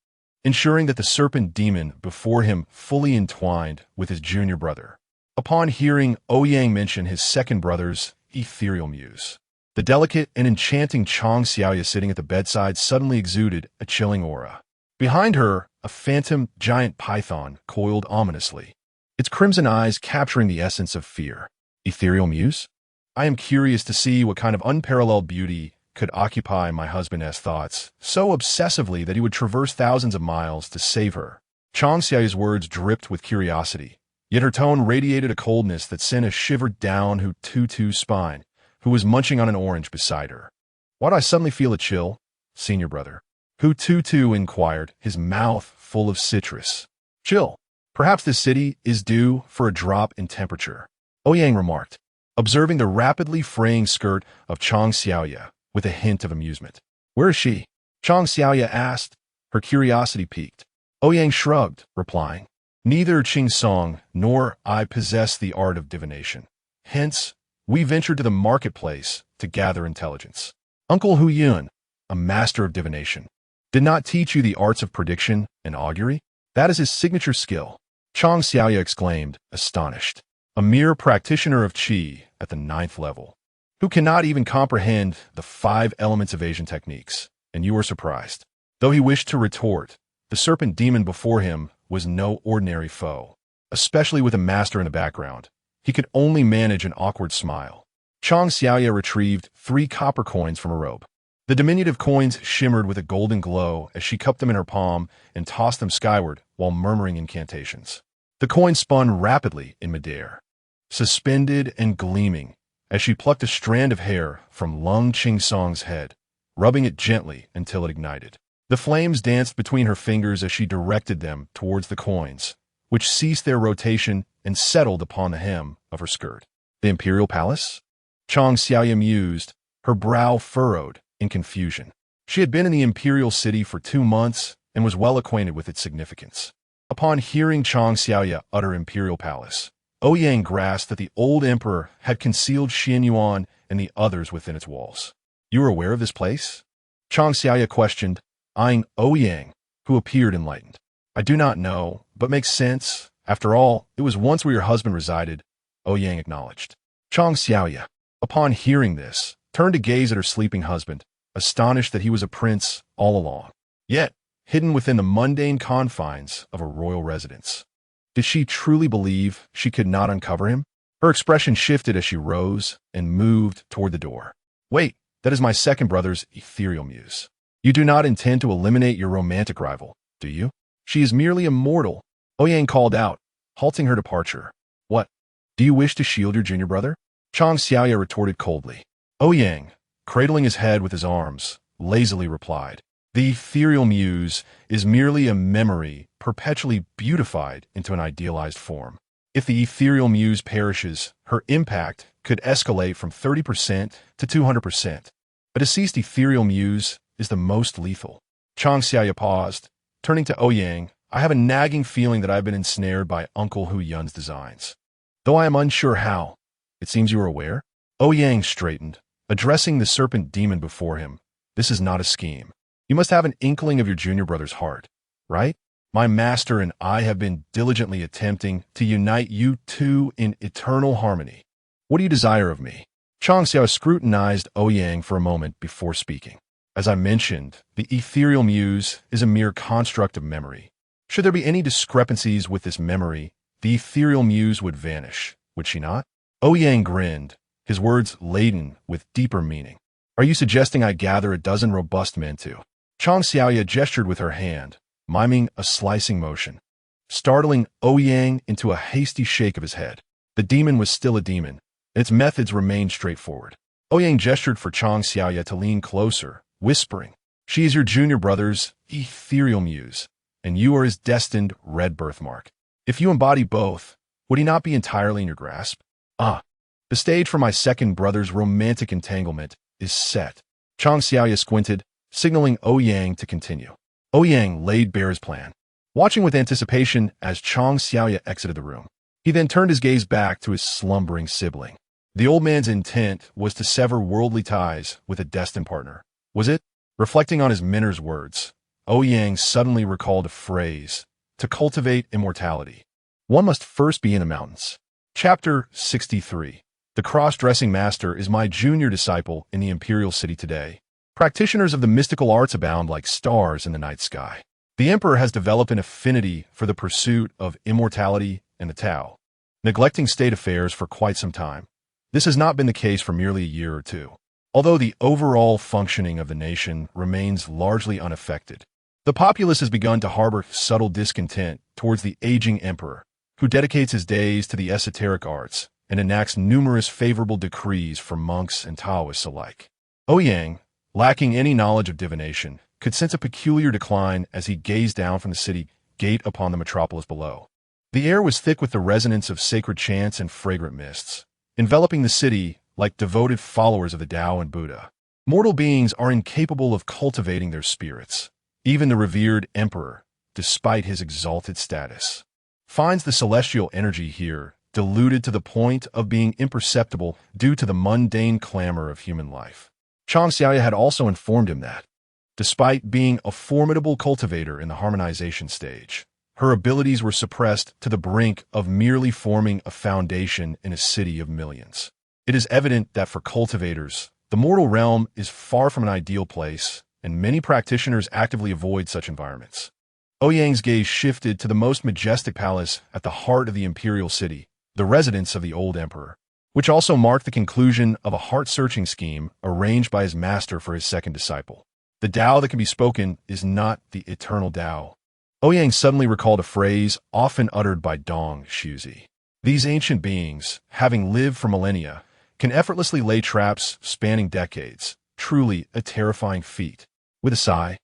ensuring that the serpent demon before him fully entwined with his junior brother. Upon hearing Ouyang mention his second brother's ethereal muse, the delicate and enchanting Chang Xiaoya sitting at the bedside suddenly exuded a chilling aura. Behind her, a phantom giant python coiled ominously, its crimson eyes capturing the essence of fear. Ethereal muse? I am curious to see what kind of unparalleled beauty could occupy my husband's thoughts so obsessively that he would traverse thousands of miles to save her. Chang Xiaoya's words dripped with curiosity, yet her tone radiated a coldness that sent a shiver down Hu Tutu's spine, who was munching on an orange beside her. Why do I suddenly feel a chill, senior brother? Hu Tutu inquired, his mouth full of citrus. Chill. Perhaps this city is due for a drop in temperature, Ouyang remarked, observing the rapidly fraying skirt of Chang Xiaoya with a hint of amusement. Where is she? Chang Xiaoya asked, her curiosity piqued. Ouyang shrugged, replying, neither Qing Song nor I possess the art of divination. Hence, we ventured to the marketplace to gather intelligence. Uncle Ouyang, a master of divination, did not teach you the arts of prediction and augury? That is his signature skill, Chang Xiaoya exclaimed, astonished. A mere practitioner of qi at the 9th level, who cannot even comprehend the 5 elements evasion techniques, and you are surprised. Though he wished to retort, the serpent demon before him was no ordinary foe, especially with a master in the background. He could only manage an awkward smile. Chang Xiaoya retrieved 3 copper coins from a robe. The diminutive coins shimmered with a golden glow as she cupped them in her palm and tossed them skyward while murmuring incantations. The coins spun rapidly in midair, suspended and gleaming, as she plucked a strand of hair from Lung Qingsong's head, rubbing it gently until it ignited. The flames danced between her fingers as she directed them towards the coins, which ceased their rotation and settled upon the hem of her skirt. The Imperial Palace? Chang Xiaoya mused, her brow furrowed in confusion. She had been in the Imperial City for 2 months and was well acquainted with its significance. Upon hearing Chang Xiaoya utter Imperial Palace, Ouyang grasped that the old emperor had concealed Xianyuan and the others within its walls. You are aware of this place? Chang Xiaoya questioned, eyeing Ouyang, who appeared enlightened. I do not know, but makes sense. After all, it was once where your husband resided, Ouyang acknowledged. Chang Xiaoya, upon hearing this, turned to gaze at her sleeping husband, astonished that he was a prince all along, yet hidden within the mundane confines of a royal residence. Did she truly believe she could not uncover him? Her expression shifted as she rose and moved toward the door. Wait, that is my second brother's ethereal muse. You do not intend to eliminate your romantic rival, do you? She is merely immortal, Ouyang called out, halting her departure. What? Do you wish to shield your junior brother? Chang Xiaoya retorted coldly. Ouyang, cradling his head with his arms, lazily replied, the ethereal muse is merely a memory perpetually beautified into an idealized form. If the ethereal muse perishes, her impact could escalate from 30% to 200%. A deceased ethereal muse is the most lethal. Chang Xiaoya paused, turning to Ouyang. I have a nagging feeling that I have been ensnared by Uncle Ouyang's designs. Though I am unsure how. It seems you are aware? Ouyang straightened, addressing the serpent demon before him. This is not a scheme. You must have an inkling of your junior brother's heart, right? My master and I have been diligently attempting to unite you two in eternal harmony. What do you desire of me? Chang Xiao scrutinized Ouyang for a moment before speaking. As I mentioned, the ethereal muse is a mere construct of memory. Should there be any discrepancies with this memory, the ethereal muse would vanish, would she not? Ouyang grinned, his words laden with deeper meaning. Are you suggesting I gather a dozen robust men too? Chang Xiaoya gestured with her hand, miming a slicing motion, startling Ouyang into a hasty shake of his head. The demon was still a demon, and its methods remained straightforward. Ouyang gestured for Chang Xiaoya to lean closer, whispering, she is your junior brother's ethereal muse, and you are his destined red birthmark. If you embody both, would he not be entirely in your grasp? Ah, the stage for my second brother's romantic entanglement is set. Chang Xiaoya squinted, signaling Ouyang to continue. Ouyang laid bare his plan, watching with anticipation as Chang Xiaoya exited the room. He then turned his gaze back to his slumbering sibling. The old man's intent was to sever worldly ties with a destined partner. Was it? Reflecting on his mentor's words, Ouyang suddenly recalled a phrase, to cultivate immortality. One must first be in the mountains. Chapter 63. The cross-dressing master is my junior disciple in the Imperial City today. Practitioners of the mystical arts abound like stars in the night sky. The emperor has developed an affinity for the pursuit of immortality and the Tao, neglecting state affairs for quite some time. This has not been the case for merely a year or two. although the overall functioning of the nation remains largely unaffected. The populace has begun to harbor subtle discontent towards the aging emperor, who dedicates his days to the esoteric arts and enacts numerous favorable decrees for monks and Taoists alike. Ouyang, lacking any knowledge of divination, could sense a peculiar decline as he gazed down from the city gate upon the metropolis below. The air was thick with the resonance of sacred chants and fragrant mists, enveloping the city like devoted followers of the Tao and Buddha. Mortal beings are incapable of cultivating their spirits. Even the revered emperor, despite his exalted status, finds the celestial energy here diluted to the point of being imperceptible due to the mundane clamor of human life. Chang Xiaoya had also informed him that, despite being a formidable cultivator in the harmonization stage, her abilities were suppressed to the brink of merely forming a foundation in a city of millions. It is evident that for cultivators, the mortal realm is far from an ideal place, and many practitioners actively avoid such environments. Ouyang's gaze shifted to the most majestic palace at the heart of the imperial city, the residence of the old emperor, which also marked the conclusion of a heart-searching scheme arranged by his master for his second disciple. The Tao that can be spoken is not the eternal Tao. Ouyang suddenly recalled a phrase often uttered by Dong Shuzi. These ancient beings, having lived for millennia, can effortlessly lay traps spanning decades, truly a terrifying feat. With a sigh,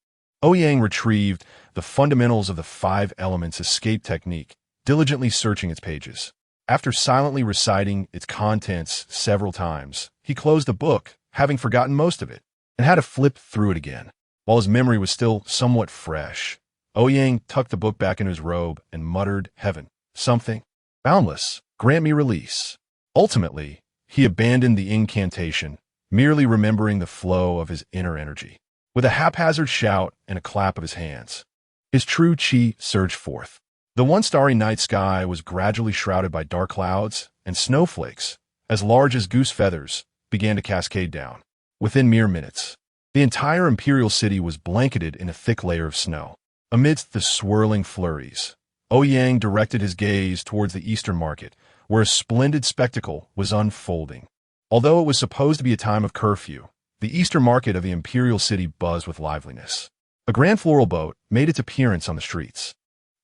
Ouyang retrieved the fundamentals of the 5 elements escape technique, diligently searching its pages. After silently reciting its contents several times, he closed the book, having forgotten most of it, and had to flip through it again. While his memory was still somewhat fresh, Ouyang tucked the book back into his robe and muttered, "Heaven, something boundless, grant me release." Ultimately, he abandoned the incantation, merely remembering the flow of his inner energy. With a haphazard shout and a clap of his hands, his true chi surged forth. The once starry night sky was gradually shrouded by dark clouds, and snowflakes, as large as goose feathers, began to cascade down. Within mere minutes, the entire imperial city was blanketed in a thick layer of snow. Amidst the swirling flurries, Ouyang directed his gaze towards the eastern market, where a splendid spectacle was unfolding. Although it was supposed to be a time of curfew, the eastern market of the imperial city buzzed with liveliness. A grand floral boat made its appearance on the streets.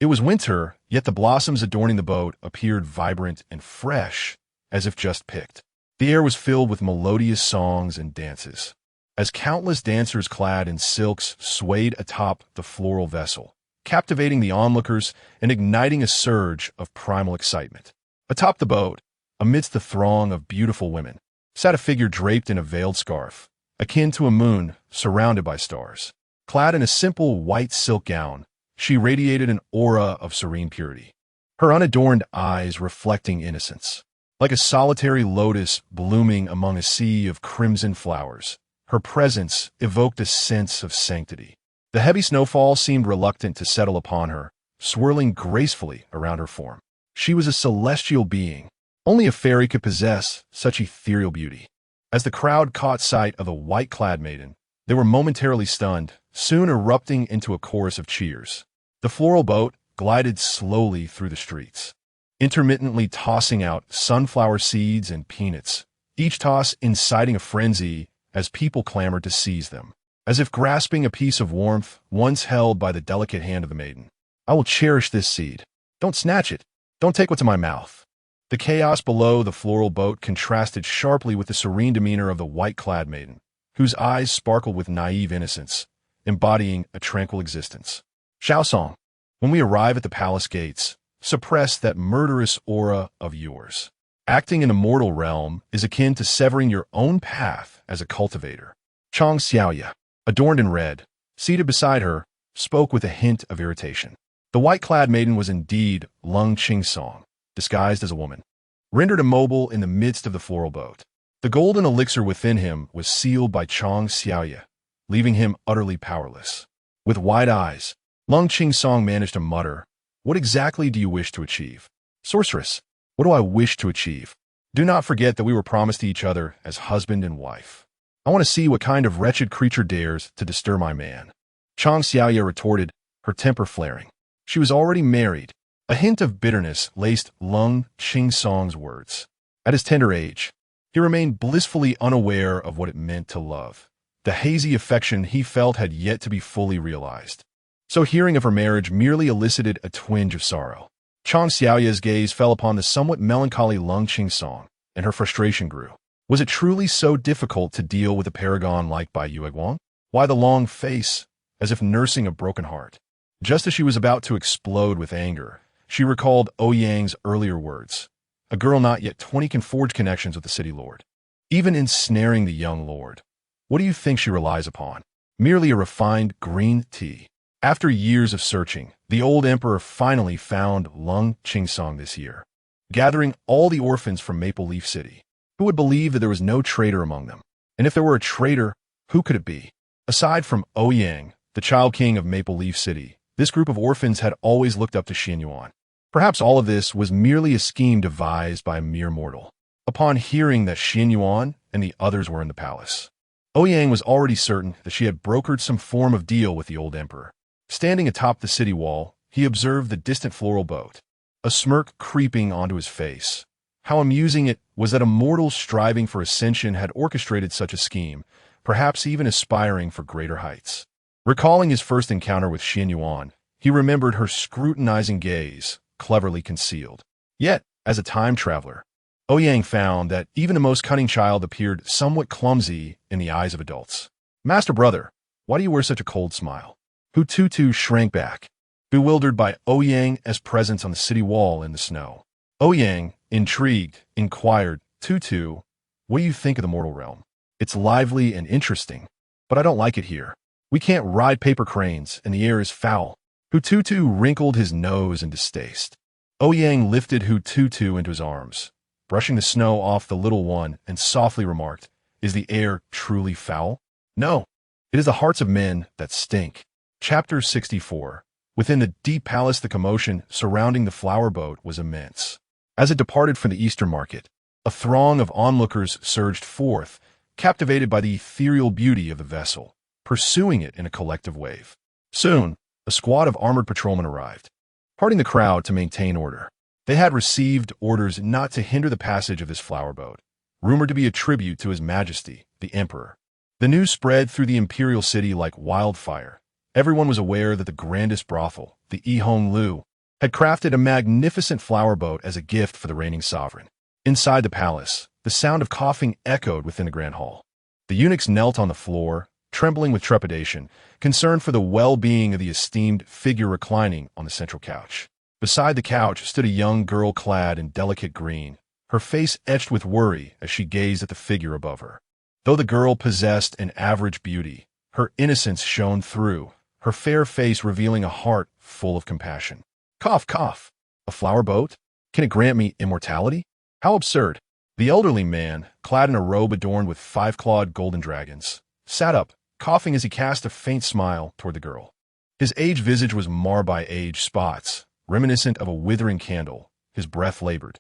It was winter, yet the blossoms adorning the boat appeared vibrant and fresh, as if just picked. The air was filled with melodious songs and dances, as countless dancers clad in silks swayed atop the floral vessel, captivating the onlookers and igniting a surge of primal excitement. Atop the boat, amidst the throng of beautiful women, sat a figure draped in a veiled scarf, akin to a moon surrounded by stars. Clad in a simple white silk gown, she radiated an aura of serene purity, her unadorned eyes reflecting innocence. Like a solitary lotus blooming among a sea of crimson flowers, her presence evoked a sense of sanctity. The heavy snowfall seemed reluctant to settle upon her, swirling gracefully around her form. She was a celestial being. Only a fairy could possess such ethereal beauty. As the crowd caught sight of the white-clad maiden, they were momentarily stunned, soon erupting into a chorus of cheers. The floral boat glided slowly through the streets, intermittently tossing out sunflower seeds and peanuts, each toss inciting a frenzy as people clamored to seize them, as if grasping a piece of warmth once held by the delicate hand of the maiden. "I will cherish this seed. Don't snatch it. Don't take what's in my mouth." The chaos below the floral boat contrasted sharply with the serene demeanor of the white-clad maiden, whose eyes sparkled with naive innocence, embodying a tranquil existence. "Xiaosong, when we arrive at the palace gates, suppress that murderous aura of yours. Acting in the mortal realm is akin to severing your own path as a cultivator." Chang Xiaoya, adorned in red, seated beside her, spoke with a hint of irritation. The white-clad maiden was indeed Lung Qingsong, disguised as a woman, rendered immobile in the midst of the floral boat. The golden elixir within him was sealed by Chang Xiaoya, leaving him utterly powerless. With wide eyes, Lung Qingsong managed to mutter, "What exactly do you wish to achieve?" "Sorceress, what do I wish to achieve? Do not forget that we were promised to each other as husband and wife. I want to see what kind of wretched creature dares to disturb my man." Chang Xiaoya retorted, her temper flaring. She was already married. A hint of bitterness laced Lung Qingsong's words. At his tender age, He remained blissfully unaware of what it meant to love. The hazy affection he felt had yet to be fully realized. So hearing of her marriage merely elicited a twinge of sorrow. Chang Xiaoya's gaze fell upon the somewhat melancholy Lung Qingsong, and her frustration grew. Was it truly so difficult to deal with a paragon like Bai Yueguang? Why the long face, as if nursing a broken heart? Just as she was about to explode with anger, she recalled Ouyang's earlier words. A girl not yet 20 can forge connections with the city lord. Even ensnaring the young lord. What do you think she relies upon? Merely a refined green tea. After years of searching, the old emperor finally found Lung Qingsong this year, gathering all the orphans from Maple Leaf City. Who would believe that there was no traitor among them? And if there were a traitor, who could it be? Aside from Ouyang, the child king of Maple Leaf City, this group of orphans had always looked up to Xianyuan. Perhaps all of this was merely a scheme devised by a mere mortal. Upon hearing that Xianyuan and the others were in the palace, Ouyang was already certain that she had brokered some form of deal with the old emperor. Standing atop the city wall, he observed the distant floral boat, a smirk creeping onto his face. How amusing it was that a mortal striving for ascension had orchestrated such a scheme, perhaps even aspiring for greater heights. Recalling his first encounter with Xianyuan, he remembered her scrutinizing gaze, cleverly concealed. Yet, as a time traveler, Ouyang found that even the most cunning child appeared somewhat clumsy in the eyes of adults. Master brother, why do you wear such a cold smile? Hututu shrank back, bewildered by Ouyang's presence on the city wall in the snow. Ouyang, intrigued, inquired, Tutu, what do you think of the mortal realm? It's lively and interesting, but I don't like it here. We can't ride paper cranes, and the air is foul. Hututu wrinkled his nose in distaste. Ouyang lifted Hututu into his arms, brushing the snow off the little one, and softly remarked, is the air truly foul? No, it is the hearts of men that stink. Chapter 64. Within the deep palace, the commotion surrounding the flower boat was immense. As it departed from the Eastern market, a throng of onlookers surged forth, captivated by the ethereal beauty of the vessel, pursuing it in a collective wave. Soon, a squad of armored patrolmen arrived, parting the crowd to maintain order. They had received orders not to hinder the passage of this flower boat, rumored to be a tribute to His Majesty, the Emperor. The news spread through the imperial city like wildfire. Everyone was aware that the grandest brothel, the Yihong Lu, had crafted a magnificent flower boat as a gift for the reigning sovereign. Inside the palace, the sound of coughing echoed within the grand hall. The eunuchs knelt on the floor, trembling with trepidation, concerned for the well-being of the esteemed figure reclining on the central couch. Beside the couch stood a young girl clad in delicate green, her face etched with worry as she gazed at the figure above her. Though the girl possessed an average beauty, her innocence shone through, her fair face revealing a heart full of compassion. Cough, cough. A flower boat? Can it grant me immortality? How absurd. The elderly man, clad in a robe adorned with 5-clawed golden dragons, sat up, coughing as he cast a faint smile toward the girl. His aged visage was marred by age spots, reminiscent of a withering candle. His breath labored.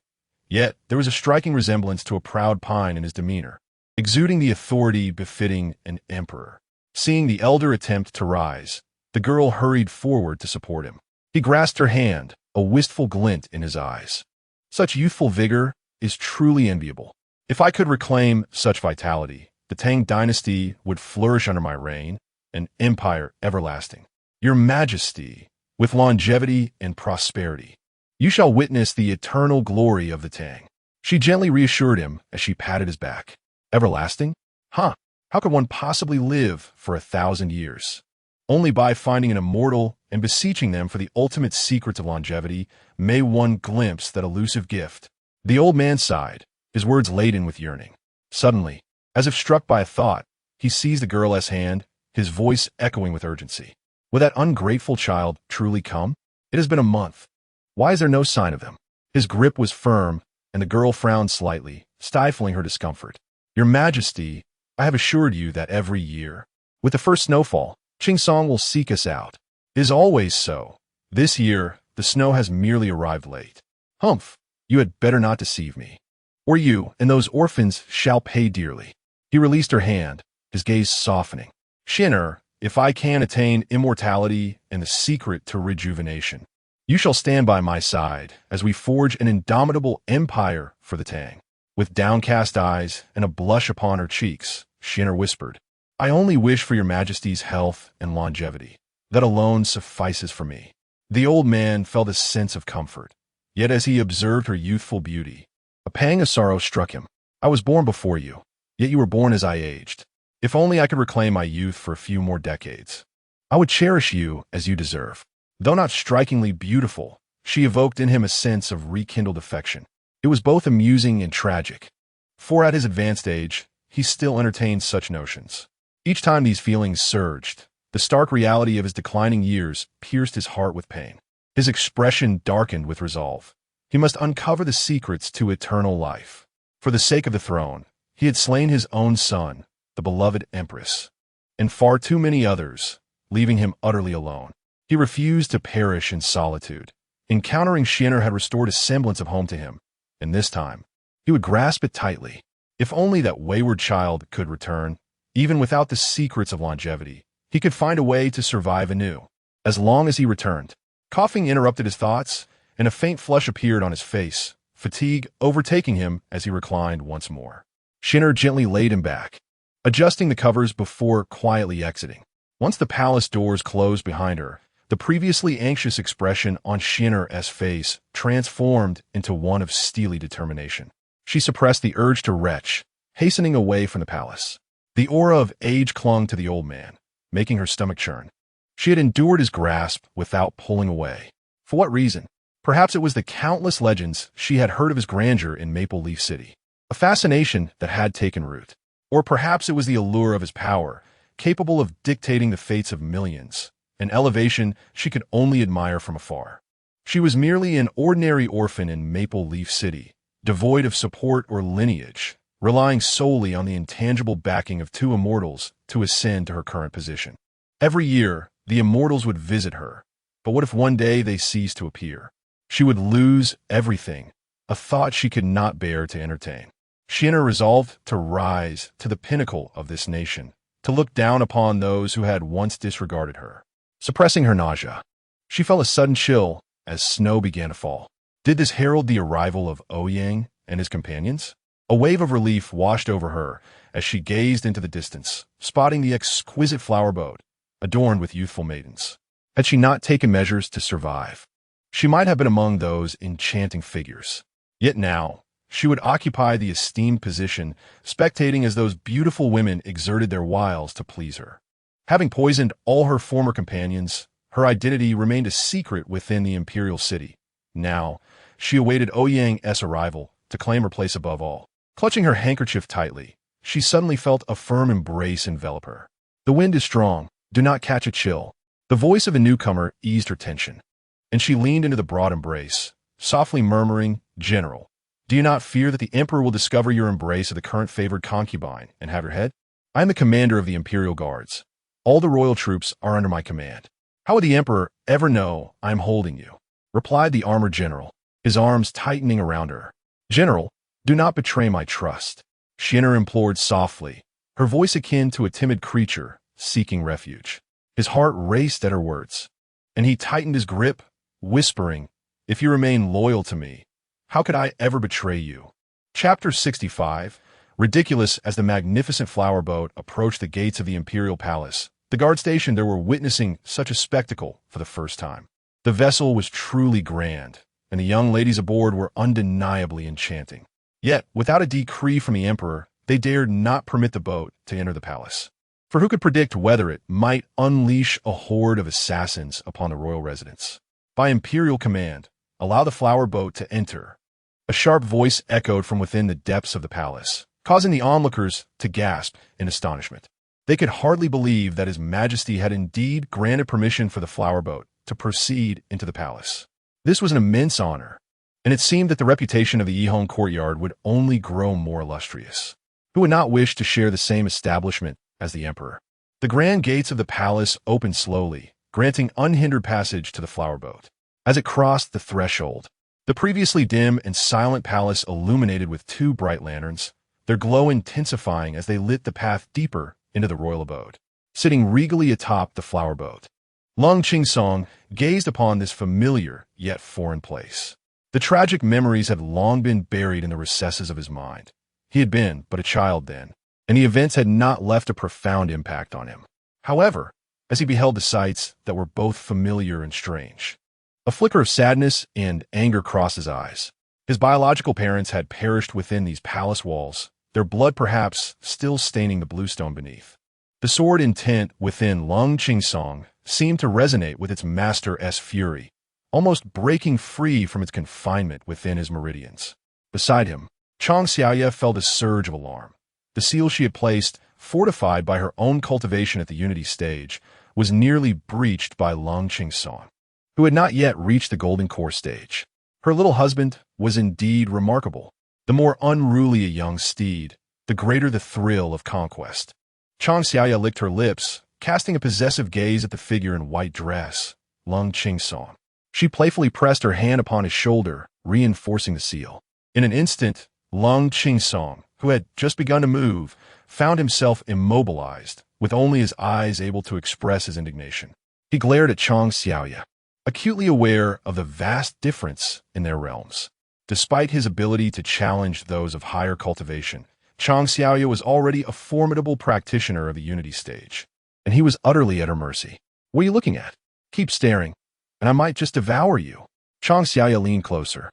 Yet there was a striking resemblance to a proud pine in his demeanor, exuding the authority befitting an emperor. Seeing the elder attempt to rise, the girl hurried forward to support him. He grasped her hand, a wistful glint in his eyes. Such youthful vigor is truly enviable. If I could reclaim such vitality, the Tang dynasty would flourish under my reign, an empire everlasting. Your Majesty, with longevity and prosperity, you shall witness the eternal glory of the Tang. She gently reassured him as she patted his back. Everlasting? Huh, how could one possibly live for 1,000 years? Only by finding an immortal and beseeching them for the ultimate secrets of longevity may one glimpse that elusive gift. The old man sighed, his words laden with yearning. Suddenly, as if struck by a thought, he seized the girl's hand, his voice echoing with urgency. Will that ungrateful child truly come? It has been a month. Why is there no sign of them? His grip was firm, and the girl frowned slightly, stifling her discomfort. Your Majesty, I have assured you that every year, with the first snowfall, Qingsong will seek us out. It is always so. This year, the snow has merely arrived late. Humph, you had better not deceive me, or you and those orphans shall pay dearly. He released her hand, his gaze softening. Shinner, if I can attain immortality and the secret to rejuvenation, you shall stand by my side as we forge an indomitable empire for the Tang. With downcast eyes and a blush upon her cheeks, Shinner whispered, "I only wish for your majesty's health and longevity. That alone suffices for me." The old man felt a sense of comfort, yet as he observed her youthful beauty, a pang of sorrow struck him. "I was born before you, yet you were born as I aged. If only I could reclaim my youth for a few more decades. I would cherish you as you deserve." Though not strikingly beautiful, she evoked in him a sense of rekindled affection. It was both amusing and tragic, for at his advanced age, he still entertained such notions. Each time these feelings surged, the stark reality of his declining years pierced his heart with pain. His expression darkened with resolve. He must uncover the secrets to eternal life. For the sake of the throne, he had slain his own son, the beloved Empress, and far too many others, leaving him utterly alone. He refused to perish in solitude. Encountering Shinner had restored a semblance of home to him, and this time, he would grasp it tightly. If only that wayward child could return, even without the secrets of longevity, he could find a way to survive anew. As long as he returned, coughing interrupted his thoughts, and a faint flush appeared on his face, fatigue overtaking him as he reclined once more. Shinner gently laid him back, adjusting the covers before quietly exiting. Once the palace doors closed behind her, the previously anxious expression on Shinner's face transformed into one of steely determination. She suppressed the urge to retch, hastening away from the palace. The aura of age clung to the old man, making her stomach churn. She had endured his grasp without pulling away. For what reason? Perhaps it was the countless legends she had heard of his grandeur in Maple Leaf City, a fascination that had taken root. Or perhaps it was the allure of his power, capable of dictating the fates of millions, an elevation she could only admire from afar. She was merely an ordinary orphan in Maple Leaf City, devoid of support or lineage, relying solely on the intangible backing of two immortals to ascend to her current position. Every year, the immortals would visit her, but what if one day they ceased to appear? She would lose everything, a thought she could not bear to entertain. Shinner resolved to rise to the pinnacle of this nation, to look down upon those who had once disregarded her. Suppressing her nausea, she felt a sudden chill as snow began to fall. Did this herald the arrival of Ouyang and his companions? A wave of relief washed over her as she gazed into the distance, spotting the exquisite flower boat, adorned with youthful maidens. Had she not taken measures to survive, she might have been among those enchanting figures. Yet now, she would occupy the esteemed position, spectating as those beautiful women exerted their wiles to please her. Having poisoned all her former companions, her identity remained a secret within the imperial city. Now, she awaited Ouyang's arrival to claim her place above all. Clutching her handkerchief tightly, she suddenly felt a firm embrace envelop her. "The wind is strong. Do not catch a chill." The voice of a newcomer eased her tension, and she leaned into the broad embrace, softly murmuring, "General, do you not fear that the Emperor will discover your embrace of the current favored concubine and have your head? I am the commander of the Imperial Guards. All the royal troops are under my command. How would the Emperor ever know I am holding you?" replied the armored general, his arms tightening around her. "General, do not betray my trust," Shinner implored softly, her voice akin to a timid creature seeking refuge. His heart raced at her words, and he tightened his grip, whispering, "If you remain loyal to me, how could I ever betray you?" Chapter 65. Ridiculous as the magnificent flower boat approached the gates of the imperial palace, the guard stationed there were witnessing such a spectacle for the first time. The vessel was truly grand, and the young ladies aboard were undeniably enchanting. Yet, without a decree from the emperor, they dared not permit the boat to enter the palace. For who could predict whether it might unleash a horde of assassins upon the royal residence? By imperial command, allow the flower boat to enter. A sharp voice echoed from within the depths of the palace, causing the onlookers to gasp in astonishment. They could hardly believe that His Majesty had indeed granted permission for the flower boat to proceed into the palace. This was an immense honor, and it seemed that the reputation of the Ouyang courtyard would only grow more illustrious. Who would not wish to share the same establishment as the emperor? The grand gates of the palace opened slowly, granting unhindered passage to the flower boat. As it crossed the threshold, the previously dim and silent palace illuminated with two bright lanterns, their glow intensifying as they lit the path deeper into the royal abode. Sitting regally atop the flower boat, Lung Chingsong gazed upon this familiar yet foreign place. The tragic memories had long been buried in the recesses of his mind. He had been but a child then, and the events had not left a profound impact on him. However, as he beheld the sights that were both familiar and strange, a flicker of sadness and anger crossed his eyes. His biological parents had perished within these palace walls, their blood perhaps still staining the bluestone beneath. The sword intent within Lung Qingsong seemed to resonate with its master's fury, almost breaking free from its confinement within his meridians. Beside him, Chang Xiaoya felt a surge of alarm. The seal she had placed, fortified by her own cultivation at the unity stage, was nearly breached by Lung Qingsong, who had not yet reached the golden core stage. Her little husband was indeed remarkable. The more unruly a young steed, the greater the thrill of conquest. Chang Xiaoya licked her lips, casting a possessive gaze at the figure in white dress, Lung Qingsong. She playfully pressed her hand upon his shoulder, reinforcing the seal. In an instant, Lung Qingsong, who had just begun to move, found himself immobilized, with only his eyes able to express his indignation. He glared at Chang Xiaoya, acutely aware of the vast difference in their realms. Despite his ability to challenge those of higher cultivation, Chang Xiaoya was already a formidable practitioner of the unity stage, and he was utterly at her mercy. "What are you looking at? Keep staring, and I might just devour you." Chang Xiaoya leaned closer,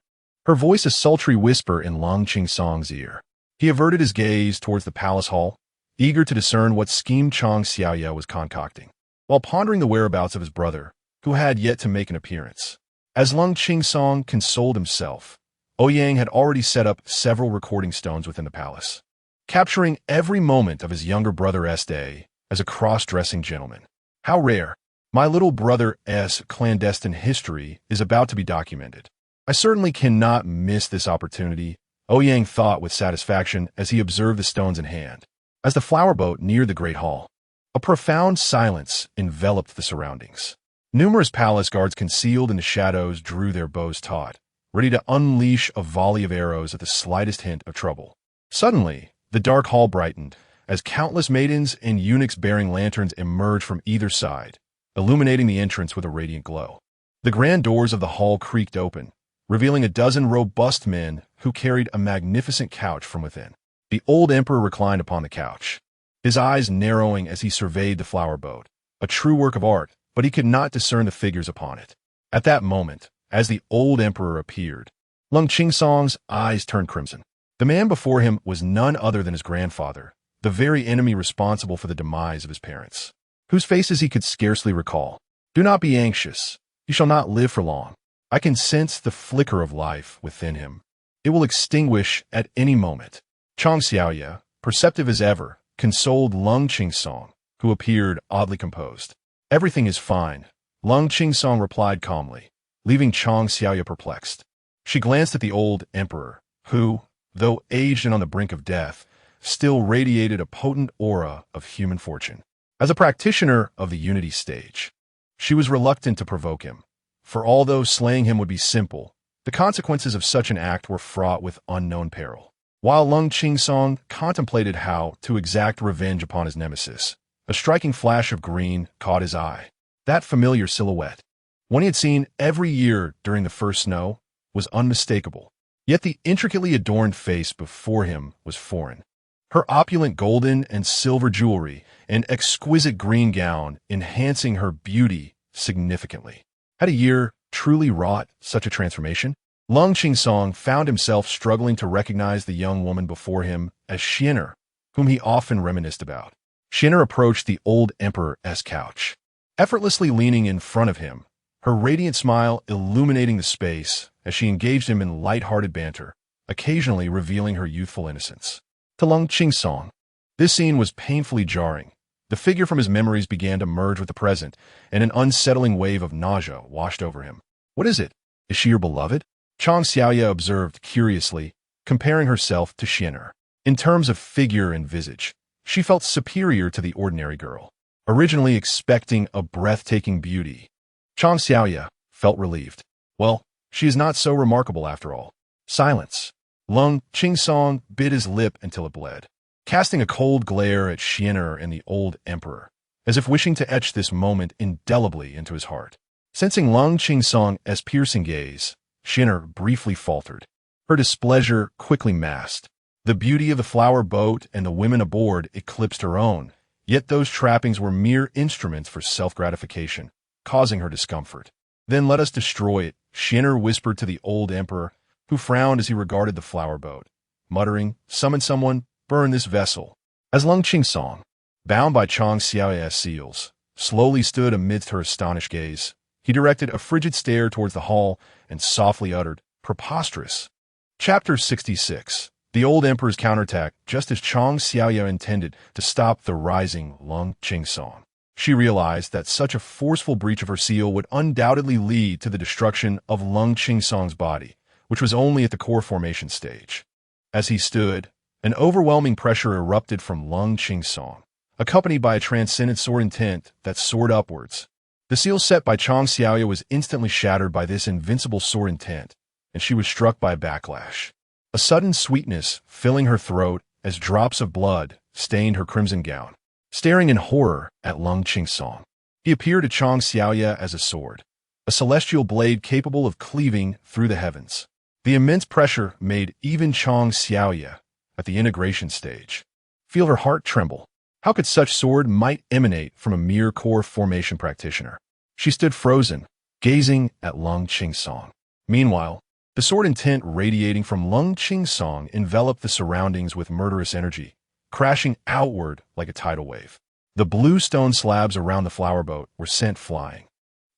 her voice a sultry whisper in Lung Qingsong's ear. He averted his gaze towards the palace hall, eager to discern what scheme Chang Xiaoya was concocting, while pondering the whereabouts of his brother, who had yet to make an appearance. As Lung Qingsong consoled himself, Ouyang had already set up several recording stones within the palace, capturing every moment of his younger brother's day as a cross-dressing gentleman. How rare! My little brother's clandestine history is about to be documented. I certainly cannot miss this opportunity, Ouyang thought with satisfaction as he observed the stones in hand. As the flower boat neared the great hall, a profound silence enveloped the surroundings. Numerous palace guards concealed in the shadows drew their bows taut, ready to unleash a volley of arrows at the slightest hint of trouble. Suddenly, the dark hall brightened, as countless maidens and eunuchs bearing lanterns emerged from either side, illuminating the entrance with a radiant glow. The grand doors of the hall creaked open, revealing a dozen robust men who carried a magnificent couch from within. The old emperor reclined upon the couch, his eyes narrowing as he surveyed the flower boat, a true work of art, but he could not discern the figures upon it. At that moment, as the old emperor appeared, Lung Qingsong's eyes turned crimson. The man before him was none other than his grandfather, the very enemy responsible for the demise of his parents, whose faces he could scarcely recall. "Do not be anxious. He shall not live for long. I can sense the flicker of life within him. It will extinguish at any moment." Chang Xiaoya, perceptive as ever, consoled Lung Qingsong, who appeared oddly composed. "Everything is fine," Lung Qingsong replied calmly, leaving Chang Xiaoya perplexed. She glanced at the old emperor, who, though aged and on the brink of death, still radiated a potent aura of human fortune. As a practitioner of the unity stage, she was reluctant to provoke him, for although slaying him would be simple, the consequences of such an act were fraught with unknown peril. While Lung Qingsong contemplated how to exact revenge upon his nemesis, a striking flash of green caught his eye. That familiar silhouette, one he had seen every year during the first snow, was unmistakable. Yet the intricately adorned face before him was foreign. Her opulent golden and silver jewelry and exquisite green gown enhancing her beauty significantly. Had a year truly wrought such a transformation? Lung Qingsong found himself struggling to recognize the young woman before him as Xian'er, whom he often reminisced about. Xian'er approached the old emperor's couch, effortlessly leaning in front of him, her radiant smile illuminating the space as she engaged him in light-hearted banter, occasionally revealing her youthful innocence. To Lung Qingsong, this scene was painfully jarring. The figure from his memories began to merge with the present, and an unsettling wave of nausea washed over him. "What is it? Is she your beloved?" Chang Xiaoya observed curiously, comparing herself to Xian'er. In terms of figure and visage, she felt superior to the ordinary girl. Originally expecting a breathtaking beauty, Chang Xiaoya felt relieved. Well, she is not so remarkable after all. Silence. Lung Qingsong bit his lip until it bled, casting a cold glare at Xian'er and the old emperor, as if wishing to etch this moment indelibly into his heart. Sensing Lung Qingsong's piercing gaze, Shinner briefly faltered. Her displeasure quickly masked. The beauty of the flower boat and the women aboard eclipsed her own, yet those trappings were mere instruments for self-gratification, causing her discomfort. Then let us destroy it, Shinner whispered to the old emperor, who frowned as he regarded the flower boat, muttering, summon someone, burn this vessel. As Lung Qingsong, bound by Chang Xiaoya's seals, slowly stood amidst her astonished gaze, he directed a frigid stare towards the hall and softly uttered, preposterous. Chapter 66. The old emperor's counterattack, just as Chang Xiaoya intended to stop the rising Lung Qingsong. She realized that such a forceful breach of her seal would undoubtedly lead to the destruction of Lung Qingsong's body, which was only at the core formation stage. As he stood, an overwhelming pressure erupted from Lung Qingsong, accompanied by a transcendent sword intent that soared upwards. The seal set by Chang Xiaoya was instantly shattered by this invincible sword intent, and she was struck by a backlash. A sudden sweetness filling her throat as drops of blood stained her crimson gown. Staring in horror at Lung Qingsong, he appeared to Chang Xiaoya as a sword, a celestial blade capable of cleaving through the heavens. The immense pressure made even Chang Xiaoya, at the integration stage, feel her heart tremble. How could such sword might emanate from a mere core formation practitioner? She stood frozen, gazing at Lung Qingsong. Meanwhile, the sword intent radiating from Lung Qingsong enveloped the surroundings with murderous energy, crashing outward like a tidal wave. The blue stone slabs around the flower boat were sent flying,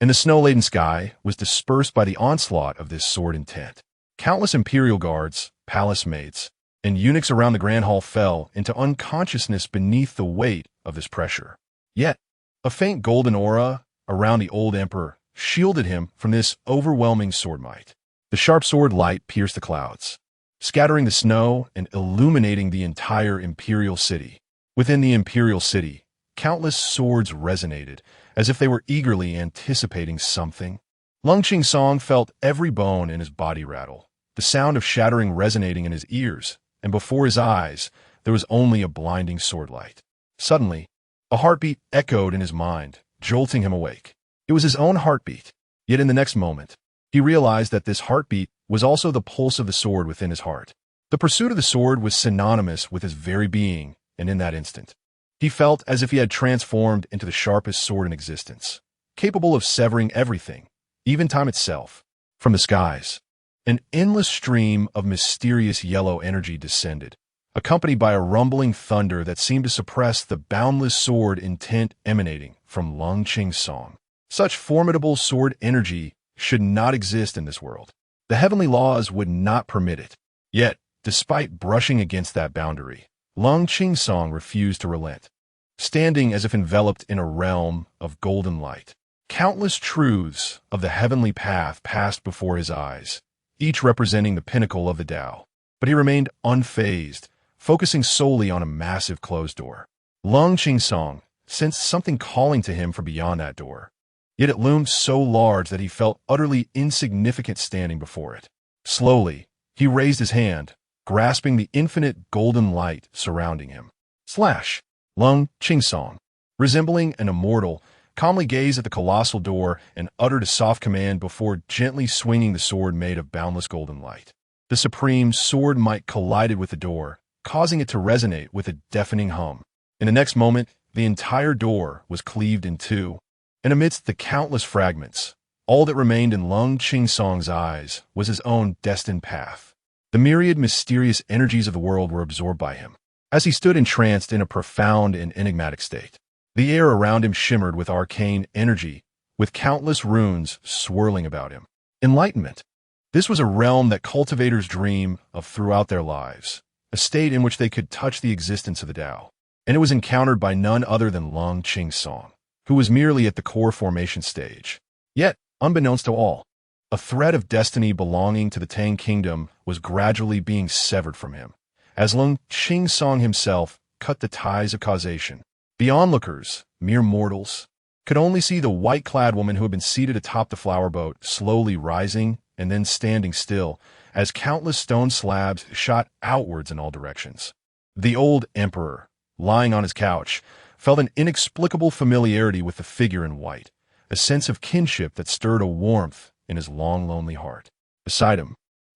and the snow-laden sky was dispersed by the onslaught of this sword intent. Countless imperial guards, palace maids, and eunuchs around the grand hall fell into unconsciousness beneath the weight of this pressure. Yet, a faint golden aura around the old emperor shielded him from this overwhelming sword might. The sharp sword light pierced the clouds, scattering the snow and illuminating the entire imperial city. Within the imperial city, countless swords resonated, as if they were eagerly anticipating something. Lung Qingsong felt every bone in his body rattle, the sound of shattering resonating in his ears, and before his eyes, there was only a blinding sword light. Suddenly, a heartbeat echoed in his mind, jolting him awake. It was his own heartbeat. Yet in the next moment, he realized that this heartbeat was also the pulse of the sword within his heart. The pursuit of the sword was synonymous with his very being, and in that instant, he felt as if he had transformed into the sharpest sword in existence, capable of severing everything, even time itself. From the skies, an endless stream of mysterious yellow energy descended, accompanied by a rumbling thunder that seemed to suppress the boundless sword intent emanating from Lung Qingsong. Such formidable sword energy should not exist in this world. The heavenly laws would not permit it. Yet, despite brushing against that boundary, Lung Qingsong refused to relent. Standing as if enveloped in a realm of golden light, countless truths of the heavenly path passed before his eyes, each representing the pinnacle of the Tao. But he remained unfazed, focusing solely on a massive closed door. Lung Qingsong sensed something calling to him from beyond that door. Yet it loomed so large that he felt utterly insignificant standing before it. Slowly, he raised his hand, grasping the infinite golden light surrounding him. Slash! Lung Qingsong, resembling an immortal, calmly gazed at the colossal door and uttered a soft command before gently swinging the sword made of boundless golden light. The supreme sword might collided with the door, causing it to resonate with a deafening hum. In the next moment, the entire door was cleaved in two, and amidst the countless fragments, all that remained in Lung Qingsong's eyes was his own destined path. The myriad mysterious energies of the world were absorbed by him, as he stood entranced in a profound and enigmatic state. The air around him shimmered with arcane energy, with countless runes swirling about him. Enlightenment. This was a realm that cultivators dream of throughout their lives, a state in which they could touch the existence of the Tao. And it was encountered by none other than Lung Qingsong, who was merely at the core formation stage. Yet, unbeknownst to all, a thread of destiny belonging to the Tang Kingdom was gradually being severed from him, as Lung Qingsong himself cut the ties of causation. The onlookers, mere mortals, could only see the white-clad woman who had been seated atop the flower boat, slowly rising and then standing still, as countless stone slabs shot outwards in all directions. The old emperor, lying on his couch, felt an inexplicable familiarity with the figure in white, a sense of kinship that stirred a warmth in his long, lonely heart. Beside him,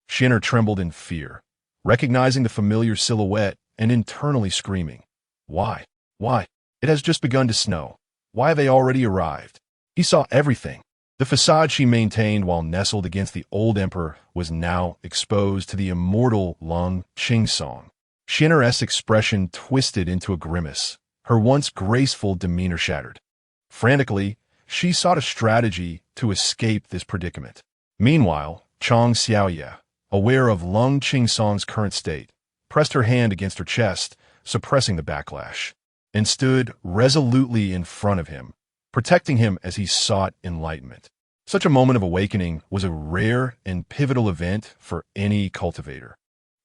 Shinner trembled in fear, recognizing the familiar silhouette and internally screaming, "Why? Why? It has just begun to snow. Why have they already arrived?" He saw everything. The facade she maintained while nestled against the old emperor was now exposed to the immortal Lung Qingsong. Shinner's expression twisted into a grimace, her once graceful demeanor shattered. Frantically, she sought a strategy to escape this predicament. Meanwhile, Chang Xiaoye, aware of Lung Qingsong's current state, pressed her hand against her chest, suppressing the backlash, and stood resolutely in front of him, protecting him as he sought enlightenment. Such a moment of awakening was a rare and pivotal event for any cultivator,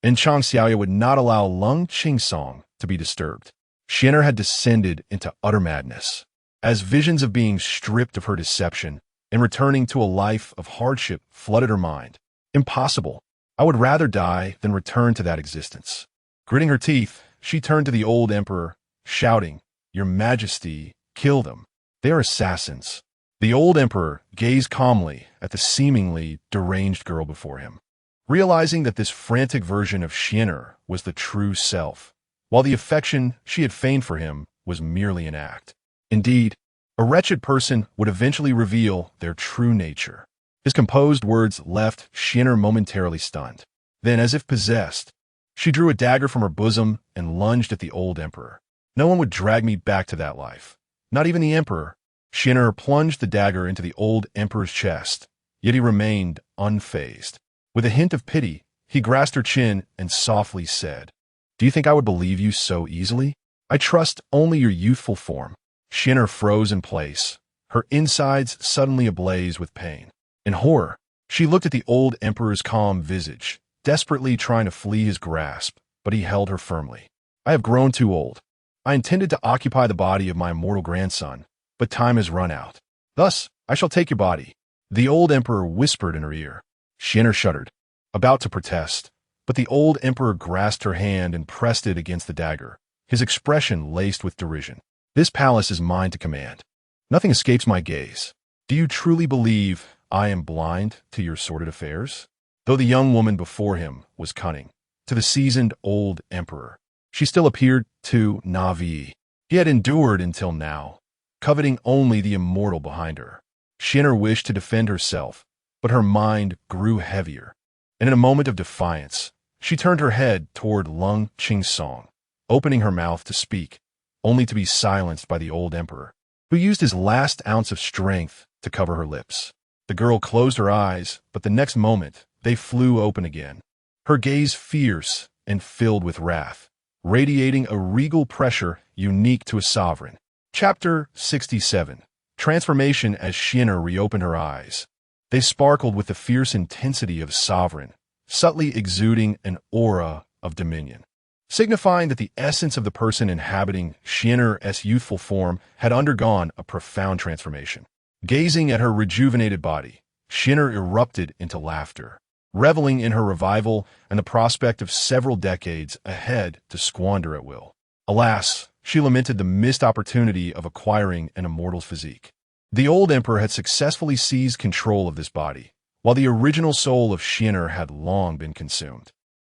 and Chang Xiaoye would not allow Lung Qingsong to be disturbed. Shinner had descended into utter madness, as visions of being stripped of her deception and returning to a life of hardship flooded her mind. Impossible. I would rather die than return to that existence. Gritting her teeth, she turned to the old emperor, shouting, "Your Majesty, kill them. They are assassins." The old emperor gazed calmly at the seemingly deranged girl before him, realizing that this frantic version of Shinner was the true self, while the affection she had feigned for him was merely an act. Indeed, a wretched person would eventually reveal their true nature. His composed words left Shinner momentarily stunned. Then, as if possessed, she drew a dagger from her bosom and lunged at the old emperor. No one would drag me back to that life. Not even the emperor. Shinner plunged the dagger into the old emperor's chest, yet he remained unfazed. With a hint of pity, he grasped her chin and softly said, "Do you think I would believe you so easily? I trust only your youthful form." Shinner froze in place, her insides suddenly ablaze with pain. In horror, she looked at the old emperor's calm visage, desperately trying to flee his grasp, but he held her firmly. "I have grown too old. I intended to occupy the body of my immortal grandson, but time has run out. Thus, I shall take your body." The old emperor whispered in her ear. Shinner shuddered, about to protest, but the old emperor grasped her hand and pressed it against the dagger, his expression laced with derision. "This palace is mine to command. Nothing escapes my gaze. Do you truly believe I am blind to your sordid affairs?" Though the young woman before him was cunning, to the seasoned old emperor, she still appeared too naive. He had endured until now, coveting only the immortal behind her. Shinner wished to defend herself, but her mind grew heavier, and in a moment of defiance, she turned her head toward Lung Qingsong, opening her mouth to speak, only to be silenced by the old emperor, who used his last ounce of strength to cover her lips. The girl closed her eyes, but the next moment, they flew open again, her gaze fierce and filled with wrath, radiating a regal pressure unique to a sovereign. Chapter 67. Transformation. As Shinner reopened her eyes, they sparkled with the fierce intensity of sovereign, subtly exuding an aura of dominion, signifying that the essence of the person inhabiting Shinner's youthful form had undergone a profound transformation. Gazing at her rejuvenated body, Shinner erupted into laughter, reveling in her revival and the prospect of several decades ahead to squander at will. Alas, she lamented the missed opportunity of acquiring an immortal's physique. The old emperor had successfully seized control of this body, while the original soul of Shinner had long been consumed.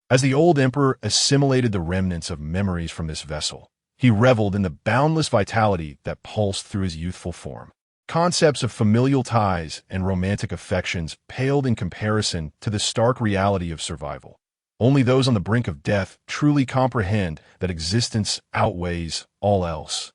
As the old emperor assimilated the remnants of memories from this vessel, he reveled in the boundless vitality that pulsed through his youthful form. Concepts of familial ties and romantic affections paled in comparison to the stark reality of survival. Only those on the brink of death truly comprehend that existence outweighs all else.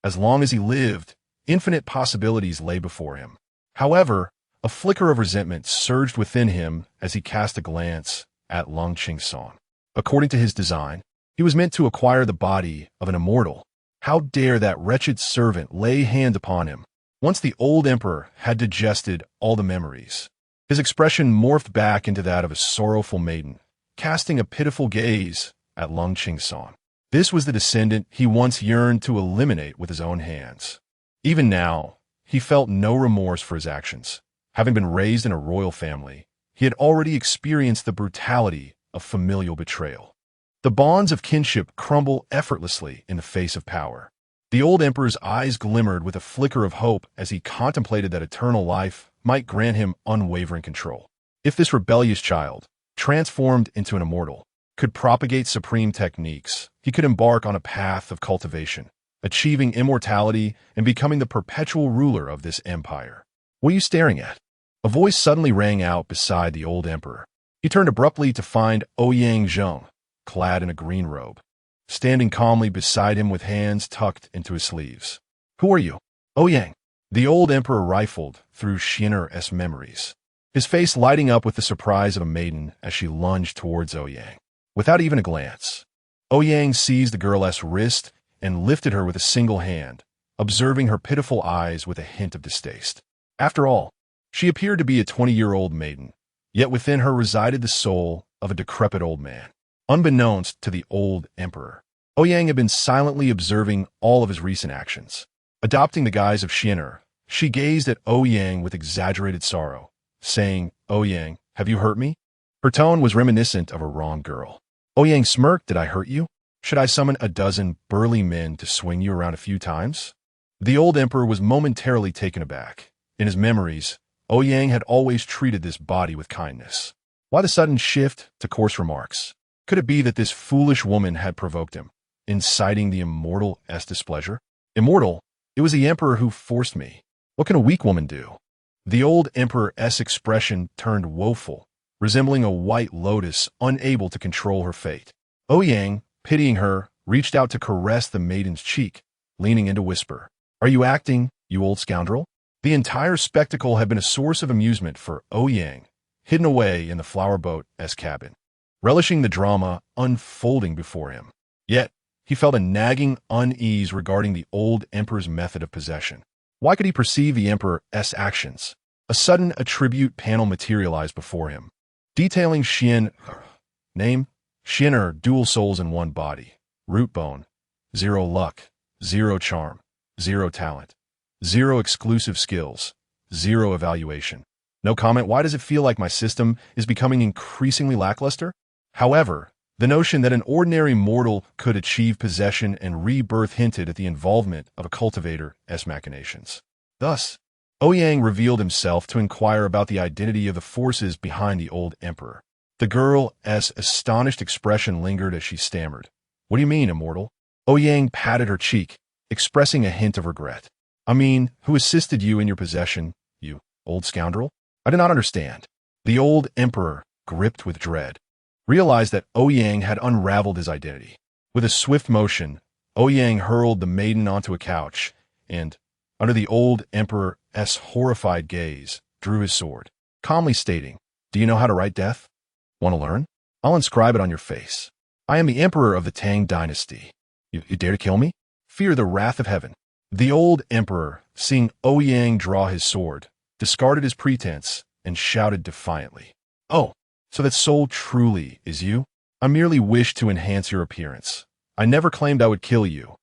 As long as he lived, infinite possibilities lay before him. However, a flicker of resentment surged within him as he cast a glance at Lung Qingsong. According to his design, he was meant to acquire the body of an immortal. How dare that wretched servant lay hand upon him? Once the old emperor had digested all the memories, his expression morphed back into that of a sorrowful maiden, casting a pitiful gaze at Lung Qingsong. This was the descendant he once yearned to eliminate with his own hands. Even now, he felt no remorse for his actions. Having been raised in a royal family, he had already experienced the brutality of familial betrayal. The bonds of kinship crumble effortlessly in the face of power. The old emperor's eyes glimmered with a flicker of hope as he contemplated that eternal life might grant him unwavering control. If this rebellious child, transformed into an immortal, could propagate supreme techniques, he could embark on a path of cultivation, achieving immortality and becoming the perpetual ruler of this empire. What are you staring at? A voice suddenly rang out beside the old emperor. He turned abruptly to find Ouyang, clad in a green robe, standing calmly beside him with hands tucked into his sleeves. Who are you? Ouyang. The old emperor rifled through Xian'er's memories, his face lighting up with the surprise of a maiden as she lunged towards Ouyang. Without even a glance, Ouyang seized the girl's wrist and lifted her with a single hand, observing her pitiful eyes with a hint of distaste. After all, she appeared to be a 20-year-old maiden, yet within her resided the soul of a decrepit old man. Unbeknownst to the old emperor, Ouyang had been silently observing all of his recent actions. Adopting the guise of Xian'er, she gazed at Ouyang with exaggerated sorrow, saying, Ouyang, have you hurt me? Her tone was reminiscent of a wronged girl. Ouyang smirked, did I hurt you? Should I summon a dozen burly men to swing you around a few times? The old emperor was momentarily taken aback. In his memories, Ouyang had always treated this body with kindness. Why the sudden shift to coarse remarks? Could it be that this foolish woman had provoked him, inciting the immortal's displeasure? Immortal? It was the emperor who forced me. What can a weak woman do? The old emperor's expression turned woeful, resembling a white lotus unable to control her fate. Ouyang, pitying her, reached out to caress the maiden's cheek, leaning in to whisper, Are you acting, you old scoundrel? The entire spectacle had been a source of amusement for Ouyang, hidden away in the flower boat's cabin, relishing the drama unfolding before him. Yet, he felt a nagging unease regarding the old emperor's method of possession. Why could he perceive the emperor's actions? A sudden attribute panel materialized before him, detailing name, Xian'er, dual souls in one body, root bone, 0 luck, 0 charm, 0 talent, 0 exclusive skills, 0 evaluation. No comment. Why does it feel like my system is becoming increasingly lackluster? However, the notion that an ordinary mortal could achieve possession and rebirth hinted at the involvement of a cultivator's machinations. Thus, Ouyang revealed himself to inquire about the identity of the forces behind the old emperor. The girl's astonished expression lingered as she stammered. What do you mean, immortal? Ouyang patted her cheek, expressing a hint of regret. I mean, who assisted you in your possession, you old scoundrel? I do not understand. The old emperor, gripped with dread, realized that Ouyang had unraveled his identity. With a swift motion, Ouyang hurled the maiden onto a couch and, under the old emperor's horrified gaze, drew his sword, calmly stating, Do you know how to write death? Want to learn? I'll inscribe it on your face. I am the emperor of the Tang dynasty. You dare to kill me? Fear the wrath of heaven. The old emperor, seeing Ouyang draw his sword, discarded his pretense and shouted defiantly, Oh, so that soul truly is you? I merely wish to enhance your appearance. I never claimed I would kill you,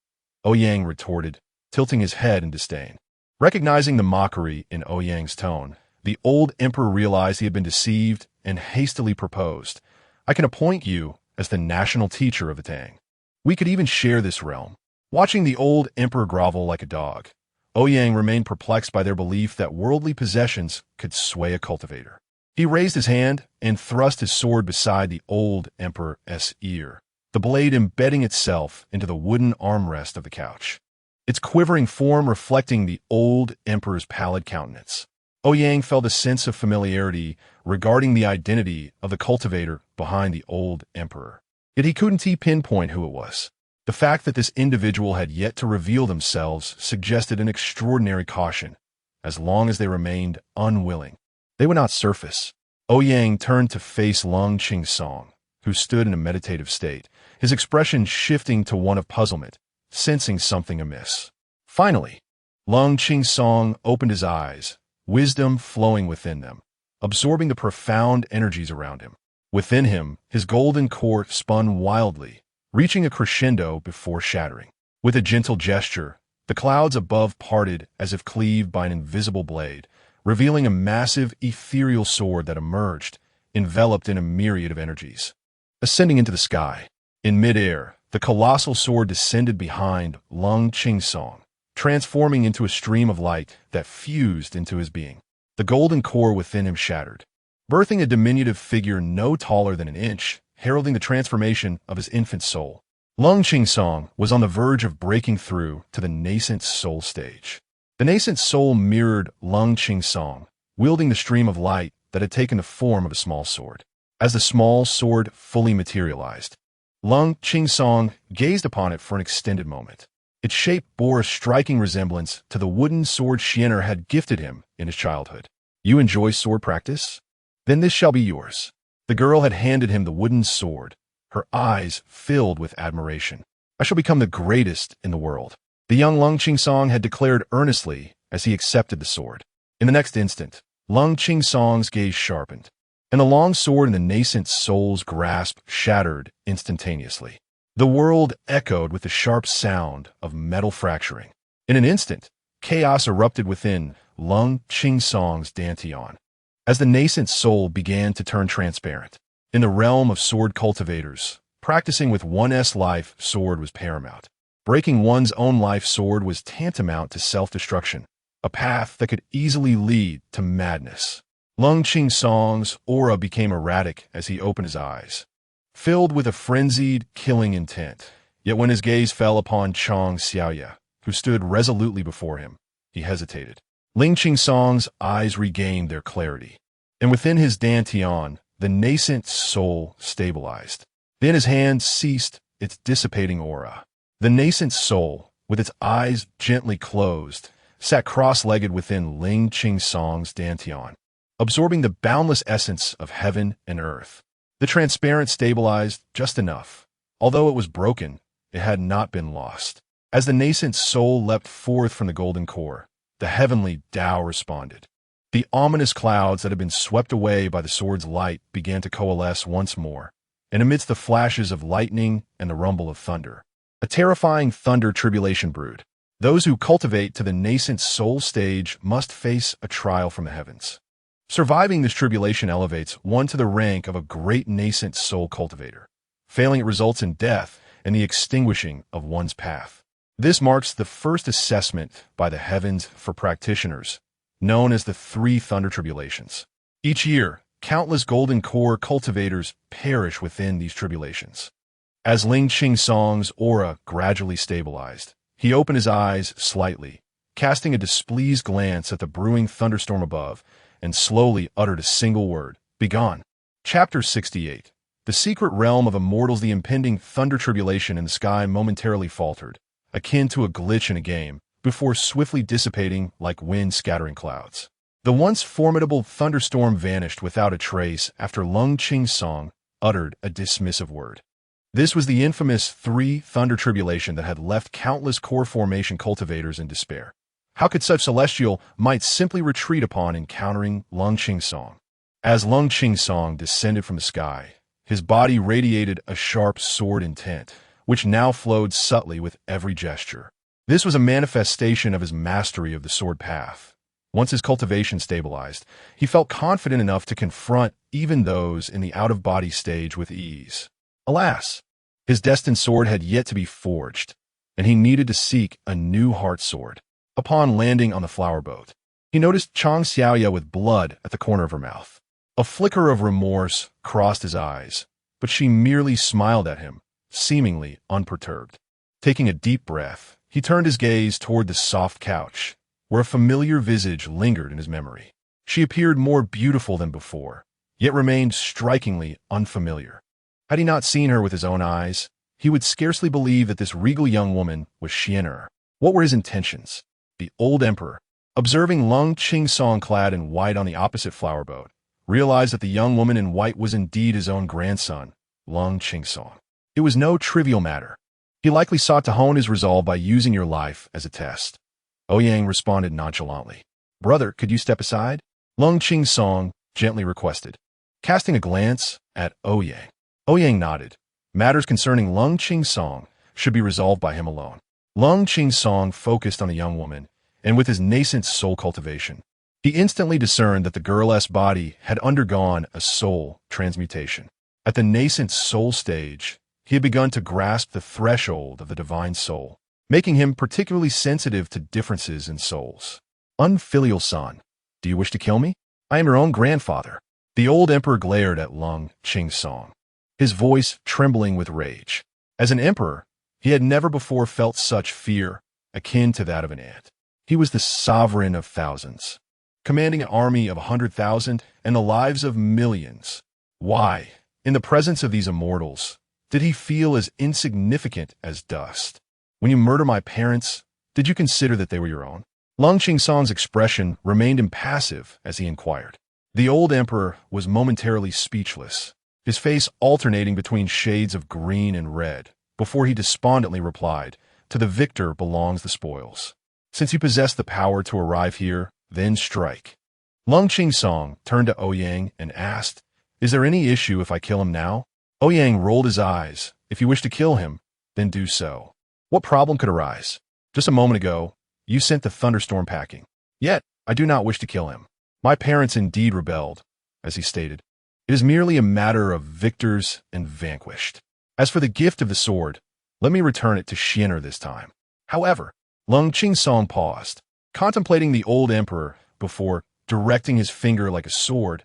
Ouyang retorted, tilting his head in disdain. Recognizing the mockery in Ouyang's tone, the old emperor realized he had been deceived and hastily proposed, I can appoint you as the national teacher of the Tang. We could even share this realm. Watching the old emperor grovel like a dog, Ouyang remained perplexed by their belief that worldly possessions could sway a cultivator. He raised his hand and thrust his sword beside the old emperor's ear, the blade embedding itself into the wooden armrest of the couch, its quivering form reflecting the old emperor's pallid countenance. Ouyang felt a sense of familiarity regarding the identity of the cultivator behind the old emperor. Yet he couldn't pinpoint who it was. The fact that this individual had yet to reveal themselves suggested an extraordinary caution. As long as they remained unwilling, they would not surface. Ouyang turned to face Lung Qingsong, who stood in a meditative state, his expression shifting to one of puzzlement, sensing something amiss. Finally, Lung Qingsong opened his eyes, wisdom flowing within them, absorbing the profound energies around him. Within him, his golden core spun wildly, reaching a crescendo before shattering. With a gentle gesture, the clouds above parted as if cleaved by an invisible blade, revealing a massive ethereal sword that emerged, enveloped in a myriad of energies. Ascending into the sky, in midair, the colossal sword descended behind Lung Qingsong, transforming into a stream of light that fused into his being. The golden core within him shattered, birthing a diminutive figure no taller than an inch, heralding the transformation of his infant soul. Lung Qingsong was on the verge of breaking through to the nascent soul stage. The nascent soul mirrored Lung Qingsong, wielding the stream of light that had taken the form of a small sword. As the small sword fully materialized, Lung Qingsong gazed upon it for an extended moment. Its shape bore a striking resemblance to the wooden sword Xian'er had gifted him in his childhood. You enjoy sword practice? Then this shall be yours. The girl had handed him the wooden sword, her eyes filled with admiration. I shall become the greatest in the world. The young Lung Qingsong had declared earnestly as he accepted the sword. In the next instant, Lung Qingsong's gaze sharpened, and the long sword in the nascent soul's grasp shattered instantaneously. The world echoed with the sharp sound of metal fracturing. In an instant, chaos erupted within Lung Qingsong's dantian, as the nascent soul began to turn transparent. In the realm of sword cultivators, practicing with one's life sword was paramount. Breaking one's own life sword was tantamount to self-destruction, a path that could easily lead to madness. Lung Qingsong's aura became erratic as he opened his eyes, filled with a frenzied, killing intent. Yet when his gaze fell upon Chang Xiaoya, who stood resolutely before him, he hesitated. Ling Qingsong's eyes regained their clarity, and within his dantian, the nascent soul stabilized. Then his hand ceased its dissipating aura. The nascent soul, with its eyes gently closed, sat cross-legged within Ling Qingsong's dantian, absorbing the boundless essence of heaven and earth. The transparent stabilized just enough. Although it was broken, it had not been lost. As the nascent soul leapt forth from the golden core, the heavenly Tao responded. The ominous clouds that had been swept away by the sword's light began to coalesce once more, and amidst the flashes of lightning and the rumble of thunder, a terrifying thunder tribulation brewed. Those who cultivate to the nascent soul stage must face a trial from the heavens. Surviving this tribulation elevates one to the rank of a great nascent soul cultivator. Failing it results in death and the extinguishing of one's path. This marks the first assessment by the heavens for practitioners, known as the Three Thunder Tribulations. Each year, countless golden core cultivators perish within these tribulations. As Ling Qingsong's aura gradually stabilized, he opened his eyes slightly, casting a displeased glance at the brewing thunderstorm above, and slowly uttered a single word, "Begone." Chapter 68. The secret realm of immortals. The impending thunder tribulation in the sky momentarily faltered, akin to a glitch in a game, before swiftly dissipating like wind scattering clouds. The once formidable thunderstorm vanished without a trace after Lung Qingsong uttered a dismissive word. This was the infamous Three Thunder Tribulation that had left countless core formation cultivators in despair. How could such celestial might simply retreat upon encountering Lung Qingsong? As Lung Qingsong descended from the sky, his body radiated a sharp sword intent, which now flowed subtly with every gesture. This was a manifestation of his mastery of the sword path. Once his cultivation stabilized, he felt confident enough to confront even those in the out-of-body stage with ease. Alas, his destined sword had yet to be forged, and he needed to seek a new heart sword. Upon landing on the flower boat, he noticed Chang Xiaoya with blood at the corner of her mouth. A flicker of remorse crossed his eyes, but she merely smiled at him, seemingly unperturbed. Taking a deep breath, he turned his gaze toward the soft couch, where a familiar visage lingered in his memory. She appeared more beautiful than before, yet remained strikingly unfamiliar. Had he not seen her with his own eyes, he would scarcely believe that this regal young woman was Xian'er. What were his intentions? The old emperor, observing Lung Qingsong clad in white on the opposite flower boat, realized that the young woman in white was indeed his own grandson, Lung Qingsong. It was no trivial matter. He likely sought to hone his resolve by using your life as a test. Ouyang responded nonchalantly. Brother, could you step aside? Lung Qingsong gently requested, casting a glance at Ouyang. Ouyang nodded. Matters concerning Lung Qingsong should be resolved by him alone. Lung Qingsong focused on the young woman, and with his nascent soul cultivation, he instantly discerned that the girl's body had undergone a soul transmutation. At the nascent soul stage, he had begun to grasp the threshold of the divine soul, making him particularly sensitive to differences in souls. Unfilial son, do you wish to kill me? I am your own grandfather. The old emperor glared at Lung Qingsong, his voice trembling with rage. As an emperor, he had never before felt such fear, akin to that of an ant. He was the sovereign of thousands, commanding an army of 100,000 and the lives of millions. Why, in the presence of these immortals, did he feel as insignificant as dust? When you murder my parents, did you consider that they were your own? Lung Qingsong's expression remained impassive as he inquired. The old emperor was momentarily speechless, his face alternating between shades of green and red, before he despondently replied, "To the victor belongs the spoils. Since you possess the power to arrive here, then strike." Lung Qingsong turned to Ouyang and asked, "Is there any issue if I kill him now?" Ouyang rolled his eyes. "If you wish to kill him, then do so. What problem could arise? Just a moment ago, you sent the thunderstorm packing. Yet, I do not wish to kill him. My parents indeed rebelled," as he stated. "It is merely a matter of victors and vanquished. As for the gift of the sword, let me return it to Xian'er this time." However, Lung Qingsong paused, contemplating the old emperor before directing his finger like a sword,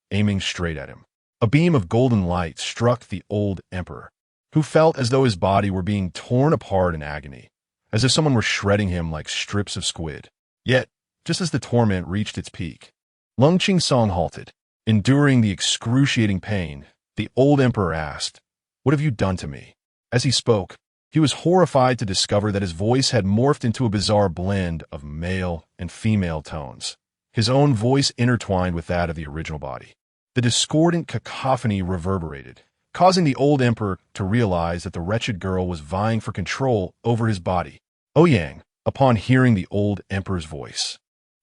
aiming straight at him. A beam of golden light struck the old emperor, who felt as though his body were being torn apart in agony, as if someone were shredding him like strips of squid. Yet, just as the torment reached its peak, Lung Qingsong halted. Enduring the excruciating pain, the old emperor asked, "What have you done to me?" As he spoke, he was horrified to discover that his voice had morphed into a bizarre blend of male and female tones, his own voice intertwined with that of the original body. The discordant cacophony reverberated, causing the old emperor to realize that the wretched girl was vying for control over his body. Ouyang, upon hearing the old emperor's voice,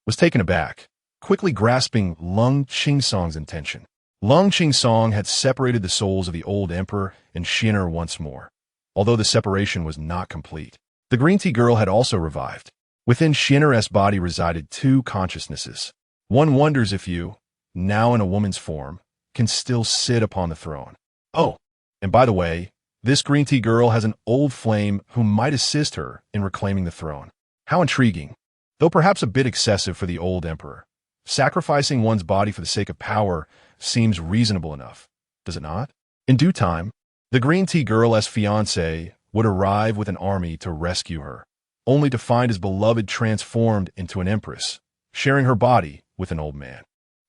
was taken aback, quickly grasping Lung Qingsong's intention. Lung Qingsong had separated the souls of the old emperor and Xian'er once more, although the separation was not complete. The green tea girl had also revived. Within Xian'er's body resided two consciousnesses. One wonders if you, now in a woman's form, can still sit upon the throne. Oh, and by the way, this green tea girl has an old flame who might assist her in reclaiming the throne. How intriguing, though perhaps a bit excessive for the old emperor. Sacrificing one's body for the sake of power seems reasonable enough, does it not? In due time, the green tea girl's fiancé would arrive with an army to rescue her, only to find his beloved transformed into an empress, sharing her body with an old man.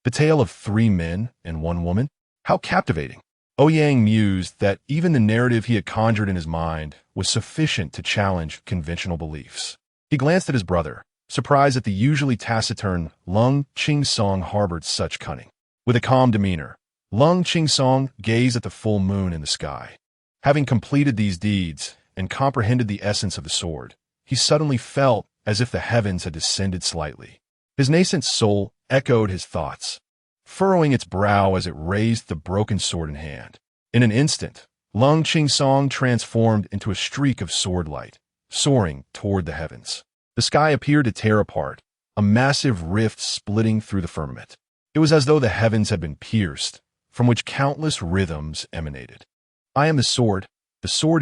The tale of 3 men and 1 woman? How captivating! Ouyang mused that even the narrative he had conjured in his mind was sufficient to challenge conventional beliefs. He glanced at his brother, surprised that the usually taciturn Lung Qingsong harbored such cunning. With a calm demeanor, Lung Qingsong gazed at the full moon in the sky. Having completed these deeds and comprehended the essence of the sword, he suddenly felt as if the heavens had descended slightly. His nascent soul echoed his thoughts, furrowing its brow as it raised the broken sword in hand. In an instant, Lung Qingsong transformed into a streak of sword light, soaring toward the heavens. The sky appeared to tear apart, a massive rift splitting through the firmament. It was as though the heavens had been pierced, from which countless rhythms emanated. "I am the sword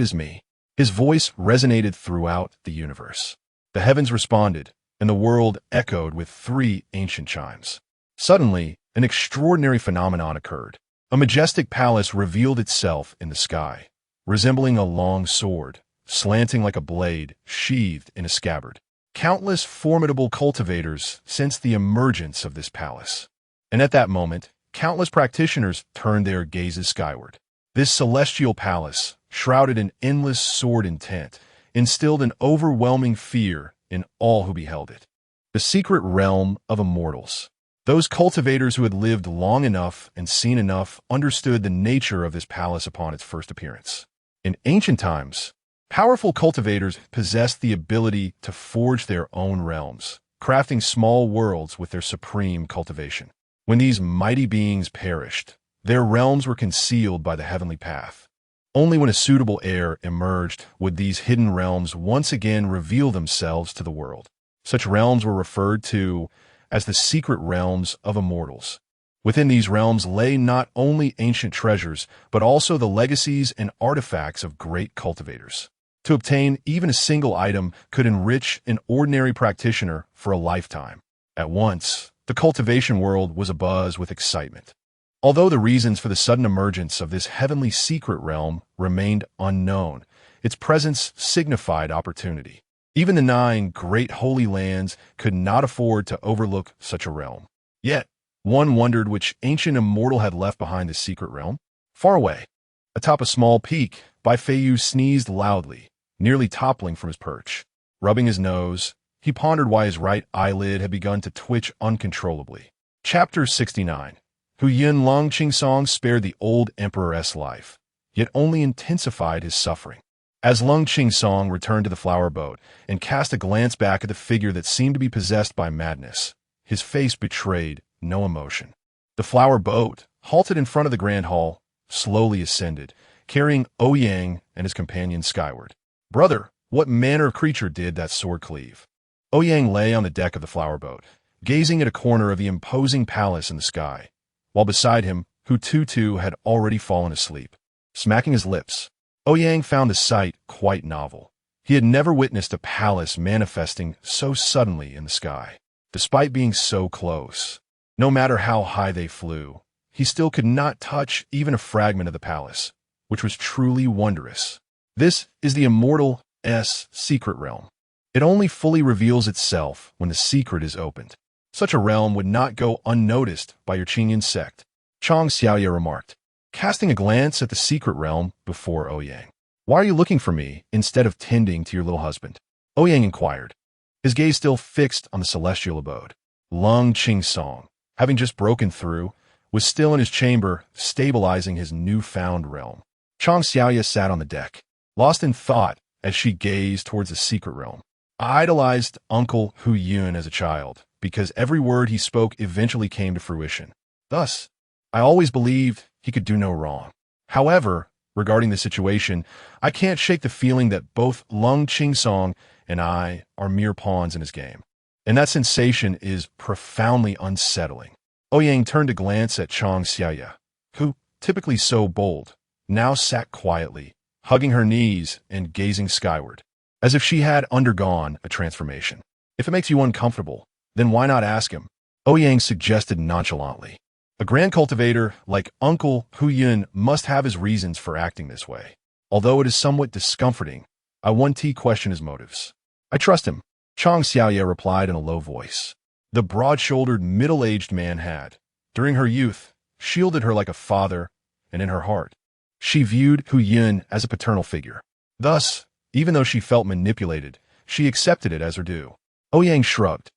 is me." His voice resonated throughout the universe. The heavens responded, and the world echoed with 3 ancient chimes. Suddenly, an extraordinary phenomenon occurred. A majestic palace revealed itself in the sky, resembling a long sword, slanting like a blade sheathed in a scabbard. Countless formidable cultivators sensed the emergence of this palace. And at that moment, countless practitioners turned their gazes skyward. This celestial palace, shrouded in endless sword intent, instilled an overwhelming fear in all who beheld it. The secret realm of immortals. Those cultivators who had lived long enough and seen enough understood the nature of this palace upon its first appearance. In ancient times, powerful cultivators possessed the ability to forge their own realms, crafting small worlds with their supreme cultivation. When these mighty beings perished, their realms were concealed by the heavenly path. Only when a suitable heir emerged would these hidden realms once again reveal themselves to the world. Such realms were referred to as the secret realms of immortals. Within these realms lay not only ancient treasures, but also the legacies and artifacts of great cultivators. To obtain even a single item could enrich an ordinary practitioner for a lifetime. At once, the cultivation world was abuzz with excitement. Although the reasons for the sudden emergence of this heavenly secret realm remained unknown, its presence signified opportunity. Even the 9 great holy lands could not afford to overlook such a realm. Yet, one wondered which ancient immortal had left behind this secret realm. Far away, atop a small peak, Baifayu sneezed loudly, nearly toppling from his perch. Rubbing his nose, he pondered why his right eyelid had begun to twitch uncontrollably. Chapter 69. Ouyang Long Qingsong spared the old Empress life, yet only intensified his suffering. As Lung Qingsong returned to the flower boat and cast a glance back at the figure that seemed to be possessed by madness, his face betrayed no emotion. The flower boat, halted in front of the grand hall, slowly ascended, carrying Ouyang and his companion skyward. "Brother, what manner of creature did that sword cleave?" Ouyang lay on the deck of the flower boat, gazing at a corner of the imposing palace in the sky, while beside him, Hututu had already fallen asleep. Smacking his lips, Ouyang found the sight quite novel. He had never witnessed a palace manifesting so suddenly in the sky. Despite being so close, no matter how high they flew, he still could not touch even a fragment of the palace, which was truly wondrous. This is the immortal secret realm. It only fully reveals itself when the secret is opened. Such a realm would not go unnoticed by your Qingyan sect, Chang Xiaoye remarked, casting a glance at the secret realm before Ouyang. "Why are you looking for me instead of tending to your little husband?" Ouyang inquired, his gaze still fixed on the celestial abode. Lung Qingsong, having just broken through, was still in his chamber, stabilizing his newfound realm. Chang Xiaoye sat on the deck, lost in thought as she gazed towards the secret realm. I idolized Uncle Ouyang as a child, because every word he spoke eventually came to fruition. Thus, I always believed he could do no wrong. However, regarding the situation, I can't shake the feeling that both Lung Qingsong and I are mere pawns in his game. And that sensation is profoundly unsettling. Ouyang turned to glance at Chang Xiaoye, who, typically so bold, now sat quietly, hugging her knees and gazing skyward, as if she had undergone a transformation. "If it makes you uncomfortable, then why not ask him?" Ouyang suggested nonchalantly. A grand cultivator like Uncle Ouyang must have his reasons for acting this way. Although it is somewhat discomforting, I want to question his motives. "I trust him," Chang Xiaoye replied in a low voice. The broad-shouldered, middle-aged man had, during her youth, shielded her like a father, and in her heart, she viewed Ouyang as a paternal figure. Thus, even though she felt manipulated, she accepted it as her due. Ouyang shrugged,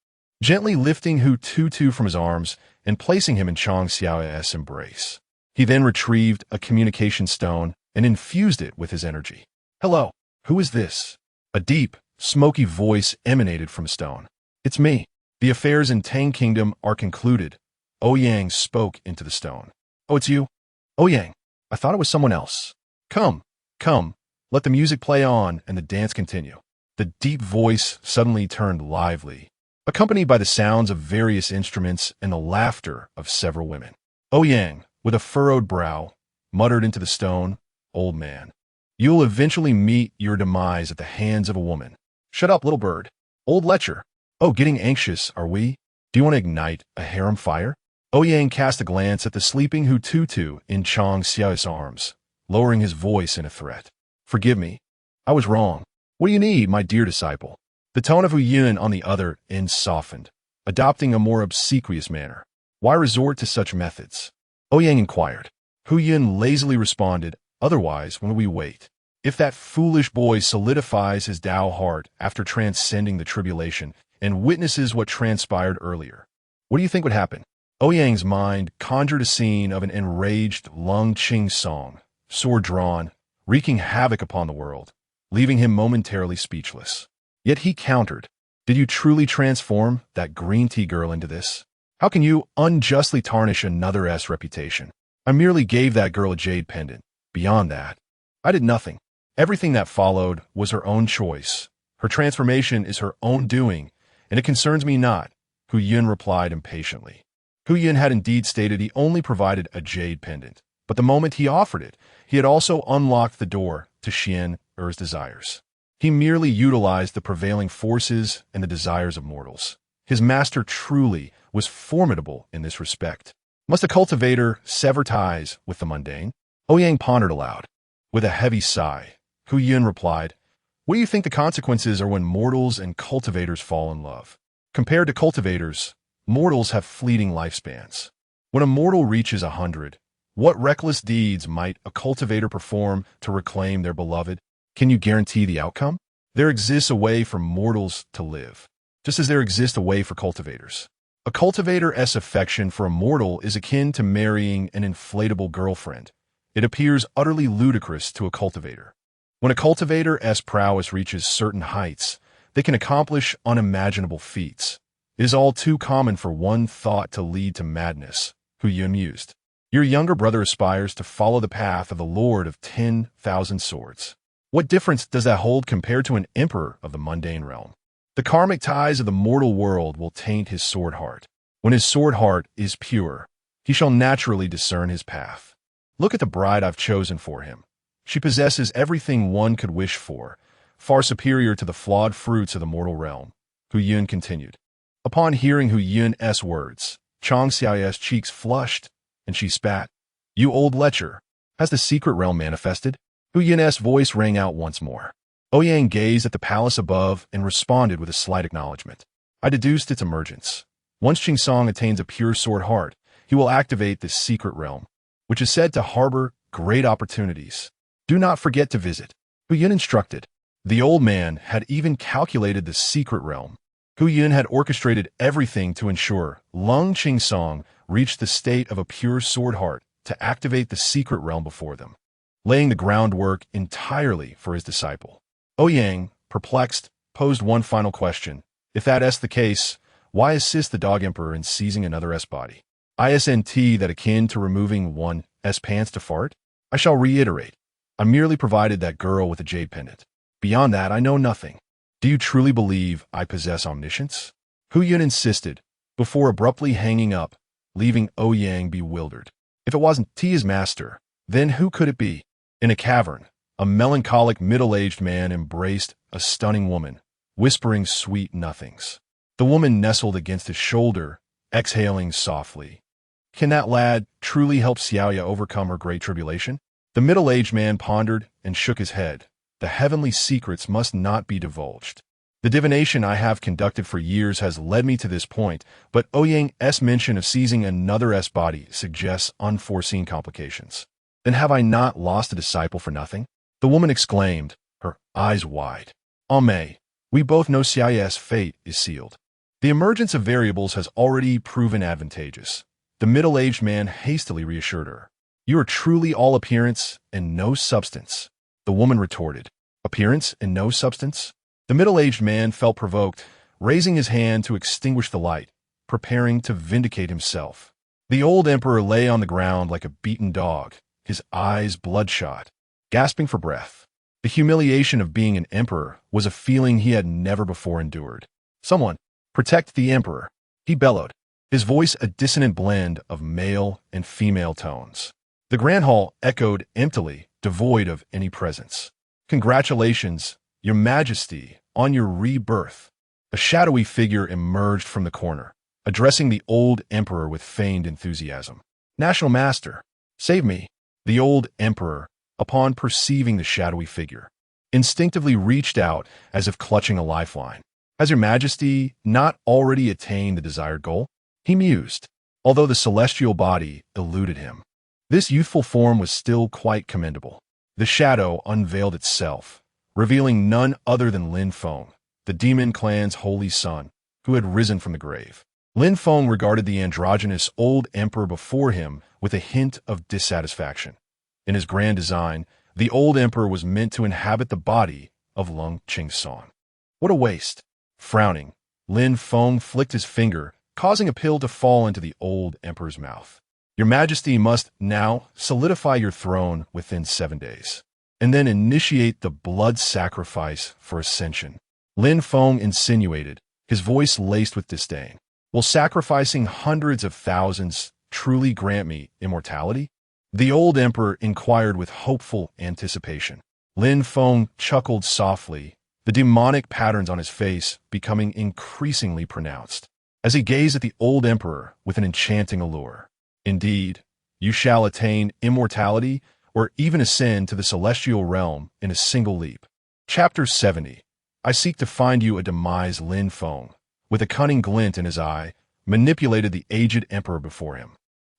gently lifting Hututu from his arms and placing him in Chang Xiaoye's embrace. He then retrieved a communication stone and infused it with his energy. "Hello, who is this?" A deep, smoky voice emanated from the stone. "It's me. The affairs in Tang Kingdom are concluded." Ouyang spoke into the stone. "Oh, it's you? Ouyang, I thought it was someone else. Come, come, let the music play on and the dance continue." The deep voice suddenly turned lively, accompanied by the sounds of various instruments and the laughter of several women. Ouyang, with a furrowed brow, muttered into the stone, "Old man, you'll eventually meet your demise at the hands of a woman." "Shut up, little bird. Old lecher. Oh, getting anxious, are we? Do you want to ignite a harem fire?" Ouyang cast a glance at the sleeping Hututu in Chang Xiaoye's arms, lowering his voice in a threat. "Forgive me. I was wrong. What do you need, my dear disciple?" The tone of Ouyang on the other end softened, adopting a more obsequious manner. "Why resort to such methods?" Ouyang inquired. Ouyang lazily responded, "Otherwise, when will we wait? If that foolish boy solidifies his Tao heart after transcending the tribulation and witnesses what transpired earlier, what do you think would happen?" Ouyang's mind conjured a scene of an enraged Lung Qingsong, sword drawn, wreaking havoc upon the world, leaving him momentarily speechless. Yet he countered, "Did you truly transform that green tea girl into this? How can you unjustly tarnish another's reputation? I merely gave that girl a jade pendant. Beyond that, I did nothing. Everything that followed was her own choice. Her transformation is her own doing, and it concerns me not," Ouyang replied impatiently. Ouyang had indeed stated he only provided a jade pendant, but the moment he offered it, he had also unlocked the door to Xian Er's desires. He merely utilized the prevailing forces and the desires of mortals. His master truly was formidable in this respect. Must a cultivator sever ties with the mundane? Ouyang pondered aloud. With a heavy sigh, Ouyang replied, what do you think the consequences are when mortals and cultivators fall in love? Compared to cultivators, mortals have fleeting lifespans. When a mortal reaches 100, what reckless deeds might a cultivator perform to reclaim their beloved? Can you guarantee the outcome? There exists a way for mortals to live, just as there exists a way for cultivators. A cultivator's affection for a mortal is akin to marrying an inflatable girlfriend. It appears utterly ludicrous to a cultivator. When a cultivator's prowess reaches certain heights, they can accomplish unimaginable feats. It is all too common for one thought to lead to madness. Ouyang mused. Your younger brother aspires to follow the path of the Lord of 10,000 swords. What difference does that hold compared to an emperor of the mundane realm? The karmic ties of the mortal world will taint his sword heart. When his sword heart is pure, he shall naturally discern his path. Look at the bride I've chosen for him. She possesses everything one could wish for, far superior to the flawed fruits of the mortal realm. Ouyang continued. Upon hearing Ouyang's words, Chang Xiao's cheeks flushed, and she spat. You old lecher, has the secret realm manifested? Ouyang's voice rang out once more. Ouyang gazed at the palace above and responded with a slight acknowledgement. I deduced its emergence. Once Qingsong attains a pure sword heart, he will activate this secret realm, which is said to harbor great opportunities. Do not forget to visit. Ouyang instructed. The old man had even calculated the secret realm. Ouyang had orchestrated everything to ensure Lung Qingsong reached the state of a pure sword heart to activate the secret realm before them, laying the groundwork entirely for his disciple. Ouyang, perplexed, posed one final question. If that's the case, why assist the dog emperor in seizing another's body? Isn't that akin to removing one's pants to fart? I shall reiterate. I merely provided that girl with a jade pendant. Beyond that, I know nothing. Do you truly believe I possess omniscience? Ouyang insisted, before abruptly hanging up, leaving Ouyang bewildered. If it wasn't his master, then who could it be? In a cavern, a melancholic middle-aged man embraced a stunning woman, whispering sweet nothings. The woman nestled against his shoulder, exhaling softly. Can that lad truly help Xiaoya overcome her great tribulation? The middle-aged man pondered and shook his head. The heavenly secrets must not be divulged. The divination I have conducted for years has led me to this point, but Ouyang's mention of seizing another's body suggests unforeseen complications. Then have I not lost a disciple for nothing? The woman exclaimed, her eyes wide. May, we both know Xiaoya's fate is sealed. The emergence of variables has already proven advantageous. The middle-aged man hastily reassured her. You are truly all appearance and no substance. The woman retorted. Appearance and no substance? The middle-aged man felt provoked, raising his hand to extinguish the light, preparing to vindicate himself. The old emperor lay on the ground like a beaten dog, his eyes bloodshot, gasping for breath. The humiliation of being an emperor was a feeling he had never before endured. Someone, protect the emperor, he bellowed, his voice a dissonant blend of male and female tones. The grand hall echoed emptily, devoid of any presence. Congratulations, Your Majesty, on your rebirth. A shadowy figure emerged from the corner, addressing the old emperor with feigned enthusiasm. National Master, save me. The old emperor, upon perceiving the shadowy figure, instinctively reached out as if clutching a lifeline. Has Your Majesty not already attained the desired goal? He mused, although the celestial body eluded him. This youthful form was still quite commendable. The shadow unveiled itself, revealing none other than Lin Feng, the demon clan's holy son, who had risen from the grave. Lin Feng regarded the androgynous old emperor before him with a hint of dissatisfaction. In his grand design, the old emperor was meant to inhabit the body of Lung Qingsong. What a waste! Frowning, Lin Feng flicked his finger, causing a pill to fall into the old emperor's mouth. Your Majesty must now solidify your throne within 7 days, and then initiate the blood sacrifice for ascension. Lin Feng insinuated, his voice laced with disdain. Will sacrificing hundreds of thousands truly grant me immortality? The old emperor inquired with hopeful anticipation. Lin Feng chuckled softly, the demonic patterns on his face becoming increasingly pronounced, as he gazed at the old emperor with an enchanting allure. Indeed, you shall attain immortality or even ascend to the celestial realm in a single leap. Chapter 70. I seek to find you a demise. Lin Feng, with a cunning glint in his eye, manipulated the aged emperor before him,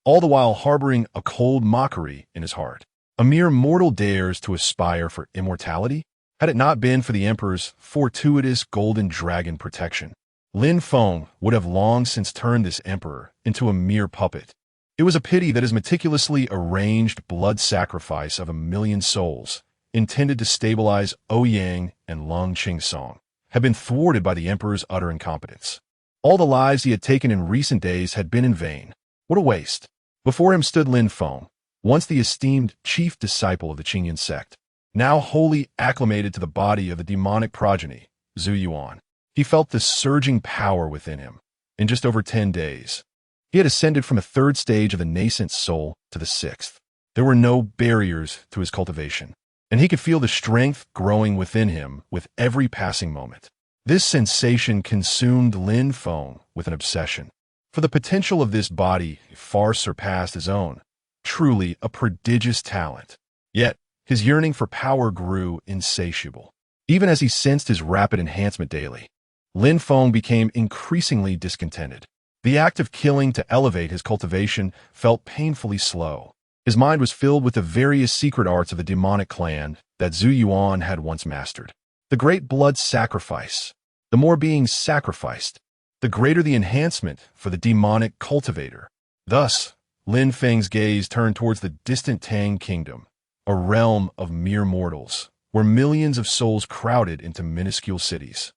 all the while harboring a cold mockery in his heart. A mere mortal dares to aspire for immortality? Had it not been for the emperor's fortuitous golden dragon protection, Lin Feng would have long since turned this emperor into a mere puppet. It was a pity that his meticulously arranged blood sacrifice of 1,000,000 souls, intended to stabilize Ouyang and Lung Qingsong, had been thwarted by the emperor's utter incompetence. All the lives he had taken in recent days had been in vain. What a waste! Before him stood Lin Feng, once the esteemed chief disciple of the Qingyan sect, now wholly acclimated to the body of the demonic progeny, Zhu Yuan. He felt the surging power within him. In just over 10 days, he had ascended from a third stage of the nascent soul to the sixth. There were no barriers to his cultivation, and he could feel the strength growing within him with every passing moment. This sensation consumed Lin Feng with an obsession, for the potential of this body far surpassed his own. Truly a prodigious talent. Yet, his yearning for power grew insatiable. Even as he sensed his rapid enhancement daily, Lin Feng became increasingly discontented. The act of killing to elevate his cultivation felt painfully slow. His mind was filled with the various secret arts of the demonic clan that Zhu Yuan had once mastered. The great blood sacrifice. The more beings sacrificed, the greater the enhancement for the demonic cultivator. Thus, Lin Feng's gaze turned towards the distant Tang kingdom, a realm of mere mortals, where millions of souls crowded into minuscule cities.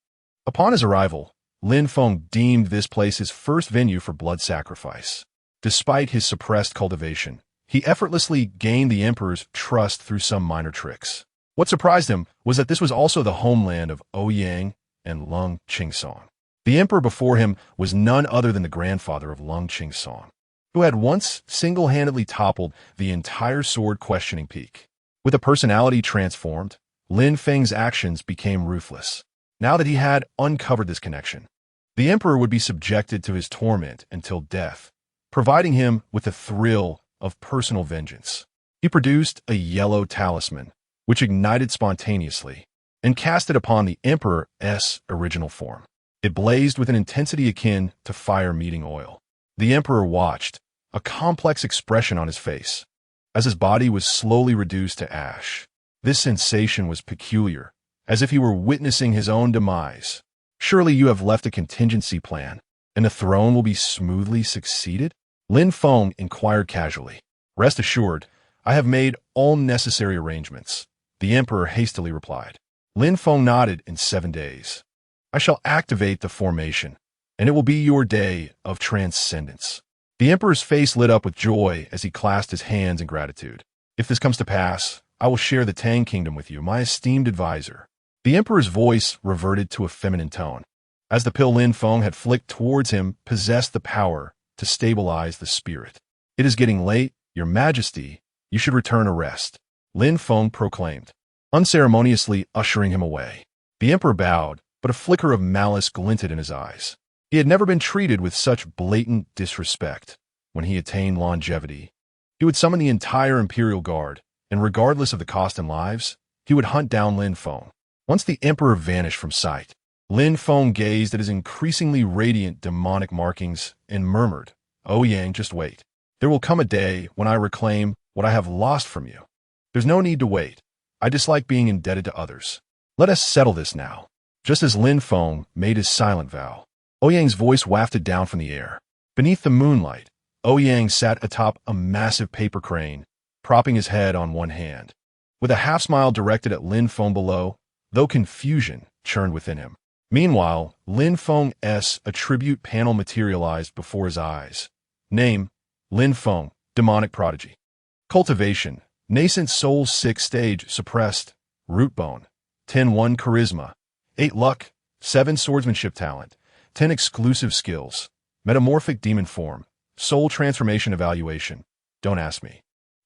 Upon his arrival, Lin Feng deemed this place his first venue for blood sacrifice. Despite his suppressed cultivation, he effortlessly gained the emperor's trust through some minor tricks. What surprised him was that this was also the homeland of Ouyang and Lung Qingsong. The emperor before him was none other than the grandfather of Lung Qingsong, who had once single-handedly toppled the entire sword-questioning peak. With a personality transformed, Lin Feng's actions became ruthless. Now that he had uncovered this connection, the emperor would be subjected to his torment until death, providing him with the thrill of personal vengeance. He produced a yellow talisman, which ignited spontaneously, and cast it upon the emperor's original form. It blazed with an intensity akin to fire meeting oil. The emperor watched, a complex expression on his face, as his body was slowly reduced to ash. This sensation was peculiar, as if he were witnessing his own demise. Surely you have left a contingency plan, and the throne will be smoothly succeeded? Lin Feng inquired casually. Rest assured, I have made all necessary arrangements, the emperor hastily replied. Lin Feng nodded. In 7 days, I shall activate the formation, and it will be your day of transcendence. The emperor's face lit up with joy as he clasped his hands in gratitude. If this comes to pass, I will share the Tang kingdom with you, my esteemed advisor. The emperor's voice reverted to a feminine tone, as the pill Lin Feng had flicked towards him possessed the power to stabilize the spirit. It is getting late, your majesty. You should return to rest, Lin Feng proclaimed, unceremoniously ushering him away. The emperor bowed, but a flicker of malice glinted in his eyes. He had never been treated with such blatant disrespect. When he attained longevity, he would summon the entire imperial guard, and regardless of the cost in lives, he would hunt down Lin Feng. Once the emperor vanished from sight, Lin Feng gazed at his increasingly radiant demonic markings and murmured, Ouyang, just wait. There will come a day when I reclaim what I have lost from you. There's no need to wait. I dislike being indebted to others. Let us settle this now. Just as Lin Feng made his silent vow, Ouyang's voice wafted down from the air. Beneath the moonlight, Ouyang sat atop a massive paper crane, propping his head on one hand. With a half-smile directed at Lin Feng below, though confusion churned within him. Meanwhile, Lin Feng's attribute panel materialized before his eyes. Name, Lin Feng, demonic prodigy. Cultivation, nascent soul 6 stage suppressed, root bone, 10-1 charisma, 8 luck, 7 swordsmanship talent, 10 exclusive skills, metamorphic demon form, soul transformation evaluation. Don't ask me.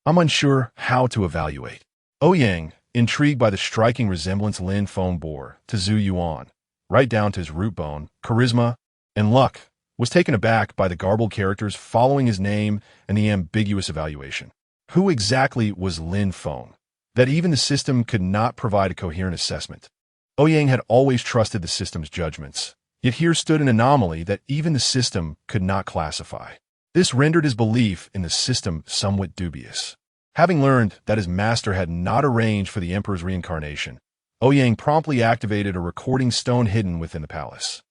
I'm unsure how to evaluate. Ouyang, intrigued by the striking resemblance Lin Feng bore to Zhu Yuan, right down to his root bone, charisma, and luck, was taken aback by the garbled characters following his name and the ambiguous evaluation. Who exactly was Lin Feng, that even the system could not provide a coherent assessment? Ouyang had always trusted the system's judgments, yet here stood an anomaly that even the system could not classify. This rendered his belief in the system somewhat dubious. Having learned that his master had not arranged for the Emperor's reincarnation, Ouyang promptly activated a recording stone hidden within the palace.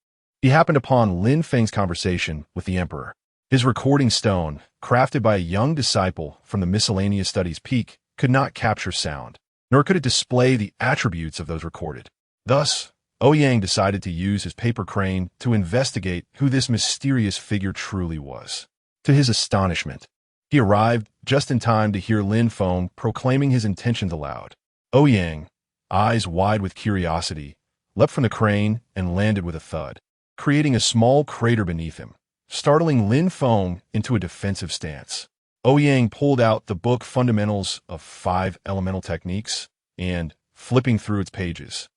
He happened upon Lin Feng's conversation with the Emperor. His recording stone, crafted by a young disciple from the miscellaneous studies peak, could not capture sound, nor could it display the attributes of those recorded. Thus, Ouyang decided to use his paper crane to investigate who this mysterious figure truly was. To his astonishment, he arrived just in time to hear Lin Feng proclaiming his intentions aloud. Ouyang, eyes wide with curiosity, leapt from the crane and landed with a thud, creating a small crater beneath him, startling Lin Feng into a defensive stance. Ouyang pulled out the book Fundamentals of 5 Elemental Techniques and, flipping through its pages,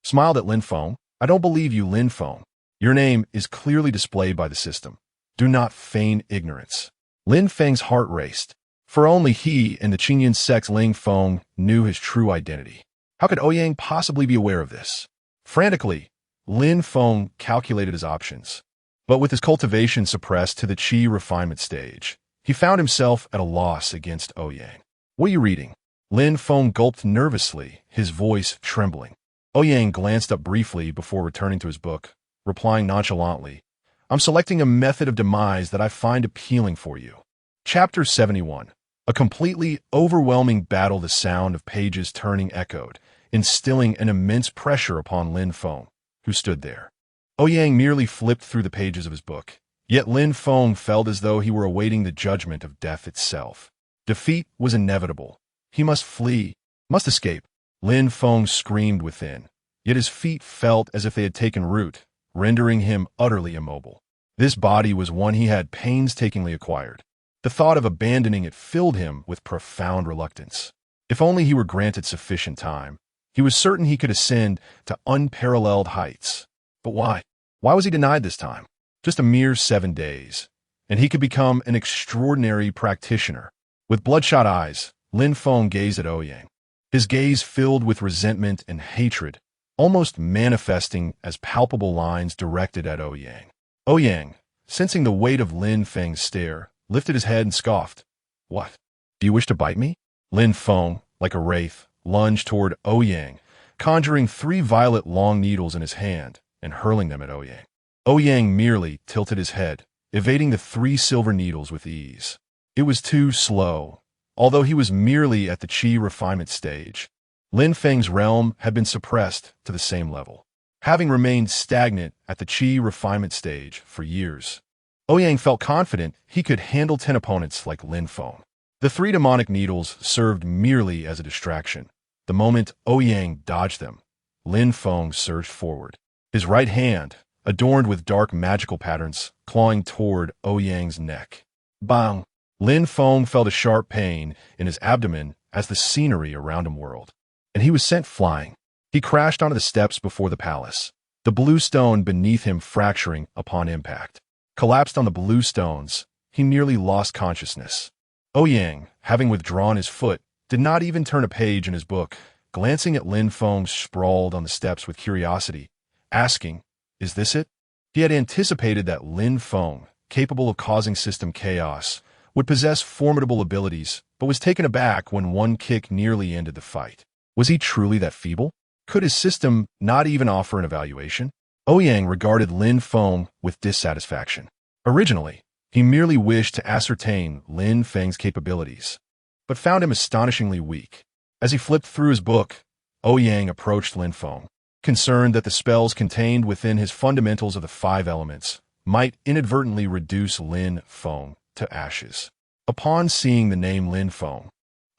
smiled at Lin Feng. "I don't believe you, Lin Feng. Your name is clearly displayed by the system. Do not feign ignorance." Lin Feng's heart raced, for only he and the Qingyun sect's Ling Feng knew his true identity. How could Ouyang possibly be aware of this? Frantically, Lin Feng calculated his options. But with his cultivation suppressed to the qi refinement stage, he found himself at a loss against Ouyang. "What are you reading?" Lin Feng gulped nervously, his voice trembling. Ouyang glanced up briefly before returning to his book, replying nonchalantly, "I'm selecting a method of demise that I find appealing for you." Chapter 71. A completely overwhelming battle. The sound of pages turning echoed, instilling an immense pressure upon Lin Feng, who stood there. Ouyang merely flipped through the pages of his book, yet Lin Feng felt as though he were awaiting the judgment of death itself. Defeat was inevitable. He must flee, must escape. Lin Feng screamed within, yet his feet felt as if they had taken root, rendering him utterly immobile. This body was one he had painstakingly acquired. The thought of abandoning it filled him with profound reluctance. If only he were granted sufficient time, he was certain he could ascend to unparalleled heights. But why? Why was he denied this time? Just a mere 7 days, and he could become an extraordinary practitioner. With bloodshot eyes, Lin Feng gazed at Ouyang, his gaze filled with resentment and hatred, almost manifesting as palpable lines directed at Ouyang. Ouyang, sensing the weight of Lin Feng's stare, lifted his head and scoffed. "What? Do you wish to bite me?" Lin Feng, like a wraith, lunged toward Ouyang, conjuring 3 violet long needles in his hand and hurling them at Ouyang. Ouyang merely tilted his head, evading the 3 silver needles with ease. It was too slow. Although he was merely at the qi refinement stage, Lin Feng's realm had been suppressed to the same level, having remained stagnant at the qi refinement stage for years. Ouyang felt confident he could handle 10 opponents like Lin Feng. The 3 demonic needles served merely as a distraction. The moment Ouyang dodged them, Lin Feng surged forward, his right hand, adorned with dark magical patterns, clawing toward Ouyang's neck. Bang! Lin Feng felt a sharp pain in his abdomen as the scenery around him whirled, and he was sent flying. He crashed onto the steps before the palace, the blue stone beneath him fracturing upon impact. Collapsed on the blue stones, he nearly lost consciousness. Ouyang, having withdrawn his foot, did not even turn a page in his book, glancing at Lin Feng sprawled on the steps with curiosity, asking, "Is this it?" He had anticipated that Lin Feng, capable of causing system chaos, would possess formidable abilities, but was taken aback when one kick nearly ended the fight. Was he truly that feeble? Could his system not even offer an evaluation? Ouyang regarded Lin Feng with dissatisfaction. Originally, he merely wished to ascertain Lin Feng's capabilities, but found him astonishingly weak. As he flipped through his book, Ouyang approached Lin Feng, concerned that the spells contained within his fundamentals of the 5 elements might inadvertently reduce Lin Feng to ashes. Upon seeing the name Lin Feng,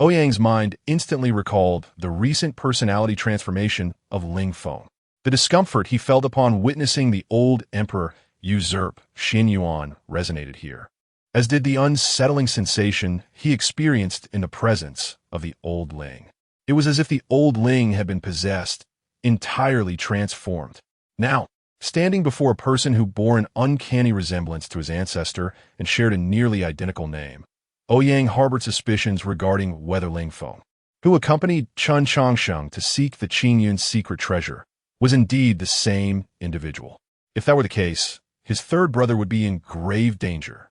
Ouyang's mind instantly recalled the recent personality transformation of Ling Feng. The discomfort he felt upon witnessing the old emperor usurp Xin Yuan resonated here, as did the unsettling sensation he experienced in the presence of the old Ling. It was as if the old Ling had been possessed, entirely transformed. Now, standing before a person who bore an uncanny resemblance to his ancestor and shared a nearly identical name. Ouyang harbored suspicions regarding whether Ling Feng, who accompanied Chen Changsheng to seek the Qingyun's secret treasure, was indeed the same individual. If that were the case, his third brother would be in grave danger.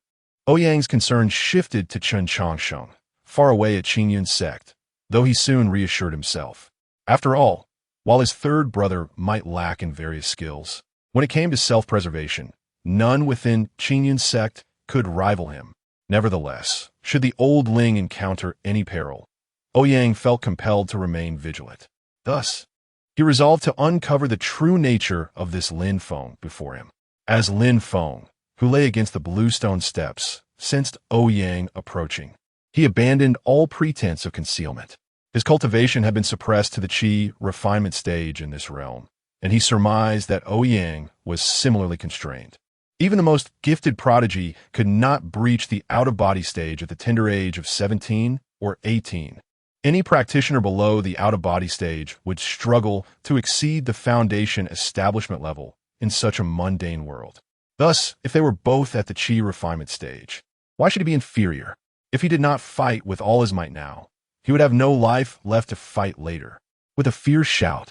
Ouyang's concern shifted to Chen Changsheng, far away at Qingyun's sect, though he soon reassured himself. After all, while his third brother might lack in various skills, when it came to self-preservation, none within Qingyun's sect could rival him. Nevertheless, should the old Ling encounter any peril, Ouyang felt compelled to remain vigilant. Thus, he resolved to uncover the true nature of this Lin Feng before him. As Lin Feng, who lay against the bluestone steps, sensed Ouyang approaching, he abandoned all pretense of concealment. His cultivation had been suppressed to the qi refinement stage in this realm, and he surmised that Ouyang was similarly constrained. Even the most gifted prodigy could not breach the out-of-body stage at the tender age of 17 or 18. Any practitioner below the out-of-body stage would struggle to exceed the foundation establishment level in such a mundane world. Thus, if they were both at the qi refinement stage, why should he be inferior? If he did not fight with all his might now, he would have no life left to fight later. With a fierce shout,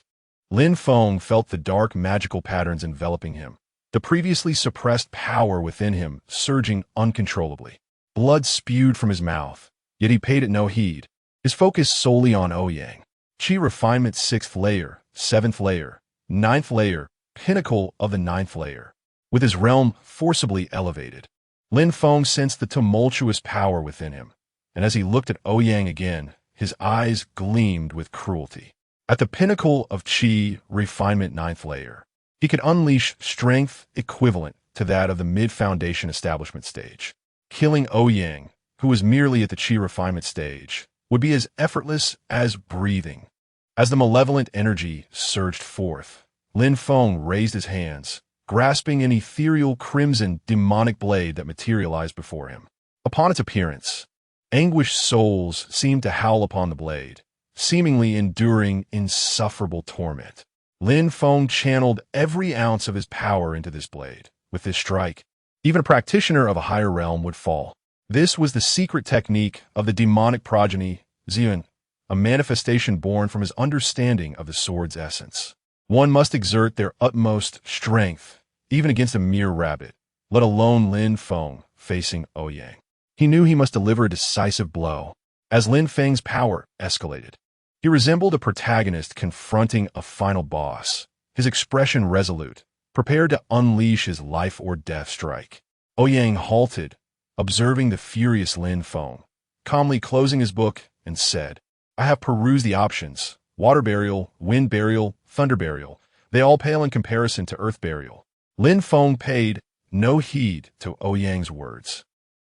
Lin Feng felt the dark magical patterns enveloping him, the previously suppressed power within him surging uncontrollably. Blood spewed from his mouth, yet he paid it no heed, his focus solely on Ouyang. Qi refinement 6th layer, 7th layer, 9th layer, pinnacle of the 9th layer. With his realm forcibly elevated, Lin Feng sensed the tumultuous power within him, and as he looked at Ouyang again, his eyes gleamed with cruelty. At the pinnacle of Qi refinement 9th layer, he could unleash strength equivalent to that of the mid-foundation establishment stage. Killing Ouyang, who was merely at the Qi refinement stage, would be as effortless as breathing. As the malevolent energy surged forth, Lin Feng raised his hands, grasping an ethereal crimson demonic blade that materialized before him. Upon its appearance, anguished souls seemed to howl upon the blade, seemingly enduring insufferable torment. Lin Feng channeled every ounce of his power into this blade. With this strike, even a practitioner of a higher realm would fall. This was the secret technique of the demonic progeny, Ziyun, a manifestation born from his understanding of the sword's essence. One must exert their utmost strength, even against a mere rabbit, let alone Lin Feng facing Ouyang. He knew he must deliver a decisive blow. As Lin Feng's power escalated, he resembled a protagonist confronting a final boss, his expression resolute, prepared to unleash his life-or-death strike. Ouyang halted, observing the furious Lin Feng, calmly closing his book, and said, "I have perused the options. Water burial, wind burial, thunder burial. They all pale in comparison to earth burial." Lin Feng paid no heed to Ouyang's words,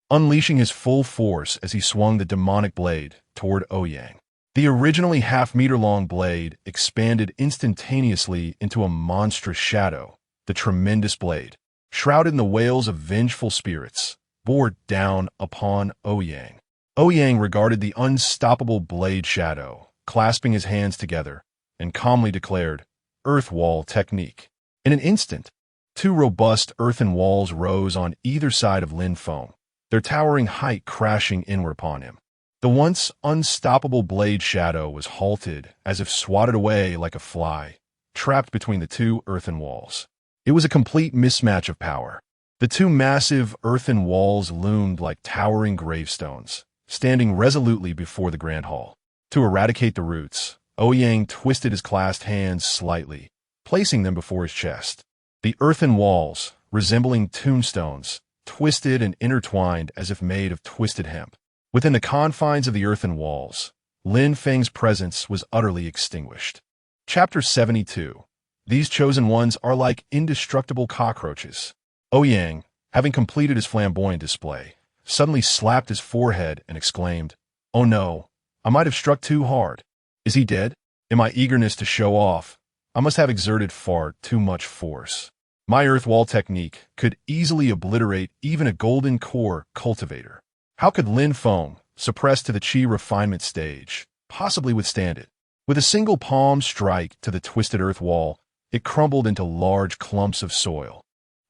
unleashing his full force as he swung the demonic blade toward Ouyang. The originally half-meter-long blade expanded instantaneously into a monstrous shadow. The tremendous blade, shrouded in the wails of vengeful spirits, bore down upon Ouyang. Ouyang regarded the unstoppable blade shadow, clasping his hands together, and calmly declared, "Earth wall technique." In an instant, two robust earthen walls rose on either side of Lin Feng, their towering height crashing inward upon him. The once unstoppable blade shadow was halted as if swatted away like a fly, trapped between the two earthen walls. It was a complete mismatch of power. The two massive earthen walls loomed like towering gravestones, standing resolutely before the Grand Hall. To eradicate the roots, Ouyang twisted his clasped hands slightly, placing them before his chest. The earthen walls, resembling tombstones, twisted and intertwined as if made of twisted hemp. Within the confines of the earthen walls, Lin Feng's presence was utterly extinguished. Chapter 72. These chosen ones are like indestructible cockroaches. Ouyang, having completed his flamboyant display, suddenly slapped his forehead and exclaimed, "Oh no, I might have struck too hard. Is he dead? In my eagerness to show off, I must have exerted far too much force. My earth wall technique could easily obliterate even a golden core cultivator. How could Lin Feng, suppressed to the qi refinement stage, possibly withstand it?" With a single palm strike to the twisted earth wall, it crumbled into large clumps of soil,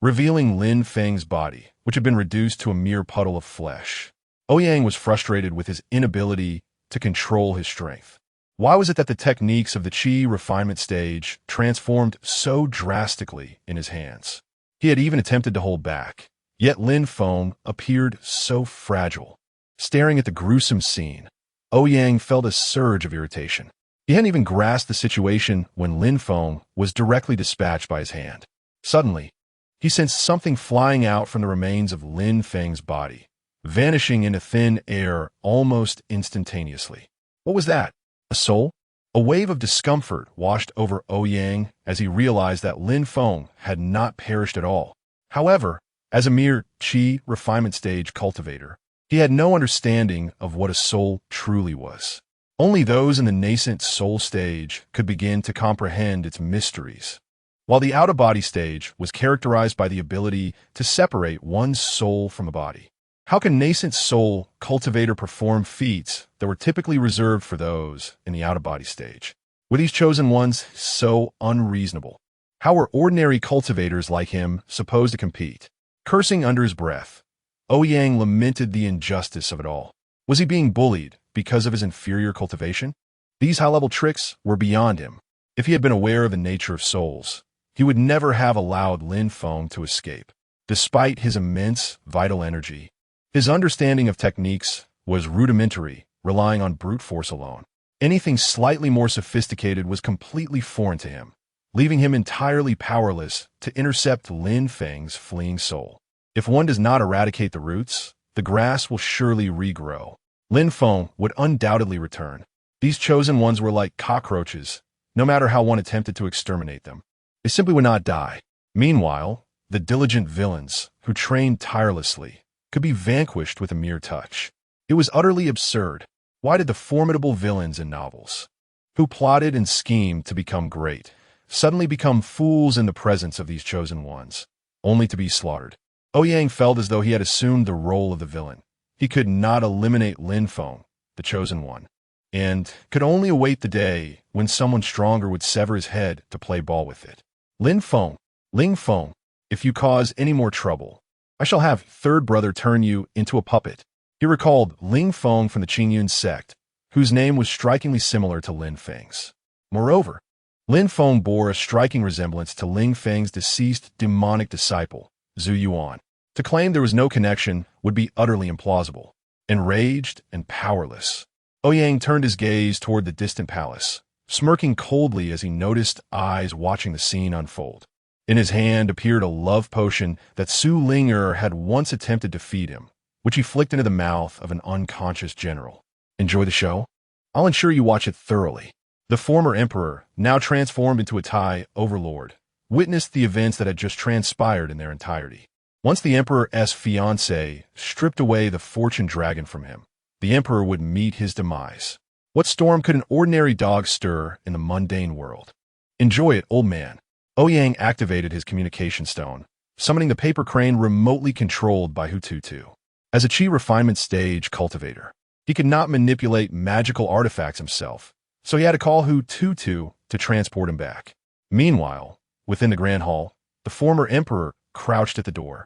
revealing Lin Feng's body, which had been reduced to a mere puddle of flesh. Ouyang was frustrated with his inability to control his strength. Why was it that the techniques of the qi refinement stage transformed so drastically in his hands? He had even attempted to hold back, yet Lin Feng appeared so fragile. Staring at the gruesome scene, Ouyang felt a surge of irritation. He hadn't even grasped the situation when Lin Feng was directly dispatched by his hand. Suddenly, he sensed something flying out from the remains of Lin Feng's body, vanishing into thin air almost instantaneously. What was that? A soul? A wave of discomfort washed over Ouyang as he realized that Lin Feng had not perished at all. However, as a mere qi refinement stage cultivator, he had no understanding of what a soul truly was. Only those in the nascent soul stage could begin to comprehend its mysteries. While the out-of-body stage was characterized by the ability to separate one's soul from a body. How can nascent soul cultivator perform feats that were typically reserved for those in the out-of-body stage? Were these chosen ones so unreasonable? How were ordinary cultivators like him supposed to compete? Cursing under his breath, Ouyang lamented the injustice of it all. Was he being bullied because of his inferior cultivation? These high-level tricks were beyond him. If he had been aware of the nature of souls, he would never have allowed Lin Feng to escape. Despite his immense vital energy, his understanding of techniques was rudimentary, relying on brute force alone. Anything slightly more sophisticated was completely foreign to him, leaving him entirely powerless to intercept Lin Feng's fleeing soul. If one does not eradicate the roots, the grass will surely regrow. Lin Feng would undoubtedly return. These chosen ones were like cockroaches. No matter how one attempted to exterminate them, they simply would not die. Meanwhile, the diligent villains, who trained tirelessly, could be vanquished with a mere touch. It was utterly absurd. Why did the formidable villains in novels, who plotted and schemed to become great, suddenly become fools in the presence of these chosen ones, only to be slaughtered? Ouyang felt as though he had assumed the role of the villain. He could not eliminate Lin Feng, the chosen one, and could only await the day when someone stronger would sever his head to play ball with it. Ling Feng, if you cause any more trouble, I shall have third brother turn you into a puppet. He recalled Ling Feng from the Qingyun sect, whose name was strikingly similar to Lin Feng's. Moreover, Lin Feng bore a striking resemblance to Ling Feng's deceased demonic disciple, Zhu Yuan. To claim there was no connection would be utterly implausible. Enraged and powerless, Ouyang turned his gaze toward the distant palace, smirking coldly as he noticed eyes watching the scene unfold. In his hand appeared a love potion that Su Ling'er had once attempted to feed him, which he flicked into the mouth of an unconscious general. Enjoy the show? I'll ensure you watch it thoroughly. The former emperor, now transformed into a Thai overlord, witnessed the events that had just transpired in their entirety. Once the emperor's fiancée stripped away the fortune dragon from him, the emperor would meet his demise. What storm could an ordinary dog stir in the mundane world? Enjoy it, old man. Ouyang activated his communication stone, summoning the paper crane remotely controlled by Hututu. As a qi refinement stage cultivator, he could not manipulate magical artifacts himself, so he had to call Hututu to transport him back. Meanwhile, within the grand hall, the former emperor crouched at the door,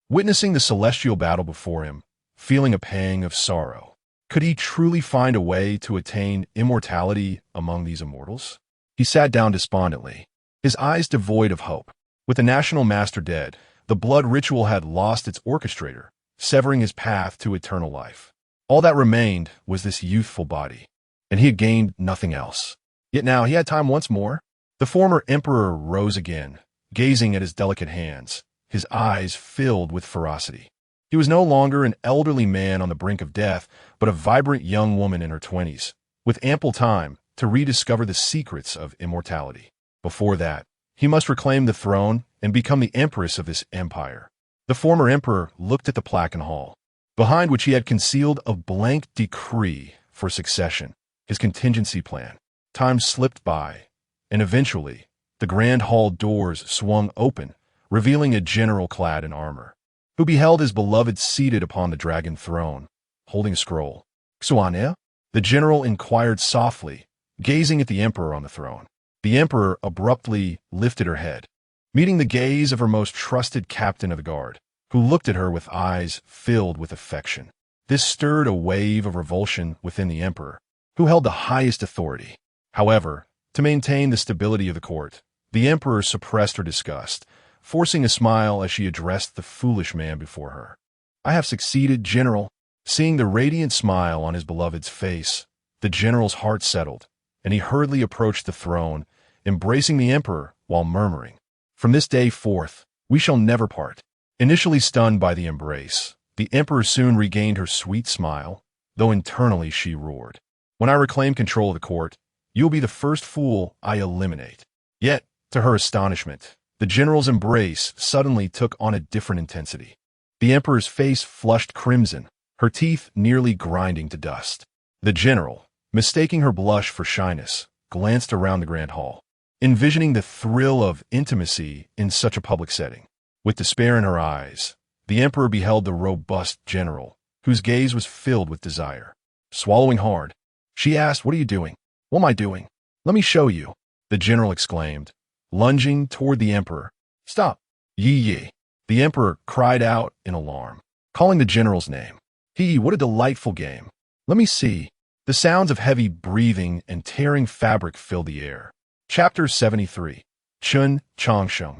witnessing the celestial battle before him, feeling a pang of sorrow. Could he truly find a way to attain immortality among these immortals? He sat down despondently, his eyes devoid of hope. With the national master dead, the blood ritual had lost its orchestrator, severing his path to eternal life. All that remained was this youthful body, and he had gained nothing else. Yet now he had time once more. The former emperor rose again, gazing at his delicate hands, his eyes filled with ferocity. He was no longer an elderly man on the brink of death, but a vibrant young woman in her 20s, with ample time to rediscover the secrets of immortality. Before that, he must reclaim the throne and become the empress of this empire. The former emperor looked at the plaque in the hall, behind which he had concealed a blank decree for succession, his contingency plan. Time slipped by, and eventually, the grand hall doors swung open, revealing a general clad in armor, who beheld his beloved seated upon the dragon throne, holding a scroll. "Xuan'e?" The general inquired softly, gazing at the emperor on the throne. The emperor abruptly lifted her head, meeting the gaze of her most trusted captain of the guard, who looked at her with eyes filled with affection. This stirred a wave of revulsion within the emperor, who held the highest authority. However, to maintain the stability of the court, the emperor suppressed her disgust, forcing a smile as she addressed the foolish man before her. "I have succeeded, General." Seeing the radiant smile on his beloved's face, the general's heart settled, and he hurriedly approached the throne, embracing the emperor while murmuring, "From this day forth, we shall never part." Initially stunned by the embrace, the emperor soon regained her sweet smile, though internally she roared, "When I reclaim control of the court, you'll be the first fool I eliminate." Yet, to her astonishment, the general's embrace suddenly took on a different intensity. The emperor's face flushed crimson, her teeth nearly grinding to dust. The general, mistaking her blush for shyness, glanced around the grand hall, envisioning the thrill of intimacy in such a public setting. With despair in her eyes, the emperor beheld the robust general, whose gaze was filled with desire. Swallowing hard, she asked, "What are you doing?" "What am I doing? Let me show you," the general exclaimed, lunging toward the emperor. "Stop, Yi!" The emperor cried out in alarm, calling the general's name. What a delightful game. Let me see." The sounds of heavy breathing and tearing fabric filled the air. Chapter 73. Chun Changsheng.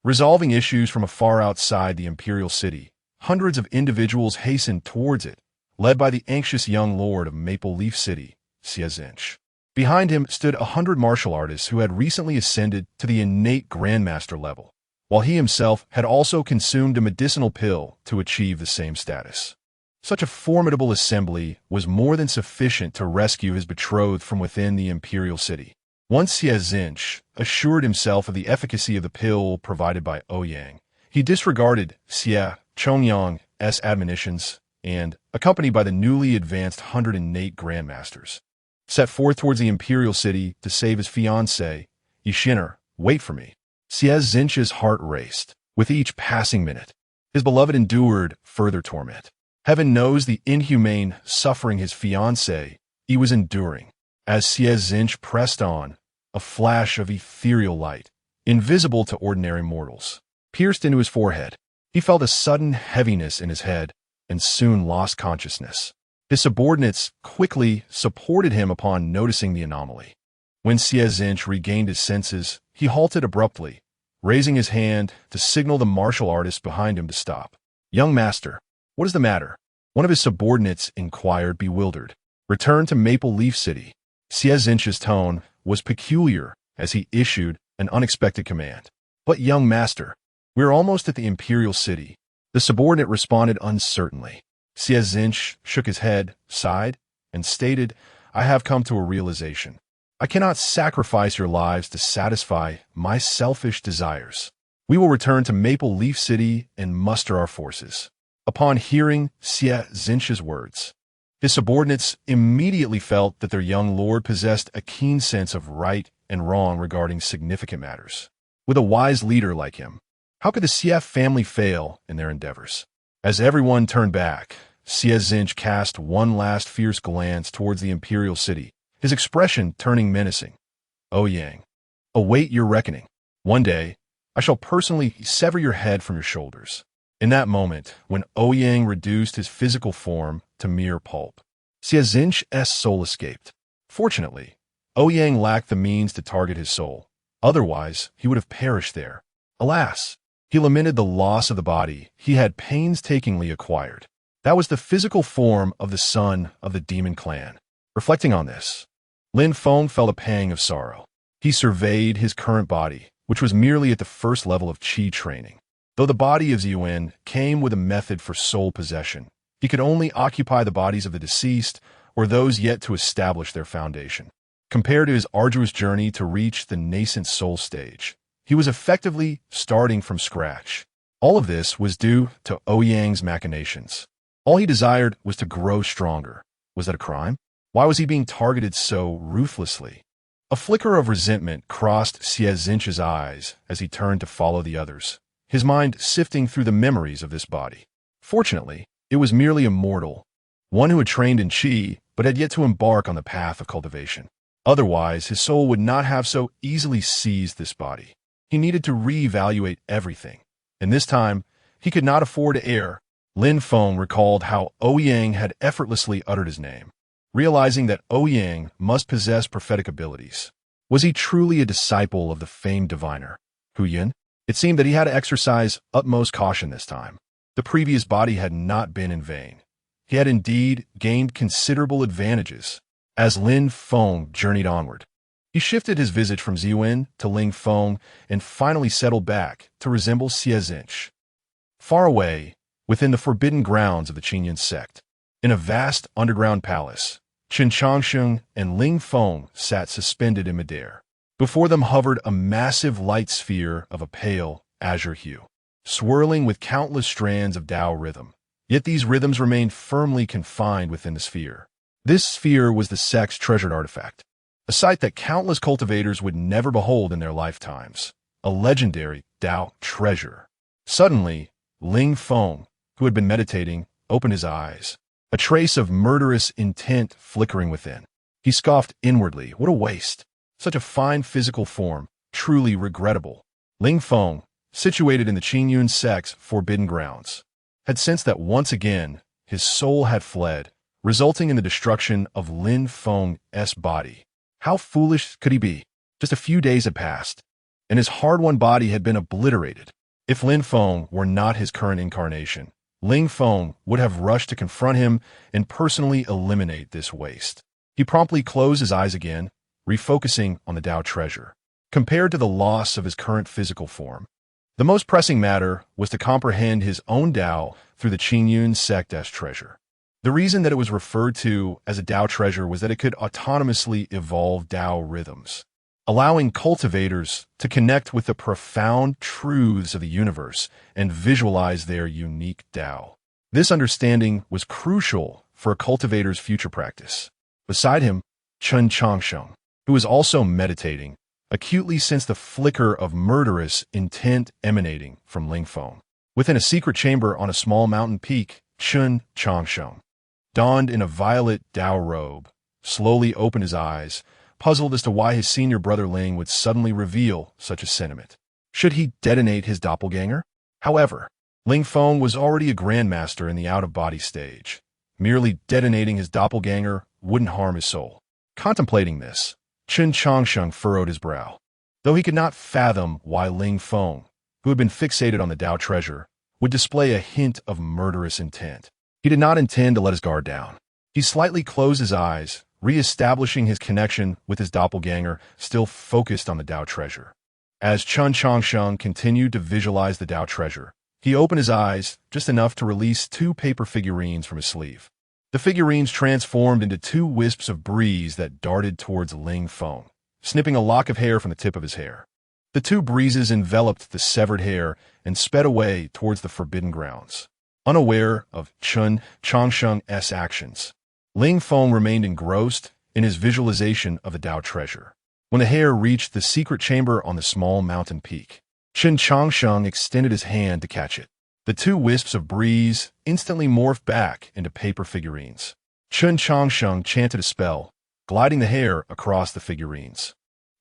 Resolving issues from afar outside the imperial city, hundreds of individuals hastened towards it, led by the anxious young lord of Maple Leaf City, Xie Zinch. Behind him stood 100 martial artists who had recently ascended to the innate grandmaster level, while he himself had also consumed a medicinal pill to achieve the same status. Such a formidable assembly was more than sufficient to rescue his betrothed from within the imperial city. Once Xie Zinch assured himself of the efficacy of the pill provided by Ouyang, he disregarded Xie Chongyang's admonitions and, accompanied by the newly advanced 100 innate grandmasters, set forth towards the imperial city to save his fiancée. "Yishiner, wait for me." Xie Zinch's heart raced. With each passing minute, his beloved endured further torment. Heaven knows the inhumane suffering his fiancée was enduring. As Xie Zinch pressed on, a flash of ethereal light, invisible to ordinary mortals, pierced into his forehead. He felt a sudden heaviness in his head and soon lost consciousness. His subordinates quickly supported him upon noticing the anomaly. When Xie Zinch regained his senses, he halted abruptly, raising his hand to signal the martial artist behind him to stop. "Young master, what is the matter?" one of his subordinates inquired, bewildered. "Return to Maple Leaf City." Xie Zinch's tone was peculiar as he issued an unexpected command. "But young master, we're almost at the imperial city." The subordinate responded uncertainly. Xie Zinch shook his head, sighed, and stated, "I have come to a realization. I cannot sacrifice your lives to satisfy my selfish desires. We will return to Maple Leaf City and muster our forces." Upon hearing Xie Zinch's words, his subordinates immediately felt that their young lord possessed a keen sense of right and wrong regarding significant matters. With a wise leader like him, how could the Xie family fail in their endeavors? As everyone turned back, Xie Zinch cast one last fierce glance towards the imperial city, his expression turning menacing. "Ouyang, await your reckoning. One day, I shall personally sever your head from your shoulders." In that moment, when Ouyang reduced his physical form to mere pulp, Xie Zinch's soul escaped. Fortunately, Ouyang lacked the means to target his soul. Otherwise, he would have perished there. Alas! He lamented the loss of the body he had painstakingly acquired. That was the physical form of the son of the demon clan. Reflecting on this, Lin Feng felt a pang of sorrow. He surveyed his current body, which was merely at the first level of qi training. Though the body of Ziyuan came with a method for soul possession, he could only occupy the bodies of the deceased or those yet to establish their foundation. Compared to his arduous journey to reach the nascent soul stage, he was effectively starting from scratch. All of this was due to Ouyang's machinations. All he desired was to grow stronger. Was that a crime? Why was he being targeted so ruthlessly? A flicker of resentment crossed Xie Zinch's eyes as he turned to follow the others, his mind sifting through the memories of this body. Fortunately, it was merely a mortal, one who had trained in qi but had yet to embark on the path of cultivation. Otherwise, his soul would not have so easily seized this body. He needed to reevaluate everything, and this time, he could not afford to err. Lin Feng recalled how Ouyang had effortlessly uttered his name, realizing that Ouyang must possess prophetic abilities. Was he truly a disciple of the famed diviner, Ouyang? It seemed that he had to exercise utmost caution this time. The previous body had not been in vain. He had indeed gained considerable advantages. As Lin Feng journeyed onward, he shifted his visage from Ziwen to Ling Feng and finally settled back to resemble Xie. Far away, within the forbidden grounds of the Qinyan sect, in a vast underground palace, Chen Changsheng and Ling Feng sat suspended in midair. Before them hovered a massive light sphere of a pale, azure hue, swirling with countless strands of Tao rhythm. Yet these rhythms remained firmly confined within the sphere. This sphere was the sect's treasured artifact, a sight that countless cultivators would never behold in their lifetimes, a legendary Tao treasure. Suddenly, Ling Feng, who had been meditating, opened his eyes, a trace of murderous intent flickering within. He scoffed inwardly. What a waste! Such a fine physical form, truly regrettable. Ling Feng, situated in the Qinyan sect's forbidden grounds, had sensed that once again his soul had fled, resulting in the destruction of Lin Feng's body. How foolish could he be? Just a few days had passed, and his hard-won body had been obliterated. If Lin Feng were not his current incarnation, Ling Feng would have rushed to confront him and personally eliminate this waste. He promptly closed his eyes again, refocusing on the Tao treasure. Compared to the loss of his current physical form, the most pressing matter was to comprehend his own Tao through the Qinyan sect's treasure. The reason that it was referred to as a Tao treasure was that it could autonomously evolve Tao rhythms, allowing cultivators to connect with the profound truths of the universe and visualize their unique Tao. This understanding was crucial for a cultivator's future practice. Beside him, Chen Changsheng, who was also meditating, acutely sensed the flicker of murderous intent emanating from Ling Feng. Within a secret chamber on a small mountain peak, Chen Changsheng, donned in a violet Tao robe, slowly opened his eyes, puzzled as to why his senior brother Ling would suddenly reveal such a sentiment. Should he detonate his doppelganger? However, Ling Feng was already a grandmaster in the out-of-body stage. Merely detonating his doppelganger wouldn't harm his soul. Contemplating this, Chen Changsheng furrowed his brow. Though he could not fathom why Ling Feng, who had been fixated on the Tao treasure, would display a hint of murderous intent, he did not intend to let his guard down. He slightly closed his eyes, re-establishing his connection with his doppelganger, still focused on the Tao treasure. As Chen Changsheng continued to visualize the Tao treasure, he opened his eyes just enough to release 2 paper figurines from his sleeve. The figurines transformed into 2 wisps of breeze that darted towards Ling Feng, snipping a lock of hair from the tip of his hair. The 2 breezes enveloped the severed hair and sped away towards the forbidden grounds. Unaware of Chen Changsheng's actions, Ling Feng remained engrossed in his visualization of the Tao treasure. When the hair reached the secret chamber on the small mountain peak, Chen Changsheng extended his hand to catch it. The 2 wisps of breeze instantly morphed back into paper figurines. Chen Changsheng chanted a spell, gliding the hair across the figurines.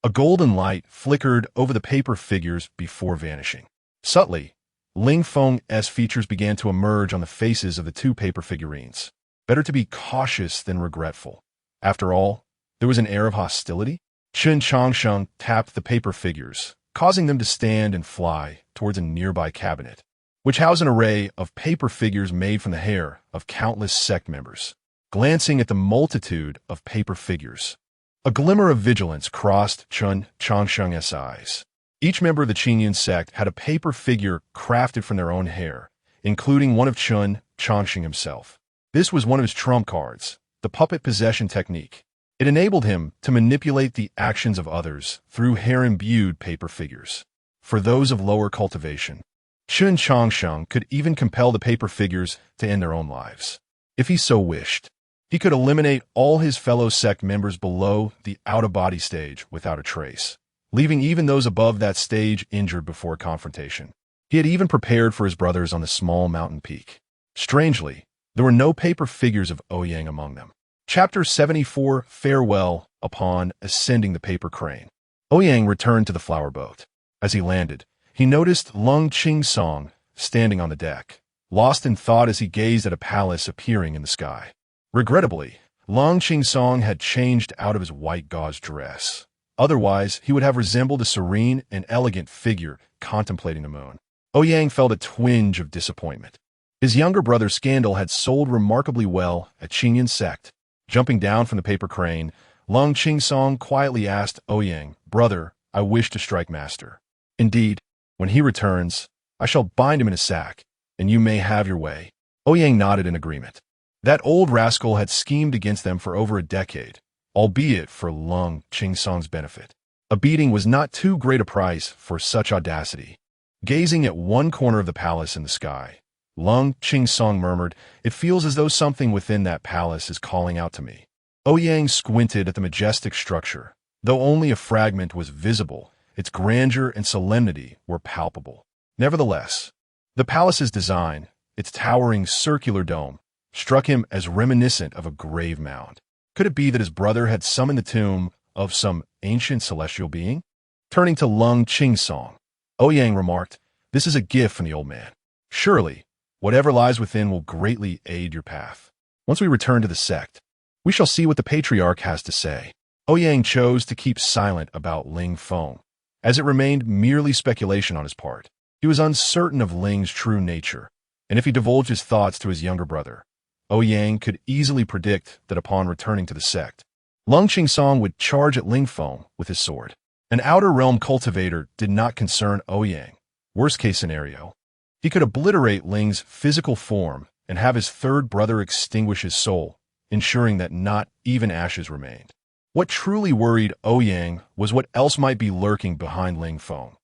A golden light flickered over the paper figures before vanishing. Subtly, Ling Feng's features began to emerge on the faces of the 2 paper figurines. Better to be cautious than regretful. After all, there was an air of hostility. Chen Changsheng tapped the paper figures, causing them to stand and fly towards a nearby cabinet, which housed an array of paper figures made from the hair of countless sect members. Glancing at the multitude of paper figures, a glimmer of vigilance crossed Chen Changsheng's eyes. Each member of the Qinyan sect had a paper figure crafted from their own hair, including one of Chen Changsheng himself. This was one of his trump cards, the puppet possession technique. It enabled him to manipulate the actions of others through hair-imbued paper figures. For those of lower cultivation, Chen Changsheng could even compel the paper figures to end their own lives. If he so wished, he could eliminate all his fellow sect members below the out-of-body stage without a trace, leaving even those above that stage injured before confrontation. He had even prepared for his brothers on the small mountain peak. Strangely, there were no paper figures of Ouyang among them. Chapter 74, Farewell, upon ascending the paper crane. Ouyang returned to the flower boat. As he landed, he noticed Lung Qingsong standing on the deck, lost in thought as he gazed at a palace appearing in the sky. Regrettably, Lung Qingsong had changed out of his white gauze dress. Otherwise, he would have resembled a serene and elegant figure contemplating the moon. Ouyang felt a twinge of disappointment. His younger brother Scandal had sold remarkably well at Qingyun's sect. Jumping down from the paper crane, Lung Qingsong quietly asked Ouyang, "Brother, I wish to strike master. Indeed, when he returns, I shall bind him in a sack, and you may have your way." Ouyang nodded in agreement. That old rascal had schemed against them for over a decade, albeit for Lung Qingsong's benefit. A beating was not too great a price for such audacity. Gazing at one corner of the palace in the sky, Lung Qingsong murmured, "It feels as though something within that palace is calling out to me." Ouyang squinted at the majestic structure. Though only a fragment was visible, its grandeur and solemnity were palpable. Nevertheless, the palace's design, its towering circular dome, struck him as reminiscent of a grave mound. Could it be that his brother had summoned the tomb of some ancient celestial being? Turning to Lung Qingsong, Ouyang remarked, "This is a gift from the old man. Surely, whatever lies within will greatly aid your path. Once we return to the sect, we shall see what the patriarch has to say." Ouyang chose to keep silent about Ling Feng, as it remained merely speculation on his part. He was uncertain of Ling's true nature, and if he divulged his thoughts to his younger brother, Ouyang could easily predict that upon returning to the sect, Lung Qingsong would charge at Ling Feng with his sword. An outer realm cultivator did not concern Ouyang. Worst case scenario, he could obliterate Ling's physical form and have his third brother extinguish his soul, ensuring that not even ashes remained. What truly worried Ouyang was what else might be lurking behind Ling Feng.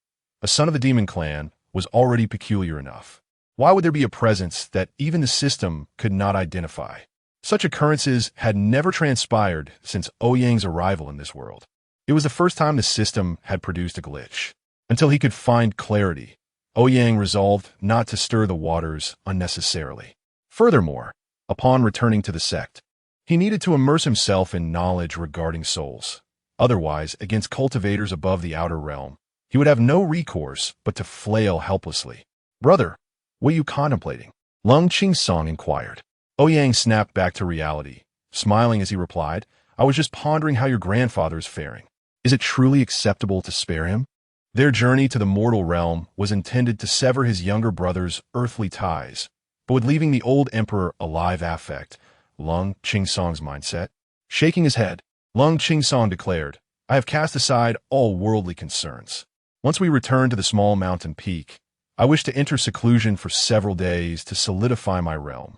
A son of the demon clan was already peculiar enough. Why would there be a presence that even the system could not identify? Such occurrences had never transpired since Ouyang's arrival in this world. It was the first time the system had produced a glitch. Until he could find clarity, Ouyang resolved not to stir the waters unnecessarily. Furthermore, upon returning to the sect, he needed to immerse himself in knowledge regarding souls. Otherwise, against cultivators above the outer realm, he would have no recourse but to flail helplessly. "Brother, what are you contemplating?" Lung Qingsong inquired. Ouyang snapped back to reality, smiling as he replied, "I was just pondering how your grandfather is faring. Is it truly acceptable to spare him?" Their journey to the mortal realm was intended to sever his younger brother's earthly ties, but with leaving the old emperor alive affect, Lung Qingsong's mindset. Shaking his head, Lung Qingsong declared, "I have cast aside all worldly concerns. Once we return to the small mountain peak, I wish to enter seclusion for several days to solidify my realm."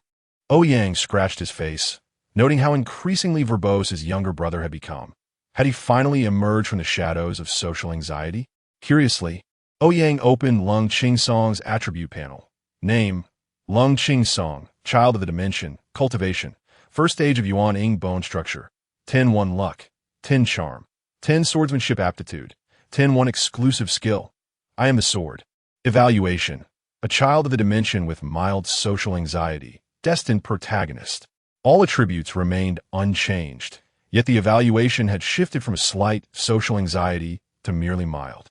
Ouyang scratched his face, noting how increasingly verbose his younger brother had become. Had he finally emerged from the shadows of social anxiety? Curiously, Ouyang opened Lung Qingsong's attribute panel. Name, Lung Qingsong, child of the dimension, cultivation, first stage of Yuan Ying bone structure, 10-1 luck, 10 charm, 10 swordsmanship aptitude, 10-1 exclusive skill. I am the sword. Evaluation, a child of the dimension with mild social anxiety, destined protagonist. All attributes remained unchanged, yet the evaluation had shifted from a slight social anxiety to merely mild.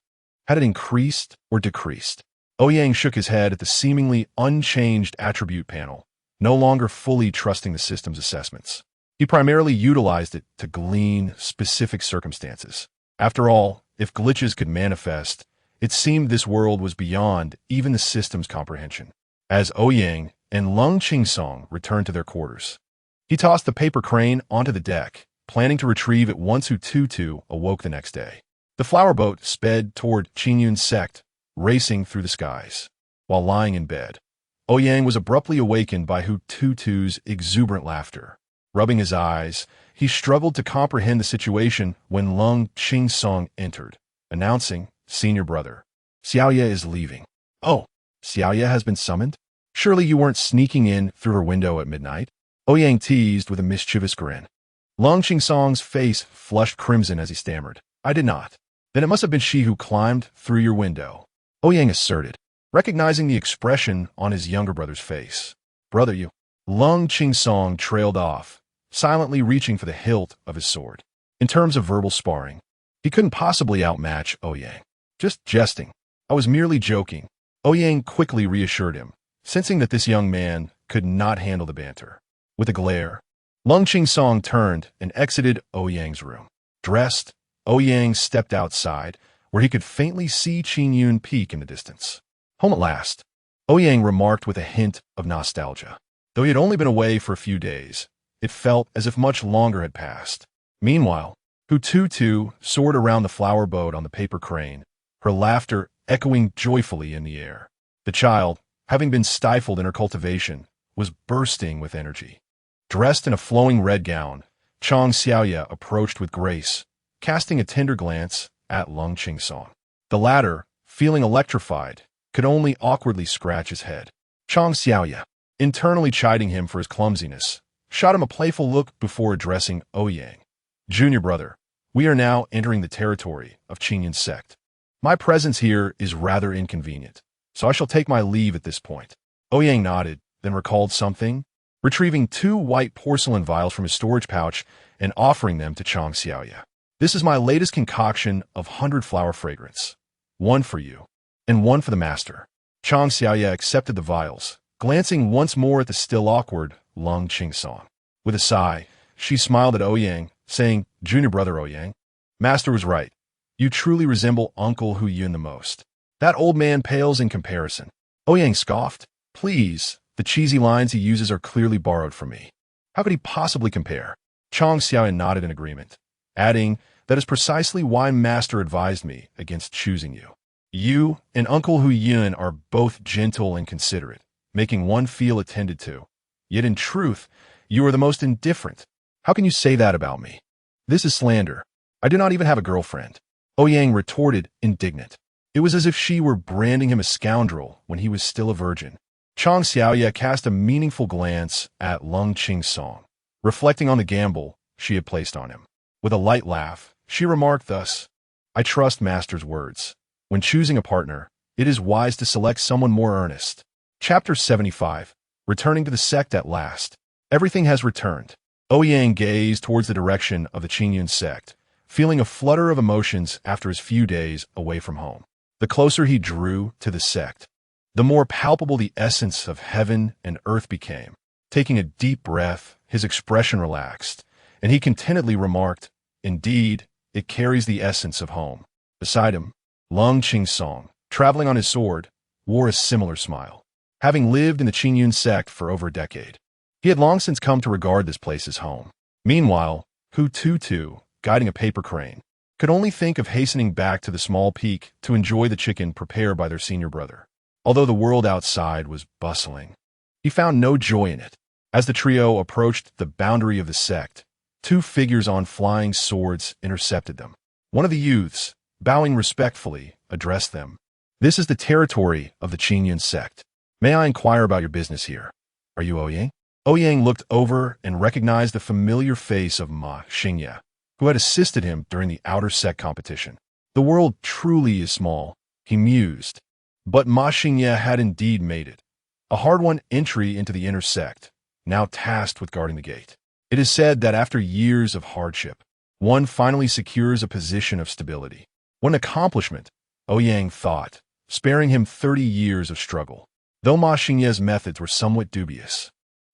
Had it increased or decreased? Ouyang shook his head at the seemingly unchanged attribute panel, no longer fully trusting the system's assessments. He primarily utilized it to glean specific circumstances. After all, if glitches could manifest, it seemed this world was beyond even the system's comprehension. As Ouyang and Lung Qingsong returned to their quarters, he tossed the paper crane onto the deck, planning to retrieve it once Tutu awoke the next day. The flower boat sped toward Qingyun's sect, racing through the skies. While lying in bed, Ouyang was abruptly awakened by Tutu's exuberant laughter. Rubbing his eyes, he struggled to comprehend the situation when Lung Qingsong entered, announcing, "Senior brother, Xiaoye is leaving." "Oh, Xiaoye has been summoned? Surely you weren't sneaking in through her window at midnight?" Ouyang teased with a mischievous grin. Lung Qingsong's face flushed crimson as he stammered, "I did not." "Then it must have been she who climbed through your window," Ouyang asserted, recognizing the expression on his younger brother's face. "Brother, you..." Lung Qingsong trailed off, silently reaching for the hilt of his sword. In terms of verbal sparring, he couldn't possibly outmatch Ouyang. Just jesting. I was merely joking. Ouyang quickly reassured him, sensing that this young man could not handle the banter. With a glare, Lung Qingsong turned and exited Ouyang's room. Dressed, Ouyang stepped outside, where he could faintly see Qin Yun peek in the distance. Home at last, Ouyang remarked with a hint of nostalgia. Though he had only been away for a few days, it felt as if much longer had passed. Meanwhile, Hu Tutu soared around the flower boat on the paper crane, her laughter echoing joyfully in the air. The child, having been stifled in her cultivation, was bursting with energy. Dressed in a flowing red gown, Chang Xiaoya approached with grace, casting a tender glance at Lung Qingsong. The latter, feeling electrified, could only awkwardly scratch his head. Chang Xiaoya, internally chiding him for his clumsiness, shot him a playful look before addressing Ouyang. Junior brother, we are now entering the territory of Qingyun's sect. My presence here is rather inconvenient, so I shall take my leave at this point. Ouyang nodded, then recalled something, retrieving 2 white porcelain vials from his storage pouch and offering them to Chang Xiaoya. This is my latest concoction of 100-flower fragrance. 1 for you, and 1 for the master. Chang Xiaoya accepted the vials, glancing once more at the still awkward Lung Qingsong. With a sigh, she smiled at Ouyang, saying, Junior brother Ouyang, master was right. You truly resemble Uncle Hu Yun the most. That old man pales in comparison. Ouyang scoffed. Please, the cheesy lines he uses are clearly borrowed from me. How could he possibly compare? Chang Xiaoyan nodded in agreement, adding, that is precisely why master advised me against choosing you. You and Uncle Hu Yun are both gentle and considerate, making one feel attended to. Yet in truth, you are the most indifferent. How can you say that about me? This is slander. I do not even have a girlfriend. Ouyang retorted, indignant. It was as if she were branding him a scoundrel when he was still a virgin. Chang Xiaoya cast a meaningful glance at Lung Qingsong, reflecting on the gamble she had placed on him. With a light laugh, she remarked thus, I trust master's words. When choosing a partner, it is wise to select someone more earnest. Chapter 75. Returning to the sect at last. Everything has returned. Ouyang gazed towards the direction of the Qingyun sect, feeling a flutter of emotions after his few days away from home. The closer he drew to the sect, the more palpable the essence of heaven and earth became. Taking a deep breath, his expression relaxed, and he contentedly remarked, Indeed, it carries the essence of home. Beside him, Lung Qingsong, traveling on his sword, wore a similar smile. Having lived in the Qingyun sect for over a decade, he had long since come to regard this place as home. Meanwhile, Hu Tutu, guiding a paper crane, could only think of hastening back to the small peak to enjoy the chicken prepared by their senior brother. Although the world outside was bustling, he found no joy in it. As the trio approached the boundary of the sect, 2 figures on flying swords intercepted them. One of the youths, bowing respectfully, addressed them. This is the territory of the Qingyun sect. May I inquire about your business here? Are you Ouyang? Ouyang looked over and recognized the familiar face of Ma Xingye, who had assisted him during the outer sect competition. The world truly is small, he mused. But Ma Xingye had indeed made it. A hard-won entry into the inner sect, now tasked with guarding the gate. It is said that after years of hardship, one finally secures a position of stability. What an accomplishment, Ouyang thought, sparing him 30 years of struggle. Though Ma Xingye's methods were somewhat dubious,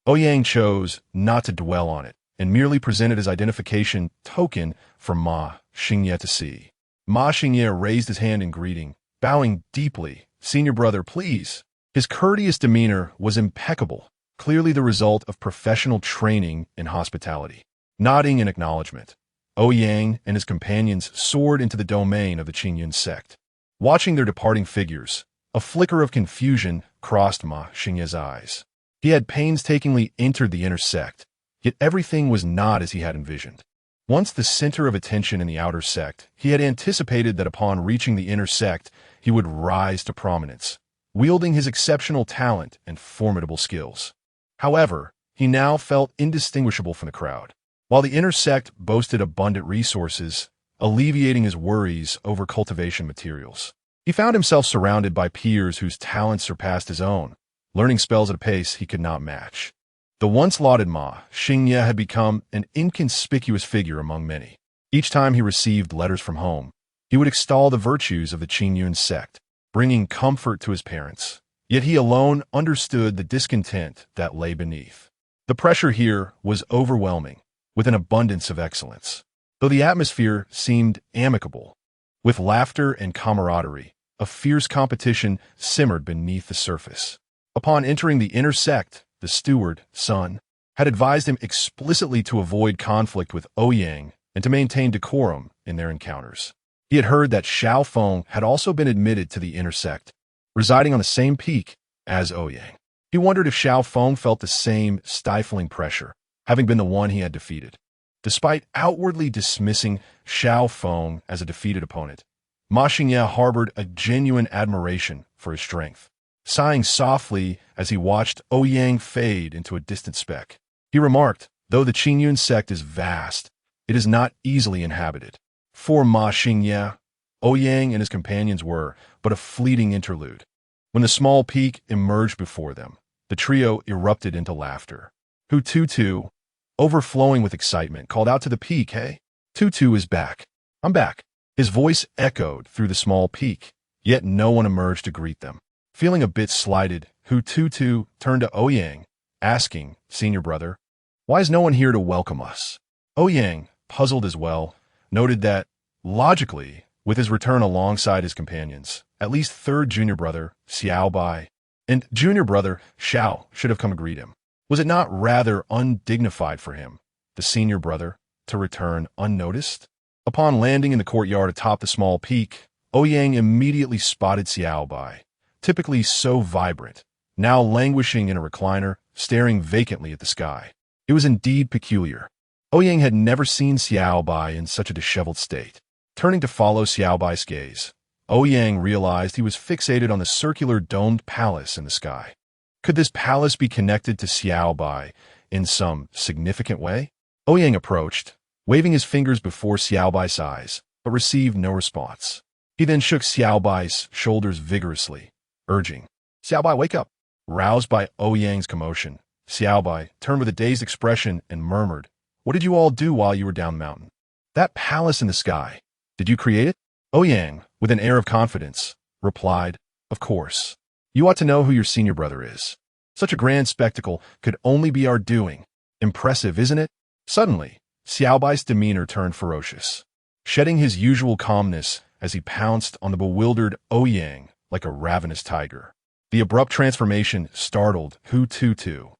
Ouyang chose not to dwell on it and merely presented his identification token for Ma Xingye to see. Ma Xingye raised his hand in greeting, bowing deeply. Senior brother, please. His courteous demeanor was impeccable, clearly the result of professional training in hospitality. Nodding in acknowledgement, Ouyang and his companions soared into the domain of the Qingyun sect. Watching their departing figures, a flicker of confusion crossed Ma Xingye's eyes. He had painstakingly entered the inner sect, yet everything was not as he had envisioned. Once the center of attention in the outer sect, he had anticipated that upon reaching the inner sect, he would rise to prominence, wielding his exceptional talent and formidable skills. However, he now felt indistinguishable from the crowd. While the inner sect boasted abundant resources, alleviating his worries over cultivation materials, he found himself surrounded by peers whose talents surpassed his own, learning spells at a pace he could not match. The once lauded Ma Xingye had become an inconspicuous figure among many. Each time he received letters from home, he would extol the virtues of the Qingyun sect, bringing comfort to his parents. Yet he alone understood the discontent that lay beneath. The pressure here was overwhelming, with an abundance of excellence. Though the atmosphere seemed amicable, with laughter and camaraderie, a fierce competition simmered beneath the surface. Upon entering the inner sect, the steward, Sun, had advised him explicitly to avoid conflict with Ouyang and to maintain decorum in their encounters. He had heard that Xiao Feng had also been admitted to the inner sect, residing on the same peak as Ouyang. He wondered if Xiao Feng felt the same stifling pressure, having been the one he had defeated. Despite outwardly dismissing Xiao Feng as a defeated opponent, Ma Xingye harbored a genuine admiration for his strength. Sighing softly as he watched Ouyang fade into a distant speck, he remarked, "Though the Qingyun sect is vast, it is not easily inhabited." For Ma Xingye, Ouyang and his companions were but a fleeting interlude. When the small peak emerged before them, the trio erupted into laughter. Hu Tutu, overflowing with excitement, called out to the peak, "Hey, Tutu is back. I'm back." His voice echoed through the small peak, yet no one emerged to greet them. Feeling a bit slighted, Hu Tutu turned to Ouyang, asking, "Senior brother, why is no one here to welcome us?" Ouyang, puzzled as well, noted that, logically, with his return alongside his companions, at least third junior brother, Xiao Bai, and junior brother, Xiao, should have come to greet him. Was it not rather undignified for him, the senior brother, to return unnoticed? Upon landing in the courtyard atop the small peak, Ouyang immediately spotted Xiao Bai, typically so vibrant, now languishing in a recliner, staring vacantly at the sky. It was indeed peculiar. Ouyang had never seen Xiao Bai in such a disheveled state. Turning to follow Xiao Bai's gaze, Ouyang realized he was fixated on the circular domed palace in the sky. Could this palace be connected to Xiao Bai in some significant way? Ouyang approached, waving his fingers before Xiao Bai's eyes, but received no response. He then shook Xiao Bai's shoulders vigorously, urging, "Xiao Bai, wake up." Roused by Ouyang's commotion, Xiao Bai turned with a dazed expression and murmured, "What did you all do while you were down the mountain?" "That palace in the sky. Did you create it?" Ouyang, with an air of confidence, replied, "Of course. You ought to know who your senior brother is. Such a grand spectacle could only be our doing. Impressive, isn't it?" Suddenly, Xiao Bai's demeanor turned ferocious, shedding his usual calmness as he pounced on the bewildered Ouyang like a ravenous tiger. The abrupt transformation startled Hu Tutu,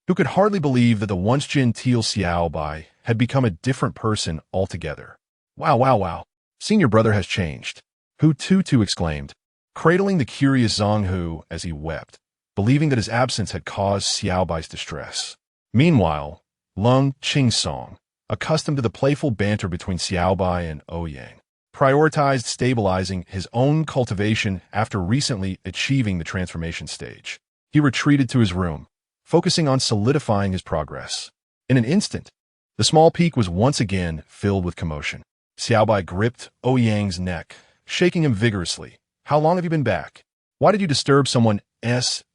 who could hardly believe that the once genteel Xiao Bai had become a different person altogether. "Wow, wow, wow. Senior brother has changed," Hu Tutu exclaimed, cradling the curious Zhang Hu as he wept, believing that his absence had caused Xiao Bai's distress. Meanwhile, Lung Qingsong, accustomed to the playful banter between Xiao Bai and Ouyang, prioritized stabilizing his own cultivation after recently achieving the transformation stage. He retreated to his room, focusing on solidifying his progress. In an instant, the small peak was once again filled with commotion. Xiao Bai gripped Ouyang's neck, shaking him vigorously. "How long have you been back? Why did you disturb someone's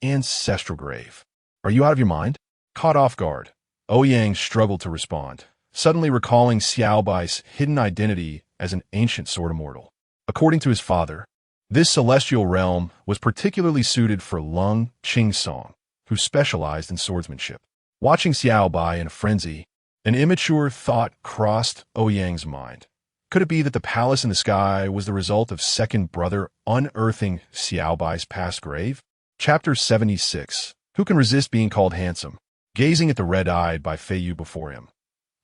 ancestral grave? Are you out of your mind?" Caught off guard, Ouyang struggled to respond, suddenly recalling Xiao Bai's hidden identity as an ancient sword immortal. According to his father, this celestial realm was particularly suited for Lung Qingsong, who specialized in swordsmanship. Watching Xiao Bai in a frenzy, an immature thought crossed Ouyang's mind. Could it be that the palace in the sky was the result of second brother unearthing Xiao Bai's past grave? Chapter 76. Who can resist being called handsome? Gazing at the red-eyed by Feiyu before him,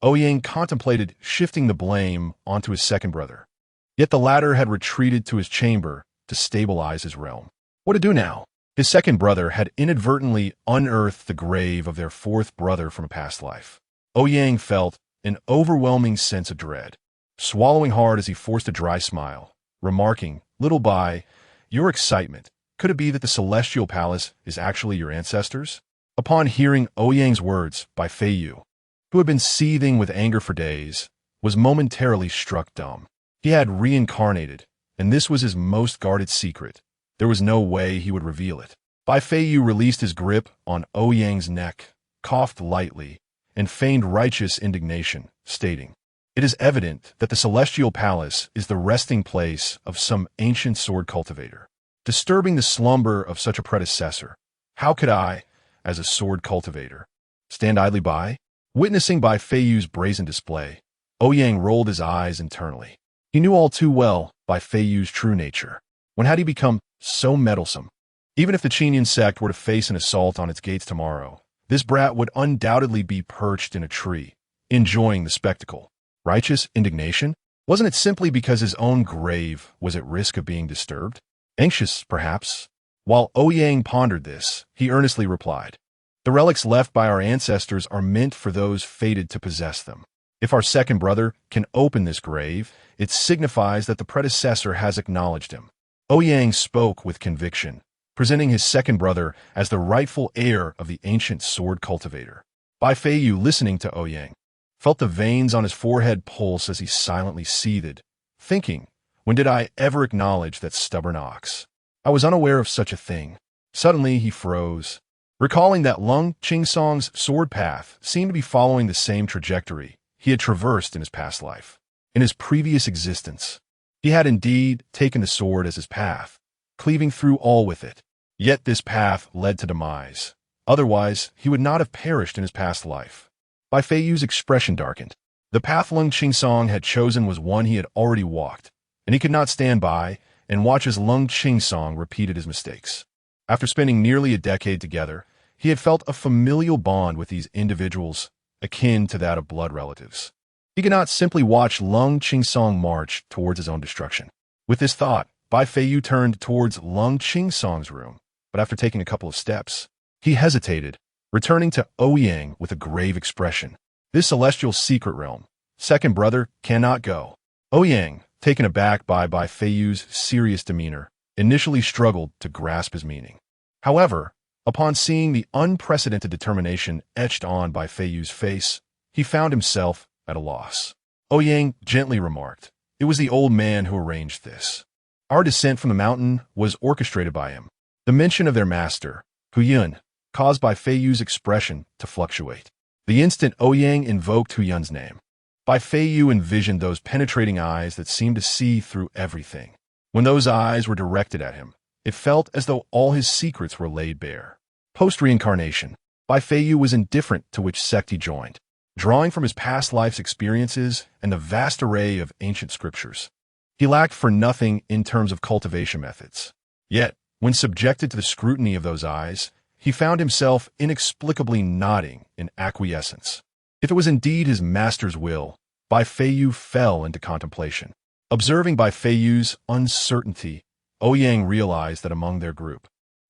Ouyang contemplated shifting the blame onto his second brother. Yet the latter had retreated to his chamber to stabilize his realm. What to do now? His second brother had inadvertently unearthed the grave of their fourth brother from a past life. Ouyang felt an overwhelming sense of dread, swallowing hard as he forced a dry smile, remarking, "Little Bai, your excitement, could it be that the celestial palace is actually your ancestors?" Upon hearing Ouyang's words, Bai Feiyu, who had been seething with anger for days, was momentarily struck dumb. He had reincarnated, and this was his most guarded secret. There was no way he would reveal it. Bai Feiyu released his grip on Ouyang's neck, coughed lightly, and feigned righteous indignation, stating, It is evident that the celestial palace is the resting place of some ancient sword cultivator. Disturbing the slumber of such a predecessor, how could I, as a sword cultivator, stand idly by? Witnessing Bai Feiyu's brazen display, Ouyang rolled his eyes internally. He knew all too well Bai Feiyu's true nature. When had he become so meddlesome? Even if the Qinyan sect were to face an assault on its gates tomorrow, this brat would undoubtedly be perched in a tree, enjoying the spectacle. Righteous indignation? Wasn't it simply because his own grave was at risk of being disturbed? Anxious, perhaps? While Ouyang pondered this, he earnestly replied, "The relics left by our ancestors are meant for those fated to possess them. If our second brother can open this grave, it signifies that the predecessor has acknowledged him." Ouyang spoke with conviction, presenting his second brother as the rightful heir of the ancient sword cultivator. Bai Feiyu, listening to Ouyang, felt the veins on his forehead pulse as he silently seethed, thinking, when did I ever acknowledge that stubborn ox? I was unaware of such a thing. Suddenly he froze, recalling that Lung Qingsong's sword path seemed to be following the same trajectory he had traversed in his past life. In his previous existence, he had indeed taken the sword as his path, cleaving through all with it. Yet this path led to demise. Otherwise, he would not have perished in his past life. Bai Feiyu's expression darkened. The path Lung Qingsong had chosen was one he had already walked, and he could not stand by and watch as Lung Qingsong repeated his mistakes. After spending nearly a decade together, he had felt a familial bond with these individuals, akin to that of blood relatives. He could not simply watch Lung Qingsong march towards his own destruction. With this thought, Bai Feiyu turned towards Lung Qingsong's room, but after taking a couple of steps, he hesitated, returning to Ouyang with a grave expression. This celestial secret realm, second brother, cannot go. Ouyang, taken aback by Bai Feiyu's serious demeanor, initially struggled to grasp his meaning. However, upon seeing the unprecedented determination etched on Bai Feiyu's face, he found himself at a loss. Ouyang gently remarked, "It was the old man who arranged this. Our descent from the mountain was orchestrated by him." The mention of their master, Ouyang, caused Bai Feiyu's expression to fluctuate. The instant Ouyang invoked Ouyang's name, Bai Feiyu envisioned those penetrating eyes that seemed to see through everything. When those eyes were directed at him, it felt as though all his secrets were laid bare. Post-reincarnation, Bai Feiyu was indifferent to which sect he joined, drawing from his past life's experiences and the vast array of ancient scriptures. He lacked for nothing in terms of cultivation methods. Yet, when subjected to the scrutiny of those eyes, he found himself inexplicably nodding in acquiescence. If it was indeed his master's will, Bai Feiyu fell into contemplation. Observing Bai Feiyu's uncertainty, Ouyang realized that among their group,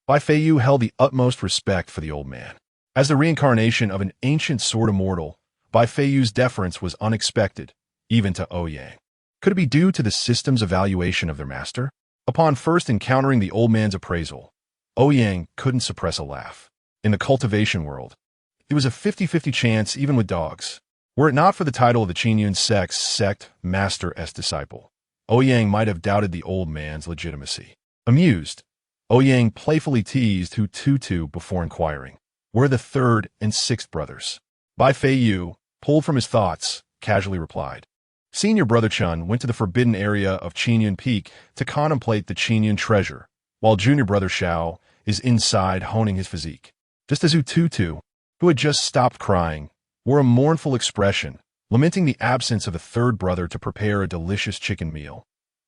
Bai Feiyu held the utmost respect for the old man. As the reincarnation of an ancient sword immortal, Bai Feiyu's deference was unexpected, even to Ouyang. Could it be due to the system's evaluation of their master? Upon first encountering the old man's appraisal, Ouyang couldn't suppress a laugh. In the cultivation world, it was a 50-50 chance even with dogs. Were it not for the title of the Qinyan sect master-est disciple, Ouyang might have doubted the old man's legitimacy. Amused, Ouyang playfully teased Hu Tutu before inquiring, "Where are the third and sixth brothers?" Bai Feiyu, pulled from his thoughts, casually replied, "Senior brother Chun went to the forbidden area of Qinyan Peak to contemplate the Qinyan treasure, while junior brother Xiao is inside honing his physique." Just as Hu Tutu, who had just stopped crying, wore a mournful expression, lamenting the absence of a third brother to prepare a delicious chicken meal,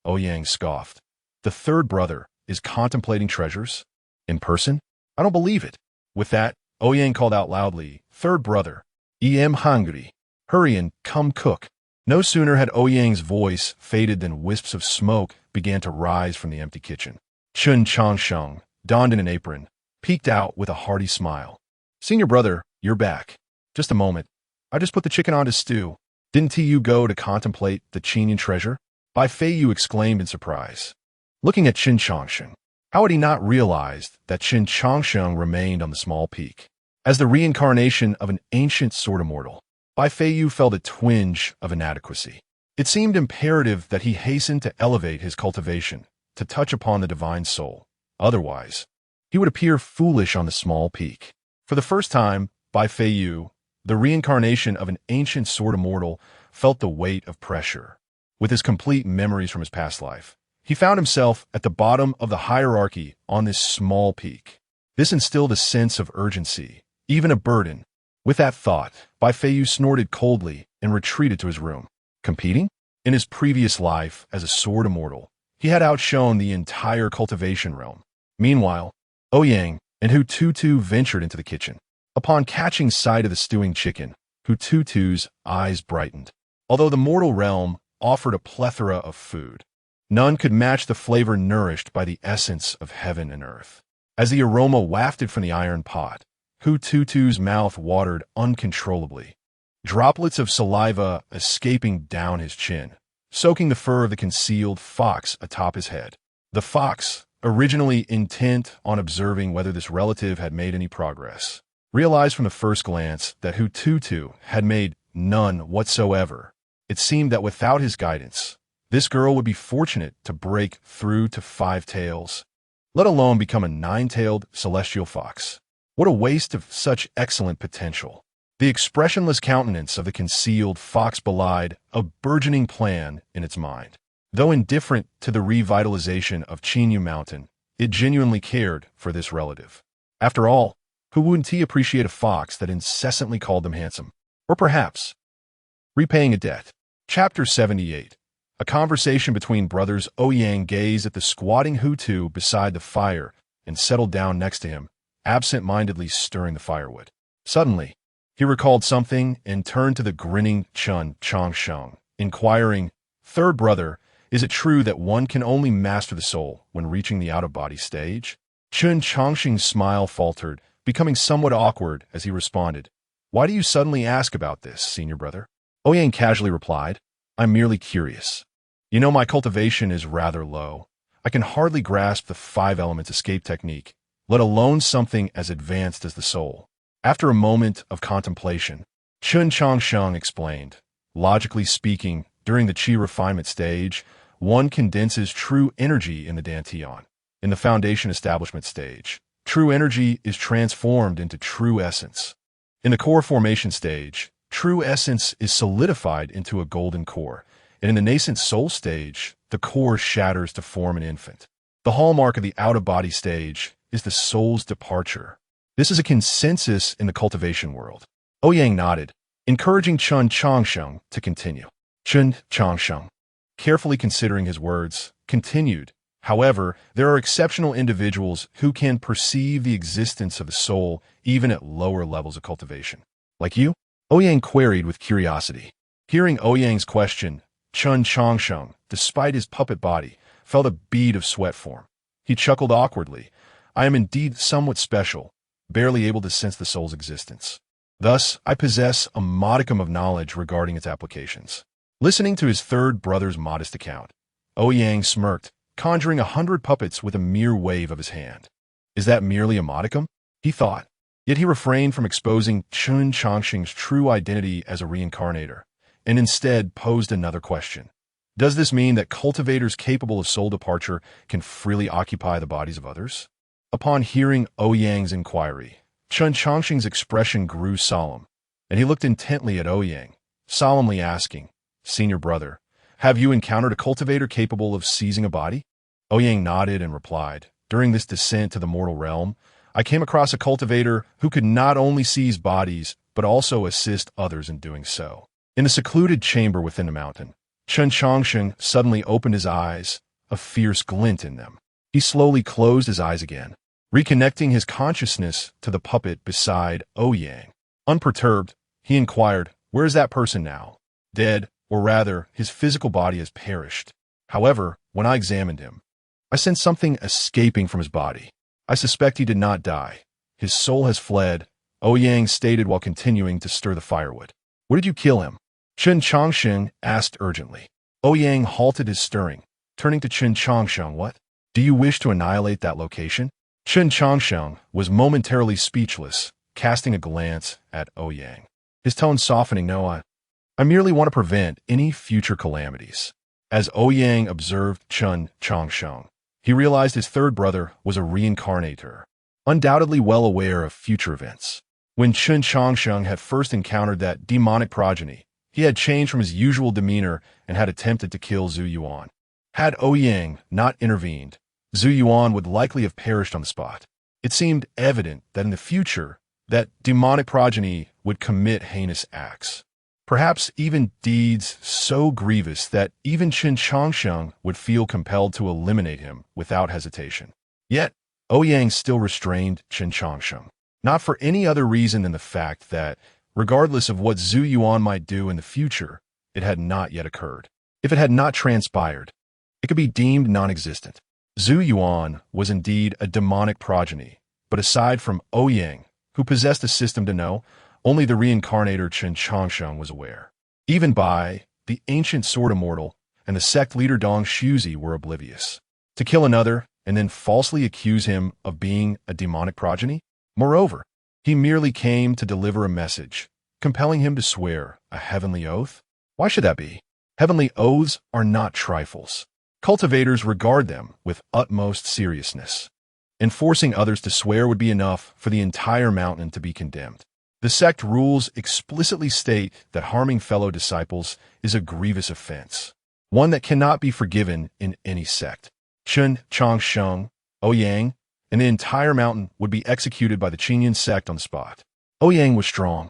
Ouyang scoffed. "The third brother is contemplating treasures? In person? I don't believe it." With that, Ouyang called out loudly, "Third brother, I'm hungry. Hurry and come cook." No sooner had Ouyang's voice faded than wisps of smoke began to rise from the empty kitchen. Chun Changsheng, donned in an apron, peeked out with a hearty smile. "Senior brother, you're back. Just a moment. I just put the chicken on to stew. Didn't you go to contemplate the Qinyan treasure?" Bai Feiyu exclaimed in surprise. Looking at Qin Changsheng, how had he not realized that Qin Changsheng remained on the small peak? As the reincarnation of an ancient sword immortal, Bai Feiyu felt a twinge of inadequacy. It seemed imperative that he hasten to elevate his cultivation, to touch upon the divine soul. Otherwise, he would appear foolish on the small peak. For the first time, Bai Feiyu, the reincarnation of an ancient sword immortal, felt the weight of pressure. With his complete memories from his past life, he found himself at the bottom of the hierarchy on this small peak. This instilled a sense of urgency, even a burden. With that thought, Bai Feiyu snorted coldly and retreated to his room. Competing? In his previous life as a sword immortal, he had outshone the entire cultivation realm. Meanwhile, Ouyang and Hu Tutu ventured into the kitchen. Upon catching sight of the stewing chicken, Hu Tutu's eyes brightened. Although the mortal realm offered a plethora of food, none could match the flavor nourished by the essence of heaven and earth. As the aroma wafted from the iron pot, Hu Tutu's mouth watered uncontrollably, droplets of saliva escaping down his chin, soaking the fur of the concealed fox atop his head. The fox, originally intent on observing whether this relative had made any progress, realized from the first glance that Hu Tutu had made none whatsoever. It seemed that without his guidance, this girl would be fortunate to break through to 5 tails, let alone become a 9-tailed celestial fox. What a waste of such excellent potential. The expressionless countenance of the concealed fox belied a burgeoning plan in its mind. Though indifferent to the revitalization of Qinyu Mountain, it genuinely cared for this relative. After all, who wouldn't he appreciate a fox that incessantly called them handsome? Or perhaps, repaying a debt. Chapter 78. A conversation between brothers. Ouyang gazed at the squatting Hutu beside the fire and settled down next to him, absent-mindedly stirring the firewood. Suddenly, he recalled something and turned to the grinning Chun Changsheng, inquiring, "Third brother, is it true that one can only master the soul when reaching the out-of-body stage?" Chun Changsheng's smile faltered, becoming somewhat awkward as he responded, "Why do you suddenly ask about this, senior brother?" Ouyang casually replied, "I'm merely curious. You know, my cultivation is rather low. I can hardly grasp the 5 elements escape technique, let alone something as advanced as the soul." After a moment of contemplation, Chun Changsheng explained, "Logically speaking, during the Qi refinement stage, one condenses true energy in the Dantian. In the foundation establishment stage, true energy is transformed into true essence. In the core formation stage, true essence is solidified into a golden core, and in the nascent soul stage, the core shatters to form an infant. The hallmark of the out-of-body stage is the soul's departure. This is a consensus in the cultivation world." Ouyang nodded, encouraging Chun Changsheng to continue. Chun Changsheng, carefully considering his words, continued, "However, there are exceptional individuals who can perceive the existence of the soul even at lower levels of cultivation. Like you?" Ouyang queried with curiosity. Hearing Ouyang's question, Chun Changsheng, despite his puppet body, felt a bead of sweat form. He chuckled awkwardly. "I am indeed somewhat special, barely able to sense the soul's existence. Thus, I possess a modicum of knowledge regarding its applications." Listening to his third brother's modest account, Ouyang smirked, conjuring 100 puppets with a mere wave of his hand. Is that merely a modicum? He thought. Yet he refrained from exposing Chun Changsheng's true identity as a reincarnator, and instead posed another question. Does this mean that cultivators capable of soul departure can freely occupy the bodies of others? Upon hearing Ouyang's inquiry, Chun Changsheng's expression grew solemn, and he looked intently at Ouyang, solemnly asking, "Senior brother, have you encountered a cultivator capable of seizing a body?" Ouyang nodded and replied, "During this descent to the mortal realm, I came across a cultivator who could not only seize bodies, but also assist others in doing so." In the secluded chamber within the mountain, Chun Changsheng suddenly opened his eyes, a fierce glint in them. He slowly closed his eyes again, reconnecting his consciousness to the puppet beside Ouyang. Unperturbed, he inquired, "Where is that person now?" "Dead, or rather, his physical body has perished. However, when I examined him, I sensed something escaping from his body. I suspect he did not die. His soul has fled," Ouyang stated while continuing to stir the firewood. "Where did you kill him?" Chun Changsheng asked urgently. Ouyang halted his stirring, turning to Chun Changsheng. "What? Do you wish to annihilate that location?" Chun Changsheng was momentarily speechless, casting a glance at Ouyang, his tone softening. "No, I merely want to prevent any future calamities." As Ouyang observed Chun Changsheng, he realized his third brother was a reincarnator, undoubtedly well aware of future events. When Chun Changsheng had first encountered that demonic progeny, He had changed from his usual demeanor and had attempted to kill Zhu Yuan. Had Ouyang not intervened, Zhu Yuan would likely have perished on the spot. It seemed evident that in the future, that demonic progeny would commit heinous acts. Perhaps even deeds so grievous that even Qin Changsheng would feel compelled to eliminate him without hesitation. Yet, Ouyang still restrained Qin Changsheng, not for any other reason than the fact that, regardless of what Zhu Yuan might do in the future, it had not yet occurred. If it had not transpired, it could be deemed non-existent. Zhu Yuan was indeed a demonic progeny, but aside from Ouyang, who possessed a system to know, only the reincarnator Qin Changsheng was aware. Even Bai, the ancient sword immortal, and the sect leader Dong Shuzi were oblivious. To kill another and then falsely accuse him of being a demonic progeny? Moreover, he merely came to deliver a message, compelling him to swear a heavenly oath? Why should that be? Heavenly oaths are not trifles. Cultivators regard them with utmost seriousness. Enforcing others to swear would be enough for the entire mountain to be condemned. The sect rules explicitly state that harming fellow disciples is a grievous offense, one that cannot be forgiven in any sect. Qin Changsheng, Ouyang, and the entire mountain would be executed by the Qinyan sect on the spot. Ouyang was strong,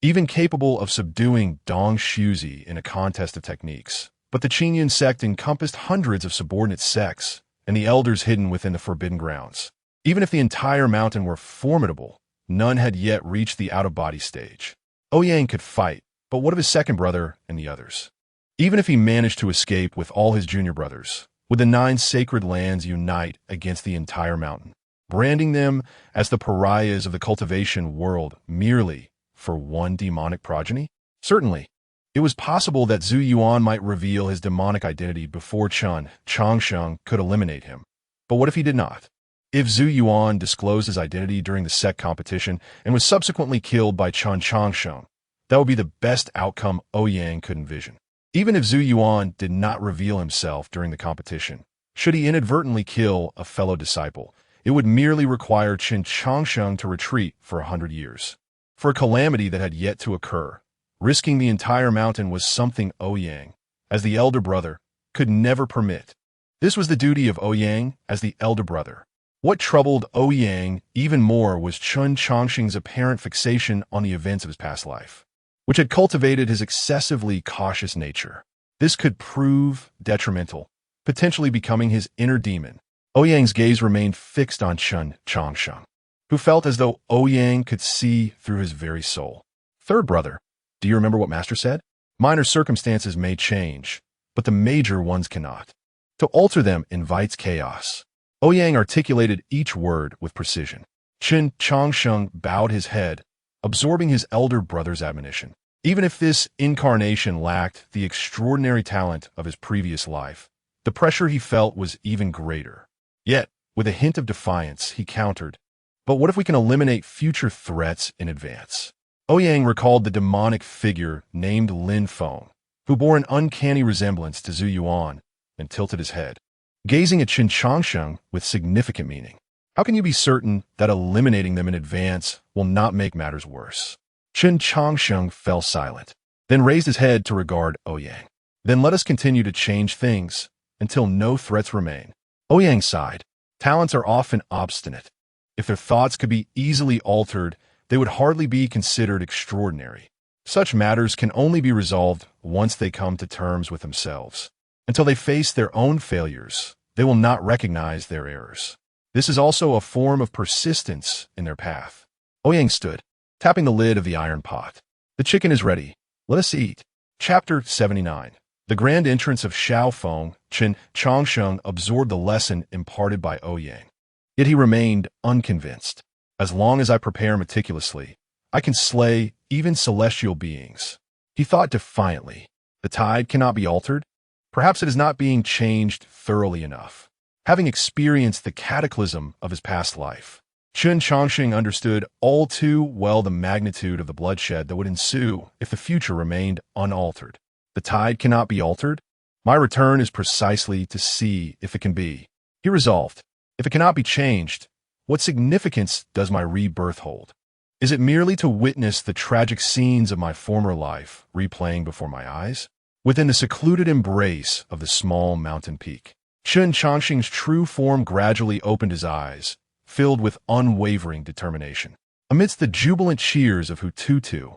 even capable of subduing Dong Shuzi in a contest of techniques. But the Qinyan sect encompassed hundreds of subordinate sects and the elders hidden within the forbidden grounds. Even if the entire mountain were formidable, none had yet reached the out-of-body stage. Ouyang could fight, but what of his second brother and the others? Even if he managed to escape with all his junior brothers, would the 9 sacred lands unite against the entire mountain, branding them as the pariahs of the cultivation world merely for one demonic progeny? Certainly. It was possible that Zhu Yuan might reveal his demonic identity before Qin Changsheng could eliminate him. But what if he did not? If Zhu Yuan disclosed his identity during the sect competition and was subsequently killed by Qin Changsheng, that would be the best outcome Ouyang could envision. Even if Zhu Yuan did not reveal himself during the competition, should he inadvertently kill a fellow disciple, it would merely require Qin Changsheng to retreat for 100 years. For a calamity that had yet to occur, risking the entire mountain was something Ouyang, as the elder brother, could never permit. This was the duty of Ouyang as the elder brother. What troubled Ouyang even more was Qin Changsheng's apparent fixation on the events of his past life, which had cultivated his excessively cautious nature. This could prove detrimental, potentially becoming his inner demon. Ouyang's gaze remained fixed on Qin Changsheng, who felt as though Ouyang could see through his very soul. Third brother, do you remember what Master said? Minor circumstances may change, but the major ones cannot. To alter them invites chaos. Ouyang articulated each word with precision. Qin Changsheng bowed his head, absorbing his elder brother's admonition. Even if this incarnation lacked the extraordinary talent of his previous life, the pressure he felt was even greater. Yet, with a hint of defiance, he countered, "But what if we can eliminate future threats in advance?" Ouyang recalled the demonic figure named Lin Feng, who bore an uncanny resemblance to Zhu Yuan, and tilted his head, gazing at Qin Changsheng with significant meaning. How can you be certain that eliminating them in advance will not make matters worse? Qin Changsheng fell silent, then raised his head to regard Ouyang. Then let us continue to change things until no threats remain. Ouyang sighed. Talents are often obstinate. If their thoughts could be easily altered, they would hardly be considered extraordinary. Such matters can only be resolved once they come to terms with themselves. Until they face their own failures, they will not recognize their errors. This is also a form of persistence in their path. Ouyang stood, tapping the lid of the iron pot. The chicken is ready. Let us eat. Chapter 79. The grand entrance of Xiaofeng, Qin Changsheng absorbed the lesson imparted by Ouyang. Yet he remained unconvinced. As long as I prepare meticulously, I can slay even celestial beings. He thought defiantly. The tide cannot be altered. Perhaps it is not being changed thoroughly enough. Having experienced the cataclysm of his past life, Qin Changsheng understood all too well the magnitude of the bloodshed that would ensue if the future remained unaltered. The tide cannot be altered? My return is precisely to see if it can be. He resolved. If it cannot be changed, what significance does my rebirth hold? Is it merely to witness the tragic scenes of my former life replaying before my eyes? Within the secluded embrace of the small mountain peak, Chen Chongqing's true form gradually opened his eyes, filled with unwavering determination. Amidst the jubilant cheers of Hututu,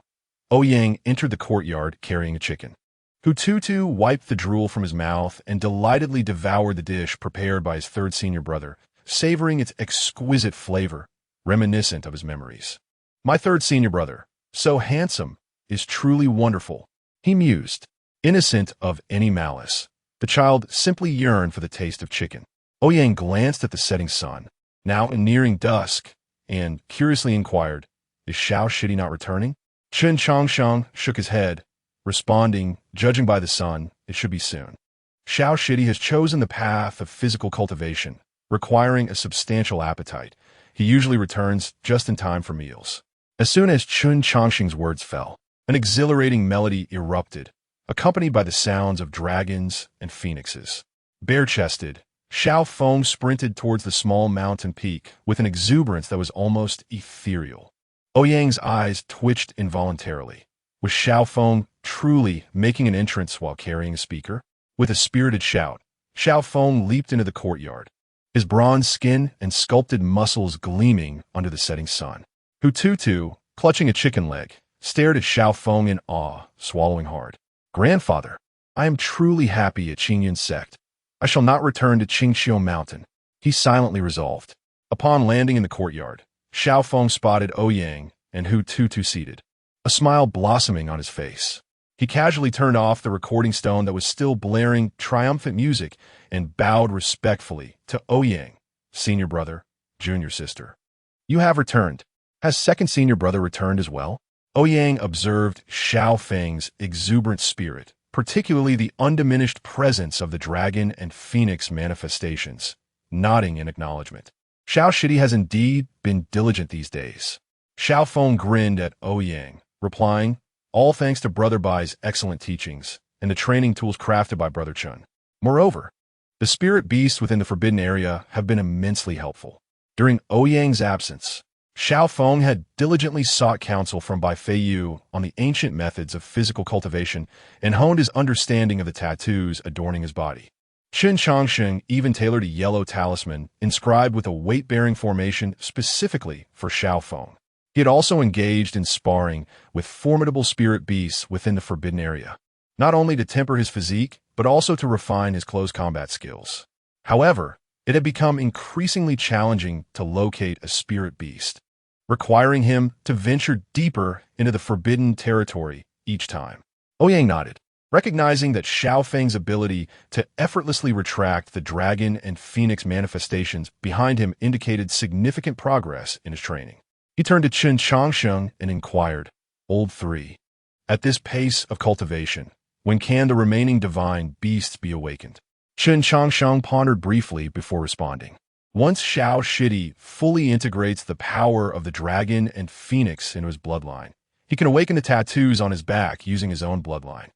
Ouyang entered the courtyard carrying a chicken. Hututu wiped the drool from his mouth and delightedly devoured the dish prepared by his third senior brother, savoring its exquisite flavor, reminiscent of his memories. My third senior brother, so handsome, is truly wonderful, he mused. Innocent of any malice, the child simply yearned for the taste of chicken. Ouyang glanced at the setting sun, now nearing dusk, and curiously inquired, "Is Xiao Shidi not returning?" Chen Chongsheng shook his head, responding, "Judging by the sun, it should be soon. Xiao Shidi has chosen the path of physical cultivation, requiring a substantial appetite. He usually returns just in time for meals." As soon as Chen Chongsheng's words fell, an exhilarating melody erupted, accompanied by the sounds of dragons and phoenixes. Bare-chested, Xiao Feng sprinted towards the small mountain peak with an exuberance that was almost ethereal. Ouyang's eyes twitched involuntarily. Was Xiao Feng truly making an entrance while carrying a speaker? With a spirited shout, Xiao Feng leaped into the courtyard, his bronze skin and sculpted muscles gleaming under the setting sun. Hututu, clutching a chicken leg, stared at Xiao Feng in awe, swallowing hard. "Grandfather, I am truly happy at Qingyun's sect. I shall not return to Qingxiu Mountain," he silently resolved. Upon landing in the courtyard, Xiao Feng spotted Ouyang and Hututu seated, a smile blossoming on his face. He casually turned off the recording stone that was still blaring triumphant music and bowed respectfully to Ouyang, senior brother, junior sister. "You have returned. Has second senior brother returned as well?" Ouyang observed Xiao Feng's exuberant spirit, particularly the undiminished presence of the dragon and phoenix manifestations, nodding in acknowledgement. "Xiao Shidi has indeed been diligent these days." Xiao Feng grinned at Ouyang, replying, "All thanks to Brother Bai's excellent teachings and the training tools crafted by Brother Chun. Moreover, the spirit beasts within the forbidden area have been immensely helpful." During Ouyang's absence, Xiao Feng had diligently sought counsel from Bai Feiyu on the ancient methods of physical cultivation and honed his understanding of the tattoos adorning his body. Chen Chongsheng even tailored a yellow talisman inscribed with a weight-bearing formation specifically for Xiao Feng. He had also engaged in sparring with formidable spirit beasts within the forbidden area, not only to temper his physique, but also to refine his close combat skills. However, it had become increasingly challenging to locate a spirit beast, requiring him to venture deeper into the forbidden territory each time. Ouyang nodded, recognizing that Xiao Feng's ability to effortlessly retract the dragon and phoenix manifestations behind him indicated significant progress in his training. He turned to Chen Chongsheng and inquired, "Old three, at this pace of cultivation, when can the remaining divine beasts be awakened?" Chen Chongsheng pondered briefly before responding. "Once Xiao Shidi fully integrates the power of the dragon and phoenix into his bloodline, he can awaken the tattoos on his back using his own bloodline.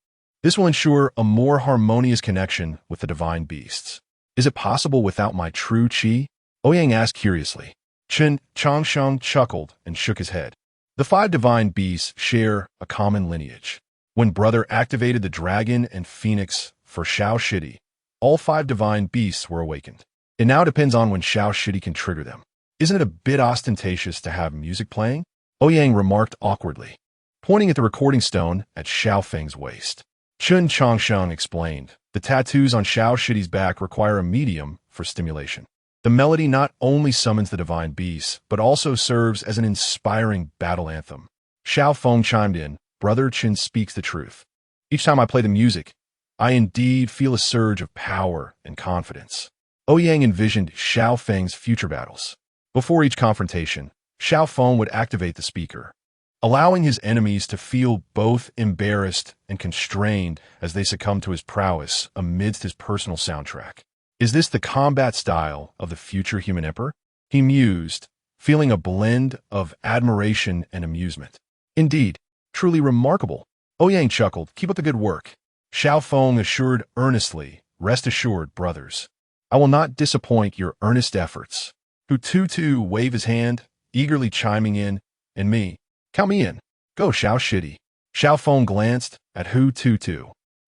This will ensure a more harmonious connection with the divine beasts." "Is it possible without my true qi?" Ouyang asked curiously. Chen Chongsheng chuckled and shook his head. "The 5 divine beasts share a common lineage. When brother activated the dragon and phoenix for Xiao Shidi, all 5 divine beasts were awakened. It now depends on when Xiao Shidi can trigger them. Isn't it a bit ostentatious to have music playing?" Ouyang remarked awkwardly, pointing at the recording stone at Xiao Feng's waist. Chen Chongsheng explained, "The tattoos on Xiao Shidi's back require a medium for stimulation. The melody not only summons the divine beasts, but also serves as an inspiring battle anthem." Xiao Feng chimed in, "Brother Chen speaks the truth. Each time I play the music, I indeed feel a surge of power and confidence." Ouyang envisioned Xiao Feng's future battles. Before each confrontation, Xiao Feng would activate the speaker, allowing his enemies to feel both embarrassed and constrained as they succumb to his prowess amidst his personal soundtrack. "Is this the combat style of the future human emperor?" he mused, feeling a blend of admiration and amusement. "Indeed, truly remarkable." Ouyang chuckled, "Keep up the good work." Xiao Feng assured earnestly, "Rest assured, brothers, I will not disappoint your earnest efforts." Hututu waved his hand, eagerly chiming in, And me. Count me in. Go, Xiao Shitty. Xiao Feng glanced at Hu Tutu,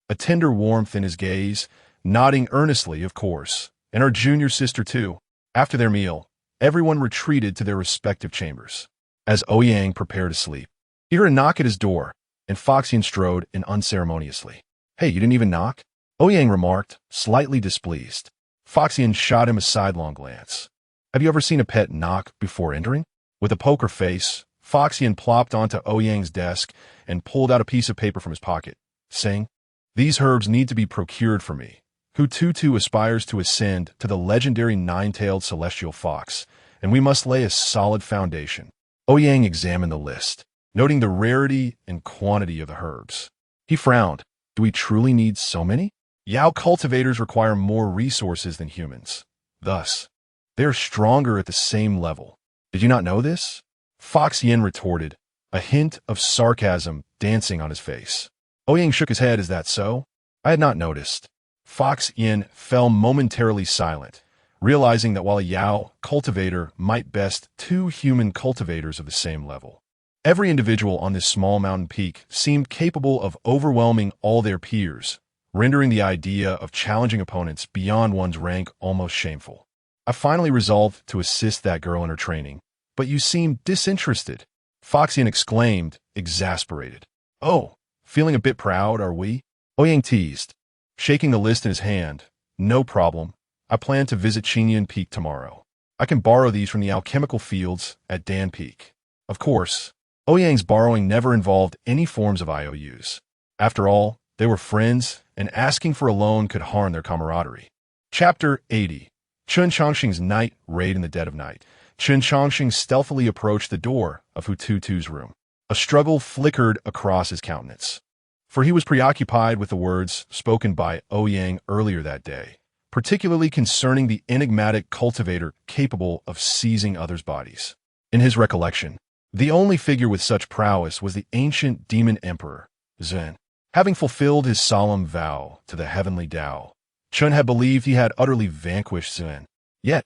a tender warmth in his gaze, nodding earnestly, of course, and our junior sister too. After their meal, everyone retreated to their respective chambers. As Ouyang prepared to sleep, he heard a knock at his door, and Foxian strode in unceremoniously. Hey, you didn't even knock? Ouyang remarked, slightly displeased. Foxian shot him a sidelong glance. Have you ever seen a pet knock before entering? With a poker face, Foxian plopped onto Ouyang's desk and pulled out a piece of paper from his pocket, saying, These herbs need to be procured for me. Hu Tutu aspires to ascend to the legendary nine-tailed celestial fox, and we must lay a solid foundation. Ouyang examined the list, noting the rarity and quantity of the herbs. He frowned. Do we truly need so many? Yao cultivators require more resources than humans. Thus, they are stronger at the same level. Did you not know this? Fox Yin retorted, a hint of sarcasm dancing on his face. Ouyang shook his head. Is that so? I had not noticed. Fox Yin fell momentarily silent, realizing that while a Yao cultivator might best two human cultivators of the same level, every individual on this small mountain peak seemed capable of overwhelming all their peers, rendering the idea of challenging opponents beyond one's rank almost shameful. I finally resolved to assist that girl in her training, but you seem disinterested, Foxian exclaimed, exasperated. Oh, feeling a bit proud, are we? Ouyang teased, shaking the list in his hand. No problem. I plan to visit Qingyun Peak tomorrow. I can borrow these from the alchemical fields at Dan Peak. Of course, Ouyang's borrowing never involved any forms of IOUs. After all, they were friends, and asking for a loan could harm their camaraderie. Chapter 80. Chen Chongqing's Night Raid in the Dead of Night. Chen Chongqing stealthily approached the door of Hu Tutu's room. A struggle flickered across his countenance, for he was preoccupied with the words spoken by Ouyang earlier that day, particularly concerning the enigmatic cultivator capable of seizing others' bodies. In his recollection, the only figure with such prowess was the ancient demon emperor, Zhen. Having fulfilled his solemn vow to the heavenly Tao, Chen had believed he had utterly vanquished Zhen. Yet,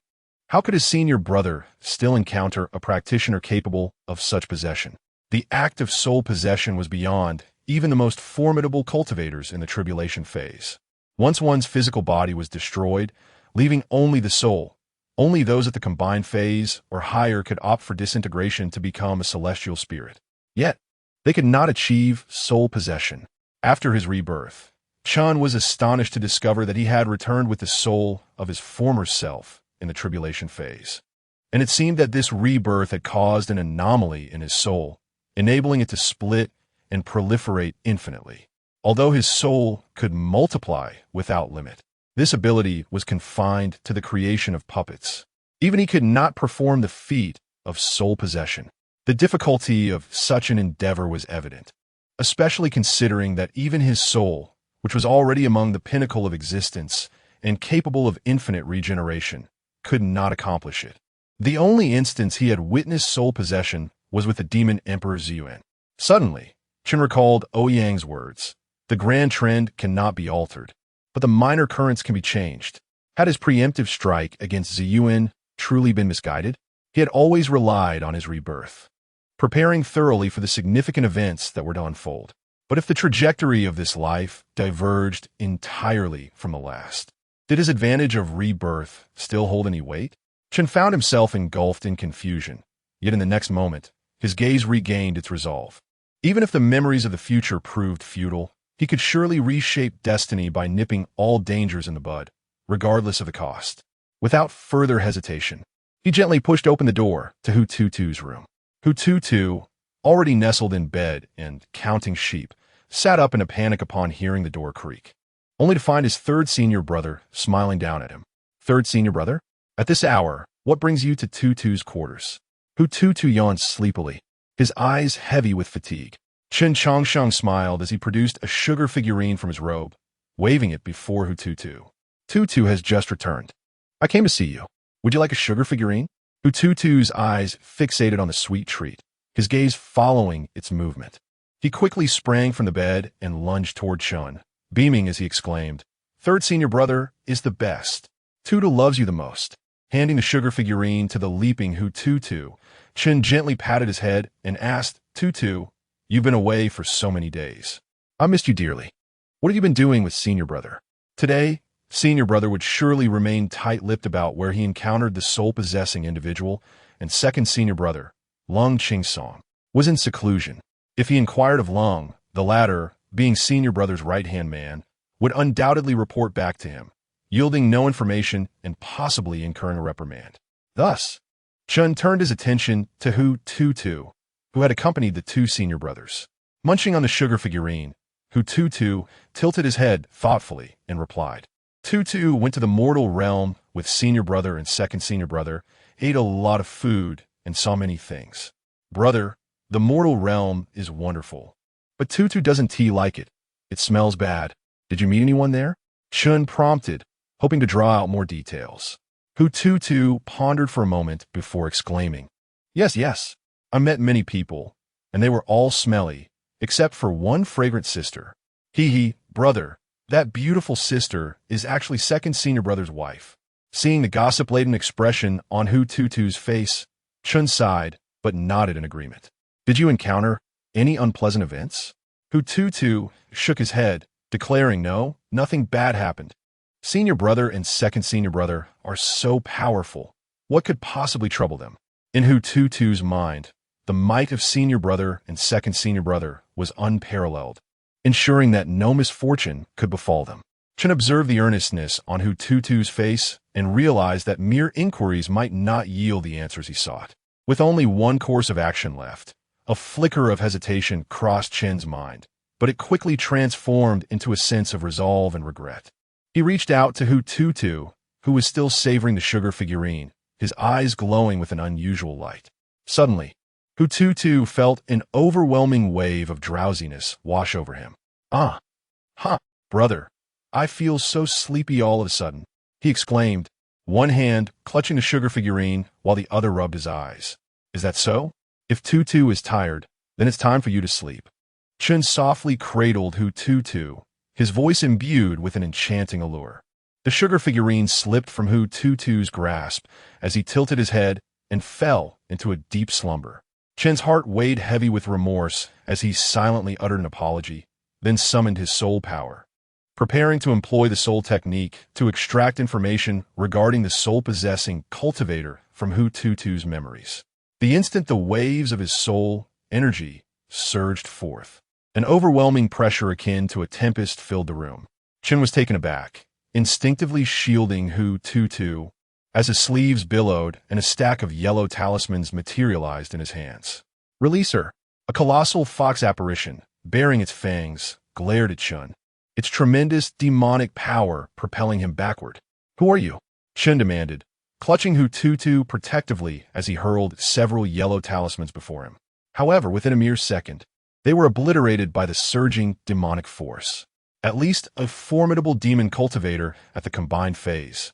how could his senior brother still encounter a practitioner capable of such possession? The act of soul possession was beyond even the most formidable cultivators in the tribulation phase. Once one's physical body was destroyed, leaving only the soul, only those at the combined phase or higher could opt for disintegration to become a celestial spirit. Yet, they could not achieve soul possession. After his rebirth, Chen was astonished to discover that he had returned with the soul of his former self in the tribulation phase. And it seemed that this rebirth had caused an anomaly in his soul, enabling it to split and proliferate infinitely. Although his soul could multiply without limit, this ability was confined to the creation of puppets. Even he could not perform the feat of soul possession. The difficulty of such an endeavor was evident, especially considering that even his soul, which was already among the pinnacle of existence and capable of infinite regeneration, could not accomplish it. The only instance he had witnessed soul possession was with the demon emperor Ziyuan. Suddenly, Chen recalled Ouyang's words. The grand trend cannot be altered, but the minor currents can be changed. Had his preemptive strike against Ziyuan truly been misguided? He had always relied on his rebirth, preparing thoroughly for the significant events that were to unfold. But if the trajectory of this life diverged entirely from the last, did his advantage of rebirth still hold any weight? Chen found himself engulfed in confusion, yet in the next moment, his gaze regained its resolve. Even if the memories of the future proved futile, he could surely reshape destiny by nipping all dangers in the bud, regardless of the cost. Without further hesitation, he gently pushed open the door to Hu Tutu's room. Hu Tutu, already nestled in bed and counting sheep, sat up in a panic upon hearing the door creak, only to find his third senior brother smiling down at him. Third senior brother? At this hour, what brings you to Tutu's quarters? Hu Tutu yawned sleepily, his eyes heavy with fatigue. Chen Chongsheng smiled as he produced a sugar figurine from his robe, waving it before Hu Tutu. Tutu has just returned. I came to see you. Would you like a sugar figurine? Hu Tutu's eyes fixated on the sweet treat, his gaze following its movement. He quickly sprang from the bed and lunged toward Chen, beaming as he exclaimed, Third senior brother is the best. Tutu loves you the most. Handing the sugar figurine to the leaping Hu Tutu, Chen gently patted his head and asked, Tutu, you've been away for so many days. I missed you dearly. What have you been doing with senior brother? Today, senior brother would surely remain tight-lipped about where he encountered the soul-possessing individual, and second senior brother, Lung Chingsong, was in seclusion. If he inquired of Lung, the latter, being senior brother's right-hand man, would undoubtedly report back to him, yielding no information and possibly incurring a reprimand. Thus, Chun turned his attention to Hu Tutu, who had accompanied the two senior brothers. Munching on the sugar figurine, Hu Tutu tilted his head thoughtfully and replied. Tutu went to the mortal realm with senior brother and second senior brother, ate a lot of food, and saw many things. Brother, the mortal realm is wonderful. But Tutu doesn't like it. It smells bad. Did you meet anyone there? Chun prompted, hoping to draw out more details. Hu Tutu pondered for a moment before exclaiming, Yes, I met many people, and they were all smelly, except for one fragrant sister. Brother, that beautiful sister is actually second senior brother's wife. Seeing the gossip-laden expression on Hu Tutu's face, Chun sighed, but nodded in agreement. Did you encounter any unpleasant events? Hu Tutu shook his head, declaring no, nothing bad happened. Senior brother and second senior brother are so powerful. What could possibly trouble them? In Hu Tutu's mind, the might of senior brother and second senior brother was unparalleled, ensuring that no misfortune could befall them. Chen observed the earnestness on Hu Tutu's face and realized that mere inquiries might not yield the answers he sought. With only one course of action left, a flicker of hesitation crossed Chen's mind, but it quickly transformed into a sense of resolve and regret. He reached out to Hu Tutu, who was still savoring the sugar figurine, his eyes glowing with an unusual light. Suddenly, Hu Tutu felt an overwhelming wave of drowsiness wash over him. Brother, I feel so sleepy all of a sudden, he exclaimed, one hand clutching the sugar figurine while the other rubbed his eyes. Is that so? If Tutu is tired, then it's time for you to sleep. Chun softly cradled Hu Tutu, his voice imbued with an enchanting allure. The sugar figurine slipped from Hu Tutu's grasp as he tilted his head and fell into a deep slumber. Chen's heart weighed heavy with remorse as he silently uttered an apology, then summoned his soul power. Preparing to employ the soul technique to extract information regarding the soul-possessing cultivator from Hu Tutu's memories. The instant the waves of his soul energy surged forth, an overwhelming pressure akin to a tempest filled the room. Chen was taken aback, instinctively shielding Hu Tutu as his sleeves billowed and a stack of yellow talismans materialized in his hands. Release her! A colossal fox apparition, bearing its fangs, glared at Chun, its tremendous demonic power propelling him backward. Who are you? Chen demanded, clutching Hu Tutu protectively as he hurled several yellow talismans before him. However, within a mere second, they were obliterated by the surging demonic force. At least a formidable demon cultivator at the combined phase.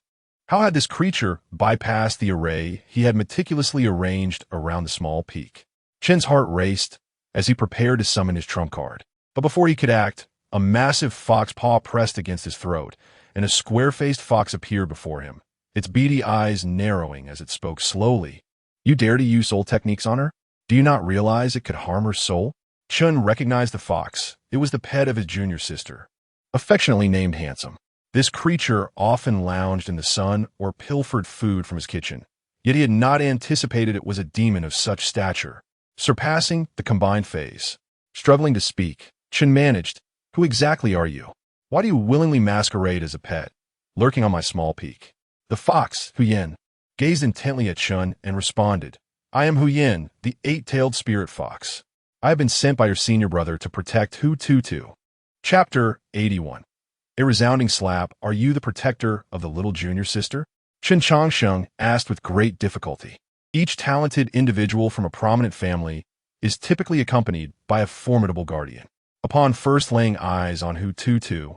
How had this creature bypassed the array he had meticulously arranged around the small peak? Chen's heart raced as he prepared to summon his trump card. But before he could act, a massive fox paw pressed against his throat, and a square-faced fox appeared before him, its beady eyes narrowing as it spoke slowly. You dare to use soul techniques on her? Do you not realize it could harm her soul? Chun recognized the fox. It was the pet of his junior sister, affectionately named Handsome. This creature often lounged in the sun or pilfered food from his kitchen, yet he had not anticipated it was a demon of such stature, surpassing the combined phase. Struggling to speak, Chun managed, Who exactly are you? Why do you willingly masquerade as a pet, lurking on my small peak? The fox, Ouyang, gazed intently at Chun and responded, I am Ouyang, the eight-tailed spirit fox. I have been sent by your senior brother to protect Hu Tutu. Chapter 81. A resounding slap. Are you the protector of the little junior sister? Chen Changsheng asked with great difficulty. Each talented individual from a prominent family is typically accompanied by a formidable guardian. Upon first laying eyes on Hu Tutu,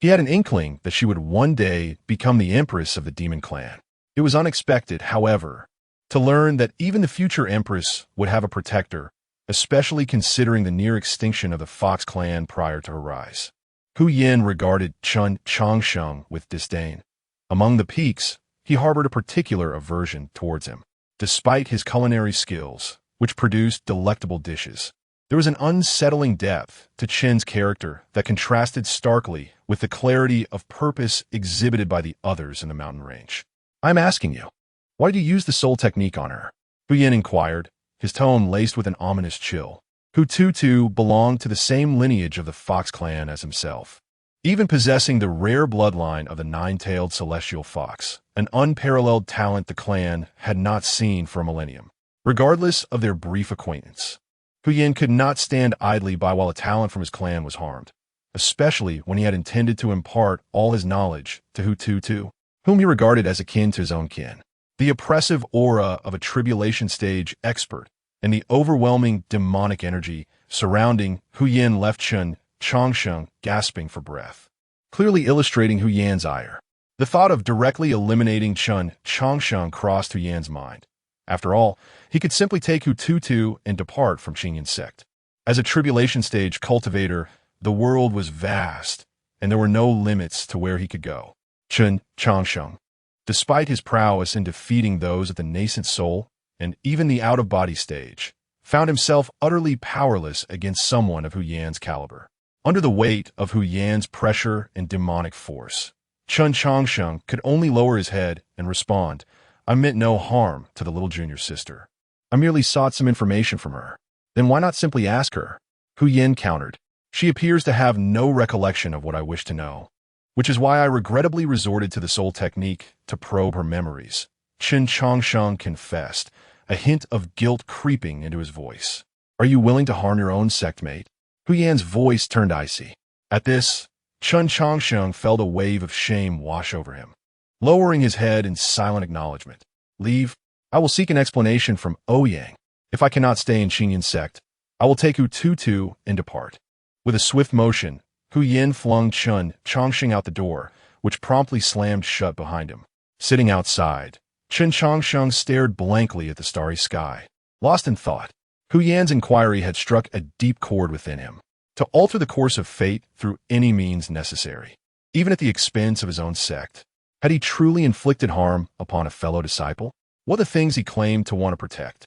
he had an inkling that she would one day become the Empress of the demon clan. It was unexpected, however, to learn that even the future Empress would have a protector, especially considering the near extinction of the Fox clan prior to her rise. Ouyang regarded Chen Changsheng with disdain. Among the peaks, he harbored a particular aversion towards him. despite his culinary skills, which produced delectable dishes. There was an unsettling depth to Chen's character that contrasted starkly with the clarity of purpose exhibited by the others in the mountain range. "I'm asking you, why did you use the soul technique on her?" Ouyang inquired, his tone laced with an ominous chill. Hututu belonged to the same lineage of the Fox clan as himself, even possessing the rare bloodline of the nine-tailed celestial fox, an unparalleled talent the clan had not seen for a millennium. Regardless of their brief acquaintance, Ouyang could not stand idly by while a talent from his clan was harmed, especially when he had intended to impart all his knowledge to Hututu, whom he regarded as akin to his own kin. The oppressive aura of a tribulation stage expert and the overwhelming demonic energy surrounding Ouyang left Chen Changsheng gasping for breath, clearly illustrating Ouyang's ire. The thought of directly eliminating Chen Changsheng crossed Ouyang's mind. After all, he could simply take Hututu and depart from Qingyun's sect. As a tribulation stage cultivator, the world was vast, and there were no limits to where he could go. Chen Changsheng, despite his prowess in defeating those of the nascent soul and even the out-of-body stage, found himself utterly powerless against someone of Ouyang's caliber. Under the weight of Ouyang's pressure and demonic force, Chen Changsheng could only lower his head and respond, "I meant no harm to the little junior sister. I merely sought some information from her." "Then why not simply ask her?" Ouyang countered. "She appears to have no recollection of what I wish to know, which is why I regrettably resorted to the soul technique to probe her memories." Chen Changsheng confessed, a hint of guilt creeping into his voice. "Are you willing to harm your own sectmate?" Ouyang's voice turned icy. At this, Chen Changsheng felt a wave of shame wash over him. Lowering his head in silent acknowledgement, "Leave. I will seek an explanation from Ouyang. If I cannot stay in Qingyun's sect, I will take Hututu and depart." With a swift motion, Ouyang flung Chen Changsheng out the door, which promptly slammed shut behind him. Sitting outside, Chen Changsheng stared blankly at the starry sky. Lost in thought, Ouyang's inquiry had struck a deep chord within him. To alter the course of fate through any means necessary, even at the expense of his own sect. Had he truly inflicted harm upon a fellow disciple? What the things he claimed to want to protect?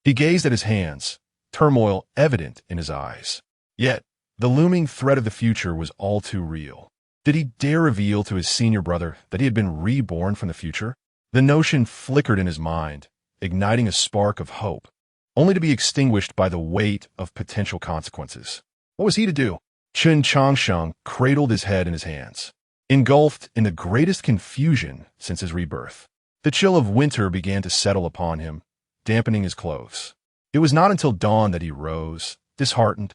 He gazed at his hands, turmoil evident in his eyes. Yet, the looming threat of the future was all too real. Did he dare reveal to his senior brother that he had been reborn from the future? The notion flickered in his mind, igniting a spark of hope, only to be extinguished by the weight of potential consequences. What was he to do? Chen Changsheng cradled his head in his hands, engulfed in the greatest confusion since his rebirth. The chill of winter began to settle upon him, dampening his clothes. It was not until dawn that he rose, disheartened,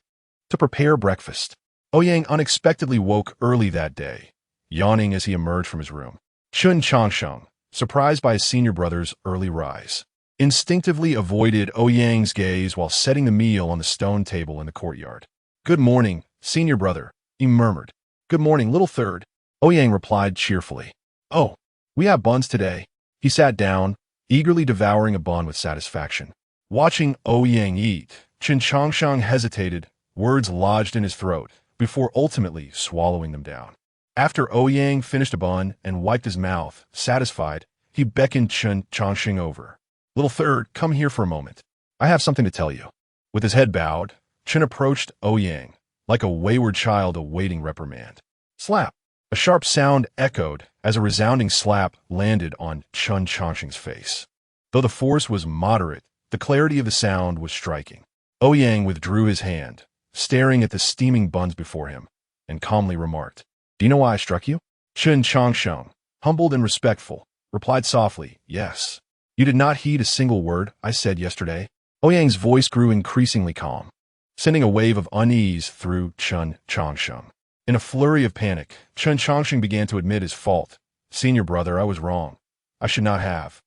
to prepare breakfast. Ouyang unexpectedly woke early that day, yawning as he emerged from his room. Chen Changsheng, surprised by his senior brother's early rise, instinctively avoided Ouyang's gaze while setting the meal on the stone table in the courtyard. "Good morning, senior brother," he murmured. "Good morning, little third," Ouyang replied cheerfully. "Oh, we have buns today." He sat down, eagerly devouring a bun with satisfaction. Watching Ouyang eat, Chen Changsheng hesitated, words lodged in his throat, before ultimately swallowing them down. After Ouyang finished a bun and wiped his mouth, satisfied, he beckoned Chen Changsheng over. "Little third, come here for a moment. I have something to tell you." With his head bowed, Chen approached Ouyang, like a wayward child awaiting reprimand. Slap! A sharp sound echoed as a resounding slap landed on Chen Changsheng's face. Though the force was moderate, the clarity of the sound was striking. Ouyang withdrew his hand, staring at the steaming buns before him, and calmly remarked, "Do you know why I struck you?" Chen Changsheng, humbled and respectful, replied softly, "Yes. You did not heed a single word I said yesterday." Ouyang's voice grew increasingly calm, sending a wave of unease through Chen Changsheng. In a flurry of panic, Chen Changsheng began to admit his fault. "Senior brother, I was wrong. I should not have."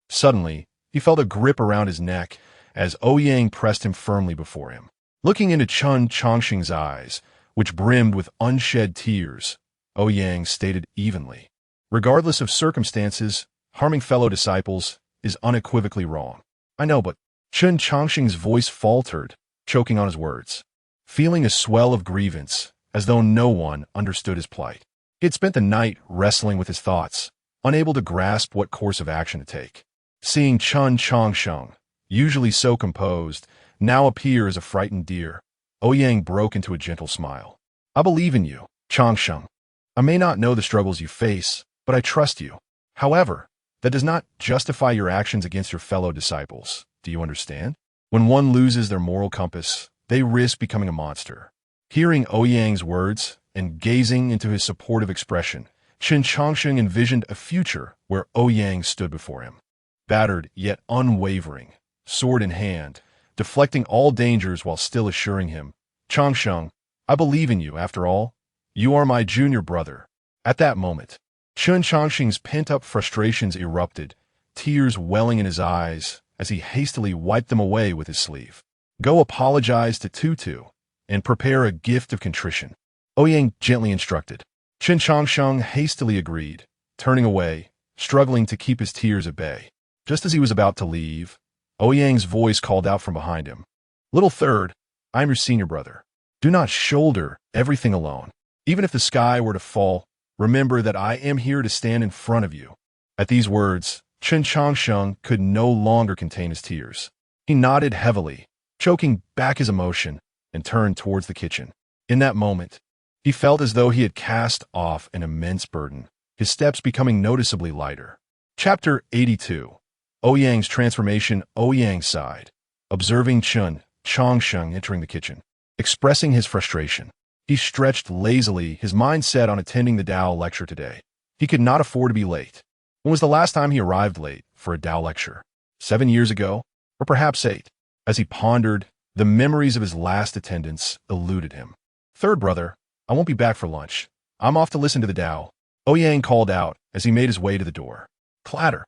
Suddenly, he felt a grip around his neck as Ouyang pressed him firmly before him. Looking into Chen Changsheng's eyes, which brimmed with unshed tears, Ouyang stated evenly, "Regardless of circumstances, harming fellow disciples is unequivocally wrong." "I know, but—" Chen Changsheng's voice faltered, choking on his words, feeling a swell of grievance, as though no one understood his plight. He had spent the night wrestling with his thoughts, unable to grasp what course of action to take. seeing Chun Changsheng, usually so composed, now appear as a frightened deer. Ouyang broke into a gentle smile. I believe in you, Changsheng. I may not know the struggles you face, but I trust you. However, that does not justify your actions against your fellow disciples. Do you understand? When one loses their moral compass, they risk becoming a monster. Hearing Ouyang's words and gazing into his supportive expression, Chun Changsheng envisioned a future where Ouyang stood before him, battered yet unwavering, sword in hand, deflecting all dangers while still assuring him, Changsheng, I believe in you after all. You are my junior brother. At that moment, Chun Changsheng's pent-up frustrations erupted, tears welling in his eyes as he hastily wiped them away with his sleeve. Go apologize to Tutu and prepare a gift of contrition, Ouyang gently instructed. Chun Changsheng hastily agreed, turning away, struggling to keep his tears at bay. Just as he was about to leave, Ouyang's voice called out from behind him. Little third, I am your senior brother. Do not shoulder everything alone. Even if the sky were to fall, remember that I am here to stand in front of you. At these words, Chun Changsheng could no longer contain his tears. He nodded heavily, choking back his emotion, and turned towards the kitchen. In that moment, he felt as though he had cast off an immense burden, his steps becoming noticeably lighter. Chapter 82. Ouyang's transformation. Ouyang sighed, observing Chun Changsheng entering the kitchen. Expressing his frustration, he stretched lazily, his mind set on attending the Tao lecture today. He could not afford to be late. When was the last time he arrived late for a Tao lecture? 7 years ago? Or perhaps 8? As he pondered, the memories of his last attendance eluded him. Third brother, I won't be back for lunch. I'm off to listen to the Tao, Ouyang called out as he made his way to the door. Clatter.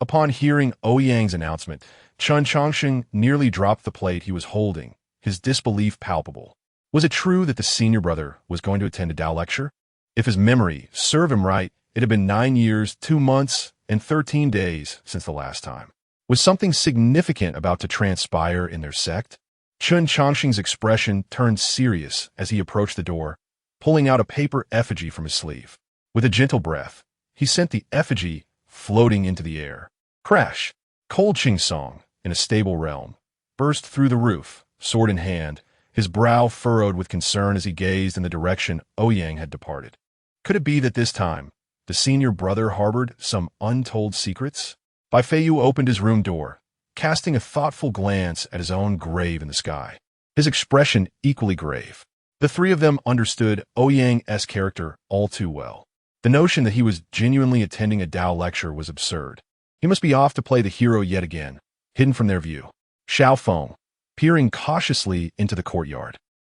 Upon hearing Ouyang's announcement, Chun Changsheng nearly dropped the plate he was holding, his disbelief palpable. Was it true that the senior brother was going to attend a Tao lecture? If his memory served him right, it had been 9 years, 2 months, and 13 days since the last time. Was something significant about to transpire in their sect? Chun Changsheng's expression turned serious as he approached the door, pulling out a paper effigy from his sleeve. With a gentle breath, he sent the effigy floating into the air. Crash! Cold Ching Song, in a stable realm, burst through the roof, sword in hand, his brow furrowed with concern as he gazed in the direction Ouyang had departed. Could it be that this time, the senior brother harbored some untold secrets? Bai Feiyu opened his room door, casting a thoughtful glance at his own grave in the sky, his expression equally grave. The three of them understood Ouyang's character all too well. The notion that he was genuinely attending a Tao lecture was absurd. He must be off to play the hero yet again, hidden from their view. Xiaofeng, peering cautiously into the courtyard,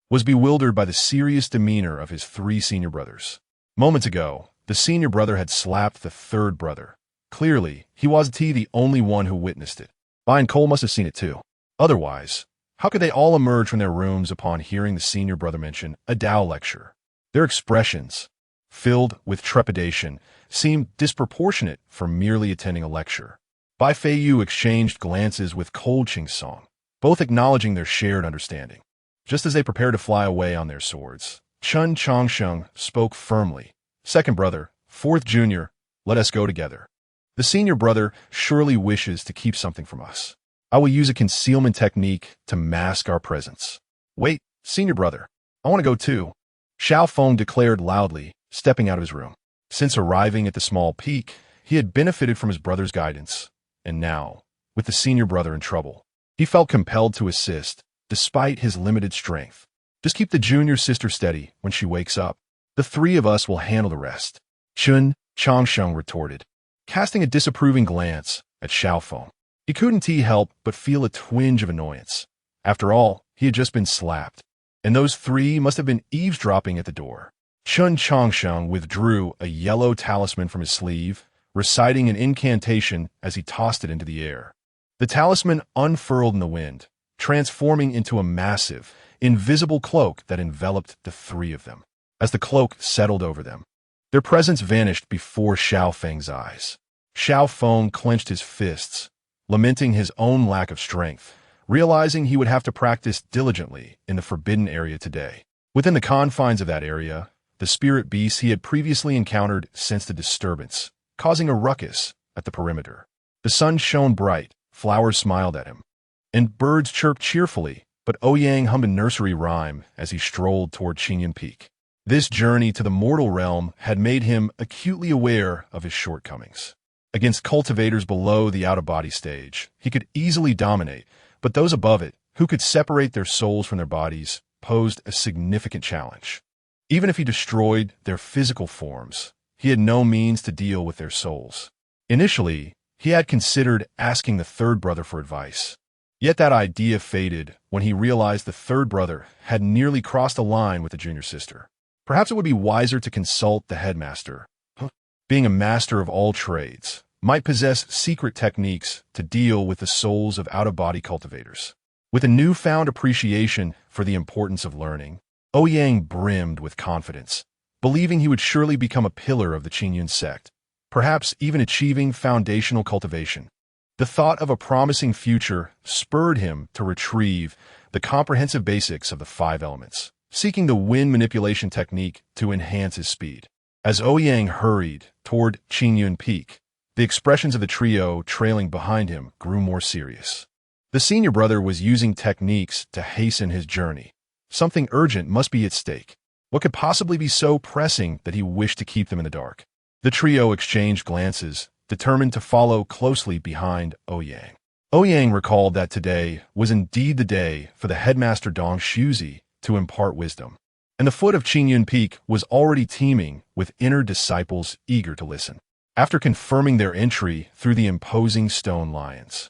was bewildered by the serious demeanor of his 3 senior brothers. Moments ago, the senior brother had slapped the third brother. Clearly, he wasn't the only one who witnessed it. Bai and Cole must have seen it too. Otherwise, how could they all emerge from their rooms upon hearing the senior brother mention a Tao lecture? Their expressions, filled with trepidation, seemed disproportionate for merely attending a lecture. Bai Feiyu exchanged glances with Cold Ching Song, both acknowledging their shared understanding. Just as they prepared to fly away on their swords, Chun Changsheng spoke firmly. Second brother, fourth junior, let us go together. The senior brother surely wishes to keep something from us. I will use a concealment technique to mask our presence. Wait, senior brother, I want to go too, Xiaofeng declared loudly, stepping out of his room. Since arriving at the small peak, he had benefited from his brother's guidance, and now, with the senior brother in trouble, he felt compelled to assist, despite his limited strength. Just keep the junior sister steady when she wakes up. The 3 of us will handle the rest, Chun Changsheng retorted, casting a disapproving glance at Xiaofeng. He couldn't help but feel a twinge of annoyance. After all, he had just been slapped, and those 3 must have been eavesdropping at the door. Chun Changsheng withdrew a yellow talisman from his sleeve, reciting an incantation as he tossed it into the air. The talisman unfurled in the wind, transforming into a massive, invisible cloak that enveloped the 3 of them. As the cloak settled over them, their presence vanished before Xiaofeng's eyes. Xiaofeng clenched his fists, lamenting his own lack of strength, realizing he would have to practice diligently in the forbidden area today. Within the confines of that area, the spirit beasts he had previously encountered sensed a disturbance, causing a ruckus at the perimeter. The sun shone bright, flowers smiled at him, and birds chirped cheerfully, but Ouyang hummed a nursery rhyme as he strolled toward Qingyun Peak. This journey to the mortal realm had made him acutely aware of his shortcomings. Against cultivators below the out-of-body stage, he could easily dominate, but those above it, who could separate their souls from their bodies, posed a significant challenge. Even if he destroyed their physical forms, he had no means to deal with their souls. Initially, he had considered asking the third brother for advice. Yet that idea faded when he realized the third brother had nearly crossed a line with the junior sister. Perhaps it would be wiser to consult the headmaster. Being a master of all trades, might possess secret techniques to deal with the souls of out-of-body cultivators. With a newfound appreciation for the importance of learning, Ouyang brimmed with confidence, believing he would surely become a pillar of the Qingyun sect, perhaps even achieving foundational cultivation. The thought of a promising future spurred him to retrieve the comprehensive basics of the 5 elements, seeking the wind manipulation technique to enhance his speed. As Ouyang hurried toward Qingyun Peak, the expressions of the trio trailing behind him grew more serious. The senior brother was using techniques to hasten his journey. Something urgent must be at stake. What could possibly be so pressing that he wished to keep them in the dark? The trio exchanged glances, determined to follow closely behind Ouyang. Ouyang recalled that today was indeed the day for the headmaster Dong Shuzi to impart wisdom, and the foot of Qingyun Peak was already teeming with inner disciples eager to listen. After confirming their entry through the imposing stone lions,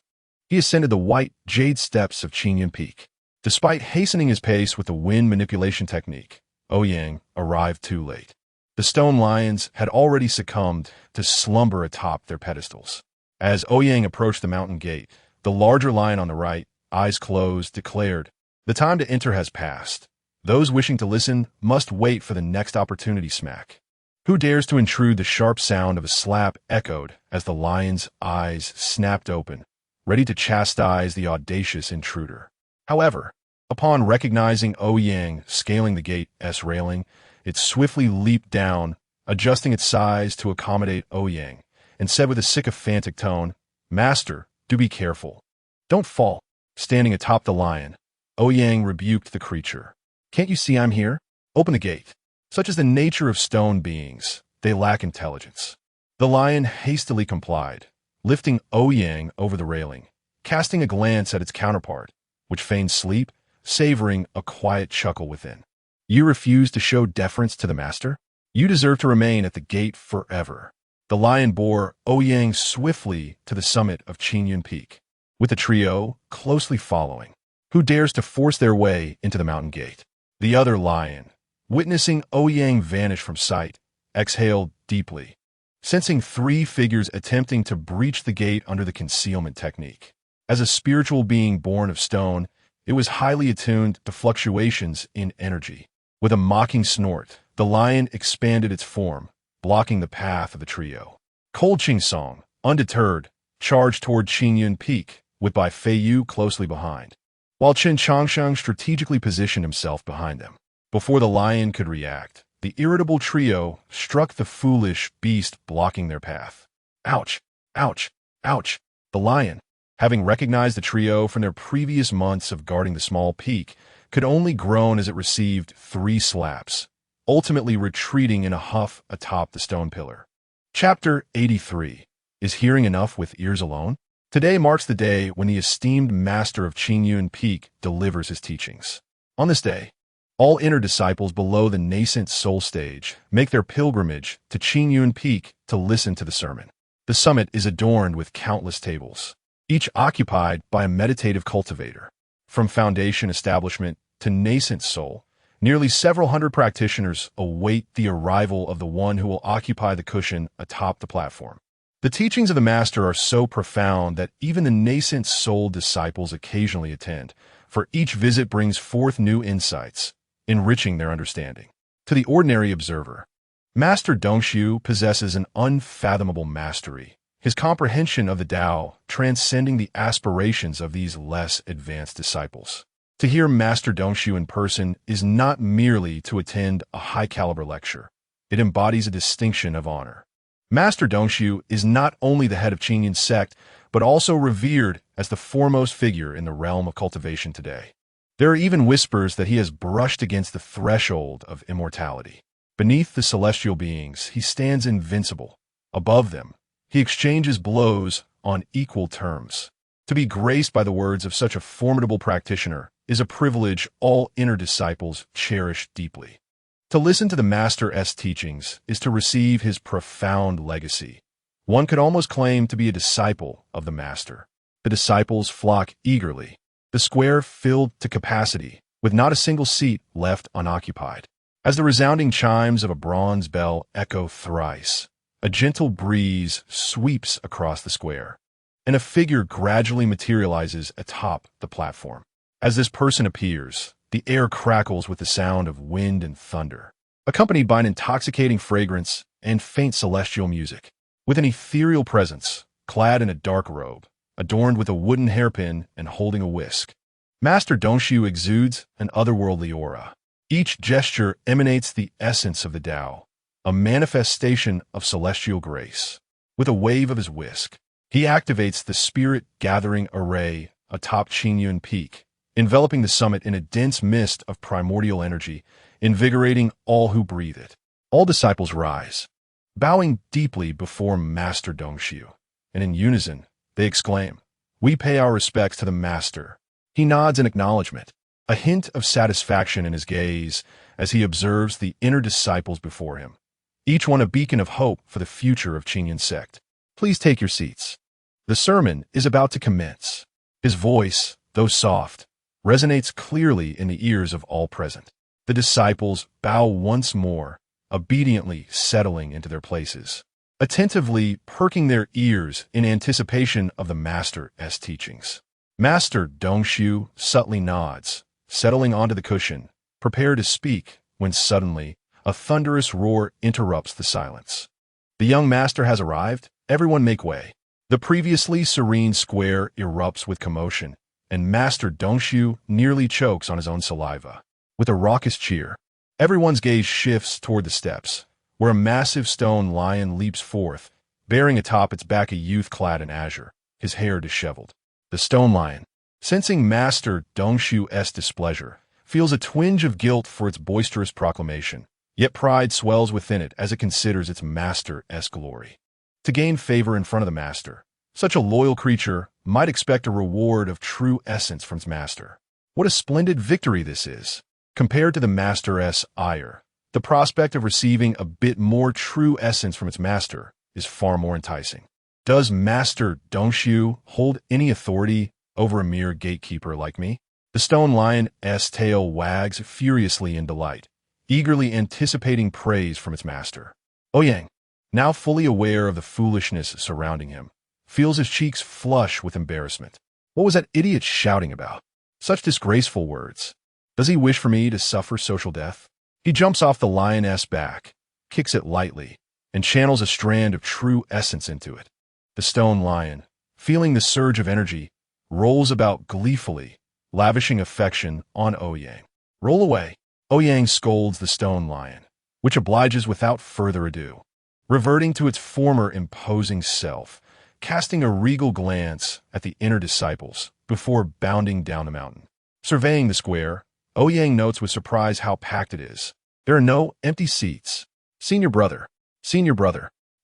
he ascended the white jade steps of Qingyun Peak. Despite hastening his pace with the wind manipulation technique, Ouyang arrived too late. The stone lions had already succumbed to slumber atop their pedestals. As Ouyang approached the mountain gate, the larger lion on the right, eyes closed, declared, "The time to enter has passed. Those wishing to listen must wait for the next opportunity." Smack. Who dares to intrude? The sharp sound of a slap echoed as the lion's eyes snapped open, ready to chastise the audacious intruder. However, upon recognizing Ouyang scaling the gate's railing, it swiftly leaped down, adjusting its size to accommodate Ouyang, and said with a sycophantic tone, "Master, do be careful. Don't fall." Standing atop the lion, Ouyang rebuked the creature. "Can't you see I'm here? Open the gate." Such is the nature of stone beings, they lack intelligence. The lion hastily complied, lifting Ouyang over the railing, casting a glance at its counterpart, which feigned sleep, savoring a quiet chuckle within. "You refuse to show deference to the master? You deserve to remain at the gate forever." The lion bore Ouyang swiftly to the summit of Qingyun Peak, with the trio closely following. Who dares to force their way into the mountain gate? The other lion, witnessing Ouyang vanish from sight, exhaled deeply, sensing 3 figures attempting to breach the gate under the concealment technique. As a spiritual being born of stone, it was highly attuned to fluctuations in energy. With a mocking snort, the lion expanded its form, blocking the path of the trio. Cold Ching Song, undeterred, charged toward Qingyun Peak, with Bai Feiyu closely behind, while Chen Changsheng strategically positioned himself behind them. Before the lion could react, the irritable trio struck the foolish beast blocking their path. Ouch! Ouch! Ouch! The lion, having recognized the trio from their previous months of guarding the small peak, could only groan as it received 3 slaps, ultimately retreating in a huff atop the stone pillar. Chapter 83. Is hearing enough with ears alone? Today marks the day when the esteemed master of Qingyun Peak delivers his teachings. On this day, all inner disciples below the nascent soul stage make their pilgrimage to Qingyun Peak to listen to the sermon. The summit is adorned with countless tables, each occupied by a meditative cultivator. From foundation establishment to nascent soul, nearly several hundred practitioners await the arrival of the one who will occupy the cushion atop the platform. The teachings of the master are so profound that even the nascent soul disciples occasionally attend, for each visit brings forth new insights, enriching their understanding. To the ordinary observer, Master Dongshu possesses an unfathomable mastery, his comprehension of the Tao transcending the aspirations of these less advanced disciples. To hear Master Dongshu in person is not merely to attend a high-caliber lecture. It embodies a distinction of honor. Master Dongshu is not only the head of Qingyun sect, but also revered as the foremost figure in the realm of cultivation today. There are even whispers that he has brushed against the threshold of immortality. Beneath the celestial beings, he stands invincible. Above them, he exchanges blows on equal terms. To be graced by the words of such a formidable practitioner is a privilege all inner disciples cherish deeply. To listen to the Master's teachings is to receive his profound legacy. One could almost claim to be a disciple of the Master. The disciples flock eagerly, the square filled to capacity, with not a single seat left unoccupied. As the resounding chimes of a bronze bell echo thrice, a gentle breeze sweeps across the square, and a figure gradually materializes atop the platform. As this person appears, the air crackles with the sound of wind and thunder, accompanied by an intoxicating fragrance and faint celestial music. With an ethereal presence, clad in a dark robe, adorned with a wooden hairpin and holding a whisk, Master Dongshu exudes an otherworldly aura. Each gesture emanates the essence of the Tao, a manifestation of celestial grace. With a wave of his whisk, he activates the spirit-gathering array atop Qingyun Peak, enveloping the summit in a dense mist of primordial energy, invigorating all who breathe it. All disciples rise, bowing deeply before Master Dongshu, and in unison, they exclaim, "We pay our respects to the Master." He nods in acknowledgement, a hint of satisfaction in his gaze as he observes the inner disciples before him, each one a beacon of hope for the future of Qingyun sect. Please take your seats. The sermon is about to commence. His voice, though soft, resonates clearly in the ears of all present. The disciples bow once more, obediently settling into their places, attentively perking their ears in anticipation of the Master's teachings. Master Dongshu subtly nods, settling onto the cushion, prepared to speak, when suddenly a thunderous roar interrupts the silence. The young master has arrived. Everyone make way. The previously serene square erupts with commotion, and Master Dongshu nearly chokes on his own saliva. With a raucous cheer, everyone's gaze shifts toward the steps, where a massive stone lion leaps forth, bearing atop its back a youth clad in azure, his hair disheveled. The stone lion, sensing Master Dongshu's displeasure, feels a twinge of guilt for its boisterous proclamation, yet pride swells within it as it considers its Master's glory. To gain favor in front of the Master, such a loyal creature might expect a reward of true essence from its master. What a splendid victory this is! Compared to the Master's ire, the prospect of receiving a bit more true essence from its master is far more enticing. Does Master Dongshu hold any authority over a mere gatekeeper like me? The stone lion's tail wags furiously in delight, eagerly anticipating praise from its master. Ouyang, now fully aware of the foolishness surrounding him, feels his cheeks flush with embarrassment. What was that idiot shouting about? Such disgraceful words. Does he wish for me to suffer social death? He jumps off the lion's back, kicks it lightly, and channels a strand of true essence into it. The stone lion, feeling the surge of energy, rolls about gleefully, lavishing affection on Ouyang. Roll away. Ouyang scolds the stone lion, which obliges without further ado, reverting to its former imposing self, casting a regal glance at the inner disciples before bounding down the mountain. Surveying the square, Ouyang notes with surprise how packed it is. There are no empty seats. Senior brother,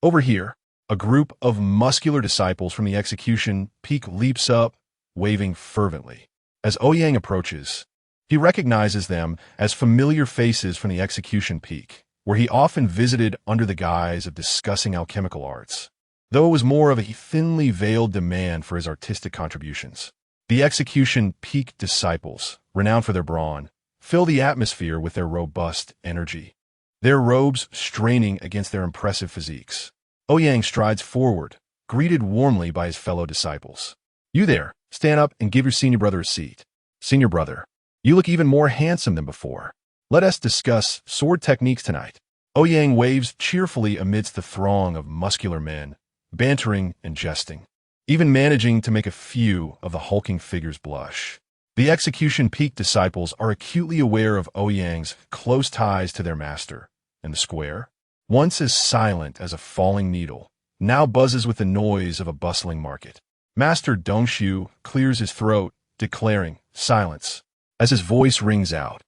over here. A group of muscular disciples from the execution peak leaps up, waving fervently. As Ouyang approaches, he recognizes them as familiar faces from the execution peak, where he often visited under the guise of discussing alchemical arts, though it was more of a thinly veiled demand for his artistic contributions. The execution peak disciples, renowned for their brawn, fill the atmosphere with their robust energy, their robes straining against their impressive physiques. Ouyang strides forward, greeted warmly by his fellow disciples. You there, stand up and give your senior brother a seat. Senior brother, you look even more handsome than before. Let us discuss sword techniques tonight. Ouyang waves cheerfully amidst the throng of muscular men, bantering and jesting, even managing to make a few of the hulking figures blush. The execution peak disciples are acutely aware of Ouyang's close ties to their master, and the square, once as silent as a falling needle, now buzzes with the noise of a bustling market. Master Dongshu clears his throat, declaring, "Silence." As his voice rings out,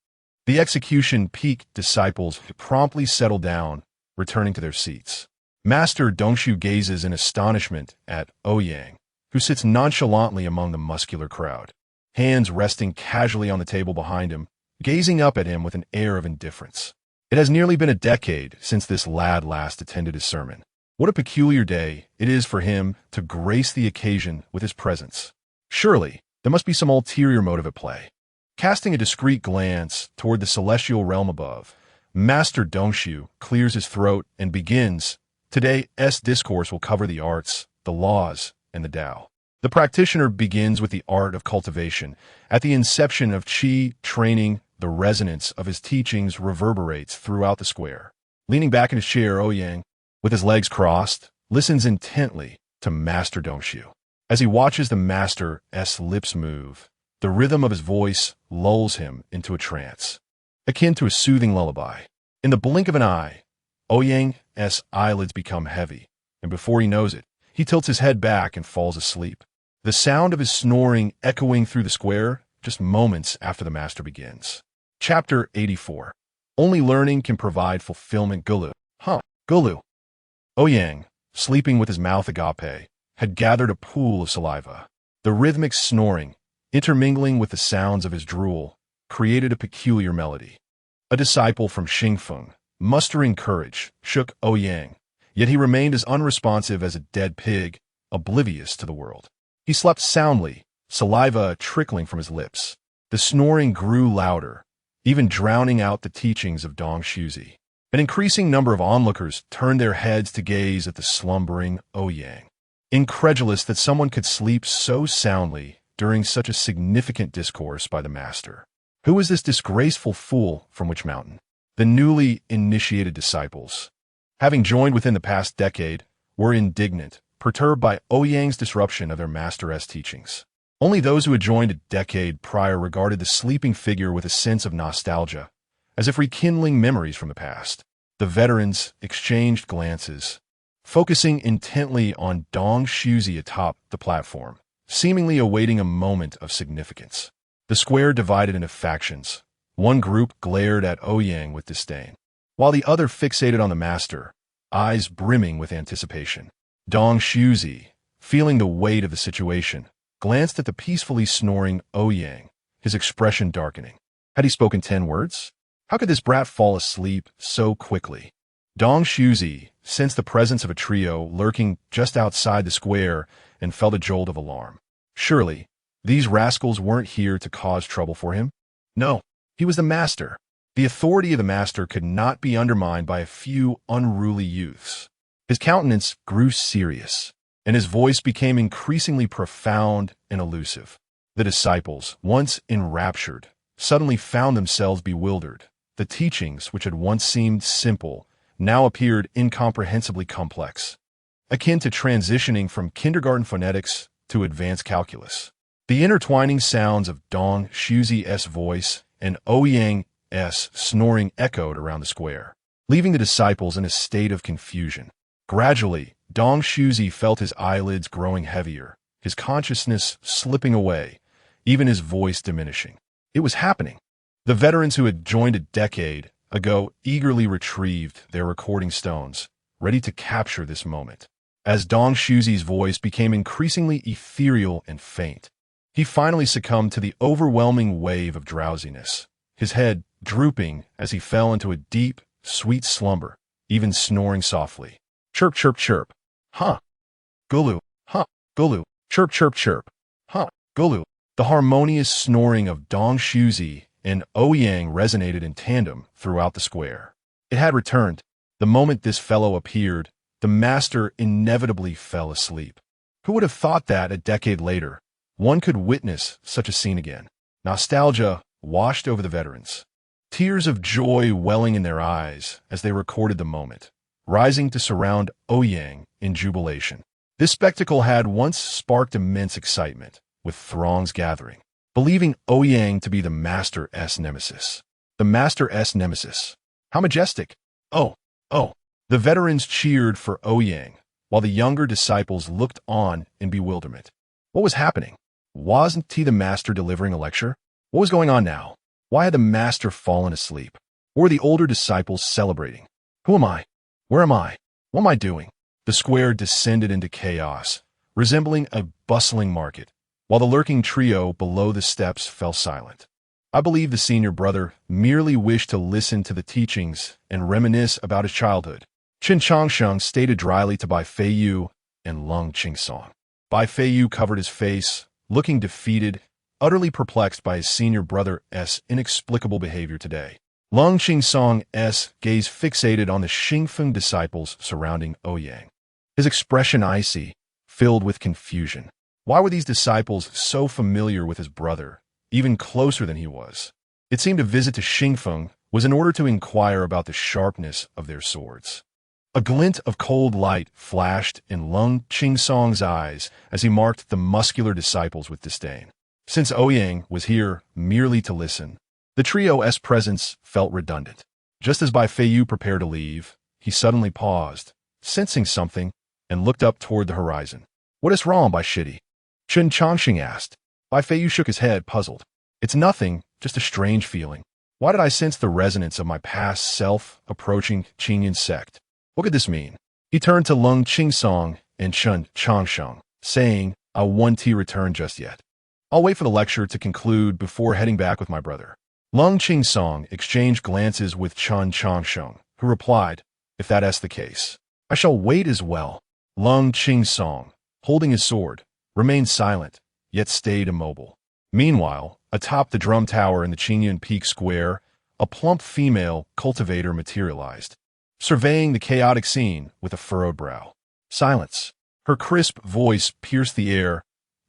the execution-peaked disciples promptly settle down, returning to their seats. Master Dongshu gazes in astonishment at Ouyang, who sits nonchalantly among the muscular crowd, hands resting casually on the table behind him, gazing up at him with an air of indifference. It has nearly been a decade since this lad last attended his sermon. What a peculiar day it is for him to grace the occasion with his presence. Surely, there must be some ulterior motive at play. Casting a discreet glance toward the celestial realm above, Master Dongshu clears his throat and begins. Today's discourse will cover the arts, the laws, and the Tao. The practitioner begins with the art of cultivation. At the inception of Qi training, the resonance of his teachings reverberates throughout the square. Leaning back in his chair, Ouyang, with his legs crossed, listens intently to Master Dongshu. As he watches the master's lips move, the rhythm of his voice lulls him into a trance, akin to a soothing lullaby. In the blink of an eye, Ouyang's eyelids become heavy, and before he knows it, he tilts his head back and falls asleep. The sound of his snoring echoing through the square just moments after the master begins. Chapter 84. Only learning can provide fulfillment. Gulu. Gulu. Ouyang, sleeping with his mouth agape, had gathered a pool of saliva. The rhythmic snoring, intermingling with the sounds of his drool, created a peculiar melody. A disciple from Xingfeng, mustering courage, shook Ouyang, yet he remained as unresponsive as a dead pig, oblivious to the world. He slept soundly, saliva trickling from his lips. The snoring grew louder, even drowning out the teachings of Dongshu. An increasing number of onlookers turned their heads to gaze at the slumbering Ouyang, incredulous that someone could sleep so soundly during such a significant discourse by the master. Who was this disgraceful fool from which mountain? The newly initiated disciples, having joined within the past decade, were indignant, perturbed by Ouyang's disruption of their master's teachings. Only those who had joined a decade prior regarded the sleeping figure with a sense of nostalgia, as if rekindling memories from the past. The veterans exchanged glances, focusing intently on Dongshu atop the platform, seemingly awaiting a moment of significance. The square divided into factions. One group glared at Ouyang with disdain, while the other fixated on the master, eyes brimming with anticipation. Dongshu, feeling the weight of the situation, glanced at the peacefully snoring Ouyang, his expression darkening. Had he spoken 10 words? How could this brat fall asleep so quickly? Dongshu sensed the presence of a trio lurking just outside the square and felt a jolt of alarm. Surely, these rascals weren't here to cause trouble for him? No, he was the master. The authority of the master could not be undermined by a few unruly youths. His countenance grew serious, and his voice became increasingly profound and elusive. The disciples, once enraptured, suddenly found themselves bewildered. The teachings, which had once seemed simple, now appeared incomprehensibly complex, akin to transitioning from kindergarten phonetics to advanced calculus. The intertwining sounds of Dongshu's voice and Ouyang's snoring echoed around the square, leaving the disciples in a state of confusion. Gradually, Dongshu felt his eyelids growing heavier, his consciousness slipping away, even his voice diminishing. It was happening. The veterans who had joined a decade ago eagerly retrieved their recording stones, ready to capture this moment. As Dongshu's voice became increasingly ethereal and faint, he finally succumbed to the overwhelming wave of drowsiness, his head drooping as he fell into a deep, sweet slumber, even snoring softly. Chirp, chirp, chirp. Gulu. Gulu. Chirp, chirp, chirp. Gulu. The harmonious snoring of Dongshu and Ouyang resonated in tandem throughout the square. It had returned. The moment this fellow appeared, the master inevitably fell asleep. Who would have thought that a decade later, one could witness such a scene again? Nostalgia washed over the veterans, tears of joy welling in their eyes as they recorded the moment, rising to surround Ouyang in jubilation. This spectacle had once sparked immense excitement, with throngs gathering, believing Ouyang to be the master's nemesis. The master's nemesis. How majestic! Oh! The veterans cheered for Ouyang, while the younger disciples looked on in bewilderment. What was happening? Wasn't he the master delivering a lecture? What was going on now? Why had the master fallen asleep? Or were the older disciples celebrating? Who am I? Where am I? What am I doing? The square descended into chaos, resembling a bustling market, while the lurking trio below the steps fell silent. I believe the senior brother merely wished to listen to the teachings and reminisce about his childhood. Chen Changsheng stated dryly to Bai Feiyu and Lung Qingsong. Bai Feiyu covered his face, looking defeated, utterly perplexed by his senior brother's inexplicable behavior today. Lung Qingsong's gaze fixated on the Xingfeng disciples surrounding Ouyang. His expression icy, filled with confusion. Why were these disciples so familiar with his brother, even closer than he was? It seemed a visit to Xingfeng was in order to inquire about the sharpness of their swords. A glint of cold light flashed in Lung Qingsong's eyes as he marked the muscular disciples with disdain. Since Ouyang was here merely to listen, the trio's presence felt redundant. Just as Bai Feiyu prepared to leave, he suddenly paused, sensing something, and looked up toward the horizon. What is wrong, Bai Shidi? Chen Changxing asked. Bai Feiyu shook his head, puzzled. It's nothing, just a strange feeling. Why did I sense the resonance of my past self approaching Qingyun's sect? What could this mean? He turned to Lung Qingsong and Chen Changsheng, saying, I won't return just yet. I'll wait for the lecture to conclude before heading back with my brother. Lung Qingsong exchanged glances with Chen Changsheng, who replied, if that's the case, I shall wait as well. Lung Qingsong, holding his sword, remained silent, yet stayed immobile. Meanwhile, atop the drum tower in the Qingyun Peak Square, a plump female cultivator materialized, surveying the chaotic scene with a furrowed brow. Silence. Her crisp voice pierced the air,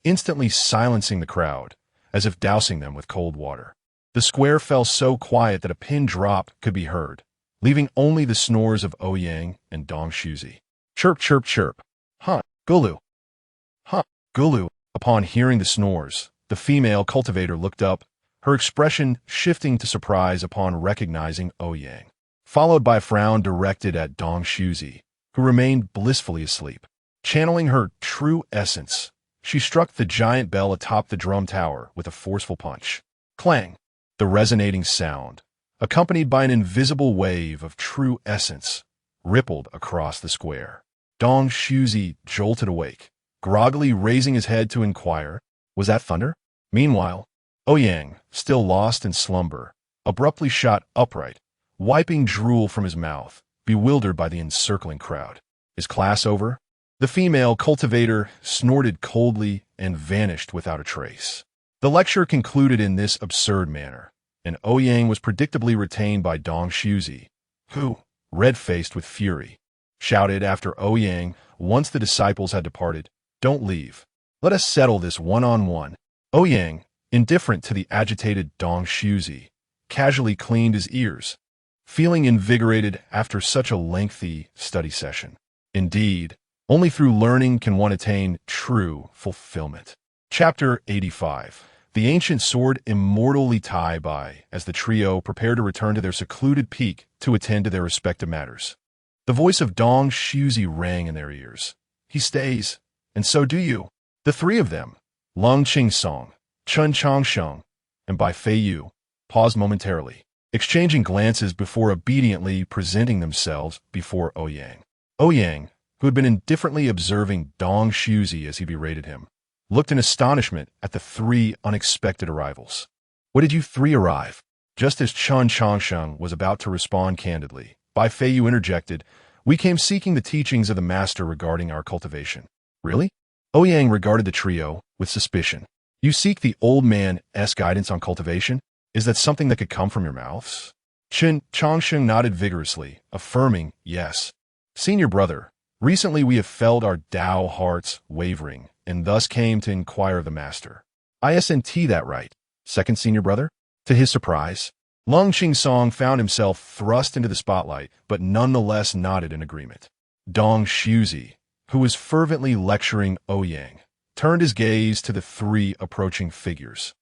instantly silencing the crowd, as if dousing them with cold water. The square fell so quiet that a pin drop could be heard, leaving only the snores of Ouyang and Dong Shuzi. Chirp, chirp, chirp. Huh, Gulu. Huh, Gulu. Upon hearing the snores, the female cultivator looked up, her expression shifting to surprise upon recognizing Ouyang, followed by a frown directed at Dong Shuzi, who remained blissfully asleep. Channeling her true essence, she struck the giant bell atop the drum tower with a forceful punch. Clang! The resonating sound, accompanied by an invisible wave of true essence, rippled across the square. Dong Shuzi jolted awake, groggily raising his head to inquire, was that thunder? Meanwhile, Ouyang, still lost in slumber, abruptly shot upright, wiping drool from his mouth, bewildered by the encircling crowd. Is class over? The female cultivator snorted coldly and vanished without a trace. The lecture concluded in this absurd manner, and Ouyang was predictably retained by Dong Shuzi, who, red-faced with fury, shouted after Ouyang once the disciples had departed, Don't leave. Let us settle this one-on-one. Ouyang, indifferent to the agitated Dong Shuzi, casually cleaned his ears, feeling invigorated after such a lengthy study session. Indeed, only through learning can one attain true fulfillment. Chapter 85. The ancient sword immortally tie by as the trio prepared to return to their secluded peak to attend to their respective matters. The voice of Dong Shuzi rang in their ears. He stays, and so do you. The three of them, Lung Qingsong, Chen Changsheng, and Bai Feiyu, paused momentarily, exchanging glances before obediently presenting themselves before Ouyang. Ouyang, who had been indifferently observing Dong Shuzi as he berated him, looked in astonishment at the three unexpected arrivals. When did you three arrive? Just as Chen Changsheng was about to respond candidly, Bai Feiyu interjected, We came seeking the teachings of the master regarding our cultivation. Really? Ouyang regarded the trio with suspicion. You seek the old man's guidance on cultivation? Is that something that could come from your mouths? Chen Changsheng nodded vigorously, affirming, yes. Senior brother, recently we have felt our Tao hearts wavering, and thus came to inquire of the master. Isn't that right? Second senior brother? To his surprise, Lung Qingsong found himself thrust into the spotlight, but nonetheless nodded in agreement. Dong Shuzi, who was fervently lecturing Ouyang, turned his gaze to the three approaching figures,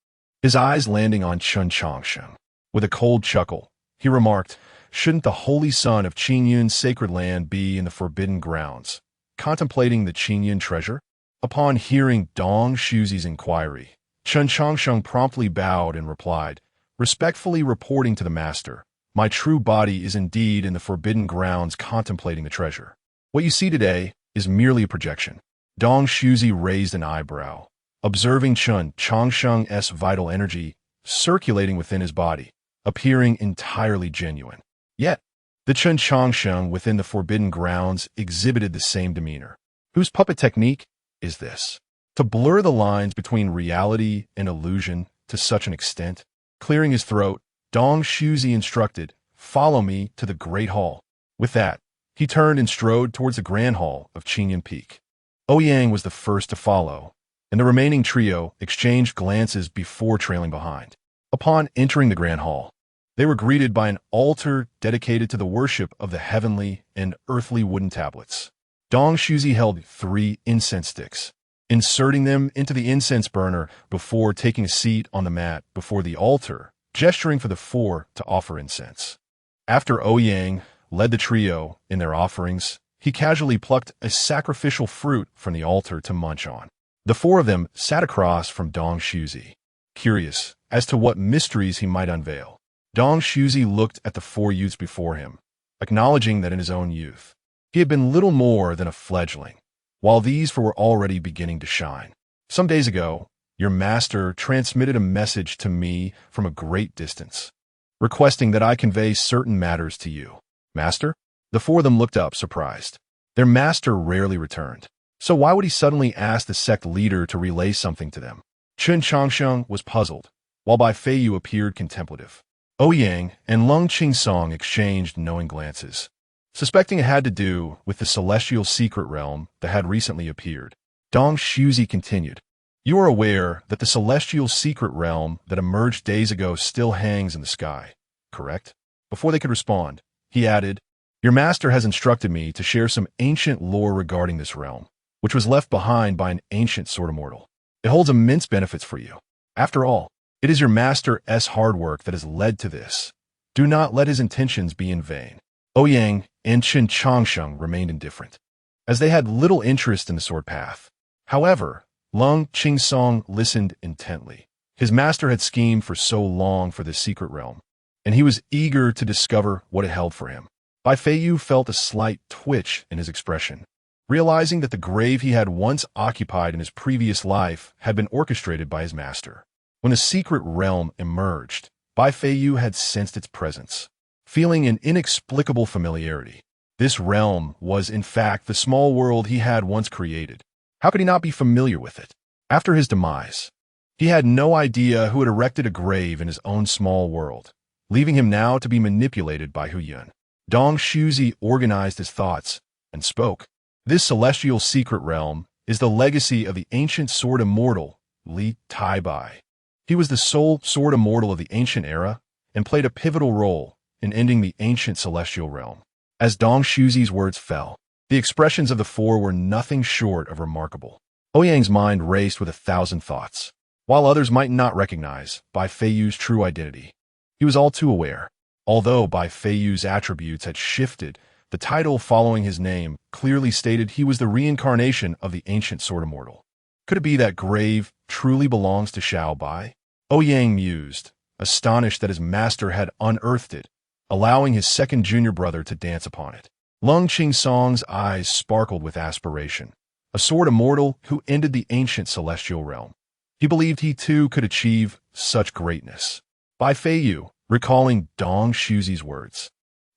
his eyes landing on Chen Changsheng. With a cold chuckle, he remarked, Shouldn't the holy son of Qingyun's sacred land be in the forbidden grounds, contemplating the Qingyun treasure? Upon hearing Dong Shuzi's inquiry, Chen Changsheng promptly bowed and replied, respectfully reporting to the master, "My true body is indeed in the forbidden grounds contemplating the treasure. What you see today is merely a projection." Dong Shuzi raised an eyebrow, observing Chen Changsheng's vital energy circulating within his body, appearing entirely genuine. Yet, the Chen Changsheng within the forbidden grounds exhibited the same demeanor. Whose puppet technique is this? To blur the lines between reality and illusion to such an extent? Clearing his throat, Dong Shuzi instructed, "Follow me to the Great Hall." With that, he turned and strode towards the Grand Hall of Qinyan Peak. Ouyang was the first to follow, and the remaining trio exchanged glances before trailing behind. Upon entering the Grand Hall, they were greeted by an altar dedicated to the worship of the heavenly and earthly wooden tablets. Dong Shuzi held 3 incense sticks, inserting them into the incense burner before taking a seat on the mat before the altar, gesturing for the 4 to offer incense. After Ouyang led the trio in their offerings, he casually plucked a sacrificial fruit from the altar to munch on. The 4 of them sat across from Dong Shuzi, curious as to what mysteries he might unveil. Dong Shuzi looked at the 4 youths before him, acknowledging that in his own youth, he had been little more than a fledgling, while these 4 were already beginning to shine. "Some days ago, your master transmitted a message to me from a great distance, requesting that I convey certain matters to you." "Master?" The 4 of them looked up, surprised. Their master rarely returned, so why would he suddenly ask the sect leader to relay something to them? Chen Changsheng was puzzled, while Bai Feiyu appeared contemplative. Ouyang and Lung Qingsong exchanged knowing glances, suspecting it had to do with the celestial secret realm that had recently appeared. Dong Shuzi continued, "You are aware that the celestial secret realm that emerged days ago still hangs in the sky, correct?" Before they could respond, he added, "Your master has instructed me to share some ancient lore regarding this realm, which was left behind by an ancient sword immortal. It holds immense benefits for you. After all, it is your master's hard work that has led to this. Do not let his intentions be in vain." Ouyang and Chen Changsheng remained indifferent, as they had little interest in the sword path. However, Lung Qingsong listened intently. His master had schemed for so long for this secret realm, and he was eager to discover what it held for him. Bai Feiyu felt a slight twitch in his expression, realizing that the grave he had once occupied in his previous life had been orchestrated by his master. When the secret realm emerged, Bai Feiyu had sensed its presence, feeling an inexplicable familiarity. This realm was, in fact, the small world he had once created. How could he not be familiar with it? After his demise, he had no idea who had erected a grave in his own small world, leaving him now to be manipulated by Ouyang. Dong Shuzi organized his thoughts and spoke. "This celestial secret realm is the legacy of the ancient sword immortal, Li Tai-bai. He was the sole sword immortal of the ancient era and played a pivotal role in ending the ancient celestial realm." As Dong Shuzi's words fell, the expressions of the 4 were nothing short of remarkable. Ouyang's mind raced with 1,000 thoughts. While others might not recognize Bai Feiyu's true identity, he was all too aware. Although Bai Feiyu's attributes had shifted, the title following his name clearly stated he was the reincarnation of the ancient sword immortal. Could it be that grave truly belongs to Xiao Bai? Ouyang mused, astonished that his master had unearthed it, allowing his second junior brother to dance upon it. Lung Qingsong's eyes sparkled with aspiration. A sword immortal who ended the ancient celestial realm. He believed he too could achieve such greatness. Bai Feiyu, recalling Dong Shuzi's words,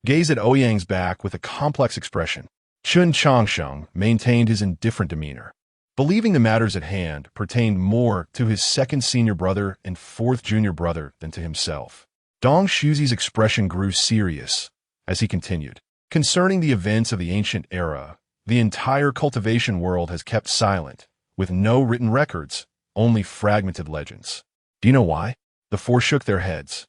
gazed at Ouyang's back with a complex expression. Chen Changsheng maintained his indifferent demeanor, believing the matters at hand pertained more to his second senior brother and 4th junior brother than to himself. Dong Shuzi's expression grew serious as he continued. "Concerning the events of the ancient era, the entire cultivation world has kept silent, with no written records, only fragmented legends. Do you know why?" The 4 shook their heads,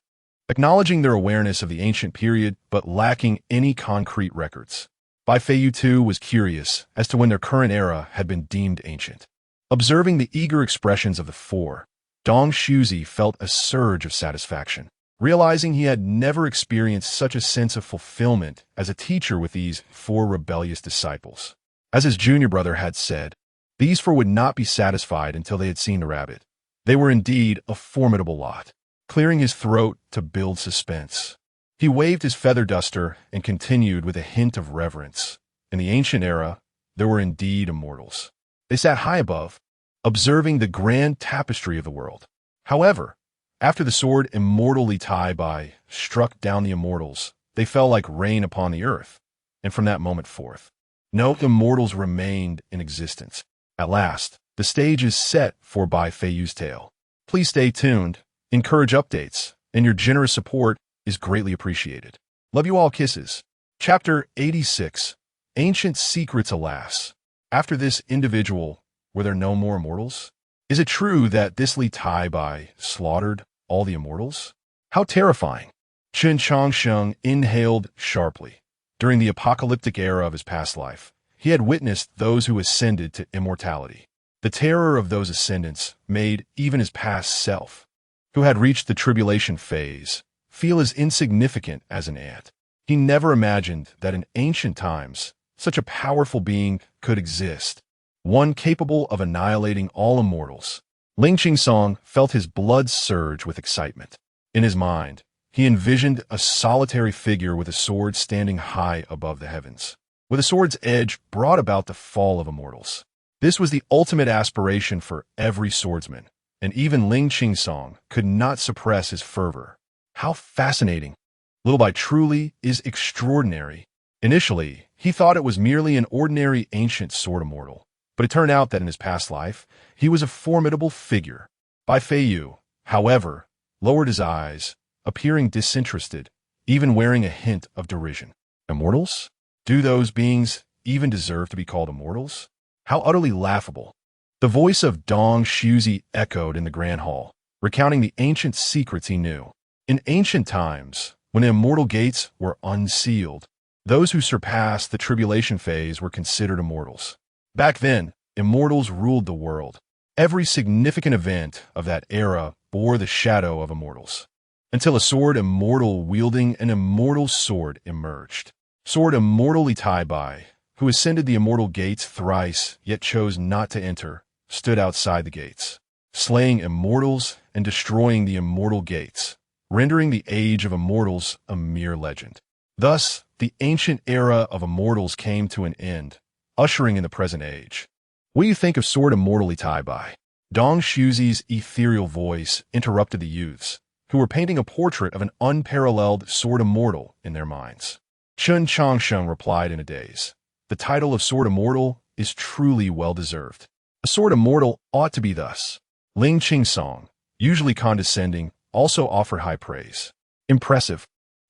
acknowledging their awareness of the ancient period but lacking any concrete records. Bai Feiyu too was curious as to when their current era had been deemed ancient. Observing the eager expressions of the 4, Dong Shuzi felt a surge of satisfaction, realizing he had never experienced such a sense of fulfillment as a teacher with these 4 rebellious disciples. As his junior brother had said, These four would not be satisfied until they had seen the rabbit. They were indeed a formidable lot. Clearing his throat to build suspense, he waved his feather duster and continued with a hint of reverence. In the ancient era, there were indeed immortals. They sat high above, observing the grand tapestry of the world. However, after the sword immortally tied by struck down the immortals, they fell like rain upon the earth, and from that moment forth, no immortals remained in existence. At last, the stage is set for Bai Feiyu's tale. Please stay tuned, encourage updates, and your generous support is greatly appreciated. Love you all, kisses. Chapter 86. Ancient Secrets, alas. After this individual, were there no more immortals? Is it true that this Li Tai Bai slaughtered all the immortals? How terrifying. Chen Changsheng inhaled sharply. During the apocalyptic era of his past life, he had witnessed those who ascended to immortality. The terror of those ascendants made even his past self, who had reached the tribulation phase, feel as insignificant as an ant. He never imagined that in ancient times, such a powerful being could exist, one capable of annihilating all immortals. Ling Qingsong felt his blood surge with excitement. In his mind, he envisioned a solitary figure with a sword standing high above the heavens, with a sword's edge brought about the fall of immortals. This was the ultimate aspiration for every swordsman, and even Ling Qingsong could not suppress his fervor. How fascinating! Little Bai truly is extraordinary. Initially, he thought it was merely an ordinary ancient sword immortal, but it turned out that in his past life, he was a formidable figure. Bai Feiyu, however, lowered his eyes, appearing disinterested, even wearing a hint of derision. Immortals? Do those beings even deserve to be called immortals? How utterly laughable. The voice of Dong Shuzi echoed in the grand hall, recounting the ancient secrets he knew. In ancient times, when the immortal gates were unsealed, those who surpassed the tribulation phase were considered immortals. Back then, immortals ruled the world. Every significant event of that era bore the shadow of immortals, until a sword immortal wielding an immortal sword emerged. Sword immortal Li Tai Bai, who ascended the immortal gates thrice, yet chose not to enter, stood outside the gates, slaying immortals and destroying the immortal gates, rendering the age of immortals a mere legend. Thus, the ancient era of immortals came to an end, ushering in the present age. What do you think of sword immortal Li Tai Bai? Dong Shuzi's ethereal voice interrupted the youths, who were painting a portrait of an unparalleled sword immortal in their minds. Chen Changsheng replied in a daze. The title of Sword Immortal is truly well-deserved. A Sword Immortal ought to be thus. Ling Qingsong, usually condescending, also offered high praise. Impressive.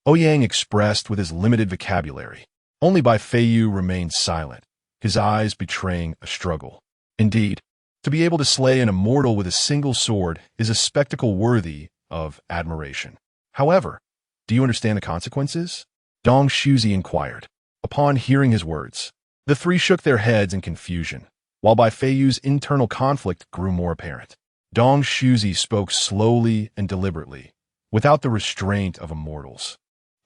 Ouyang expressed with his limited vocabulary. Only Bai Feiyu remained silent, his eyes betraying a struggle. Indeed, to be able to slay an immortal with a single sword is a spectacle worthy of admiration. However, do you understand the consequences? Dong Shuzi inquired. Upon hearing his words, the three shook their heads in confusion, while Bai Feiyu's internal conflict grew more apparent. Dong Shuzi spoke slowly and deliberately, without the restraint of immortals.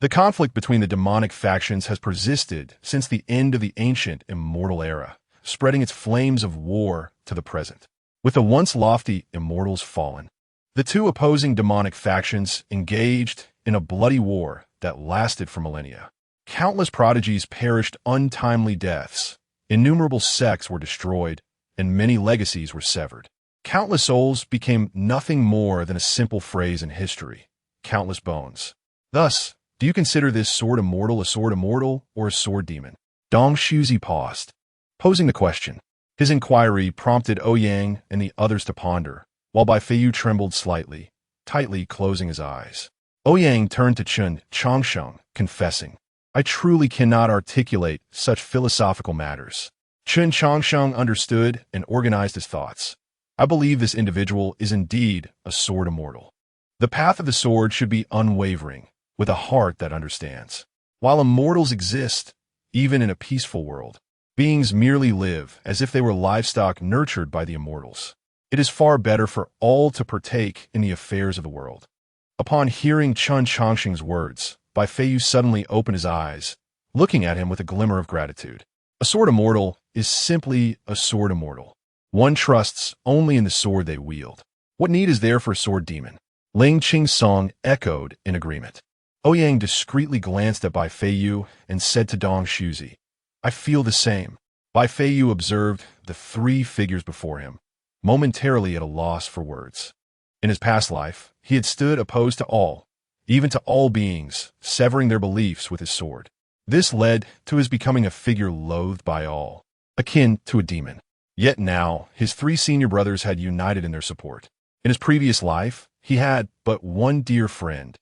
The conflict between the demonic factions has persisted since the end of the ancient immortal era, spreading its flames of war to the present. With the once lofty immortals fallen, the two opposing demonic factions engaged in a bloody war that lasted for millennia. Countless prodigies perished untimely deaths, innumerable sects were destroyed, and many legacies were severed. Countless souls became nothing more than a simple phrase in history, countless bones. Thus, do you consider this sword immortal a sword immortal or a sword demon? Dong Shuzi paused, posing the question. His inquiry prompted Ouyang and the others to ponder, while Bai Feiyu trembled slightly, tightly closing his eyes. Ouyang turned to Chen Changsheng, confessing, I truly cannot articulate such philosophical matters. Chen Changsheng understood and organized his thoughts. I believe this individual is indeed a sword immortal. The path of the sword should be unwavering, with a heart that understands. While immortals exist, even in a peaceful world, beings merely live as if they were livestock nurtured by the immortals. It is far better for all to partake in the affairs of the world. Upon hearing Chen Changsheng's words, Bai Feiyu suddenly opened his eyes, looking at him with a glimmer of gratitude. A sword immortal is simply a sword immortal. One trusts only in the sword they wield. What need is there for a sword demon? Ling Qing's song echoed in agreement. Ouyang discreetly glanced at Bai Feiyu and said to Dong Shuzi, I feel the same. Bai Feiyu observed the three figures before him, momentarily at a loss for words. In his past life, he had stood opposed to all, even to all beings, severing their beliefs with his sword. This led to his becoming a figure loathed by all, akin to a demon. Yet now, his three senior brothers had united in their support. In his previous life, he had but one dear friend,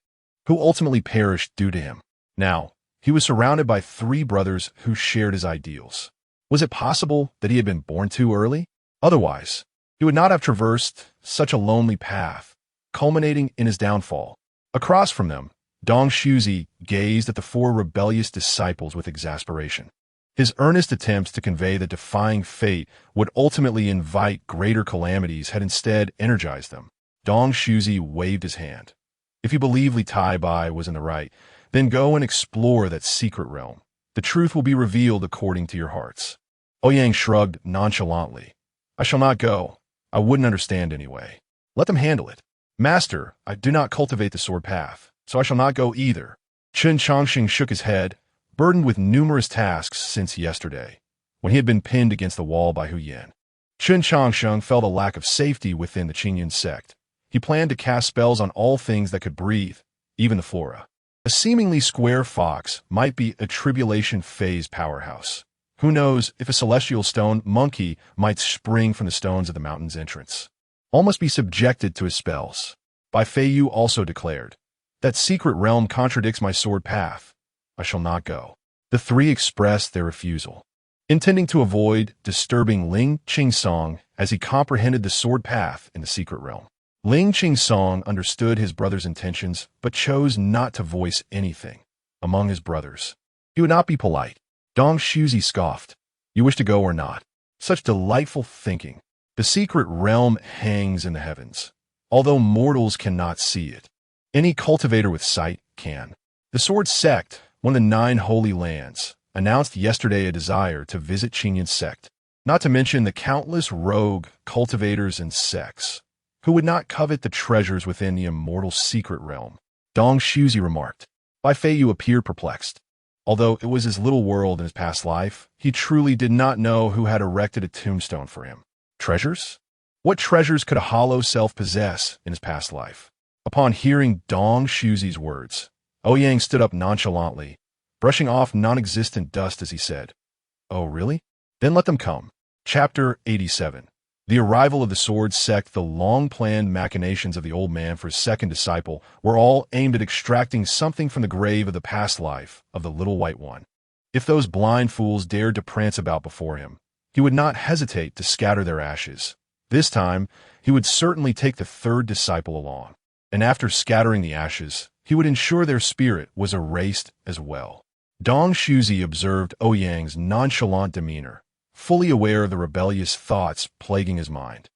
who ultimately perished due to him. Now, he was surrounded by three brothers who shared his ideals. Was it possible that he had been born too early? Otherwise, he would not have traversed such a lonely path, culminating in his downfall. Across from them, Dong Shuzi gazed at the four rebellious disciples with exasperation. His earnest attempts to convey that defying fate would ultimately invite greater calamities had instead energized them. Dong Shuzi waved his hand. If you believe Li Tai Bai was in the right, then go and explore that secret realm. The truth will be revealed according to your hearts. Ouyang shrugged nonchalantly. I shall not go. I wouldn't understand anyway. Let them handle it. Master, I do not cultivate the sword path, so I shall not go either. Chen Chongqing shook his head, burdened with numerous tasks since yesterday, when he had been pinned against the wall by Ouyang. Chen Chongqing felt a lack of safety within the Qingyun sect. He planned to cast spells on all things that could breathe, even the flora. A seemingly square fox might be a tribulation phase powerhouse. Who knows if a celestial stone monkey might spring from the stones of the mountain's entrance. All must be subjected to his spells. Bai Feiyu also declared, that secret realm contradicts my sword path. I shall not go. The three expressed their refusal, intending to avoid disturbing Ling Qingsong as he comprehended the sword path in the secret realm. Ling Qingsong understood his brother's intentions, but chose not to voice anything. Among his brothers, he would not be polite. Dong Shuzi scoffed. You wish to go or not? Such delightful thinking. The secret realm hangs in the heavens, although mortals cannot see it. Any cultivator with sight can. The Sword Sect, one of the 9 holy lands, announced yesterday a desire to visit Qingyun's sect, not to mention the countless rogue cultivators and sects who would not covet the treasures within the immortal secret realm. Dong Shuzi remarked. Bai Feiyu appeared perplexed. Although it was his little world in his past life, he truly did not know who had erected a tombstone for him. Treasures? What treasures could a hollow self possess in his past life? Upon hearing Dong Shuzi's words, Ouyang stood up nonchalantly, brushing off non-existent dust as he said, Oh, really? Then let them come. Chapter 87. The arrival of the Sword Sect, the long-planned machinations of the old man for his second disciple, were all aimed at extracting something from the grave of the past life of the little white one. If those blind fools dared to prance about before him, he would not hesitate to scatter their ashes. This time, he would certainly take the third disciple along, and after scattering the ashes, he would ensure their spirit was erased as well. Dong Shuzi observed Ouyang's nonchalant demeanor, fully aware of the rebellious thoughts plaguing his mind.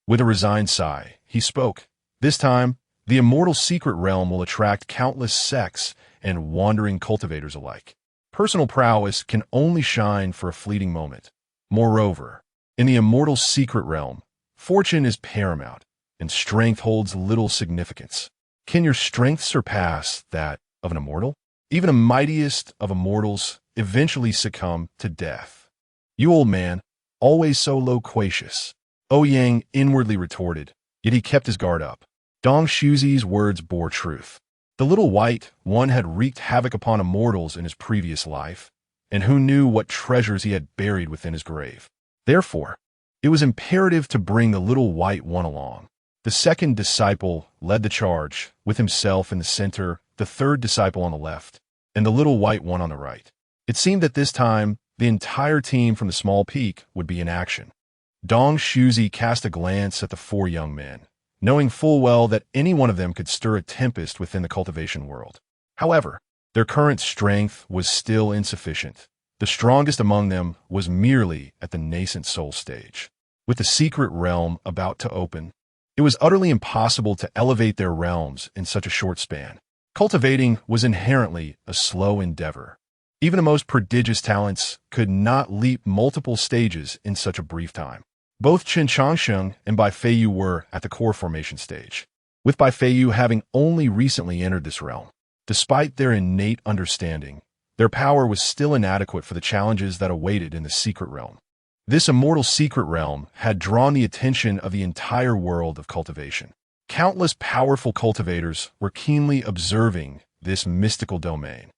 With a resigned sigh, he spoke. This time, the immortal secret realm will attract countless sects and wandering cultivators alike. Personal prowess can only shine for a fleeting moment. Moreover, in the immortal secret realm, fortune is paramount, and strength holds little significance. Can your strength surpass that of an immortal? Even the mightiest of immortals eventually succumb to death. You old man, always so loquacious, Ouyang inwardly retorted, yet he kept his guard up. Dong Shuzi's words bore truth. The little white one had wreaked havoc upon immortals in his previous life, and who knew what treasures he had buried within his grave. Therefore, it was imperative to bring the little white one along. The second disciple led the charge, with himself in the center, the third disciple on the left, and the little white one on the right. It seemed that this time, the entire team from the small peak would be in action. Dong Shuzi cast a glance at the 4 young men, knowing full well that any one of them could stir a tempest within the cultivation world. However, their current strength was still insufficient. The strongest among them was merely at the nascent soul stage. With the secret realm about to open, it was utterly impossible to elevate their realms in such a short span. Cultivating was inherently a slow endeavor. Even the most prodigious talents could not leap multiple stages in such a brief time. Both Qin Changsheng and Bai Feiyu were at the core formation stage, with Bai Feiyu having only recently entered this realm. Despite their innate understanding, their power was still inadequate for the challenges that awaited in the secret realm. This immortal secret realm had drawn the attention of the entire world of cultivation. Countless powerful cultivators were keenly observing this mystical domain.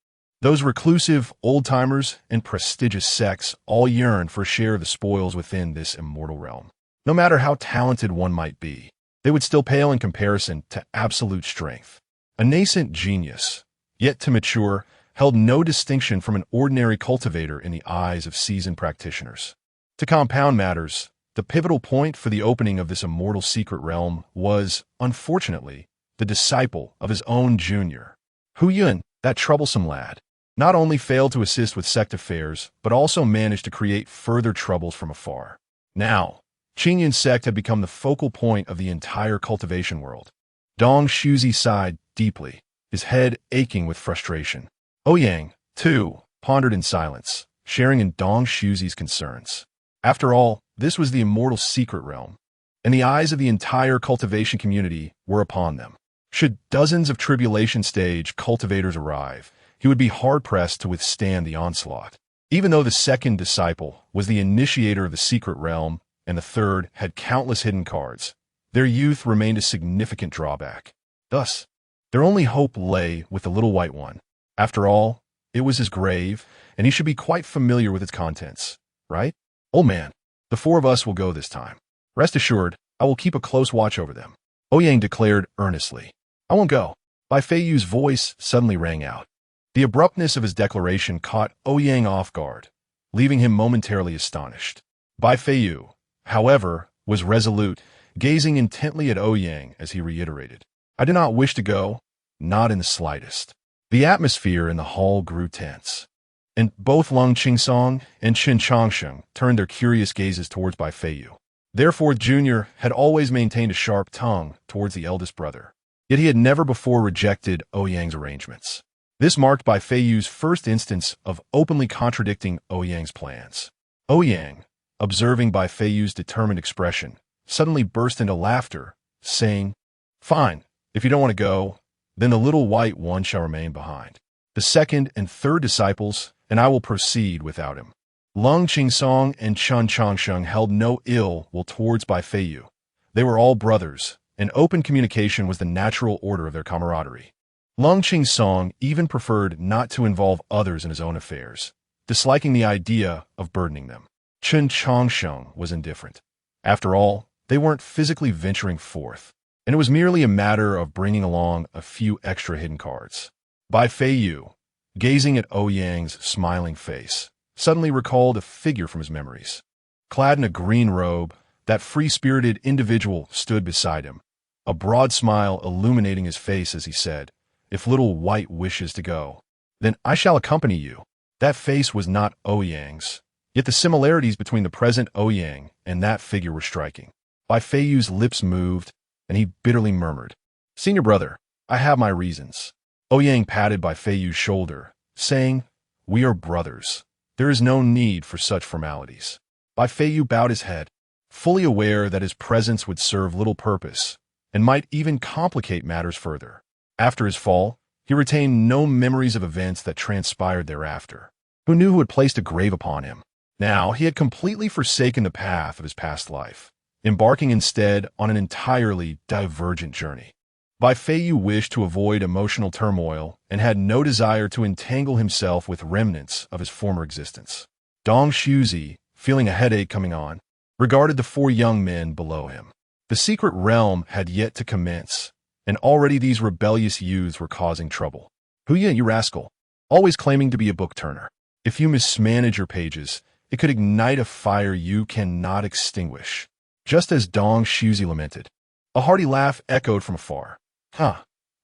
Those reclusive, old-timers, and prestigious sects all yearned for a share of the spoils within this immortal realm. No matter how talented one might be, they would still pale in comparison to absolute strength. A nascent genius, yet to mature, held no distinction from an ordinary cultivator in the eyes of seasoned practitioners. To compound matters, the pivotal point for the opening of this immortal secret realm was, unfortunately, the disciple of his own junior. Ouyang, that troublesome lad, not only failed to assist with sect affairs, but also managed to create further troubles from afar. Now, Qingyun's sect had become the focal point of the entire cultivation world. Dong Shuzi sighed deeply, his head aching with frustration. Ouyang, too, pondered in silence, sharing in Dong Shuzi's concerns. After all, this was the immortal secret realm, and the eyes of the entire cultivation community were upon them. Should dozens of tribulation stage cultivators arrive, he would be hard-pressed to withstand the onslaught. Even though the second disciple was the initiator of the secret realm, and the third had countless hidden cards, their youth remained a significant drawback. Thus, their only hope lay with the little white one. After all, it was his grave, and he should be quite familiar with its contents, right? Old man, the four of us will go this time. Rest assured, I will keep a close watch over them. Ouyang declared earnestly. I won't go. Bai Feiyu's voice suddenly rang out. The abruptness of his declaration caught Ouyang off guard, leaving him momentarily astonished. Bai Feiyu, however, was resolute, gazing intently at Ouyang as he reiterated. I do not wish to go, not in the slightest. The atmosphere in the hall grew tense, and both Lung Qingsong and Qin Changsheng turned their curious gazes towards Bai Feiyu. Their fourth junior had always maintained a sharp tongue towards the eldest brother, yet he had never before rejected Ouyang's arrangements. This marked Bai Feiyu's first instance of openly contradicting Ouyang's plans. Ouyang, observing Bai Feiyu's determined expression, suddenly burst into laughter, saying, Fine, if you don't want to go, then the little white one shall remain behind. The second and third disciples, and I will proceed without him. Lung Qingsong and Qin Changsheng held no ill will towards Bai Feiyu. They were all brothers, and open communication was the natural order of their camaraderie. Lung Qingsong even preferred not to involve others in his own affairs, disliking the idea of burdening them. Qin Changsheng was indifferent. After all, they weren't physically venturing forth, and it was merely a matter of bringing along a few extra hidden cards. Bai Feiyu, gazing at Ouyang's smiling face, suddenly recalled a figure from his memories. Clad in a green robe, that free-spirited individual stood beside him, a broad smile illuminating his face as he said, If little white wishes to go, then I shall accompany you. That face was not Ouyang's, yet the similarities between the present Ouyang and that figure were striking. Bai Feiyu's lips moved, and he bitterly murmured, Senior brother, I have my reasons. Ouyang patted Bai Feiyu's shoulder, saying, We are brothers. There is no need for such formalities. Bai Feiyu bowed his head, fully aware that his presence would serve little purpose, and might even complicate matters further. After his fall, he retained no memories of events that transpired thereafter. Who knew who had placed a grave upon him? Now he had completely forsaken the path of his past life, embarking instead on an entirely divergent journey. Bai Feiyu wished to avoid emotional turmoil and had no desire to entangle himself with remnants of his former existence. Dong Shuzi, feeling a headache coming on, regarded the four young men below him. The secret realm had yet to commence, and already these rebellious youths were causing trouble. Ouyang, you rascal, always claiming to be a book-turner. If you mismanage your pages, it could ignite a fire you cannot extinguish. Just as Dong Shuzi lamented. A hearty laugh echoed from afar.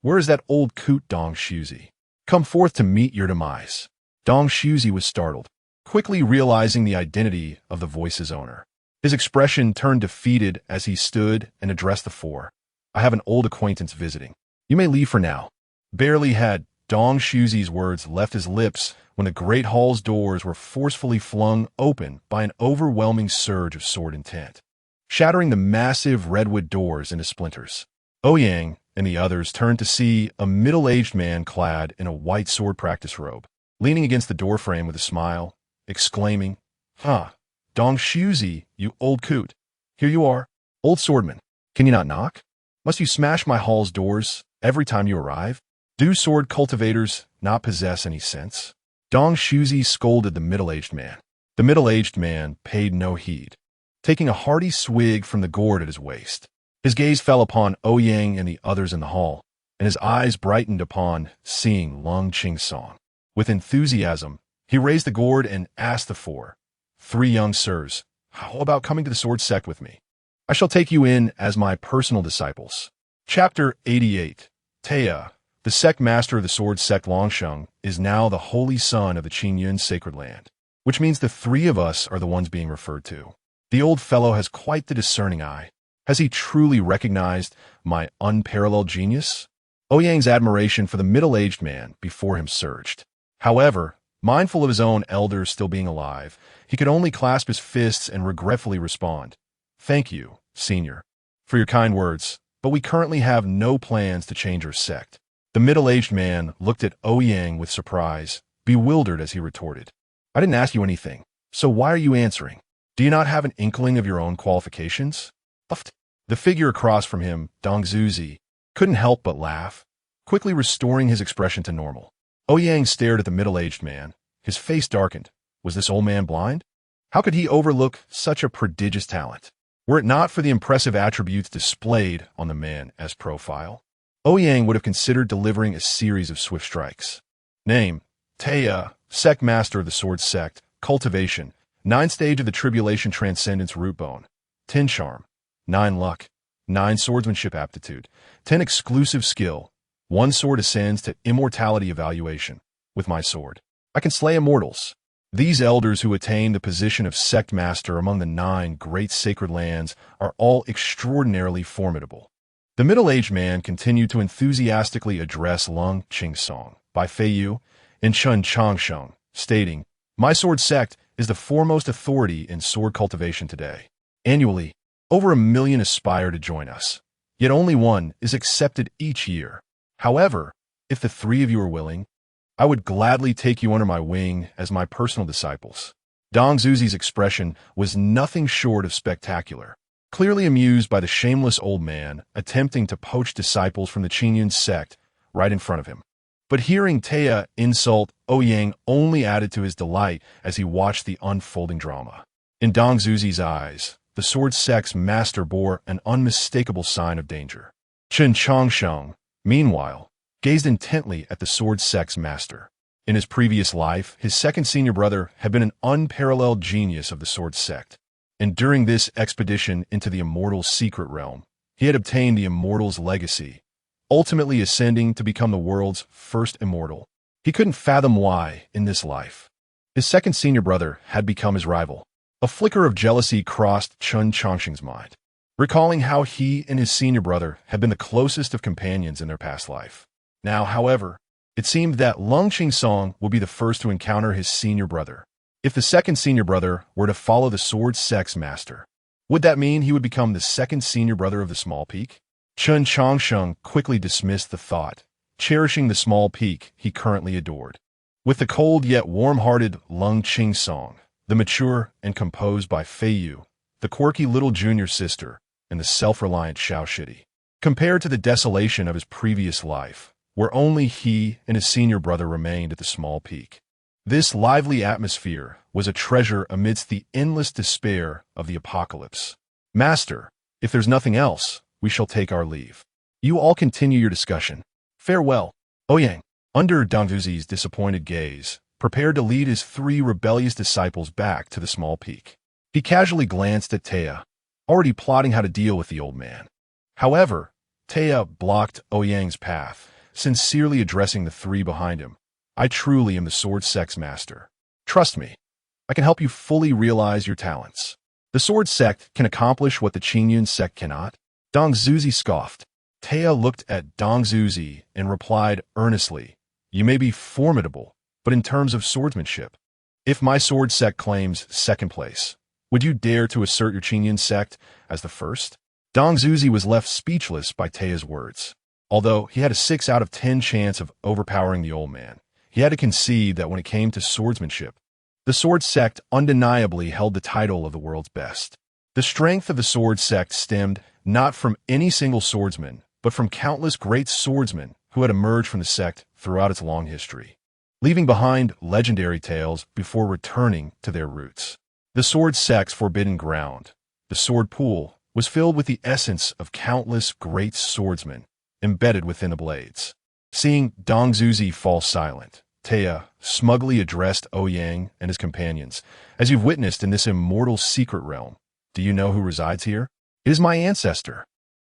Where is that old coot Dong Shuzi? Come forth to meet your demise. Dong Shuzi was startled, quickly realizing the identity of the voice's owner. His expression turned defeated as he stood and addressed the four. I have an old acquaintance visiting. You may leave for now. Barely had Dong Shuzi's words left his lips when the great hall's doors were forcefully flung open by an overwhelming surge of sword intent. shattering the massive redwood doors into splinters. Ouyang and the others turned to see a middle-aged man clad in a white sword practice robe, leaning against the doorframe with a smile, exclaiming, Dong Shuzi, you old coot. Here you are, old swordman. Can you not knock? Must you smash my hall's doors every time you arrive? Do sword cultivators not possess any sense? Dong Shuzi scolded the middle-aged man. The middle-aged man paid no heed, taking a hearty swig from the gourd at his waist. His gaze fell upon Ouyang and the others in the hall, and his eyes brightened upon seeing Lung Chingsong. With enthusiasm, he raised the gourd and asked the three young sirs, how about coming to the sword sect with me? I shall take you in as my personal disciples. Chapter 88. Taya, the sect master of the sword sect Longsheng, is now the holy son of the Qingyun sacred land, which means the three of us are the ones being referred to. The old fellow has quite the discerning eye. Has he truly recognized my unparalleled genius? Ouyang's admiration for the middle-aged man before him surged. However, mindful of his own elders still being alive, he could only clasp his fists and regretfully respond, Thank you, senior, for your kind words, but we currently have no plans to change our sect. The middle-aged man looked at Ouyang with surprise, bewildered as he retorted, I didn't ask you anything, so why are you answering? Do you not have an inkling of your own qualifications? The figure across from him, Dong Zuzi, couldn't help but laugh, quickly restoring his expression to normal. Ouyang stared at the middle-aged man. His face darkened. Was this old man blind? How could he overlook such a prodigious talent? Were it not for the impressive attributes displayed on the man's profile, Ouyang would have considered delivering a series of swift strikes. Name, Taya, sect master of the sword sect, cultivation, 9 stage of the tribulation transcendence root bone, 10 charm, 9 luck, 9 swordsmanship aptitude, 10 exclusive skill, 1 sword ascends to immortality evaluation. With my sword, I can slay immortals. These elders who attain the position of sect master among the 9 great sacred lands are all extraordinarily formidable. The middle-aged man continued to enthusiastically address Lung Chingsong by Feiyu and Chun Changsheng, stating, My sword sect is the foremost authority in sword cultivation today. Annually, over 1 million aspire to join us, yet only 1 is accepted each year. However, if the 3 of you are willing, I would gladly take you under my wing as my personal disciples. Dong Zuzi's expression was nothing short of spectacular, clearly amused by the shameless old man attempting to poach disciples from the Qingyun sect right in front of him. But hearing Taya insult Ouyang only added to his delight as he watched the unfolding drama. In Dong Zuzi's eyes, the sword sect's master bore an unmistakable sign of danger. Chen Changsheng, meanwhile, gazed intently at the sword sect's master. In his previous life, his second senior brother had been an unparalleled genius of the sword sect, and during this expedition into the immortal's secret realm, he had obtained the immortal's legacy, ultimately ascending to become the world's first immortal. He couldn't fathom why, in this life, his second senior brother had become his rival. A flicker of jealousy crossed Chun Changsheng's mind, recalling how he and his senior brother had been the closest of companions in their past life. Now, however, it seemed that Lung Chingsong would be the first to encounter his senior brother. If the second senior brother were to follow the sword sect's master, would that mean he would become the second senior brother of the small peak? Chun Changsheng quickly dismissed the thought, cherishing the small peak he currently adored. With the cold yet warm-hearted Lung Chingsong, the mature and composed by Feiyu, the quirky little junior sister, and the self-reliant Xiaoshidi, compared to the desolation of his previous life, where only he and his senior brother remained at the small peak. This lively atmosphere was a treasure amidst the endless despair of the apocalypse. Master, if there's nothing else, we shall take our leave. You all continue your discussion. Farewell. Ouyang, under Dong Zuzi's disappointed gaze, prepared to lead his 3 rebellious disciples back to the small peak. He casually glanced at Taya, already plotting how to deal with the old man. However, Taya blocked Ouyang's path, sincerely addressing the 3 behind him. I truly am the sword sect's master. Trust me, I can help you fully realize your talents. The sword sect can accomplish what the Qingyun sect cannot. Dong Zuzi scoffed. Taya looked at Dong Zuzi and replied earnestly, You may be formidable, but in terms of swordsmanship, if my sword sect claims second place, Would you dare to assert your Qingyun sect as the first? Dong Zuzi was left speechless by Taya's words. Although he had a 6 out of 10 chance of overpowering the old man, he had to concede that when it came to swordsmanship, the sword sect undeniably held the title of the world's best. The strength of the sword sect stemmed not from any single swordsman, but from countless great swordsmen who had emerged from the sect throughout its long history, leaving behind legendary tales before returning to their roots. The sword sect's forbidden ground, the sword pool, was filled with the essence of countless great swordsmen embedded within the blades. Seeing Dong Zuzi fall silent, Taya smugly addressed Ouyang and his companions. As you've witnessed in this immortal secret realm, do you know who resides here? It is my ancestor.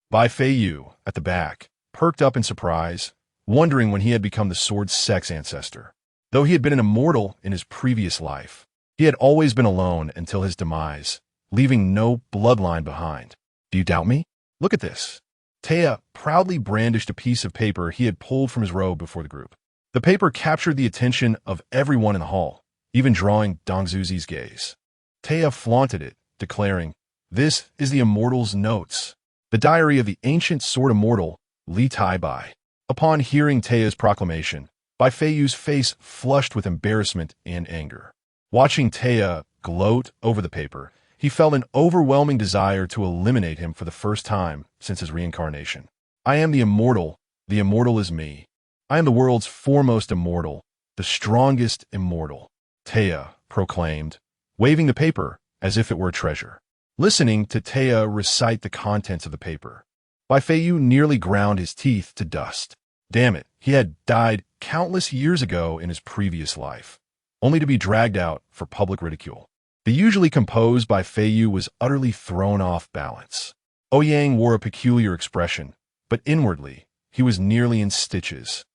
Bai Fei Yu, at the back, perked up in surprise, wondering when he had become the sword sect's ancestor. Though he had been an immortal in his previous life, he had always been alone until his demise, leaving no bloodline behind. Do you doubt me? Look at this. Taya proudly brandished a piece of paper he had pulled from his robe before the group. The paper captured the attention of everyone in the hall, even drawing Dong Zuzi's gaze. Taya flaunted it, declaring, "This is the immortal's notes, the diary of the ancient sword immortal, Li Tai Bai." Upon hearing Taya's proclamation, Bai Fei Yu's face flushed with embarrassment and anger. Watching Taya gloat over the paper, he felt an overwhelming desire to eliminate him for the first time since his reincarnation. "I am the immortal is me. I am the world's foremost immortal, the strongest immortal," Taya proclaimed, waving the paper as if it were a treasure. Listening to Taya recite the contents of the paper, Bai Fei Yu nearly ground his teeth to dust. Damn it, he had died countless years ago in his previous life, only to be dragged out for public ridicule. The usually composed Bai Fei Yu was utterly thrown off balance. Ouyang wore a peculiar expression, but inwardly, he was nearly in stitches.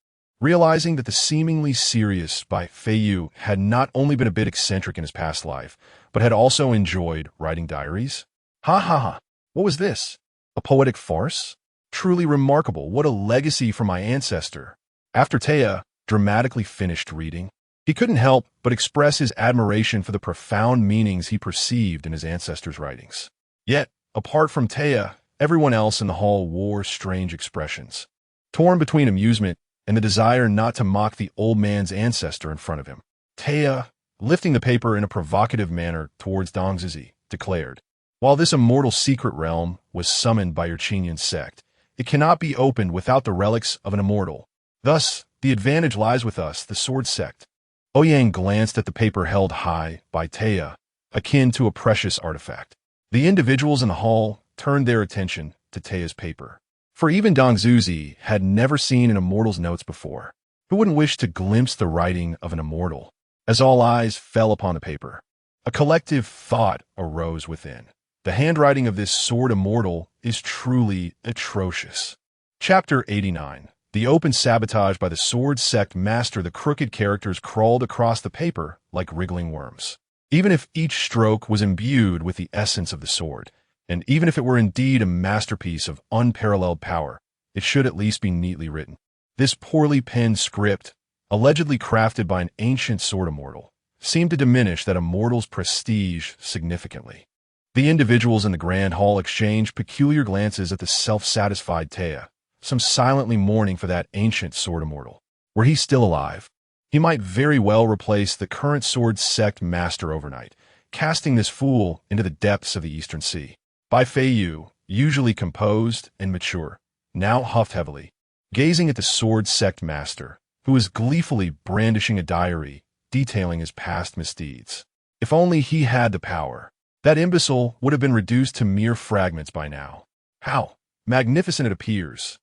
Realizing that the seemingly serious Bai Fei Yu had not only been a bit eccentric in his past life, but had also enjoyed writing diaries. Ha ha ha! What was this? A poetic farce? Truly remarkable. What a legacy from my ancestor. After Taya dramatically finished reading, he couldn't help but express his admiration for the profound meanings he perceived in his ancestor's writings. Yet, apart from Taya, everyone else in the hall wore strange expressions, torn between amusement and the desire not to mock the old man's ancestor in front of him. Taya, lifting the paper in a provocative manner towards Dong Zuzi, declared, "While this immortal secret realm was summoned by your Qingyun sect, it cannot be opened without the relics of an immortal. Thus, the advantage lies with us, the sword sect." Ouyang glanced at the paper held high by Taya, akin to a precious artifact. The individuals in the hall turned their attention to Taya's paper. For even Dong Zuzi had never seen an immortal's notes before. Who wouldn't wish to glimpse the writing of an immortal? As all eyes fell upon the paper, a collective thought arose within. The handwriting of this sword immortal is truly atrocious. Chapter 89. The open sabotage by the sword sect master. The crooked characters crawled across the paper like wriggling worms. Even if each stroke was imbued with the essence of the sword, and even if it were indeed a masterpiece of unparalleled power, it should at least be neatly written. This poorly penned script, allegedly crafted by an ancient sword immortal, seemed to diminish that immortal's prestige significantly. The individuals in the grand hall exchanged peculiar glances at the self-satisfied Taya, some silently mourning for that ancient sword immortal. Were he still alive, he might very well replace the current sword sect master overnight, casting this fool into the depths of the Eastern Sea. Bai Fei Yu, usually composed and mature, now huffed heavily, gazing at the sword sect master, who was gleefully brandishing a diary detailing his past misdeeds. If only he had the power, that imbecile would have been reduced to mere fragments by now. How magnificent it appears!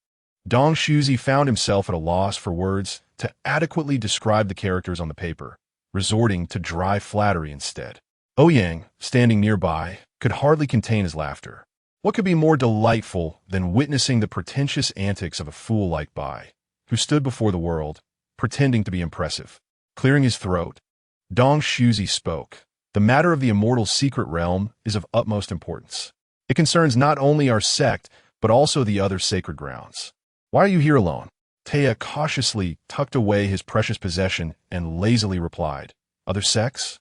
Dong Zuzi found himself at a loss for words to adequately describe the characters on the paper, resorting to dry flattery instead. Ouyang, standing nearby, could hardly contain his laughter. What could be more delightful than witnessing the pretentious antics of a fool like Bai, who stood before the world, pretending to be impressive? Clearing his throat, Dong Zuzi spoke. "The matter of the immortal secret realm is of utmost importance. It concerns not only our sect, but also the other sacred grounds. Why are you here alone?" Taya cautiously tucked away his precious possession and lazily replied, "Other sects?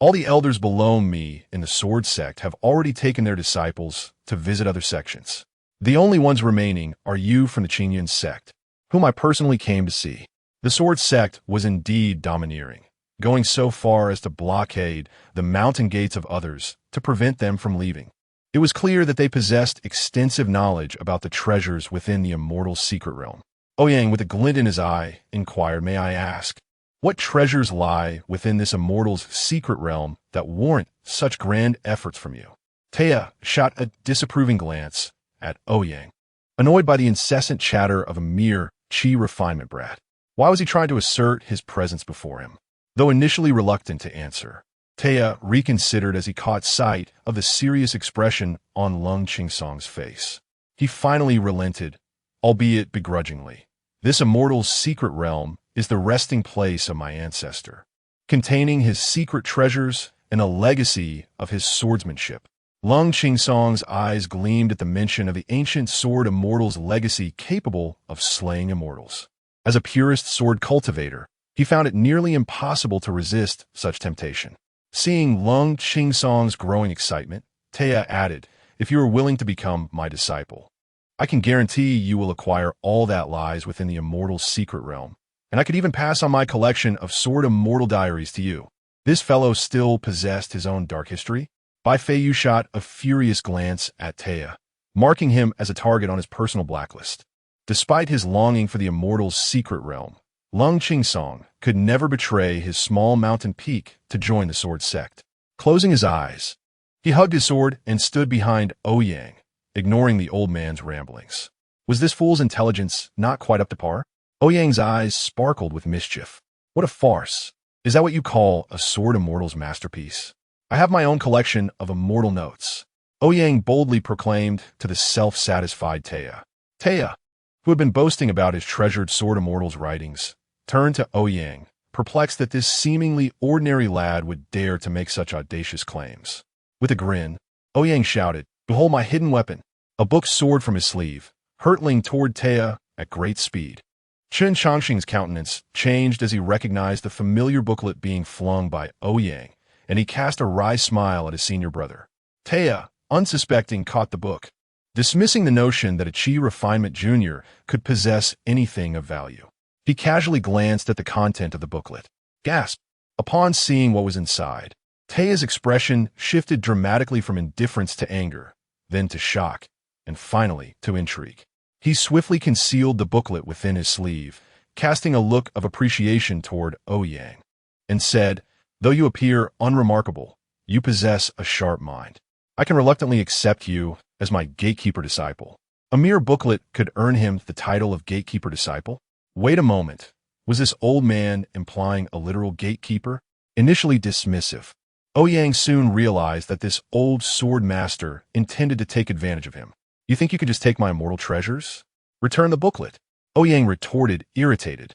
All the elders below me in the sword sect have already taken their disciples to visit other sections. The only ones remaining are you from the Qingyun sect, whom I personally came to see. The sword sect was indeed domineering, going so far as to blockade the mountain gates of others to prevent them from leaving. It was clear that they possessed extensive knowledge about the treasures within the immortal secret realm. Ouyang, with a glint in his eye, inquired, "May I ask, what treasures lie within this immortal's secret realm that warrant such grand efforts from you?" Taya shot a disapproving glance at Ouyang, annoyed by the incessant chatter of a mere chi refinement brat. Why was he trying to assert his presence before him? Though initially reluctant to answer, Taya reconsidered as he caught sight of the serious expression on Lung Qingsong's face. He finally relented, albeit begrudgingly. This immortal's secret realm is the resting place of my ancestor, containing his secret treasures and a legacy of his swordsmanship. Lung Qingsong's eyes gleamed at the mention of the ancient sword immortal's legacy capable of slaying immortals. As a purist sword cultivator, he found it nearly impossible to resist such temptation. Seeing Lung Qingsong's growing excitement, Taya added, "If you are willing to become my disciple, I can guarantee you will acquire all that lies within the immortal's secret realm, and I could even pass on my collection of sword immortal diaries to you." This fellow still possessed his own dark history. Bai Feiyu shot a furious glance at Taya, marking him as a target on his personal blacklist. Despite his longing for the immortal's secret realm, Lung Qingsong could never betray his small mountain peak to join the sword sect. Closing his eyes, he hugged his sword and stood behind Ouyang, ignoring the old man's ramblings. Was this fool's intelligence not quite up to par? Ouyang's eyes sparkled with mischief. What a farce! Is that what you call a sword immortal's masterpiece? I have my own collection of immortal notes, Ouyang boldly proclaimed to the self-satisfied Taya. Taya, who had been boasting about his treasured sword immortal's writings, turned to Ouyang, perplexed that this seemingly ordinary lad would dare to make such audacious claims. With a grin, Ouyang shouted, "Behold my hidden weapon!" A book soared from his sleeve, hurtling toward Taya at great speed. Chen Changxing's countenance changed as he recognized the familiar booklet being flung by Ouyang, and he cast a wry smile at his senior brother. Taya, unsuspecting, caught the book, dismissing the notion that a Chi Refinement Jr. could possess anything of value. He casually glanced at the content of the booklet. Gasped. Upon seeing what was inside, Taya's expression shifted dramatically from indifference to anger, then to shock, and finally to intrigue. He swiftly concealed the booklet within his sleeve, casting a look of appreciation toward Ouyang, and said, "Though you appear unremarkable, you possess a sharp mind. I can reluctantly accept you as my gatekeeper disciple." A mere booklet could earn him the title of gatekeeper disciple? Wait a moment. Was this old man implying a literal gatekeeper? Initially dismissive, Ouyang soon realized that this old sword master intended to take advantage of him. "You think you can just take my immortal treasures? Return the booklet," Ouyang retorted, irritated.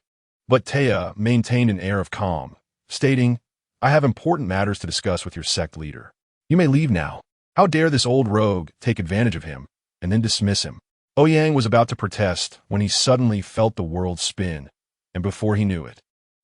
But Taya maintained an air of calm, stating, "I have important matters to discuss with your sect leader. You may leave now." How dare this old rogue take advantage of him and then dismiss him? Ouyang was about to protest when he suddenly felt the world spin, and before he knew it,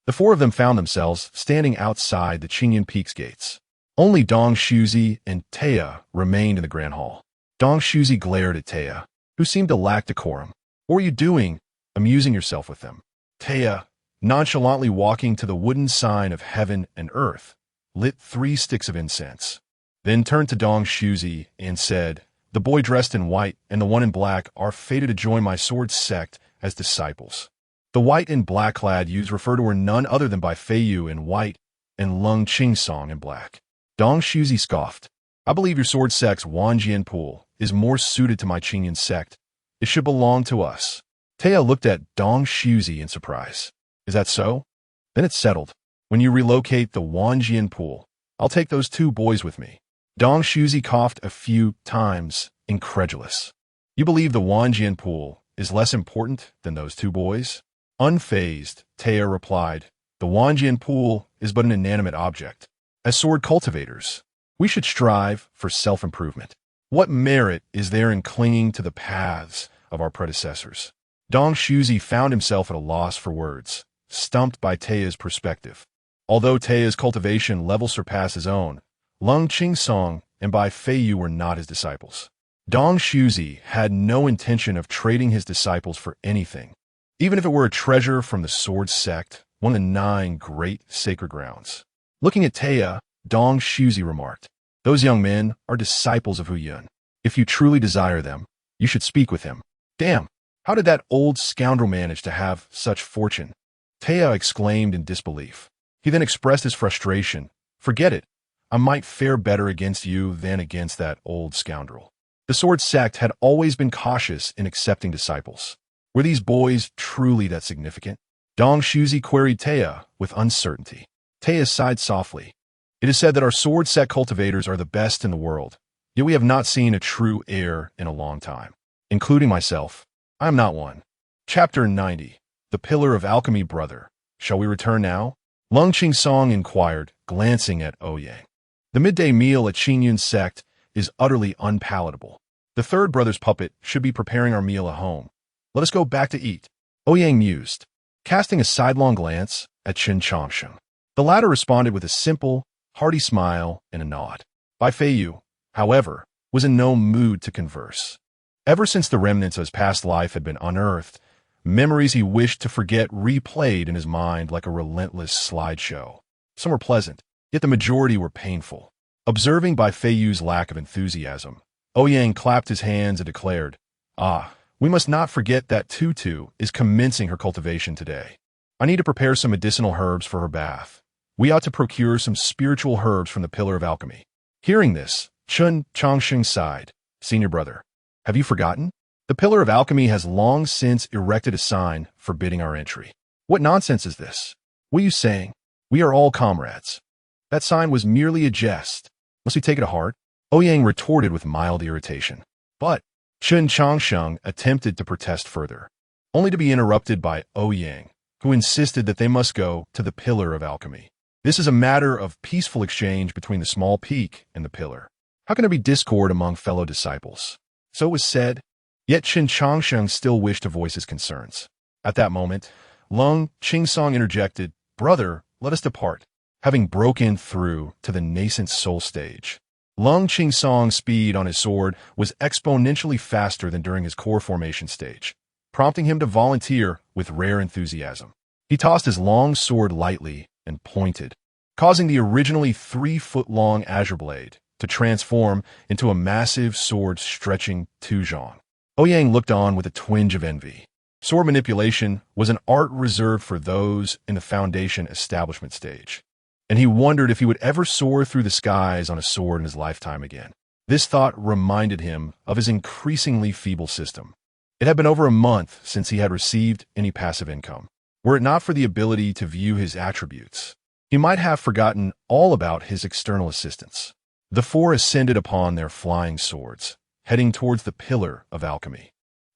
the four of them found themselves standing outside the Qingyun Peaks gates. Only Dong Shuzi and Taya remained in the Grand Hall. Dong Shuzi glared at Taya, who seemed to lack decorum. "What are you doing, amusing yourself with them?" Taya, nonchalantly walking to the wooden sign of heaven and earth, lit 3 sticks of incense, then turned to Dong Shuzi and said, "The boy dressed in white and the one in black are fated to join my sword sect as disciples." The white and black-clad youths refer to her none other than Bai Feiyu in white and Lung Qingsong in black. Dong Shuzi scoffed. "I believe your sword sect's Wanjian pool is more suited to my Qingyun sect. It should belong to us." Taya looked at Dong Shuzi in surprise. "Is that so? Then it's settled. When you relocate the Wanjian pool, I'll take those 2 boys with me." Dong Shuzi coughed a few times, incredulous. "You believe the Wanjian pool is less important than those 2 boys?" Unfazed, Taya replied, "The Wanjian pool is but an inanimate object. As sword cultivators, we should strive for self-improvement. What merit is there in clinging to the paths of our predecessors?" Dong Shuzi found himself at a loss for words, stumped by Taya's perspective. Although Taia's cultivation level surpassed his own, Lung Qingsong and Bai Feiyu were not his disciples. Dong Shuzi had no intention of trading his disciples for anything, even if it were a treasure from the Sword Sect, one of the 9 great sacred grounds. Looking at Taia, Dong Shuzi remarked, "Those young men are disciples of Ouyang. If you truly desire them, you should speak with him." "Damn, how did that old scoundrel manage to have such fortune?" Taia exclaimed in disbelief. He then expressed his frustration. "Forget it. I might fare better against you than against that old scoundrel." The Sword Sect had always been cautious in accepting disciples. Were these boys truly that significant? Dong Shuzi queried Taia with uncertainty. Taia sighed softly. "It is said that our Sword Sect cultivators are the best in the world, yet we have not seen a true heir in a long time. Including myself, I am not one." Chapter 90. The Pillar of Alchemy Brother. Shall we return now? Lung Qingsong inquired, glancing at Ouyang. The midday meal at Qingyun's sect is utterly unpalatable. The third brother's puppet should be preparing our meal at home. Let us go back to eat. Ouyang mused, casting a sidelong glance at Qin Changsheng. The latter responded with a simple, hearty smile and a nod. Bai Feiyu, however, was in no mood to converse. Ever since the remnants of his past life had been unearthed, memories he wished to forget replayed in his mind like a relentless slideshow. Some were pleasant, yet the majority were painful. Observing Bai Feiyu's lack of enthusiasm, Ouyang clapped his hands and declared, "Ah, we must not forget that Tutu is commencing her cultivation today. I need to prepare some medicinal herbs for her bath. We ought to procure some spiritual herbs from the Pillar of Alchemy." Hearing this, Chun Changsheng sighed. "Senior brother, have you forgotten? The Pillar of Alchemy has long since erected a sign forbidding our entry." "What nonsense is this? What are you saying? We are all comrades. That sign was merely a jest. Must we take it to heart?" Ouyang retorted with mild irritation. But Chun Changsheng attempted to protest further, only to be interrupted by Ouyang, who insisted that they must go to the Pillar of Alchemy. "This is a matter of peaceful exchange between the small peak and the pillar. How can there be discord among fellow disciples?" So it was said, yet Qin Changsheng still wished to voice his concerns. At that moment, Lung Qingsong interjected, "Brother, let us depart." Having broken through to the nascent soul stage, Lung Qingsong's speed on his sword was exponentially faster than during his core formation stage, prompting him to volunteer with rare enthusiasm. He tossed his long sword lightly and pointed, causing the originally 3-foot-long azure blade to transform into a massive sword stretching 2 zhong. Ouyang looked on with a twinge of envy. Sword manipulation was an art reserved for those in the foundation establishment stage, and he wondered if he would ever soar through the skies on a sword in his lifetime again. This thought reminded him of his increasingly feeble system. It had been over a month since he had received any passive income. Were it not for the ability to view his attributes, he might have forgotten all about his external assistance. The 4 ascended upon their flying swords, heading towards the Pillar of Alchemy.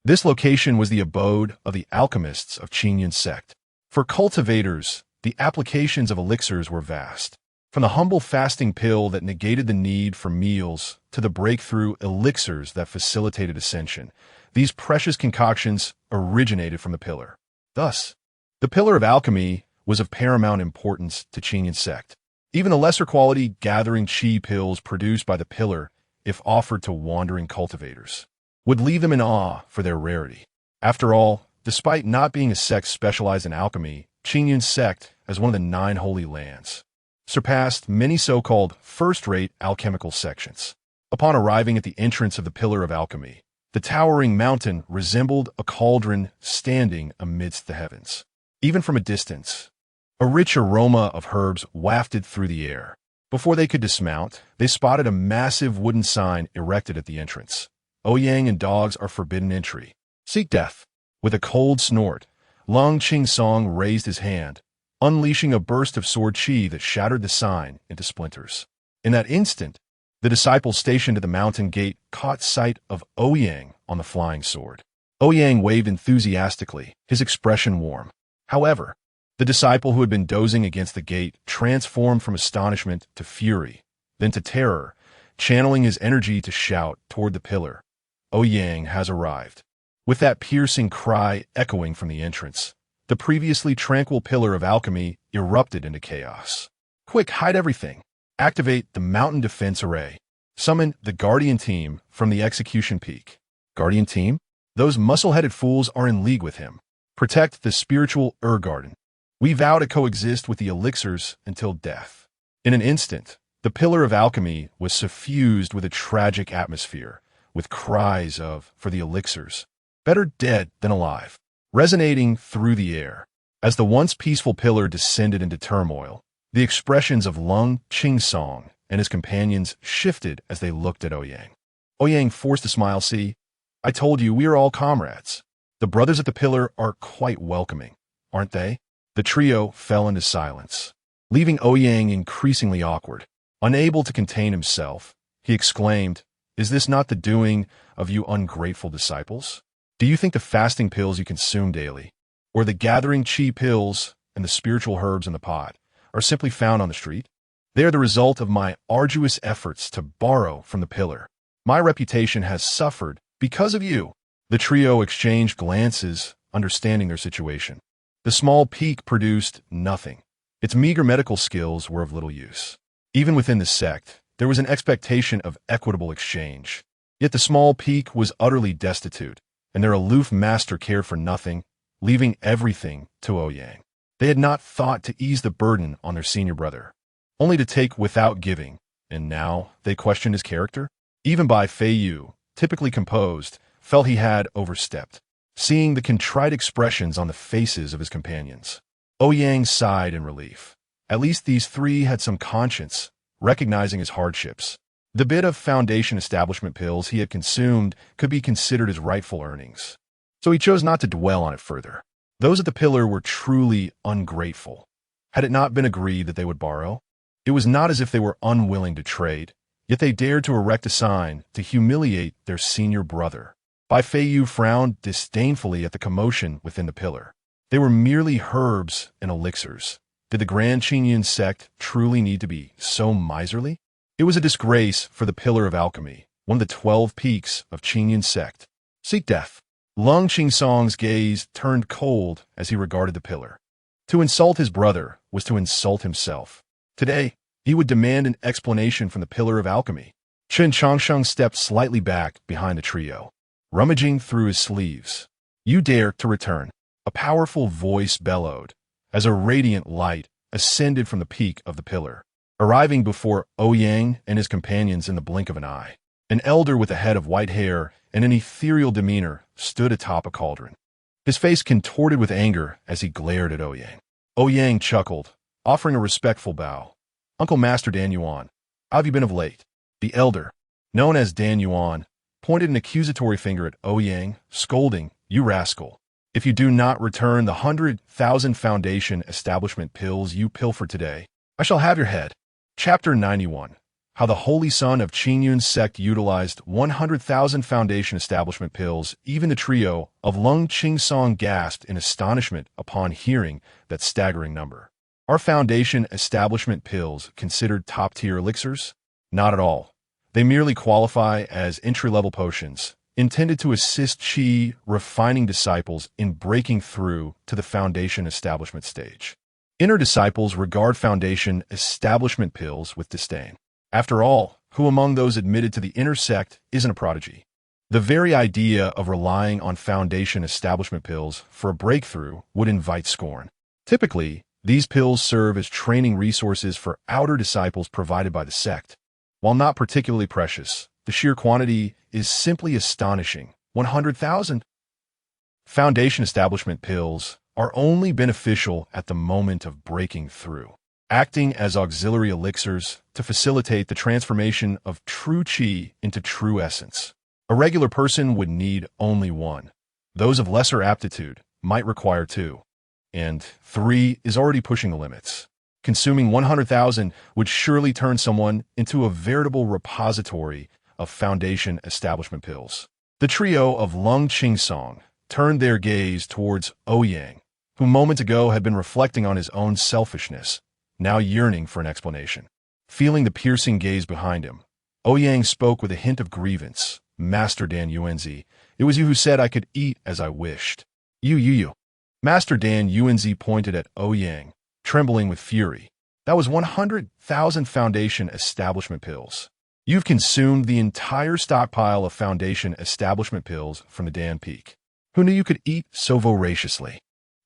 This location was the abode of the alchemists of Qingyun's sect. For cultivators, the applications of elixirs were vast. From the humble fasting pill that negated the need for meals to the breakthrough elixirs that facilitated ascension, these precious concoctions originated from the pillar. Thus, the Pillar of Alchemy was of paramount importance to Qingyun's sect. Even the lesser quality gathering chi pills produced by the pillar, if offered to wandering cultivators, would leave them in awe for their rarity. After all, despite not being a sect specialized in alchemy, Qingyun's sect, as one of the 9 holy lands, surpassed many so-called first-rate alchemical sections. Upon arriving at the entrance of the Pillar of Alchemy, the towering mountain resembled a cauldron standing amidst the heavens. Even from a distance, a rich aroma of herbs wafted through the air. Before they could dismount, they spotted a massive wooden sign erected at the entrance. "Ouyang and dogs are forbidden entry. Seek death." With a cold snort, Lung Qingsong raised his hand, unleashing a burst of sword chi that shattered the sign into splinters. In that instant, the disciples stationed at the mountain gate caught sight of Ouyang on the flying sword. Ouyang waved enthusiastically, his expression warm. However, the disciple who had been dozing against the gate transformed from astonishment to fury, then to terror, channeling his energy to shout toward the pillar, "Ouyang has arrived." With that piercing cry echoing from the entrance, the previously tranquil pillar of alchemy erupted into chaos. Quick, hide everything. Activate the mountain defense array. Summon the Guardian team from the execution peak. Guardian team? Those muscle-headed fools are in league with him. Protect the spiritual Garden. We vow to coexist with the elixirs until death. In an instant, the pillar of alchemy was suffused with a tragic atmosphere, with cries of, for the elixirs, better dead than alive, resonating through the air. As the once peaceful pillar descended into turmoil, the expressions of Lung Qingsong and his companions shifted as they looked at Ouyang. Ouyang forced a smile. See, I told you we are all comrades. The brothers at the pillar are quite welcoming, aren't they? The trio fell into silence, leaving Ouyang increasingly awkward. Unable to contain himself, he exclaimed, "Is this not the doing of you ungrateful disciples? Do you think the fasting pills you consume daily, or the gathering chi pills and the spiritual herbs in the pot, are simply found on the street? They are the result of my arduous efforts to borrow from the pillar. My reputation has suffered because of you." The trio exchanged glances, understanding their situation. The small peak produced nothing. Its meager medical skills were of little use. Even within the sect, there was an expectation of equitable exchange. Yet the small peak was utterly destitute, and their aloof master cared for nothing, leaving everything to Ouyang. They had not thought to ease the burden on their senior brother, only to take without giving, and now they questioned his character? Even Bai Fei Yu, typically composed, felt he had overstepped, seeing the contrite expressions on the faces of his companions. Ouyang sighed in relief. At least these three had some conscience, recognizing his hardships. The bit of foundation establishment pills he had consumed could be considered his rightful earnings. So he chose not to dwell on it further. Those at the pillar were truly ungrateful. Had it not been agreed that they would borrow? It was not as if they were unwilling to trade, yet they dared to erect a sign to humiliate their senior brother. Bai Fei Yu frowned disdainfully at the commotion within the pillar. They were merely herbs and elixirs. Did the Grand Qingyun sect truly need to be so miserly? It was a disgrace for the Pillar of Alchemy, one of the 12 peaks of Qingyun sect. Seek death. Lung Qingsong's gaze turned cold as he regarded the pillar. To insult his brother was to insult himself. Today, he would demand an explanation from the Pillar of Alchemy. Chen Changsheng stepped slightly back behind the trio, rummaging through his sleeves. "You dare to return," a powerful voice bellowed, as a radiant light ascended from the peak of the pillar, arriving before Ouyang and his companions in the blink of an eye. An elder with a head of white hair and an ethereal demeanor stood atop a cauldron, his face contorted with anger as he glared at Ouyang. Ouyang chuckled, offering a respectful bow. "Uncle Master Dan Yuan, how have you been of late?" The elder, known as Dan Yuan, pointed an accusatory finger at Ouyang, scolding, "You rascal. If you do not return the 100,000 foundation establishment pills you pilfered today, I shall have your head." Chapter 91. How the Holy Son of Qingyun sect utilized 100,000 foundation establishment pills. Even the trio of Lung Qingsong gasped in astonishment upon hearing that staggering number. Are foundation establishment pills considered top-tier elixirs? Not at all. They merely qualify as entry-level potions, intended to assist Qi refining disciples in breaking through to the foundation establishment stage. Inner disciples regard foundation establishment pills with disdain. After all, who among those admitted to the inner sect isn't a prodigy? The very idea of relying on foundation establishment pills for a breakthrough would invite scorn. Typically, these pills serve as training resources for outer disciples provided by the sect. While not particularly precious, the sheer quantity is simply astonishing. 100,000. Foundation establishment pills are only beneficial at the moment of breaking through, acting as auxiliary elixirs to facilitate the transformation of true qi into true essence. A regular person would need only one. Those of lesser aptitude might require two. And 3 is already pushing the limits. Consuming 100,000 would surely turn someone into a veritable repository of foundation establishment pills. The trio of Lung Qingsong turned their gaze towards Ouyang, who moments ago had been reflecting on his own selfishness, now yearning for an explanation. Feeling the piercing gaze behind him, Ouyang spoke with a hint of grievance. "Master Dan Yuanzi, it was you who said I could eat as I wished. You. Master Dan Yuanzi pointed at Ouyang, trembling with fury. That was 100,000 Foundation Establishment pills. You've consumed the entire stockpile of Foundation Establishment pills from the Dan Peak. Who knew you could eat so voraciously?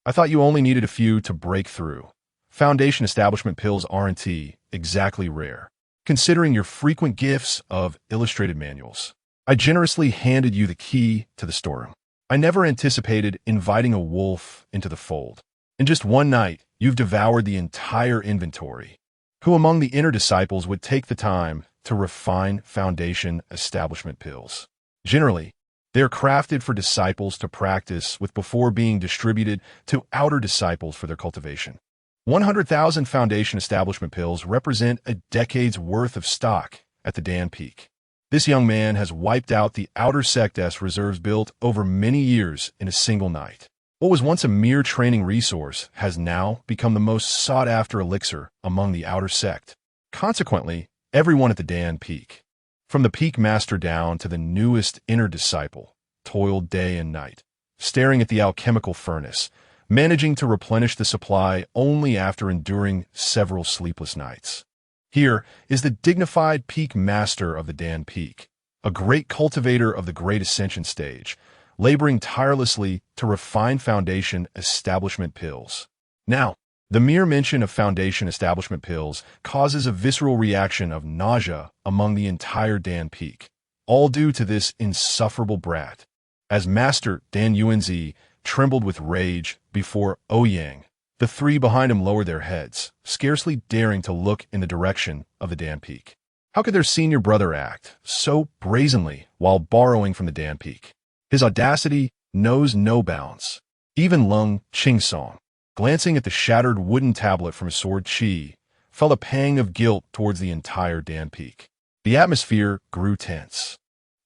I thought you only needed a few to break through. Foundation Establishment pills aren't exactly rare, considering your frequent gifts of illustrated manuals. I generously handed you the key to the storeroom. I never anticipated inviting a wolf into the fold. In just one night, you've devoured the entire inventory. Who among the inner disciples would take the time to refine Foundation Establishment pills? Generally, they are crafted for disciples to practice with before being distributed to outer disciples for their cultivation. 100,000 Foundation Establishment pills represent a decade's worth of stock at the Dan Peak. This young man has wiped out the outer sect's reserves built over many years in a single night. What was once a mere training resource has now become the most sought-after elixir among the outer sect. Consequently, everyone at the Dan Peak, from the peak master down to the newest inner disciple, toiled day and night, staring at the alchemical furnace, managing to replenish the supply only after enduring several sleepless nights. Here is the dignified peak master of the Dan Peak, a great cultivator of the great ascension stage, laboring tirelessly to refine Foundation Establishment pills. Now, the mere mention of Foundation Establishment pills causes a visceral reaction of nausea among the entire Dan Peak, all due to this insufferable brat. As Master Dan Yuanzi trembled with rage before Ouyang, the three behind him lowered their heads, scarcely daring to look in the direction of the Dan Peak. How could their senior brother act so brazenly while borrowing from the Dan Peak? His audacity knows no bounds. Even Lung Qingsong, glancing at the shattered wooden tablet from his sword Qi, felt a pang of guilt towards the entire Dan Peak. The atmosphere grew tense,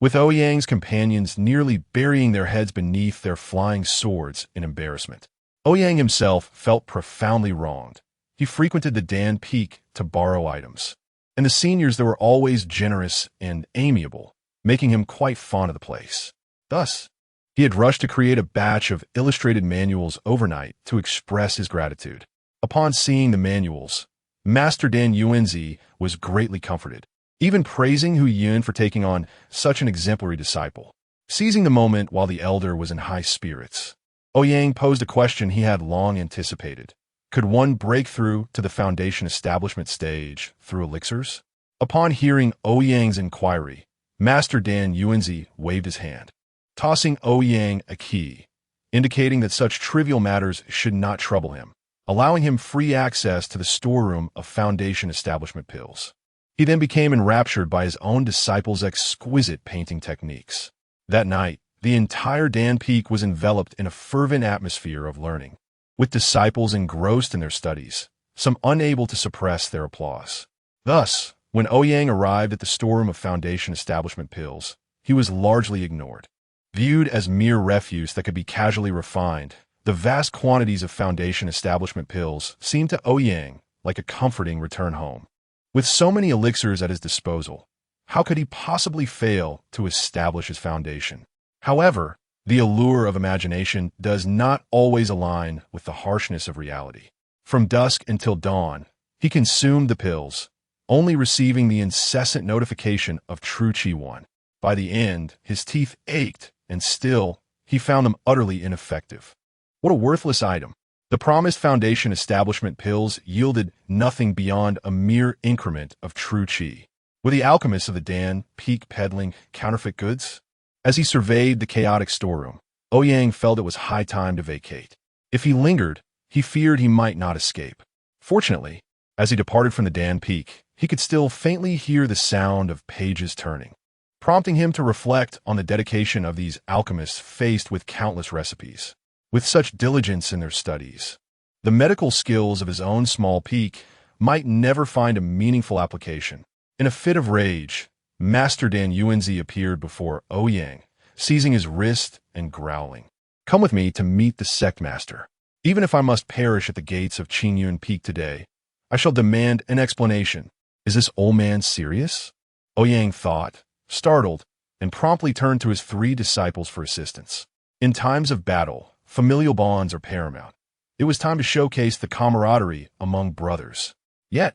with Ouyang's companions nearly burying their heads beneath their flying swords in embarrassment. Ouyang himself felt profoundly wronged. He frequented the Dan Peak to borrow items, and the seniors there were always generous and amiable, making him quite fond of the place. Thus, he had rushed to create a batch of illustrated manuals overnight to express his gratitude. Upon seeing the manuals, Master Dan Yuanzi was greatly comforted, even praising Ouyang for taking on such an exemplary disciple. Seizing the moment while the elder was in high spirits, Ouyang posed a question he had long anticipated. Could one break through to the Foundation Establishment stage through elixirs? Upon hearing Ouyang's inquiry, Master Dan Yuanzi waved his hand, tossing Ouyang a key, indicating that such trivial matters should not trouble him, allowing him free access to the storeroom of Foundation Establishment pills. He then became enraptured by his own disciples' exquisite painting techniques. That night, the entire Dan Peak was enveloped in a fervent atmosphere of learning, with disciples engrossed in their studies, some unable to suppress their applause. Thus, when Ouyang arrived at the storeroom of Foundation Establishment pills, he was largely ignored. Viewed as mere refuse that could be casually refined, the vast quantities of Foundation Establishment pills seemed to Ouyang like a comforting return home. With so many elixirs at his disposal, how could he possibly fail to establish his foundation? However, the allure of imagination does not always align with the harshness of reality. From dusk until dawn, he consumed the pills, only receiving the incessant notification of True Qi 1. By the end, his teeth ached, and still, he found them utterly ineffective. What a worthless item. The promised Foundation Establishment pills yielded nothing beyond a mere increment of True Qi. Were the alchemists of the Dan Peak peddling counterfeit goods? As he surveyed the chaotic storeroom, Ouyang felt it was high time to vacate. If he lingered, he feared he might not escape. Fortunately, as he departed from the Dan Peak, he could still faintly hear the sound of pages turning, prompting him to reflect on the dedication of these alchemists faced with countless recipes. With such diligence in their studies, the medical skills of his own small peak might never find a meaningful application. In a fit of rage, Master Dan Yuanzi appeared before Ouyang, seizing his wrist and growling. Come with me to meet the sect master. Even if I must perish at the gates of Qingyun Peak today, I shall demand an explanation. Is this old man serious? Ouyang thought, startled, and promptly turned to his three disciples for assistance. In times of battle, familial bonds are paramount. It was time to showcase the camaraderie among brothers. Yet,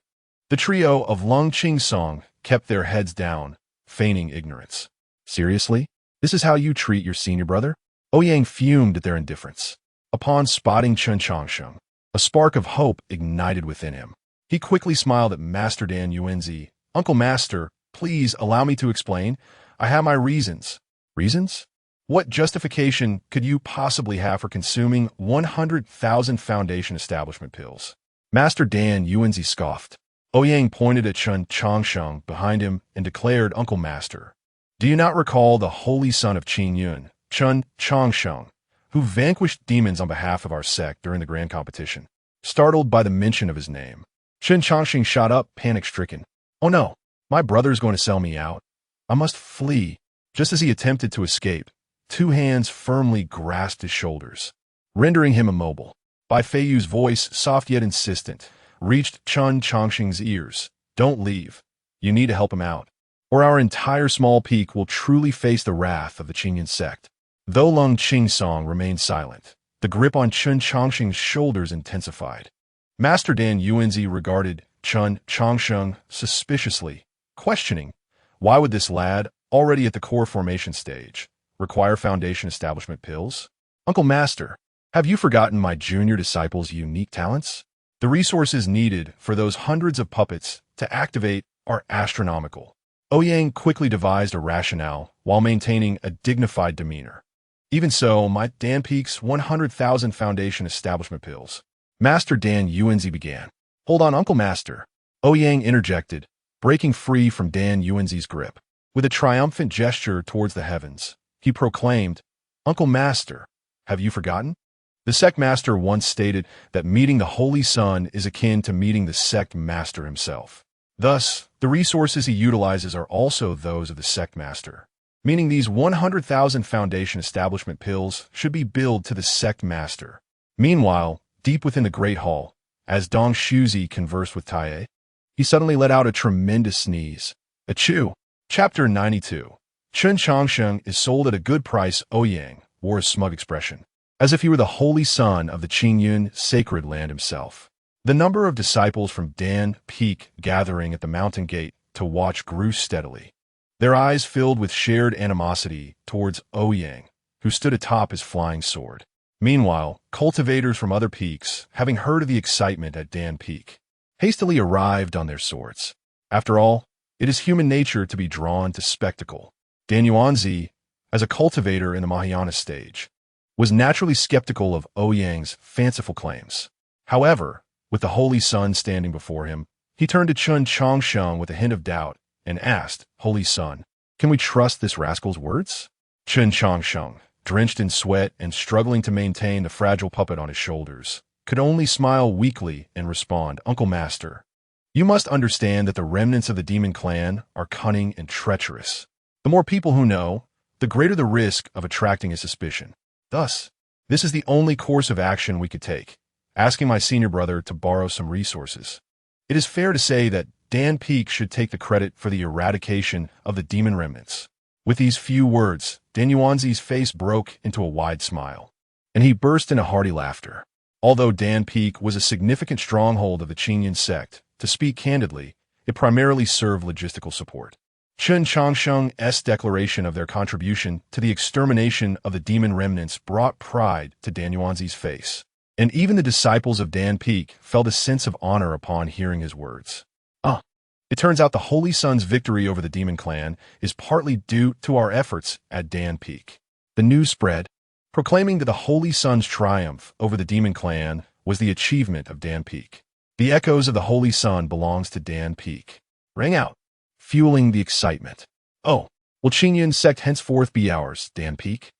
the trio of Lung Ching Song kept their heads down, feigning ignorance. Seriously? This is how you treat your senior brother? Ouyang fumed at their indifference. Upon spotting Chen Changsheng, a spark of hope ignited within him. He quickly smiled at Master Dan Yuanzi. Uncle Master, please allow me to explain. I have my reasons. Reasons? What justification could you possibly have for consuming 100,000 Foundation establishment pills? Master Dan Yuanzi scoffed. Ouyang pointed at Chen Changsheng behind him and declared, Uncle Master, do you not recall the holy son of Qin Yun, Chen Changsheng, who vanquished demons on behalf of our sect during the grand competition? Startled by the mention of his name, Chen Changsheng shot up, panic-stricken. Oh no, my brother's going to sell me out. I must flee. Just as he attempted to escape, two hands firmly grasped his shoulders, rendering him immobile. Bai Feiyu's voice, soft yet insistent, reached Chen Changsheng's ears. Don't leave. You need to help him out, or our entire small peak will truly face the wrath of the Qingyun sect. Though Lung Ching Song remained silent, the grip on Chen Changsheng's shoulders intensified. Master Dan Yuanzi regarded Chen Changsheng suspiciously, questioning, why would this lad, already at the core formation stage, require Foundation establishment pills? Uncle Master, have you forgotten my junior disciple's unique talents? The resources needed for those hundreds of puppets to activate are astronomical. Ouyang quickly devised a rationale while maintaining a dignified demeanor. Even so, my Dan Peak's 100,000 Foundation establishment pills. Master Dan Yuanzi began. Hold on, Uncle Master. Ouyang interjected, breaking free from Dan Yuanzi's grip. With a triumphant gesture towards the heavens, he proclaimed, Uncle Master, have you forgotten? The sect master once stated that meeting the Holy Sun is akin to meeting the sect master himself. Thus, the resources he utilizes are also those of the sect master, meaning these 100,000 Foundation establishment pills should be billed to the sect master. Meanwhile, deep within the Great Hall, as Dong Shuzi conversed with Tai, he suddenly let out a tremendous sneeze. Achoo! Chapter 92. Chen Changsheng is sold at a good price. Ouyang wore a smug expression, as if he were the holy son of the Qingyun sacred land himself. The number of disciples from Dan Peak gathering at the mountain gate to watch grew steadily, their eyes filled with shared animosity towards Ouyang, who stood atop his flying sword. Meanwhile, cultivators from other peaks, having heard of the excitement at Dan Peak, hastily arrived on their swords. After all, it is human nature to be drawn to spectacle. Dan Yuanzi, as a cultivator in the Mahayana stage, was naturally skeptical of Ouyang's fanciful claims. However, with the Holy Sun standing before him, he turned to Chen Changsheng with a hint of doubt and asked, Holy Sun, can we trust this rascal's words? Chen Changsheng, drenched in sweat and struggling to maintain the fragile puppet on his shoulders, could only smile weakly and respond, Uncle Master, you must understand that the remnants of the demon clan are cunning and treacherous. The more people who know, the greater the risk of attracting a suspicion. Thus, this is the only course of action we could take, asking my senior brother to borrow some resources. It is fair to say that Dan Peak should take the credit for the eradication of the demon remnants. With these few words, Dan Yuanzi's face broke into a wide smile, and he burst into hearty laughter. Although Dan Peak was a significant stronghold of the Qingyun sect, to speak candidly, it primarily served logistical support. Chen Changsheng's declaration of their contribution to the extermination of the demon remnants brought pride to Dan Yuanzi's face, and even the disciples of Dan Peak felt a sense of honor upon hearing his words. It turns out the Holy Sun's victory over the demon clan is partly due to our efforts at Dan Peak. The news spread, proclaiming that the Holy Sun's triumph over the demon clan was the achievement of Dan Peak. The echoes of the Holy Sun belongs to Dan Peak rang out, fueling the excitement. Oh, will Qingyun sect henceforth be ours, Dan Peak?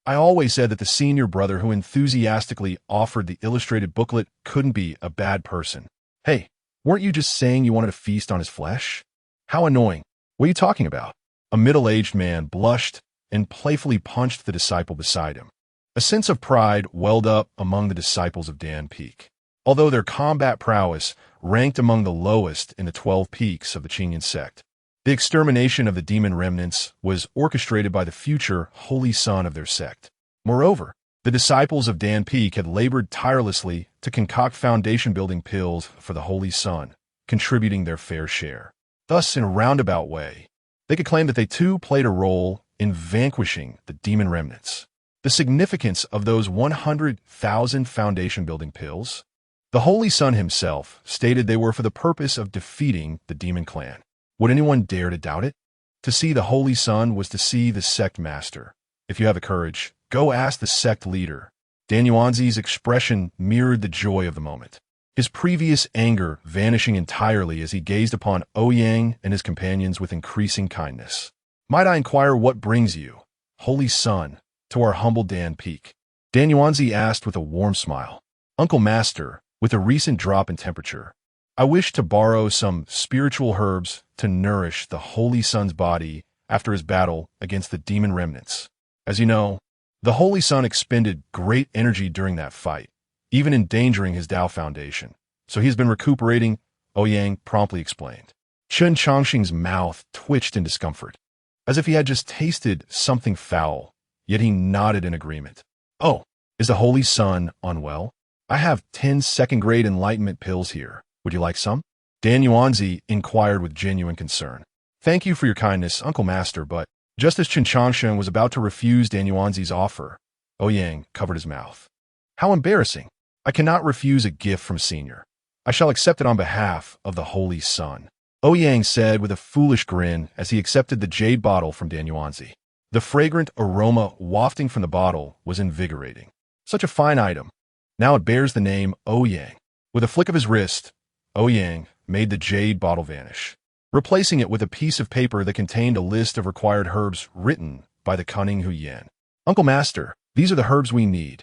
I always said that the senior brother who enthusiastically offered the illustrated booklet couldn't be a bad person. Hey, weren't you just saying you wanted to feast on his flesh? How annoying. What are you talking about? A middle-aged man blushed and playfully punched the disciple beside him. A sense of pride welled up among the disciples of Dan Peak. Although their combat prowess ranked among the lowest in the 12 peaks of the Qingyun sect, the extermination of the demon remnants was orchestrated by the future Holy Son of their sect. Moreover, The disciples of Dan Peak had labored tirelessly to concoct foundation-building pills for the Holy Sun, contributing their fair share. Thus, in a roundabout way, they could claim that they too played a role in vanquishing the demon remnants. The significance of those 100,000 foundation-building pills? The Holy Sun himself stated they were for the purpose of defeating the demon clan. Would anyone dare to doubt it? To see the Holy Sun was to see the sect master. If you have the courage, go ask the sect leader. Dan Yuanzi's expression mirrored the joy of the moment, his previous anger vanishing entirely as he gazed upon Ouyang and his companions with increasing kindness. Might I inquire what brings you, Holy Sun, to our humble Dan Peak? Dan Yuanzi asked with a warm smile. Uncle Master, with a recent drop in temperature, I wish to borrow some spiritual herbs to nourish the Holy Sun's body after his battle against the demon remnants. As you know, the Holy Sun expended great energy during that fight, even endangering his Tao foundation. So he's been recuperating, Ouyang promptly explained. Chen Chongqing's mouth twitched in discomfort, as if he had just tasted something foul, yet he nodded in agreement. Oh, is the Holy Sun unwell? I have 10 second-grade enlightenment pills here. Would you like some? Dan Yuanzi inquired with genuine concern. Thank you for your kindness, Uncle Master, but just as Chen Chongqing was about to refuse Dan Yuanzi's offer, Ouyang covered his mouth. How embarrassing. I cannot refuse a gift from Senior. I shall accept it on behalf of the Holy Sun, Ouyang said with a foolish grin as he accepted the jade bottle from Dan Yuanzi. The fragrant aroma wafting from the bottle was invigorating. Such a fine item. Now it bears the name Ouyang. With a flick of his wrist, Ouyang made the jade bottle vanish, replacing it with a piece of paper that contained a list of required herbs written by the cunning Ouyang. Uncle Master, these are the herbs we need.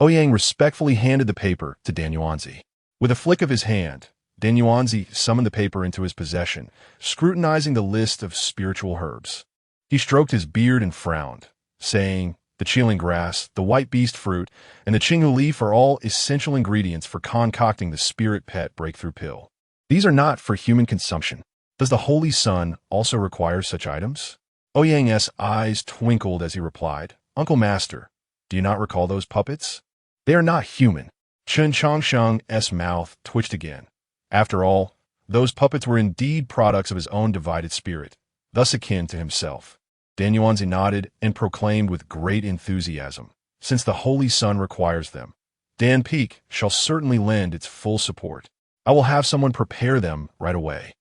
Ouyang respectfully handed the paper to Dan Yuanzi. With a flick of his hand, Dan Yuanzi summoned the paper into his possession, scrutinizing the list of spiritual herbs. He stroked his beard and frowned, saying, the Qiling grass, the white beast fruit, and the Qinghu leaf are all essential ingredients for concocting the spirit pet breakthrough pill. These are not for human consumption. Does the Holy Sun also require such items? Ouyang's eyes twinkled as he replied, Uncle Master, do you not recall those puppets? They are not human. Chen Chongqing's mouth twitched again. After all, those puppets were indeed products of his own divided spirit, thus akin to himself. Dan Yuanzi nodded and proclaimed with great enthusiasm, since the Holy Sun requires them, Dan Peak shall certainly lend its full support. I will have someone prepare them right away.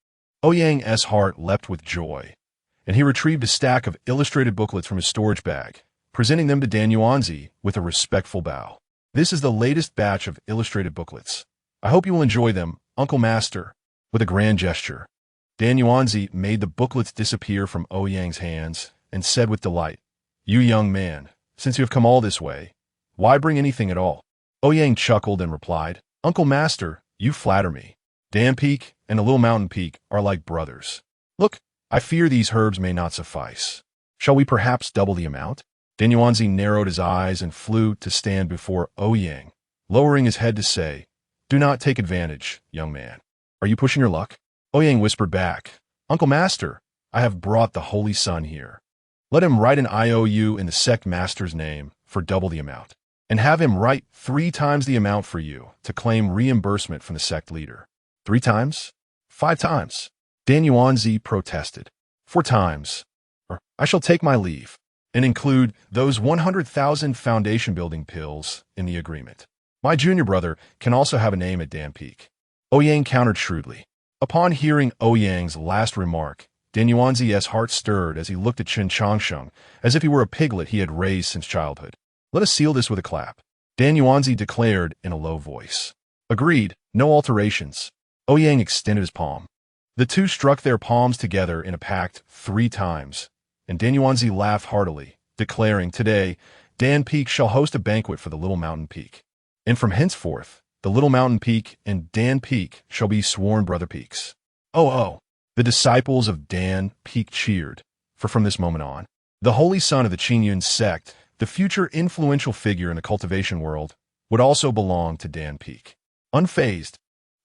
Ouyang's heart leapt with joy, and he retrieved a stack of illustrated booklets from his storage bag, presenting them to Dan Yuanzi with a respectful bow. This is the latest batch of illustrated booklets. I hope you will enjoy them, Uncle Master. With a grand gesture, Dan Yuanzi made the booklets disappear from Ouyang's hands and said with delight, You young man, since you have come all this way, why bring anything at all? Ouyang chuckled and replied, Uncle Master, you flatter me. Dan Peak and the Little Mountain Peak are like brothers. Look, I fear these herbs may not suffice. Shall we perhaps double the amount? Dan Yuanzi narrowed his eyes and flew to stand before Ouyang, lowering his head to say, Do not take advantage, young man. Are you pushing your luck? Ouyang whispered back, Uncle Master, I have brought the Holy Sun here. Let him write an IOU in the sect master's name for double the amount, and have him write 3 times the amount for you to claim reimbursement from the sect leader. 3 times? 5 times? Dan Yuanzi protested. 4 times, or I shall take my leave, and include those 100,000 foundation-building pills in the agreement. My junior brother can also have a name at Dan Peak. Ouyang countered shrewdly. Upon hearing Ouyang's last remark, Dan Yuanzi's heart stirred as he looked at Chen Chongqing as if he were a piglet he had raised since childhood. Let us seal this with a clap. Dan Yuanzi declared in a low voice. Agreed, no alterations. Ouyang extended his palm. The two struck their palms together in a pact 3 times, and Dan Yuanzi laughed heartily, declaring, Today, Dan Peak shall host a banquet for the Little Mountain Peak. And from henceforth, the Little Mountain Peak and Dan Peak shall be sworn brother peaks. Oh. The disciples of Dan Peak cheered, for from this moment on, the Holy Sun of the Qingyun sect, the future influential figure in the cultivation world, would also belong to Dan Peak. Unfazed,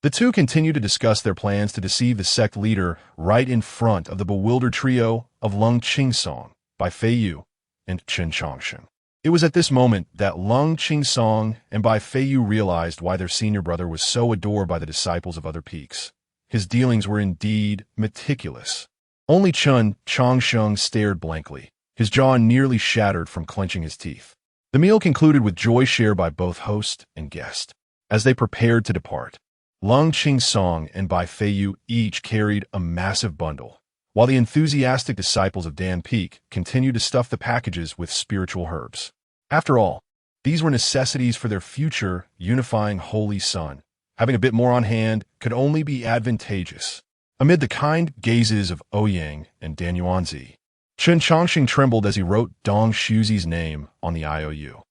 the two continued to discuss their plans to deceive the sect leader right in front of the bewildered trio of Lung Qingsong by Fei Yu and Chen Chongqing. It was at this moment that Lung Qing and Bai Feiyu realized why their senior brother was so adored by the disciples of other peaks. His dealings were indeed meticulous. Only Chun Changsheng stared blankly, his jaw nearly shattered from clenching his teeth. The meal concluded with joy shared by both host and guest. As they prepared to depart, Lung Qing and Bai Feiyu each carried a massive bundle, while the enthusiastic disciples of Dan Peak continued to stuff the packages with spiritual herbs. After all, these were necessities for their future unifying holy sun. Having a bit more on hand could only be advantageous. Amid the kind gazes of Ouyang and Dan Yuanzi, Chen Chongqing trembled as he wrote Dong Shuzi's name on the IOU.